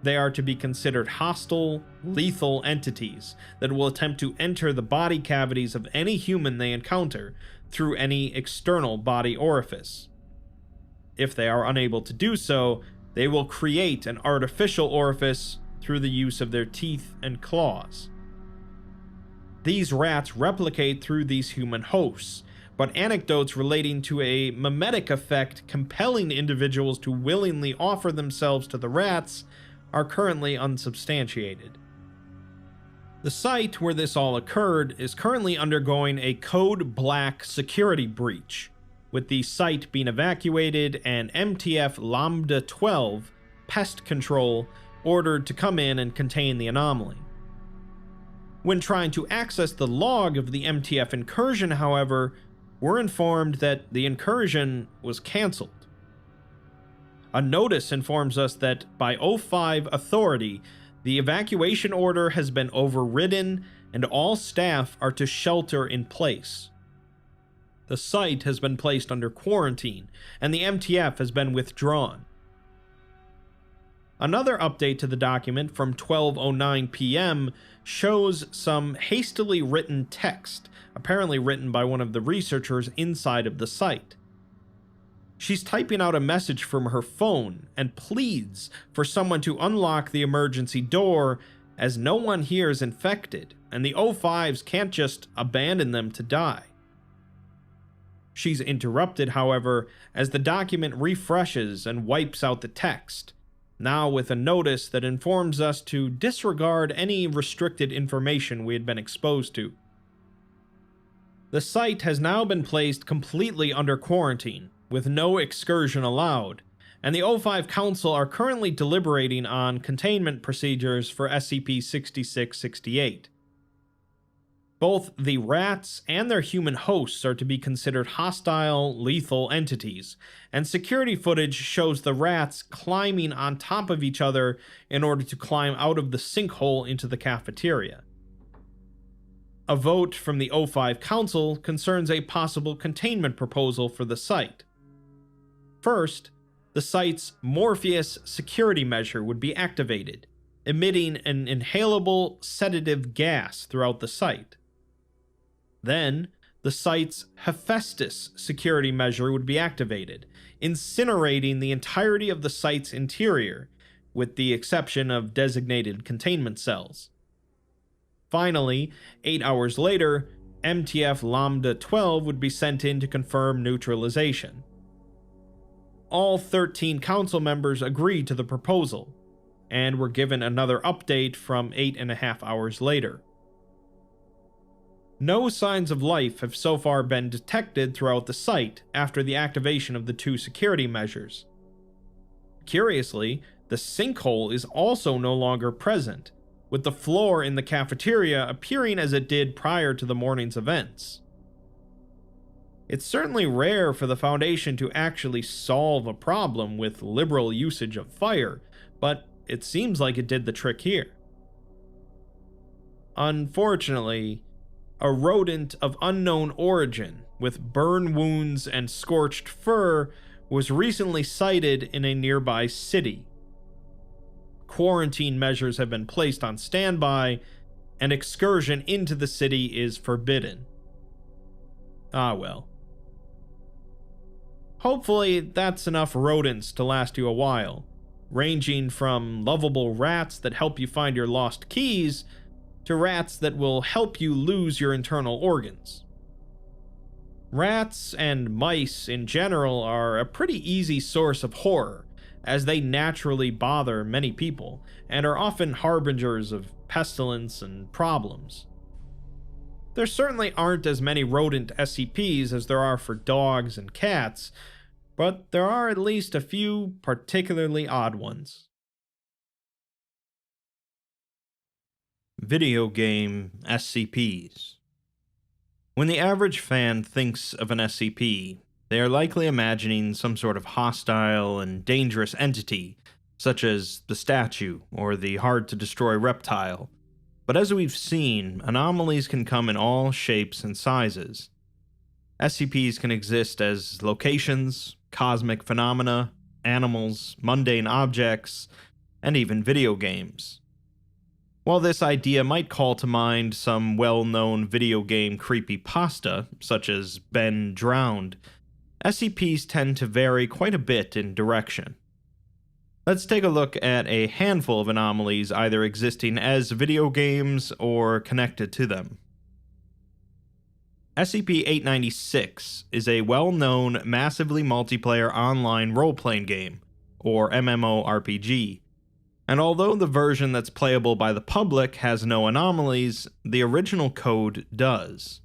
They are to be considered hostile, lethal entities that will attempt to enter the body cavities of any human they encounter through any external body orifice. If they are unable to do so, they will create an artificial orifice through the use of their teeth and claws. These rats replicate through these human hosts, but anecdotes relating to a mimetic effect compelling individuals to willingly offer themselves to the rats are currently unsubstantiated. The site where this all occurred is currently undergoing a Code Black security breach, with the site being evacuated and MTF Lambda 12 pest control ordered to come in and contain the anomaly. When trying to access the log of the MTF incursion, however, we're informed that the incursion was cancelled. A notice informs us that by 05 authority, the evacuation order has been overridden and all staff are to shelter in place. The site has been placed under quarantine and the MTF has been withdrawn. Another update to the document from 12:09 p.m. shows some hastily written text, apparently written by one of the researchers inside of the site. She's typing out a message from her phone and pleads for someone to unlock the emergency door as no one here is infected and the O5s can't just abandon them to die. She's interrupted, however, as the document refreshes and wipes out the text, now with a notice that informs us to disregard any restricted information we had been exposed to. The site has now been placed completely under quarantine, with no excursion allowed, and the O5 Council are currently deliberating on containment procedures for SCP-6668. Both the rats and their human hosts are to be considered hostile, lethal entities, and security footage shows the rats climbing on top of each other in order to climb out of the sinkhole into the cafeteria. A vote from the O5 Council concerns a possible containment proposal for the site. First, the site's Morpheus security measure would be activated, emitting an inhalable sedative gas throughout the site. Then, the site's Hephaestus security measure would be activated, incinerating the entirety of the site's interior, with the exception of designated containment cells. Finally, 8 hours later, MTF Lambda 12 would be sent in to confirm neutralization. All 13 council members agreed to the proposal, and were given another update from 8.5 hours later. No signs of life have so far been detected throughout the site after the activation of the two security measures. Curiously, the sinkhole is also no longer present, with the floor in the cafeteria appearing as it did prior to the morning's events. It's certainly rare for the Foundation to actually solve a problem with liberal usage of fire, but it seems like it did the trick here. Unfortunately, a rodent of unknown origin with burn wounds and scorched fur was recently sighted in a nearby city. Quarantine measures have been placed on standby, and excursion into the city is forbidden. Ah well. Hopefully that's enough rodents to last you a while, ranging from lovable rats that help you find your lost keys to rats that will help you lose your internal organs. Rats and mice in general are a pretty easy source of horror, as they naturally bother many people and are often harbingers of pestilence and problems. There certainly aren't as many rodent SCPs as there are for dogs and cats, but there are at least a few particularly odd ones. Video game SCPs. When the average fan thinks of an SCP, they are likely imagining some sort of hostile and dangerous entity, such as the statue or the hard-to-destroy reptile. But as we've seen, anomalies can come in all shapes and sizes. SCPs can exist as locations, cosmic phenomena, animals, mundane objects, and even video games. While this idea might call to mind some well-known video game creepypasta, such as Ben Drowned, SCPs tend to vary quite a bit in direction. Let's take a look at a handful of anomalies either existing as video games or connected to them. SCP-896 is a well-known, massively multiplayer online role-playing game, or MMORPG, and although the version that's playable by the public has no anomalies, the original code does.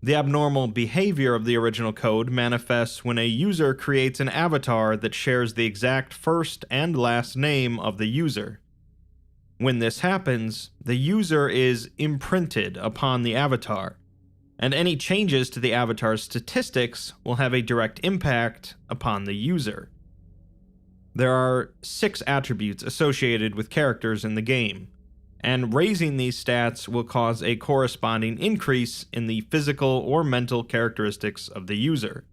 The abnormal behavior of the original code manifests when a user creates an avatar that shares the exact first and last name of the user. When this happens, the user is imprinted upon the avatar, and any changes to the avatar's statistics will have a direct impact upon the user. There are 6 attributes associated with characters in the game, and raising these stats will cause a corresponding increase in the physical or mental characteristics of the user.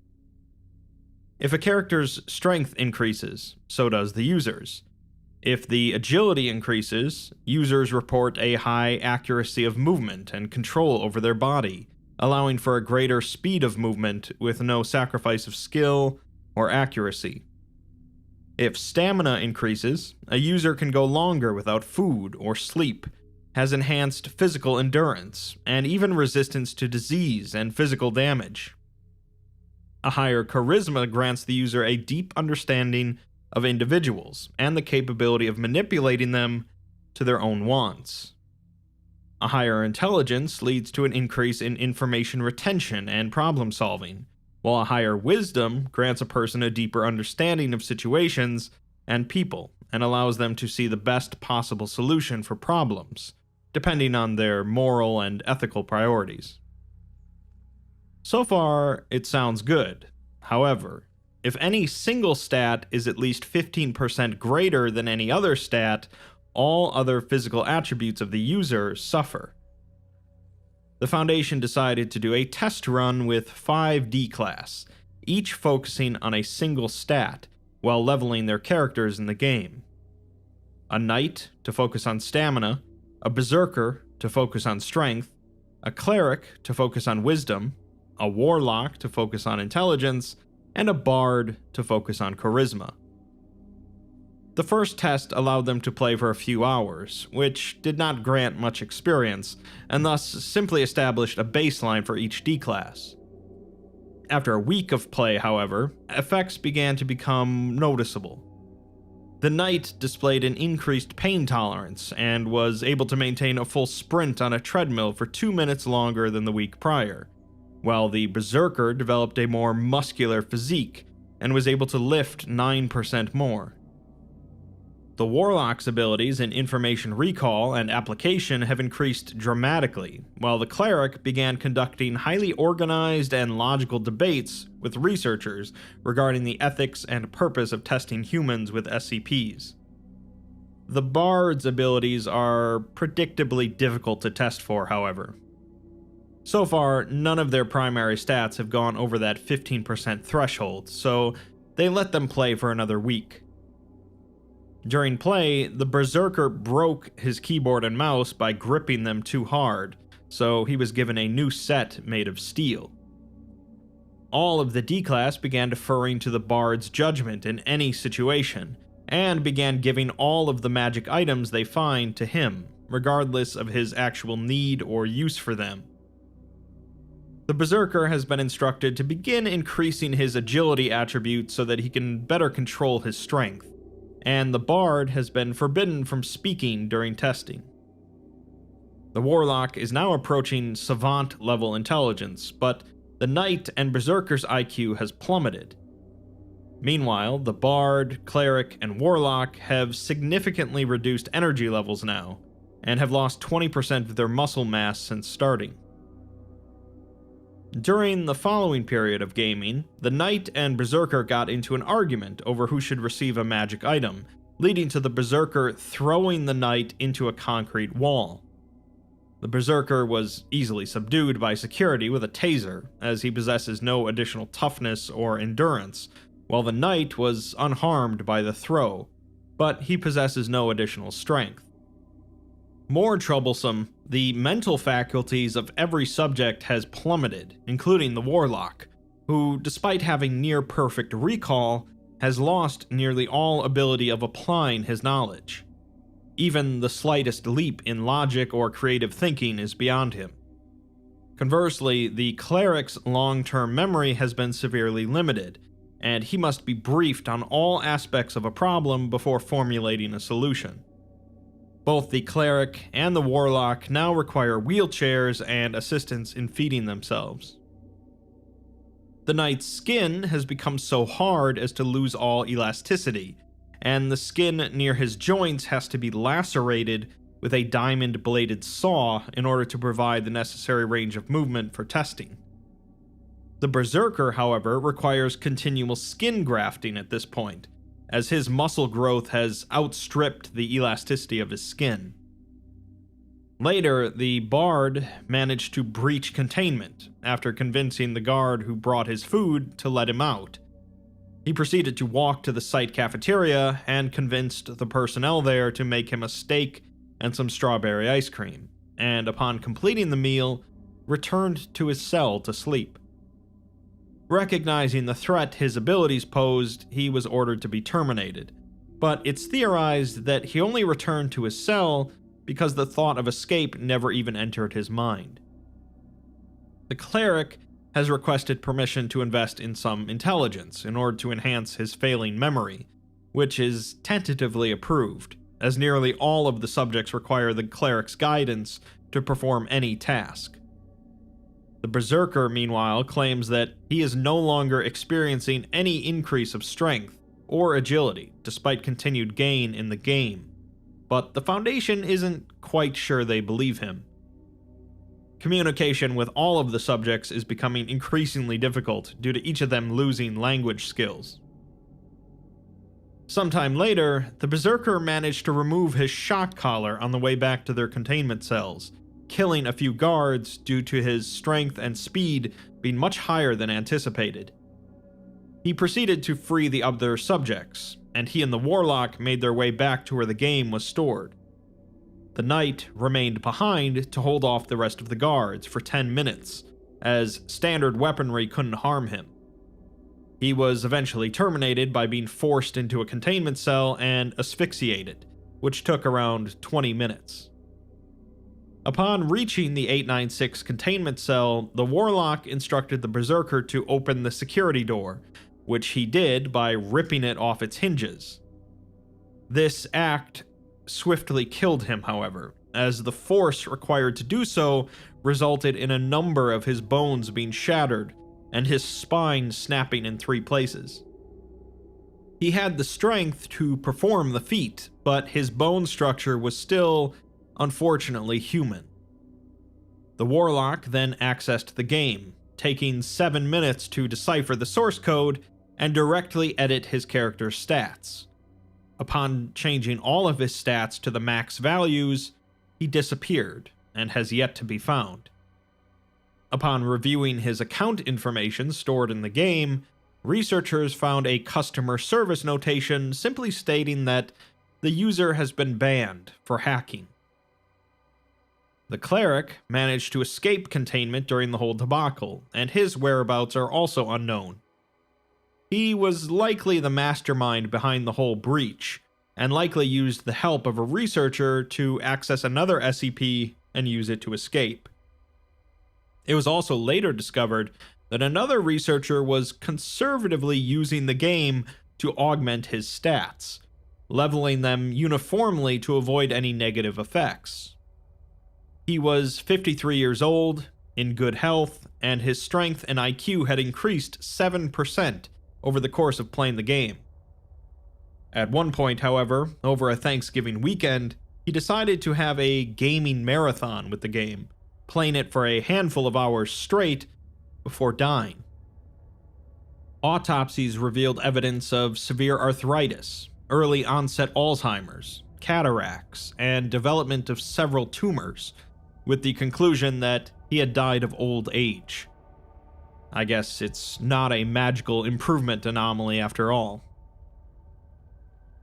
If a character's strength increases, so does the user's. If the agility increases, users report a high accuracy of movement and control over their body, allowing for a greater speed of movement with no sacrifice of skill or accuracy. If stamina increases, a user can go longer without food or sleep, has enhanced physical endurance, and even resistance to disease and physical damage. A higher charisma grants the user a deep understanding of individuals and the capability of manipulating them to their own wants. A higher intelligence leads to an increase in information retention and problem solving, while a higher wisdom grants a person a deeper understanding of situations and people and allows them to see the best possible solution for problems, depending on their moral and ethical priorities. So far, it sounds good. However, if any single stat is at least 15% greater than any other stat, all other physical attributes of the user suffer. The Foundation decided to do a test run with 5 D-Class, each focusing on a single stat, while leveling their characters in the game. A Knight to focus on stamina, a Berserker to focus on strength, a Cleric to focus on wisdom, a Warlock to focus on intelligence, and a Bard to focus on charisma. The first test allowed them to play for a few hours, which did not grant much experience, and thus simply established a baseline for each D-Class. After a week of play, however, effects began to become noticeable. The Knight displayed an increased pain tolerance and was able to maintain a full sprint on a treadmill for 2 minutes longer than the week prior, while the Berserker developed a more muscular physique and was able to lift 9% more. The Warlock's abilities in information recall and application have increased dramatically, while the Cleric began conducting highly organized and logical debates with researchers regarding the ethics and purpose of testing humans with SCPs. The Bard's abilities are predictably difficult to test for, however. So far, none of their primary stats have gone over that 15% threshold, so they let them play for another week. During play, the Berserker broke his keyboard and mouse by gripping them too hard, so he was given a new set made of steel. All of the D-Class began deferring to the Bard's judgment in any situation, and began giving all of the magic items they find to him, regardless of his actual need or use for them. The Berserker has been instructed to begin increasing his agility attribute so that he can better control his strength, and the Bard has been forbidden from speaking during testing. The Warlock is now approaching savant-level intelligence, but the Knight and Berserker's IQ has plummeted. Meanwhile, the Bard, Cleric, and Warlock have significantly reduced energy levels now, and have lost 20% of their muscle mass since starting. During the following period of gaming, the Knight and Berserker got into an argument over who should receive a magic item, leading to the Berserker throwing the knight into a concrete wall. The Berserker was easily subdued by security with a taser, as he possesses no additional toughness or endurance, while the knight was unharmed by the throw, but he possesses no additional strength. More troublesome, the mental faculties of every subject has plummeted, including the Warlock, who, despite having near-perfect recall, has lost nearly all ability of applying his knowledge. Even the slightest leap in logic or creative thinking is beyond him. Conversely, the Cleric's long-term memory has been severely limited, and he must be briefed on all aspects of a problem before formulating a solution. Both the Cleric and the Warlock now require wheelchairs and assistance in feeding themselves. The Knight's skin has become so hard as to lose all elasticity, and the skin near his joints has to be lacerated with a diamond-bladed saw in order to provide the necessary range of movement for testing. The Berserker, however, requires continual skin grafting at this point, as his muscle growth has outstripped the elasticity of his skin. Later, the Bard managed to breach containment after convincing the guard who brought his food to let him out. He proceeded to walk to the site cafeteria and convinced the personnel there to make him a steak and some strawberry ice cream, and upon completing the meal, returned to his cell to sleep. Recognizing the threat his abilities posed, he was ordered to be terminated, but it's theorized that he only returned to his cell because the thought of escape never even entered his mind. The Cleric has requested permission to invest in some intelligence in order to enhance his failing memory, which is tentatively approved, as nearly all of the subjects require the Cleric's guidance to perform any task. The Berserker, meanwhile, claims that he is no longer experiencing any increase of strength or agility, despite continued gain in the game, but the Foundation isn't quite sure they believe him. Communication with all of the subjects is becoming increasingly difficult due to each of them losing language skills. Sometime later, the Berserker managed to remove his shock collar on the way back to their containment cells, killing a few guards due to his strength and speed being much higher than anticipated. He proceeded to free the other subjects, and he and the Warlock made their way back to where the game was stored. The Knight remained behind to hold off the rest of the guards for 10 minutes, as standard weaponry couldn't harm him. He was eventually terminated by being forced into a containment cell and asphyxiated, which took around 20 minutes. Upon reaching the 896 containment cell, the Warlock instructed the Berserker to open the security door, which he did by ripping it off its hinges. This act swiftly killed him, however, as the force required to do so resulted in a number of his bones being shattered and his spine snapping in 3 places. He had the strength to perform the feat, but his bone structure was still, unfortunately, human. The Warlock then accessed the game, taking 7 minutes to decipher the source code and directly edit his character's stats. Upon changing all of his stats to the max values, he disappeared and has yet to be found. Upon reviewing his account information stored in the game, researchers found a customer service notation simply stating that the user has been banned for hacking. The Cleric managed to escape containment during the whole debacle, and his whereabouts are also unknown. He was likely the mastermind behind the whole breach, and likely used the help of a researcher to access another SCP and use it to escape. It was also later discovered that another researcher was conservatively using the game to augment his stats, leveling them uniformly to avoid any negative effects. He was 53 years old, in good health, and his strength and IQ had increased 7% over the course of playing the game. At one point, however, over a Thanksgiving weekend, he decided to have a gaming marathon with the game, playing it for a handful of hours straight before dying. Autopsies revealed evidence of severe arthritis, early onset Alzheimer's, cataracts, and development of several tumors, with the conclusion that he had died of old age. I guess it's not a magical improvement anomaly after all.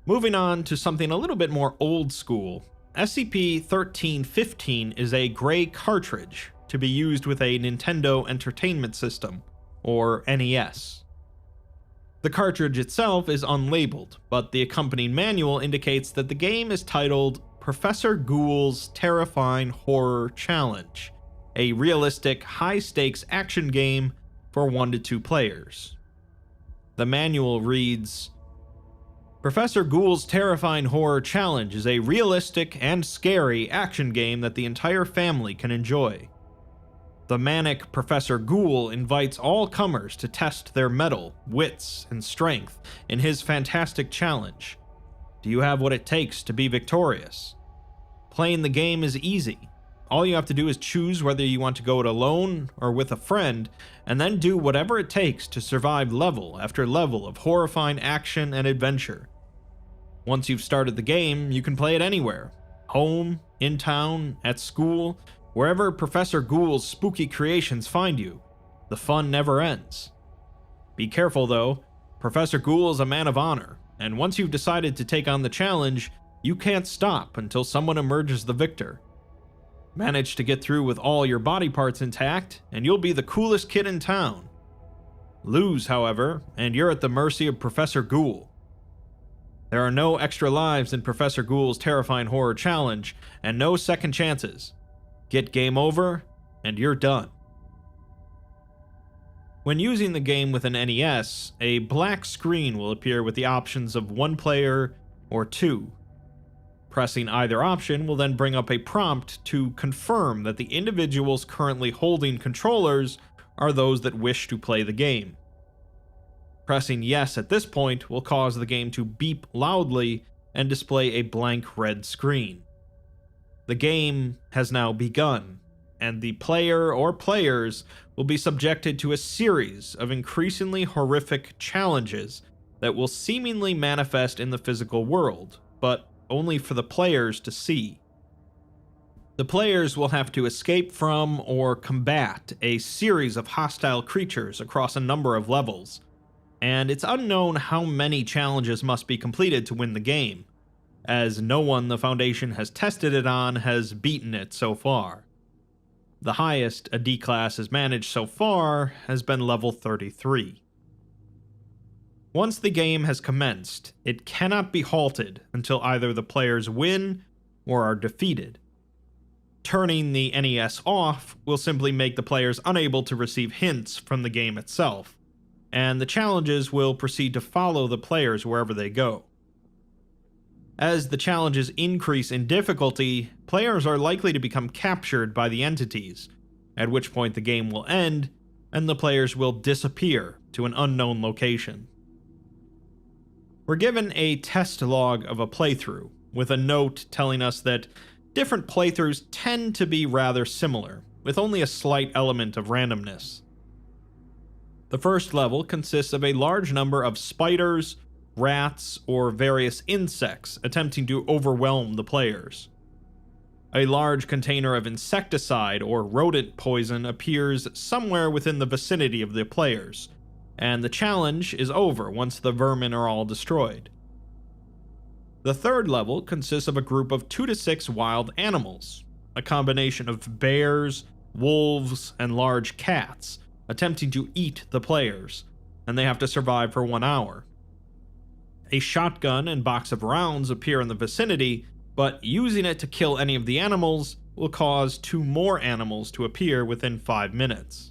Moving on to something a little bit more old school, SCP-1315 is a gray cartridge to be used with a Nintendo Entertainment System, or NES. The cartridge itself is unlabeled, but the accompanying manual indicates that the game is titled Professor Ghoul's Terrifying Horror Challenge, a realistic, high-stakes action game for 1 to 2 players. The manual reads, Professor Ghoul's Terrifying Horror Challenge is a realistic and scary action game that the entire family can enjoy. The manic Professor Ghoul invites all comers to test their mettle, wits, and strength in his fantastic challenge. Do you have what it takes to be victorious? Playing the game is easy. All you have to do is choose whether you want to go it alone or with a friend, and then do whatever it takes to survive level after level of horrifying action and adventure. Once you've started the game, you can play it anywhere. Home, in town, at school, wherever Professor Ghoul's spooky creations find you. The fun never ends. Be careful though, Professor Ghoul is a man of honor, and once you've decided to take on the challenge, you can't stop until someone emerges the victor. Manage to get through with all your body parts intact, and you'll be the coolest kid in town. Lose, however, and you're at the mercy of Professor Ghoul. There are no extra lives in Professor Ghoul's Terrifying Horror Challenge, and no second chances. Get game over, and you're done. When using the game with an NES, a black screen will appear with the options of 1 player or 2. Pressing either option will then bring up a prompt to confirm that the individuals currently holding controllers are those that wish to play the game. Pressing yes at this point will cause the game to beep loudly and display a blank red screen. The game has now begun, and the player or players will be subjected to a series of increasingly horrific challenges that will seemingly manifest in the physical world, but only for the players to see. The players will have to escape from or combat a series of hostile creatures across a number of levels, and it's unknown how many challenges must be completed to win the game, as no one the Foundation has tested it on has beaten it so far. The highest a D-Class has managed so far has been level 33. Once the game has commenced, it cannot be halted until either the players win or are defeated. Turning the NES off will simply make the players unable to receive hints from the game itself, and the challenges will proceed to follow the players wherever they go. As the challenges increase in difficulty, players are likely to become captured by the entities, at which point the game will end, and the players will disappear to an unknown location. We're given a test log of a playthrough, with a note telling us that different playthroughs tend to be rather similar, with only a slight element of randomness. The first level consists of a large number of spiders, rats, or various insects attempting to overwhelm the players. A large container of insecticide or rodent poison appears somewhere within the vicinity of the players, and the challenge is over once the vermin are all destroyed. The third level consists of a group of 2 to 6 wild animals, a combination of bears, wolves, and large cats, attempting to eat the players, and they have to survive for 1 hour. A shotgun and box of rounds appear in the vicinity, but using it to kill any of the animals will cause 2 more animals to appear within 5 minutes.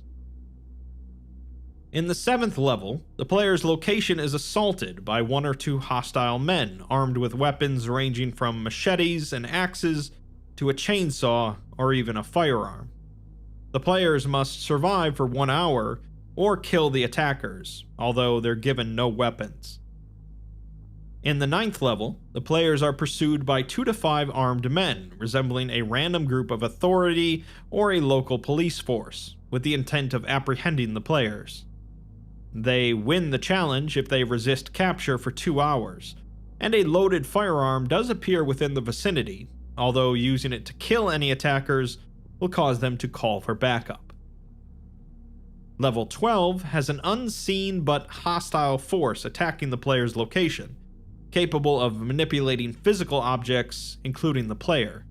In the 7th level, the player's location is assaulted by 1 or 2 hostile men armed with weapons ranging from machetes and axes to a chainsaw or even a firearm. The players must survive for 1 hour or kill the attackers, although they're given no weapons. In the 9th level, the players are pursued by 2 to 5 armed men, resembling a random group of authority or a local police force, with the intent of apprehending the players. They win the challenge if they resist capture for 2 hours, and a loaded firearm does appear within the vicinity, although using it to kill any attackers will cause them to call for backup. Level 12 has an unseen but hostile force attacking the player's location, capable of manipulating physical objects, including the player.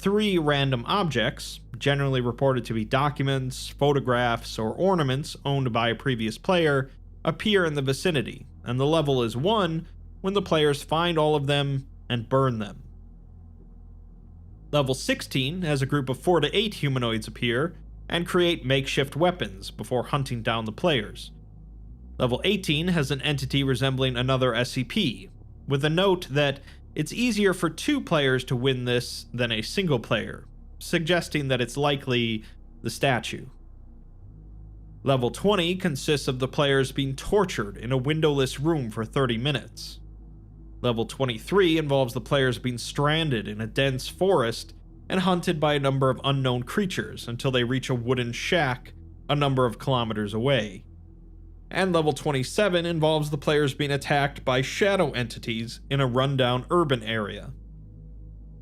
3 random objects, generally reported to be documents, photographs, or ornaments owned by a previous player, appear in the vicinity, and the level is 1 when the players find all of them and burn them. Level 16 has a group of 4 to 8 humanoids appear and create makeshift weapons before hunting down the players. Level 18 has an entity resembling another SCP, with a note that it's easier for 2 players to win this than a single player, suggesting that it's likely the statue. Level 20 consists of the players being tortured in a windowless room for 30 minutes. Level 23 involves the players being stranded in a dense forest and hunted by a number of unknown creatures until they reach a wooden shack a number of kilometers away. And level 27 involves the players being attacked by shadow entities in a rundown urban area.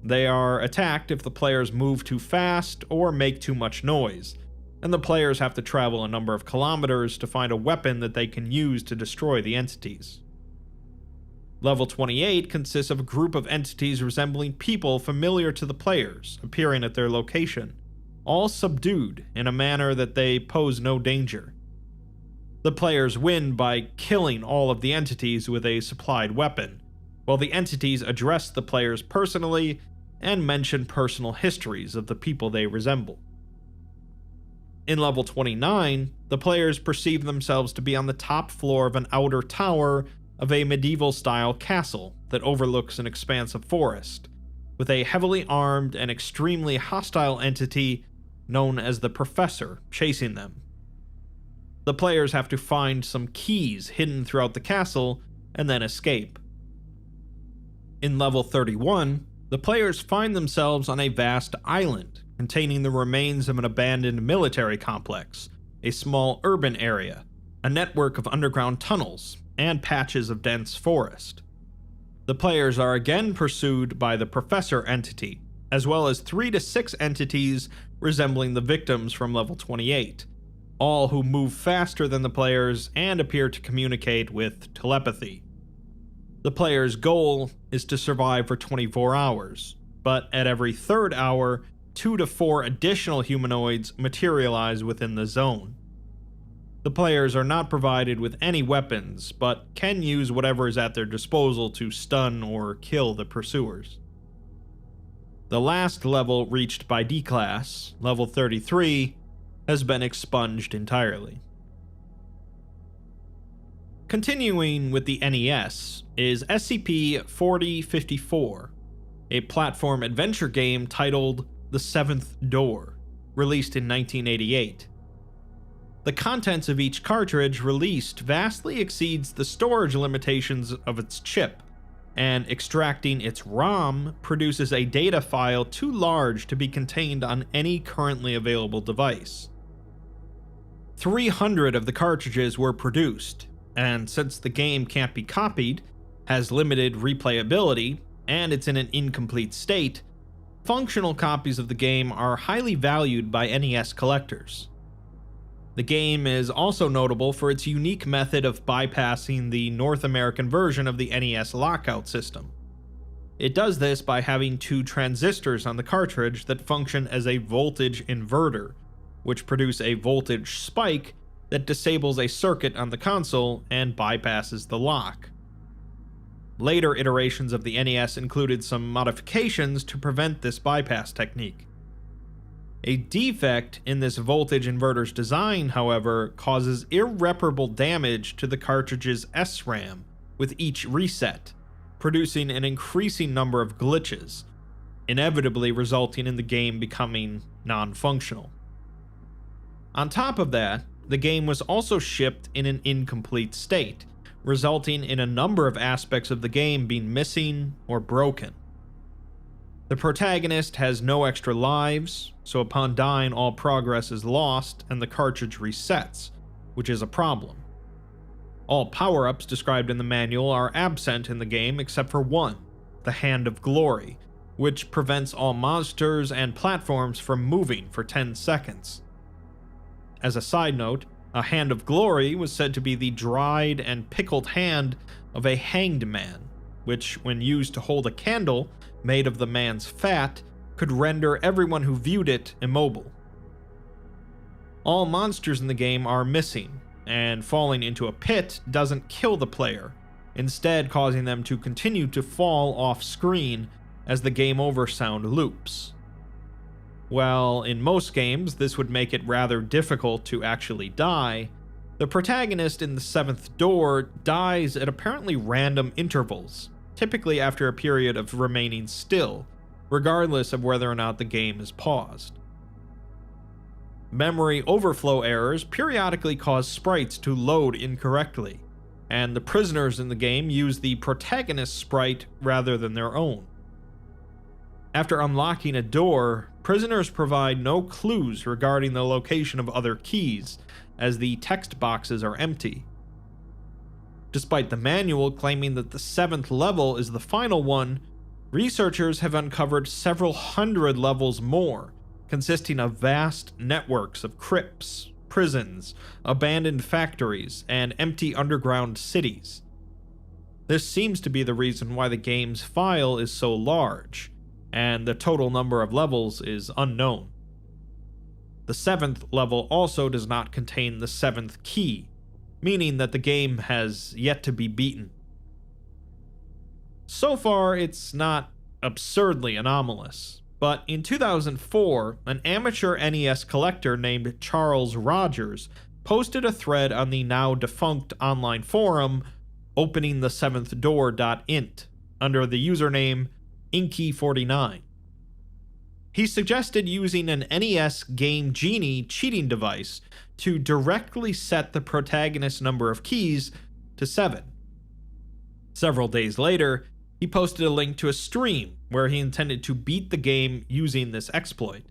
They are attacked if the players move too fast or make too much noise, and the players have to travel a number of kilometers to find a weapon that they can use to destroy the entities. Level 28 consists of a group of entities resembling people familiar to the players, appearing at their location, all subdued in a manner that they pose no danger. The players win by killing all of the entities with a supplied weapon, while the entities address the players personally and mention personal histories of the people they resemble. In level 29, the players perceive themselves to be on the top floor of an outer tower of a medieval-style castle that overlooks an expanse of forest, with a heavily armed and extremely hostile entity known as the Professor chasing them. The players have to find some keys hidden throughout the castle and then escape. In level 31, the players find themselves on a vast island containing the remains of an abandoned military complex, a small urban area, a network of underground tunnels, and patches of dense forest. The players are again pursued by the Professor entity, as well as 3 to 6 entities resembling the victims from level 28, all who move faster than the players and appear to communicate with telepathy. The player's goal is to survive for 24 hours, but at every 3rd hour, 2 to 4 additional humanoids materialize within the zone. The players are not provided with any weapons, but can use whatever is at their disposal to stun or kill the pursuers. The last level reached by D-Class, level 33, has been expunged entirely. Continuing with the NES is SCP-4054, a platform adventure game titled The Seventh Door, released in 1988. The contents of each cartridge released vastly exceeds the storage limitations of its chip, and extracting its ROM produces a data file too large to be contained on any currently available device. 300 of the cartridges were produced, and since the game can't be copied, has limited replayability, and it's in an incomplete state, functional copies of the game are highly valued by NES collectors. The game is also notable for its unique method of bypassing the North American version of the NES lockout system. It does this by having 2 transistors on the cartridge that function as a voltage inverter, which produce a voltage spike that disables a circuit on the console and bypasses the lock. Later iterations of the NES included some modifications to prevent this bypass technique. A defect in this voltage inverter's design, however, causes irreparable damage to the cartridge's SRAM with each reset, producing an increasing number of glitches, inevitably resulting in the game becoming non-functional. On top of that, the game was also shipped in an incomplete state, resulting in a number of aspects of the game being missing or broken. The protagonist has no extra lives, so upon dying all progress is lost and the cartridge resets, which is a problem. All power-ups described in the manual are absent in the game except for one, the Hand of Glory, which prevents all monsters and platforms from moving for 10 seconds. As a side note, a Hand of Glory was said to be the dried and pickled hand of a hanged man, which, when used to hold a candle made of the man's fat, could render everyone who viewed it immobile. All monsters in the game are missing, and falling into a pit doesn't kill the player, instead causing them to continue to fall off screen as the game over sound loops. While in most games this would make it rather difficult to actually die, the protagonist in The Seventh Door dies at apparently random intervals, typically after a period of remaining still, regardless of whether or not the game is paused. Memory overflow errors periodically cause sprites to load incorrectly, and the prisoners in the game use the protagonist's sprite rather than their own. After unlocking a door, prisoners provide no clues regarding the location of other keys, as the text boxes are empty. Despite the manual claiming that the 7th level is the final one, researchers have uncovered several hundred levels more, consisting of vast networks of crypts, prisons, abandoned factories, and empty underground cities. This seems to be the reason why the game's file is so large, and the total number of levels is unknown. The 7th level also does not contain the 7th key, meaning that the game has yet to be beaten. So far, it's not absurdly anomalous, but in 2004, an amateur NES collector named Charles Rogers posted a thread on the now defunct online forum openingtheseventhdoor.int under the username Inky49. He suggested using an NES Game Genie cheating device to directly set the protagonist's number of keys to 7. Several days later, he posted a link to a stream where he intended to beat the game using this exploit.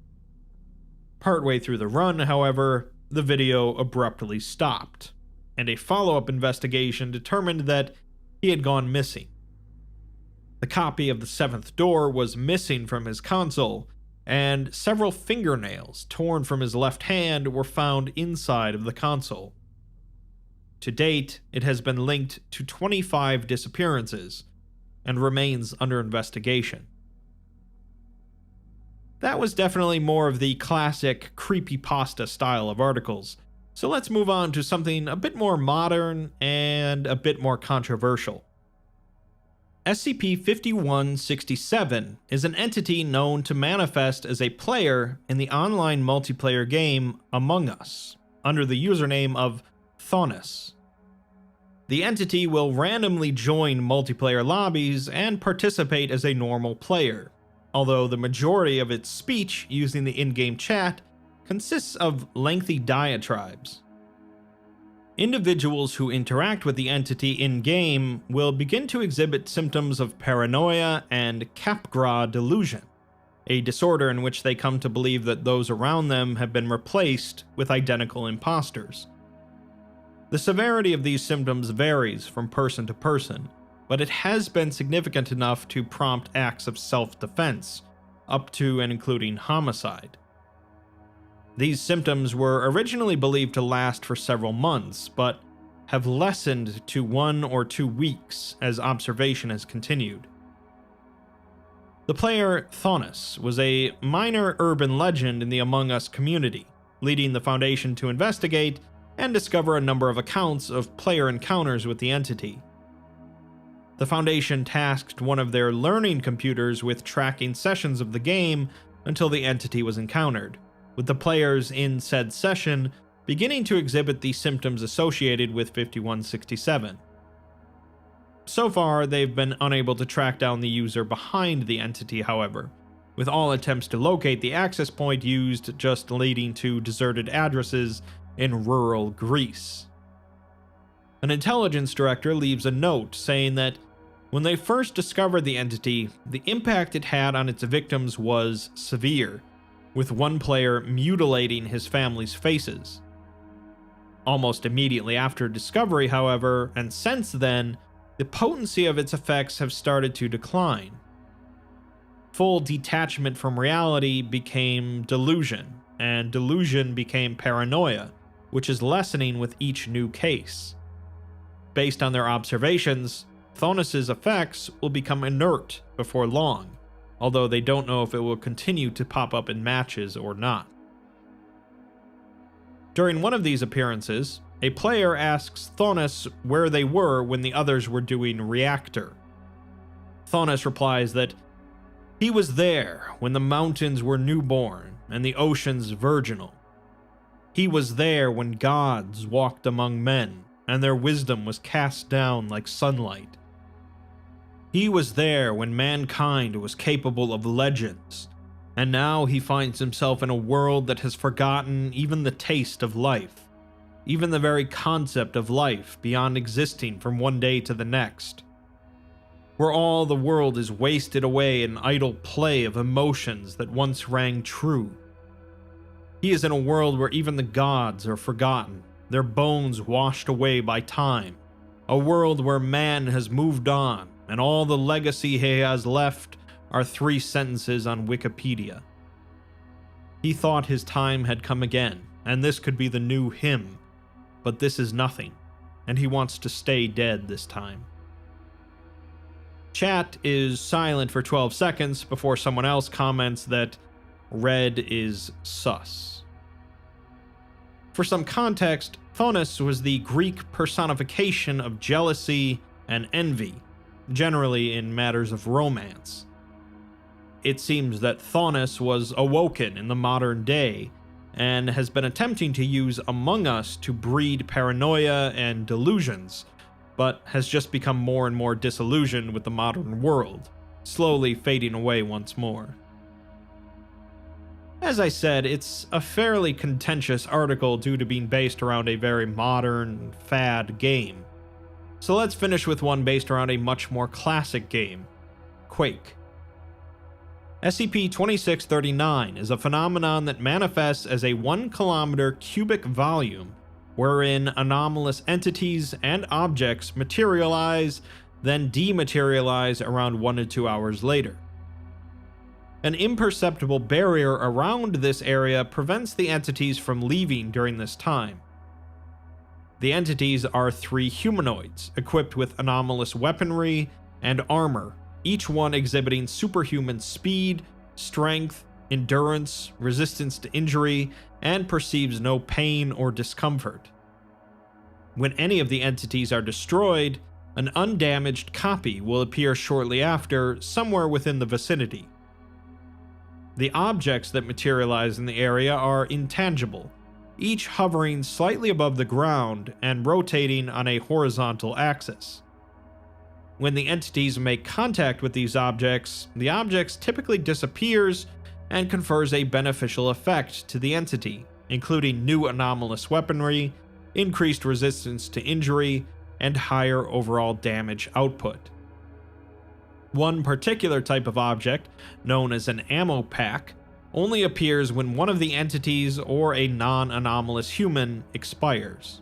Partway through the run, however, the video abruptly stopped, and a follow-up investigation determined that he had gone missing. The copy of The Seventh Door was missing from his console, and several fingernails torn from his left hand were found inside of the console. To date, it has been linked to 25 disappearances, and remains under investigation. That was definitely more of the classic creepypasta style of articles, so let's move on to something a bit more modern and a bit more controversial. SCP-5167 is an entity known to manifest as a player in the online multiplayer game Among Us, under the username of Thonus. The entity will randomly join multiplayer lobbies and participate as a normal player, although the majority of its speech using the in-game chat consists of lengthy diatribes. Individuals who interact with the entity in-game will begin to exhibit symptoms of paranoia and Capgras delusion, a disorder in which they come to believe that those around them have been replaced with identical imposters. The severity of these symptoms varies from person to person, but it has been significant enough to prompt acts of self-defense, up to and including homicide. These symptoms were originally believed to last for several months, but have lessened to 1 or 2 weeks as observation has continued. The player Thonus was a minor urban legend in the Among Us community, leading the Foundation to investigate and discover a number of accounts of player encounters with the entity. The Foundation tasked one of their learning computers with tracking sessions of the game until the entity was encountered, with the players in said session beginning to exhibit the symptoms associated with 5167. So far, they've been unable to track down the user behind the entity, however, with all attempts to locate the access point used just leading to deserted addresses in rural Greece. An intelligence director leaves a note saying that when they first discovered the entity, the impact it had on its victims was severe, with one player mutilating his family's faces. almost immediately after discovery, however, and since then, the potency of its effects have started to decline. Full detachment from reality became delusion, and delusion became paranoia, which is lessening with each new case. Based on their observations, Thonis's effects will become inert before long, although they don't know if it will continue to pop up in matches or not. During one of these appearances, a player asks Thonis where they were when the others were doing Reactor. Thonis replies that he was there when the mountains were newborn and the oceans virginal. He was there when gods walked among men and their wisdom was cast down like sunlight. He was there when mankind was capable of legends, and now he finds himself in a world that has forgotten even the taste of life, even the very concept of life beyond existing from one day to the next, where all the world is wasted away in idle play of emotions that once rang true. He is in a world where even the gods are forgotten, their bones washed away by time, a world where man has moved on, and all the legacy he has left are 3 sentences on Wikipedia. He thought his time had come again, and this could be the new him, but this is nothing, and he wants to stay dead this time. Chat is silent for 12 seconds before someone else comments that red is sus. For some context, Thonis was the Greek personification of jealousy and envy, generally in matters of romance. It seems that Thonis was awoken in the modern day and has been attempting to use Among Us to breed paranoia and delusions, but has just become more and more disillusioned with the modern world, slowly fading away once more. As I said, it's a fairly contentious article due to being based around a very modern, fad game. So let's finish with one based around a much more classic game, Quake. SCP-2639 is a phenomenon that manifests as a 1-kilometer cubic volume wherein anomalous entities and objects materialize, then dematerialize around 1 to 2 hours later. An imperceptible barrier around this area prevents the entities from leaving during this time. The entities are 3 humanoids, equipped with anomalous weaponry and armor, each one exhibiting superhuman speed, strength, endurance, resistance to injury, and perceives no pain or discomfort. When any of the entities are destroyed, an undamaged copy will appear shortly after, somewhere within the vicinity. The objects that materialize in the area are intangible, each hovering slightly above the ground and rotating on a horizontal axis. When the entities make contact with these objects, the objects typically disappears and confers a beneficial effect to the entity, including new anomalous weaponry, increased resistance to injury, and higher overall damage output. One particular type of object, known as an ammo pack, only appears when one of the entities or a non-anomalous human expires.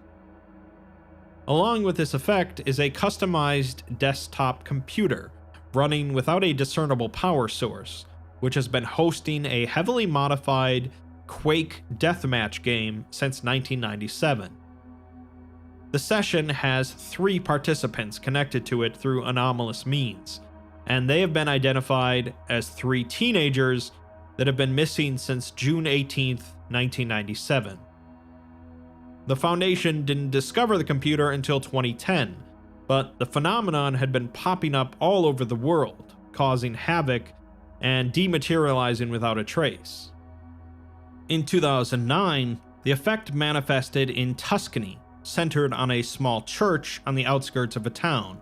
Along with this effect is a customized desktop computer running without a discernible power source, which has been hosting a heavily modified Quake deathmatch game since 1997. The session has 3 participants connected to it through anomalous means, and they have been identified as 3 teenagers that have been missing since June 18, 1997. The Foundation didn't discover the computer until 2010, but the phenomenon had been popping up all over the world, causing havoc and dematerializing without a trace. In 2009, the effect manifested in Tuscany, centered on a small church on the outskirts of a town.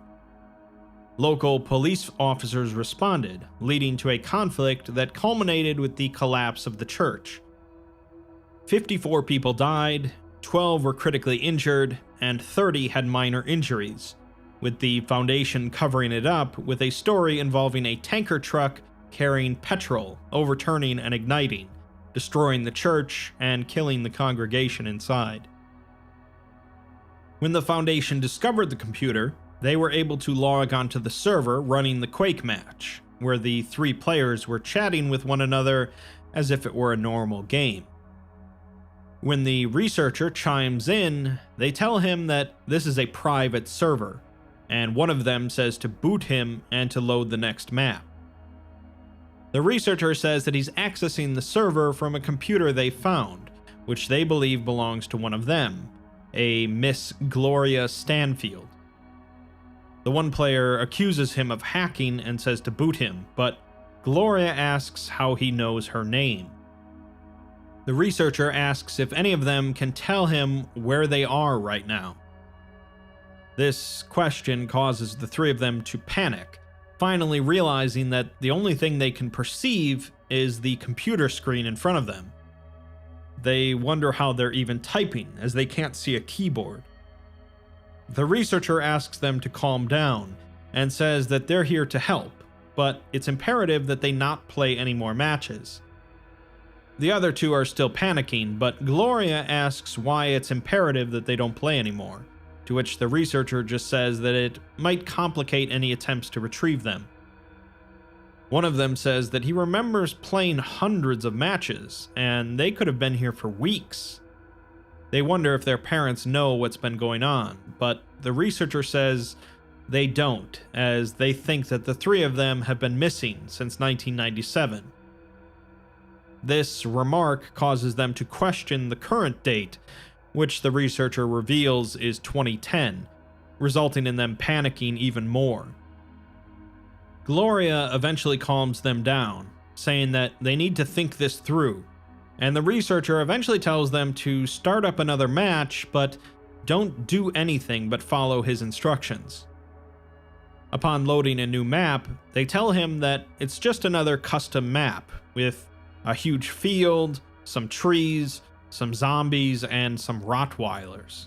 Local police officers responded, leading to a conflict that culminated with the collapse of the church. 54 people died, 12 were critically injured, and 30 had minor injuries, with the Foundation covering it up with a story involving a tanker truck carrying petrol overturning and igniting, destroying the church and killing the congregation inside. When the Foundation discovered the computer, they were able to log onto the server running the Quake match, where the 3 players were chatting with one another as if it were a normal game. When the researcher chimes in, they tell him that this is a private server, and one of them says to boot him and to load the next map. The researcher says that he's accessing the server from a computer they found, which they believe belongs to one of them, a Miss Gloria Stanfield. The one player accuses him of hacking and says to boot him, but Gloria asks how he knows her name. The researcher asks if any of them can tell him where they are right now. This question causes the 3 of them to panic, finally realizing that the only thing they can perceive is the computer screen in front of them. They wonder how they're even typing, as they can't see a keyboard. The researcher asks them to calm down, and says that they're here to help, but it's imperative that they not play any more matches. The other 2 are still panicking, but Gloria asks why it's imperative that they don't play anymore, to which the researcher just says that it might complicate any attempts to retrieve them. One of them says that he remembers playing hundreds of matches, and they could have been here for weeks. They wonder if their parents know what's been going on, but the researcher says they don't, as they think that the 3 of them have been missing since 1997. This remark causes them to question the current date, which the researcher reveals is 2010, resulting in them panicking even more. Gloria eventually calms them down, saying that they need to think this through, and the researcher eventually tells them to start up another match, but don't do anything but follow his instructions. Upon loading a new map, they tell him that it's just another custom map, with a huge field, some trees, some zombies, and some Rottweilers.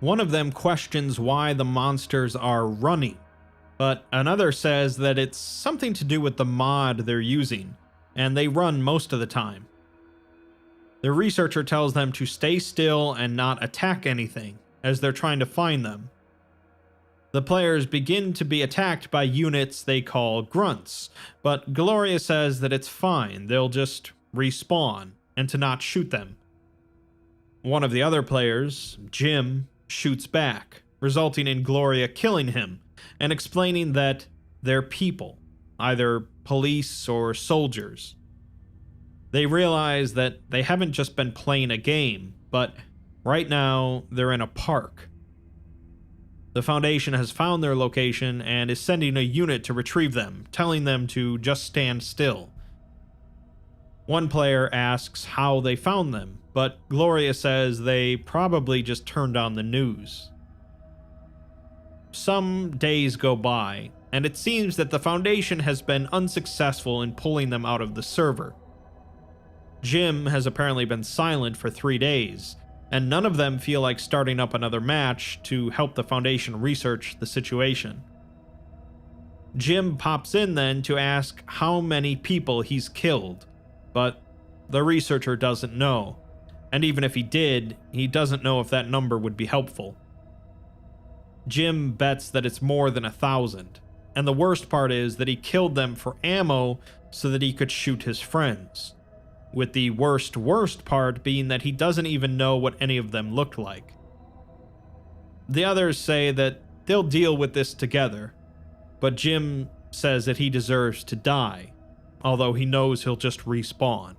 One of them questions why the monsters are running, but another says that it's something to do with the mod they're using, and they run most of the time. The researcher tells them to stay still and not attack anything, as they're trying to find them. The players begin to be attacked by units they call grunts, but Gloria says that it's fine, they'll just respawn, and to not shoot them. One of the other players, Jim, shoots back, resulting in Gloria killing him, and explaining that they're people, either police or soldiers. They realize that they haven't just been playing a game, but right now they're in a park. The Foundation has found their location and is sending a unit to retrieve them, telling them to just stand still. One player asks how they found them, but Gloria says they probably just turned on the news. Some days go by, and it seems that the Foundation has been unsuccessful in pulling them out of the server. Jim has apparently been silent for 3 days, and none of them feel like starting up another match to help the Foundation research the situation. Jim pops in then to ask how many people he's killed, but the researcher doesn't know, and even if he did, he doesn't know if that number would be helpful. Jim bets that it's more than 1,000, and the worst part is that he killed them for ammo so that he could shoot his friends, with the worst part being that he doesn't even know what any of them looked like. The others say that they'll deal with this together, but Jim says that he deserves to die, although he knows he'll just respawn.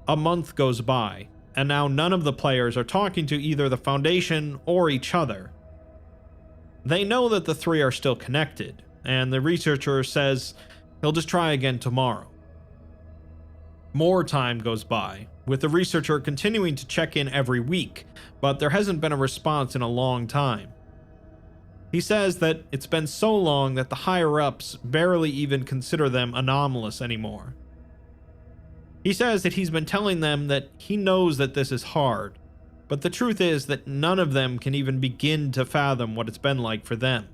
A month goes by, and now none of the players are talking to either the Foundation or each other. They know that the 3 are still connected, and the researcher says he'll just try again tomorrow. More time goes by, with the researcher continuing to check in every week, but there hasn't been a response in a long time. He says that it's been so long that the higher-ups barely even consider them anomalous anymore. He says that he's been telling them that he knows that this is hard, but the truth is that none of them can even begin to fathom what it's been like for them.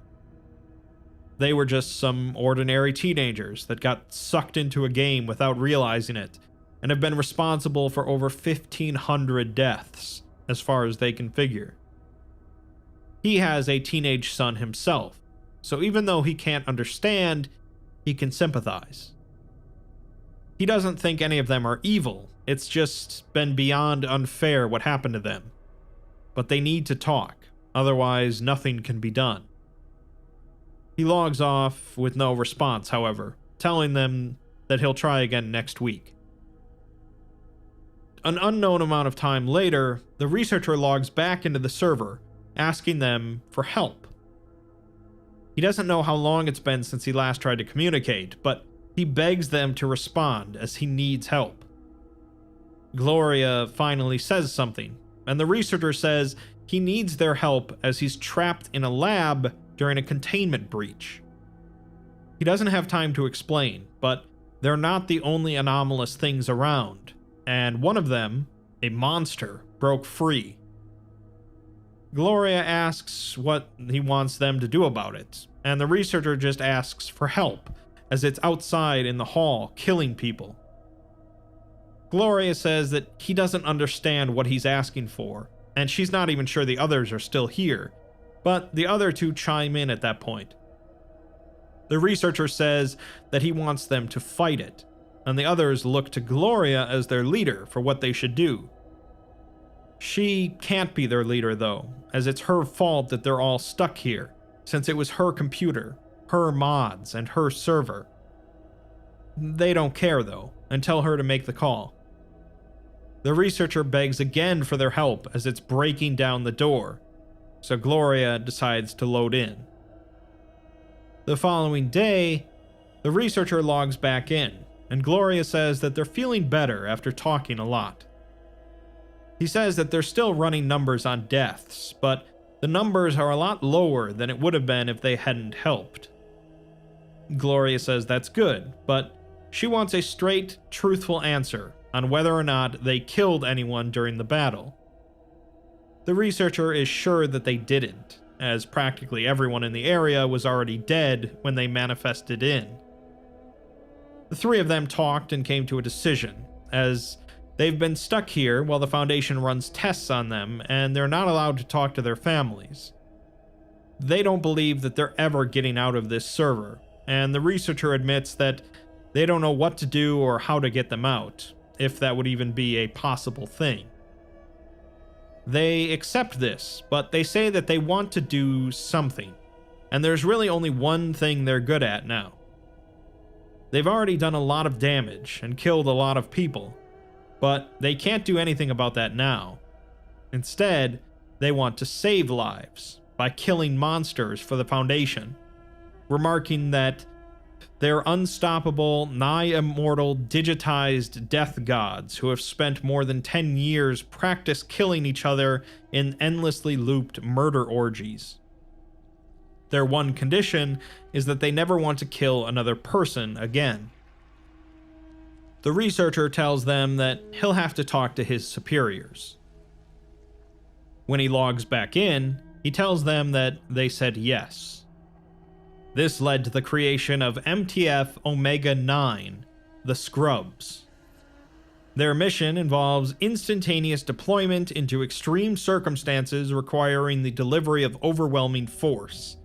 They were just some ordinary teenagers that got sucked into a game without realizing it, and have been responsible for over 1,500 deaths, as far as they can figure. He has a teenage son himself, so even though he can't understand, he can sympathize. He doesn't think any of them are evil, it's just been beyond unfair what happened to them. But they need to talk, otherwise nothing can be done. He logs off with no response, however, telling them that he'll try again next week. An unknown amount of time later, the researcher logs back into the server, asking them for help. He doesn't know how long it's been since he last tried to communicate, but he begs them to respond as he needs help. Gloria finally says something, and the researcher says he needs their help as he's trapped in a lab during a containment breach. He doesn't have time to explain, but they're not the only anomalous things around, and one of them, a monster, broke free. Gloria asks what he wants them to do about it, and the researcher just asks for help, as it's outside in the hall, killing people. Gloria says that he doesn't understand what he's asking for, and she's not even sure the others are still here, but the other two chime in at that point. The researcher says that he wants them to fight it, and the others look to Gloria as their leader for what they should do. She can't be their leader though, as it's her fault that they're all stuck here, since it was her computer, her mods, and her server. They don't care though, and tell her to make the call. The researcher begs again for their help as it's breaking down the door, so Gloria decides to load in. The following day, the researcher logs back in, and Gloria says that they're feeling better after talking a lot. He says that they're still running numbers on deaths, but the numbers are a lot lower than it would have been if they hadn't helped. Gloria says that's good, but she wants a straight, truthful answer on whether or not they killed anyone during the battle. The researcher is sure that they didn't, as practically everyone in the area was already dead when they manifested in. The three of them talked and came to a decision, as they've been stuck here while the Foundation runs tests on them, and they're not allowed to talk to their families. They don't believe that they're ever getting out of this server, and the researcher admits that they don't know what to do or how to get them out, if that would even be a possible thing. They accept this, but they say that they want to do something, and there's really only one thing they're good at now. They've already done a lot of damage and killed a lot of people, but they can't do anything about that now. Instead, they want to save lives by killing monsters for the Foundation, remarking that they're unstoppable, nigh-immortal, digitized death gods who have spent more than 10 years practice killing each other in endlessly looped murder orgies. Their one condition is that they never want to kill another person again. The researcher tells them that he'll have to talk to his superiors. When he logs back in, he tells them that they said yes. This led to the creation of MTF Omega-9, the Scrubs. Their mission involves instantaneous deployment into extreme circumstances requiring the delivery of overwhelming force.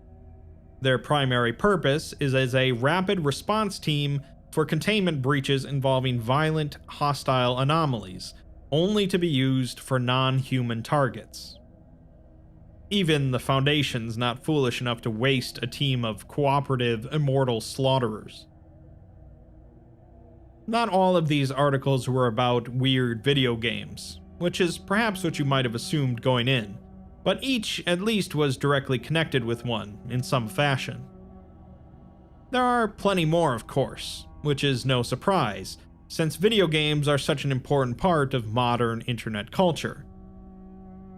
Their primary purpose is as a rapid response team for containment breaches involving violent, hostile anomalies, only to be used for non-human targets. Even the Foundation's not foolish enough to waste a team of cooperative, immortal slaughterers. Not all of these articles were about weird video games, which is perhaps what you might have assumed going in, but each at least was directly connected with one in some fashion. There are plenty more, of course, which is no surprise, since video games are such an important part of modern internet culture.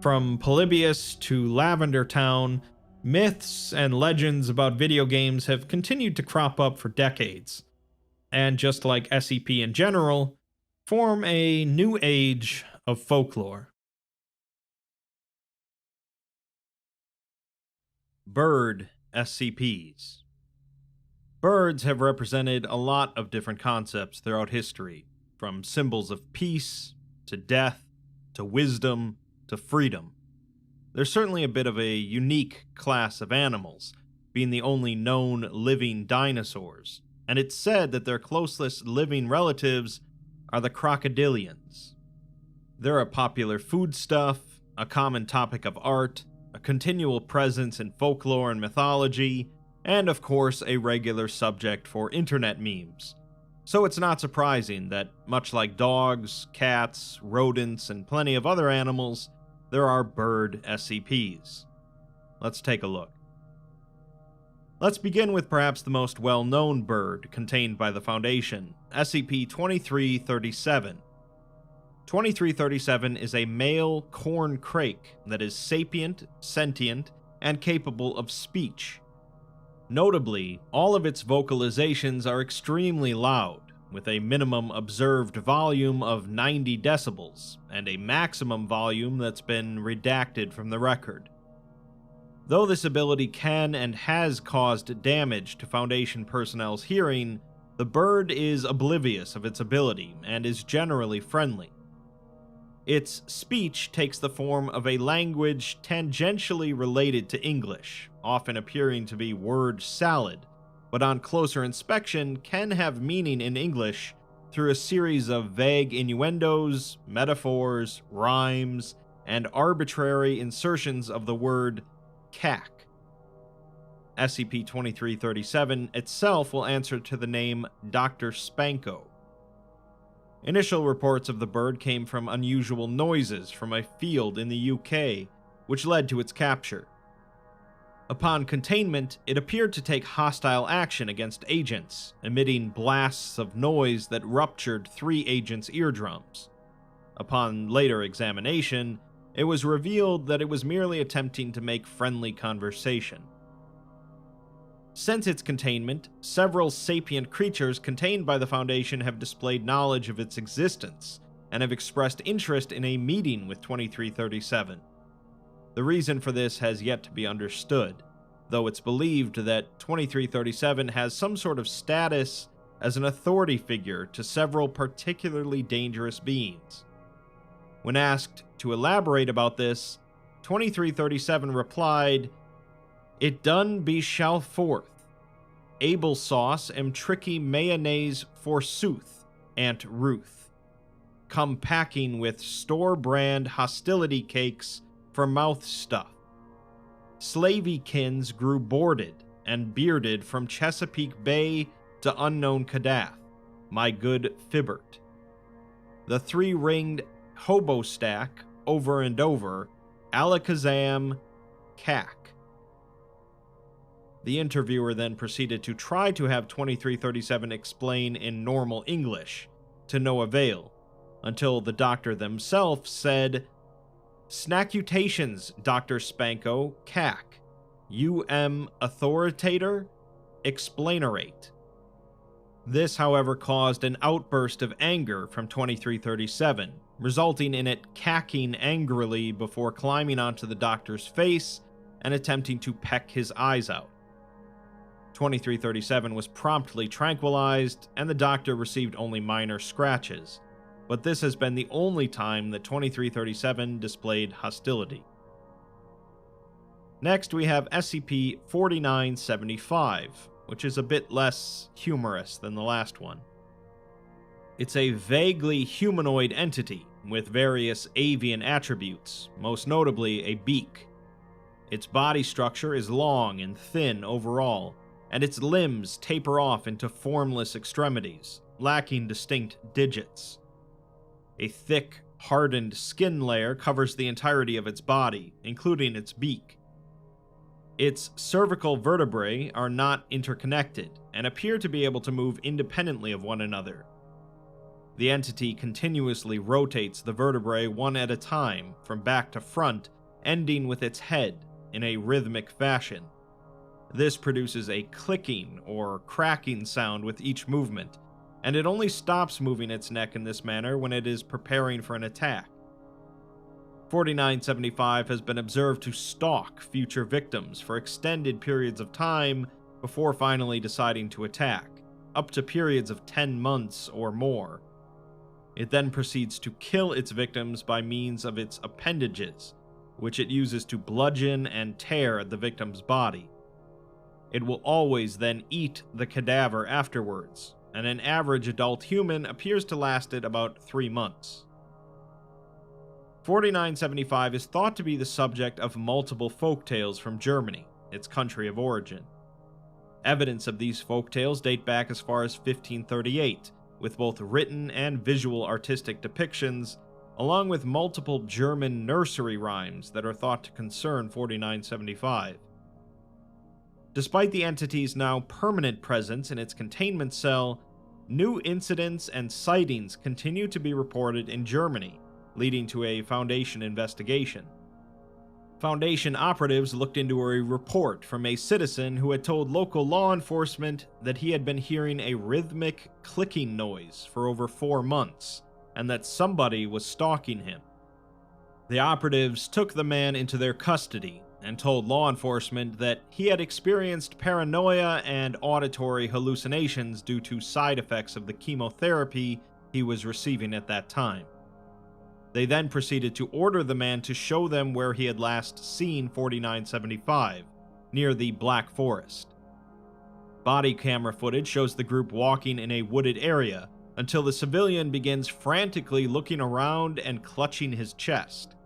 From Polybius to Lavender Town, myths and legends about video games have continued to crop up for decades, and just like SCP in general, form a new age of folklore. Bird SCPs. Birds have represented a lot of different concepts throughout history, from symbols of peace, to death, to wisdom, to freedom. They're certainly a bit of a unique class of animals, being the only known living dinosaurs, and it's said that their closest living relatives are the crocodilians. They're a popular foodstuff, a common topic of art, a continual presence in folklore and mythology, and of course a regular subject for internet memes. So it's not surprising that, much like dogs, cats, rodents, and plenty of other animals, there are bird SCPs. Let's take a look. Let's begin with perhaps the most well-known bird contained by the Foundation, SCP-2337. 2337 is a male corn crake that is sapient, sentient, and capable of speech. Notably, all of its vocalizations are extremely loud, with a minimum observed volume of 90 decibels, and a maximum volume that's been redacted from the record. Though this ability can and has caused damage to Foundation personnel's hearing, the bird is oblivious of its ability and is generally friendly. Its speech takes the form of a language tangentially related to English, often appearing to be word salad, but on closer inspection can have meaning in English through a series of vague innuendos, metaphors, rhymes, and arbitrary insertions of the word cack. SCP-2337 itself will answer to the name Dr. Spanko. Initial reports of the bird came from unusual noises from a field in the UK, which led to its capture. Upon containment, it appeared to take hostile action against agents, emitting blasts of noise that ruptured 3 agents' eardrums. Upon later examination, it was revealed that it was merely attempting to make friendly conversation. Since its containment, several sapient creatures contained by the Foundation have displayed knowledge of its existence and have expressed interest in a meeting with 2337. The reason for this has yet to be understood, though it's believed that 2337 has some sort of status as an authority figure to several particularly dangerous beings. When asked to elaborate about this, 2337 replied, "It done be shall forth. Able sauce am tricky mayonnaise forsooth, Aunt Ruth. Come packing with store-brand hostility cakes for mouth stuff. Slavykins grew boarded and bearded from Chesapeake Bay to unknown Kadath, my good Fibbert. The 3-ringed hobo stack, over and over, alakazam, cack." The interviewer then proceeded to try to have 2337 explain in normal English, to no avail, until the doctor themselves said, "Snackutations, Dr. Spanko, cack. Authoritator? Explainerate." This, however, caused an outburst of anger from 2337, resulting in it cacking angrily before climbing onto the doctor's face and attempting to peck his eyes out. 2337 was promptly tranquilized, and the doctor received only minor scratches, but this has been the only time that 2337 displayed hostility. Next, we have SCP-4975, which is a bit less humorous than the last one. It's a vaguely humanoid entity with various avian attributes, most notably a beak. Its body structure is long and thin overall, and its limbs taper off into formless extremities, lacking distinct digits. A thick, hardened skin layer covers the entirety of its body, including its beak. Its cervical vertebrae are not interconnected and appear to be able to move independently of one another. The entity continuously rotates the vertebrae one at a time, from back to front, ending with its head in a rhythmic fashion. This produces a clicking or cracking sound with each movement, and it only stops moving its neck in this manner when it is preparing for an attack. 4975 has been observed to stalk future victims for extended periods of time before finally deciding to attack, up to periods of 10 months or more. It then proceeds to kill its victims by means of its appendages, which it uses to bludgeon and tear at the victim's body. It will always then eat the cadaver afterwards, and an average adult human appears to last it about 3 months. 4975 is thought to be the subject of multiple folktales from Germany, its country of origin. Evidence of these folktales date back as far as 1538, with both written and visual artistic depictions, along with multiple German nursery rhymes that are thought to concern 4975. Despite the entity's now permanent presence in its containment cell, new incidents and sightings continue to be reported in Germany, leading to a Foundation investigation. Foundation operatives looked into a report from a citizen who had told local law enforcement that he had been hearing a rhythmic clicking noise for over 4 months, and that somebody was stalking him. The operatives took the man into their custody and told law enforcement that he had experienced paranoia and auditory hallucinations due to side effects of the chemotherapy he was receiving at that time. They then proceeded to order the man to show them where he had last seen 4975, near the Black Forest. Body camera footage shows the group walking in a wooded area until the civilian begins frantically looking around and clutching his chest.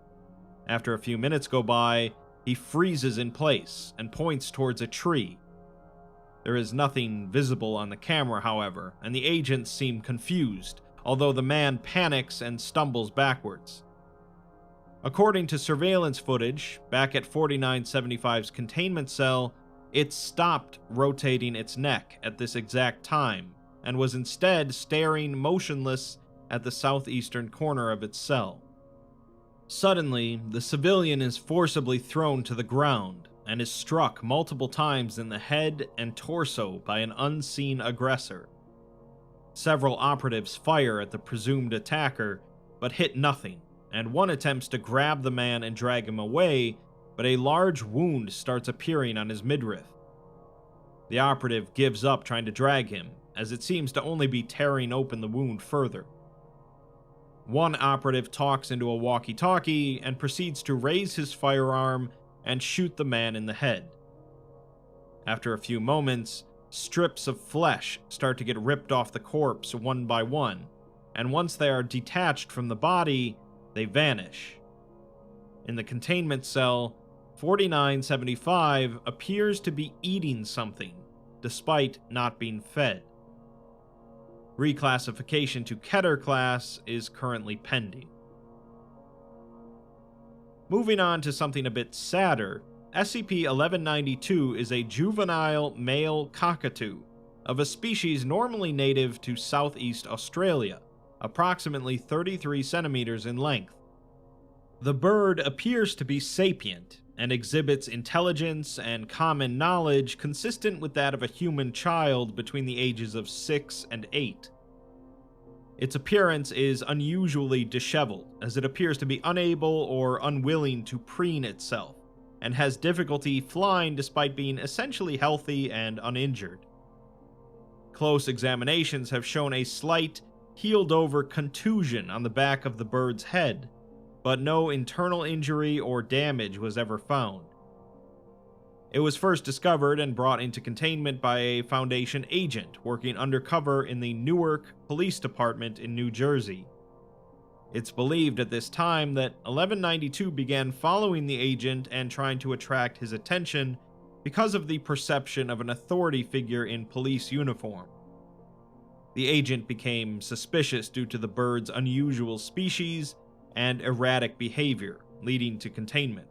After a few minutes go by, he freezes in place and points towards a tree. There is nothing visible on the camera, however, and the agents seem confused, although the man panics and stumbles backwards. According to surveillance footage, back at 4975's containment cell, it stopped rotating its neck at this exact time, and was instead staring motionless at the southeastern corner of its cell. Suddenly, the civilian is forcibly thrown to the ground and is struck multiple times in the head and torso by an unseen aggressor. Several operatives fire at the presumed attacker, but hit nothing, and one attempts to grab the man and drag him away, but a large wound starts appearing on his midriff. The operative gives up trying to drag him, as it seems to only be tearing open the wound further. One operative talks into a walkie-talkie and proceeds to raise his firearm and shoot the man in the head. After a few moments, strips of flesh start to get ripped off the corpse one by one, and once they are detached from the body, they vanish. In the containment cell, 4975 appears to be eating something, despite not being fed. Reclassification to Keter class is currently pending. Moving on to something a bit sadder, SCP-1192 is a juvenile male cockatoo of a species normally native to Southeast Australia, approximately 33 centimeters in length. The bird appears to be sapient and exhibits intelligence and common knowledge consistent with that of a human child between the ages of 6 and 8. Its appearance is unusually disheveled, as it appears to be unable or unwilling to preen itself, and has difficulty flying despite being essentially healthy and uninjured. Close examinations have shown a slight, healed-over contusion on the back of the bird's head, but no internal injury or damage was ever found. It was first discovered and brought into containment by a Foundation agent working undercover in the Newark Police Department in New Jersey. It's believed at this time that 1192 began following the agent and trying to attract his attention because of the perception of an authority figure in police uniform. The agent became suspicious due to the bird's unusual species and erratic behavior, leading to containment.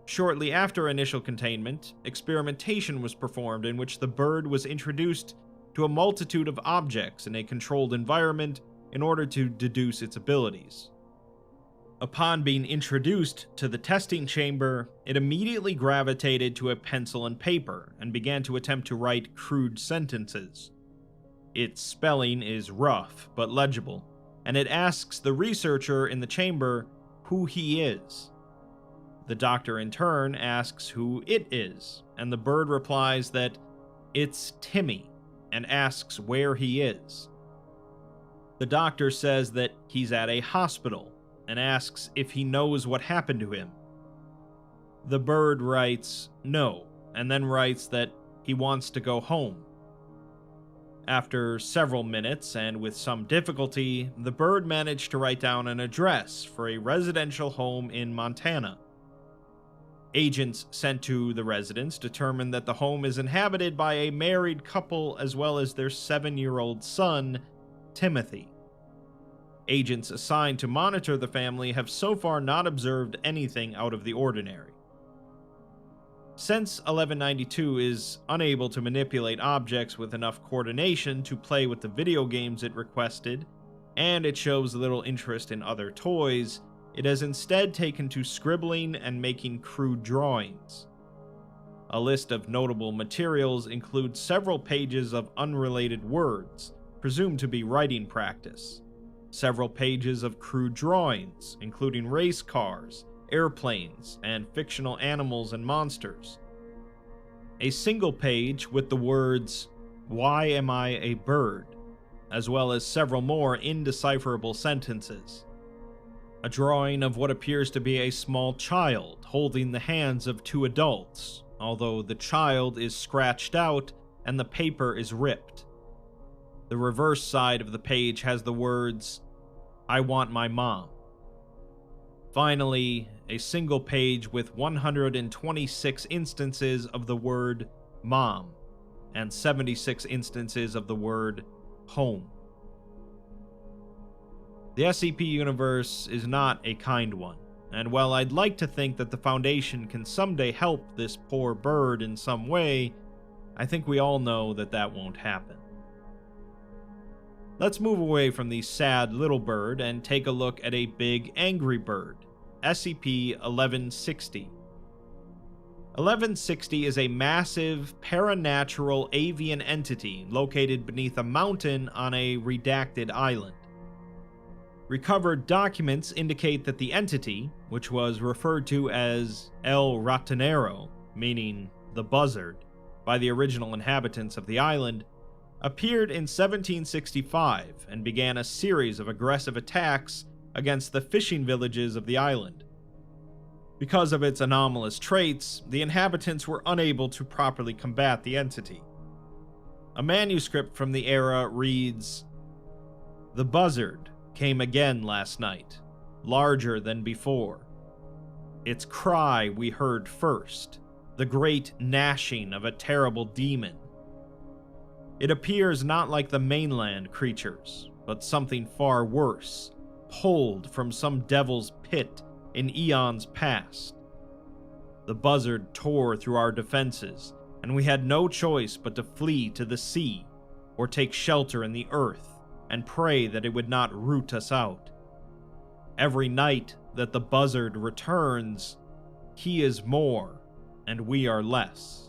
Shortly after initial containment, experimentation was performed in which the bird was introduced to a multitude of objects in a controlled environment in order to deduce its abilities. Upon being introduced to the testing chamber, it immediately gravitated to a pencil and paper and began to attempt to write crude sentences. Its spelling is rough but legible, and it asks the researcher in the chamber who he is. The doctor in turn asks who it is, and the bird replies that it's Timmy, and asks where he is. The doctor says that he's at a hospital and asks if he knows what happened to him. The bird writes no, and then writes that he wants to go home. After several minutes, and with some difficulty, the bird managed to write down an address for a residential home in Montana. Agents sent to the residence determined that the home is inhabited by a married couple as well as their 7-year-old son, Timothy. Agents assigned to monitor the family have so far not observed anything out of the ordinary. Since 1192 is unable to manipulate objects with enough coordination to play with the video games it requested, and it shows little interest in other toys, it has instead taken to scribbling and making crude drawings. A list of notable materials includes several pages of unrelated words, presumed to be writing practice, several pages of crude drawings, including race cars, airplanes, and fictional animals and monsters. A single page with the words, "Why am I a bird?" as well as several more indecipherable sentences. A drawing of what appears to be a small child holding the hands of 2 adults, although the child is scratched out and the paper is ripped. The reverse side of the page has the words, "I want my mom." Finally, a single page with 126 instances of the word mom and 76 instances of the word home. The SCP universe is not a kind one, and while I'd like to think that the Foundation can someday help this poor bird in some way, I think we all know that that won't happen. Let's move away from the sad little bird and take a look at a big angry bird, SCP-1160. 1160 is a massive, paranatural avian entity located beneath a mountain on a redacted island. Recovered documents indicate that the entity, which was referred to as El Ratonero, meaning the buzzard, by the original inhabitants of the island, appeared in 1765 and began a series of aggressive attacks against the fishing villages of the island. Because of its anomalous traits, the inhabitants were unable to properly combat the entity. A manuscript from the era reads, "The buzzard came again last night, larger than before. Its cry we heard first, the great gnashing of a terrible demon. It appears not like the mainland creatures, but something far worse, pulled from some devil's pit in eons past. The buzzard tore through our defenses, and we had no choice but to flee to the sea, or take shelter in the earth, and pray that it would not root us out. Every night that the buzzard returns, he is more, and we are less."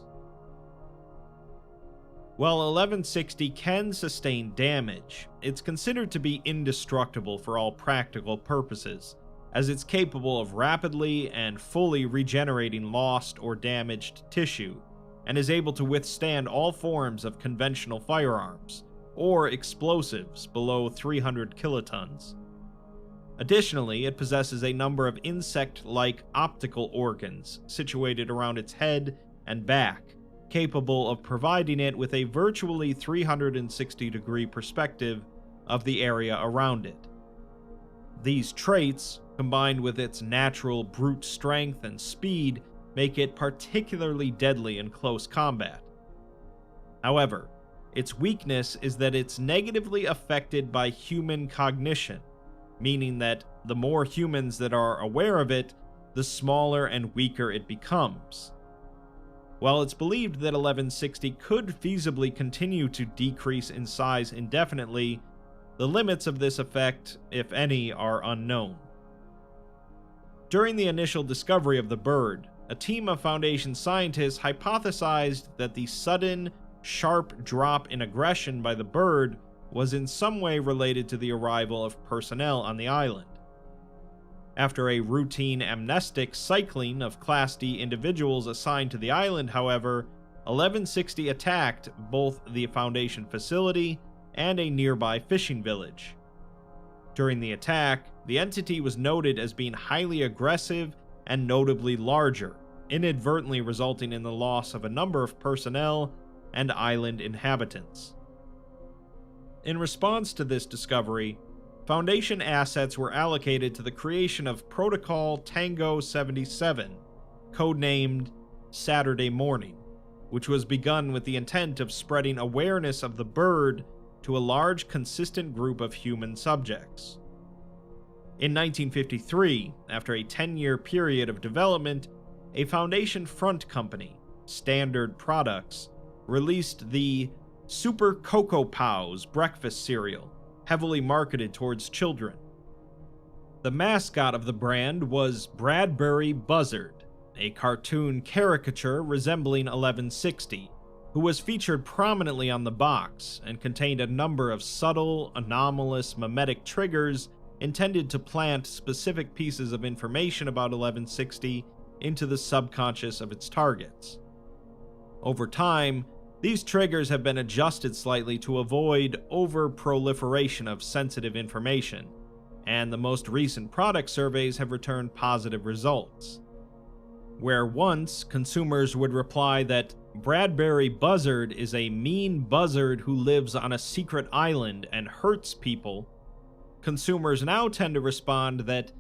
While 1160 can sustain damage, it's considered to be indestructible for all practical purposes, as it's capable of rapidly and fully regenerating lost or damaged tissue, and is able to withstand all forms of conventional firearms, or explosives below 300 kilotons. Additionally, it possesses a number of insect-like optical organs situated around its head and back, capable of providing it with a virtually 360-degree perspective of the area around it. These traits, combined with its natural brute strength and speed, make it particularly deadly in close combat. However, its weakness is that it's negatively affected by human cognition, meaning that the more humans that are aware of it, the smaller and weaker it becomes. While it's believed that 1160 could feasibly continue to decrease in size indefinitely, the limits of this effect, if any, are unknown. During the initial discovery of the bird, a team of Foundation scientists hypothesized that the sudden, sharp drop in aggression by the bird was in some way related to the arrival of personnel on the island. After a routine amnestic cycling of Class D individuals assigned to the island, however, 1160 attacked both the Foundation facility and a nearby fishing village, During the attack, the entity was noted as being highly aggressive and notably larger, inadvertently resulting in the loss of a number of personnel and island inhabitants. In response to this discovery, Foundation assets were allocated to the creation of Protocol Tango 77, codenamed Saturday Morning, which was begun with the intent of spreading awareness of the bird to a large, consistent group of human subjects. In 1953, after a 10-year period of development, a Foundation front company, Standard Products, released the Super Cocoa Pows breakfast cereal, heavily marketed towards children. The mascot of the brand was Bradbury Buzzard, a cartoon caricature resembling 1160, who was featured prominently on the box and contained a number of subtle, anomalous mimetic triggers intended to plant specific pieces of information about 1160 into the subconscious of its targets. Over time, these triggers have been adjusted slightly to avoid over-proliferation of sensitive information, and the most recent product surveys have returned positive results. Where once consumers would reply that Bradbury Buzzard is a mean buzzard who lives on a secret island and hurts people, consumers now tend to respond that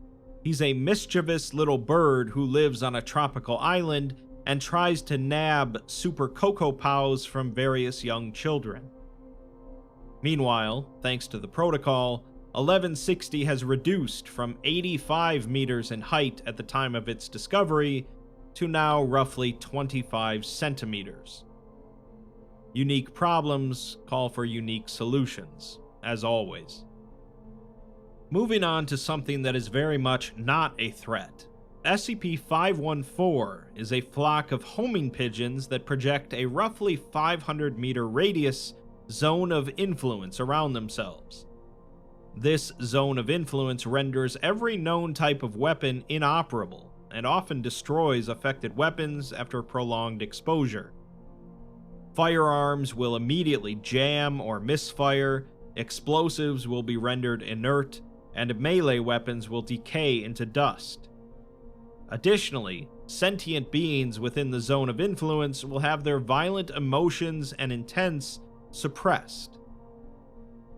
he's a mischievous little bird who lives on a tropical island and tries to nab Super Cocoa Pows from various young children. Meanwhile, thanks to the protocol, 1160 has reduced from 85 meters in height at the time of its discovery to now roughly 25 centimeters. Unique problems call for unique solutions, as always. Moving on to something that is very much not a threat. SCP-514 is a flock of homing pigeons that project a roughly 500-meter radius zone of influence around themselves. This zone of influence renders every known type of weapon inoperable and often destroys affected weapons after prolonged exposure. Firearms will immediately jam or misfire, explosives will be rendered inert, and melee weapons will decay into dust. Additionally, sentient beings within the zone of influence will have their violent emotions and intents suppressed.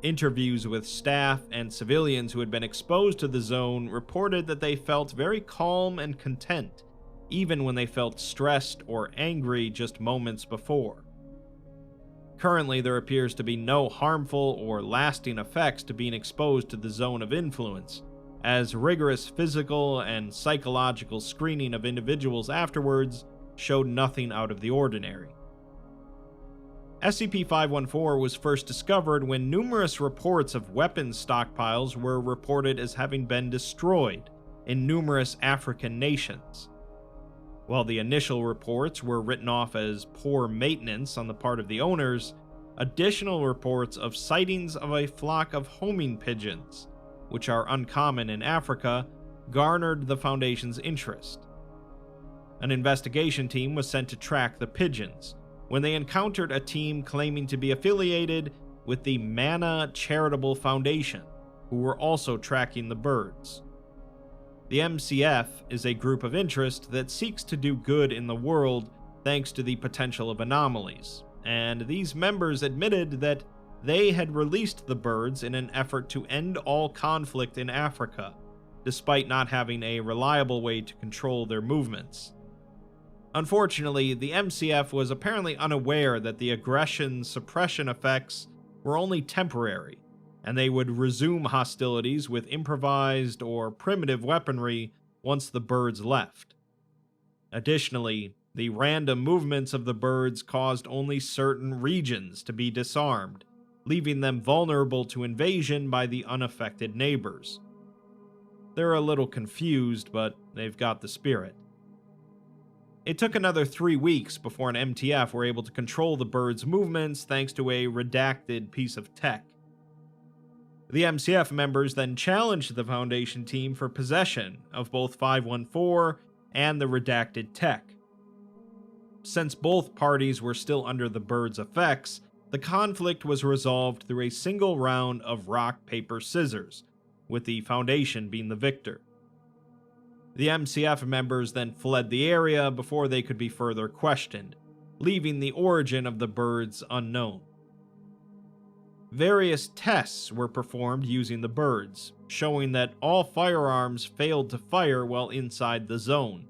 Interviews with staff and civilians who had been exposed to the zone reported that they felt very calm and content, even when they felt stressed or angry just moments before. Currently, there appears to be no harmful or lasting effects to being exposed to the zone of influence, as rigorous physical and psychological screening of individuals afterwards showed nothing out of the ordinary. SCP-514 was first discovered when numerous reports of weapons stockpiles were reported as having been destroyed in numerous African nations. While the initial reports were written off as poor maintenance on the part of the owners, additional reports of sightings of a flock of homing pigeons, which are uncommon in Africa, garnered the Foundation's interest. An investigation team was sent to track the pigeons, when they encountered a team claiming to be affiliated with the Mana Charitable Foundation, who were also tracking the birds. The MCF is a group of interest that seeks to do good in the world thanks to the potential of anomalies, and these members admitted that they had released the birds in an effort to end all conflict in Africa, despite not having a reliable way to control their movements. Unfortunately, the MCF was apparently unaware that the aggression suppression effects were only temporary, and they would resume hostilities with improvised or primitive weaponry once the birds left. Additionally, the random movements of the birds caused only certain regions to be disarmed, leaving them vulnerable to invasion by the unaffected neighbors. They're a little confused, but they've got the spirit. It took another 3 weeks before an MTF were able to control the birds' movements thanks to a redacted piece of tech. The MCF members then challenged the Foundation team for possession of both 514 and the redacted tech. Since both parties were still under the birds' effects, the conflict was resolved through a single round of rock, paper, scissors, with the Foundation being the victor. The MCF members then fled the area before they could be further questioned, leaving the origin of the birds unknown. Various tests were performed using the birds, showing that all firearms failed to fire while inside the zone,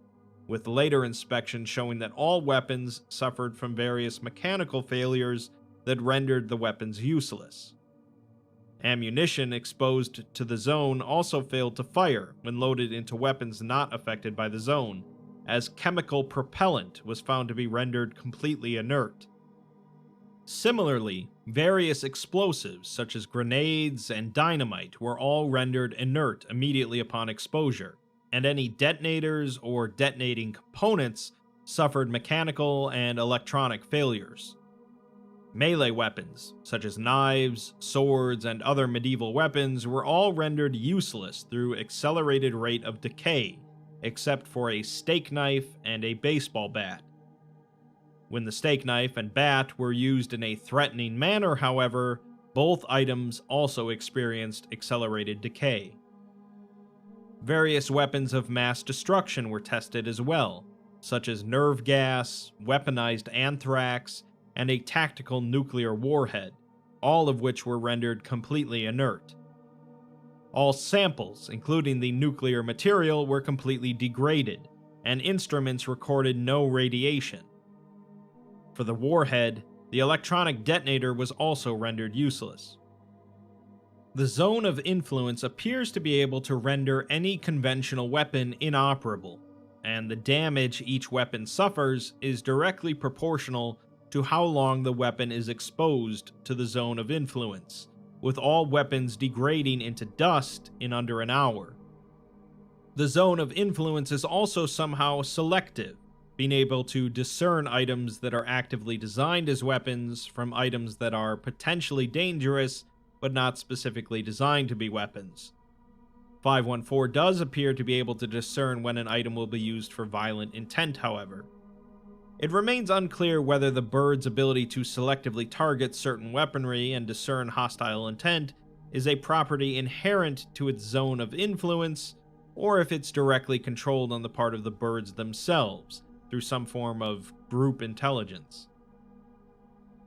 with later inspection showing that all weapons suffered from various mechanical failures that rendered the weapons useless. Ammunition exposed to the zone also failed to fire when loaded into weapons not affected by the zone, as chemical propellant was found to be rendered completely inert. Similarly, various explosives such as grenades and dynamite were all rendered inert immediately upon exposure, and any detonators or detonating components suffered mechanical and electronic failures. Melee weapons, such as knives, swords, and other medieval weapons, were all rendered useless through accelerated rate of decay, except for a steak knife and a baseball bat. When the steak knife and bat were used in a threatening manner, however, both items also experienced accelerated decay. Various weapons of mass destruction were tested as well, such as nerve gas, weaponized anthrax, and a tactical nuclear warhead, all of which were rendered completely inert. All samples, including the nuclear material, were completely degraded, and instruments recorded no radiation. For the warhead, the electronic detonator was also rendered useless. The zone of influence appears to be able to render any conventional weapon inoperable, and the damage each weapon suffers is directly proportional to how long the weapon is exposed to the zone of influence, with all weapons degrading into dust in under an hour. The zone of influence is also somehow selective, being able to discern items that are actively designed as weapons from items that are potentially dangerous but not specifically designed to be weapons. 514 does appear to be able to discern when an item will be used for violent intent, however. It remains unclear whether the bird's ability to selectively target certain weaponry and discern hostile intent is a property inherent to its zone of influence, or if it's directly controlled on the part of the birds themselves, through some form of group intelligence.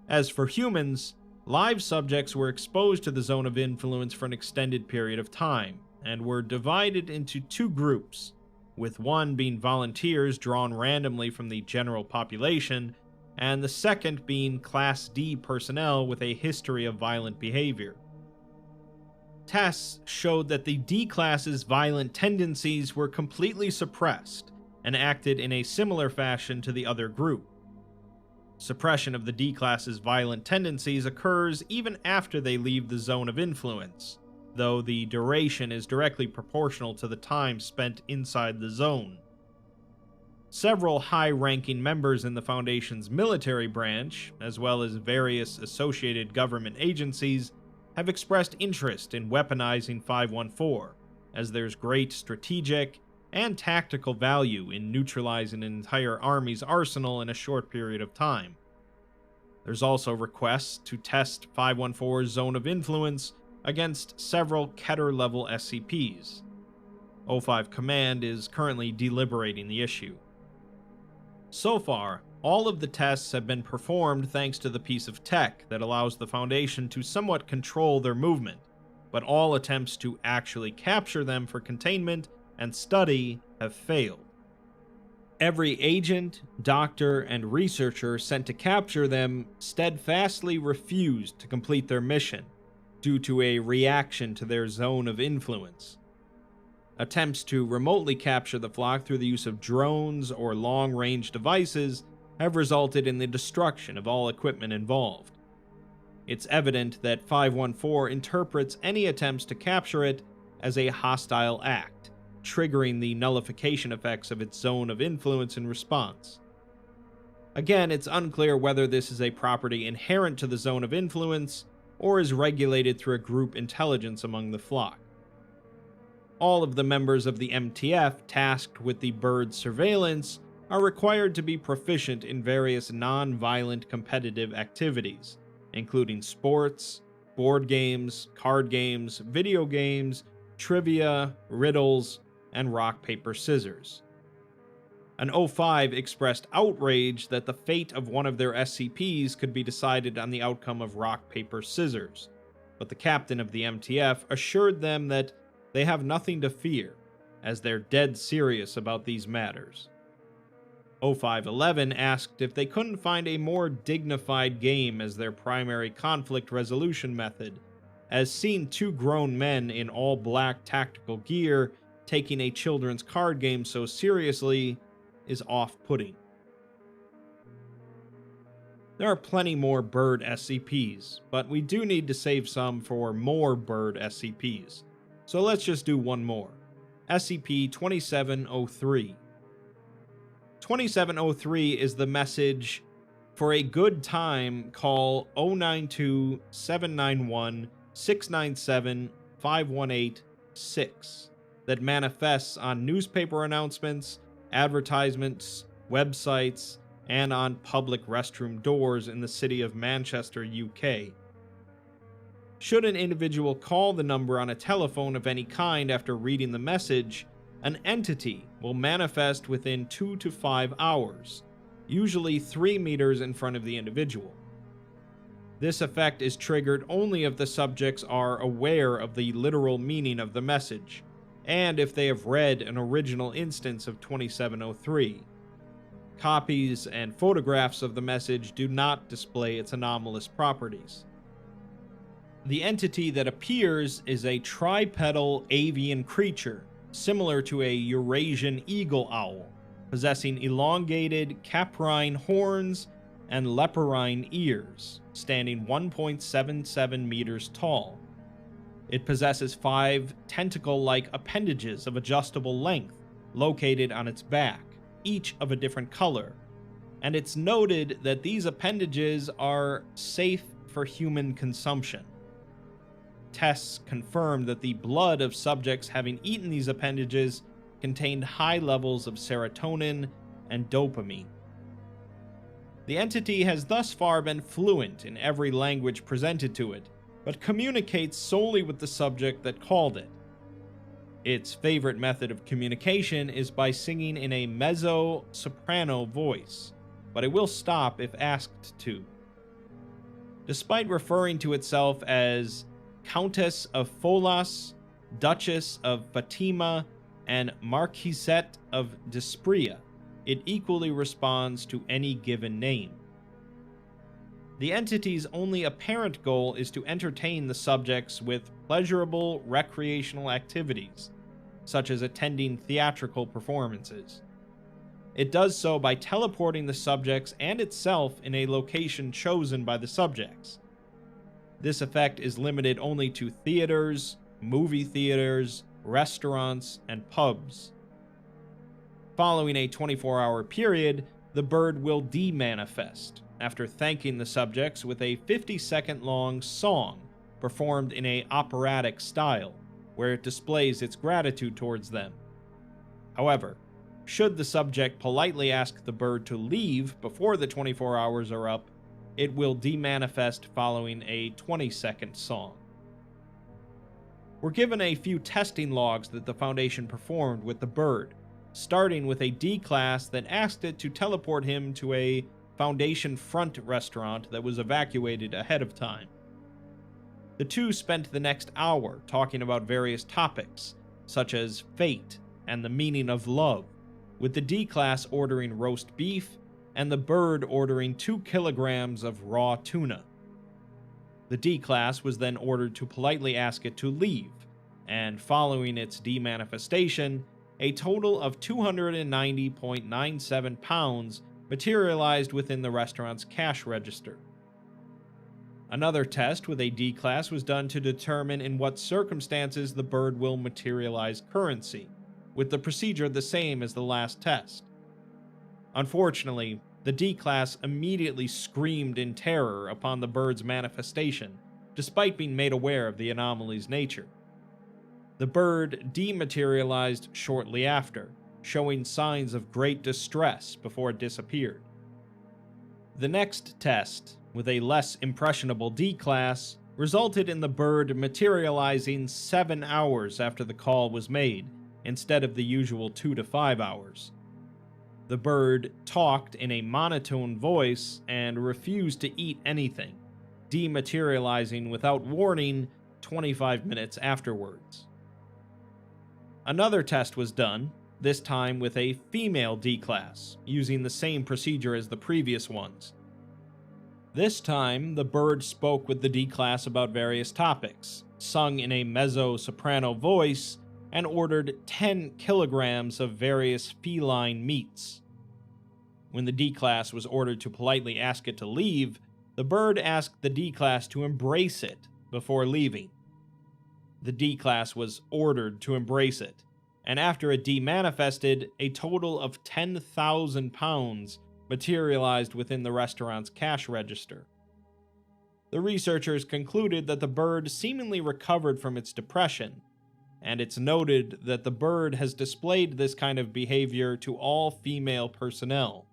As for humans, live subjects were exposed to the zone of influence for an extended period of time, and were divided into two groups, with one being volunteers drawn randomly from the general population, and the second being Class D personnel with a history of violent behavior. Tests showed that the D class's violent tendencies were completely suppressed, and acted in a similar fashion to the other group. Suppression of the D class's violent tendencies occurs even after they leave the zone of influence, though the duration is directly proportional to the time spent inside the zone. Several high-ranking members in the Foundation's military branch, as well as various associated government agencies, have expressed interest in weaponizing 514, as there's great strategic and tactical value in neutralizing an entire army's arsenal in a short period of time. There's also requests to test 514's zone of influence against several Keter-level SCPs. O5 Command is currently deliberating the issue. So far, all of the tests have been performed thanks to the piece of tech that allows the Foundation to somewhat control their movement, but all attempts to actually capture them for containment and study have failed. Every agent, doctor, and researcher sent to capture them steadfastly refused to complete their mission due to a reaction to their zone of influence. Attempts to remotely capture the flock through the use of drones or long-range devices have resulted in the destruction of all equipment involved. It's evident that 514 interprets any attempts to capture it as a hostile act, triggering the nullification effects of its zone of influence in response. Again, it's unclear whether this is a property inherent to the zone of influence or is regulated through a group intelligence among the flock. All of the members of the MTF tasked with the bird surveillance are required to be proficient in various non-violent competitive activities, including sports, board games, card games, video games, trivia, riddles, and rock, paper, scissors. An 05 expressed outrage that the fate of one of their SCPs could be decided on the outcome of rock, paper, scissors, but the captain of the MTF assured them that they have nothing to fear, as they're dead serious about these matters. 0511 asked if they couldn't find a more dignified game as their primary conflict resolution method, as seeing two grown men in all black tactical gear taking a children's card game so seriously is off-putting. There are plenty more bird SCPs, but we do need to save some for more bird SCPs, so let's just do one more. SCP-2703. 2703 is the message: for a good time, call 092-791-697-518-6 that manifests on newspaper announcements, advertisements, websites, and on public restroom doors in the city of Manchester, UK. Should an individual call the number on a telephone of any kind after reading the message, an entity will manifest within 2 to 5 hours, usually 3 meters in front of the individual. This effect is triggered only if the subjects are aware of the literal meaning of the message, and if they have read an original instance of 2703. Copies and photographs of the message do not display its anomalous properties. The entity that appears is a tripedal avian creature, similar to a Eurasian eagle owl, possessing elongated caprine horns and leporine ears, standing 1.77 meters tall. It possesses 5 tentacle-like appendages of adjustable length located on its back, each of a different color, and it's noted that these appendages are safe for human consumption. Tests confirmed that the blood of subjects having eaten these appendages contained high levels of serotonin and dopamine. The entity has thus far been fluent in every language presented to it, but communicates solely with the subject that called it. Its favorite method of communication is by singing in a mezzo-soprano voice, but it will stop if asked to. Despite referring to itself as Countess of Folas, Duchess of Fatima, and Marquisette of Despria, it equally responds to any given name. The entity's only apparent goal is to entertain the subjects with pleasurable recreational activities, such as attending theatrical performances. It does so by teleporting the subjects and itself in a location chosen by the subjects. This effect is limited only to theaters, movie theaters, restaurants, and pubs. Following a 24-hour period, the bird will demanifest, after thanking the subjects with a 50-second-long song performed in an operatic style, where it displays its gratitude towards them. However, should the subject politely ask the bird to leave before the 24 hours are up, it will demanifest following a 20-second song. We're given a few testing logs that the Foundation performed with the bird, starting with a D-class that asked it to teleport him to a Foundation front restaurant that was evacuated ahead of time. The two spent the next hour talking about various topics, such as fate and the meaning of love, with the D-class ordering roast beef and the bird ordering 2 kilograms of raw tuna. The D-class was then ordered to politely ask it to leave, and following its demanifestation, a total of 290.97 pounds materialized within the restaurant's cash register. Another test with a D-class was done to determine in what circumstances the bird will materialize currency, with the procedure the same as the last test. Unfortunately, the D-class immediately screamed in terror upon the bird's manifestation, despite being made aware of the anomaly's nature. The bird dematerialized shortly after, showing signs of great distress before it disappeared. The next test, with a less impressionable D-class, resulted in the bird materializing 7 hours after the call was made, instead of the usual 2 to 5 hours. The bird talked in a monotone voice and refused to eat anything, dematerializing without warning 25 minutes afterwards. Another test was done, this time with a female D-class, using the same procedure as the previous ones. This time, the bird spoke with the D-class about various topics, sung in a mezzo-soprano voice, and ordered 10 kilograms of various feline meats. When the D-class was ordered to politely ask it to leave, the bird asked the D-class to embrace it before leaving. The D-class was ordered to embrace it, and after it demanifested, a total of 10,000 pounds materialized within the restaurant's cash register. The researchers concluded that the bird seemingly recovered from its depression, and it's noted that the bird has displayed this kind of behavior to all female personnel.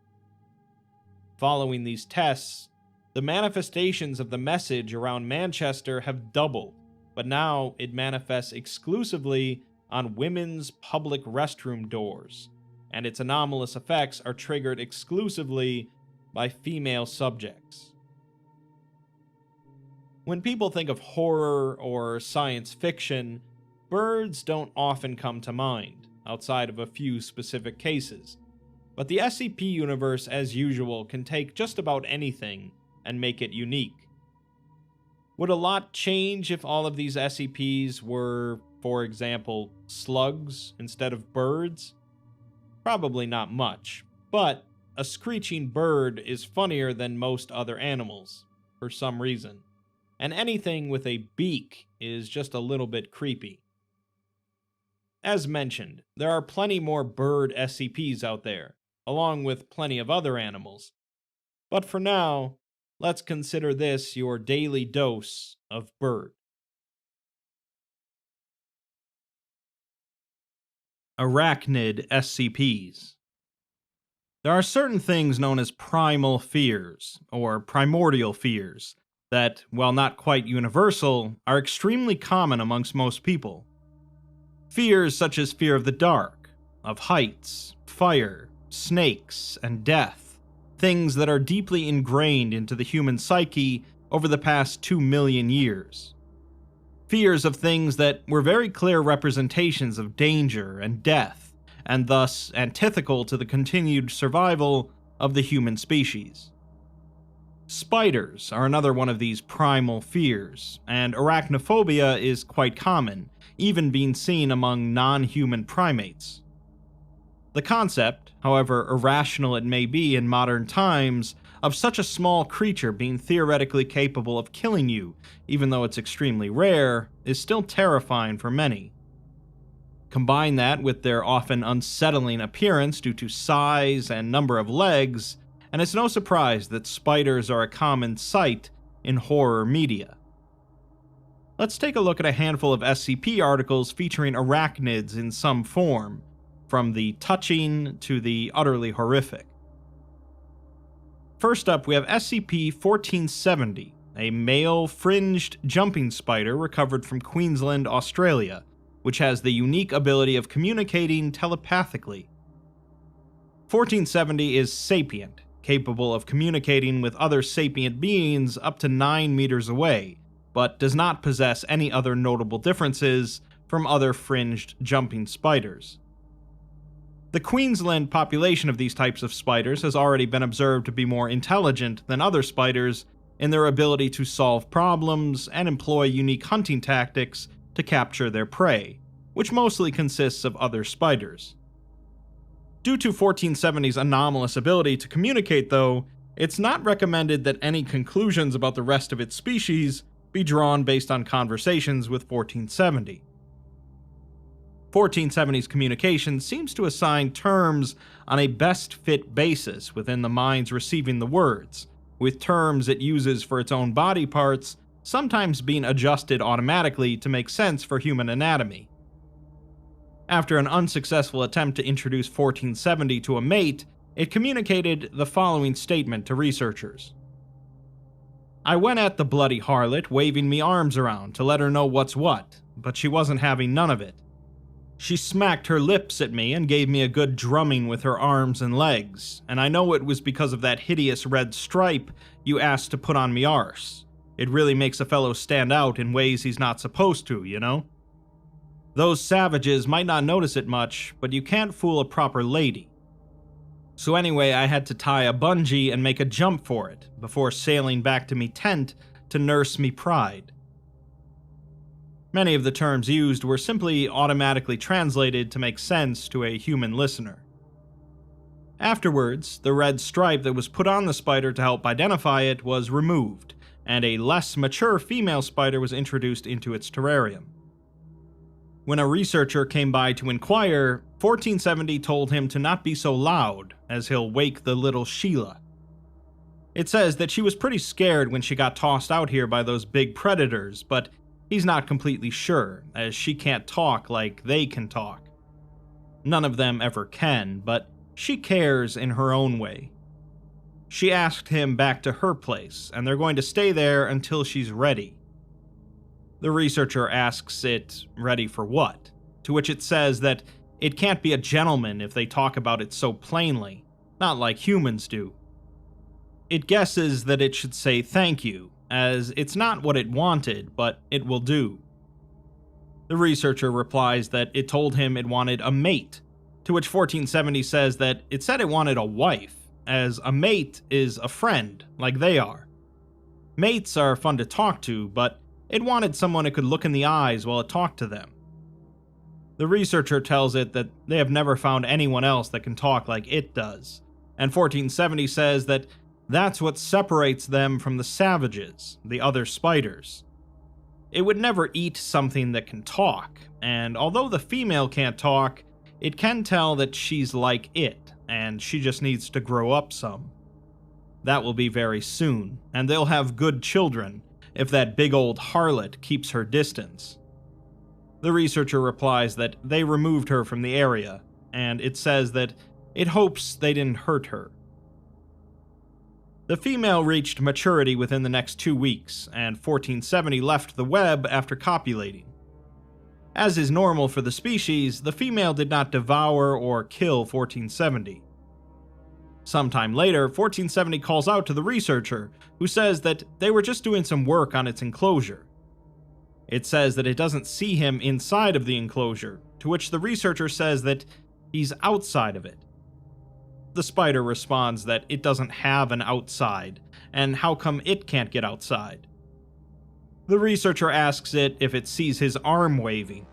Following these tests, the manifestations of the message around Manchester have doubled, but now it manifests exclusively on women's public restroom doors, and its anomalous effects are triggered exclusively by female subjects. When people think of horror or science fiction, birds don't often come to mind, outside of a few specific cases. But the SCP universe, as usual, can take just about anything and make it unique. Would a lot change if all of these SCPs were, for example, slugs instead of birds? Probably not much, but a screeching bird is funnier than most other animals, for some reason, and anything with a beak is just a little bit creepy. As mentioned, there are plenty more bird SCPs out there, along with plenty of other animals, but for now, let's consider this your daily dose of bird. Arachnid SCPs. There are certain things known as primal fears, or primordial fears, that, while not quite universal, are extremely common amongst most people. Fears such as fear of the dark, of heights, fire, snakes, and death, things that are deeply ingrained into the human psyche over the past 2 million years. Fears of things that were very clear representations of danger and death, and thus antithetical to the continued survival of the human species. Spiders are another one of these primal fears, and arachnophobia is quite common, even being seen among non-human primates. The concept, however irrational it may be in modern times, of such a small creature being theoretically capable of killing you, even though it's extremely rare, is still terrifying for many. Combine that with their often unsettling appearance due to size and number of legs, and it's no surprise that spiders are a common sight in horror media. Let's take a look at a handful of SCP articles featuring arachnids in some form, from the touching to the utterly horrific. First up, we have SCP-1470, a male fringed jumping spider recovered from Queensland, Australia, which has the unique ability of communicating telepathically. 1470 is sapient, capable of communicating with other sapient beings up to 9 meters away, but does not possess any other notable differences from other fringed jumping spiders. The Queensland population of these types of spiders has already been observed to be more intelligent than other spiders in their ability to solve problems and employ unique hunting tactics to capture their prey, which mostly consists of other spiders. Due to 1470's anomalous ability to communicate, though, it's not recommended that any conclusions about the rest of its species be drawn based on conversations with 1470. 1470's communication seems to assign terms on a best fit basis within the minds receiving the words, with terms it uses for its own body parts sometimes being adjusted automatically to make sense for human anatomy. After an unsuccessful attempt to introduce 1470 to a mate, it communicated the following statement to researchers. I went at the bloody harlot, waving me arms around to let her know what's what, but she wasn't having none of it. She smacked her lips at me and gave me a good drumming with her arms and legs, and I know it was because of that hideous red stripe you asked to put on me arse. It really makes a fellow stand out in ways he's not supposed to, you know? Those savages might not notice it much, but you can't fool a proper lady. So anyway, I had to tie a bungee and make a jump for it, before sailing back to me tent to nurse me pride. Many of the terms used were simply automatically translated to make sense to a human listener. Afterwards, the red stripe that was put on the spider to help identify it was removed, and a less mature female spider was introduced into its terrarium. When a researcher came by to inquire, 1470 told him to not be so loud, as he'll wake the little Sheila. It says that she was pretty scared when she got tossed out here by those big predators, but he's not completely sure, as she can't talk like they can talk. None of them ever can, but she cares in her own way. She asked him back to her place, and they're going to stay there until she's ready. The researcher asks it ready for what, to which it says that it can't be a gentleman if they talk about it so plainly, not like humans do. It guesses that it should say thank you, as it's not what it wanted, but it will do. The researcher replies that it told him it wanted a mate, to which 1470 says that it said it wanted a wife, as a mate is a friend, like they are. Mates are fun to talk to, but it wanted someone it could look in the eyes while it talked to them. The researcher tells it that they have never found anyone else that can talk like it does, and 1470 says that that's what separates them from the savages, the other spiders. It would never eat something that can talk, and although the female can't talk, it can tell that she's like it, and she just needs to grow up some. That will be very soon, and they'll have good children, if that big old harlot keeps her distance. The researcher replies that they removed her from the area, and it says that it hopes they didn't hurt her. The female reached maturity within the next 2 weeks, and 1470 left the web after copulating. As is normal for the species, the female did not devour or kill 1470. Sometime later, 1470 calls out to the researcher, who says that they were just doing some work on its enclosure. It says that it doesn't see him inside of the enclosure, to which the researcher says that he's outside of it. The spider responds that it doesn't have an outside, and how come it can't get outside? The researcher asks it if it sees his arm waving,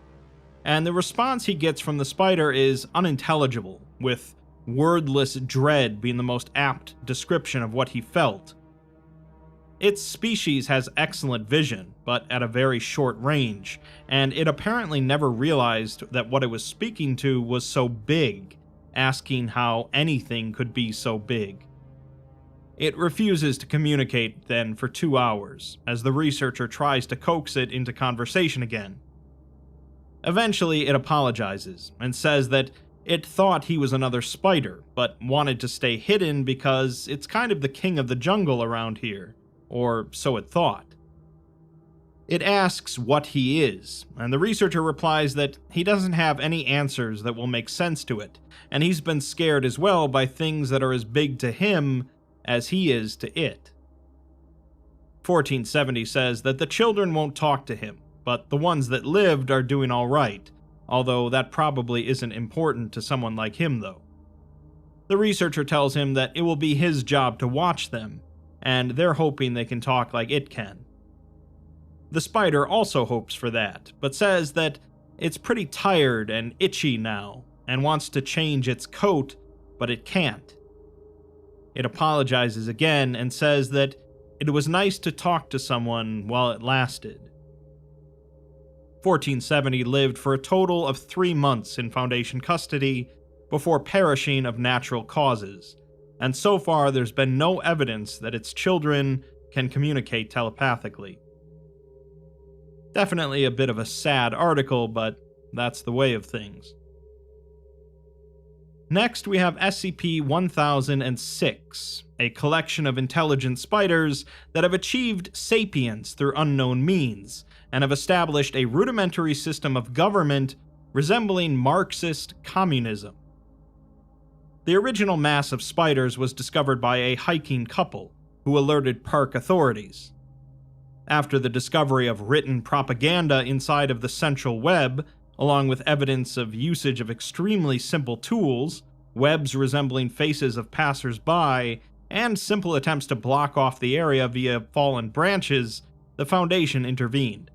and the response he gets from the spider is unintelligible, with wordless dread being the most apt description of what he felt. Its species has excellent vision, but at a very short range, and it apparently never realized that what it was speaking to was so big, asking how anything could be so big. It refuses to communicate then for 2 hours, as the researcher tries to coax it into conversation again. Eventually, it apologizes, and says that it thought he was another spider, but wanted to stay hidden because it's kind of the king of the jungle around here, or so it thought. It asks what he is, and the researcher replies that he doesn't have any answers that will make sense to it, and he's been scared as well by things that are as big to him as he is to it. 1470 says that the children won't talk to him, but the ones that lived are doing all right, although that probably isn't important to someone like him though. The researcher tells him that it will be his job to watch them, and they're hoping they can talk like it can. The spider also hopes for that, but says that it's pretty tired and itchy now, and wants to change its coat, but it can't. It apologizes again and says that it was nice to talk to someone while it lasted. 1470 lived for a total of 3 months in Foundation custody before perishing of natural causes, and so far there's been no evidence that its children can communicate telepathically. Definitely a bit of a sad article, but that's the way of things. Next, we have SCP-1006, a collection of intelligent spiders that have achieved sapience through unknown means, and have established a rudimentary system of government resembling Marxist communism. The original mass of spiders was discovered by a hiking couple, who alerted park authorities. After the discovery of written propaganda inside of the central web, along with evidence of usage of extremely simple tools, webs resembling faces of passers-by, and simple attempts to block off the area via fallen branches, the Foundation intervened.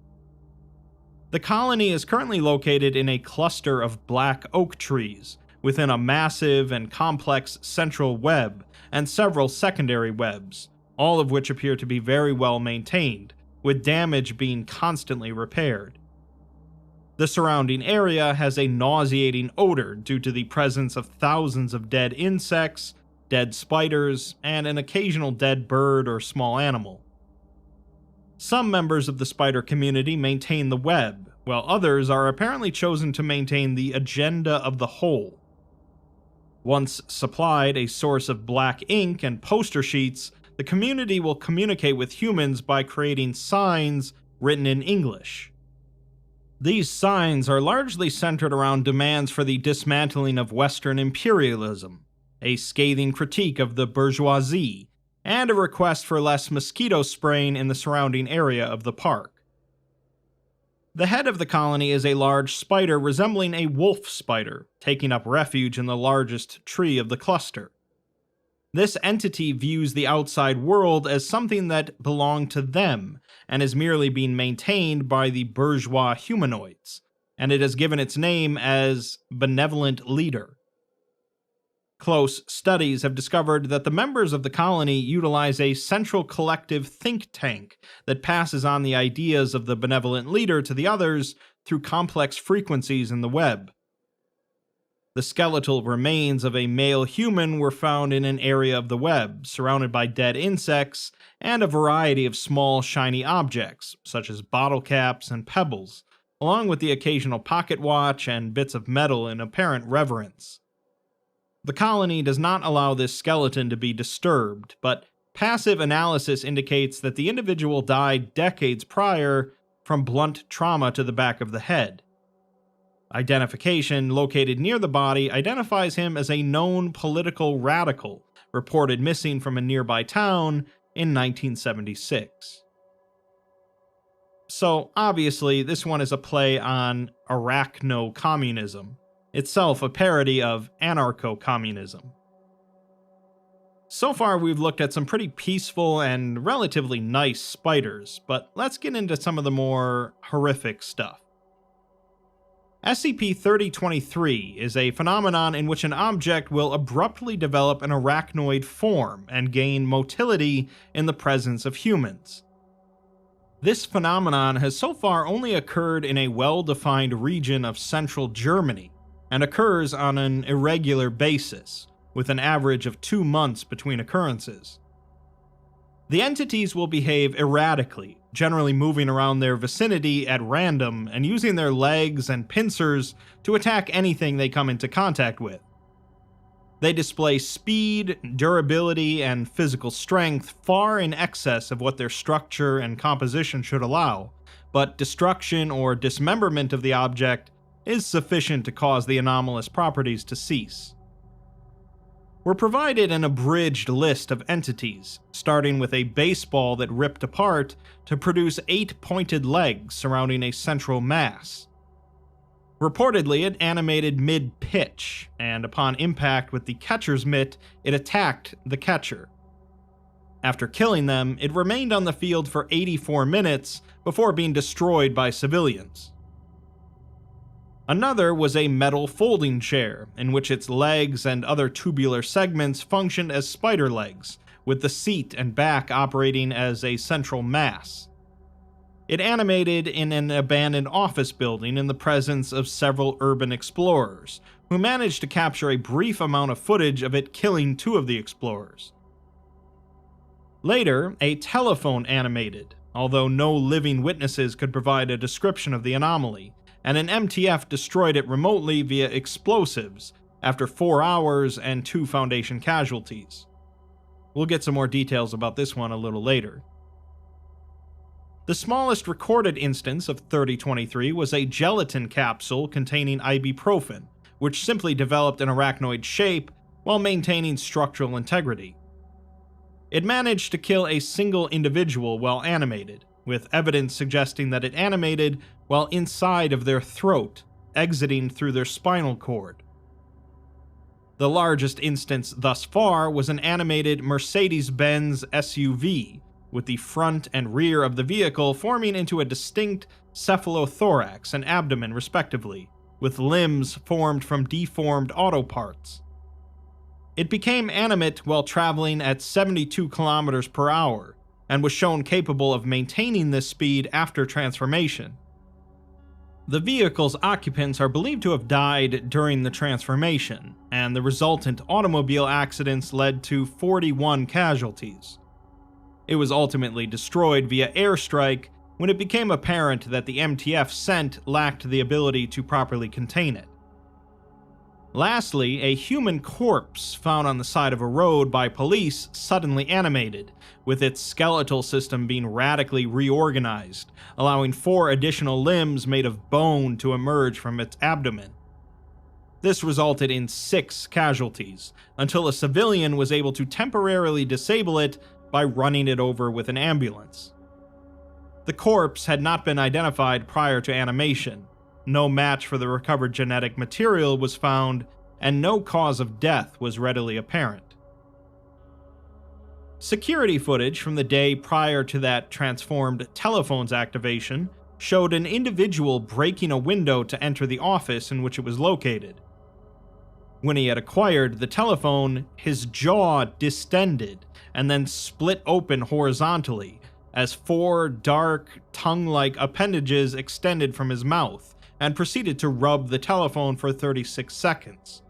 The colony is currently located in a cluster of black oak trees, within a massive and complex central web and several secondary webs, all of which appear to be very well maintained, with damage being constantly repaired. The surrounding area has a nauseating odor due to the presence of thousands of dead insects, dead spiders, and an occasional dead bird or small animal. Some members of the spider community maintain the web, while others are apparently chosen to maintain the agenda of the whole. Once supplied a source of black ink and poster sheets, the community will communicate with humans by creating signs written in English. These signs are largely centered around demands for the dismantling of Western imperialism, a scathing critique of the bourgeoisie, and a request for less mosquito spraying in the surrounding area of the park. The head of the colony is a large spider resembling a wolf spider, taking up refuge in the largest tree of the cluster. This entity views the outside world as something that belonged to them, and is merely being maintained by the bourgeois humanoids, and it has given its name as Benevolent Leader. Close studies have discovered that the members of the colony utilize a central collective think tank that passes on the ideas of the Benevolent Leader to the others through complex frequencies in the web. The skeletal remains of a male human were found in an area of the web, surrounded by dead insects and a variety of small, shiny objects, such as bottle caps and pebbles, along with the occasional pocket watch and bits of metal in apparent reverence. The colony does not allow this skeleton to be disturbed, but passive analysis indicates that the individual died decades prior from blunt trauma to the back of the head. Identification located near the body identifies him as a known political radical, reported missing from a nearby town in 1976. So, obviously, this one is a play on arachno-communism, itself a parody of anarcho-communism. So far, we've looked at some pretty peaceful and relatively nice spiders, but let's get into some of the more horrific stuff. SCP-3023 is a phenomenon in which an object will abruptly develop an arachnoid form and gain motility in the presence of humans. This phenomenon has so far only occurred in a well-defined region of central Germany, and occurs on an irregular basis, with an average of 2 months between occurrences. The entities will behave erratically, generally moving around their vicinity at random and using their legs and pincers to attack anything they come into contact with. They display speed, durability, and physical strength far in excess of what their structure and composition should allow, but destruction or dismemberment of the object is sufficient to cause the anomalous properties to cease. We're provided an abridged list of entities, starting with a baseball that ripped apart to produce 8 pointed legs surrounding a central mass. Reportedly, it animated mid-pitch, and upon impact with the catcher's mitt, it attacked the catcher. After killing them, it remained on the field for 84 minutes before being destroyed by civilians. Another was a metal folding chair, in which its legs and other tubular segments functioned as spider legs, with the seat and back operating as a central mass. It animated in an abandoned office building in the presence of several urban explorers, who managed to capture a brief amount of footage of it killing 2 of the explorers. Later, a telephone animated, although no living witnesses could provide a description of the anomaly, and an MTF destroyed it remotely via explosives after 4 hours and 2 Foundation casualties. We'll get some more details about this one a little later. The smallest recorded instance of 3023 was a gelatin capsule containing ibuprofen, which simply developed an arachnoid shape while maintaining structural integrity. It managed to kill a single individual while animated, with evidence suggesting that it animated while inside of their throat, exiting through their spinal cord. The largest instance thus far was an animated Mercedes-Benz SUV, with the front and rear of the vehicle forming into a distinct cephalothorax and abdomen respectively, with limbs formed from deformed auto parts. It became animate while traveling at 72 kilometers per hour, and was shown capable of maintaining this speed after transformation. The vehicle's occupants are believed to have died during the transformation, and the resultant automobile accidents led to 41 casualties. It was ultimately destroyed via airstrike when it became apparent that the MTF sent lacked the ability to properly contain it. Lastly, a human corpse found on the side of a road by police suddenly animated, with its skeletal system being radically reorganized, allowing 4 additional limbs made of bone to emerge from its abdomen. This resulted in 6 casualties, until a civilian was able to temporarily disable it by running it over with an ambulance. The corpse had not been identified prior to animation. No match for the recovered genetic material was found, and no cause of death was readily apparent. Security footage from the day prior to that transformed telephone's activation showed an individual breaking a window to enter the office in which it was located. When he had acquired the telephone, his jaw distended and then split open horizontally as 4 dark, tongue-like appendages extended from his mouth, and proceeded to rub the telephone for 36 seconds.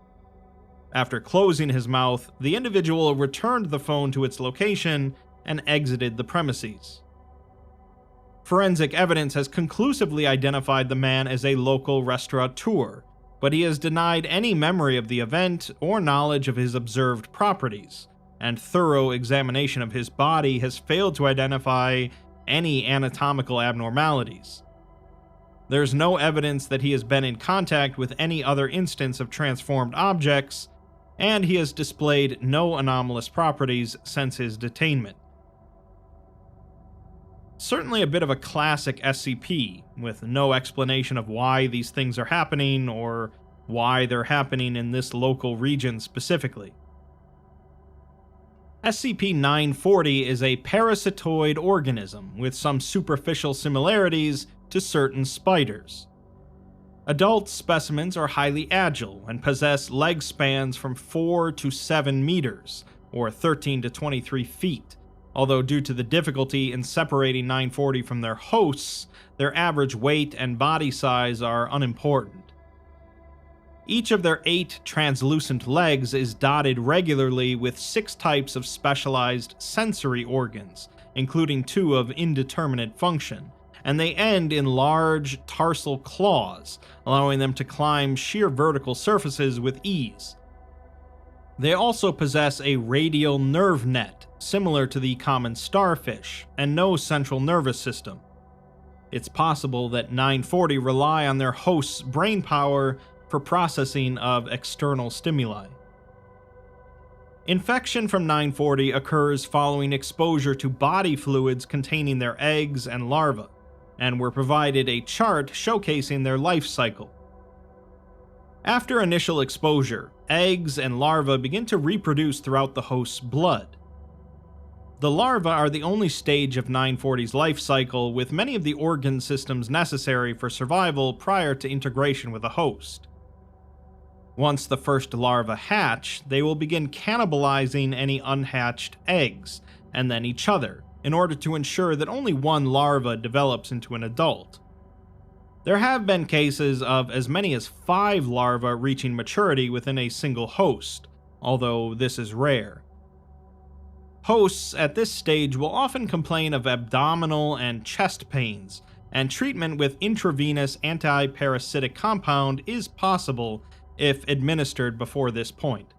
After closing his mouth, the individual returned the phone to its location and exited the premises. Forensic evidence has conclusively identified the man as a local restaurateur, but he has denied any memory of the event or knowledge of his observed properties, and thorough examination of his body has failed to identify any anatomical abnormalities. There's no evidence that he has been in contact with any other instance of transformed objects, and he has displayed no anomalous properties since his detainment. Certainly a bit of a classic SCP, with no explanation of why these things are happening or why they're happening in this local region specifically. SCP-940 is a parasitoid organism with some superficial similarities to certain spiders. Adult specimens are highly agile and possess leg spans from 4 to 7 meters, or 13 to 23 feet, although due to the difficulty in separating 940 from their hosts, their average weight and body size are unimportant. Each of their 8 translucent legs is dotted regularly with 6 types of specialized sensory organs, including 2 of indeterminate function, and they end in large tarsal claws, allowing them to climb sheer vertical surfaces with ease. They also possess a radial nerve net, similar to the common starfish, and no central nervous system. It's possible that 940 rely on their host's brain power for processing of external stimuli. Infection from 940 occurs following exposure to body fluids containing their eggs and larvae, and we're provided a chart showcasing their life cycle. After initial exposure, eggs and larvae begin to reproduce throughout the host's blood. The larvae are the only stage of 940's life cycle with many of the organ systems necessary for survival prior to integration with a host. Once the first larvae hatch, they will begin cannibalizing any unhatched eggs, and then each other, in order to ensure that only one larva develops into an adult. There have been cases of as many as 5 larvae reaching maturity within a single host, although this is rare. Hosts at this stage will often complain of abdominal and chest pains, and treatment with intravenous anti-parasitic compound is possible if administered before this point.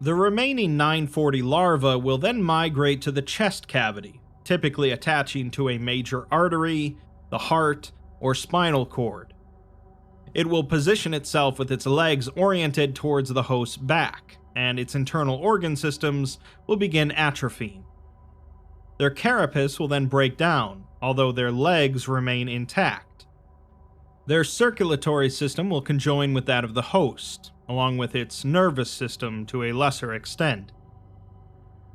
The remaining 940 larvae will then migrate to the chest cavity, typically attaching to a major artery, the heart, or spinal cord. It will position itself with its legs oriented towards the host's back, and its internal organ systems will begin atrophying. Their carapace will then break down, although their legs remain intact. Their circulatory system will conjoin with that of the host, along with its nervous system to a lesser extent.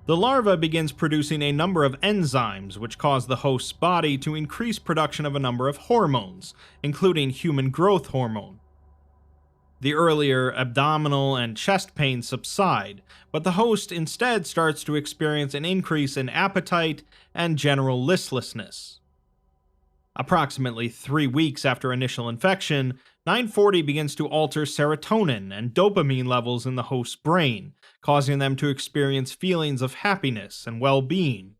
The larva begins producing a number of enzymes which cause the host's body to increase production of a number of hormones, including human growth hormone. The earlier abdominal and chest pains subside, but the host instead starts to experience an increase in appetite and general listlessness. Approximately 3 weeks after initial infection, 940 begins to alter serotonin and dopamine levels in the host's brain, causing them to experience feelings of happiness and well-being.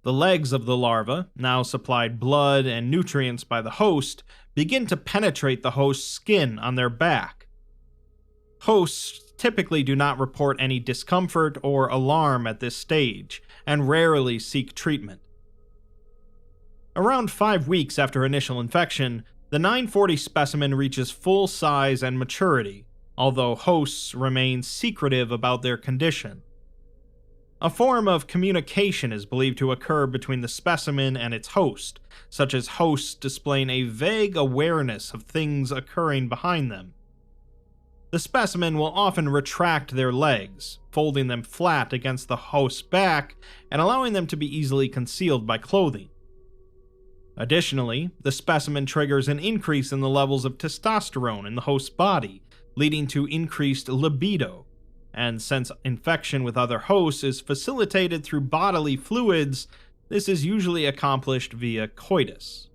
The legs of the larva, now supplied blood and nutrients by the host, begin to penetrate the host's skin on their back. Hosts typically do not report any discomfort or alarm at this stage, and rarely seek treatment. Around 5 weeks after initial infection, the 940 specimen reaches full size and maturity, although hosts remain secretive about their condition. A form of communication is believed to occur between the specimen and its host, such as hosts displaying a vague awareness of things occurring behind them. The specimen will often retract their legs, folding them flat against the host's back and allowing them to be easily concealed by clothing. Additionally, the specimen triggers an increase in the levels of testosterone in the host's body, leading to increased libido, and since infection with other hosts is facilitated through bodily fluids, this is usually accomplished via coitus.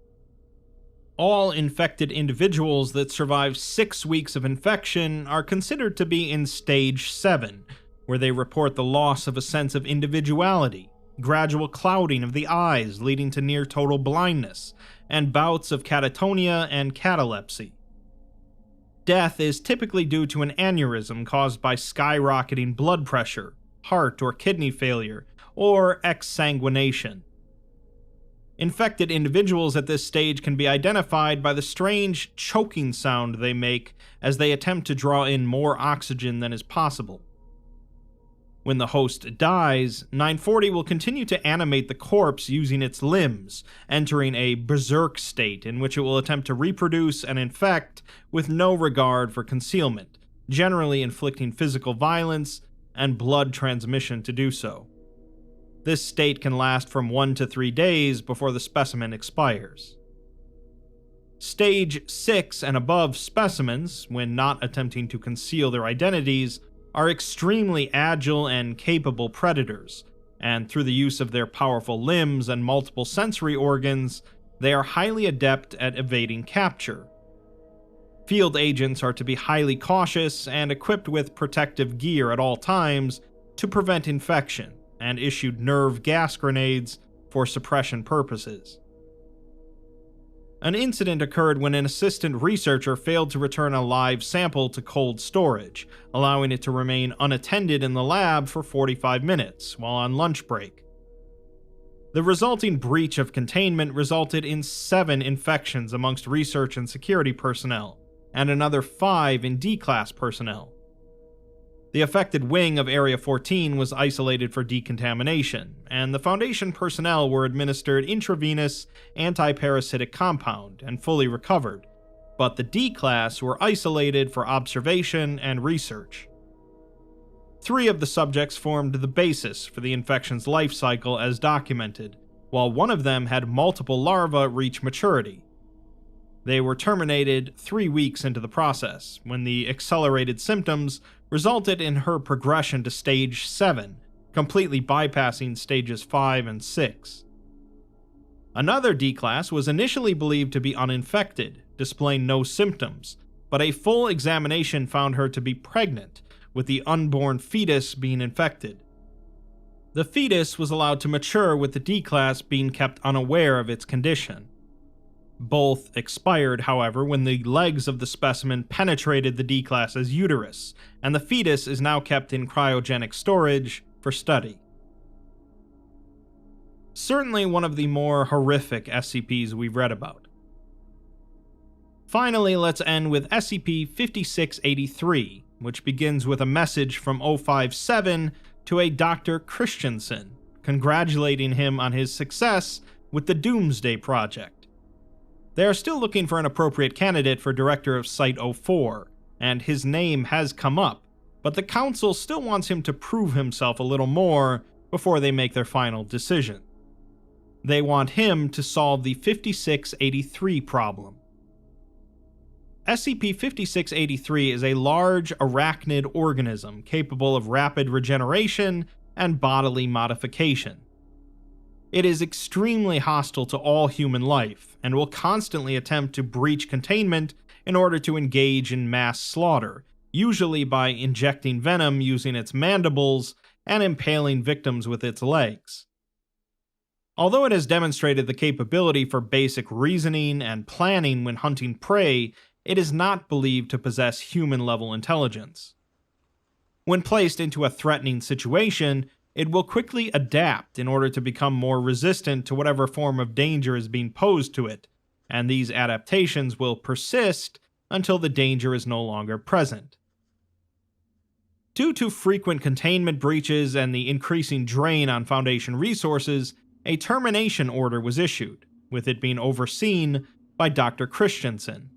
All infected individuals that survive 6 weeks of infection are considered to be in stage 7, where they report the loss of a sense of individuality, gradual clouding of the eyes leading to near total blindness, and bouts of catatonia and catalepsy. Death is typically due to an aneurysm caused by skyrocketing blood pressure, heart or kidney failure, or exsanguination. Infected individuals at this stage can be identified by the strange choking sound they make as they attempt to draw in more oxygen than is possible. When the host dies, 940 will continue to animate the corpse using its limbs, entering a berserk state in which it will attempt to reproduce and infect with no regard for concealment, generally inflicting physical violence and blood transmission to do so. This state can last from 1 to 3 days before the specimen expires. Stage 6 and above specimens, when not attempting to conceal their identities, are extremely agile and capable predators, and through the use of their powerful limbs and multiple sensory organs, they are highly adept at evading capture. Field agents are to be highly cautious and equipped with protective gear at all times to prevent infection, and issued nerve gas grenades for suppression purposes. An incident occurred when an assistant researcher failed to return a live sample to cold storage, allowing it to remain unattended in the lab for 45 minutes while on lunch break. The resulting breach of containment resulted in 7 infections amongst research and security personnel, and another 5 in D-Class personnel. The affected wing of Area 14 was isolated for decontamination, and the Foundation personnel were administered intravenous antiparasitic compound and fully recovered, but the D-Class were isolated for observation and research. 3 of the subjects formed the basis for the infection's life cycle as documented, while one of them had multiple larvae reach maturity. They were terminated 3 weeks into the process, when the accelerated symptoms resulted in her progression to stage 7, completely bypassing stages 5 and 6. Another D-Class was initially believed to be uninfected, displaying no symptoms, but a full examination found her to be pregnant, with the unborn fetus being infected. The fetus was allowed to mature with the D-Class being kept unaware of its condition. Both expired, however, when the legs of the specimen penetrated the D-class's uterus, and the fetus is now kept in cryogenic storage for study. Certainly one of the more horrific SCPs we've read about. Finally, let's end with SCP-5683, which begins with a message from 057 to a Dr. Christensen, congratulating him on his success with the Doomsday Project. They are still looking for an appropriate candidate for Director of Site-04, and his name has come up, but the Council still wants him to prove himself a little more before they make their final decision. They want him to solve the 5683 problem. SCP-5683 is a large arachnid organism capable of rapid regeneration and bodily modification. It is extremely hostile to all human life, and will constantly attempt to breach containment in order to engage in mass slaughter, usually by injecting venom using its mandibles and impaling victims with its legs. Although it has demonstrated the capability for basic reasoning and planning when hunting prey, it is not believed to possess human-level intelligence. When placed into a threatening situation, it will quickly adapt in order to become more resistant to whatever form of danger is being posed to it, and these adaptations will persist until the danger is no longer present. Due to frequent containment breaches and the increasing drain on Foundation resources, a termination order was issued, with it being overseen by Dr. Christensen.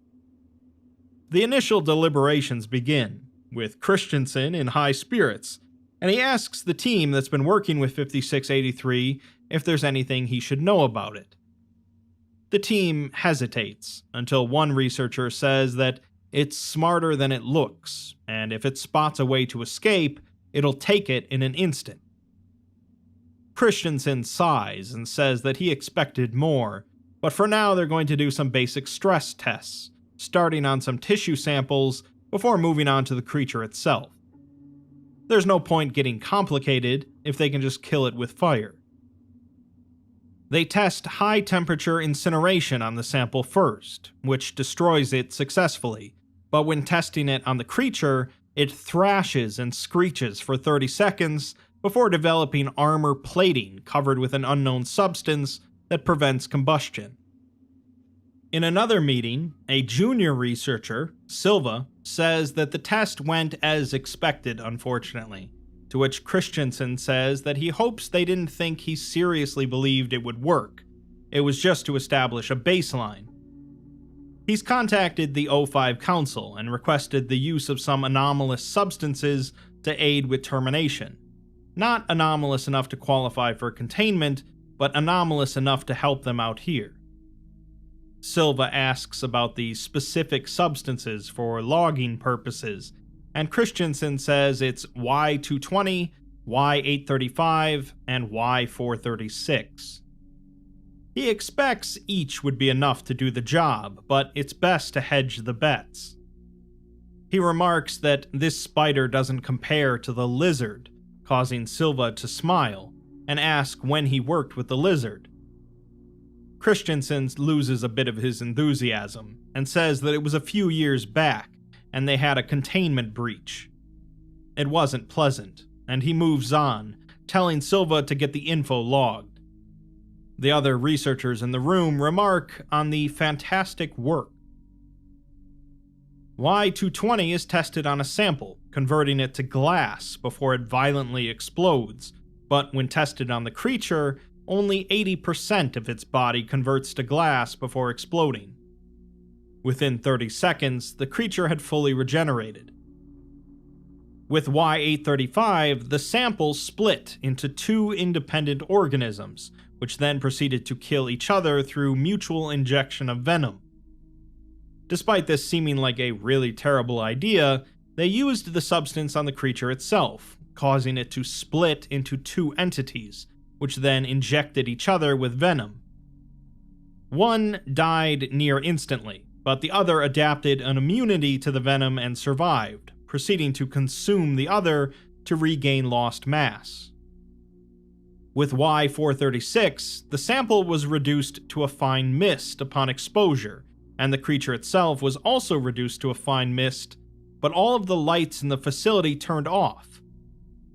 The initial deliberations begin, with Christensen in high spirits, and he asks the team that's been working with 5683 if there's anything he should know about it. The team hesitates, until one researcher says that it's smarter than it looks, and if it spots a way to escape, it'll take it in an instant. Christensen sighs and says that he expected more, but for now they're going to do some basic stress tests, starting on some tissue samples before moving on to the creature itself. There's no point getting complicated if they can just kill it with fire. They test high-temperature incineration on the sample first, which destroys it successfully, but when testing it on the creature, it thrashes and screeches for 30 seconds before developing armor plating covered with an unknown substance that prevents combustion. In another meeting, a junior researcher, Silva, says that the test went as expected, unfortunately, to which Christensen says that he hopes they didn't think he seriously believed it would work. It was just to establish a baseline. He's contacted the O5 Council and requested the use of some anomalous substances to aid with termination. Not anomalous enough to qualify for containment, but anomalous enough to help them out here. Silva asks about the specific substances for logging purposes, and Christensen says it's Y220, Y835, and Y436. He expects each would be enough to do the job, but it's best to hedge the bets. He remarks that this spider doesn't compare to the lizard, causing Silva to smile, and ask when he worked with the lizard. Christensen loses a bit of his enthusiasm, and says that it was a few years back, and they had a containment breach. It wasn't pleasant, and he moves on, telling Silva to get the info logged. The other researchers in the room remark on the fantastic work. Y220 is tested on a sample, converting it to glass before it violently explodes, but when tested on the creature, only 80% of its body converts to glass before exploding. Within 30 seconds, the creature had fully regenerated. With Y835, the sample split into two independent organisms, which then proceeded to kill each other through mutual injection of venom. Despite this seeming like a really terrible idea, they used the substance on the creature itself, causing it to split into two entities, which then injected each other with venom. One died near instantly, but the other adapted an immunity to the venom and survived, proceeding to consume the other to regain lost mass. With Y436, the sample was reduced to a fine mist upon exposure, and the creature itself was also reduced to a fine mist, but all of the lights in the facility turned off.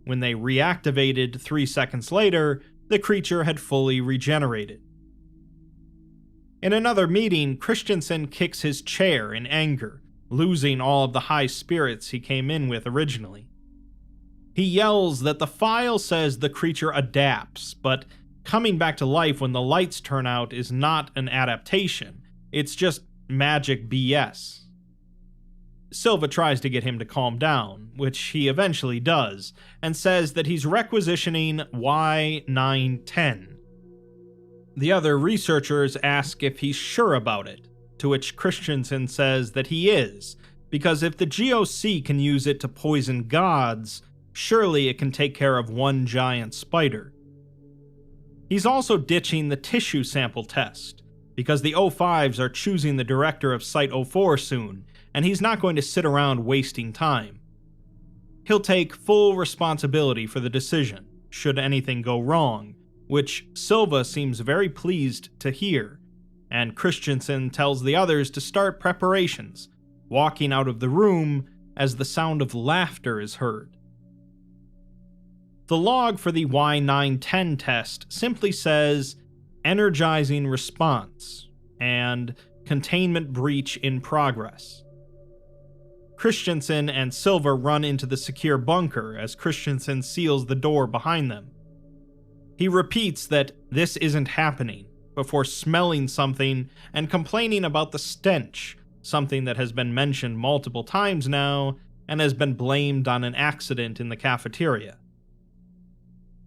When they reactivated 3 seconds later, the creature had fully regenerated. In another meeting, Christensen kicks his chair in anger, losing all of the high spirits he came in with originally. He yells that the file says the creature adapts, but coming back to life when the lights turn out is not an adaptation, it's just magic BS. Silva tries to get him to calm down, which he eventually does, and says that he's requisitioning Y910. The other researchers ask if he's sure about it, to which Christensen says that he is, because if the GOC can use it to poison gods, surely it can take care of one giant spider. He's also ditching the tissue sample test, because the O5s are choosing the director of Site-04 soon, and he's not going to sit around wasting time. He'll take full responsibility for the decision, should anything go wrong, which Silva seems very pleased to hear, and Christensen tells the others to start preparations, walking out of the room as the sound of laughter is heard. The log for the Y910 test simply says, energizing response, and containment breach in progress. Christensen and Silva run into the secure bunker as Christensen seals the door behind them. He repeats that this isn't happening, before smelling something and complaining about the stench, something that has been mentioned multiple times now and has been blamed on an accident in the cafeteria.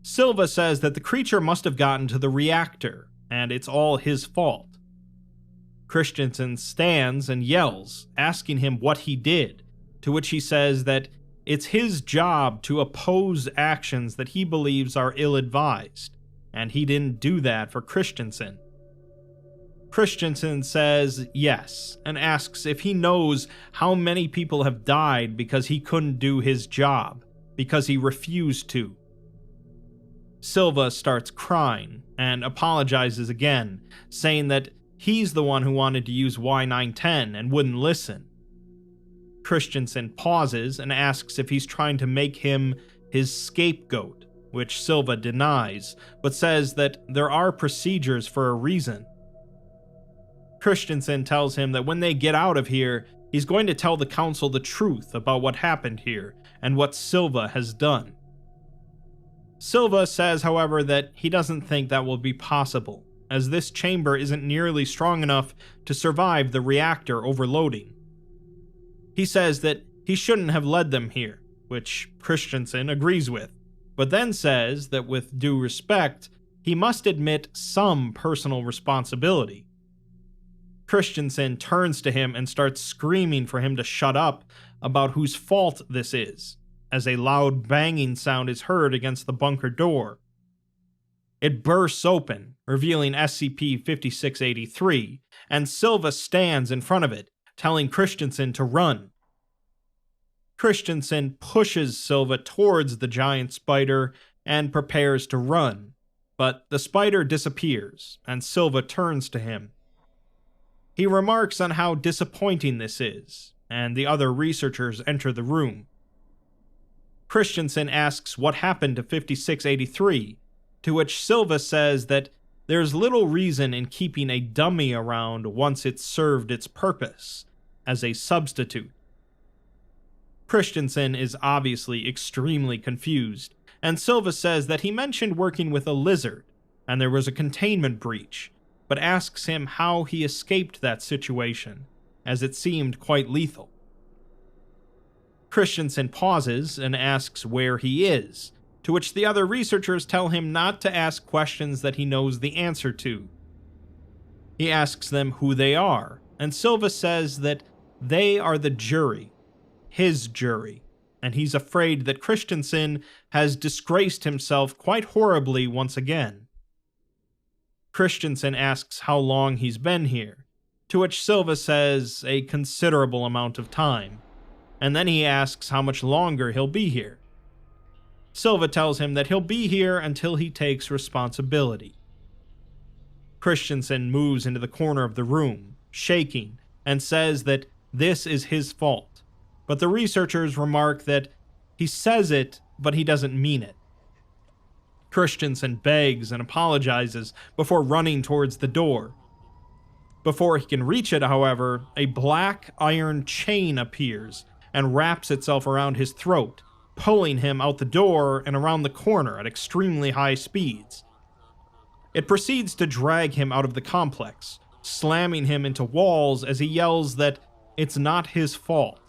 Silva says that the creature must have gotten to the reactor, and it's all his fault. Christensen stands and yells, asking him what he did, to which he says that it's his job to oppose actions that he believes are ill-advised, and he didn't do that for Christensen. Christensen says yes, and asks if he knows how many people have died because he couldn't do his job, because he refused to. Silva starts crying, and apologizes again, saying that he's the one who wanted to use Y910 and wouldn't listen. Christensen pauses and asks if he's trying to make him his scapegoat, which Silva denies, but says that there are procedures for a reason. Christensen tells him that when they get out of here, he's going to tell the council the truth about what happened here and what Silva has done. Silva says, however, that he doesn't think that will be possible, as this chamber isn't nearly strong enough to survive the reactor overloading. He says that he shouldn't have led them here, which Christensen agrees with, but then says that with due respect, he must admit some personal responsibility. Christensen turns to him and starts screaming for him to shut up about whose fault this is, as a loud banging sound is heard against the bunker door. It bursts open, revealing SCP-5683, and Silva stands in front of it, telling Christensen to run. Christensen pushes Silva towards the giant spider and prepares to run, but the spider disappears, and Silva turns to him. He remarks on how disappointing this is, and the other researchers enter the room. Christensen asks what happened to 5683, to which Silva says that there's little reason in keeping a dummy around once it's served its purpose, as a substitute. Christensen is obviously extremely confused, and Silva says that he mentioned working with a lizard, and there was a containment breach, but asks him how he escaped that situation, as it seemed quite lethal. Christensen pauses and asks where he is, to which the other researchers tell him not to ask questions that he knows the answer to. He asks them who they are, and Silva says that they are the jury, his jury, and he's afraid that Christensen has disgraced himself quite horribly once again. Christensen asks how long he's been here, to which Silva says a considerable amount of time, and then he asks how much longer he'll be here. Silva tells him that he'll be here until he takes responsibility. Christensen moves into the corner of the room, shaking, and says that this is his fault, but the researchers remark that he says it, but he doesn't mean it. Christensen begs and apologizes before running towards the door. Before he can reach it, however, a black iron chain appears and wraps itself around his throat, pulling him out the door and around the corner at extremely high speeds. It proceeds to drag him out of the complex, slamming him into walls as he yells that it's not his fault.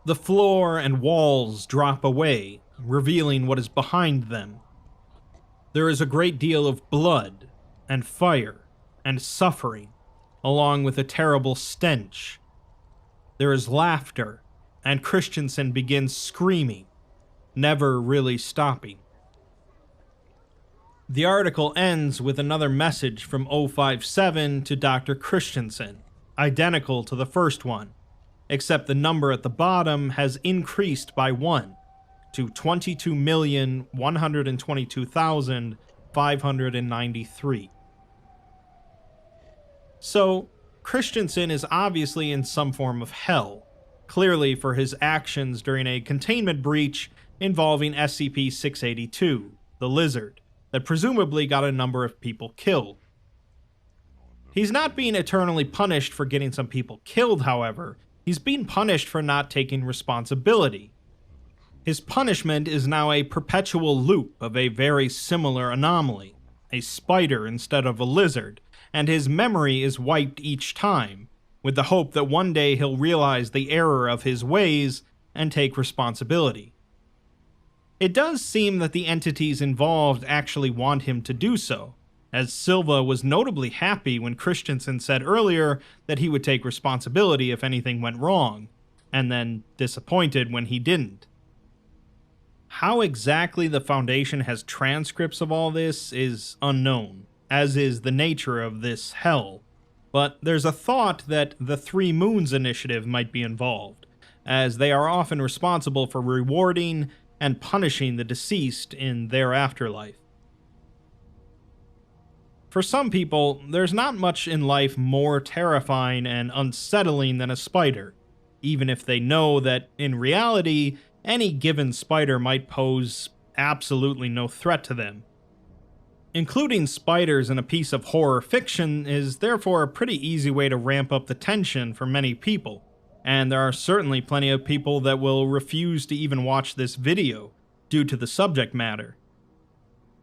The floor and walls drop away, revealing what is behind them. There is a great deal of blood and fire and suffering, along with a terrible stench. There is laughter, and Christensen begins screaming, never really stopping. The article ends with another message from 057 to Dr. Christensen, identical to the first one, except the number at the bottom has increased by 1 to 22,122,593. So, Christensen is obviously in some form of hell, clearly for his actions during a containment breach involving SCP-682, the lizard, that presumably got a number of people killed. He's not being eternally punished for getting some people killed, however. He's being punished for not taking responsibility. His punishment is now a perpetual loop of a very similar anomaly, a spider instead of a lizard, and his memory is wiped each time, with the hope that one day he'll realize the error of his ways and take responsibility. It does seem that the entities involved actually want him to do so, as Silva was notably happy when Christensen said earlier that he would take responsibility if anything went wrong, and then disappointed when he didn't. How exactly the Foundation has transcripts of all this is unknown, as is the nature of this hell, but there's a thought that the Three Moons Initiative might be involved, as they are often responsible for rewarding and punishing the deceased in their afterlife. For some people, there's not much in life more terrifying and unsettling than a spider, even if they know that, in reality, any given spider might pose absolutely no threat to them. Including spiders in a piece of horror fiction is therefore a pretty easy way to ramp up the tension for many people, and there are certainly plenty of people that will refuse to even watch this video due to the subject matter.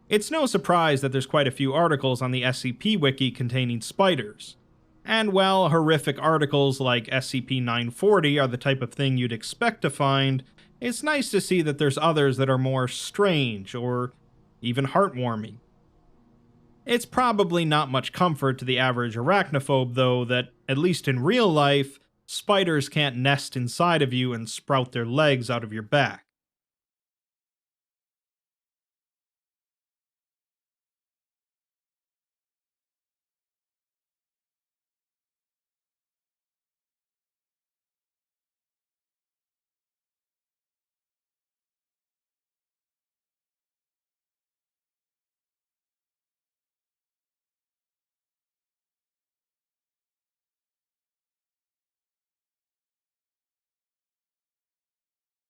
It's no surprise that there's quite a few articles on the SCP Wiki containing spiders, and while horrific articles like SCP-940 are the type of thing you'd expect to find, it's nice to see that there's others that are more strange or even heartwarming. It's probably not much comfort to the average arachnophobe, though, that, at least in real life, spiders can't nest inside of you and sprout their legs out of your back.